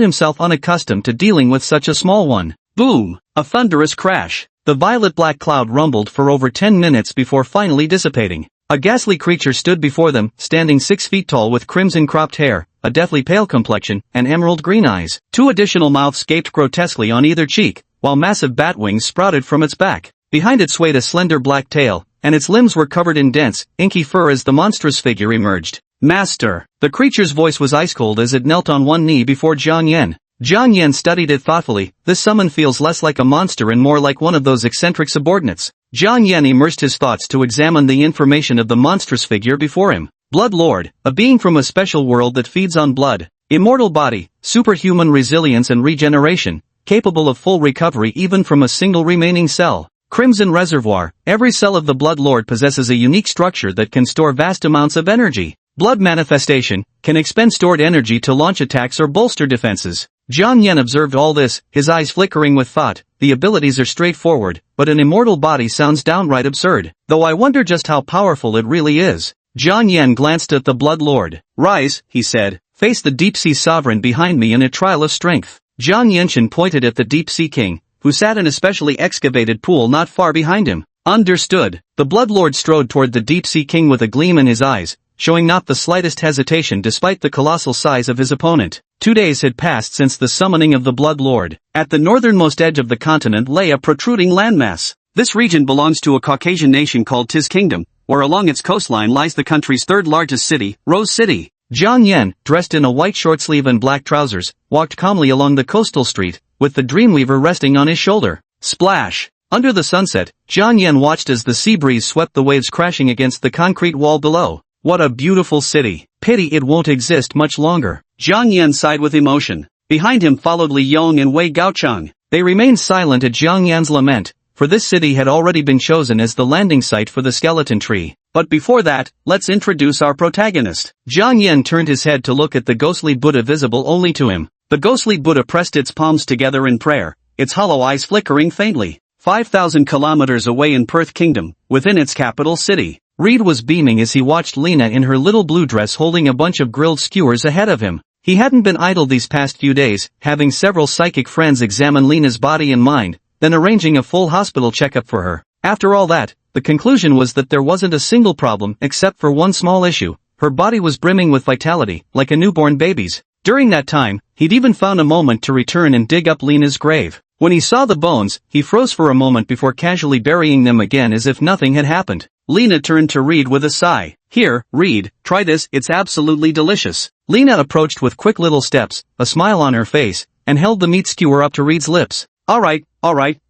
himself unaccustomed to dealing with such a small one. Boom! A thunderous crash. The violet-black cloud rumbled for over 10 minutes before finally dissipating. A ghastly creature stood before them, standing 6 feet tall with crimson-cropped hair, a deathly pale complexion, and emerald-green eyes. 2 additional mouths gaped grotesquely on either cheek, while massive bat wings sprouted from its back. Behind it swayed a slender black tail, and its limbs were covered in dense, inky fur as the monstrous figure emerged. Master! The creature's voice was ice-cold as it knelt on one knee before Jiang Yan. Jiang Yan studied it thoughtfully. This summon feels less like a monster and more like one of those eccentric subordinates. Jiang Yan immersed his thoughts to examine the information of the monstrous figure before him. Blood Lord, a being from a special world that feeds on blood. Immortal body, superhuman resilience and regeneration, capable of full recovery even from a single remaining cell. Crimson Reservoir, every cell of the Blood Lord possesses a unique structure that can store vast amounts of energy. Blood Manifestation, can expend stored energy to launch attacks or bolster defenses. Jiang Yan observed all this, his eyes flickering with thought. The abilities are straightforward, but an immortal body sounds downright absurd. Though I wonder just how powerful it really is. Jiang Yan glanced at the Blood Lord. Rise, he said. Face the Deep-Sea Sovereign behind me in a trial of strength. Jiang Yanshan pointed at the Deep-Sea King, who sat in a specially excavated pool not far behind him. Understood. The Blood Lord strode toward the Deep-Sea King with a gleam in his eyes, showing not the slightest hesitation despite the colossal size of his opponent. 2 days had passed since the summoning of the Blood Lord. At the northernmost edge of the continent lay a protruding landmass. This region belongs to a Caucasian nation called Tis Kingdom, where along its coastline lies the country's third largest city, Rose City. Jiang Yan, dressed in a white short sleeve and black trousers, walked calmly along the coastal street, with the Dreamweaver resting on his shoulder. Splash! Under the sunset, Jiang Yan watched as the sea breeze swept the waves crashing against the concrete wall below. What a beautiful city. Pity it won't exist much longer. Jiang Yan sighed with emotion. Behind him followed Li Yong and Wei Gaocheng. They remained silent at Jiang Yan's lament, for this city had already been chosen as the landing site for the skeleton tree. But before that, let's introduce our protagonist. Jiang Yan turned his head to look at the ghostly Buddha visible only to him. The ghostly Buddha pressed its palms together in prayer, its hollow eyes flickering faintly. 5,000 kilometers away in Perth Kingdom, within its capital city, Reed was beaming as he watched Lena in her little blue dress holding a bunch of grilled skewers ahead of him. He hadn't been idle these past few days, having several psychic friends examine Lena's body and mind, then arranging a full hospital checkup for her. After all that, the conclusion was that there wasn't a single problem except for one small issue. Her body was brimming with vitality, like a newborn baby's. During that time, he'd even found a moment to return and dig up Lena's grave. When he saw the bones, he froze for a moment before casually burying them again as if nothing had happened. Lena turned to Reed with a sigh. Here, Reed, try this, it's absolutely delicious. Lena approached with quick little steps, a smile on her face, and held the meat skewer up to Reed's lips. Alright,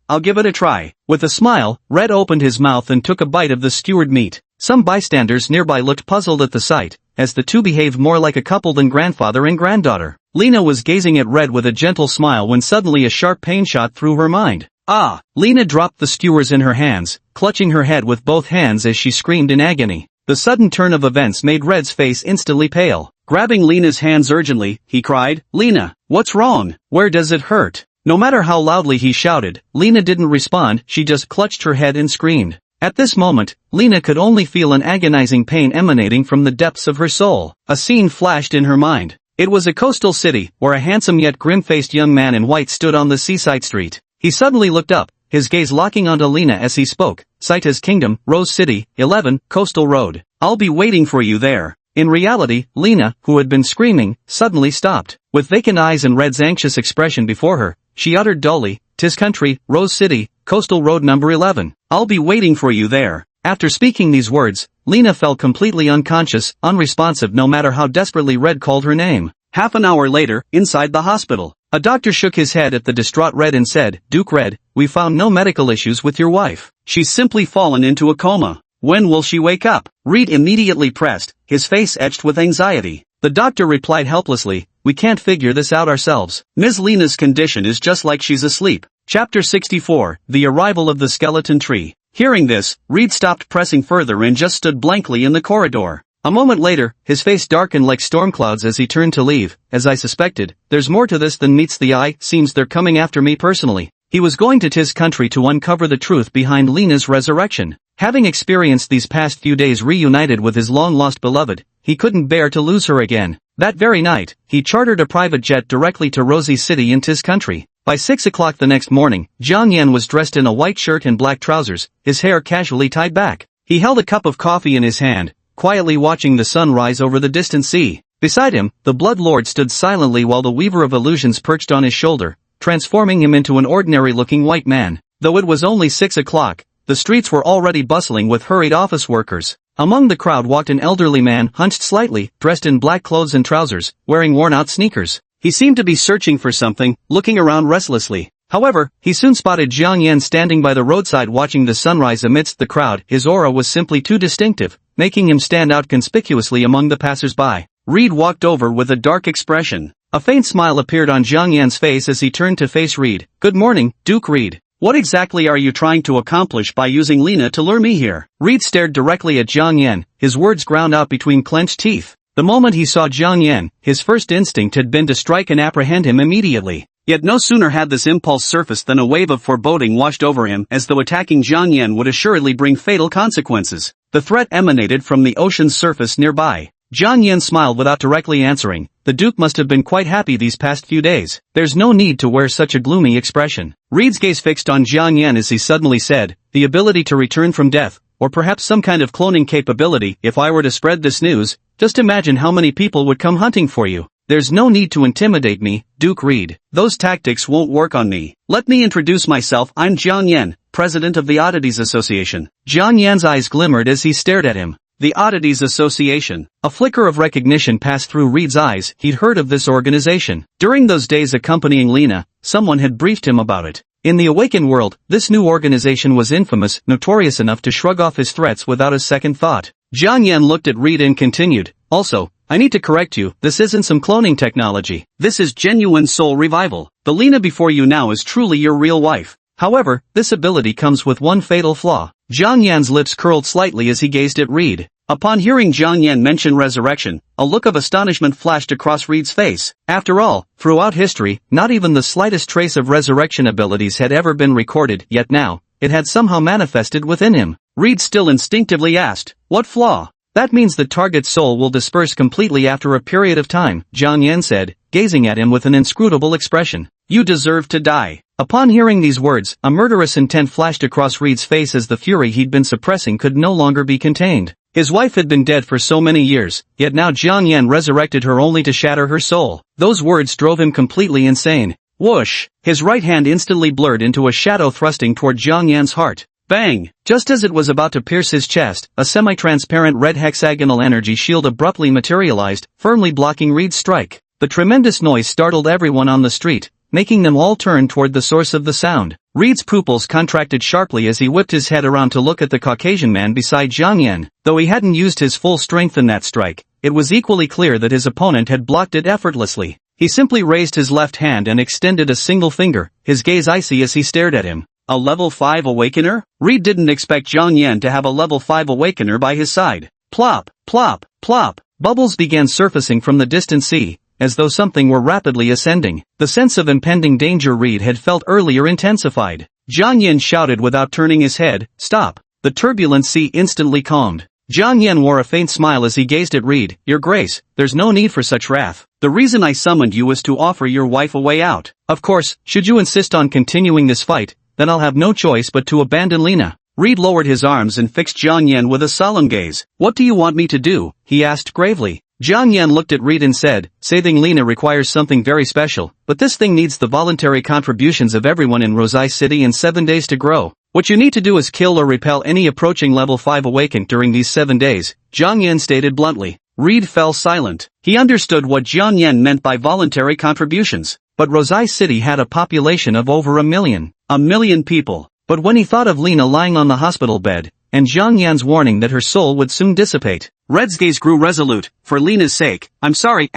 I'll give it a try. With a smile, Red opened his mouth and took a bite of the skewered meat. Some bystanders nearby looked puzzled at the sight, as the two behaved more like a couple than grandfather and granddaughter. Lena was gazing at Red with a gentle smile when suddenly a sharp pain shot through her mind. Ah! Lena dropped the skewers in her hands, clutching her head with both hands as she screamed in agony. The sudden turn of events made Red's face instantly pale. Grabbing Lena's hands urgently, he cried, Lena, what's wrong? Where does it hurt? No matter how loudly he shouted, Lena didn't respond, she just clutched her head and screamed. At this moment, Lena could only feel an agonizing pain emanating from the depths of her soul. A scene flashed in her mind. It was a coastal city, where a handsome yet grim-faced young man in white stood on the seaside street. He suddenly looked up, his gaze locking onto Lena as he spoke. Site is Kingdom, Rose City, 11, Coastal Road. I'll be waiting for you there. In reality, Lena, who had been screaming, suddenly stopped. With vacant eyes and Red's anxious expression before her, she uttered dully, "'Tis country, Rose City, Coastal Road number 11. I'll be waiting for you there." After speaking these words, Lena fell completely unconscious, unresponsive no matter how desperately Red called her name. Half an hour later, inside the hospital, a doctor shook his head at the distraught Red and said, "Duke Red, we found no medical issues with your wife. She's simply fallen into a coma. When will she wake up?" Reed immediately pressed, his face etched with anxiety. The doctor replied helplessly, "We can't figure this out ourselves. Ms. Lena's condition is just like she's asleep." Chapter 64, The Arrival of the Skeleton Tree. Hearing this, Reed stopped pressing further and just stood blankly in the corridor. A moment later, his face darkened like storm clouds as he turned to leave. "As I suspected, there's more to this than meets the eye. Seems they're coming after me personally." He was going to his country to uncover the truth behind Lena's resurrection. Having experienced these past few days reunited with his long-lost beloved, he couldn't bear to lose her again. That very night, he chartered a private jet directly to Rosie City in his country. By 6 o'clock the next morning, Jiang Yan was dressed in a white shirt and black trousers, his hair casually tied back. He held a cup of coffee in his hand, quietly watching the sun rise over the distant sea. Beside him, the Blood Lord stood silently while the Weaver of Illusions perched on his shoulder, transforming him into an ordinary-looking white man. Though it was only 6 o'clock, the streets were already bustling with hurried office workers. Among the crowd walked an elderly man, hunched slightly, dressed in black clothes and trousers, wearing worn-out sneakers. He seemed to be searching for something, looking around restlessly. However, he soon spotted Jiang Yan standing by the roadside watching the sunrise amidst the crowd. His aura was simply too distinctive, making him stand out conspicuously among the passers-by. Reed walked over with a dark expression. A faint smile appeared on Jiang Yan's face as he turned to face Reed. "Good morning, Duke Reed. What exactly are you trying to accomplish by using Lena to lure me here?" Reed stared directly at Jiang Yan, his words ground out between clenched teeth. The moment he saw Jiang Yan, his first instinct had been to strike and apprehend him immediately. Yet no sooner had this impulse surfaced than a wave of foreboding washed over him, as though attacking Jiang Yan would assuredly bring fatal consequences. The threat emanated from the ocean's surface nearby. Jiang Yan smiled without directly answering. The Duke must have been quite happy these past few days. There's no need to wear such a gloomy expression. Reed's gaze fixed on Jiang Yan as he suddenly said, "The ability to return from death, or perhaps some kind of cloning capability. If I were to spread this news, just imagine how many people would come hunting for you. There's no need to intimidate me, Duke Reed. Those tactics won't work on me. Let me introduce myself. I'm Jiang Yan, president of the Oddities Association." Jiang Yan's eyes glimmered as he stared at him. The Oddities Association. A flicker of recognition passed through Reed's eyes. He'd heard of this organization. During those days accompanying Lena, someone had briefed him about it. In the awakened world, this new organization was infamous, notorious enough to shrug off his threats without a second thought. Jiang Yan looked at Reed and continued, "Also, I need to correct you, this isn't some cloning technology. This is genuine soul revival. The Lena before you now is truly your real wife. However, this ability comes with one fatal flaw." Jiang Yan's lips curled slightly as he gazed at Reed. Upon hearing Jiang Yan mention resurrection, a look of astonishment flashed across Reed's face. After all, throughout history, not even the slightest trace of resurrection abilities had ever been recorded, yet now, it had somehow manifested within him. Reed still instinctively asked, "What flaw?" "That means the target's soul will disperse completely after a period of time," Jiang Yan said, gazing at him with an inscrutable expression. "You deserve to die." Upon hearing these words, a murderous intent flashed across Reed's face as the fury he'd been suppressing could no longer be contained. His wife had been dead for so many years, yet now Jiang Yan resurrected her only to shatter her soul. Those words drove him completely insane. Whoosh! His right hand instantly blurred into a shadow thrusting toward Jiang Yan's heart. Bang! Just as it was about to pierce his chest, a semi-transparent red hexagonal energy shield abruptly materialized, firmly blocking Reed's strike. The tremendous noise startled everyone on the street, making them all turn toward the source of the sound. Reed's pupils contracted sharply as he whipped his head around to look at the Caucasian man beside Jiang Yan. Though he hadn't used his full strength in that strike, it was equally clear that his opponent had blocked it effortlessly. He simply raised his left hand and extended a single finger, his gaze icy as he stared at him. A level 5 awakener? Reed didn't expect Jiang Yan to have a level 5 awakener by his side. Plop, plop, plop. Bubbles began surfacing from the distant sea, as though something were rapidly ascending. The sense of impending danger Reed had felt earlier intensified. Jiang Yan shouted without turning his head, "Stop!" The turbulent sea instantly calmed. Jiang Yan wore a faint smile as he gazed at Reed. "Your Grace, there's no need for such wrath. The reason I summoned you was to offer your wife a way out. Of course, should you insist on continuing this fight, then I'll have no choice but to abandon Lena." Reed lowered his arms and fixed Jiang Yan with a solemn gaze. "What do you want me to do?" he asked gravely. Jiang Yan looked at Reed and said, "Saving Lena requires something very special, but this thing needs the voluntary contributions of everyone in Rosai City in 7 days to grow. What you need to do is kill or repel any approaching level 5 awakened during these 7 days," Jiang Yan stated bluntly. Reed fell silent. He understood what Jiang Yan meant by voluntary contributions. But Rosai City had a population of over 1 million. 1 million people. But when he thought of Lena lying on the hospital bed, and Jiang Yan's warning that her soul would soon dissipate, Red's gaze grew resolute. "For Lena's sake, I'm sorry,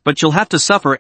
but you'll have to suffer,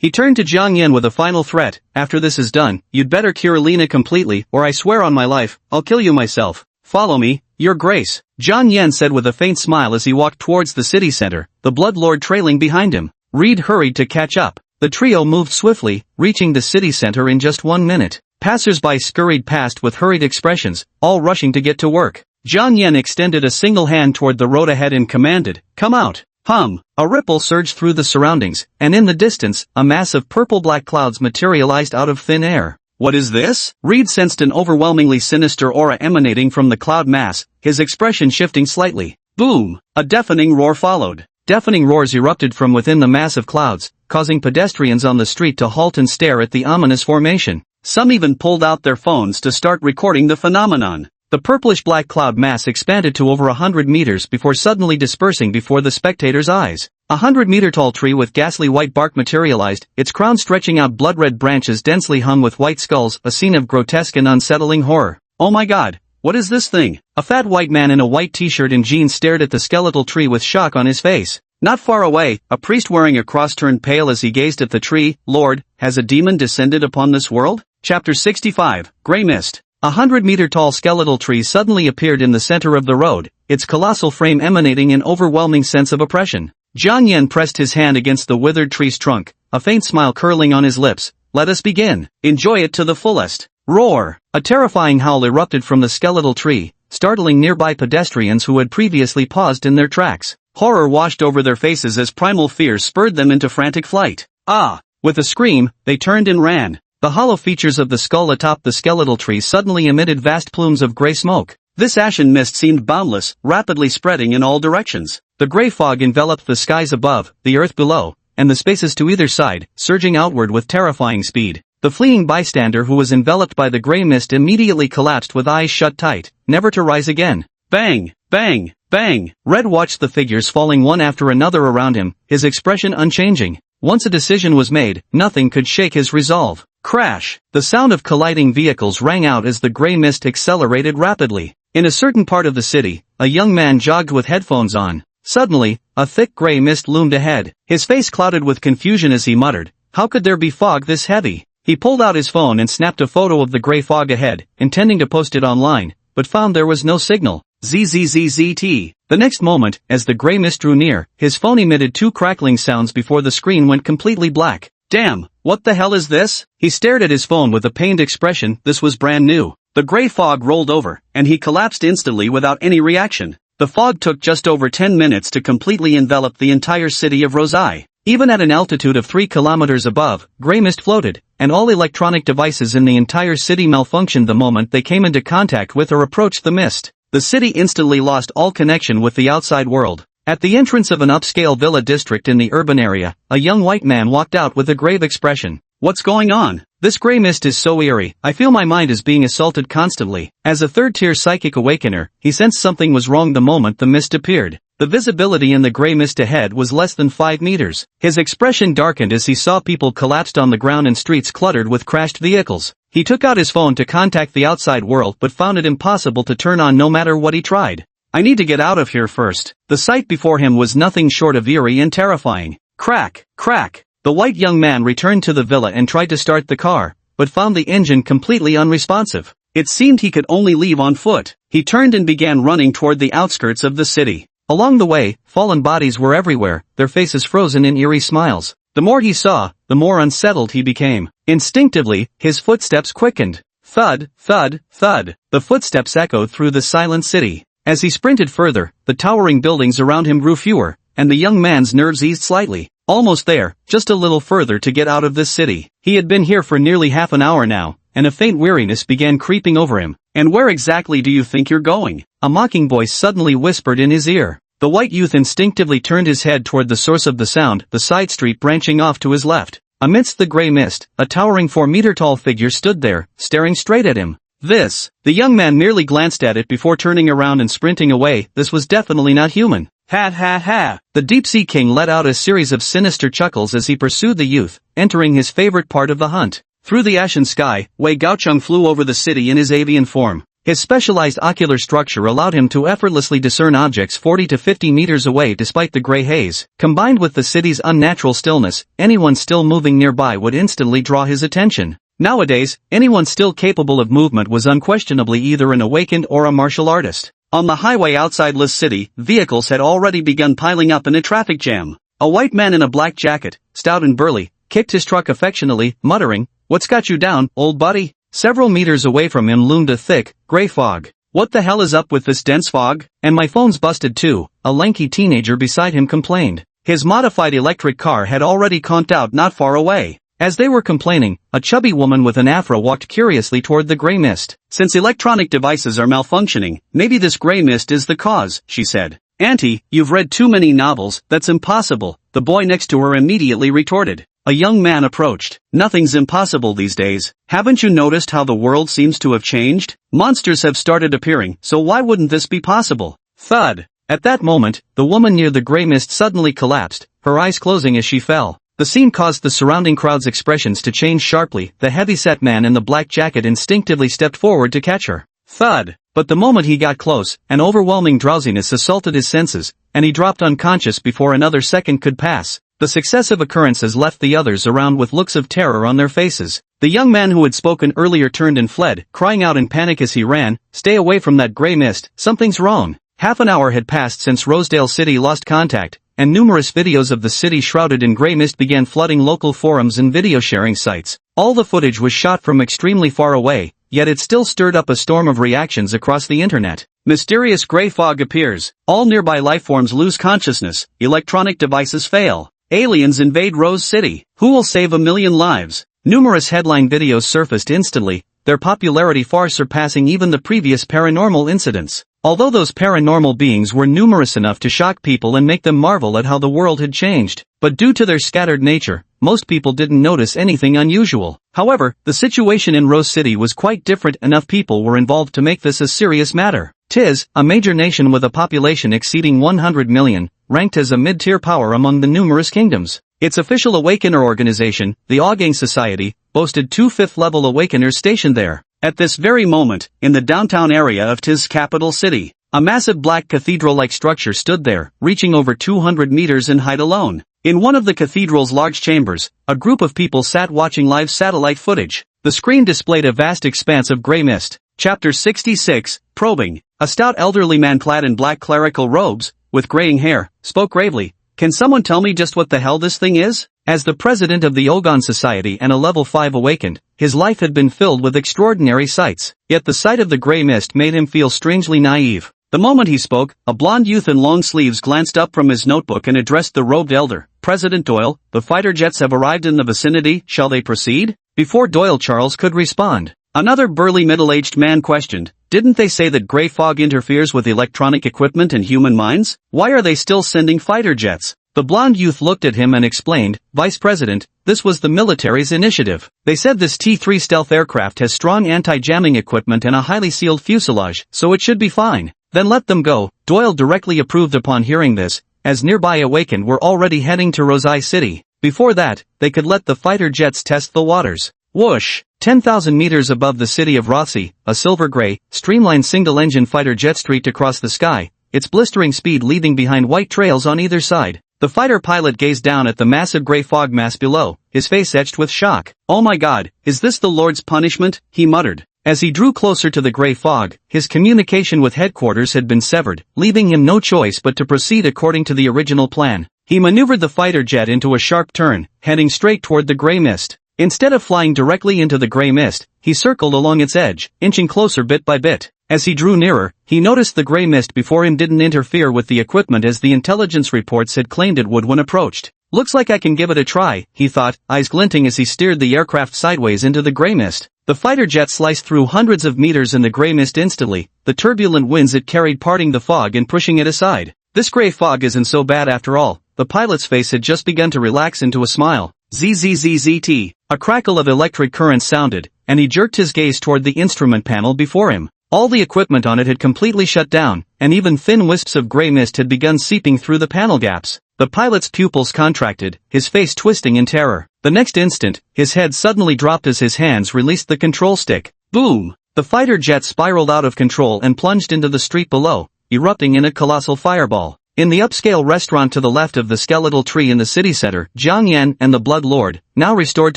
He turned to Jiang Yan with a final threat. "After this is done, you'd better cure Lena completely, or I swear on my life, I'll kill you myself. Follow me, Your Grace," Jiang Yan said with a faint smile as he walked towards the city center, the Blood Lord trailing behind him. Reed hurried to catch up. The trio moved swiftly, reaching the city center in just 1 minute. Passers-by scurried past with hurried expressions, all rushing to get to work. Jiang Yan extended a single hand toward the road ahead and commanded, "Come out." Hum! A ripple surged through the surroundings, and in the distance, a mass of purple-black clouds materialized out of thin air. "What is this?" Reed sensed an overwhelmingly sinister aura emanating from the cloud mass, his expression shifting slightly. Boom! A deafening roar followed. Deafening roars erupted from within the mass of clouds, causing pedestrians on the street to halt and stare at the ominous formation. Some even pulled out their phones to start recording the phenomenon. The purplish-black cloud mass expanded to over 100 meters before suddenly dispersing before the spectators' eyes. A 100-meter-tall tree with ghastly white bark materialized, its crown stretching out blood-red branches densely hung with white skulls, a scene of grotesque and unsettling horror. "Oh my god, what is this thing?" A fat white man in a white t-shirt and jeans stared at the skeletal tree with shock on his face. Not far away, a priest wearing a cross turned pale as he gazed at the tree. "Lord, has a demon descended upon this world?" Chapter 65, Grey Mist. A 100-meter-tall skeletal tree suddenly appeared in the center of the road, its colossal frame emanating an overwhelming sense of oppression. Jiang Yan pressed his hand against the withered tree's trunk, a faint smile curling on his lips. "Let us begin. Enjoy it to the fullest." Roar! A terrifying howl erupted from the skeletal tree, startling nearby pedestrians who had previously paused in their tracks. Horror washed over their faces as primal fear spurred them into frantic flight. Ah! With a scream, they turned and ran. The hollow features of the skull atop the skeletal tree suddenly emitted vast plumes of gray smoke. This ashen mist seemed boundless, rapidly spreading in all directions. The gray fog enveloped the skies above, the earth below, and the spaces to either side, surging outward with terrifying speed. The fleeing bystander who was enveloped by the gray mist immediately collapsed with eyes shut tight, never to rise again. Bang! Bang! Bang! Red watched the figures falling one after another around him, his expression unchanging. Once a decision was made, nothing could shake his resolve. Crash! The sound of colliding vehicles rang out as the gray mist accelerated rapidly. In a certain part of the city, a young man jogged with headphones on. Suddenly, a thick gray mist loomed ahead. His face clouded with confusion as he muttered, "How could there be fog this heavy?" He pulled out his phone and snapped a photo of the gray fog ahead, intending to post it online, but found there was no signal. ZZZZT. The next moment, as the gray mist drew near, his phone emitted 2 crackling sounds before the screen went completely black. Damn, what the hell is this? He stared at his phone with a pained expression. This was brand new. The gray fog rolled over, and he collapsed instantly without any reaction. The fog took just over 10 minutes to completely envelop the entire city of Rosai. Even at an altitude of 3 kilometers above, gray mist floated, and all electronic devices in the entire city malfunctioned the moment they came into contact with or approached the mist. The city instantly lost all connection with the outside world. At the entrance of an upscale villa district in the urban area, a young white man walked out with a grave expression. "What's going on? This gray mist is so eerie, I feel my mind is being assaulted constantly." As a third-tier psychic awakener, he sensed something was wrong the moment the mist appeared. The visibility in the gray mist ahead was less than 5 meters. His expression darkened as he saw people collapsed on the ground and streets cluttered with crashed vehicles. He took out his phone to contact the outside world but found it impossible to turn on no matter what he tried. "I need to get out of here first." The sight before him was nothing short of eerie and terrifying. Crack, crack. The white young man returned to the villa and tried to start the car, but found the engine completely unresponsive. It seemed he could only leave on foot. He turned and began running toward the outskirts of the city. Along the way, fallen bodies were everywhere, their faces frozen in eerie smiles. The more he saw, the more unsettled he became. Instinctively, his footsteps quickened. Thud, thud, thud. The footsteps echoed through the silent city. As he sprinted further, the towering buildings around him grew fewer, and the young man's nerves eased slightly. Almost there, just a little further to get out of this city. He had been here for nearly half an hour now, and a faint weariness began creeping over him. And where exactly do you think you're going? A mocking voice suddenly whispered in his ear. The white youth instinctively turned his head toward the source of the sound, the side street branching off to his left. Amidst the gray mist, a towering 4-meter-tall figure stood there, staring straight at him. The young man merely glanced at it before turning around and sprinting away. This was definitely not human. Ha ha ha. The deep-sea king let out a series of sinister chuckles as he pursued the youth, entering his favorite part of the hunt. Through the ashen sky, Wei Gaocheng flew over the city in his avian form. His specialized ocular structure allowed him to effortlessly discern objects 40 to 50 meters away despite the gray haze. Combined with the city's unnatural stillness, anyone still moving nearby would instantly draw his attention. Nowadays, anyone still capable of movement was unquestionably either an awakened or a martial artist. On the highway outside Lis City, vehicles had already begun piling up in a traffic jam. A white man in a black jacket, stout and burly, kicked his truck affectionately, muttering, "What's got you down, old buddy?" Several meters away from him loomed a thick, gray fog. "What the hell is up with this dense fog? And my phone's busted too," a lanky teenager beside him complained. His modified electric car had already conked out not far away. As they were complaining, a chubby woman with an afro walked curiously toward the gray mist. "Since electronic devices are malfunctioning, maybe this gray mist is the cause," she said. "Auntie, you've read too many novels, that's impossible," the boy next to her immediately retorted. A young man approached. "Nothing's impossible these days. Haven't you noticed how the world seems to have changed? Monsters have started appearing, so why wouldn't this be possible?" Thud. At that moment, the woman near the gray mist suddenly collapsed, her eyes closing as she fell. The scene caused the surrounding crowd's expressions to change sharply. The heavy-set man in the black jacket instinctively stepped forward to catch her. Thud. But the moment he got close, an overwhelming drowsiness assaulted his senses, and he dropped unconscious before another second could pass. The successive occurrences left the others around with looks of terror on their faces. The young man who had spoken earlier turned and fled, crying out in panic as he ran, "Stay away from that gray mist, something's wrong." Half an hour had passed since Rosedale City lost contact, and numerous videos of the city shrouded in gray mist began flooding local forums and video-sharing sites. All the footage was shot from extremely far away, yet it still stirred up a storm of reactions across the internet. Mysterious gray fog appears. All nearby lifeforms lose consciousness. Electronic devices fail. Aliens invade Rose City. Who will save a million lives? Numerous headline videos surfaced instantly, their popularity far surpassing even the previous paranormal incidents. Although those paranormal beings were numerous enough to shock people and make them marvel at how the world had changed, but due to their scattered nature, most people didn't notice anything unusual. However, the situation in Rose City was quite different. Enough people were involved to make this a serious matter. Tis, a major nation with a population exceeding 100 million, ranked as a mid-tier power among the numerous kingdoms. Its official Awakener organization, the Agang Society, boasted 2 fifth-level Awakeners stationed there. At this very moment, in the downtown area of Tis capital city, a massive black cathedral-like structure stood there, reaching over 200 meters in height alone. In one of the cathedral's large chambers, a group of people sat watching live satellite footage. The screen displayed a vast expanse of gray mist. Chapter 66, Probing. A stout elderly man clad in black clerical robes, with graying hair, spoke gravely. "Can someone tell me just what the hell this thing is?" As the president of the Ogon Society and a level 5 awakened, his life had been filled with extraordinary sights. Yet the sight of the gray mist made him feel strangely naive. The moment he spoke, a blond youth in long sleeves glanced up from his notebook and addressed the robed elder. "President Doyle, the fighter jets have arrived in the vicinity, shall they proceed?" Before Doyle Charles could respond, another burly middle-aged man questioned, "Didn't they say that gray fog interferes with electronic equipment and human minds? Why are they still sending fighter jets?" The blond youth looked at him and explained, "Vice President, this was the military's initiative. They said this T-3 stealth aircraft has strong anti-jamming equipment and a highly sealed fuselage, so it should be fine. Then let them go." Doyle directly approved upon hearing this, as nearby Awakened were already heading to Rosai City. Before that, they could let the fighter jets test the waters. Whoosh! 10,000 meters above the city of Rossi, a silver-gray, streamlined single-engine fighter jet streaked across the sky, its blistering speed leaving behind white trails on either side. The fighter pilot gazed down at the massive gray fog mass below, his face etched with shock. "Oh my God, is this the Lord's punishment?" he muttered. As he drew closer to the gray fog, his communication with headquarters had been severed, leaving him no choice but to proceed according to the original plan. He maneuvered the fighter jet into a sharp turn, heading straight toward the gray mist. Instead of flying directly into the gray mist, he circled along its edge, inching closer bit by bit. As he drew nearer, he noticed the gray mist before him didn't interfere with the equipment as the intelligence reports had claimed it would when approached. Looks like I can give it a try, he thought, eyes glinting as he steered the aircraft sideways into the gray mist. The fighter jet sliced through hundreds of meters in the gray mist instantly, the turbulent winds it carried parting the fog and pushing it aside. This gray fog isn't so bad after all. The pilot's face had just begun to relax into a smile. Zzzzzt. A crackle of electric current sounded, and he jerked his gaze toward the instrument panel before him. All the equipment on it had completely shut down, and even thin wisps of gray mist had begun seeping through the panel gaps. The pilot's pupils contracted, his face twisting in terror. The next instant, his head suddenly dropped as his hands released the control stick. Boom! The fighter jet spiraled out of control and plunged into the street below, erupting in a colossal fireball. In the upscale restaurant to the left of the skeletal tree in the city center, Jiang Yan and the Blood Lord, now restored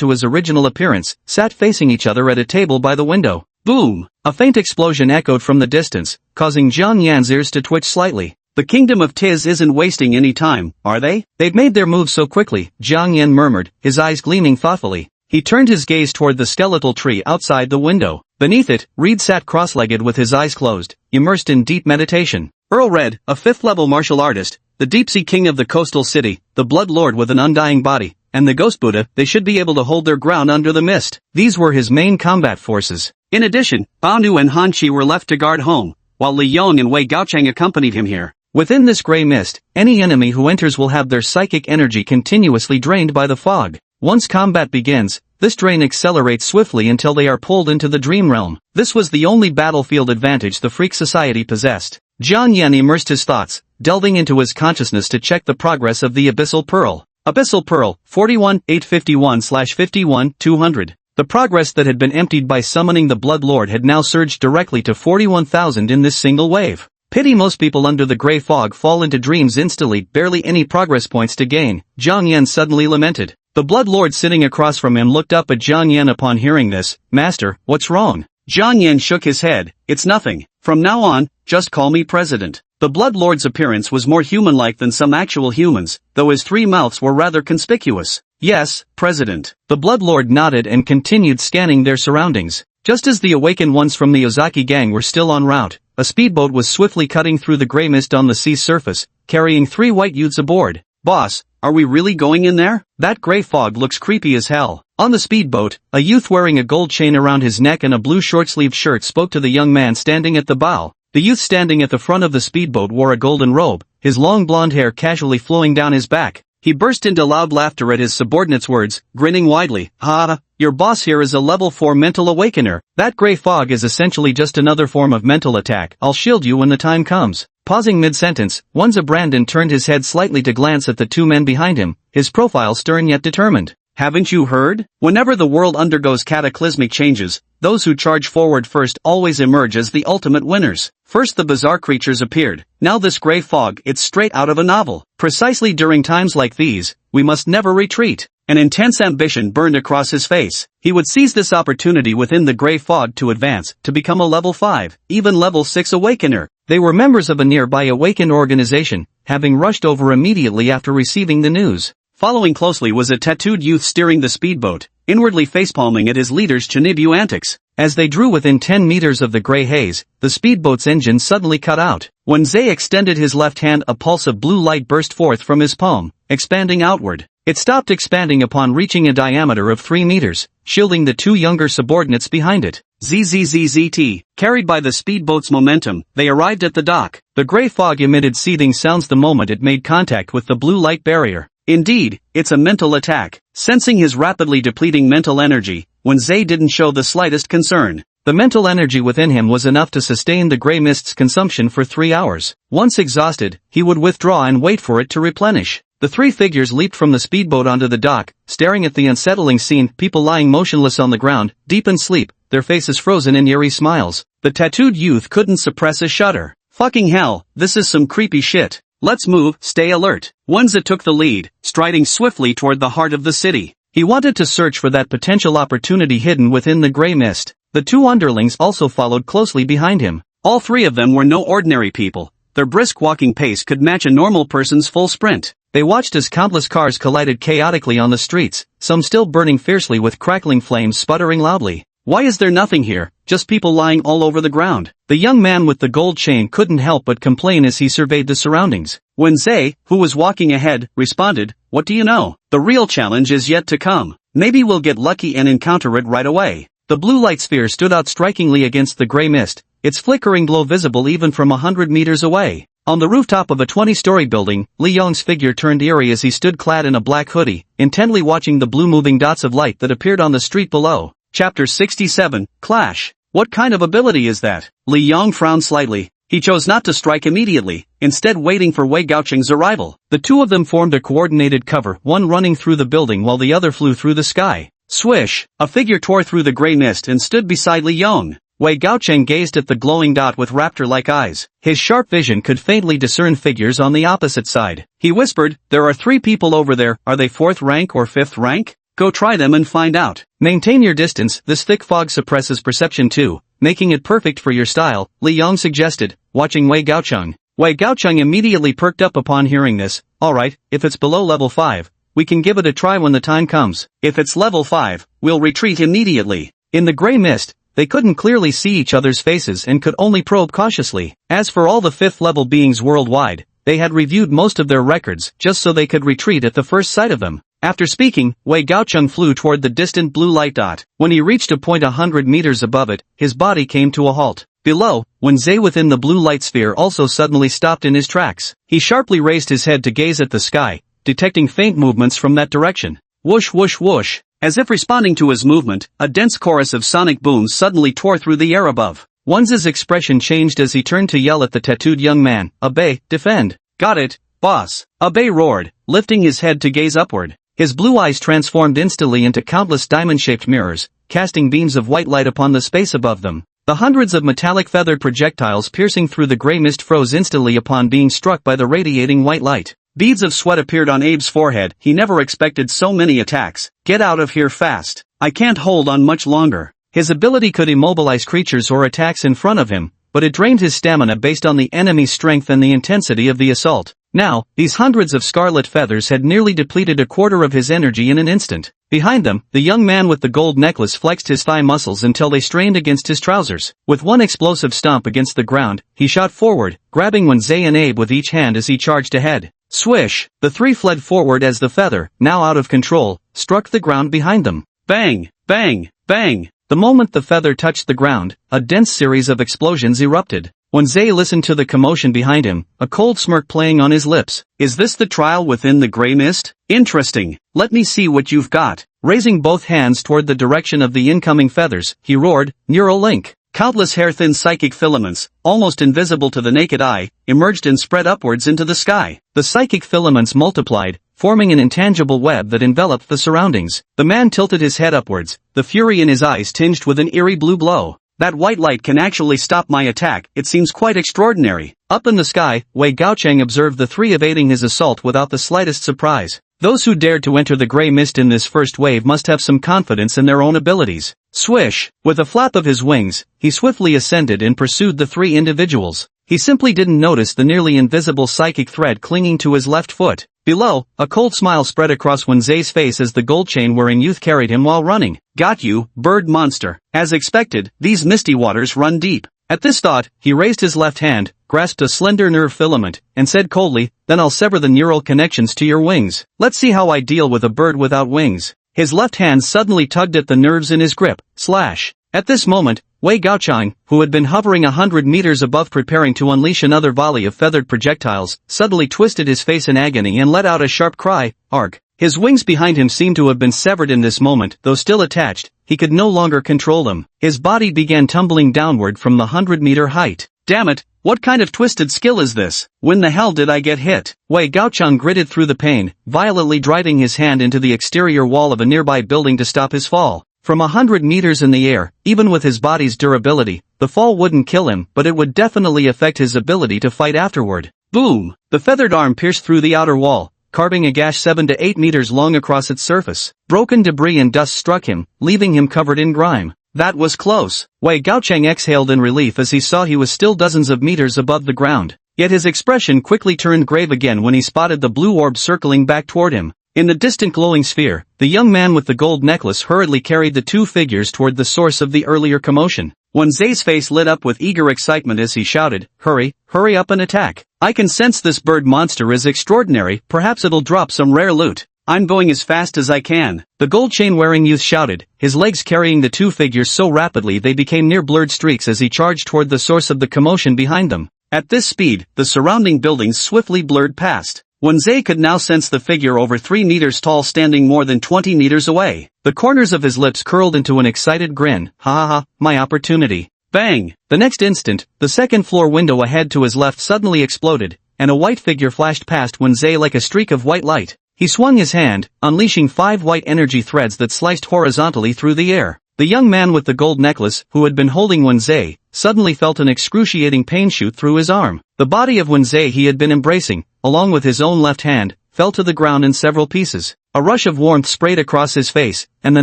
to his original appearance, sat facing each other at a table by the window. Boom! A faint explosion echoed from the distance, causing Jiang Yan's ears to twitch slightly. The kingdom of Tiz isn't wasting any time, are they? They've made their move so quickly, Jiang Yan murmured, his eyes gleaming thoughtfully. He turned his gaze toward the skeletal tree outside the window. Beneath it, Reed sat cross-legged with his eyes closed, immersed in deep meditation. Earl Red, a fifth-level martial artist, the deep-sea king of the coastal city, the Blood Lord with an undying body, and the Ghost Buddha, they should be able to hold their ground under the mist. These were his main combat forces. In addition, Bao Nu and Han Chi were left to guard home, while Li Yong and Wei Gaocheng accompanied him here. Within this gray mist, any enemy who enters will have their psychic energy continuously drained by the fog. Once combat begins, this drain accelerates swiftly until they are pulled into the dream realm. This was the only battlefield advantage the Freak Society possessed. Jiang Yan immersed his thoughts, delving into his consciousness to check the progress of the Abyssal Pearl. Abyssal Pearl, 41,851/51,200. The progress that had been emptied by summoning the Blood Lord had now surged directly to 41,000 in this single wave. Pity most people under the gray fog fall into dreams instantly, barely any progress points to gain, Jiang Yan suddenly lamented. The Blood Lord sitting across from him looked up at Jiang Yan upon hearing this. Master, what's wrong? Jiang Yan shook his head. It's nothing. From now on, just call me President. The Blood Lord's appearance was more human-like than some actual humans, though his three mouths were rather conspicuous. Yes, President. The Blood Lord nodded and continued scanning their surroundings. Just as the awakened ones from the Ozaki gang were still en route, a speedboat was swiftly cutting through the gray mist on the sea's surface, carrying 3 white youths aboard. Boss, are we really going in there? That gray fog looks creepy as hell. On the speedboat, a youth wearing a gold chain around his neck and a blue short-sleeved shirt spoke to the young man standing at the bow. The youth standing at the front of the speedboat wore a golden robe, his long blonde hair casually flowing down his back. He burst into loud laughter at his subordinate's words, grinning widely. Ha! Your boss here is a level 4 mental awakener. That gray fog is essentially just another form of mental attack. I'll shield you when the time comes. Pausing mid-sentence, Wanza Brandon turned his head slightly to glance at the 2 men behind him, his profile stern yet determined. Haven't you heard? Whenever the world undergoes cataclysmic changes, those who charge forward first always emerge as the ultimate winners. First the bizarre creatures appeared, now this gray fog, it's straight out of a novel. Precisely during times like these, we must never retreat. An intense ambition burned across his face. He would seize this opportunity within the gray fog to advance, to become a level 5, even level 6 awakener. They were members of a nearby awakened organization, having rushed over immediately after receiving the news. Following closely was a tattooed youth steering the speedboat, inwardly facepalming at his leader's Chinibu antics. As they drew within 10 meters of the gray haze, the speedboat's engine suddenly cut out. When Zay extended his left hand, a pulse of blue light burst forth from his palm, expanding outward. It stopped expanding upon reaching a diameter of 3 meters, shielding the 2 younger subordinates behind it. Zzzzzt. Carried by the speedboat's momentum, they arrived at the dock. The gray fog emitted seething sounds the moment it made contact with the blue light barrier. Indeed, it's a mental attack. Sensing his rapidly depleting mental energy, Zay didn't show the slightest concern. The mental energy within him was enough to sustain the gray mist's consumption for 3 hours. Once exhausted, he would withdraw and wait for it to replenish. The 3 figures leaped from the speedboat onto the dock, staring at the unsettling scene, people lying motionless on the ground, deep in sleep, their faces frozen in eerie smiles. The tattooed youth couldn't suppress a shudder. Fucking hell, this is some creepy shit. Let's move, stay alert. Wanza took the lead, striding swiftly toward the heart of the city. He wanted to search for that potential opportunity hidden within the gray mist. The 2 underlings also followed closely behind him. All 3 of them were no ordinary people. Their brisk walking pace could match a normal person's full sprint. They watched as countless cars collided chaotically on the streets, some still burning fiercely with crackling flames sputtering loudly. Why is there nothing here, just people lying all over the ground? The young man with the gold chain couldn't help but complain as he surveyed the surroundings. When Zay, who was walking ahead, responded, "What do you know? The real challenge is yet to come. Maybe we'll get lucky and encounter it right away." The blue light sphere stood out strikingly against the gray mist, its flickering glow visible even from 100 meters away. On the rooftop of a 20-story building, Li Yong's figure turned eerie as he stood clad in a black hoodie, intently watching the blue moving dots of light that appeared on the street below. Chapter 67, Clash. What kind of ability is that? Li Yong frowned slightly. He chose not to strike immediately, instead waiting for Wei Gaocheng's arrival. The two of them formed a coordinated cover, one running through the building while the other flew through the sky. Swish! A figure tore through the gray mist and stood beside Li Yong. Wei Gaocheng gazed at the glowing dot with raptor-like eyes. His sharp vision could faintly discern figures on the opposite side. He whispered, "There are 3 people over there, are they 4th rank or 5th rank? Go try them and find out." "Maintain your distance, this thick fog suppresses perception too, making it perfect for your style," Li Yong suggested, watching Wei Gaocheng. Wei Gaocheng immediately perked up upon hearing this. "Alright, if it's below level 5, we can give it a try when the time comes. If it's level 5, we'll retreat immediately." In the gray mist, they couldn't clearly see each other's faces and could only probe cautiously. As for all the 5th level beings worldwide, they had reviewed most of their records just so they could retreat at the first sight of them. After speaking, Wei Gaocheng flew toward the distant blue light dot. When he reached a point 100 meters above it, his body came to a halt. Below, Wen Zhe within the blue light sphere also suddenly stopped in his tracks. He sharply raised his head to gaze at the sky, detecting faint movements from that direction. Whoosh whoosh whoosh. As if responding to his movement, a dense chorus of sonic booms suddenly tore through the air above. Wen's expression changed as he turned to yell at the tattooed young man, "Obey, defend." "Got it, boss." Obey roared, lifting his head to gaze upward. His blue eyes transformed instantly into countless diamond-shaped mirrors, casting beams of white light upon the space above them. The hundreds of metallic feathered projectiles piercing through the gray mist froze instantly upon being struck by the radiating white light. Beads of sweat appeared on Abe's forehead. He never expected so many attacks. "Get out of here fast. I can't hold on much longer." His ability could immobilize creatures or attacks in front of him, but it drained his stamina based on the enemy's strength and the intensity of the assault. Now, these hundreds of scarlet feathers had nearly depleted a quarter of his energy in an instant. Behind them, the young man with the gold necklace flexed his thigh muscles until they strained against his trousers. With one explosive stomp against the ground, he shot forward, grabbing Wen Zhe and Abe with each hand as he charged ahead. Swish! The 3 fled forward as the feather, now out of control, struck the ground behind them. Bang! Bang! Bang! The moment the feather touched the ground, a dense series of explosions erupted. Wen Zhe listened to the commotion behind him, a cold smirk playing on his lips. "Is this the trial within the gray mist? Interesting. Let me see what you've got." Raising both hands toward the direction of the incoming feathers, he roared, "Neural link." Countless hair-thin psychic filaments, almost invisible to the naked eye, emerged and spread upwards into the sky. The psychic filaments multiplied, forming an intangible web that enveloped the surroundings. The man tilted his head upwards, the fury in his eyes tinged with an eerie blue glow. "That white light can actually stop my attack. It seems quite extraordinary." Up in the sky, Wei Gaocheng observed the 3 evading his assault without the slightest surprise. Those who dared to enter the gray mist in this first wave must have some confidence in their own abilities. Swish! With a flap of his wings, he swiftly ascended and pursued the 3 individuals. He simply didn't notice the nearly invisible psychic thread clinging to his left foot. Below, a cold smile spread across Wen Zhe's face as the gold chain-wearing youth carried him while running. "Got you, bird monster." As expected, these misty waters run deep. At this thought, he raised his left hand, grasped a slender nerve filament, and said coldly, "Then I'll sever the neural connections to your wings. Let's see how I deal with a bird without wings." His left hand suddenly tugged at the nerves in his grip. Slash! At this moment, Wei Gaocheng, who had been hovering 100 meters above preparing to unleash another volley of feathered projectiles, suddenly twisted his face in agony and let out a sharp cry, "Arg!" His wings behind him seemed to have been severed in this moment. Though still attached, he could no longer control them. His body began tumbling downward from the 100-meter height. "Damn it, what kind of twisted skill is this? When the hell did I get hit?" Wei Gaocheng gritted through the pain, violently driving his hand into the exterior wall of a nearby building to stop his fall. From 100 meters in the air, even with his body's durability, the fall wouldn't kill him, but it would definitely affect his ability to fight afterward. Boom! The feathered arm pierced through the outer wall, carving a gash 7 to 8 meters long across its surface. Broken debris and dust struck him, leaving him covered in grime. That was close. Wei Gaocheng exhaled in relief as he saw he was still dozens of meters above the ground. Yet his expression quickly turned grave again when he spotted the blue orb circling back toward him. In the distant glowing sphere, the young man with the gold necklace hurriedly carried the two figures toward the source of the earlier commotion. Wen's face lit up with eager excitement as he shouted, "Hurry, hurry up and attack. I can sense this bird monster is extraordinary, perhaps it'll drop some rare loot. I'm going as fast as I can." The gold chain-wearing youth shouted, his legs carrying the two figures so rapidly they became near blurred streaks as he charged toward the source of the commotion behind them. At this speed, the surrounding buildings swiftly blurred past. Wenze could now sense the figure over 3 meters tall standing more than 20 meters away. The corners of his lips curled into an excited grin. Ha ha ha, my opportunity. Bang! The next instant, the second-floor window ahead to his left suddenly exploded, and a white figure flashed past Wenze like a streak of white light. He swung his hand, unleashing 5 white energy threads that sliced horizontally through the air. The young man with the gold necklace, who had been holding Wenze, suddenly felt an excruciating pain shoot through his arm. The body of Wenze he had been embracing, along with his own left hand, fell to the ground in several pieces. A rush of warmth sprayed across his face, and the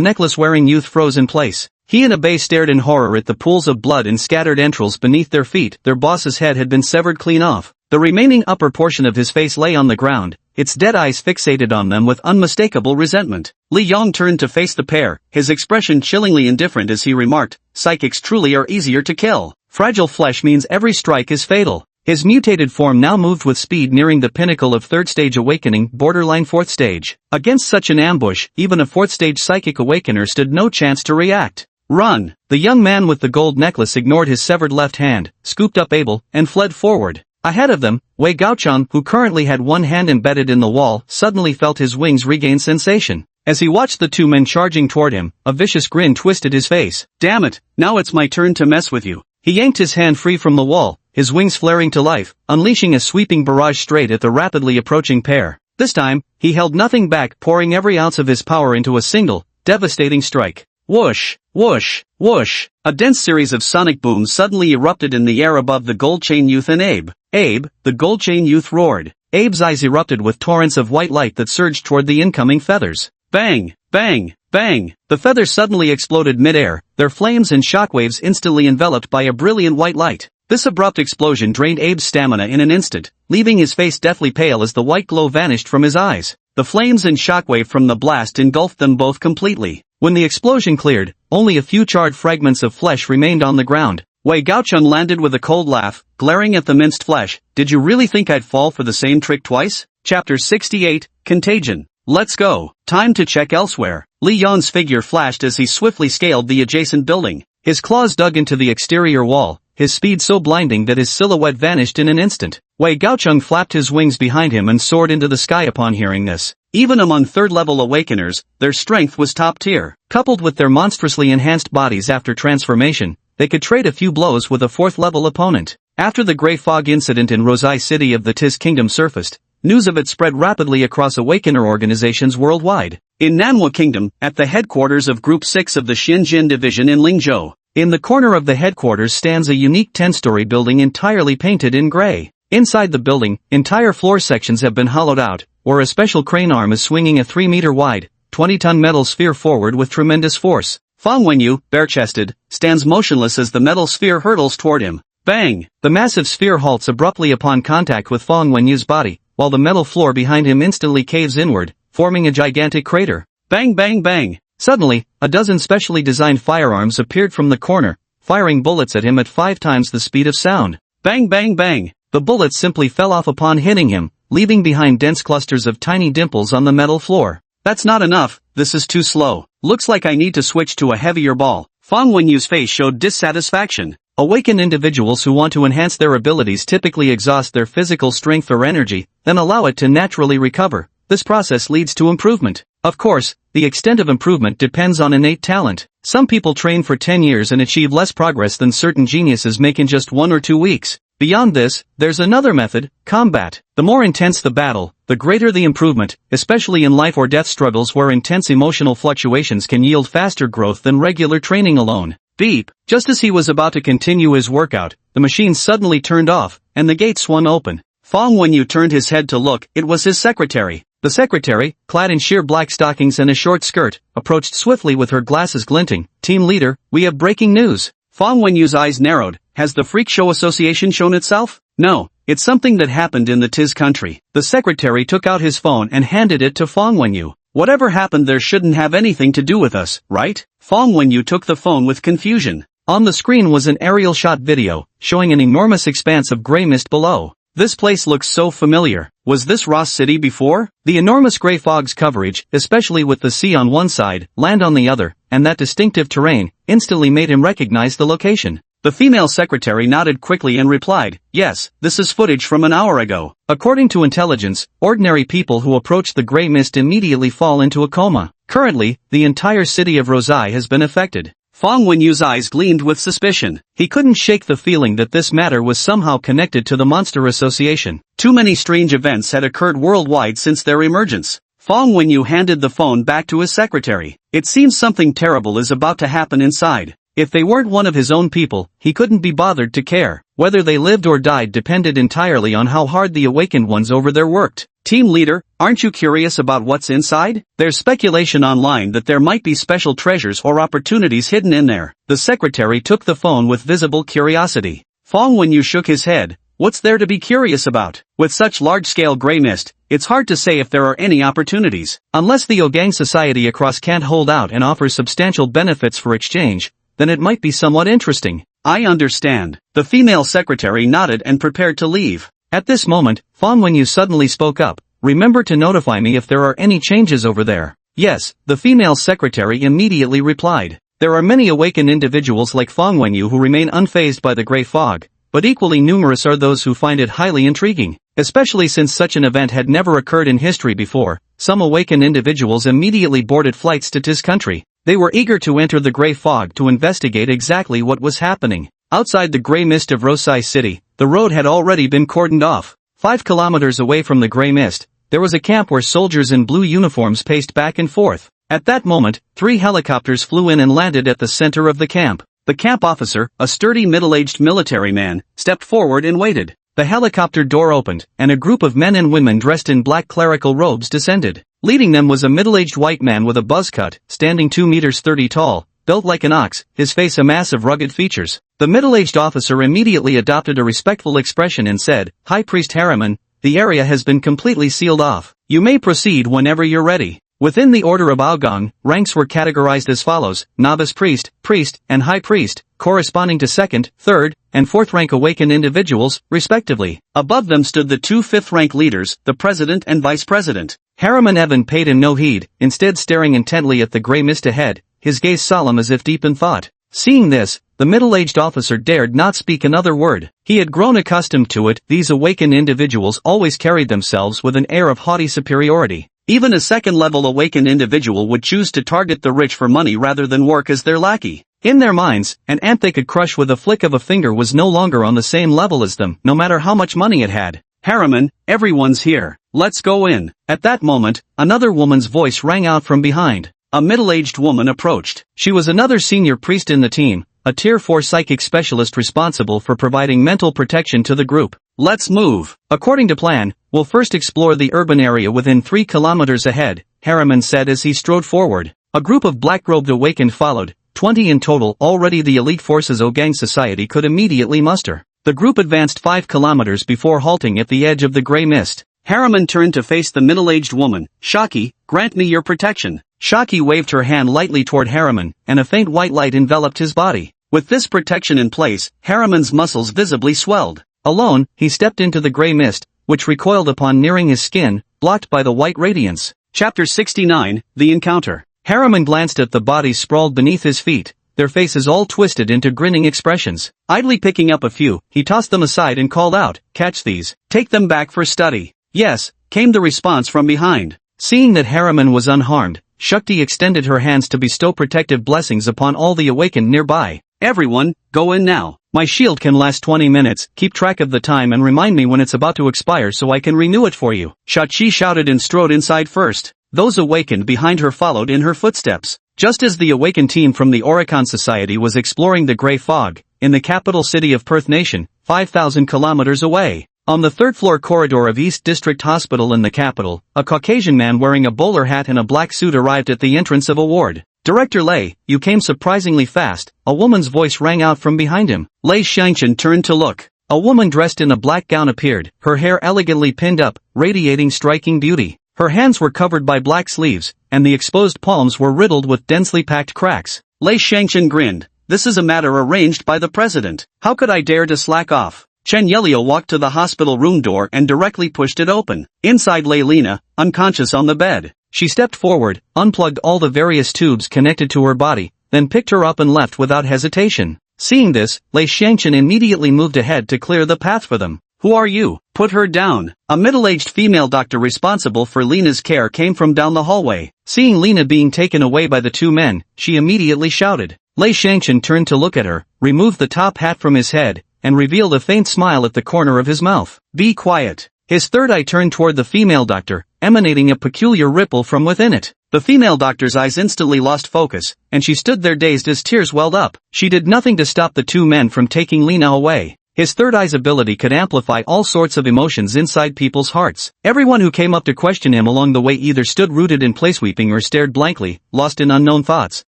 necklace-wearing youth froze in place. He and Abe stared in horror at the pools of blood and scattered entrails beneath their feet. Their boss's head had been severed clean off. The remaining upper portion of his face lay on the ground, its dead eyes fixated on them with unmistakable resentment. Li Yong turned to face the pair, his expression chillingly indifferent as he remarked, "Psychics truly are easier to kill. Fragile flesh means every strike is fatal." His mutated form now moved with speed nearing the pinnacle of third-stage awakening, borderline fourth stage. Against such an ambush, even a fourth-stage psychic awakener stood no chance to react. Run! The young man with the gold necklace ignored his severed left hand, scooped up Abel, and fled forward. Ahead of them, Wei Gaochang, who currently had one hand embedded in the wall, suddenly felt his wings regain sensation. As he watched the two men charging toward him, a vicious grin twisted his face. "Damn it, now it's my turn to mess with you." He yanked his hand free from the wall, his wings flaring to life, unleashing a sweeping barrage straight at the rapidly approaching pair. This time, he held nothing back, pouring every ounce of his power into a single, devastating strike. Whoosh, whoosh, whoosh. A dense series of sonic booms suddenly erupted in the air above the gold chain youth and Abe. "Abe!" the gold chain youth roared. Abe's eyes erupted with torrents of white light that surged toward the incoming feathers. Bang, bang, bang. The feathers suddenly exploded mid-air, their flames and shockwaves instantly enveloped by a brilliant white light. This abrupt explosion drained Abe's stamina in an instant, leaving his face deathly pale as the white glow vanished from his eyes. The flames and shockwave from the blast engulfed them both completely. When the explosion cleared, only a few charred fragments of flesh remained on the ground. Wei Gaochang landed with a cold laugh, glaring at the minced flesh. "Did you really think I'd fall for the same trick twice?" Chapter 68, Contagion. Let's go. Time to check elsewhere. Li Yong's figure flashed as he swiftly scaled the adjacent building. His claws dug into the exterior wall, his speed so blinding that his silhouette vanished in an instant. Wei Gaochang flapped his wings behind him and soared into the sky upon hearing this. Even among third-level awakeners, their strength was top tier. Coupled with their monstrously enhanced bodies after transformation, they could trade a few blows with a fourth-level opponent. After the Grey Fog incident in Rosai City of the Tis Kingdom surfaced, news of it spread rapidly across awakener organizations worldwide. In Manhwa Kingdom, at the headquarters of Group 6 of the Xinjiang Division in Lingzhou, in the corner of the headquarters stands a unique 10-story building entirely painted in gray. Inside the building, entire floor sections have been hollowed out, where a special crane arm is swinging a 3-meter-wide, 20-ton metal sphere forward with tremendous force. Fang Wenyu, bare-chested, stands motionless as the metal sphere hurtles toward him. Bang! The massive sphere halts abruptly upon contact with Fang Wenyu's body, while the metal floor behind him instantly caves inward, forming a gigantic crater. Bang bang bang! Suddenly, a dozen specially designed firearms appeared from the corner, firing bullets at him at 5 times the speed of sound. Bang bang bang! The bullets simply fell off upon hitting him, leaving behind dense clusters of tiny dimples on the metal floor. "That's not enough, this is too slow. Looks like I need to switch to a heavier ball." Fang Wenyu's face showed dissatisfaction. Awakened individuals who want to enhance their abilities typically exhaust their physical strength or energy, then allow it to naturally recover. This process leads to improvement. Of course, the extent of improvement depends on innate talent. Some people train for 10 years and achieve less progress than certain geniuses make in just 1 or 2 weeks. Beyond this, there's another method, combat. The more intense the battle, the greater the improvement, especially in life or death struggles where intense emotional fluctuations can yield faster growth than regular training alone. Beep! Just as he was about to continue his workout, the machine suddenly turned off, and the gate swung open. Fang Wenyu turned his head to look. It was his secretary. The secretary, clad in sheer black stockings and a short skirt, approached swiftly with her glasses glinting. "Team leader, we have breaking news." Fang Wenyu's eyes narrowed. "Has the Freak Show Association shown itself?" No, it's something that happened in the Tiz country. The secretary took out his phone and handed it to Fong Wenyu. Whatever happened there shouldn't have anything to do with us, right? Fong Wenyu took the phone with confusion. On the screen was an aerial shot video, showing an enormous expanse of gray mist below. This place looks so familiar. Was this Ross City before? The enormous gray fog's coverage, especially with the sea on one side, land on the other, and that distinctive terrain, instantly made him recognize the location. The female secretary nodded quickly and replied, yes, this is footage from an hour ago. According to intelligence, ordinary people who approach the gray mist immediately fall into a coma. Currently, the entire city of Rosai has been affected. Fong Wenyu's eyes gleamed with suspicion. He couldn't shake the feeling that this matter was somehow connected to the Monster Association. Too many strange events had occurred worldwide since their emergence. Fong Wenyu handed the phone back to his secretary. It seems something terrible is about to happen inside. If they weren't one of his own people, he couldn't be bothered to care. Whether they lived or died depended entirely on how hard the awakened ones over there worked. Team leader, aren't you curious about what's inside? There's speculation online that there might be special treasures or opportunities hidden in there. The secretary took the phone with visible curiosity. Fong Wenyu shook his head. What's there to be curious about? With such large-scale gray mist, it's hard to say if there are any opportunities. Unless the Ogang society across can't hold out and offer substantial benefits for exchange, then it might be somewhat interesting. I understand. The female secretary nodded and prepared to leave. At this moment, Fong Wenyu suddenly spoke up. Remember to notify me if there are any changes over there. Yes, the female secretary immediately replied. There are many awakened individuals like Fong Wenyu who remain unfazed by the gray fog, but equally numerous are those who find it highly intriguing. Especially since such an event had never occurred in history before, some awakened individuals immediately boarded flights to Tiz country. They were eager to enter the gray fog to investigate exactly what was happening. Outside the gray mist of Rosai City, the road had already been cordoned off. 5 kilometers away from the gray mist, there was a camp where soldiers in blue uniforms paced back and forth. At that moment, 3 helicopters flew in and landed at the center of the camp. The camp officer, a sturdy middle-aged military man, stepped forward and waited. The helicopter door opened, and a group of men and women dressed in black clerical robes descended. Leading them was a middle-aged white man with a buzz cut, standing 2 meters 30 tall, built like an ox, his face a mass of rugged features. The middle-aged officer immediately adopted a respectful expression and said, High Priest Harriman, the area has been completely sealed off. You may proceed whenever you're ready. Within the order of Aogong, ranks were categorized as follows: novice priest, priest, and high priest, corresponding to 2nd, 3rd, and 4th rank awakened individuals, respectively. Above them stood the 2 5th-rank leaders, the president and vice president. Harriman Evan paid him no heed, instead staring intently at the gray mist ahead, his gaze solemn as if deep in thought. Seeing this, the middle-aged officer dared not speak another word. He had grown accustomed to it. These awakened individuals always carried themselves with an air of haughty superiority. Even a second-level awakened individual would choose to target the rich for money rather than work as their lackey. In their minds, an ant they could crush with a flick of a finger was no longer on the same level as them, no matter how much money it had. Harriman, everyone's here. Let's go in. At that moment, another woman's voice rang out from behind. A middle-aged woman approached. She was another senior priest in the team, a Tier 4 psychic specialist responsible for providing mental protection to the group. Let's move. According to plan, we'll first explore the urban area within 3 kilometers ahead, Harriman said as he strode forward. A group of black-robed awakened followed, 20 in total. Already the elite forces Ogang society could immediately muster. The group advanced 5 kilometers before halting at the edge of the gray mist. Harriman turned to face the middle-aged woman. Shaki, grant me your protection. Shaki waved her hand lightly toward Harriman, and a faint white light enveloped his body. With this protection in place, Harriman's muscles visibly swelled. Alone, he stepped into the gray mist, which recoiled upon nearing his skin, blocked by the white radiance. Chapter 69, The Encounter. Harriman glanced at the bodies sprawled beneath his feet, their faces all twisted into grinning expressions. Idly picking up a few, he tossed them aside and called out, Catch these. Take them back for study. Yes, came the response from behind. Seeing that Harriman was unharmed, Shakti extended her hands to bestow protective blessings upon all the awakened nearby. Everyone, go in now. My shield can last 20 minutes, keep track of the time and remind me when it's about to expire so I can renew it for you. Shachi shouted and strode inside first. Those awakened behind her followed in her footsteps. Just as the awakened team from the Oricon Society was exploring the Grey Fog, in the capital city of Perth Nation, 5,000 kilometers away. On the third-floor corridor of East District Hospital in the capital, a Caucasian man wearing a bowler hat and a black suit arrived at the entrance of a ward. Director Lei, you came surprisingly fast, a woman's voice rang out from behind him. Lei Xiangchen turned to look. A woman dressed in a black gown appeared, her hair elegantly pinned up, radiating striking beauty. Her hands were covered by black sleeves, and the exposed palms were riddled with densely packed cracks. Lei Shangchen grinned. This is a matter arranged by the president. How could I dare to slack off? Chen Yelio walked to the hospital room door and directly pushed it open. Inside lay Lena, unconscious on the bed. She stepped forward, unplugged all the various tubes connected to her body, then picked her up and left without hesitation. Seeing this, Lei Shangchen immediately moved ahead to clear the path for them. Who are you? Put her down. A middle-aged female doctor responsible for Lena's care came from down the hallway. Seeing Lena being taken away by the two men, she immediately shouted. Lei Shangchen turned to look at her, removed the top hat from his head, and revealed a faint smile at the corner of his mouth. Be quiet. His third eye turned toward the female doctor, emanating a peculiar ripple from within it. The female doctor's eyes instantly lost focus, and she stood there dazed as tears welled up. She did nothing to stop the two men from taking Lena away. His third eye's ability could amplify all sorts of emotions inside people's hearts. Everyone who came up to question him along the way either stood rooted in place weeping or stared blankly, lost in unknown thoughts.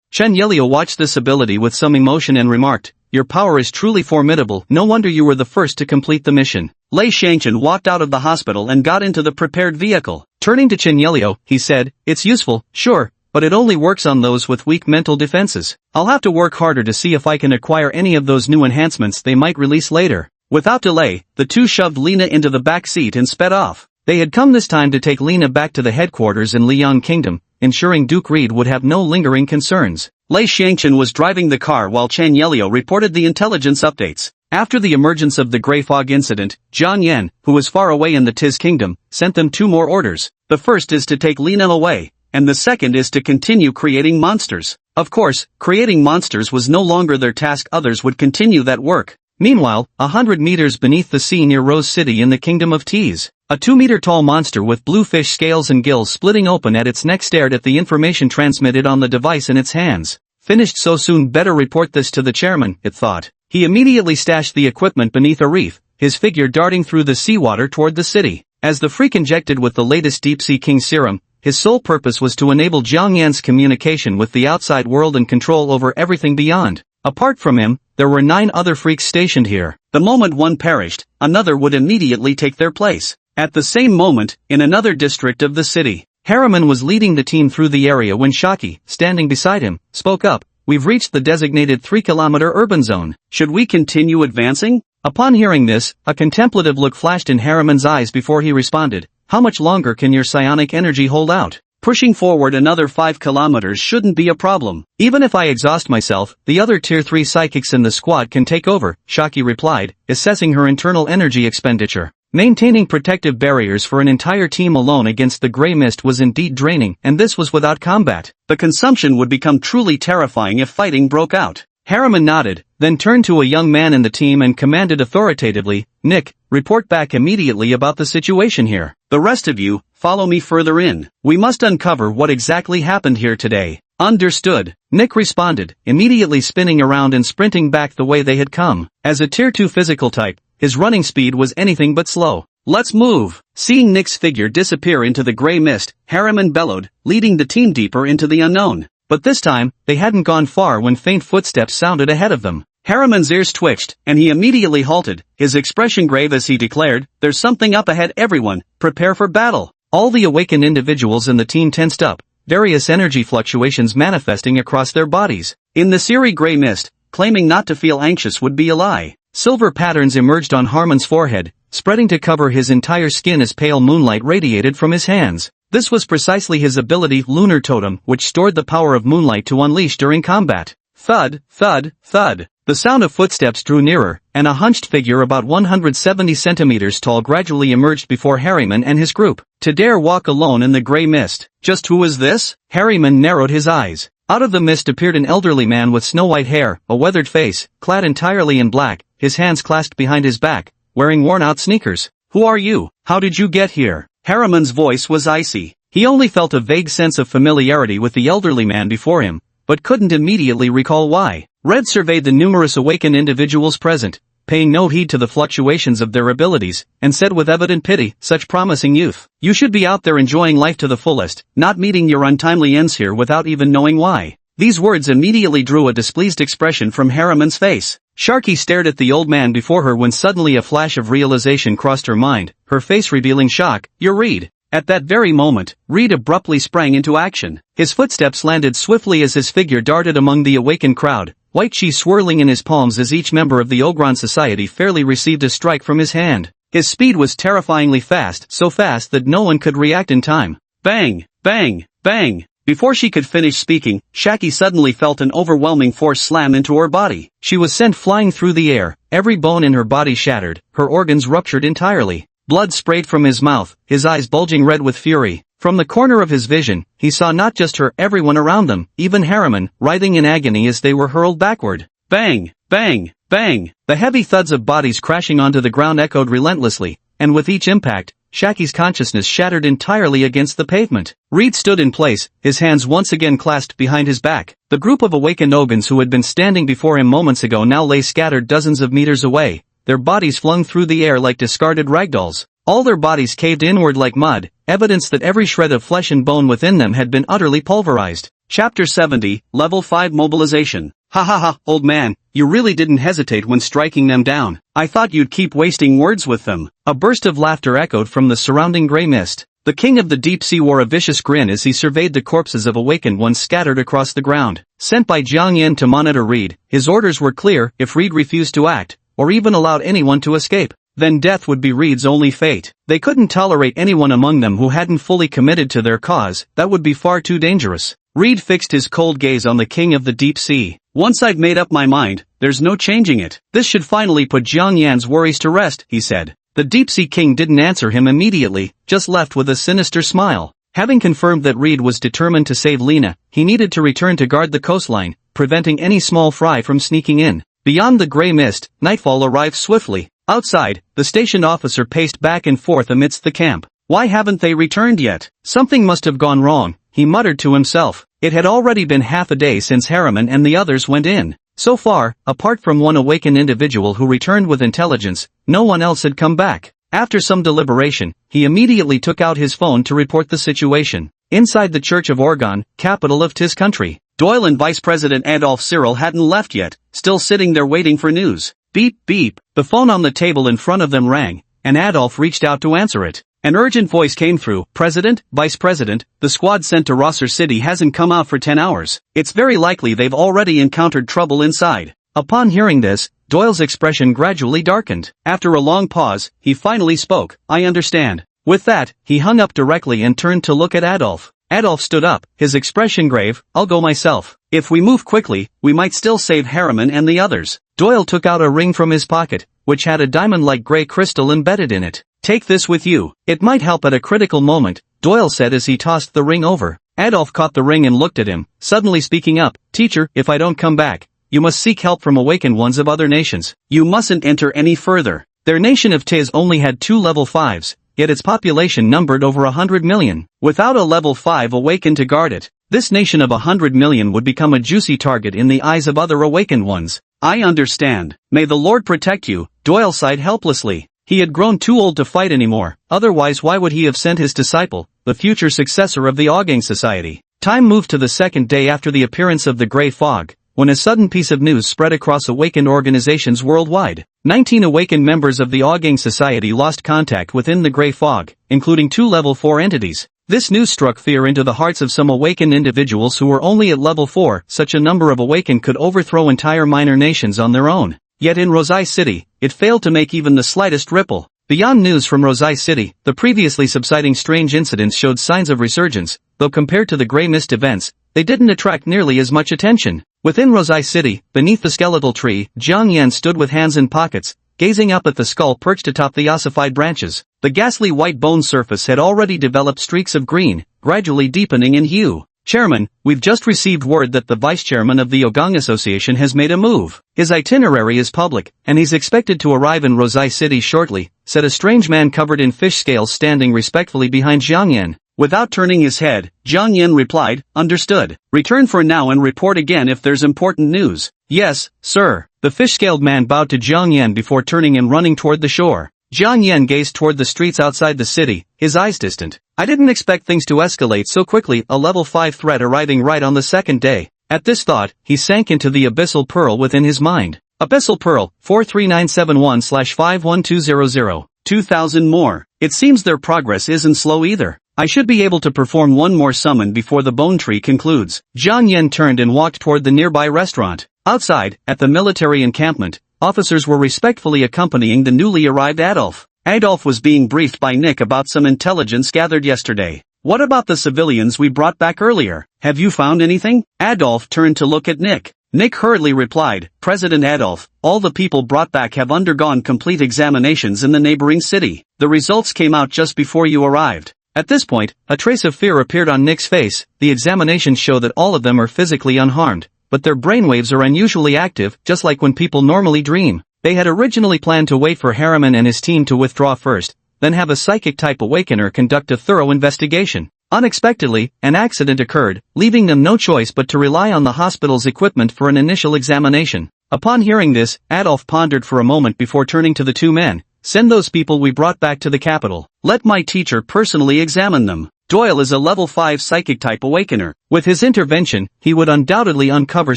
Chen Yelio watched this ability with some emotion and remarked, "Your power is truly formidable, no wonder you were the first to complete the mission." Lei Shangchen walked out of the hospital and got into the prepared vehicle. Turning to Chen Yelio, he said, "It's useful, sure, but it only works on those with weak mental defenses. I'll have to work harder to see if I can acquire any of those new enhancements they might release later." Without delay, the two shoved Lena into the back seat and sped off. They had come this time to take Lena back to the headquarters in Liang Kingdom, ensuring Duke Reed would have no lingering concerns. Lei Shangchen was driving the car while Chen Yelio reported the intelligence updates. After the emergence of the Grey Fog incident, Jiang Yan, who was far away in the Tiz Kingdom, sent them two more orders. The first is to take Lena away, and the second is to continue creating monsters. Of course, creating monsters was no longer their task, others would continue that work. Meanwhile, 100 meters beneath the sea near Rose City in the Kingdom of Tiz, a 2-meter-tall monster with blue fish scales and gills splitting open at its neck stared at the information transmitted on the device in its hands. Finished so soon, better report this to the chairman, it thought. He immediately stashed the equipment beneath a reef, his figure darting through the seawater toward the city. As the freak injected with the latest Deep-Sea King serum, his sole purpose was to enable Jiang Yan's communication with the outside world and control over everything beyond. Apart from him, there were 9 other freaks stationed here. The moment one perished, another would immediately take their place. At the same moment, in another district of the city, Harriman was leading the team through the area when Shaki, standing beside him, spoke up. We've reached the designated 3-kilometer urban zone. Should we continue advancing? Upon hearing this, a contemplative look flashed in Harriman's eyes before he responded. How much longer can your psionic energy hold out? Pushing forward another 5 kilometers shouldn't be a problem. Even if I exhaust myself, the other Tier 3 psychics in the squad can take over, Shaki replied, assessing her internal energy expenditure. Maintaining protective barriers for an entire team alone against the gray mist was indeed draining, and this was without combat. The consumption would become truly terrifying if fighting broke out. Harriman nodded, then turned to a young man in the team and commanded authoritatively, Nick, report back immediately about the situation here. The rest of you, follow me further in. We must uncover what exactly happened here today. Understood, Nick responded, immediately spinning around and sprinting back the way they had come. As a Tier 2 physical type, his running speed was anything but slow. Let's move. Seeing Nick's figure disappear into the gray mist, Harriman bellowed, leading the team deeper into the unknown. But this time, they hadn't gone far when faint footsteps sounded ahead of them. Harriman's ears twitched, and he immediately halted, his expression grave as he declared, There's something up ahead, everyone, prepare for battle. All the awakened individuals in the team tensed up, various energy fluctuations manifesting across their bodies. In the eerie gray mist, claiming not to feel anxious would be a lie. Silver patterns emerged on Harman's forehead, spreading to cover his entire skin as pale moonlight radiated from his hands. This was precisely his ability, Lunar Totem, which stored the power of moonlight to unleash during combat. Thud, thud, thud. The sound of footsteps drew nearer, and a hunched figure about 170 centimeters tall gradually emerged before Harriman and his group. To dare walk alone in the gray mist. Just who is this? Harriman narrowed his eyes. Out of the mist appeared an elderly man with snow-white hair, a weathered face, clad entirely in black, his hands clasped behind his back, wearing worn-out sneakers. Who are you? How did you get here? Harriman's voice was icy. He only felt a vague sense of familiarity with the elderly man before him, but couldn't immediately recall why. Red surveyed the numerous awakened individuals present, paying no heed to the fluctuations of their abilities, and said with evident pity, such promising youth. You should be out there enjoying life to the fullest, not meeting your untimely ends here without even knowing why. These words immediately drew a displeased expression from Harriman's face. Sharky stared at the old man before her when suddenly a flash of realization crossed her mind, her face revealing shock. "You're Reed." At that very moment, Reed abruptly sprang into action. His footsteps landed swiftly as his figure darted among the awakened crowd, white chi swirling in his palms as each member of the Ogron Society fairly received a strike from his hand. His speed was terrifyingly fast, so fast that no one could react in time. Bang! Bang! Bang! Before she could finish speaking, Shaki suddenly felt an overwhelming force slam into her body. She was sent flying through the air, every bone in her body shattered, her organs ruptured entirely. Blood sprayed from his mouth, his eyes bulging red with fury. From the corner of his vision, he saw not just her, everyone around them, even Harriman, writhing in agony as they were hurled backward. Bang! Bang! Bang! The heavy thuds of bodies crashing onto the ground echoed relentlessly, and with each impact, Shaki's consciousness shattered entirely against the pavement. Reed stood in place, his hands once again clasped behind his back. The group of awakened Ogons who had been standing before him moments ago now lay scattered dozens of meters away, their bodies flung through the air like discarded ragdolls. All their bodies caved inward like mud, evidence that every shred of flesh and bone within them had been utterly pulverized. Chapter 70, Level 5 Mobilization. Ha ha ha, old man, you really didn't hesitate when striking them down. I thought you'd keep wasting words with them. A burst of laughter echoed from the surrounding gray mist. The king of the deep sea wore a vicious grin as he surveyed the corpses of awakened ones scattered across the ground. Sent by Jiang Yin to monitor Reed, his orders were clear: if Reed refused to act, or even allowed anyone to escape, then death would be Reed's only fate. They couldn't tolerate anyone among them who hadn't fully committed to their cause, that would be far too dangerous. Reed fixed his cold gaze on the king of the deep sea. Once I've made up my mind, there's no changing it. This should finally put Jiang Yan's worries to rest, he said. The deep sea king didn't answer him immediately, just left with a sinister smile. Having confirmed that Reed was determined to save Lena, he needed to return to guard the coastline, preventing any small fry from sneaking in. Beyond the gray mist, nightfall arrived swiftly. Outside, the station officer paced back and forth amidst the camp. Why haven't they returned yet? Something must have gone wrong, he muttered to himself. It had already been half a day since Harriman and the others went in. So far, apart from one awakened individual who returned with intelligence, no one else had come back. After some deliberation, he immediately took out his phone to report the situation. Inside the Church of Orgon, capital of Tis country, Doyle and Vice President Adolf Cyril hadn't left yet, still sitting there waiting for news. Beep, beep. The phone on the table in front of them rang, and Adolf reached out to answer it. An urgent voice came through. President, Vice President, the squad sent to Rosser City hasn't come out for 10 hours. It's very likely they've already encountered trouble inside. Upon hearing this, Doyle's expression gradually darkened. After a long pause, he finally spoke. I understand. With that, he hung up directly and turned to look at Adolf. Adolf stood up, his expression grave. I'll go myself. If we move quickly, we might still save Harriman and the others. Doyle took out a ring from his pocket, which had a diamond-like gray crystal embedded in it. Take this with you. It might help at a critical moment, Doyle said as he tossed the ring over. Adolf caught the ring and looked at him, suddenly speaking up. Teacher, if I don't come back, you must seek help from awakened ones of other nations. You mustn't enter any further. Their nation of Tiz only had 2 level 5s, yet its population numbered over 100 million. Without a level 5 awakened to guard it, this nation of 100 million would become a juicy target in the eyes of other awakened ones. I understand. May the Lord protect you, Doyle sighed helplessly. He had grown too old to fight anymore, otherwise why would he have sent his disciple, the future successor of the Auging Society? Time moved to the second day after the appearance of the gray fog, when a sudden piece of news spread across awakened organizations worldwide. 19 awakened members of the Auging Society lost contact within the gray fog, including 2 level 4 entities. This news struck fear into the hearts of some awakened individuals who were only at level 4. Such a number of awakened could overthrow entire minor nations on their own. Yet in Rosai City, it failed to make even the slightest ripple. Beyond news from Rosai City, the previously subsiding strange incidents showed signs of resurgence, though compared to the Grey Mist events, they didn't attract nearly as much attention. Within Rosai City, beneath the skeletal tree, Jiang Yan stood with hands in pockets, gazing up at the skull perched atop the ossified branches. The ghastly white bone surface had already developed streaks of green, gradually deepening in hue. Chairman, we've just received word that the vice-chairman of the Ogang Association has made a move. His itinerary is public, and he's expected to arrive in Rosai City shortly, said a strange man covered in fish scales standing respectfully behind Jiang Yan. Without turning his head, Jiang Yan replied, understood. Return for now and report again if there's important news. Yes, sir. The fish-scaled man bowed to Jiang Yan before turning and running toward the shore. Jiang Yan gazed toward the streets outside the city, his eyes distant. I didn't expect things to escalate so quickly, a level 5 threat arriving right on the second day. At this thought, he sank into the abyssal pearl within his mind. Abyssal Pearl, 43971/51200. 2,000 more. It seems their progress isn't slow either. I should be able to perform one more summon before the bone tree concludes. Jiang Yen turned and walked toward the nearby restaurant. Outside, at the military encampment, officers were respectfully accompanying the newly arrived Adolf. Adolf was being briefed by Nick about some intelligence gathered yesterday. What about the civilians we brought back earlier? Have you found anything? Adolf turned to look at Nick. Nick hurriedly replied, President Adolf, all the people brought back have undergone complete examinations in the neighboring city. The results came out just before you arrived. At this point, a trace of fear appeared on Nick's face. The examinations show that all of them are physically unharmed, but their brainwaves are unusually active, just like when people normally dream. They had originally planned to wait for Harriman and his team to withdraw first, then have a psychic-type awakener conduct a thorough investigation. Unexpectedly, an accident occurred, leaving them no choice but to rely on the hospital's equipment for an initial examination. Upon hearing this, Adolf pondered for a moment before turning to the two men. Send those people we brought back to the capital. Let my teacher personally examine them. Doyle is a level 5 psychic-type awakener. With his intervention, he would undoubtedly uncover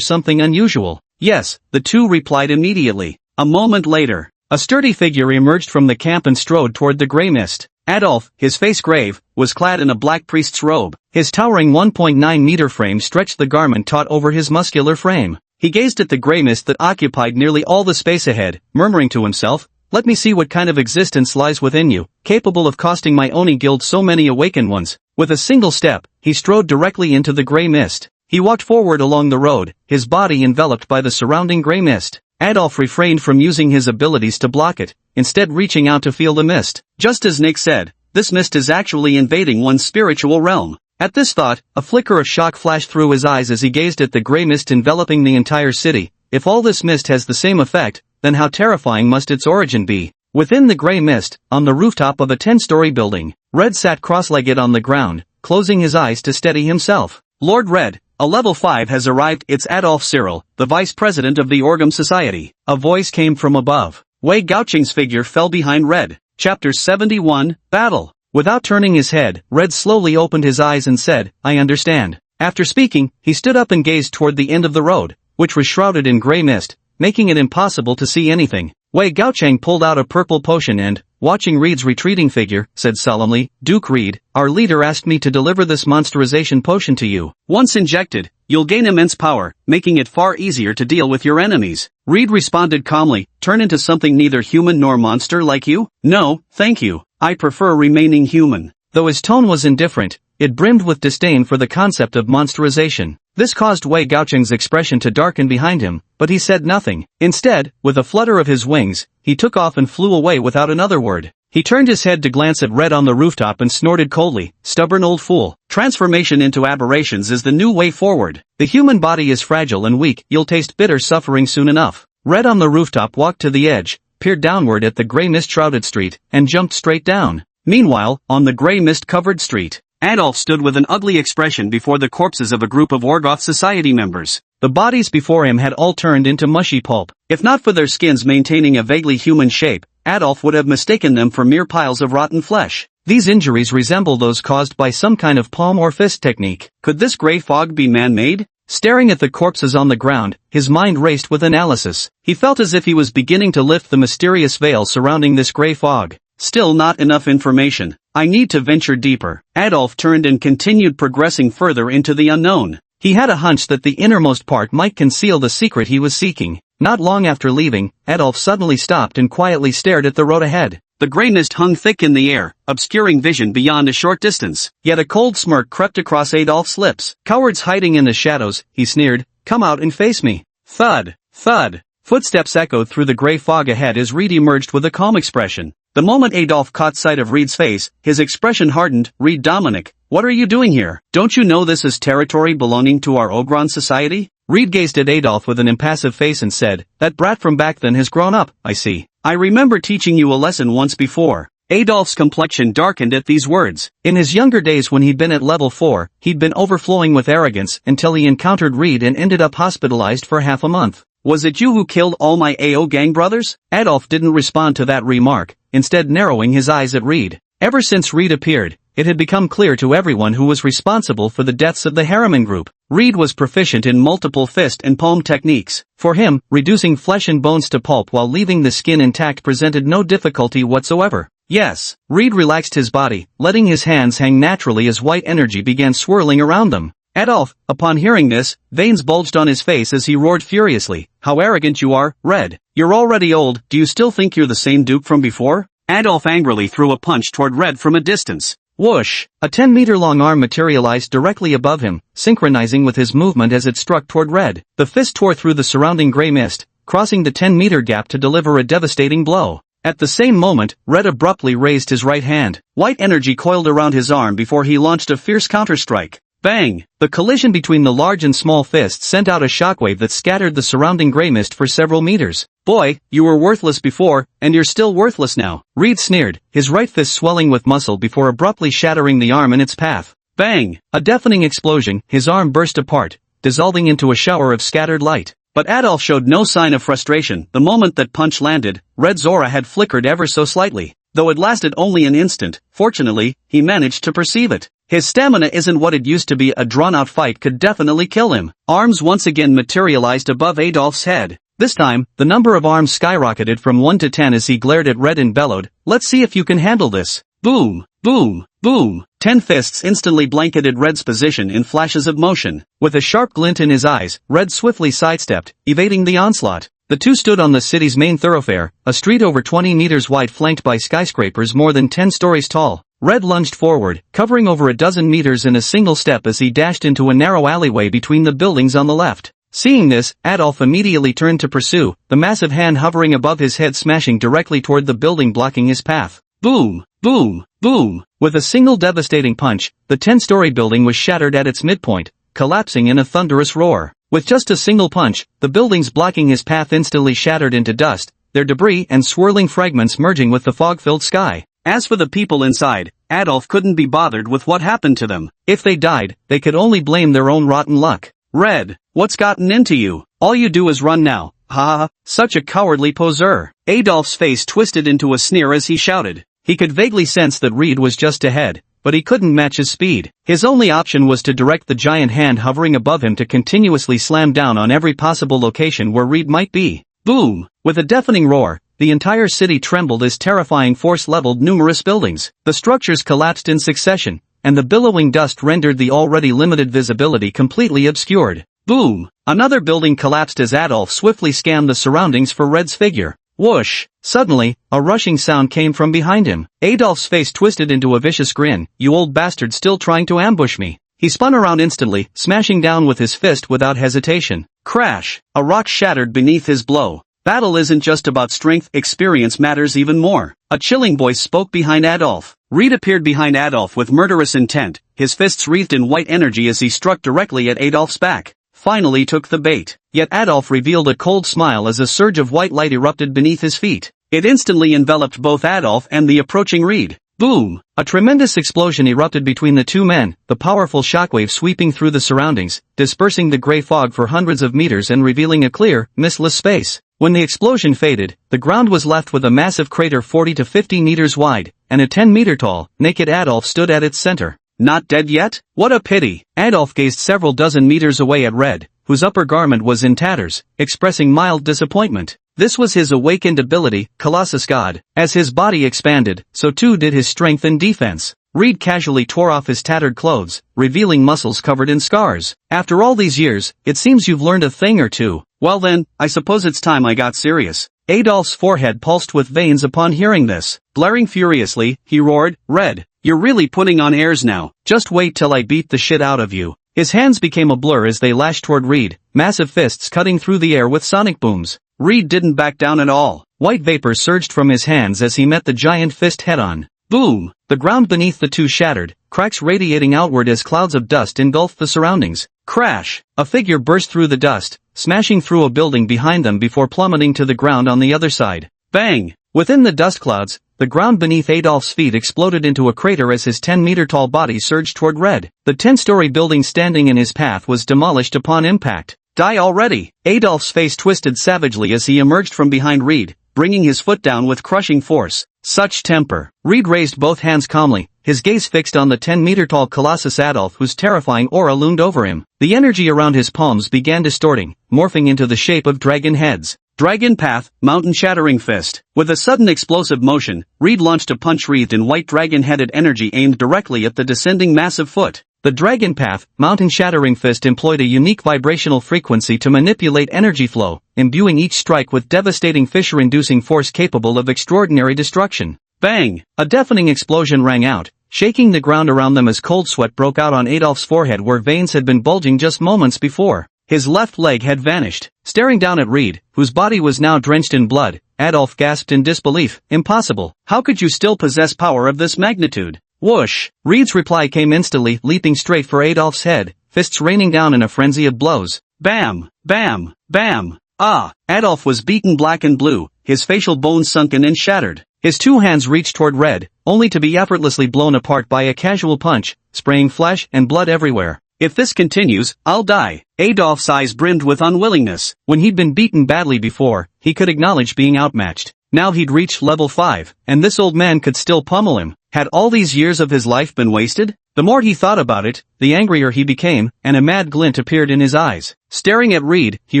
something unusual. Yes, the two replied immediately. A moment later, a sturdy figure emerged from the camp and strode toward the gray mist. Adolf, his face grave, was clad in a black priest's robe. His towering 1.9-meter frame stretched the garment taut over his muscular frame. He gazed at the gray mist that occupied nearly all the space ahead, murmuring to himself, let me see what kind of existence lies within you, capable of costing my Oni guild so many awakened ones. With a single step, he strode directly into the gray mist. He walked forward along the road, his body enveloped by the surrounding gray mist. Adolf refrained from using his abilities to block it, instead reaching out to feel the mist. Just as Nick said, this mist is actually invading one's spiritual realm. At this thought, a flicker of shock flashed through his eyes as he gazed at the gray mist enveloping the entire city. If all this mist has the same effect, then how terrifying must its origin be? Within the gray mist, on the rooftop of a 10-story building, Red sat cross-legged on the ground, closing his eyes to steady himself. Lord Red, a level 5 has arrived. It's Adolf Cyril, the vice president of the Orgum Society. A voice came from above. Wei Gaoqing's figure fell behind Red. Chapter 71, Battle. Without turning his head, Red slowly opened his eyes and said, I understand. After speaking, he stood up and gazed toward the end of the road, which was shrouded in gray mist, making it impossible to see anything. Wei Gaoqing pulled out a purple potion and, watching Reed's retreating figure, said solemnly, Duke Reed, our leader asked me to deliver this monsterization potion to you. Once injected, you'll gain immense power, making it far easier to deal with your enemies. Reed responded calmly, turn into something neither human nor monster like you? No, thank you. I prefer remaining human. Though his tone was indifferent, it brimmed with disdain for the concept of monsterization. This caused Wei Gaoqing's expression to darken behind him, but he said nothing. Instead, with a flutter of his wings, he took off and flew away without another word. He turned his head to glance at Red on the rooftop and snorted coldly, stubborn old fool. Transformation into aberrations is the new way forward. The human body is fragile and weak, you'll taste bitter suffering soon enough. Red on the rooftop walked to the edge, peered downward at the gray mist-shrouded street, and jumped straight down. Meanwhile, on the gray mist-covered street, Adolf stood with an ugly expression before the corpses of a group of Orgoth Society members. The bodies before him had all turned into mushy pulp. If not for their skins maintaining a vaguely human shape, Adolf would have mistaken them for mere piles of rotten flesh. These injuries resemble those caused by some kind of palm or fist technique. Could this gray fog be man-made? Staring at the corpses on the ground, his mind raced with analysis. He felt as if he was beginning to lift the mysterious veil surrounding this gray fog. Still not enough information. I need to venture deeper. Adolf turned and continued progressing further into the unknown. He had a hunch that the innermost part might conceal the secret he was seeking. Not long after leaving, Adolf suddenly stopped and quietly stared at the road ahead. The gray mist hung thick in the air, obscuring vision beyond a short distance. Yet a cold smirk crept across Adolf's lips. Cowards hiding in the shadows, he sneered, come out and face me. Thud, thud. Footsteps echoed through the gray fog ahead as Reed emerged with a calm expression. The moment Adolf caught sight of Reed's face, his expression hardened. Reed Dominic, what are you doing here? Don't you know this is territory belonging to our Ogron Society? Reed gazed at Adolf with an impassive face and said, that brat from back then has grown up, I see. I remember teaching you a lesson once before. Adolf's complexion darkened at these words. In his younger days when he'd been at level 4, he'd been overflowing with arrogance until he encountered Reed and ended up hospitalized for half a month. Was it you who killed all my AO gang brothers? Adolf didn't respond to that remark, instead narrowing his eyes at Reed. Ever since Reed appeared, it had become clear to everyone who was responsible for the deaths of the Harriman group. Reed was proficient in multiple fist and palm techniques. For him, reducing flesh and bones to pulp while leaving the skin intact presented no difficulty whatsoever. Yes, Reed relaxed his body, letting his hands hang naturally as white energy began swirling around them. Adolf, upon hearing this, veins bulged on his face as he roared furiously. How arrogant you are, Red. You're already old, do you still think you're the same Duke from before? Adolf angrily threw a punch toward Red from a distance. Whoosh! A 10-meter-long arm materialized directly above him, synchronizing with his movement as it struck toward Red. The fist tore through the surrounding gray mist, crossing the 10-meter gap to deliver a devastating blow. At the same moment, Red abruptly raised his right hand. White energy coiled around his arm before he launched a fierce counterstrike. Bang! The collision between the large and small fists sent out a shockwave that scattered the surrounding gray mist for several meters. Boy, you were worthless before, and you're still worthless now. Reed sneered, his right fist swelling with muscle before abruptly shattering the arm in its path. Bang! A deafening explosion, his arm burst apart, dissolving into a shower of scattered light. But Adolf showed no sign of frustration. The moment that punch landed, Red's aura had flickered ever so slightly. Though it lasted only an instant, fortunately, he managed to perceive it. His stamina isn't what it used to be. A drawn-out fight could definitely kill him. Arms once again materialized above Adolf's head. This time, the number of arms skyrocketed from 1 to 10 as he glared at Red and bellowed, "Let's see if you can handle this." Boom! Boom! Boom! 10 fists instantly blanketed Red's position in flashes of motion. With a sharp glint in his eyes, Red swiftly sidestepped, evading the onslaught. The two stood on the city's main thoroughfare, a street over 20 meters wide flanked by skyscrapers more than 10 stories tall. Red lunged forward, covering over a dozen meters in a single step as he dashed into a narrow alleyway between the buildings on the left. Seeing this, Adolf immediately turned to pursue, the massive hand hovering above his head smashing directly toward the building blocking his path. Boom! Boom! Boom! With a single devastating punch, the 10-story building was shattered at its midpoint, collapsing in a thunderous roar. With just a single punch, the buildings blocking his path instantly shattered into dust, their debris and swirling fragments merging with the fog-filled sky. As for the people inside, Adolf couldn't be bothered with what happened to them. If they died, they could only blame their own rotten luck. Red, what's gotten into you? All you do is run now. Ha ha, such a cowardly poser. Adolf's face twisted into a sneer as he shouted. He could vaguely sense that Reed was just ahead, but he couldn't match his speed. His only option was to direct the giant hand hovering above him to continuously slam down on every possible location where Reed might be. Boom! With a deafening roar, the entire city trembled as terrifying force leveled numerous buildings. The structures collapsed in succession, and the billowing dust rendered the already limited visibility completely obscured. Boom! Another building collapsed as Adolf swiftly scanned the surroundings for Red's figure. Whoosh! Suddenly, a rushing sound came from behind him. Adolf's face twisted into a vicious grin. You old bastard, still trying to ambush me. He spun around instantly, smashing down with his fist without hesitation. Crash! A rock shattered beneath his blow. Battle isn't just about strength, experience matters even more. A chilling voice spoke behind Adolf. Reed appeared behind Adolf with murderous intent, his fists wreathed in white energy as he struck directly at Adolf's back. Finally took the bait. Yet Adolf revealed a cold smile as a surge of white light erupted beneath his feet. It instantly enveloped both Adolf and the approaching Reed. Boom! A tremendous explosion erupted between the two men, the powerful shockwave sweeping through the surroundings, dispersing the gray fog for hundreds of meters and revealing a clear, mistless space. When the explosion faded, the ground was left with a massive crater 40 to 50 meters wide, and a 10-meter tall, naked Adolf stood at its center. Not dead yet? What a pity! Adolf gazed several dozen meters away at Red, whose upper garment was in tatters, expressing mild disappointment. This was his awakened ability, Colossus God. As his body expanded, so too did his strength and defense. Reed casually tore off his tattered clothes, revealing muscles covered in scars. After all these years, it seems you've learned a thing or two. Well then, I suppose it's time I got serious. Adolf's forehead pulsed with veins upon hearing this. Blaring furiously, he roared, Red, you're really putting on airs now. Just wait till I beat the shit out of you. His hands became a blur as they lashed toward Reed, massive fists cutting through the air with sonic booms. Reed didn't back down at all. White vapor surged from his hands as he met the giant fist head-on. Boom! The ground beneath the two shattered, cracks radiating outward as clouds of dust engulfed the surroundings. Crash! A figure burst through the dust, smashing through a building behind them before plummeting to the ground on the other side. Bang! Within the dust clouds, the ground beneath Adolf's feet exploded into a crater as his 10-meter-tall body surged toward Red. The 10-story building standing in his path was demolished upon impact. Die already! Adolf's face twisted savagely as he emerged from behind Reed, bringing his foot down with crushing force. Such temper. Reed raised both hands calmly, his gaze fixed on the 10-meter-tall Colossus Adolf whose terrifying aura loomed over him. The energy around his palms began distorting, morphing into the shape of dragon heads. Dragon Path, Mountain-Shattering Fist. With a sudden explosive motion, Reed launched a punch wreathed in white dragon-headed energy aimed directly at the descending massive foot. The Dragon Path, Mountain-Shattering Fist employed a unique vibrational frequency to manipulate energy flow, imbuing each strike with devastating fissure-inducing force capable of extraordinary destruction. Bang! A deafening explosion rang out, shaking the ground around them as cold sweat broke out on Adolf's forehead where veins had been bulging just moments before. His left leg had vanished. Staring down at Reed, whose body was now drenched in blood, Adolf gasped in disbelief. Impossible. How could you still possess power of this magnitude? Whoosh! Reed's reply came instantly, leaping straight for Adolf's head, fists raining down in a frenzy of blows. Bam! Bam! Bam! Ah! Adolf was beaten black and blue, his facial bones sunken and shattered. His two hands reached toward Red, only to be effortlessly blown apart by a casual punch, spraying flesh and blood everywhere. If this continues, I'll die. Adolf's eyes brimmed with unwillingness. When he'd been beaten badly before, he could acknowledge being outmatched. Now he'd reached level 5, and this old man could still pummel him. Had all these years of his life been wasted? The more he thought about it, the angrier he became, and a mad glint appeared in his eyes. Staring at Reed, he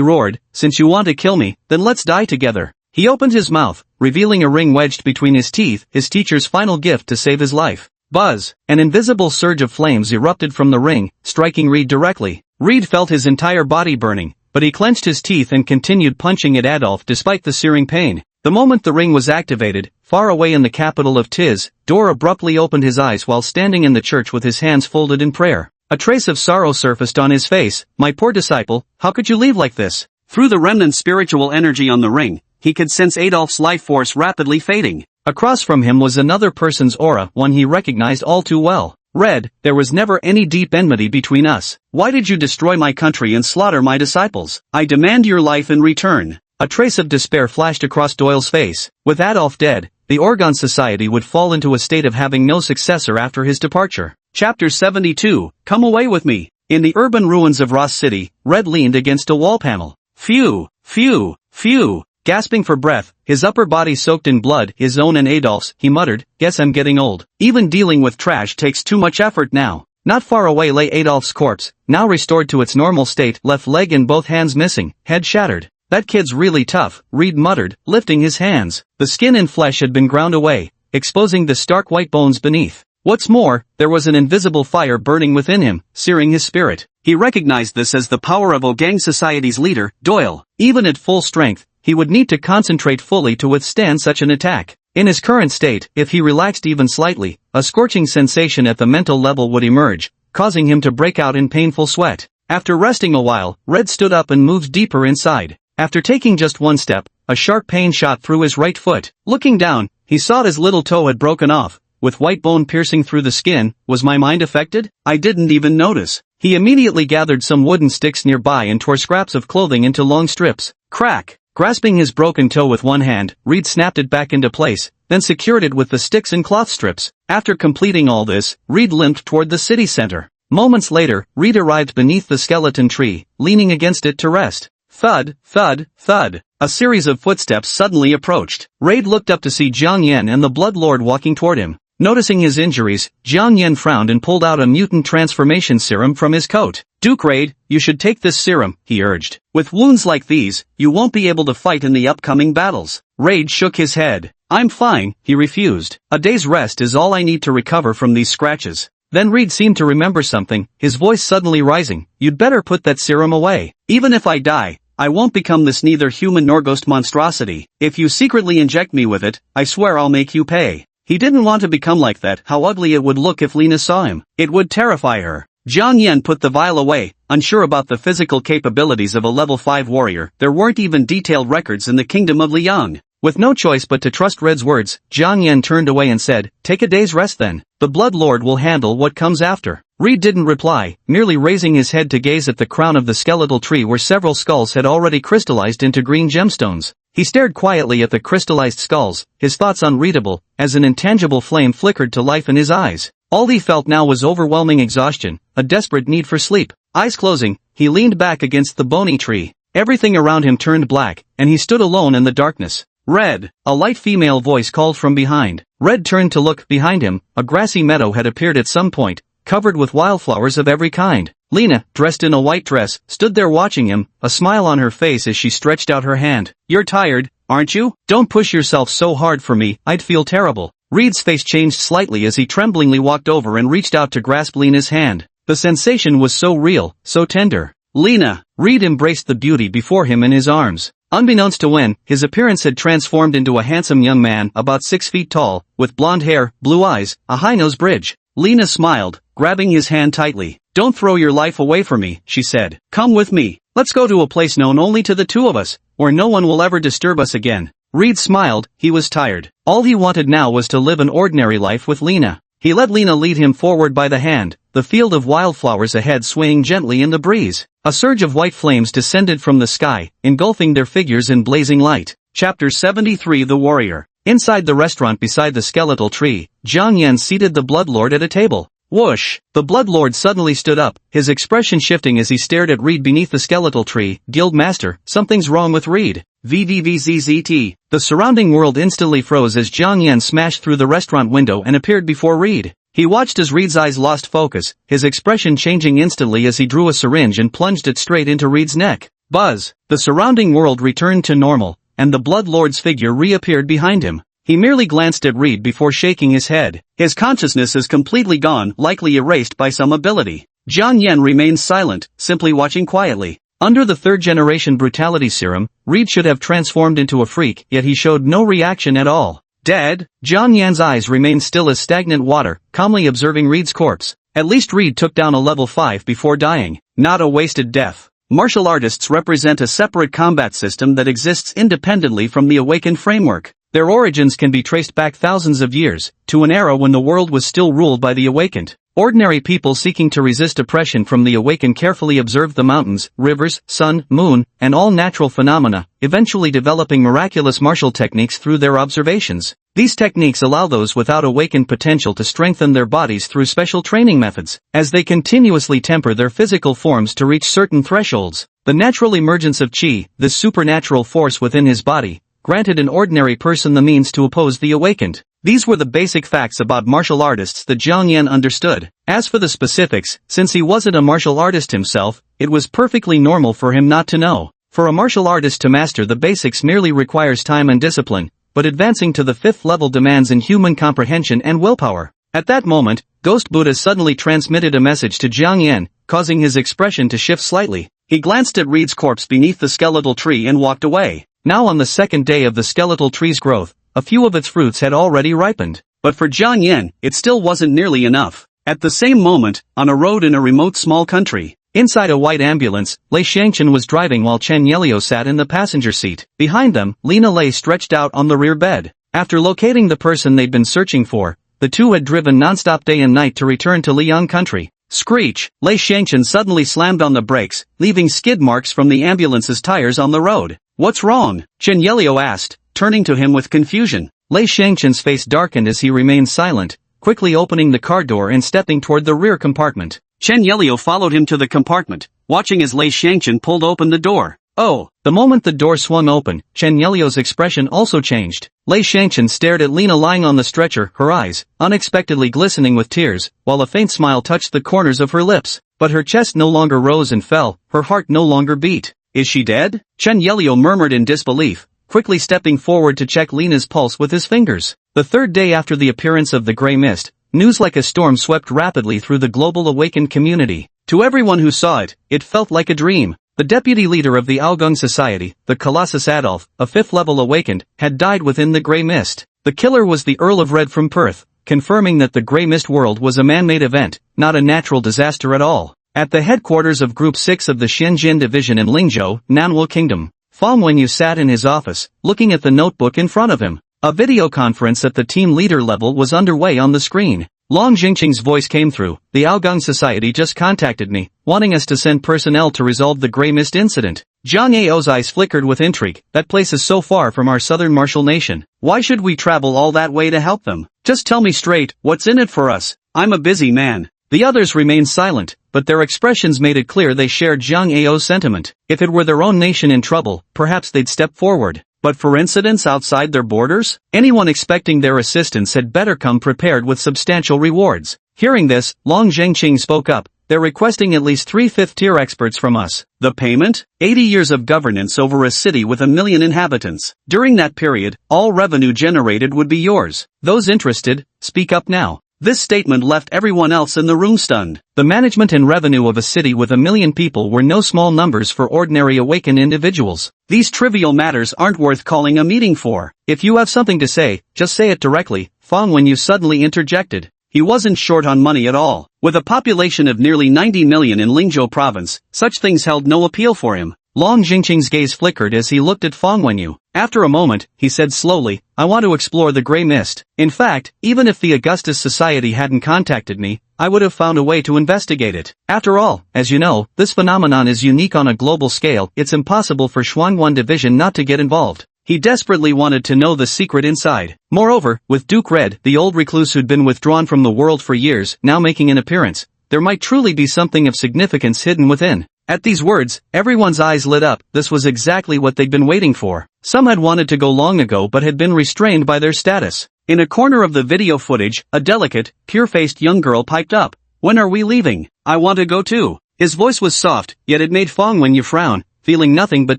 roared, "Since you want to kill me, then let's die together." He opened his mouth, revealing a ring wedged between his teeth, his teacher's final gift to save his life. Buzz! An invisible surge of flames erupted from the ring, striking Reed directly. Reed felt his entire body burning, but he clenched his teeth and continued punching at Adolf despite the searing pain. The moment the ring was activated, far away in the capital of Tiz, Dor abruptly opened his eyes while standing in the church with his hands folded in prayer. A trace of sorrow surfaced on his face. "My poor disciple, how could you leave like this?" Through the remnant spiritual energy on the ring, he could sense Adolf's life force rapidly fading. Across from him was another person's aura, one he recognized all too well. "Red, there was never any deep enmity between us. Why did you destroy my country and slaughter my disciples? I demand your life in return." A trace of despair flashed across Doyle's face. With Adolf dead, the Orgon Society would fall into a state of having no successor after his departure. Chapter 72, Come Away With Me. In the urban ruins of Ross City, Red leaned against a wall panel. Phew, phew, phew. Gasping for breath, his upper body soaked in blood, his own and Adolf's, he muttered, "Guess I'm getting old. Even dealing with trash takes too much effort now." Not far away lay Adolf's corpse, now restored to its normal state, left leg and both hands missing, head shattered. "That kid's really tough," Reed muttered, lifting his hands. The skin and flesh had been ground away, exposing the stark white bones beneath. What's more, there was an invisible fire burning within him, searing his spirit. He recognized this as the power of Ogang Society's leader, Doyle. Even at full strength, he would need to concentrate fully to withstand such an attack. In his current state, if he relaxed even slightly, a scorching sensation at the mental level would emerge, causing him to break out in painful sweat. After resting a while, Red stood up and moved deeper inside. After taking just one step, a sharp pain shot through his right foot. Looking down, he saw his little toe had broken off, with white bone piercing through the skin. Was my mind affected? I didn't even notice. He immediately gathered some wooden sticks nearby and tore scraps of clothing into long strips. Crack! Grasping his broken toe with one hand, Reed snapped it back into place, then secured it with the sticks and cloth strips. After completing all this, Reed limped toward the city center. Moments later, Reed arrived beneath the skeleton tree, leaning against it to rest. Thud, thud, thud. A series of footsteps suddenly approached. Reed looked up to see Jiang Yen and the Blood Lord walking toward him. Noticing his injuries, Jiang Yen frowned and pulled out a mutant transformation serum from his coat. "Duke Raid, you should take this serum," he urged. "With wounds like these, you won't be able to fight in the upcoming battles." Raid shook his head. "I'm fine," he refused. "A day's rest is all I need to recover from these scratches." Then Reed seemed to remember something, his voice suddenly rising. "You'd better put that serum away. Even if I die, I won't become this neither human nor ghost monstrosity. If you secretly inject me with it, I swear I'll make you pay." He didn't want to become like that. How ugly it would look if Lena saw him. It would terrify her. Jiang Yen put the vial away, unsure about the physical capabilities of a level 5 warrior. There weren't even detailed records in the kingdom of Liang. With no choice but to trust Red's words, Jiang Yen turned away and said, "Take a day's rest then. The Blood Lord will handle what comes after." Reed didn't reply, merely raising his head to gaze at the crown of the skeletal tree where several skulls had already crystallized into green gemstones. He stared quietly at the crystallized skulls, his thoughts unreadable, as an intangible flame flickered to life in his eyes. All he felt now was overwhelming exhaustion, a desperate need for sleep. Eyes closing, he leaned back against the bony tree. Everything around him turned black, and he stood alone in the darkness. Red, a light female voice called from behind. Red turned to look. Behind him, a grassy meadow had appeared at some point, covered with wildflowers of every kind. Lena, dressed in a white dress, stood there watching him, a smile on her face as she stretched out her hand. You're tired, aren't you? Don't push yourself so hard for me, I'd feel terrible. Reed's face changed slightly as he tremblingly walked over and reached out to grasp Lena's hand. The sensation was so real, so tender. Lena! Reed embraced the beauty before him in his arms. Unbeknownst to Wen, his appearance had transformed into a handsome young man about 6 feet tall, with blonde hair, blue eyes, a high-nose bridge. Lena smiled, grabbing his hand tightly. Don't throw your life away for me, she said. Come with me. Let's go to a place known only to the two of us, where no one will ever disturb us again. Reed smiled. He was tired. All he wanted now was to live an ordinary life with Lena. He let Lena lead him forward by the hand, the field of wildflowers ahead swaying gently in the breeze. A surge of white flames descended from the sky, engulfing their figures in blazing light. Chapter 73 The Warrior. Inside the restaurant beside the skeletal tree, Jiang Yan seated the Bloodlord at a table. Whoosh! The Bloodlord suddenly stood up, his expression shifting as he stared at Reed beneath the skeletal tree. Guildmaster, something's wrong with Reed. VVVZZT. The surrounding world instantly froze as Jiang Yan smashed through the restaurant window and appeared before Reed. He watched as Reed's eyes lost focus, his expression changing instantly as he drew a syringe and plunged it straight into Reed's neck. Buzz! The surrounding world returned to normal, and the Bloodlord's figure reappeared behind him. He merely glanced at Reed before shaking his head. His consciousness is completely gone, likely erased by some ability. Jiang Yan remained silent, simply watching quietly. Under the third-generation brutality serum, Reed should have transformed into a freak, yet he showed no reaction at all. Dead? Jiang Yan's eyes remained still as stagnant water, calmly observing Reed's corpse. At least Reed took down a level 5 before dying. Not a wasted death. Martial artists represent a separate combat system that exists independently from the awakened framework. Their origins can be traced back thousands of years, to an era when the world was still ruled by the awakened. Ordinary people seeking to resist oppression from the awakened carefully observed the mountains, rivers, sun, moon, and all natural phenomena, eventually developing miraculous martial techniques through their observations. These techniques allow those without awakened potential to strengthen their bodies through special training methods, as they continuously temper their physical forms to reach certain thresholds. The natural emergence of Qi, this supernatural force within his body, granted an ordinary person the means to oppose the awakened. These were the basic facts about martial artists that Jiang Yan understood. As for the specifics, since he wasn't a martial artist himself, it was perfectly normal for him not to know. For a martial artist to master the basics merely requires time and discipline, but advancing to the 5th level demands inhuman comprehension and willpower. At that moment, Ghost Buddha suddenly transmitted a message to Jiang Yan, causing his expression to shift slightly. He glanced at Reed's corpse beneath the skeletal tree and walked away. Now on the second day of the skeletal tree's growth, a few of its fruits had already ripened. But for Jiang Yan, it still wasn't nearly enough. At the same moment, on a road in a remote small country, inside a white ambulance, Lei Shangchen was driving while Chen Yelio sat in the passenger seat. Behind them, Lena lay stretched out on the rear bed. After locating the person they'd been searching for, the two had driven non-stop day and night to return to Liang country. Screech! Lei Shangchen suddenly slammed on the brakes, leaving skid marks from the ambulance's tires on the road. What's wrong? Chen Yelio asked, turning to him with confusion. Lei Shangchen's face darkened as he remained silent, quickly opening the car door and stepping toward the rear compartment. Chen Yelio followed him to the compartment, watching as Lei Shangchen pulled open the door. Oh! The moment the door swung open, Chen Yelio's expression also changed. Lei Shangchen stared at Lena lying on the stretcher, her eyes, unexpectedly glistening with tears, while a faint smile touched the corners of her lips. But her chest no longer rose and fell, her heart no longer beat. Is she dead? Chen Yelio murmured in disbelief, quickly stepping forward to check Lena's pulse with his fingers. The third day after the appearance of the gray mist, news like a storm swept rapidly through the global awakened community. To everyone who saw it, it felt like a dream. The deputy leader of the Aogung Society, the Colossus Adolf, a 5th level awakened, had died within the gray mist. The killer was the Earl of Red from Perth, confirming that the gray mist world was a man-made event, not a natural disaster at all. At the headquarters of Group 6 of the Shenzhen Division in Lingzhou, Nanhua Kingdom, Fang Wenyu sat in his office, looking at the notebook in front of him. A video conference at the team leader level was underway on the screen. Long Jingqing's voice came through. The Aogung Society just contacted me, wanting us to send personnel to resolve the Grey Mist incident. Zhang Ao's eyes flickered with intrigue. That place is so far from our southern martial nation. Why should we travel all that way to help them? Just tell me straight, what's in it for us? I'm a busy man. The others remained silent, but their expressions made it clear they shared Zhang Ao's sentiment. If it were their own nation in trouble, perhaps they'd step forward. But for incidents outside their borders? Anyone expecting their assistance had better come prepared with substantial rewards. Hearing this, Long Zhengqing spoke up. They're requesting at least 3 fifth-tier experts from us. The payment? 80 years of governance over a city with 1 million inhabitants. During that period, all revenue generated would be yours. Those interested, speak up now. This statement left everyone else in the room stunned. The management and revenue of a city with 1 million people were no small numbers for ordinary awakened individuals. These trivial matters aren't worth calling a meeting for. If you have something to say, just say it directly, Fang Wenyu suddenly interjected. He wasn't short on money at all. With a population of nearly 90 million in Lingzhou province, such things held no appeal for him. Long Jingqing's gaze flickered as he looked at Fang Wenyu. After a moment, he said slowly, I want to explore the Grey Mist. In fact, even if the Augustus Society hadn't contacted me, I would have found a way to investigate it. After all, as you know, this phenomenon is unique on a global scale. It's impossible for Xuanyuan Division not to get involved. He desperately wanted to know the secret inside. Moreover, with Duke Red, the old recluse who'd been withdrawn from the world for years, now making an appearance, there might truly be something of significance hidden within. At these words, everyone's eyes lit up. This was exactly what they'd been waiting for. Some had wanted to go long ago but had been restrained by their status. In a corner of the video footage, a delicate, pure-faced young girl piped up. When are we leaving? I want to go too. His voice was soft, yet it made Fang Wenyu frown, feeling nothing but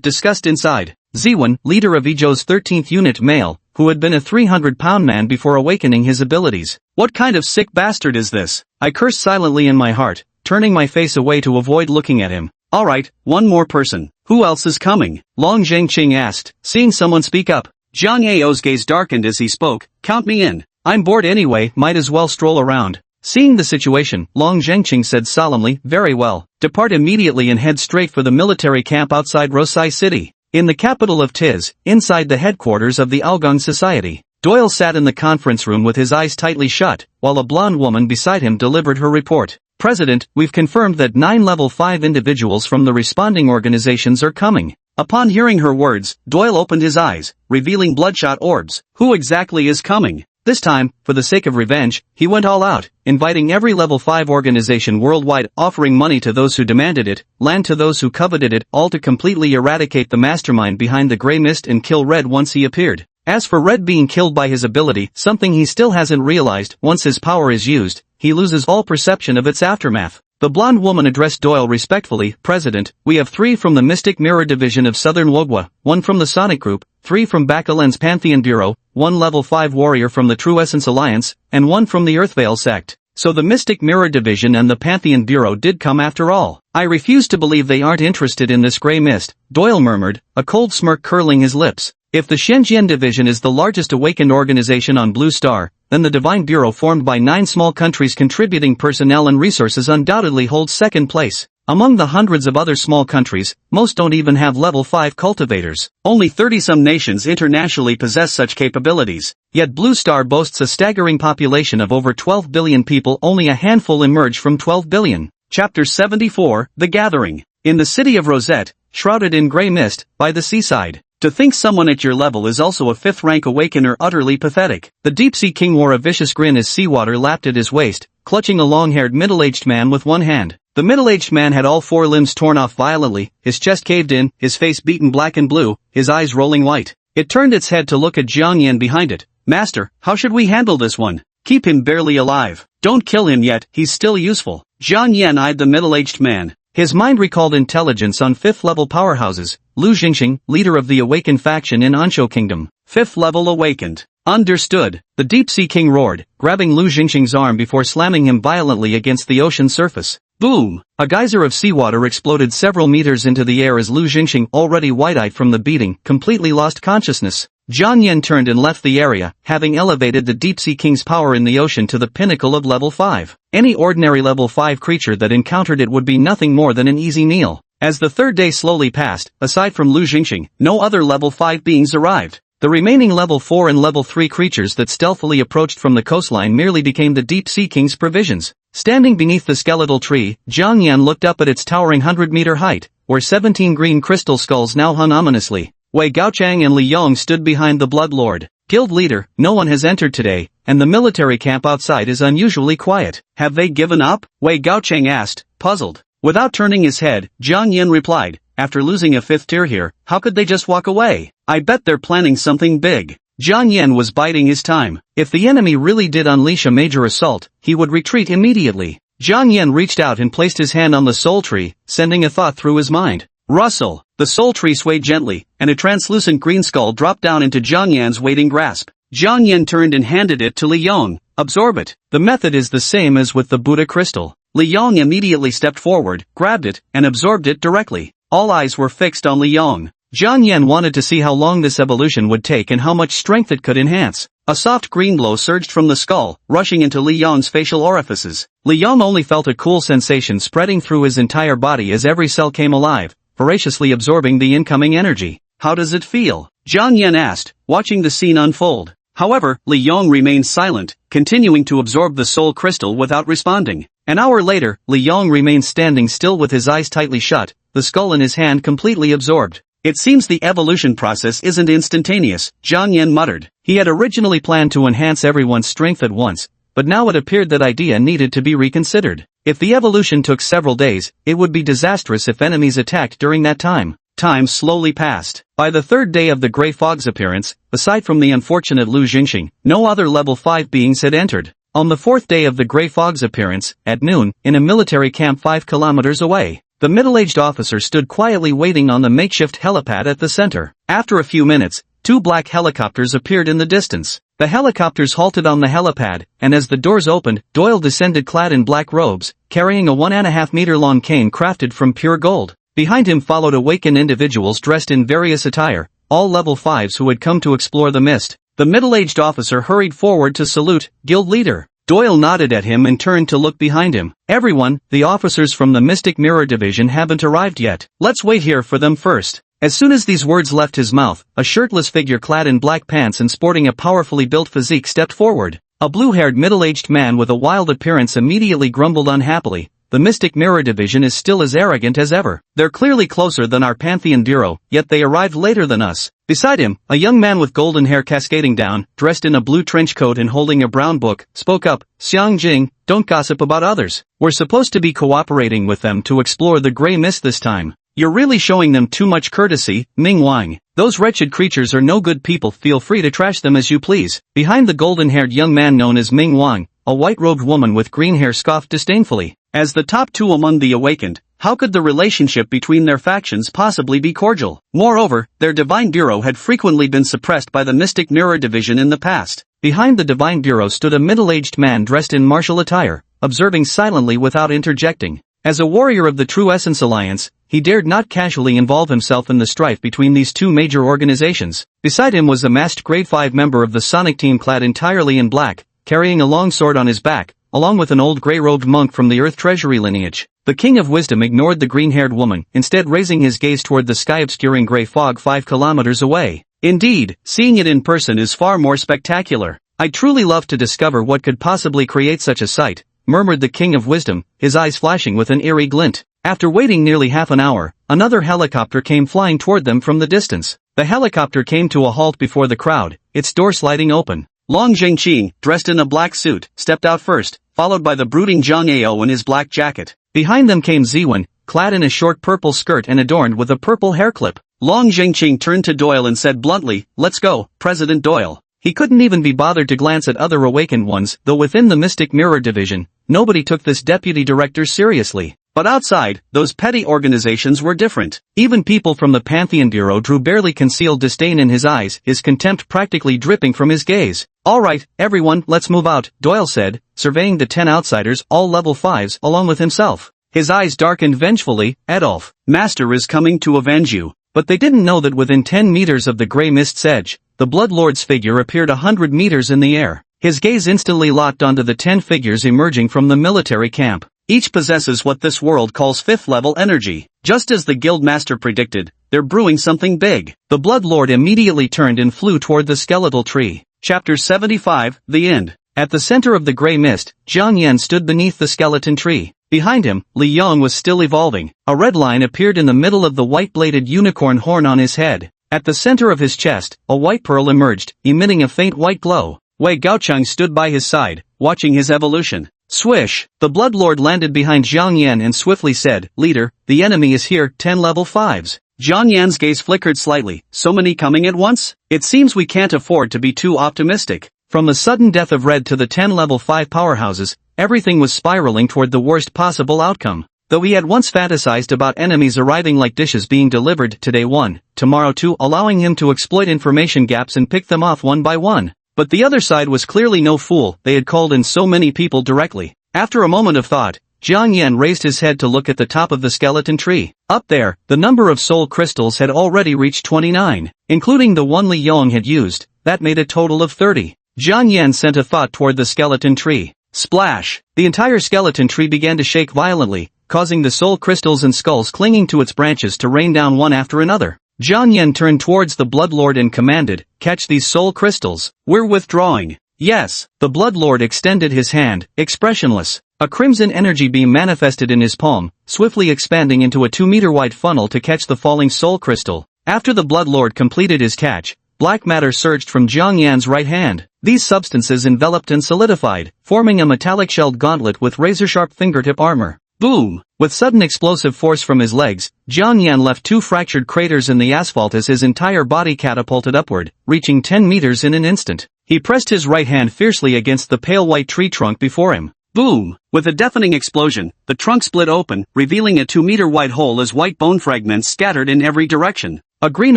disgust inside. Ziwen, leader of Izhou's 13th unit male, who had been a 300-pound man before awakening his abilities. What kind of sick bastard is this? I cursed silently in my heart, turning my face away to avoid looking at him. Alright, one more person. Who else is coming? Long Zhengqing asked, seeing someone speak up. Zhang Yao's gaze darkened as he spoke. Count me in. I'm bored anyway, might as well stroll around. Seeing the situation, Long Zhengqing said solemnly, very well. Depart immediately and head straight for the military camp outside Rosai City. In the capital of Tiz, inside the headquarters of the Algong Society. Doyle sat in the conference room with his eyes tightly shut, while a blonde woman beside him delivered her report. President, we've confirmed that 9 level 5 individuals from the responding organizations are coming. Upon hearing her words, Doyle opened his eyes, revealing bloodshot orbs. Who exactly is coming? This time, for the sake of revenge, he went all out, inviting every level 5 organization worldwide, offering money to those who demanded it, land to those who coveted it, all to completely eradicate the mastermind behind the Grey Mist and kill Red once he appeared. As for Red being killed by his ability, something he still hasn't realized, once his power is used, he loses all perception of its aftermath. The blonde woman addressed Doyle respectfully, President, we have 3 from the Mystic Mirror Division of Southern Wogwa, 1 from the Sonic Group, 3 from Bakalen's Pantheon Bureau, 1 level 5 warrior from the True Essence Alliance, and 1 from the Earthvale sect. So the Mystic Mirror Division and the Pantheon Bureau did come after all. I refuse to believe they aren't interested in this Grey Mist, Doyle murmured, a cold smirk curling his lips. If the Shenzhen Division is the largest awakened organization on Blue Star, then the Divine Bureau formed by 9 small countries contributing personnel and resources undoubtedly holds second place. Among the hundreds of other small countries, most don't even have level 5 cultivators. Only 30-some nations internationally possess such capabilities. Yet Blue Star boasts a staggering population of over 12 billion people, only a handful emerge from 12 billion. Chapter 74, The Gathering. In the city of Rosette, shrouded in grey mist, by the seaside. To think someone at your level is also a 5th-rank awakener utterly pathetic. The Deep-Sea King wore a vicious grin as seawater lapped at his waist, clutching a long-haired middle-aged man with one hand. The middle-aged man had all 4 limbs torn off violently, his chest caved in, his face beaten black and blue, his eyes rolling white. It turned its head to look at Jiang Yan behind it. Master, how should we handle this one? Keep him barely alive. Don't kill him yet, he's still useful. Jiang Yan eyed the middle-aged man. His mind recalled intelligence on 5th-level powerhouses. Lu Jingxing, leader of the Awakened faction in Ansho Kingdom. 5th level awakened. Understood. The Deep-Sea King roared, grabbing Lu Jingxing's arm before slamming him violently against the ocean surface. Boom! A geyser of seawater exploded several meters into the air as Lu Jingxing, already wide-eyed from the beating, completely lost consciousness. Jiang Yan turned and left the area, having elevated the Deep-Sea King's power in the ocean to the pinnacle of level 5. Any ordinary level 5 creature that encountered it would be nothing more than an easy meal. As the 3rd day slowly passed, aside from Lu Jingxing, no other level 5 beings arrived. The remaining level 4 and level 3 creatures that stealthily approached from the coastline merely became the Deep-Sea King's provisions. Standing beneath the skeletal tree, Jiang Yan looked up at its towering 100-meter height, where 17 green crystal skulls now hung ominously. Wei Gaochang and Li Yong stood behind the Blood Lord. Guild leader, no one has entered today, and the military camp outside is unusually quiet. Have they given up? Wei Gaochang asked, puzzled. Without turning his head, Jiang Yan replied, after losing a 5th tier here, how could they just walk away? I bet they're planning something big. Jiang Yan was biding his time. If the enemy really did unleash a major assault, he would retreat immediately. Jiang Yan reached out and placed his hand on the soul tree, sending a thought through his mind. Rustle! The soul tree swayed gently, and a translucent green skull dropped down into Jiang Yan's waiting grasp. Jiang Yan turned and handed it to Li Yong. Absorb it. The method is the same as with the Buddha crystal. Li Yong immediately stepped forward, grabbed it, and absorbed it directly. All eyes were fixed on Li Yong. Jiang Yan wanted to see how long this evolution would take and how much strength it could enhance. A soft green glow surged from the skull, rushing into Li Yong's facial orifices. Li Yong only felt a cool sensation spreading through his entire body as every cell came alive, voraciously absorbing the incoming energy. How does it feel? Jiang Yan asked, watching the scene unfold. However, Li Yong remained silent, continuing to absorb the soul crystal without responding. An hour later, Li Yong remained standing still with his eyes tightly shut, the skull in his hand completely absorbed. It seems the evolution process isn't instantaneous, Jiang Yan muttered. He had originally planned to enhance everyone's strength at once, but now it appeared that idea needed to be reconsidered. If the evolution took several days, it would be disastrous if enemies attacked during that time. Time slowly passed. By the third day of the Grey Fog's appearance, aside from the unfortunate Lu Jingxing, no other level 5 beings had entered. On the fourth day of the Grey Fog's appearance, at noon, in a military camp 5 kilometers away, the middle-aged officer stood quietly waiting on the makeshift helipad at the center. After a few minutes, 2 black helicopters appeared in the distance. The helicopters halted on the helipad, and as the doors opened, Doyle descended clad in black robes, carrying a 1.5 meter long cane crafted from pure gold. Behind him followed awakened individuals dressed in various attire, all level 5s who had come to explore the mist. The middle-aged officer hurried forward to salute, guild leader. Doyle nodded at him and turned to look behind him. Everyone, the officers from the Mystic Mirror Division haven't arrived yet. Let's wait here for them first. As soon as these words left his mouth, a shirtless figure clad in black pants and sporting a powerfully built physique stepped forward. A blue-haired middle-aged man with a wild appearance immediately grumbled unhappily. The Mystic Mirror Division is still as arrogant as ever. They're clearly closer than our Pantheon Bureau, yet they arrived later than us. Beside him, a young man with golden hair cascading down, dressed in a blue trench coat and holding a brown book, spoke up. Xiang Jing, don't gossip about others. We're supposed to be cooperating with them to explore the gray mist this time. You're really showing them too much courtesy, Ming Wang. Those wretched creatures are no good people, feel free to trash them as you please. Behind the golden-haired young man known as Ming Wang, a white-robed woman with green hair scoffed disdainfully. As the top 2 among the awakened, how could the relationship between their factions possibly be cordial? Moreover, their Divine Bureau had frequently been suppressed by the Mystic Mirror Division in the past. Behind the Divine Bureau stood a middle-aged man dressed in martial attire, observing silently without interjecting. As a warrior of the True Essence Alliance, he dared not casually involve himself in the strife between these two major organizations. Beside him was a masked Grade 5 member of the Sonic team clad entirely in black, carrying a long sword on his back, along with an old gray-robed monk from the Earth Treasury lineage. The King of Wisdom ignored the green-haired woman, instead raising his gaze toward the sky-obscuring gray fog 5 kilometers away. Indeed, seeing it in person is far more spectacular. I'd truly love to discover what could possibly create such a sight, murmured the King of Wisdom, his eyes flashing with an eerie glint. After waiting nearly half an hour, another helicopter came flying toward them from the distance. The helicopter came to a halt before the crowd, its door sliding open. Long Zhengqing, dressed in a black suit, stepped out first, followed by the brooding Zhang Ao in his black jacket. Behind them came Ziwen, clad in a short purple skirt and adorned with a purple hair clip. Long Zhengqing turned to Doyle and said bluntly, "Let's go, President Doyle." He couldn't even be bothered to glance at other awakened ones, though within the Mystic Mirror Division, nobody took this deputy director seriously. But outside, those petty organizations were different. Even people from the Pantheon Bureau drew barely concealed disdain in his eyes, his contempt practically dripping from his gaze. "Alright, everyone, let's move out," Doyle said, surveying the 10 outsiders, all level 5s, along with himself. His eyes darkened vengefully. "Adolf, Master is coming to avenge you." But they didn't know that within 10 meters of the gray mist's edge, the Bloodlord's figure appeared 100 meters in the air. His gaze instantly locked onto the 10 figures emerging from the military camp. Each possesses what this world calls 5th level energy. Just as the guild master predicted, they're brewing something big. The Bloodlord immediately turned and flew toward the skeletal tree. Chapter 75, The End. At the center of the gray mist, Jiang Yan stood beneath the skeleton tree. Behind him, Li Yong was still evolving. A red line appeared in the middle of the white-bladed unicorn horn on his head. At the center of his chest, a white pearl emerged, emitting a faint white glow. Wei Gaocheng stood by his side, watching his evolution. Swish! The Bloodlord landed behind Jiang Yan and swiftly said, "Leader, the enemy is here, 10 level 5s. Jiang Yan's gaze flickered slightly. So many coming at once? It seems we can't afford to be too optimistic. From the sudden death of Red to the 10 level 5 powerhouses, everything was spiraling toward the worst possible outcome. Though he had once fantasized about enemies arriving like dishes being delivered today one, tomorrow two, allowing him to exploit information gaps and pick them off one by one. But the other side was clearly no fool, they had called in so many people directly. After a moment of thought, Jiang Yan raised his head to look at the top of the skeleton tree. Up there, the number of soul crystals had already reached 29, including the one Li Yong had used. That made a total of 30. Jiang Yan sent a thought toward the skeleton tree. Splash! The entire skeleton tree began to shake violently, causing the soul crystals and skulls clinging to its branches to rain down one after another. Jiang Yan turned towards the Blood Lord and commanded, "Catch these soul crystals. We're withdrawing." Yes, the Blood Lord extended his hand, expressionless. A crimson energy beam manifested in his palm, swiftly expanding into a 2-meter-wide funnel to catch the falling soul crystal. After the Blood Lord completed his catch, black matter surged from Jiang Yan's right hand. These substances enveloped and solidified, forming a metallic-shelled gauntlet with razor-sharp fingertip armor. Boom! With sudden explosive force from his legs, Jiang Yan left 2 fractured craters in the asphalt as his entire body catapulted upward, reaching 10 meters in an instant. He pressed his right hand fiercely against the pale white tree trunk before him. Boom! With a deafening explosion, the trunk split open, revealing a 2-meter-wide hole as white bone fragments scattered in every direction. A green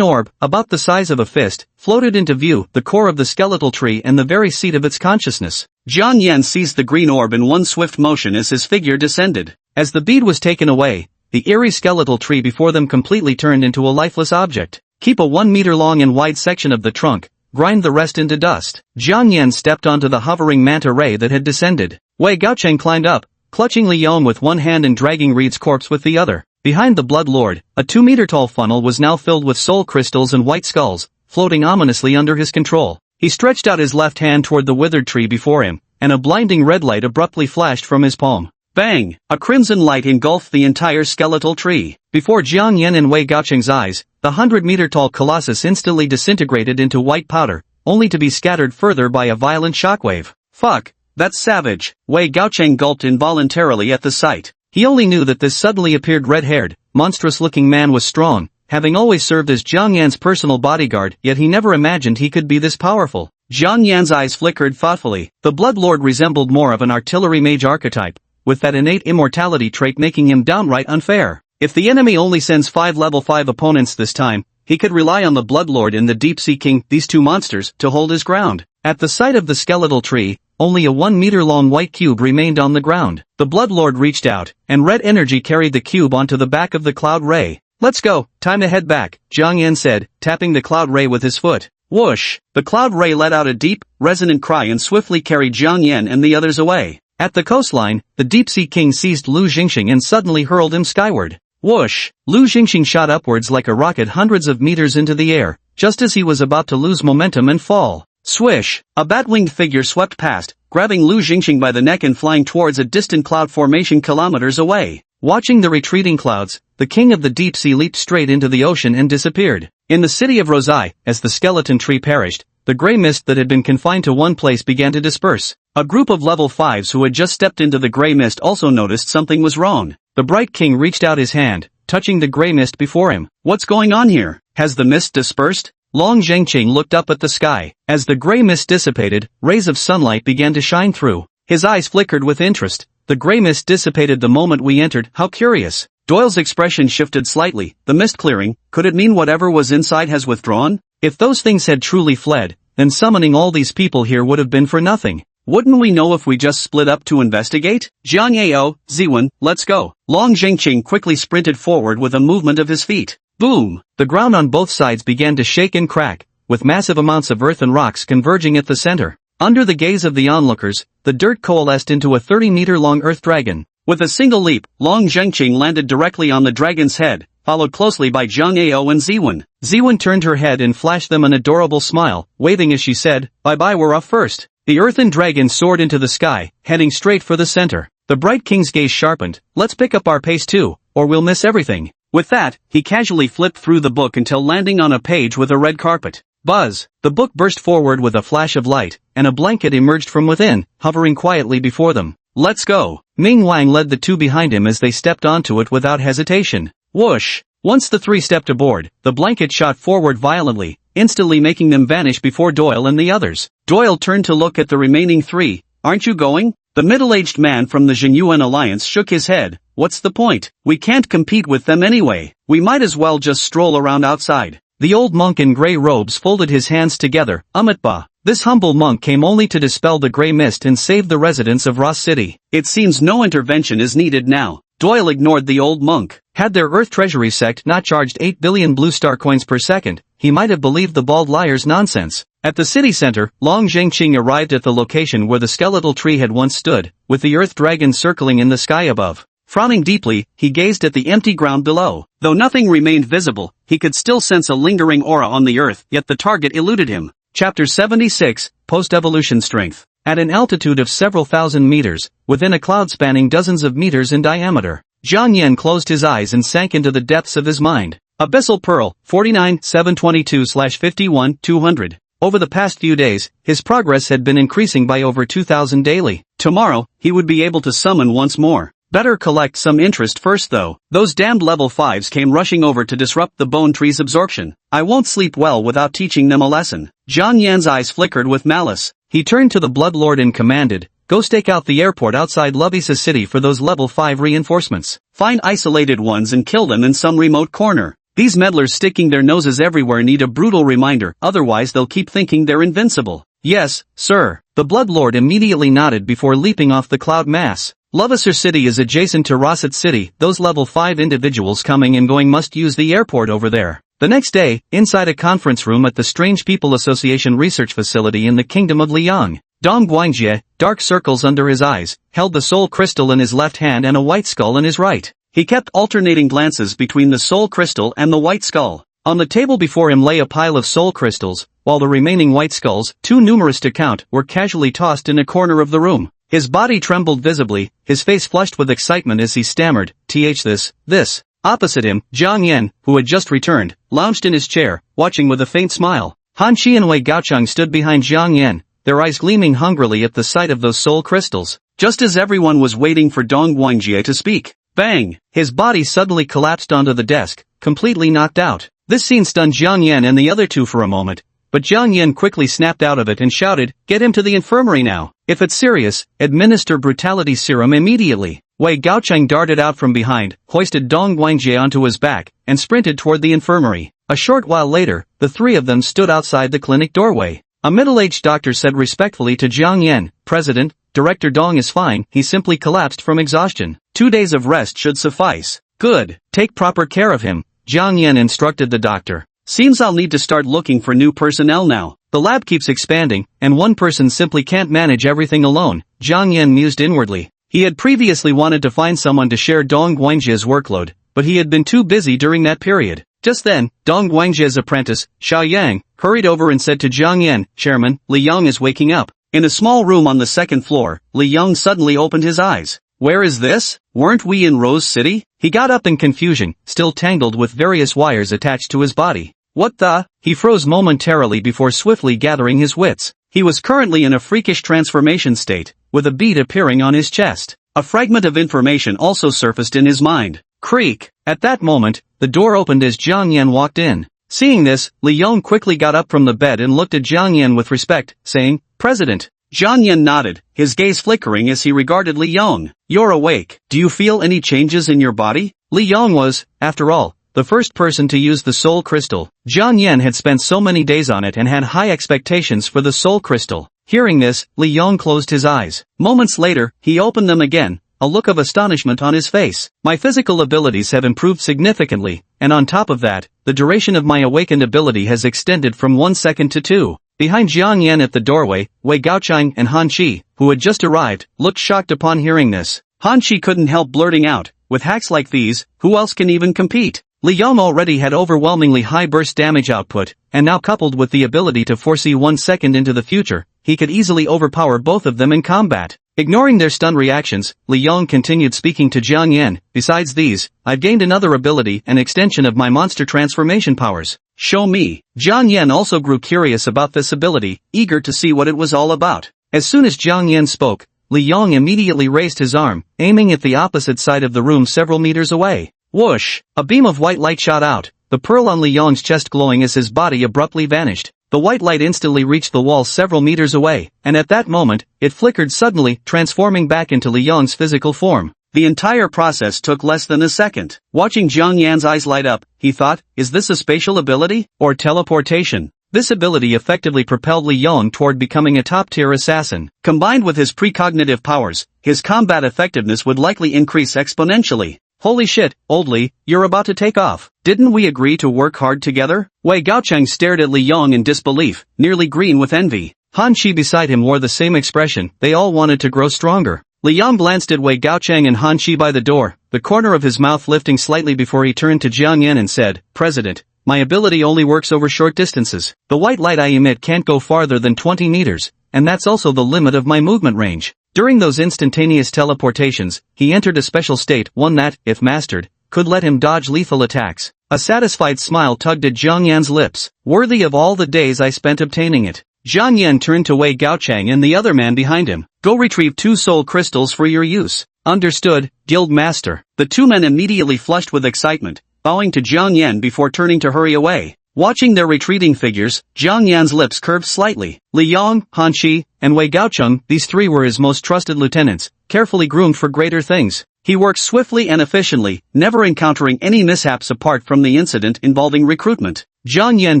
orb, about the size of a fist, floated into view, the core of the skeletal tree and the very seat of its consciousness. Jiang Yan seized the green orb in one swift motion as his figure descended. As the bead was taken away, the eerie skeletal tree before them completely turned into a lifeless object. Keep a 1-meter-long and wide section of the trunk, grind the rest into dust. Jiang Yan stepped onto the hovering manta ray that had descended. Wei Gaocheng climbed up, clutching Li Yong with one hand and dragging Reed's corpse with the other. Behind the Blood Lord, a 2-meter-tall funnel was now filled with soul crystals and white skulls, floating ominously under his control. He stretched out his left hand toward the withered tree before him, and a blinding red light abruptly flashed from his palm. Bang! A crimson light engulfed the entire skeletal tree. Before Jiang Yan and Wei Gaocheng's eyes, the 100-meter-tall colossus instantly disintegrated into white powder, only to be scattered further by a violent shockwave. Fuck! That's savage. Wei Gaocheng gulped involuntarily at the sight. He only knew that this suddenly appeared red-haired, monstrous-looking man was strong, having always served as Jiang Yan's personal bodyguard, yet he never imagined he could be this powerful. Jiang Yan's eyes flickered thoughtfully. The Blood Lord resembled more of an artillery mage archetype, with that innate immortality trait making him downright unfair. If the enemy only sends 5 level 5 opponents this time, he could rely on the Blood Lord and the Deep Sea King, these two monsters, to hold his ground. At the sight of the skeletal tree, only a 1-meter-long white cube remained on the ground. The Blood Lord reached out, and red energy carried the cube onto the back of the cloud ray. "Let's go, time to head back," Jiang Yan said, tapping the cloud ray with his foot. Whoosh! The cloud ray let out a deep, resonant cry and swiftly carried Jiang Yan and the others away. At the coastline, the Deep Sea King seized Lu Jingxing and suddenly hurled him skyward. Whoosh! Lu Jingxing shot upwards like a rocket hundreds of meters into the air, just as he was about to lose momentum and fall. Swish! A bat-winged figure swept past, grabbing Lu Jingxing by the neck and flying towards a distant cloud formation kilometers away. Watching the retreating clouds, the king of the deep sea leaped straight into the ocean and disappeared. In the city of Rosai, as the skeleton tree perished, the gray mist that had been confined to one place began to disperse. A group of level 5s who had just stepped into the gray mist also noticed something was wrong. The bright king reached out his hand, touching the gray mist before him. "What's going on here? Has the mist dispersed?" Long Zhengqing looked up at the sky. As the gray mist dissipated, rays of sunlight began to shine through. His eyes flickered with interest. "The gray mist dissipated the moment we entered, how curious." Doyle's expression shifted slightly. "The mist clearing, could it mean whatever was inside has withdrawn?" If those things had truly fled, then summoning all these people here would have been for nothing. "Wouldn't we know if we just split up to investigate?" "Jiang Ao, Ziwen, let's go." Long Zhengqing quickly sprinted forward with a movement of his feet. Boom! The ground on both sides began to shake and crack, with massive amounts of earth and rocks converging at the center. Under the gaze of the onlookers, the dirt coalesced into a 30-meter-long earth dragon. With a single leap, Long Zhengqing landed directly on the dragon's head, followed closely by Jiang Ao and Ziwen. Ziwen turned her head and flashed them an adorable smile, waving as she said, "Bye-bye, we're off first." The earthen dragon soared into the sky, heading straight for the center. The bright king's gaze sharpened. "Let's pick up our pace too, or we'll miss everything." With that, he casually flipped through the book until landing on a page with a red carpet. Buzz! The book burst forward with a flash of light, and a blanket emerged from within, hovering quietly before them. "Let's go." Ming Wang led the two behind him as they stepped onto it without hesitation. Whoosh! Once the three stepped aboard, the blanket shot forward violently, instantly making them vanish before Doyle and the others. Doyle turned to look at the remaining three. Aren't you going? The middle-aged man from the Jinyuan Alliance shook his head. What's the point? We can't compete with them anyway. We might as well just stroll around outside. The old monk in grey robes folded his hands together. Amitba. This humble monk came only to dispel the grey mist and save the residents of Ross City. It seems no intervention is needed now. Doyle ignored the old monk. Had their Earth Treasury sect not charged 8 billion blue star coins per second, he might have believed the bald liar's nonsense. At the city center, Long Zhengqing arrived at the location where the skeletal tree had once stood, with the earth dragon circling in the sky above. Frowning deeply, he gazed at the empty ground below. Though nothing remained visible, he could still sense a lingering aura on the earth, yet the target eluded him. Chapter 76, Post-Evolution Strength. At an altitude of several thousand meters, within a cloud spanning dozens of meters in diameter, Jiang Yan closed his eyes and sank into the depths of his mind. Abyssal Pearl, 49-722/51-200. Over the past few days, his progress had been increasing by over 2,000 daily. Tomorrow, he would be able to summon once more. Better collect some interest first though. Those damned level 5s came rushing over to disrupt the bone tree's absorption. I won't sleep well without teaching them a lesson. Jiang Yan's eyes flickered with malice. He turned to the Blood Lord and commanded, go stake out the airport outside Lovisa City for those level 5 reinforcements. Find isolated ones and kill them in some remote corner. These meddlers sticking their noses everywhere need a brutal reminder, otherwise they'll keep thinking they're invincible. Yes, sir. The Blood Lord immediately nodded before leaping off the cloud mass. Lovisa City is adjacent to Rosset City. Those level 5 individuals coming and going must use the airport over there. The next day, inside a conference room at the Strange People Association research facility in the Kingdom of Liang, Dong Guangjie, dark circles under his eyes, held the soul crystal in his left hand and a white skull in his right. He kept alternating glances between the soul crystal and the white skull. On the table before him lay a pile of soul crystals, while the remaining white skulls, too numerous to count, were casually tossed in a corner of the room. His body trembled visibly, his face flushed with excitement as he stammered, this. Opposite him, Jiang Yan, who had just returned, lounged in his chair, watching with a faint smile. Han Qi and Wei Gaocheng stood behind Jiang Yan, their eyes gleaming hungrily at the sight of those soul crystals. Just as everyone was waiting for Dong Guangjie to speak, bang! His body suddenly collapsed onto the desk, completely knocked out. This scene stunned Jiang Yan and the other two for a moment, but Jiang Yan quickly snapped out of it and shouted, get him to the infirmary now. If it's serious, administer brutality serum immediately. Wei Gaocheng darted out from behind, hoisted Dong Guangjie onto his back, and sprinted toward the infirmary. A short while later, the three of them stood outside the clinic doorway. A middle-aged doctor said respectfully to Jiang Yan, President, Director Dong is fine, he simply collapsed from exhaustion. 2 days of rest should suffice. Good. Take proper care of him, Jiang Yan instructed the doctor. Seems I'll need to start looking for new personnel now. The lab keeps expanding, and one person simply can't manage everything alone, Jiang Yan mused inwardly. He had previously wanted to find someone to share Dong Guangjie's workload, but he had been too busy during that period. Just then, Dong Guangjie's apprentice, Xiao Yang, hurried over and said to Jiang Yan, Chairman, Li Yang is waking up. In a small room on the second floor, Li Yang suddenly opened his eyes. Where is this? Weren't we in Rose City? He got up in confusion, still tangled with various wires attached to his body. What the? He froze momentarily before swiftly gathering his wits. He was currently in a freakish transformation state, with a bead appearing on his chest. A fragment of information also surfaced in his mind. Creak! At that moment, the door opened as Jiang Yan walked in. Seeing this, Li Yang quickly got up from the bed and looked at Jiang Yan with respect, saying, President. Jiang Yan nodded, his gaze flickering as he regarded Li Yang. You're awake. Do you feel any changes in your body? Li Yang was, after all, the first person to use the soul crystal. Jiang Yan had spent so many days on it and had high expectations for the soul crystal. Hearing this, Li Yang closed his eyes. Moments later, he opened them again, a look of astonishment on his face. My physical abilities have improved significantly, and on top of that, the duration of my awakened ability has extended from 1 second to 2. Behind Jiang Yan at the doorway, Wei Gaocheng and Han Qi, who had just arrived, looked shocked upon hearing this. Han Qi couldn't help blurting out, with hacks like these, who else can even compete? Li Yang already had overwhelmingly high burst damage output, and now coupled with the ability to foresee 1 second into the future, he could easily overpower both of them in combat. Ignoring their stunned reactions, Li Yang continued speaking to Jiang Yan, besides these, I've gained another ability, an extension of my monster transformation powers. Show me. Jiang Yan also grew curious about this ability, eager to see what it was all about. As soon as Jiang Yan spoke, Li Yang immediately raised his arm, aiming at the opposite side of the room several meters away. Whoosh! A beam of white light shot out, the pearl on Li Yong's chest glowing as his body abruptly vanished. The white light instantly reached the wall several meters away, and at that moment, it flickered suddenly, transforming back into Li Yong's physical form. The entire process took less than a second. Watching Jiang Yan's eyes light up, he thought, is this a spatial ability? Or teleportation? This ability effectively propelled Li Yong toward becoming a top-tier assassin. Combined with his precognitive powers, his combat effectiveness would likely increase exponentially. Holy shit, old Li, you're about to take off. Didn't we agree to work hard together? Wei Gaocheng stared at Li Yong in disbelief, nearly green with envy. Han Qi beside him wore the same expression, they all wanted to grow stronger. Li Yong glanced at Wei Gaocheng and Han Qi by the door, the corner of his mouth lifting slightly before he turned to Jiang Yan and said, President, my ability only works over short distances. The white light I emit can't go farther than 20 meters, and that's also the limit of my movement range. During those instantaneous teleportations, he entered a special state, one that, if mastered, could let him dodge lethal attacks. A satisfied smile tugged at Jiang Yan's lips, worthy of all the days I spent obtaining it. Jiang Yan turned to Wei Gaocheng and the other man behind him. Go retrieve 2 soul crystals for your use. Understood, Guild Master. The 2 men immediately flushed with excitement, bowing to Jiang Yan before turning to hurry away. Watching their retreating figures, Jiang Yan's lips curved slightly. Li Yong, Han Qi, and Wei Gaocheng, these 3 were his most trusted lieutenants, carefully groomed for greater things. He worked swiftly and efficiently, never encountering any mishaps apart from the incident involving recruitment. Jiang Yan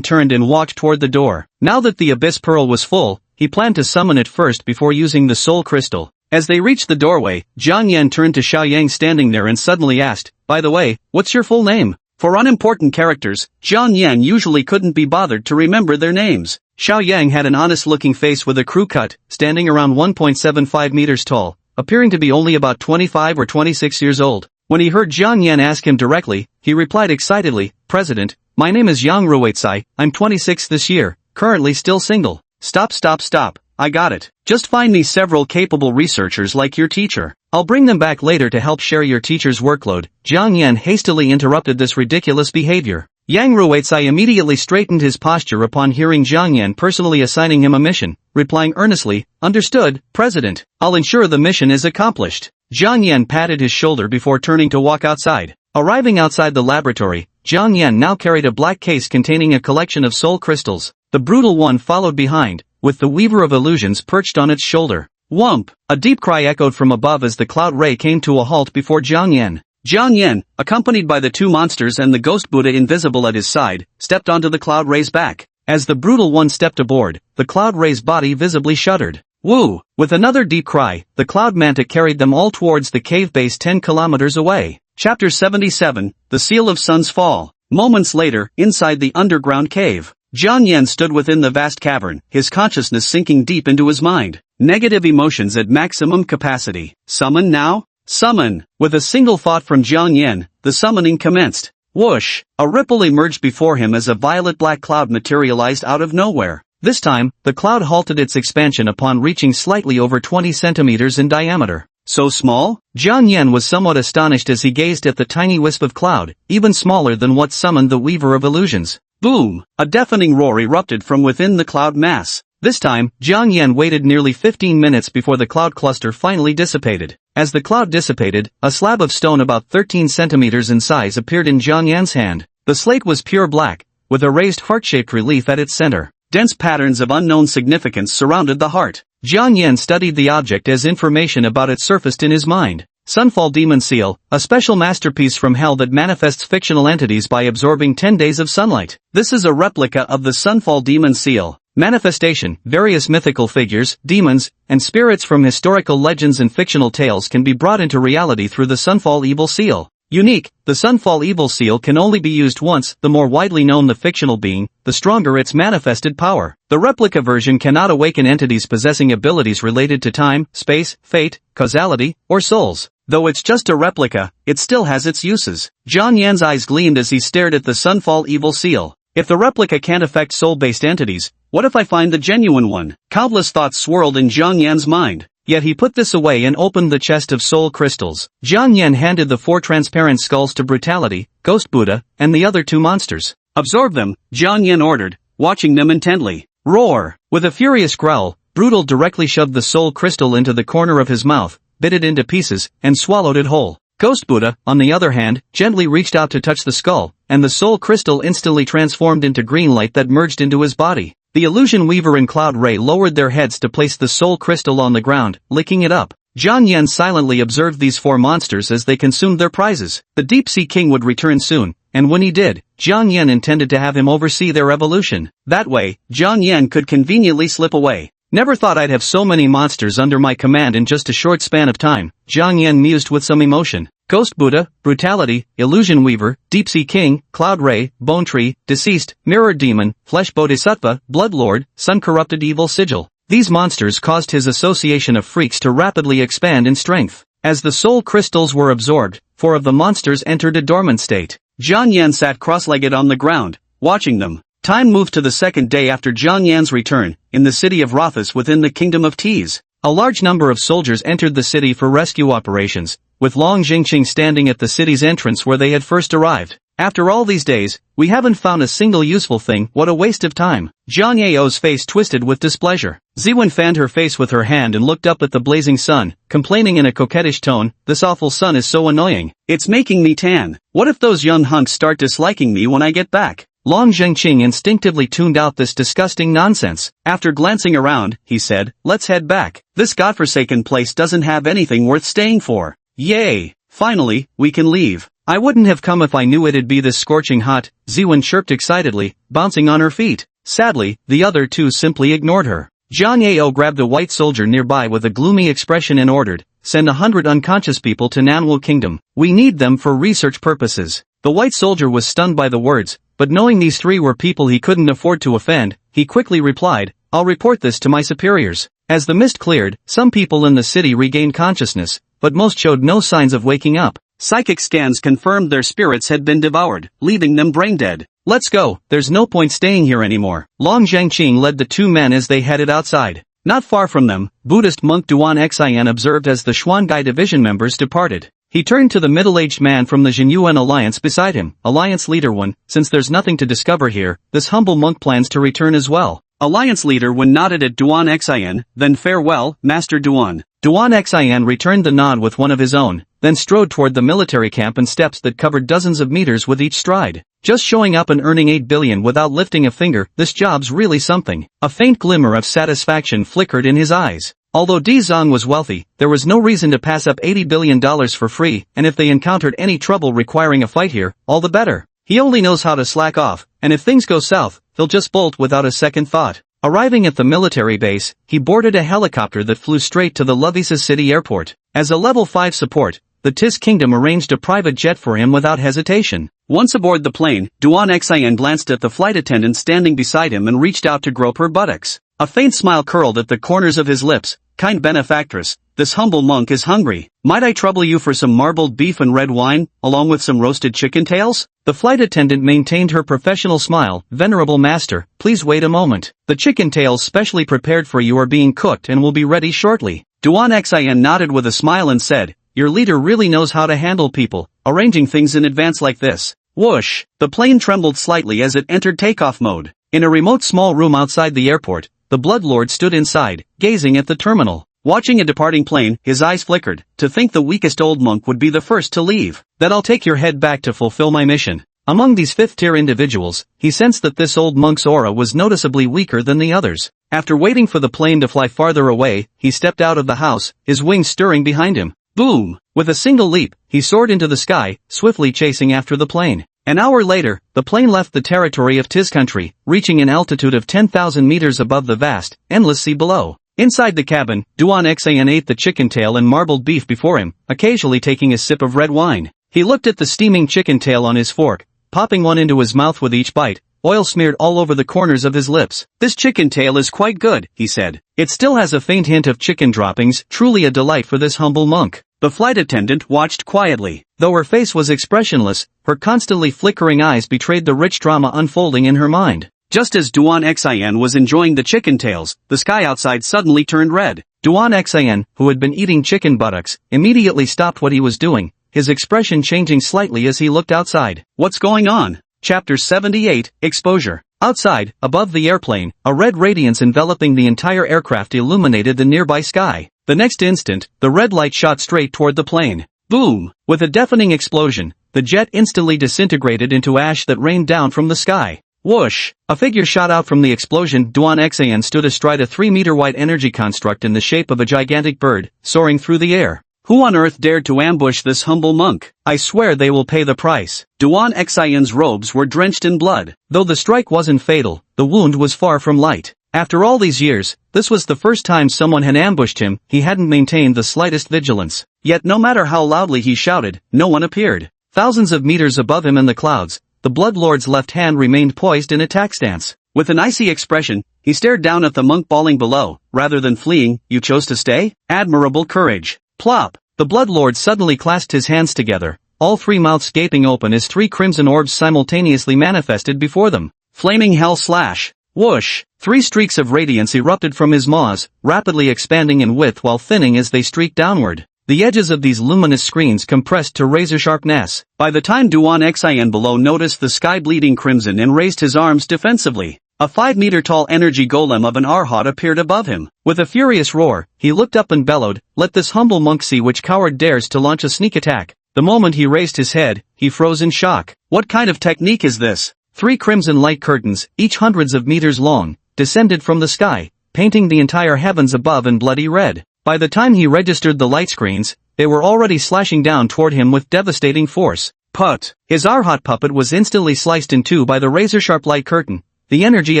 turned and walked toward the door. Now that the Abyss Pearl was full, he planned to summon it first before using the Soul Crystal. As they reached the doorway, Jiang Yan turned to Xiaoyang standing there and suddenly asked, by the way, what's your full name? For unimportant characters, Jiang Yan usually couldn't be bothered to remember their names. Xiaoyang had an honest-looking face with a crew cut, standing around 1.75 meters tall, appearing to be only about 25 or 26 years old. When he heard Jiang Yan ask him directly, he replied excitedly, President, my name is Yang Ruizai, I'm 26 this year, currently still single. Stop, I got it. Just find me several capable researchers like your teacher. I'll bring them back later to help share your teacher's workload. Jiang Yan hastily interrupted this ridiculous behavior. Yang Ruizai immediately straightened his posture upon hearing Jiang Yan personally assigning him a mission, replying earnestly, understood, President. I'll ensure the mission is accomplished. Jiang Yan patted his shoulder before turning to walk outside. Arriving outside the laboratory, Jiang Yan now carried a black case containing a collection of soul crystals. The brutal one followed behind, with the Weaver of Illusions perched on its shoulder. Whump! A deep cry echoed from above as the Cloud Ray came to a halt before Jiang Yan. Jiang Yan, accompanied by the 2 monsters and the Ghost Buddha invisible at his side, stepped onto the Cloud Ray's back. As the brutal one stepped aboard, the Cloud Ray's body visibly shuddered. Woo! With another deep cry, the Cloud Manta carried them all towards the cave base 10 kilometers away. Chapter 77, The Seal of Sun's Fall. Moments later, inside the underground cave, Jiang Yan stood within the vast cavern, his consciousness sinking deep into his mind. Negative emotions at maximum capacity. Summon now? Summon! With a single thought from Jiang Yan, the summoning commenced. Whoosh! A ripple emerged before him as a violet-black cloud materialized out of nowhere. This time, the cloud halted its expansion upon reaching slightly over 20 centimeters in diameter. So small? Jiang Yan was somewhat astonished as he gazed at the tiny wisp of cloud, even smaller than what summoned the Weaver of Illusions. Boom! A deafening roar erupted from within the cloud mass. This time, Jiang Yan waited nearly 15 minutes before the cloud cluster finally dissipated. As the cloud dissipated, a slab of stone about 13 centimeters in size appeared in Jiang Yan's hand. The slate was pure black, with a raised heart-shaped relief at its center. Dense patterns of unknown significance surrounded the heart. Jiang Yan studied the object as information about it surfaced in his mind. Sunfall Demon Seal, a special masterpiece from hell that manifests fictional entities by absorbing 10 days of sunlight. This is a replica of the Sunfall Demon Seal. Manifestation, various mythical figures, demons, and spirits from historical legends and fictional tales can be brought into reality through the Sunfall Evil Seal. Unique, the Sunfall Evil Seal can only be used once. The more widely known the fictional being, the stronger its manifested power. The replica version cannot awaken entities possessing abilities related to time, space, fate, causality, or souls. Though it's just a replica, it still has its uses. Jiang Yan's eyes gleamed as he stared at the Sunfall Evil Seal. If the replica can't affect soul-based entities, what if I find the genuine one? Countless thoughts swirled in Jiang Yan's mind. Yet he put this away and opened the chest of soul crystals. Jiang Yan handed the 4 transparent skulls to Brutality, Ghost Buddha, and the other 2 monsters. Absorb them, Jiang Yan ordered, watching them intently. Roar! With a furious growl, Brutal directly shoved the soul crystal into the corner of his mouth, bit it into pieces, and swallowed it whole. Ghost Buddha, on the other hand, gently reached out to touch the skull, and the soul crystal instantly transformed into green light that merged into his body. The illusion weaver and Cloud Ray lowered their heads to place the soul crystal on the ground, licking it up. Jiang Yan silently observed these four monsters as they consumed their prizes. The Deep Sea King would return soon, and when he did, Jiang Yan intended to have him oversee their evolution. That way, Jiang Yan could conveniently slip away. Never thought I'd have so many monsters under my command in just a short span of time, Jiang Yan mused with some emotion. Ghost Buddha, Brutality, Illusion Weaver, Deep Sea King, Cloud Ray, Bone Tree, Deceased, Mirrored Demon, Flesh Bodhisattva, Blood Lord, Sun Corrupted Evil Sigil. These monsters caused his association of freaks to rapidly expand in strength. As the soul crystals were absorbed, 4 of the monsters entered a dormant state. Jiang Yan sat cross-legged on the ground, watching them. Time moved to the second day after Jiang Yan's return, in the city of Rothus within the Kingdom of Teas. A large number of soldiers entered the city for rescue operations, with Long Jingqing standing at the city's entrance where they had first arrived. After all these days, we haven't found a single useful thing, what a waste of time. Zhang Yao's face twisted with displeasure. Ziwen fanned her face with her hand and looked up at the blazing sun, complaining in a coquettish tone, this awful sun is so annoying. It's making me tan. What if those young hunks start disliking me when I get back? Long Zhengqing instinctively tuned out this disgusting nonsense. After glancing around, he said, let's head back. This godforsaken place doesn't have anything worth staying for. Yay! Finally, we can leave. I wouldn't have come if I knew it'd be this scorching hot, Ziwen chirped excitedly, bouncing on her feet. Sadly, the other two simply ignored her. Zhang Yao grabbed a white soldier nearby with a gloomy expression and ordered, send 100 unconscious people to Nanwu Kingdom. We need them for research purposes. The white soldier was stunned by the words, but knowing these 3 were people he couldn't afford to offend, he quickly replied, I'll report this to my superiors. As the mist cleared, some people in the city regained consciousness, but most showed no signs of waking up. Psychic scans confirmed their spirits had been devoured, leaving them brain-dead. Let's go, there's no point staying here anymore. Long Zhengqing led the 2 men as they headed outside. Not far from them, Buddhist monk Duan Xian observed as the Xuangai division members departed. He turned to the middle-aged man from the Jinyuan Alliance beside him. Alliance Leader 1, since there's nothing to discover here, this humble monk plans to return as well. Alliance Leader 1 nodded at Duan Xian, then farewell, Master Duan. Duan Xian returned the nod with one of his own, then strode toward the military camp and steps that covered dozens of meters with each stride. Just showing up and earning 8 billion without lifting a finger, this job's really something. A faint glimmer of satisfaction flickered in his eyes. Although Di Zong was wealthy, there was no reason to pass up $80 billion for free, and if they encountered any trouble requiring a fight here, all the better. He only knows how to slack off, and if things go south, he'll just bolt without a second thought. Arriving at the military base, he boarded a helicopter that flew straight to the Lovisa City Airport. As a level 5 support, the Tis Kingdom arranged a private jet for him without hesitation. Once aboard the plane, Duan Xian glanced at the flight attendant standing beside him and reached out to grope her buttocks. A faint smile curled at the corners of his lips. Kind benefactress, this humble monk is hungry. Might I trouble you for some marbled beef and red wine, along with some roasted chicken tails? The flight attendant maintained her professional smile. Venerable master, please wait a moment. The chicken tails specially prepared for you are being cooked and will be ready shortly. Duan Xian nodded with a smile and said, your leader really knows how to handle people, arranging things in advance like this. Whoosh! The plane trembled slightly as it entered takeoff mode. In a remote small room outside the airport, the Blood Lord stood inside, gazing at the terminal. Watching a departing plane, his eyes flickered. To think the weakest old monk would be the first to leave. That I'll take your head back to fulfill my mission. Among these 5th-tier individuals, he sensed that this old monk's aura was noticeably weaker than the others. After waiting for the plane to fly farther away, he stepped out of the house, his wings stirring behind him. Boom! With a single leap, he soared into the sky, swiftly chasing after the plane. An hour later, the plane left the territory of Tis country, reaching an altitude of 10,000 meters above the vast, endless sea below. Inside the cabin, Duan Xian ate the chicken tail and marbled beef before him, occasionally taking a sip of red wine. He looked at the steaming chicken tail on his fork, popping one into his mouth with each bite, oil smeared all over the corners of his lips. This chicken tail is quite good, he said. It still has a faint hint of chicken droppings, truly a delight for this humble monk. The flight attendant watched quietly. Though her face was expressionless, her constantly flickering eyes betrayed the rich drama unfolding in her mind. Just as Duan Xian was enjoying the chicken tails, the sky outside suddenly turned red. Duan Xian, who had been eating chicken buttocks, immediately stopped what he was doing, his expression changing slightly as he looked outside. What's going on? Chapter 78, Exposure. Outside, above the airplane, a red radiance enveloping the entire aircraft illuminated the nearby sky. The next instant, the red light shot straight toward the plane. Boom! With a deafening explosion, the jet instantly disintegrated into ash that rained down from the sky. Whoosh! A figure shot out from the explosion. Duan Xan stood astride a 3-meter wide energy construct in the shape of a gigantic bird, soaring through the air. Who on earth dared to ambush this humble monk? I swear they will pay the price. Duan Xian's robes were drenched in blood. Though the strike wasn't fatal, the wound was far from light. After all these years, this was the first time someone had ambushed him. He hadn't maintained the slightest vigilance. Yet no matter how loudly he shouted, no one appeared. Thousands of meters above him in the clouds, the Blood Lord's left hand remained poised in attack stance. With an icy expression, he stared down at the monk bawling below. Rather than fleeing, you chose to stay? Admirable courage. Plop! The Blood Lord suddenly clasped his hands together, all three mouths gaping open as 3 crimson orbs simultaneously manifested before them. Flaming hell slash. Whoosh! 3 streaks of radiance erupted from his maws, rapidly expanding in width while thinning as they streaked downward. The edges of these luminous screens compressed to razor-sharpness. By the time Duan Xian below noticed the sky bleeding crimson and raised his arms defensively, a 5-meter-tall energy golem of an Arhat appeared above him. With a furious roar, he looked up and bellowed, "Let this humble monk see which coward dares to launch a sneak attack." The moment he raised his head, he froze in shock. What kind of technique is this? 3 crimson light curtains, each hundreds of meters long, descended from the sky, painting the entire heavens above in bloody red. By the time he registered the light screens, they were already slashing down toward him with devastating force. Put! His Arhat puppet was instantly sliced in two by the razor-sharp light curtain, the energy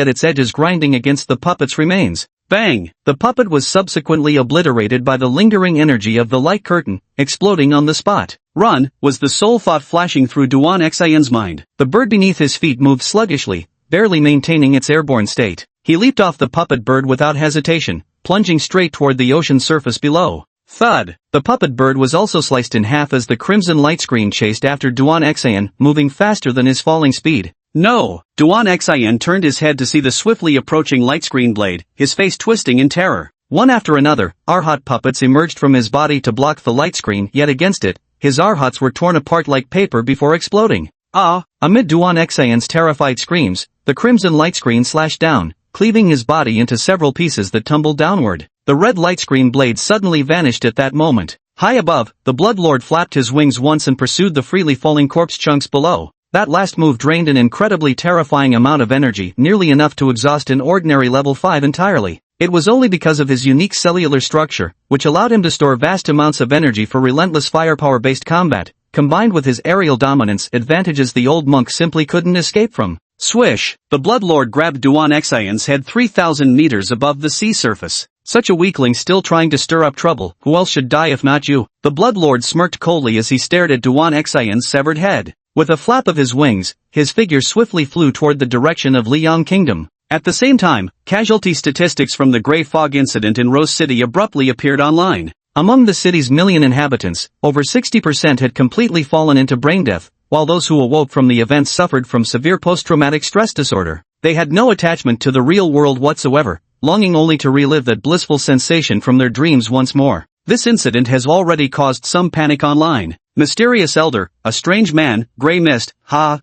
at its edges grinding against the puppet's remains. Bang! The puppet was subsequently obliterated by the lingering energy of the light curtain, exploding on the spot. Run, was the sole thought flashing through Duan Xian's mind. The bird beneath his feet moved sluggishly, barely maintaining its airborne state. He leaped off the puppet bird without hesitation, plunging straight toward the ocean surface below. Thud! The puppet bird was also sliced in half as the crimson light screen chased after Duan Xian, moving faster than his falling speed. No! Duan Xian turned his head to see the swiftly approaching light screen blade, his face twisting in terror. One after another, Arhat puppets emerged from his body to block the light screen, yet against it, his Arhats were torn apart like paper before exploding. Ah! Amid Duan Xian's terrified screams, the crimson light screen slashed down, cleaving his body into several pieces that tumbled downward. The red light screen blade suddenly vanished at that moment. High above, the Blood Lord flapped his wings once and pursued the freely falling corpse chunks below. That last move drained an incredibly terrifying amount of energy, nearly enough to exhaust an ordinary level 5 entirely. It was only because of his unique cellular structure, which allowed him to store vast amounts of energy for relentless firepower-based combat, combined with his aerial dominance, advantages the old monk simply couldn't escape from. Swish! The Blood Lord grabbed Duan Xian's head 3,000 meters above the sea surface. Such a weakling still trying to stir up trouble, who else should die if not you? The Blood Lord smirked coldly as he stared at Duan Xian's severed head. With a flap of his wings, his figure swiftly flew toward the direction of Liang Kingdom. At the same time, casualty statistics from the Grey Fog incident in Rose City abruptly appeared online. Among the city's million inhabitants, over 60% had completely fallen into brain death, while those who awoke from the event suffered from severe post-traumatic stress disorder. They had no attachment to the real world whatsoever, longing only to relive that blissful sensation from their dreams once more. This incident has already caused some panic online. Mysterious Elder, a strange man, Grey Mist,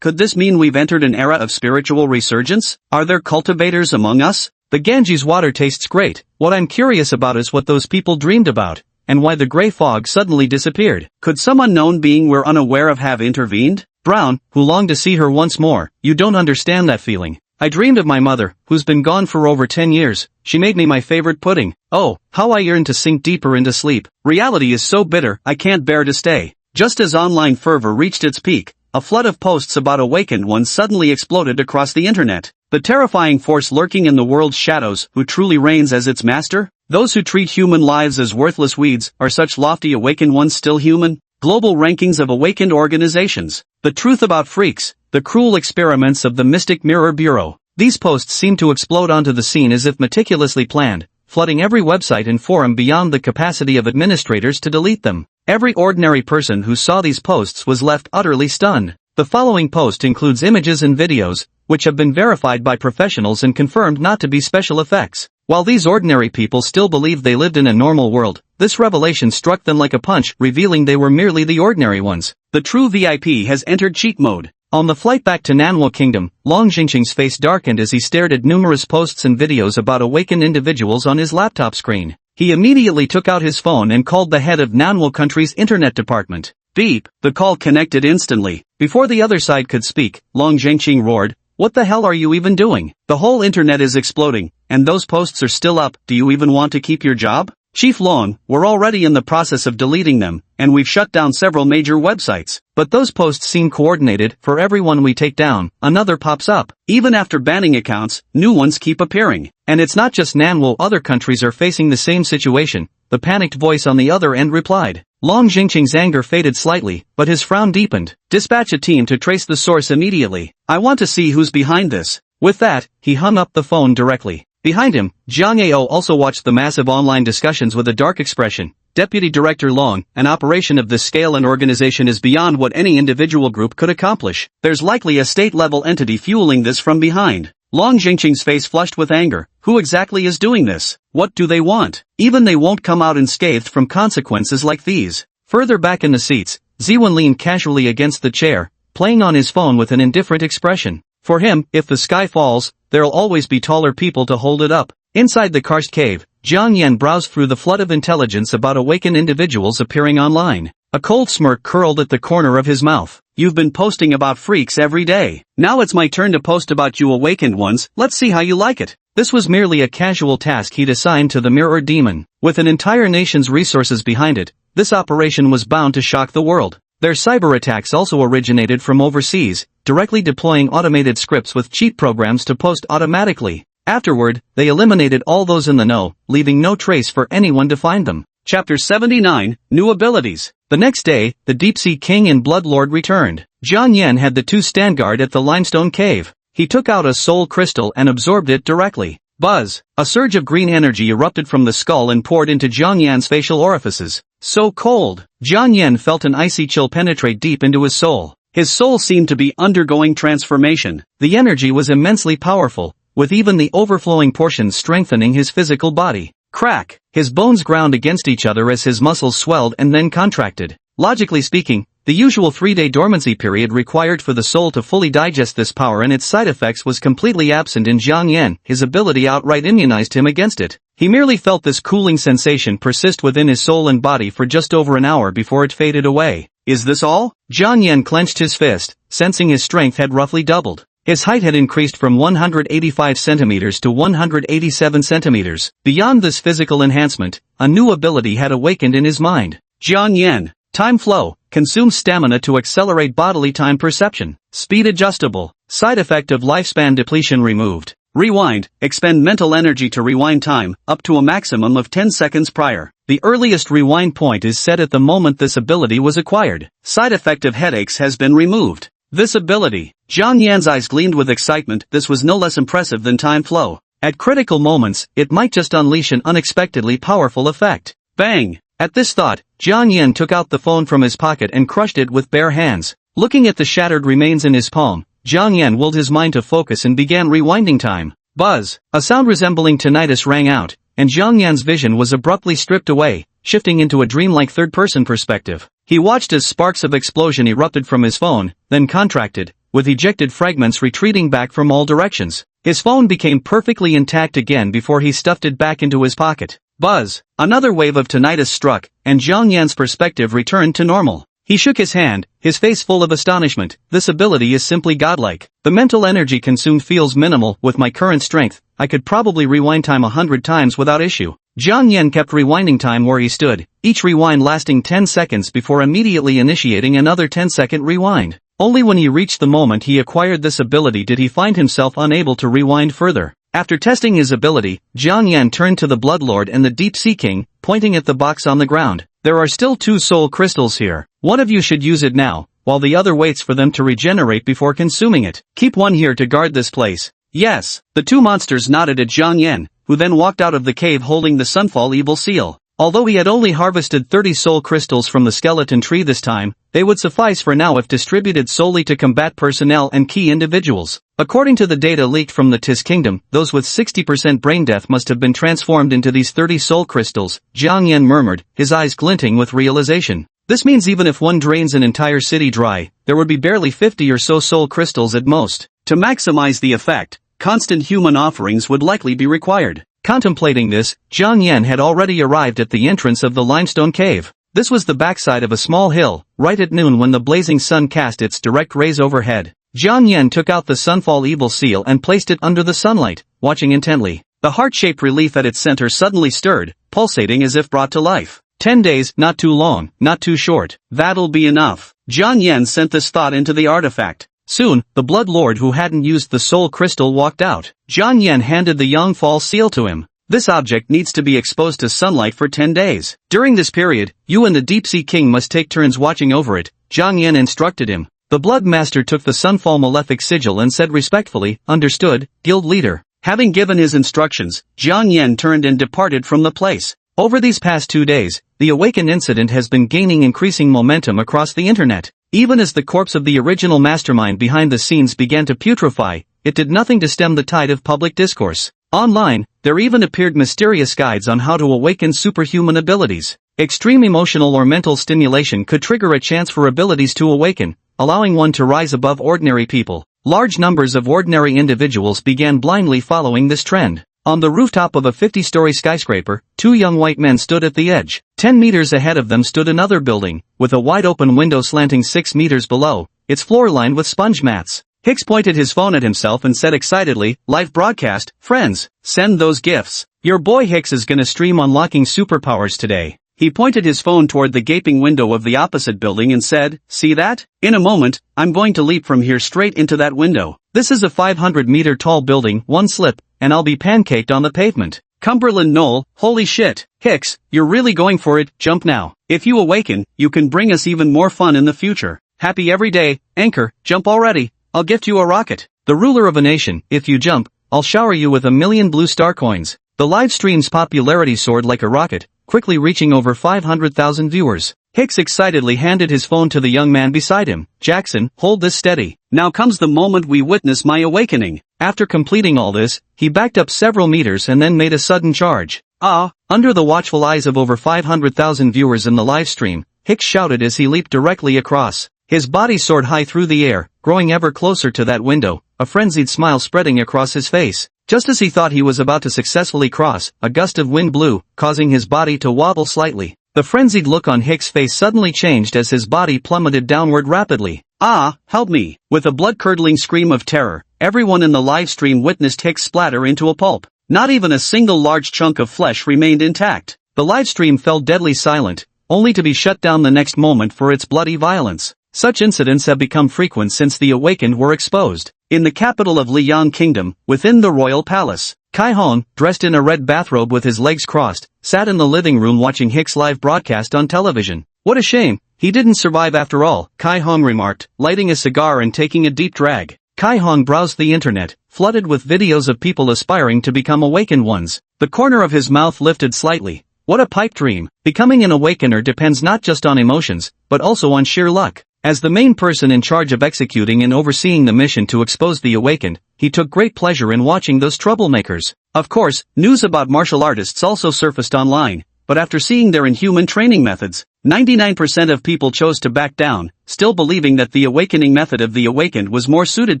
could this mean we've entered an era of spiritual resurgence? Are there cultivators among us? The Ganges water tastes great. What I'm curious about is what those people dreamed about, and why the grey fog suddenly disappeared. Could some unknown being we're unaware of have intervened? Brown, who longed to see her once more, you don't understand that feeling. I dreamed of my mother, who's been gone for over 10 years. She made me my favorite pudding. Oh, how I yearn to sink deeper into sleep. Reality is so bitter, I can't bear to stay. Just as online fervor reached its peak, a flood of posts about Awakened One suddenly exploded across the internet. The terrifying force lurking in the world's shadows, who truly reigns as its master? Those who treat human lives as worthless weeds, are such lofty Awakened Ones still human? Global rankings of awakened organizations. The truth about freaks. The cruel experiments of the Mystic Mirror Bureau. These posts seem to explode onto the scene as if meticulously planned, flooding every website and forum beyond the capacity of administrators to delete them. Every ordinary person who saw these posts was left utterly stunned. The following post includes images and videos, which have been verified by professionals and confirmed not to be special effects. While these ordinary people still believed they lived in a normal world, this revelation struck them like a punch, revealing they were merely the ordinary ones. The true VIP has entered cheat mode. On the flight back to Manhwa Kingdom, Long Jingqing's face darkened as he stared at numerous posts and videos about awakened individuals on his laptop screen. He immediately took out his phone and called the head of Manhwa country's internet department. Beep, the call connected instantly. Before the other side could speak, Long Zhengqing roared, "What the hell are you even doing? The whole internet is exploding, and those posts are still up. Do you even want to keep your job? Chief Long, we're already in the process of deleting them, and we've shut down several major websites. But those posts seem coordinated. For every one we take down, another pops up. Even after banning accounts, new ones keep appearing. And it's not just Manhwa, other countries are facing the same situation," the panicked voice on the other end replied. Long Zhengqing's anger faded slightly, but his frown deepened. "Dispatch a team to trace the source immediately. I want to see who's behind this." With that, he hung up the phone directly. Behind him, Jiang Ao also watched the massive online discussions with a dark expression. Deputy Director Long, an operation of this scale and organization is beyond what any individual group could accomplish. There's likely a state-level entity fueling this from behind. Long Zhengqing's face flushed with anger. Who exactly is doing this? What do they want? Even they won't come out unscathed from consequences like these. Further back in the seats, Ziwen leaned casually against the chair, playing on his phone with an indifferent expression. For him, if the sky falls, there'll always be taller people to hold it up. Inside the karst cave, Jiang Yan browsed through the flood of intelligence about awakened individuals appearing online. A cold smirk curled at the corner of his mouth. You've been posting about freaks every day. Now it's my turn to post about you awakened ones. Let's see how you like it. This was merely a casual task he'd assigned to the Mirror Demon. With an entire nation's resources behind it, this operation was bound to shock the world. Their cyber attacks also originated from overseas, directly deploying automated scripts with cheat programs to post automatically. Afterward, they eliminated all those in the know, leaving no trace for anyone to find them. Chapter 79, New Abilities. The next day, the Deep-Sea King and Bloodlord returned. Jiang Yan had the two stand guard at the limestone cave. He took out a soul crystal and absorbed it directly. Buzz! A surge of green energy erupted from the skull and poured into Jiang Yan's facial orifices. So cold! Jiang Yan felt an icy chill penetrate deep into his soul. His soul seemed to be undergoing transformation. The energy was immensely powerful, with even the overflowing portions strengthening his physical body. Crack! His bones ground against each other as his muscles swelled and then contracted. Logically speaking, the usual 3-day dormancy period required for the soul to fully digest this power and its side effects was completely absent in Jiang Yan. His ability outright immunized him against it. He merely felt this cooling sensation persist within his soul and body for just over an hour before it faded away. Is this all? Jiang Yan clenched his fist, sensing his strength had roughly doubled. His height had increased from 185 centimeters to 187 centimeters. Beyond this physical enhancement, a new ability had awakened in his mind. Jiang Yan. Time flow, consumes stamina to accelerate bodily time perception. Speed adjustable, side effect of lifespan depletion removed. Rewind, expend mental energy to rewind time, up to a maximum of 10 seconds prior. The earliest rewind point is set at the moment this ability was acquired. Side effect of headaches has been removed. This ability, Jiang Yan's eyes gleamed with excitement. This was no less impressive than time flow. At critical moments, it might just unleash an unexpectedly powerful effect. Bang! At this thought, Jiang Yan took out the phone from his pocket and crushed it with bare hands. Looking at the shattered remains in his palm, Jiang Yan willed his mind to focus and began rewinding time. Buzz! A sound resembling tinnitus rang out, and Jiang Yan's vision was abruptly stripped away, shifting into a dreamlike third-person perspective. He watched as sparks of explosion erupted from his phone, then contracted, with ejected fragments retreating back from all directions. His phone became perfectly intact again before he stuffed it back into his pocket. Buzz! Another wave of tinnitus struck, and Jiang Yan's perspective returned to normal. He shook his hand, his face full of astonishment. This ability is simply godlike. The mental energy consumed feels minimal. With my current strength, I could probably rewind time 100 times without issue. Jiang Yan kept rewinding time where he stood, each rewind lasting 10 seconds before immediately initiating another 10-second rewind. Only when he reached the moment he acquired this ability did he find himself unable to rewind further. After testing his ability, Jiang Yan turned to the Bloodlord and the Deep-Sea King, pointing at the box on the ground. There are still 2 soul crystals here. One of you should use it now, while the other waits for them to regenerate before consuming it. Keep one here to guard this place. Yes. The 2 monsters nodded at Jiang Yan, who then walked out of the cave holding the Sunfall Evil Seal. Although he had only harvested 30 soul crystals from the skeleton tree this time, they would suffice for now if distributed solely to combat personnel and key individuals. According to the data leaked from the Tis Kingdom, those with 60% brain death must have been transformed into these 30 soul crystals, Jiang Yan murmured, his eyes glinting with realization. This means even if one drains an entire city dry, there would be barely 50 or so soul crystals at most. To maximize the effect, constant human offerings would likely be required. Contemplating this, Jiang Yan had already arrived at the entrance of the limestone cave. This was the backside of a small hill, right at noon when the blazing sun cast its direct rays overhead. Jiang Yan took out the Sunfall Evil Seal and placed it under the sunlight, watching intently. The heart-shaped relief at its center suddenly stirred, pulsating as if brought to life. 10 days, not too long, not too short. That'll be enough. Jiang Yan sent this thought into the artifact. Soon, the Blood Lord who hadn't used the soul crystal walked out. Jiang Yan handed the Yangfall seal to him. This object needs to be exposed to sunlight for 10 days. During this period, you and the Deep Sea King must take turns watching over it, Jiang Yan instructed him. The Blood Master took the Sunfall Malefic Sigil and said respectfully, "Understood, Guild Leader." Having given his instructions, Jiang Yan turned and departed from the place. Over these past 2 days, the Awakened incident has been gaining increasing momentum across the internet. Even as the corpse of the original mastermind behind the scenes began to putrefy, it did nothing to stem the tide of public discourse. Online, there even appeared mysterious guides on how to awaken superhuman abilities. Extreme emotional or mental stimulation could trigger a chance for abilities to awaken, allowing one to rise above ordinary people. Large numbers of ordinary individuals began blindly following this trend. On the rooftop of a 50-story skyscraper, 2 young white men stood at the edge. 10 meters ahead of them stood another building, with a wide-open window slanting 6 meters below, its floor lined with sponge mats. Hicks pointed his phone at himself and said excitedly, "Live broadcast, friends, send those gifts. Your boy Hicks is gonna stream unlocking superpowers today." He pointed his phone toward the gaping window of the opposite building and said, "See that? In a moment, I'm going to leap from here straight into that window. This is a 500-meter tall building, one slip, and I'll be pancaked on the pavement. Cumberland Knoll, holy shit. Hicks, you're really going for it, jump now. If you awaken, you can bring us even more fun in the future. Happy every day, Anchor, jump already, I'll gift you a rocket. The ruler of a nation, if you jump, I'll shower you with 1,000,000 blue star coins." The live stream's popularity soared like a rocket, quickly reaching over 500,000 viewers. Hicks excitedly handed his phone to the young man beside him. "Jackson, hold this steady. Now comes the moment we witness my awakening." After completing all this, he backed up several meters and then made a sudden charge. Under the watchful eyes of over 500,000 viewers in the live stream, Hicks shouted as he leaped directly across. His body soared high through the air, growing ever closer to that window, a frenzied smile spreading across his face. Just as he thought he was about to successfully cross, a gust of wind blew, causing his body to wobble slightly. The frenzied look on Hicks' face suddenly changed as his body plummeted downward rapidly. Help me! With a blood-curdling scream of terror, everyone in the live stream witnessed Hicks splatter into a pulp. Not even a single large chunk of flesh remained intact. The live stream fell deadly silent, only to be shut down the next moment for its bloody violence. Such incidents have become frequent since the Awakened were exposed. In the capital of Liang Kingdom, within the royal palace, Kai Hong, dressed in a red bathrobe with his legs crossed, sat in the living room watching Hicks' live broadcast on television. "What a shame, he didn't survive after all," Kai Hong remarked, lighting a cigar and taking a deep drag. Kai Hong browsed the internet, flooded with videos of people aspiring to become awakened ones. The corner of his mouth lifted slightly. What a pipe dream. Becoming an awakener depends not just on emotions, but also on sheer luck. As the main person in charge of executing and overseeing the mission to expose the Awakened, he took great pleasure in watching those troublemakers. Of course, news about martial artists also surfaced online, but after seeing their inhuman training methods, 99% of people chose to back down, still believing that the awakening method of the Awakened was more suited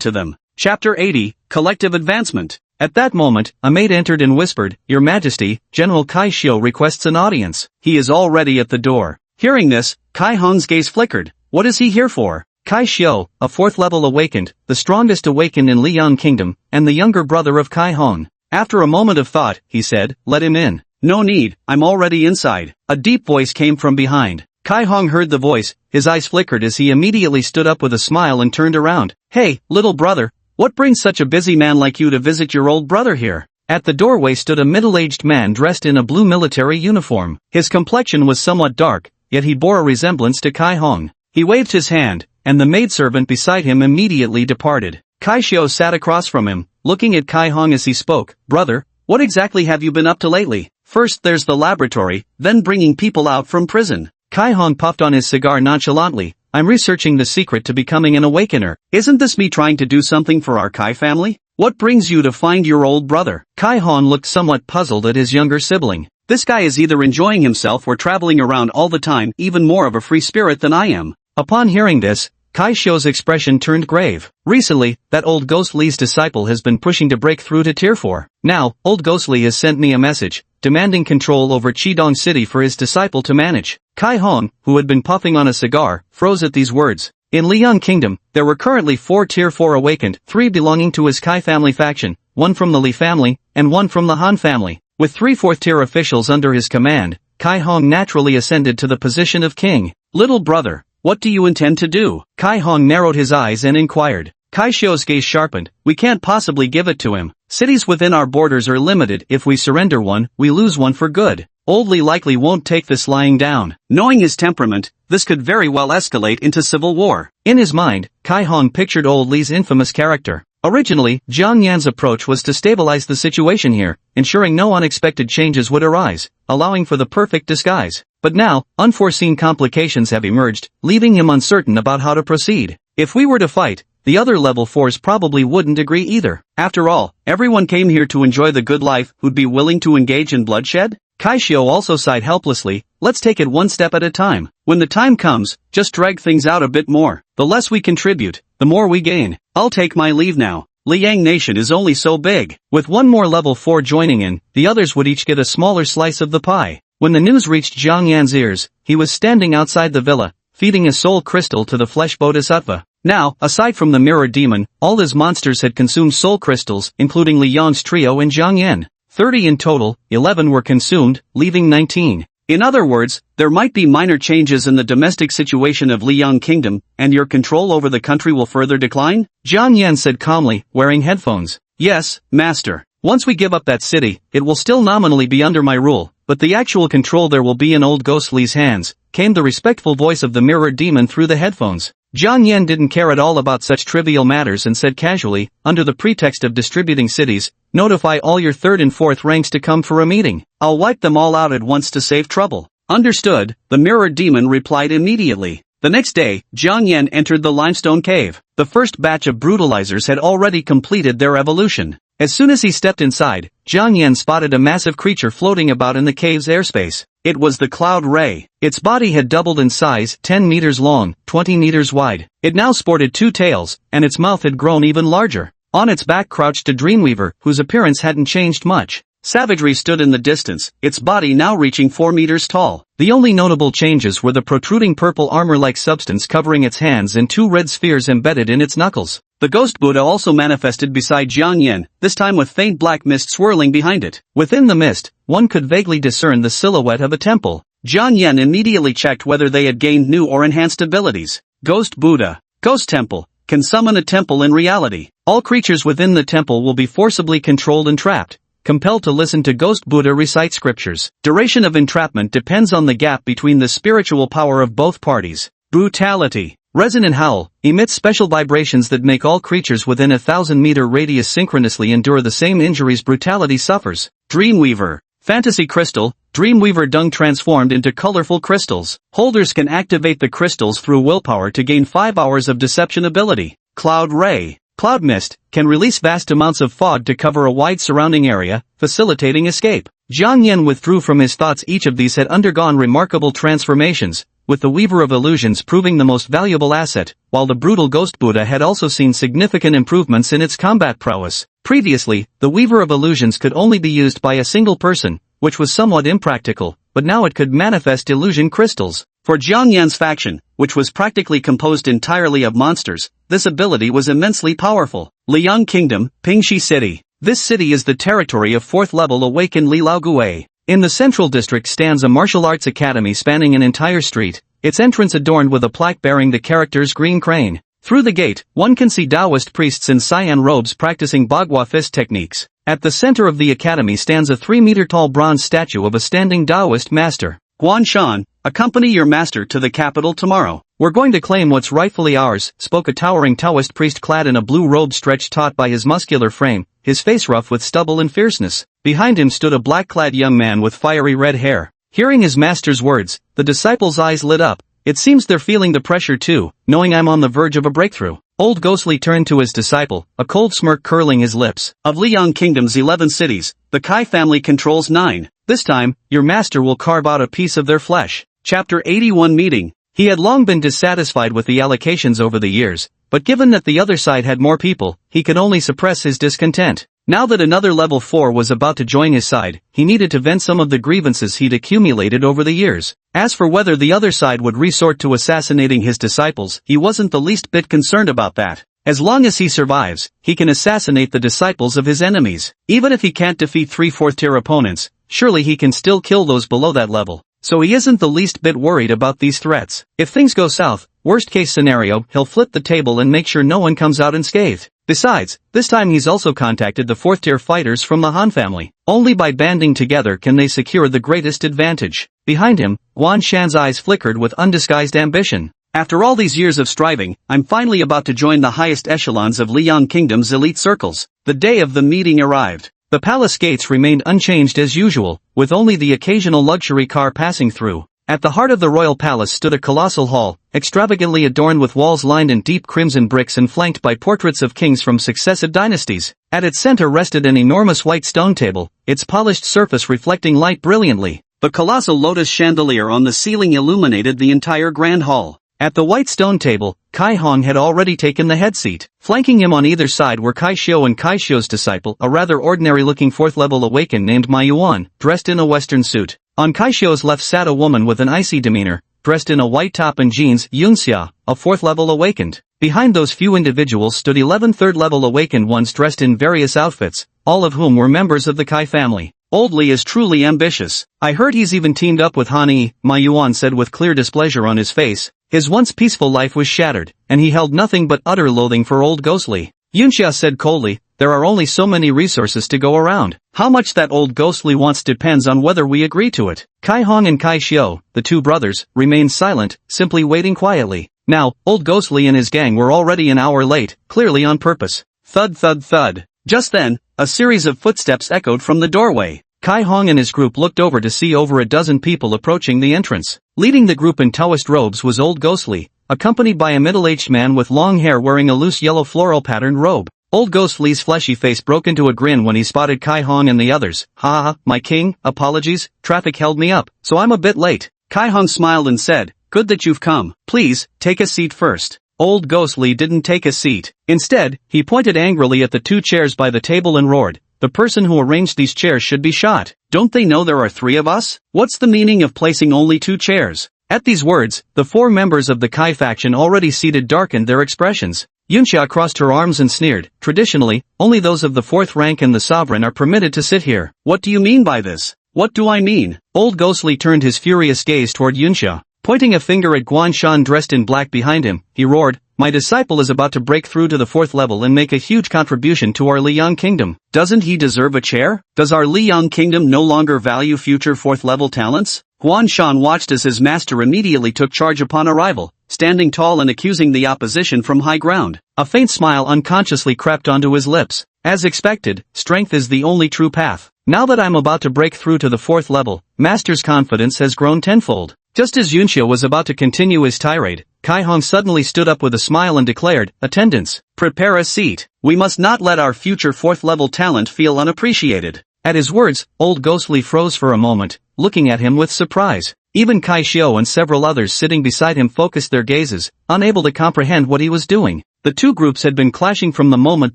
to them. Chapter 80, Collective Advancement. At that moment, a maid entered and whispered, "Your Majesty, General Kai Xiu requests an audience. He is already at the door." Hearing this, Kai Hong's gaze flickered. What is he here for? Kai Xiu, a 4th-level Awakened, the strongest Awakened in Liang Kingdom, and the younger brother of Kai Hong. After a moment of thought, he said, "Let him in." "No need, I'm already inside." A deep voice came from behind. Kai Hong heard the voice, his eyes flickered as he immediately stood up with a smile and turned around. "Hey, little brother, what brings such a busy man like you to visit your old brother here?" At the doorway stood a middle-aged man dressed in a blue military uniform. His complexion was somewhat dark, yet he bore a resemblance to Kai Hong. He waved his hand, and the maidservant beside him immediately departed. Kai Xiu sat across from him, looking at Kai Hong as he spoke. "Brother, what exactly have you been up to lately? First there's the laboratory, then bringing people out from prison." Kai Hong puffed on his cigar nonchalantly. "I'm researching the secret to becoming an awakener." "Isn't this me trying to do something for our Kai family? What brings you to find your old brother?" Kai Hong looked somewhat puzzled at his younger sibling. This guy is either enjoying himself or traveling around all the time, even more of a free spirit than I am. Upon hearing this, Kai Xiu's expression turned grave. Recently, that old Ghost Li's disciple has been pushing to break through to Tier 4. Now, old Ghost Li has sent me a message, demanding control over Qidong City for his disciple to manage. Kai Hong, who had been puffing on a cigar, froze at these words. In Liang Kingdom, there were currently 4 Tier 4 awakened, 3 belonging to his Kai family faction, 1 from the Li family, and 1 from the Han family. With 3 4th-tier officials under his command, Kai Hong naturally ascended to the position of king. Little brother, what do you intend to do? Kai Hong narrowed his eyes and inquired. Kai Xiu's gaze sharpened. We can't possibly give it to him. Cities within our borders are limited. If we surrender one, we lose one for good. Old Li likely won't take this lying down. Knowing his temperament, this could very well escalate into civil war. In his mind, Kai Hong pictured old Li's infamous character. Originally, Jiang Yan's approach was to stabilize the situation here, ensuring no unexpected changes would arise, allowing for the perfect disguise. But now, unforeseen complications have emerged, leaving him uncertain about how to proceed. If we were to fight, the other level 4s probably wouldn't agree either. After all, everyone came here to enjoy the good life. Who'd be willing to engage in bloodshed? Kai Xiu also sighed helplessly. Let's take it one step at a time. When the time comes, just drag things out a bit more. The less we contribute, the more we gain. I'll take my leave now. Liang Nation is only so big. With one more level 4 joining in, the others would each get a smaller slice of the pie. When the news reached Jiang Yan's ears, he was standing outside the villa, feeding a soul crystal to the flesh bodhisattva. Now, aside from the mirror demon, all his monsters had consumed soul crystals, including Li Yang's trio and Jiang Yan. 30 in total, 11 were consumed, leaving 19. In other words, there might be minor changes in the domestic situation of Liang Kingdom, and your control over the country will further decline? Jiang Yan said calmly, wearing headphones. Yes, master. Once we give up that city, it will still nominally be under my rule, but the actual control there will be in old Ghost Li's hands, came the respectful voice of the mirror demon through the headphones. Jiang Yan didn't care at all about such trivial matters and said casually, under the pretext of distributing cities, notify all your 3rd and 4th ranks to come for a meeting. I'll wipe them all out at once to save trouble. Understood, the mirror demon replied immediately. The next day, Jiang Yan entered the limestone cave. The first batch of brutalizers had already completed their evolution. As soon as he stepped inside, Jiang Yan spotted a massive creature floating about in the cave's airspace. It was the Cloud Ray. Its body had doubled in size, 10 meters long, 20 meters wide. It now sported 2 tails, and its mouth had grown even larger. On its back crouched a Dreamweaver, whose appearance hadn't changed much. Savagery stood in the distance, its body now reaching 4 meters tall. The only notable changes were the protruding purple armor-like substance covering its hands and 2 red spheres embedded in its knuckles. The Ghost Buddha also manifested beside Jiang Yan, this time with faint black mist swirling behind it. Within the mist, one could vaguely discern the silhouette of a temple. Jiang Yan immediately checked whether they had gained new or enhanced abilities. Ghost Buddha. Ghost Temple. Can summon a temple in reality. All creatures within the temple will be forcibly controlled and trapped, compelled to listen to Ghost Buddha recite scriptures. Duration of entrapment depends on the gap between the spiritual power of both parties. Brutality. Resonant howl emits special vibrations that make all creatures within a 1,000-meter radius synchronously endure the same injuries brutality suffers. Dreamweaver. Fantasy crystal. Dreamweaver dung transformed into colorful crystals. Holders can activate the crystals through willpower to gain 5 hours of deception ability. Cloud Ray. Cloud mist can release vast amounts of fog to cover a wide surrounding area, facilitating escape. Jiang Yan withdrew from his thoughts. Each of these had undergone remarkable transformations, with the Weaver of Illusions proving the most valuable asset, while the brutal Ghost Buddha had also seen significant improvements in its combat prowess. Previously, the Weaver of Illusions could only be used by a single person, which was somewhat impractical, but now it could manifest illusion crystals. For Jiang Yan's faction, which was practically composed entirely of monsters, this ability was immensely powerful. Liang Kingdom, Pingxi City. This city is the territory of 4th level awakened Li Lao Gui. In the central district stands a martial arts academy spanning an entire street, its entrance adorned with a plaque bearing the characters Green Crane. Through the gate, one can see Taoist priests in cyan robes practicing Bagua fist techniques. At the center of the academy stands a 3-meter-tall bronze statue of a standing Taoist master. Guanshan, accompany your master to the capital tomorrow. We're going to claim what's rightfully ours, spoke a towering Taoist priest clad in a blue robe stretched taut by his muscular frame, his face rough with stubble and fierceness. Behind him stood a black-clad young man with fiery red hair. Hearing his master's words, the disciples' eyes lit up. It seems they're feeling the pressure too, knowing I'm on the verge of a breakthrough. Old Ghostly turned to his disciple, a cold smirk curling his lips. Of Liang Kingdom's 11 cities, the Kai family controls 9. This time, your master will carve out a piece of their flesh. Chapter 81 Meeting. He had long been dissatisfied with the allocations over the years, but given that the other side had more people, he could only suppress his discontent. Now that another level 4 was about to join his side, he needed to vent some of the grievances he'd accumulated over the years. As for whether the other side would resort to assassinating his disciples, he wasn't the least bit concerned about that. As long as he survives, he can assassinate the disciples of his enemies. Even if he can't defeat 3 4th-tier opponents, surely he can still kill those below that level. So he isn't the least bit worried about these threats. If things go south, worst case scenario, he'll flip the table and make sure no one comes out unscathed. Besides, this time he's also contacted the 4th-tier fighters from the Han family. Only by banding together can they secure the greatest advantage. Behind him, Guan Shan's eyes flickered with undisguised ambition. After all these years of striving, I'm finally about to join the highest echelons of Liang Kingdom's elite circles. The day of the meeting arrived. The palace gates remained unchanged as usual, with only the occasional luxury car passing through. At the heart of the royal palace stood a colossal hall, extravagantly adorned with walls lined in deep crimson bricks and flanked by portraits of kings from successive dynasties. At its center rested an enormous white stone table, its polished surface reflecting light brilliantly. The colossal lotus chandelier on the ceiling illuminated the entire grand hall. At the white stone table, Kai Hong had already taken the head seat. Flanking him on either side were Kai Xiu and Kai Xiu's disciple, a rather ordinary-looking 4th-level awakened named Ma Yuan, dressed in a western suit. On Kai Xiu's left sat a woman with an icy demeanor, dressed in a white top and jeans, Yunxia, a 4th-level awakened. Behind those few individuals stood 11 3rd-level awakened ones dressed in various outfits, all of whom were members of the Kai family. Old Li is truly ambitious. I heard he's even teamed up with Han Yi, Ma Yuan said with clear displeasure on his face. His once peaceful life was shattered, and he held nothing but utter loathing for old Ghostly. Yunxia said coldly, there are only so many resources to go around. How much that old Ghostly wants depends on whether we agree to it. Kai Hong and Kai Xiu, the two brothers, remained silent, simply waiting quietly. Now, old Ghostly and his gang were already an hour late, clearly on purpose. Thud thud thud. Just then, a series of footsteps echoed from the doorway. Kai Hong and his group looked over to see over a dozen people approaching the entrance. Leading the group in Taoist robes was Old Ghostly, accompanied by a middle-aged man with long hair wearing a loose yellow floral-patterned robe. Old Ghostly's fleshy face broke into a grin when he spotted Kai Hong and the others. Ha ha, my king, apologies, traffic held me up, so I'm a bit late. Kai Hong smiled and said, good that you've come. Please, take a seat first. Old Ghostly didn't take a seat. Instead, he pointed angrily at the 2 chairs by the table and roared, the person who arranged these chairs should be shot. Don't they know there are 3 of us? What's the meaning of placing only 2 chairs? At these words, the 4 members of the Kai faction already seated darkened their expressions. Yunxia crossed her arms and sneered, traditionally, only those of the 4th rank and the sovereign are permitted to sit here. What do you mean by this? What do I mean? Old Ghostly turned his furious gaze toward Yunxia. Pointing a finger at Guan Shan dressed in black behind him, he roared, my disciple is about to break through to the 4th level and make a huge contribution to our Liang Kingdom. Doesn't he deserve a chair? Does our Liang Kingdom no longer value future 4th level talents? Guan Shan watched as his master immediately took charge upon arrival, standing tall and accusing the opposition from high ground. A faint smile unconsciously crept onto his lips. As expected, strength is the only true path. Now that I'm about to break through to the 4th level, Master's confidence has grown tenfold. Just as Yunxia was about to continue his tirade, Kai Hong suddenly stood up with a smile and declared, attendants, prepare a seat. We must not let our future 4th level talent feel unappreciated. At his words, Old Ghostly froze for a moment, looking at him with surprise. Even Kai Xiu and several others sitting beside him focused their gazes, unable to comprehend what he was doing. The 2 groups had been clashing from the moment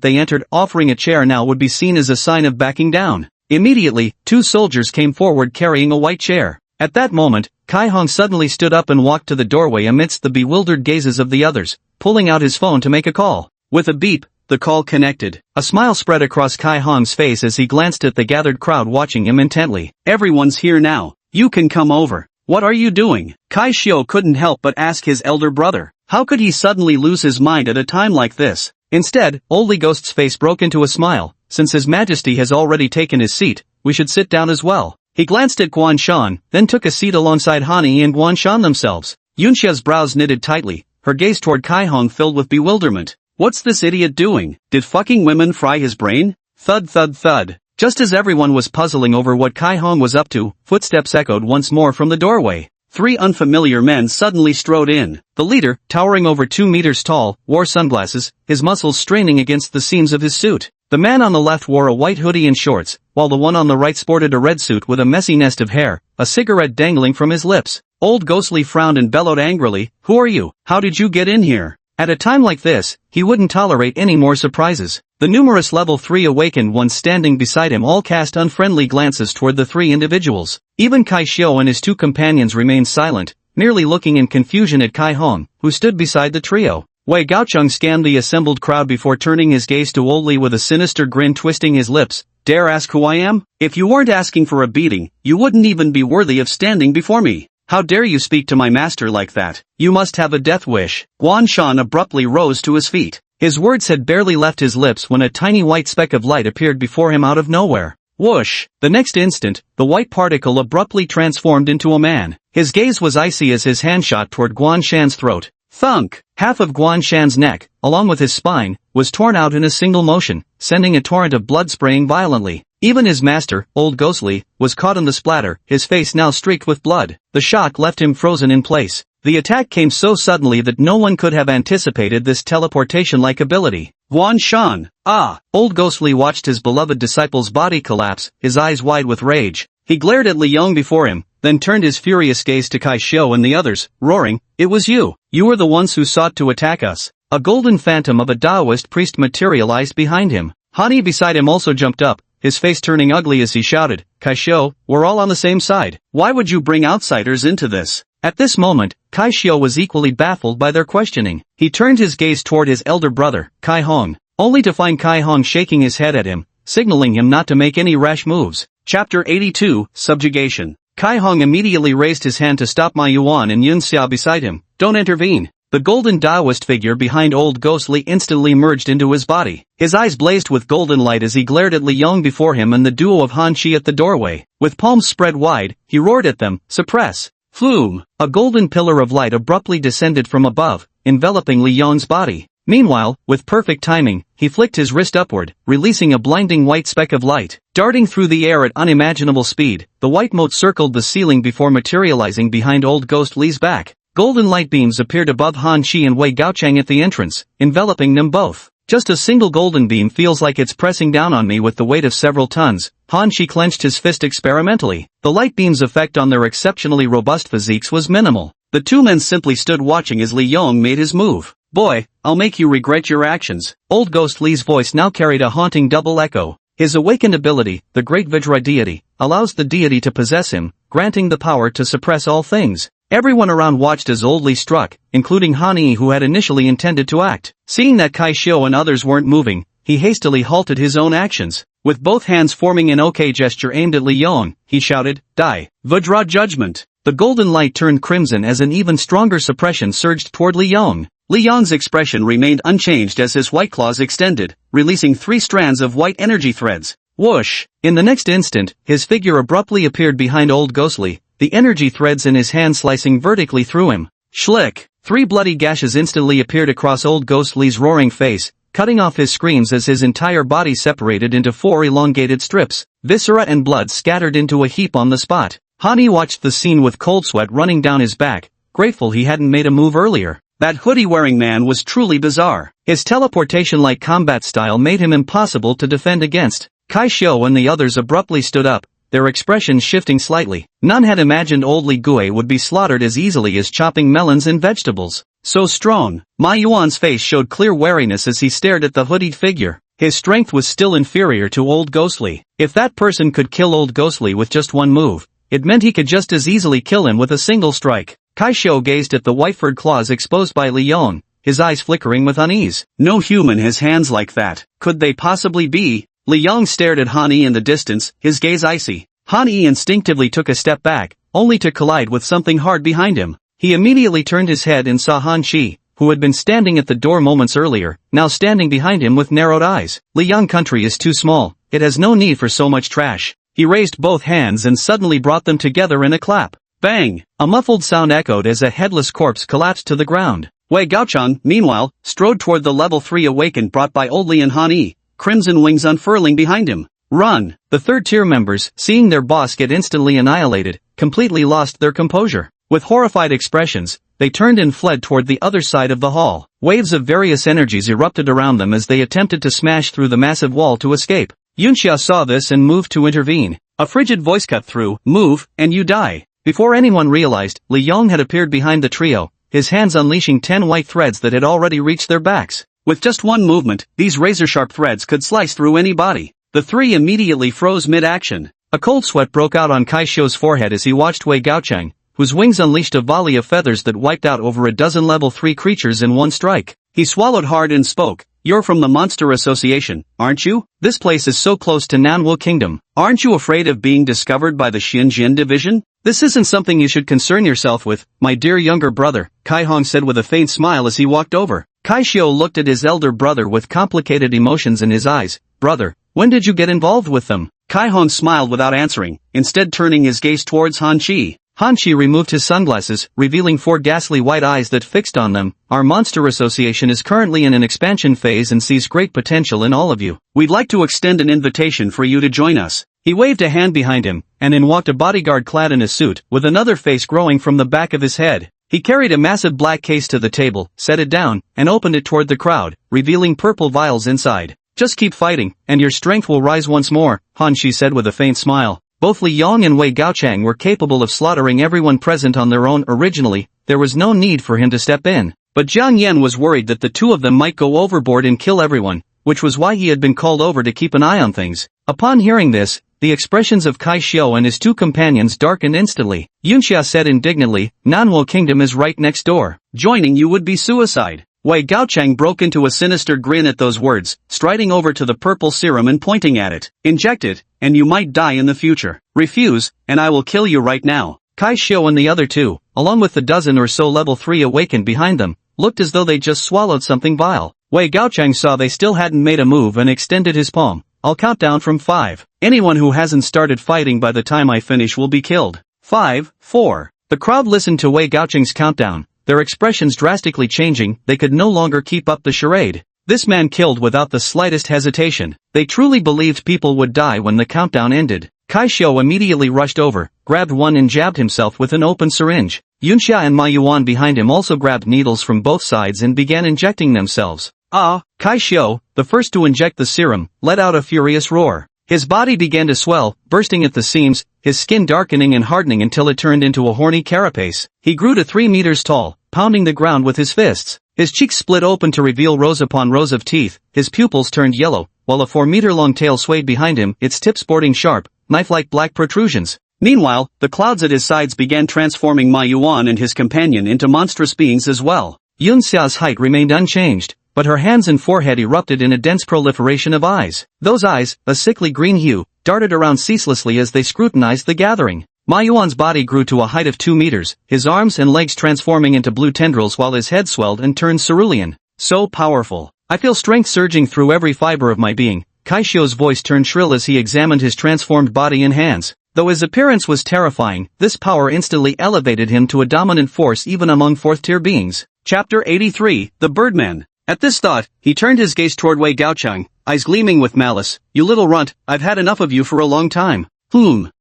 they entered. Offering a chair now would be seen as a sign of backing down. Immediately, 2 soldiers came forward carrying a white chair. At that moment, Kai Hong suddenly stood up and walked to the doorway amidst the bewildered gazes of the others, pulling out his phone to make a call. With a beep, the call connected. A smile spread across Kai Hong's face as he glanced at the gathered crowd watching him intently. Everyone's here now. You can come over. What are you doing? Kai Xiu couldn't help but ask his elder brother. How could he suddenly lose his mind at a time like this? Instead, Old Ghost's face broke into a smile. Since His Majesty has already taken his seat, we should sit down as well. He glanced at Guan Shan, then took a seat alongside Han Yi and Guan Shan themselves. Yunxia's brows knitted tightly, her gaze toward Kai Hong filled with bewilderment. What's this idiot doing? Did fucking women fry his brain? Thud thud thud. Just as everyone was puzzling over what Kai Hong was up to, footsteps echoed once more from the doorway. 3 unfamiliar men suddenly strode in. The leader, towering over 2 meters tall, wore sunglasses, his muscles straining against the seams of his suit. The man on the left wore a white hoodie and shorts, while the one on the right sported a red suit with a messy nest of hair, a cigarette dangling from his lips. Old Ghostly frowned and bellowed angrily, "Who are you? How did you get in here?" At a time like this, he wouldn't tolerate any more surprises. The numerous level 3 awakened ones standing beside him all cast unfriendly glances toward the three individuals. Even Kai Xiao and his two companions remained silent, merely looking in confusion at Kai Hong, who stood beside the trio. Wei Gaocheng scanned the assembled crowd before turning his gaze to Old Li with a sinister grin twisting his lips. "Dare ask who I am? If you weren't asking for a beating, you wouldn't even be worthy of standing before me. How dare you speak to my master like that? You must have a death wish." Guan Shan abruptly rose to his feet. His words had barely left his lips when a tiny white speck of light appeared before him out of nowhere. Whoosh! The next instant, the white particle abruptly transformed into a man. His gaze was icy as his hand shot toward Guan Shan's throat. Thunk! Half of Guan Shan's neck, along with his spine, was torn out in a single motion, sending a torrent of blood spraying violently. Even his master, Old Ghostly, was caught in the splatter, his face now streaked with blood. The shock left him frozen in place. The attack came so suddenly that no one could have anticipated this teleportation-like ability. Guan Shan! Ah! Old Ghostly watched his beloved disciple's body collapse, his eyes wide with rage. He glared at Li Yong before him, then turned his furious gaze to Kai Xiao and the others, roaring, "It was you! You were the ones who sought to attack us." A golden phantom of a Taoist priest materialized behind him. Hani beside him also jumped up, his face turning ugly as he shouted, "Kai Xiao, we're all on the same side. Why would you bring outsiders into this?" At this moment, Kai Xiao was equally baffled by their questioning. He turned his gaze toward his elder brother, Kai Hong, only to find Kai Hong shaking his head at him, signaling him not to make any rash moves. Chapter 82, Subjugation. Kai Hong immediately raised his hand to stop Ma Yuan and Yun Xia beside him. "Don't intervene." The golden Taoist figure behind Old Ghostly instantly merged into his body. His eyes blazed with golden light as he glared at Li Yong before him and the duo of Han Chi at the doorway. With palms spread wide, he roared at them, "Suppress!" Flume! A golden pillar of light abruptly descended from above, enveloping Li Yong's body. Meanwhile, with perfect timing, he flicked his wrist upward, releasing a blinding white speck of light. Darting through the air at unimaginable speed, the white mote circled the ceiling before materializing behind Old Ghostly's back. Golden light beams appeared above Han Chi and Wei Gaocheng at the entrance, enveloping them both. "Just a single golden beam feels like it's pressing down on me with the weight of several tons." Han Chi clenched his fist experimentally. The light beam's effect on their exceptionally robust physiques was minimal. The two men simply stood watching as Li Yong made his move. "Boy, I'll make you regret your actions." Old Ghostly's voice now carried a haunting double echo. His awakened ability, the Great Vajra deity, allows the deity to possess him, granting the power to suppress all things. Everyone around watched as Old Li struck, including Han Yi who had initially intended to act. Seeing that Kai Xiao and others weren't moving, he hastily halted his own actions. With both hands forming an OK gesture aimed at Li Yong, he shouted, "Die! Vajra Judgment!" The golden light turned crimson as an even stronger suppression surged toward Li Yong. Li Yong's expression remained unchanged as his white claws extended, releasing 3 strands of white energy threads. Whoosh! In the next instant, his figure abruptly appeared behind Old Ghostly, the energy threads in his hand slicing vertically through him. Schlick! 3 bloody gashes instantly appeared across Old Ghostly's roaring face, cutting off his screams as his entire body separated into 4 elongated strips. Viscera and blood scattered into a heap on the spot. Hani watched the scene with cold sweat running down his back, grateful he hadn't made a move earlier. That hoodie-wearing man was truly bizarre. His teleportation-like combat style made him impossible to defend against. Kai Xiao and the others abruptly stood up, their expressions shifting slightly. None had imagined Old Li Gui would be slaughtered as easily as chopping melons and vegetables. So strong. Ma Yuan's face showed clear wariness as he stared at the hoodied figure. His strength was still inferior to Old Ghostly. If that person could kill Old Ghostly with just one move, it meant he could just as easily kill him with a single strike. Kai Xiao gazed at the white-furred claws exposed by Li Yong, his eyes flickering with unease. No human has hands like that. Could they possibly be? Li Yong stared at Han Yi in the distance, his gaze icy. Han Yi instinctively took a step back, only to collide with something hard behind him. He immediately turned his head and saw Han Chi, who had been standing at the door moments earlier, now standing behind him with narrowed eyes. Li Yong country is too small, it has no need for so much trash. He raised both hands and suddenly brought them together in a clap. Bang! A muffled sound echoed as a headless corpse collapsed to the ground. Wei Gaocheng, meanwhile, strode toward the level 3 awakened brought by Old Li and Han Yi, crimson wings unfurling behind him. Run! The third-tier members, seeing their boss get instantly annihilated, completely lost their composure. With horrified expressions, they turned and fled toward the other side of the hall. Waves of various energies erupted around them as they attempted to smash through the massive wall to escape. Yunxia saw this and moved to intervene. A frigid voice cut through, "Move, and you die." Before anyone realized, Li Yong had appeared behind the trio, his hands unleashing 10 white threads that had already reached their backs. With just one movement, these razor-sharp threads could slice through any body. The three immediately froze mid-action. A cold sweat broke out on Kai Xiu's forehead as he watched Wei Gaochang, whose wings unleashed a volley of feathers that wiped out over a dozen level 3 creatures in one strike. He swallowed hard and spoke. "You're from the Monster Association, aren't you? This place is so close to Manhwa Kingdom. Aren't you afraid of being discovered by the Xinjian division?" This isn't something you should concern yourself with, my dear younger brother, Kai Hong said with a faint smile as he walked over. Kai Xiu looked at his elder brother with complicated emotions in his eyes. "Brother, when did you get involved with them?" Kai Hong smiled without answering, instead turning his gaze towards Han Chi. Han Chi removed his sunglasses, revealing 4 ghastly white eyes that fixed on them. "Our Monster Association is currently in an expansion phase and sees great potential in all of you. We'd like to extend an invitation for you to join us." He waved a hand behind him, and in walked a bodyguard clad in a suit, with another face growing from the back of his head. He carried a massive black case to the table, set it down, and opened it toward the crowd, revealing purple vials inside. "Just keep fighting, and your strength will rise once more," Han Chi said with a faint smile. Both Li Yong and Wei Gaochang were capable of slaughtering everyone present on their own originally, there was no need for him to step in. But Jiang Yan was worried that the two of them might go overboard and kill everyone, which was why he had been called over to keep an eye on things. Upon hearing this, the expressions of Kai Xiu and his two companions darkened instantly. Yunxia said indignantly, "Nanwo Kingdom is right next door. Joining you would be suicide." Wei Gaochang broke into a sinister grin at those words, striding over to the purple serum and pointing at it. "Inject it, and you might die in the future. Refuse, and I will kill you right now." Kai Xiu and the other two, along with the dozen or so level 3 awakened behind them, looked as though they just swallowed something vile. Wei Gaochang saw they still hadn't made a move and extended his palm. "I'll count down from 5. Anyone who hasn't started fighting by the time I finish will be killed. 5, 4. The crowd listened to Wei Gaochang's countdown, their expressions drastically changing. They could no longer keep up the charade. This man killed without the slightest hesitation. They truly believed people would die when the countdown ended. Kai Xiu immediately rushed over, grabbed one and jabbed himself with an open syringe. Yunxia and Ma Yuan behind him also grabbed needles from both sides and began injecting themselves. Kai Xiu, the first to inject the serum, let out a furious roar. His body began to swell, bursting at the seams, his skin darkening and hardening until it turned into a horny carapace. He grew to 3 meters tall, pounding the ground with his fists. His cheeks split open to reveal rows upon rows of teeth, his pupils turned yellow, while a 4-meter-long tail swayed behind him, its tip sporting sharp, knife-like black protrusions. Meanwhile, the clouds at his sides began transforming Ma Yuan and his companion into monstrous beings as well. Yunxia's height remained unchanged, but her hands and forehead erupted in a dense proliferation of eyes. Those eyes, a sickly green hue, darted around ceaselessly as they scrutinized the gathering. Ma Yuan's body grew to a height of 2 meters, his arms and legs transforming into blue tendrils while his head swelled and turned cerulean. "So powerful. I feel strength surging through every fiber of my being." Kai Xiu's voice turned shrill as he examined his transformed body and hands. Though his appearance was terrifying, this power instantly elevated him to a dominant force even among 4th-tier beings. Chapter 83, The Birdman. At this thought, he turned his gaze toward Wei Gaochang, eyes gleaming with malice. "You little runt, I've had enough of you for a long time."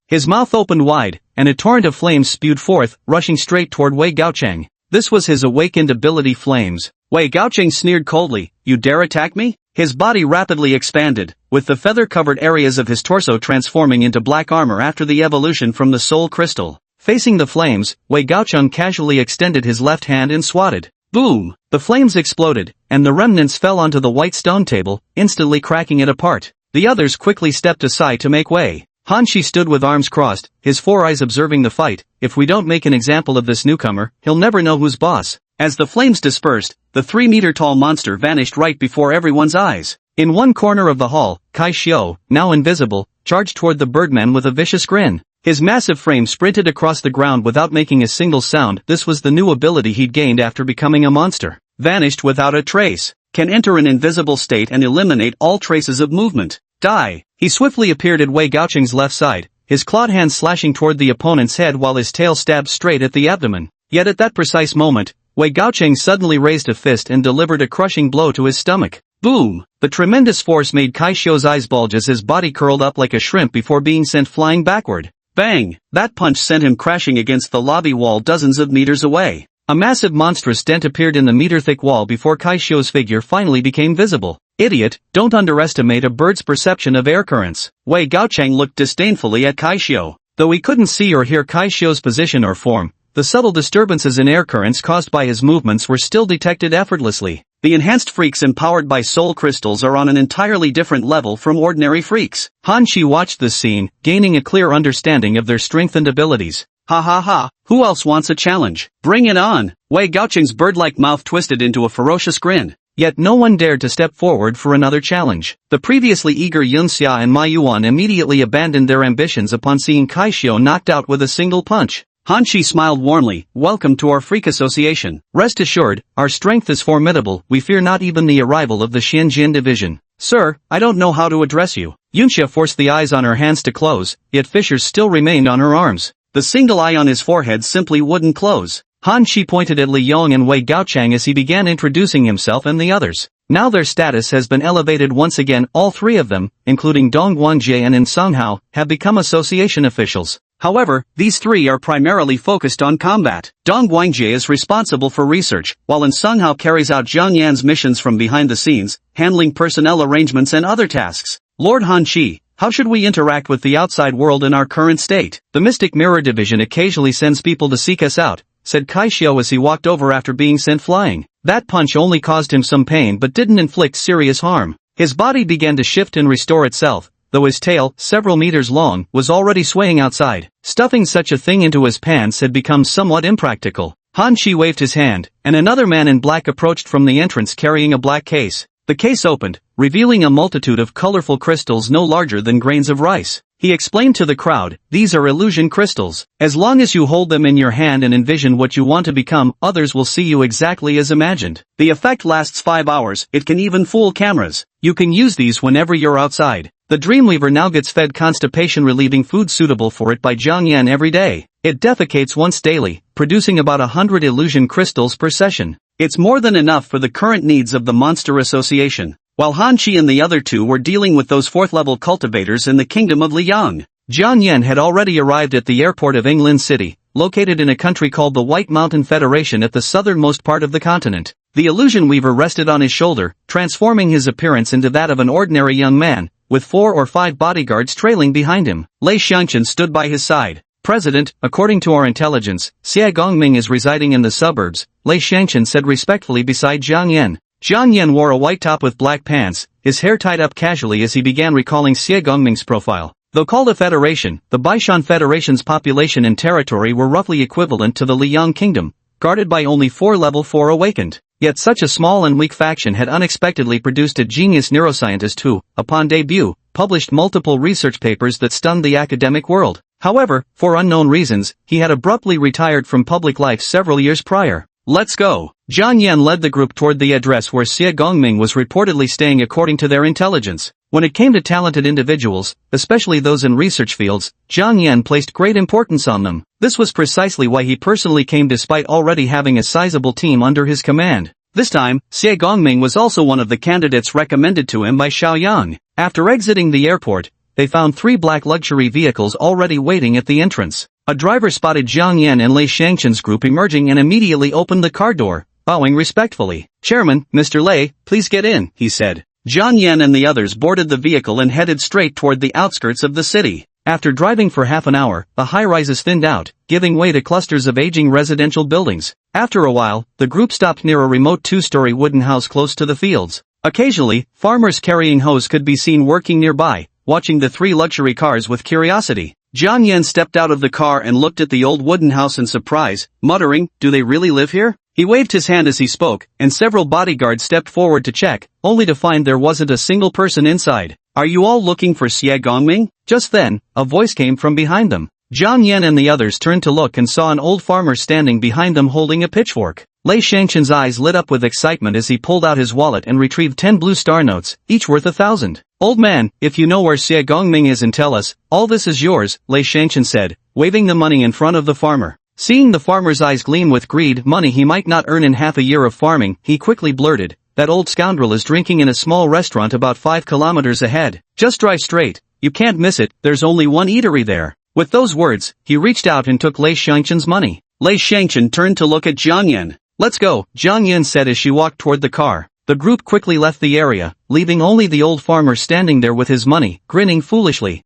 His mouth opened wide, and a torrent of flames spewed forth, rushing straight toward Wei Gaochang. This was his awakened ability flames. Wei Gaochang sneered coldly, "You dare attack me?" His body rapidly expanded, with the feather-covered areas of his torso transforming into black armor after the evolution from the soul crystal. Facing the flames, Wei Gaochang casually extended his left hand and swatted. Boom! The flames exploded, and the remnants fell onto the white stone table, instantly cracking it apart. The others quickly stepped aside to make way. Han Chi stood with arms crossed, his 4 eyes observing the fight. "If we don't make an example of this newcomer, he'll never know who's boss." As the flames dispersed, the 3-meter-tall monster vanished right before everyone's eyes. In one corner of the hall, Kai Xiu, now invisible, charged toward the birdman with a vicious grin. His massive frame sprinted across the ground without making a single sound. This was the new ability he'd gained after becoming a monster. Vanished without a trace. Can enter an invisible state and eliminate all traces of movement. Die. He swiftly appeared at Wei Gaochang's left side, his clawed hand slashing toward the opponent's head while his tail stabbed straight at the abdomen. Yet at that precise moment, Wei Gaochang suddenly raised a fist and delivered a crushing blow to his stomach. Boom! The tremendous force made Kai Xiu's eyes bulge as his body curled up like a shrimp before being sent flying backward. Bang! That punch sent him crashing against the lobby wall dozens of meters away. A massive monstrous dent appeared in the meter-thick wall before Kai Xiu's figure finally became visible. Idiot, don't underestimate a bird's perception of air currents. Wei Gaochang looked disdainfully at Kai Xiu. Though he couldn't see or hear Kai Xiu's position or form, the subtle disturbances in air currents caused by his movements were still detected effortlessly. The enhanced freaks empowered by soul crystals are on an entirely different level from ordinary freaks. Han Shi watched this scene, gaining a clear understanding of their strength and abilities. Ha ha ha, who else wants a challenge? Bring it on! Wei Gaoqing's bird-like mouth twisted into a ferocious grin. Yet no one dared to step forward for another challenge. The previously eager Yun Xia and Ma Yuan immediately abandoned their ambitions upon seeing Kai Xiu knocked out with a single punch. Han Shi smiled warmly. Welcome to our freak association. Rest assured, our strength is formidable, we fear not even the arrival of the Xianjin division. Sir, I don't know how to address you. Yunxia forced the eyes on her hands to close, yet fissures still remained on her arms. The single eye on his forehead simply wouldn't close. Han Shi pointed at Li Yong and Wei Gaochang as he began introducing himself and the others. Now their status has been elevated once again. All three of them, including Dong Guangjie and In Songhao, have become association officials. However, these three are primarily focused on combat. Dong Guangjie is responsible for research, while In Songhao carries out Zhang Yan's missions from behind the scenes, handling personnel arrangements and other tasks. Lord Han Shi, how should we interact with the outside world in our current state? The Mystic Mirror Division occasionally sends people to seek us out, said Kai Xiu as he walked over after being sent flying. That punch only caused him some pain but didn't inflict serious harm. His body began to shift and restore itself, though his tail, several meters long, was already swaying outside. Stuffing such a thing into his pants had become somewhat impractical. Han Shi waved his hand, and another man in black approached from the entrance carrying a black case. The case opened, revealing a multitude of colorful crystals no larger than grains of rice. He explained to the crowd, these are illusion crystals. As long as you hold them in your hand and envision what you want to become, others will see you exactly as imagined. The effect lasts 5 hours, it can even fool cameras. You can use these whenever you're outside. The Dreamweaver now gets fed constipation-relieving food suitable for it by Zhang Yan every day. It defecates once daily, producing about 100 illusion crystals per session. It's more than enough for the current needs of the Monster Association. While Han Shi and the other two were dealing with those 4th-level cultivators in the kingdom of Liang, Zhang Yan had already arrived at the airport of England City, located in a country called the White Mountain Federation at the southernmost part of the continent. The illusion weaver rested on his shoulder, transforming his appearance into that of an ordinary young man, with 4 or 5 bodyguards trailing behind him. Lei Xiangchen stood by his side. President, according to our intelligence, Xie Gongming is residing in the suburbs, Lei Xiangchen said respectfully beside Zhang Yan. Zhang Yan wore a white top with black pants, his hair tied up casually as he began recalling Xie Gongming's profile. Though called a federation, the Baishan Federation's population and territory were roughly equivalent to the Liang Kingdom, guarded by only 4 level 4 awakened. Yet such a small and weak faction had unexpectedly produced a genius neuroscientist who, upon debut, published multiple research papers that stunned the academic world. However, for unknown reasons, he had abruptly retired from public life several years prior. Let's go. Zhang Yan led the group toward the address where Xie Gongming was reportedly staying according to their intelligence. When it came to talented individuals, especially those in research fields, Zhang Yan placed great importance on them. This was precisely why he personally came despite already having a sizable team under his command. This time, Xie Gongming was also one of the candidates recommended to him by Xiaoyang. After exiting the airport, they found 3 black luxury vehicles already waiting at the entrance. A driver spotted Zhang Yan and Lei Xiangchen's group emerging and immediately opened the car door, bowing respectfully. Chairman, Mr. Lei, please get in, he said. Zhang Yan and the others boarded the vehicle and headed straight toward the outskirts of the city. After driving for half an hour, the high-rises thinned out, giving way to clusters of aging residential buildings. After a while, the group stopped near a remote 2-story wooden house close to the fields. Occasionally, farmers carrying hoes could be seen working nearby, watching the 3 luxury cars with curiosity. Zhang Yan stepped out of the car and looked at the old wooden house in surprise, muttering, "Do they really live here?" He waved his hand as he spoke, and several bodyguards stepped forward to check, only to find there wasn't a single person inside. "Are you all looking for Xie Gongming?" Just then, a voice came from behind them. Zhang Yan and the others turned to look and saw an old farmer standing behind them holding a pitchfork. Lei Xiangchen's eyes lit up with excitement as he pulled out his wallet and retrieved 10 blue star notes, each worth 1,000. "Old man, if you know where Xie Gongming is and tell us, all this is yours," Lei Xiangchen said, waving the money in front of the farmer. Seeing the farmer's eyes gleam with greed, money he might not earn in half a year of farming, he quickly blurted, "That old scoundrel is drinking in a small restaurant about 5 kilometers ahead. Just drive straight, you can't miss it, there's only one eatery there." With those words, he reached out and took Lei Xiangchen's money. Lei Xiangchen turned to look at Zhang Yan. "Let's go," Zhang Yan said as she walked toward the car. The group quickly left the area, leaving only the old farmer standing there with his money, grinning foolishly.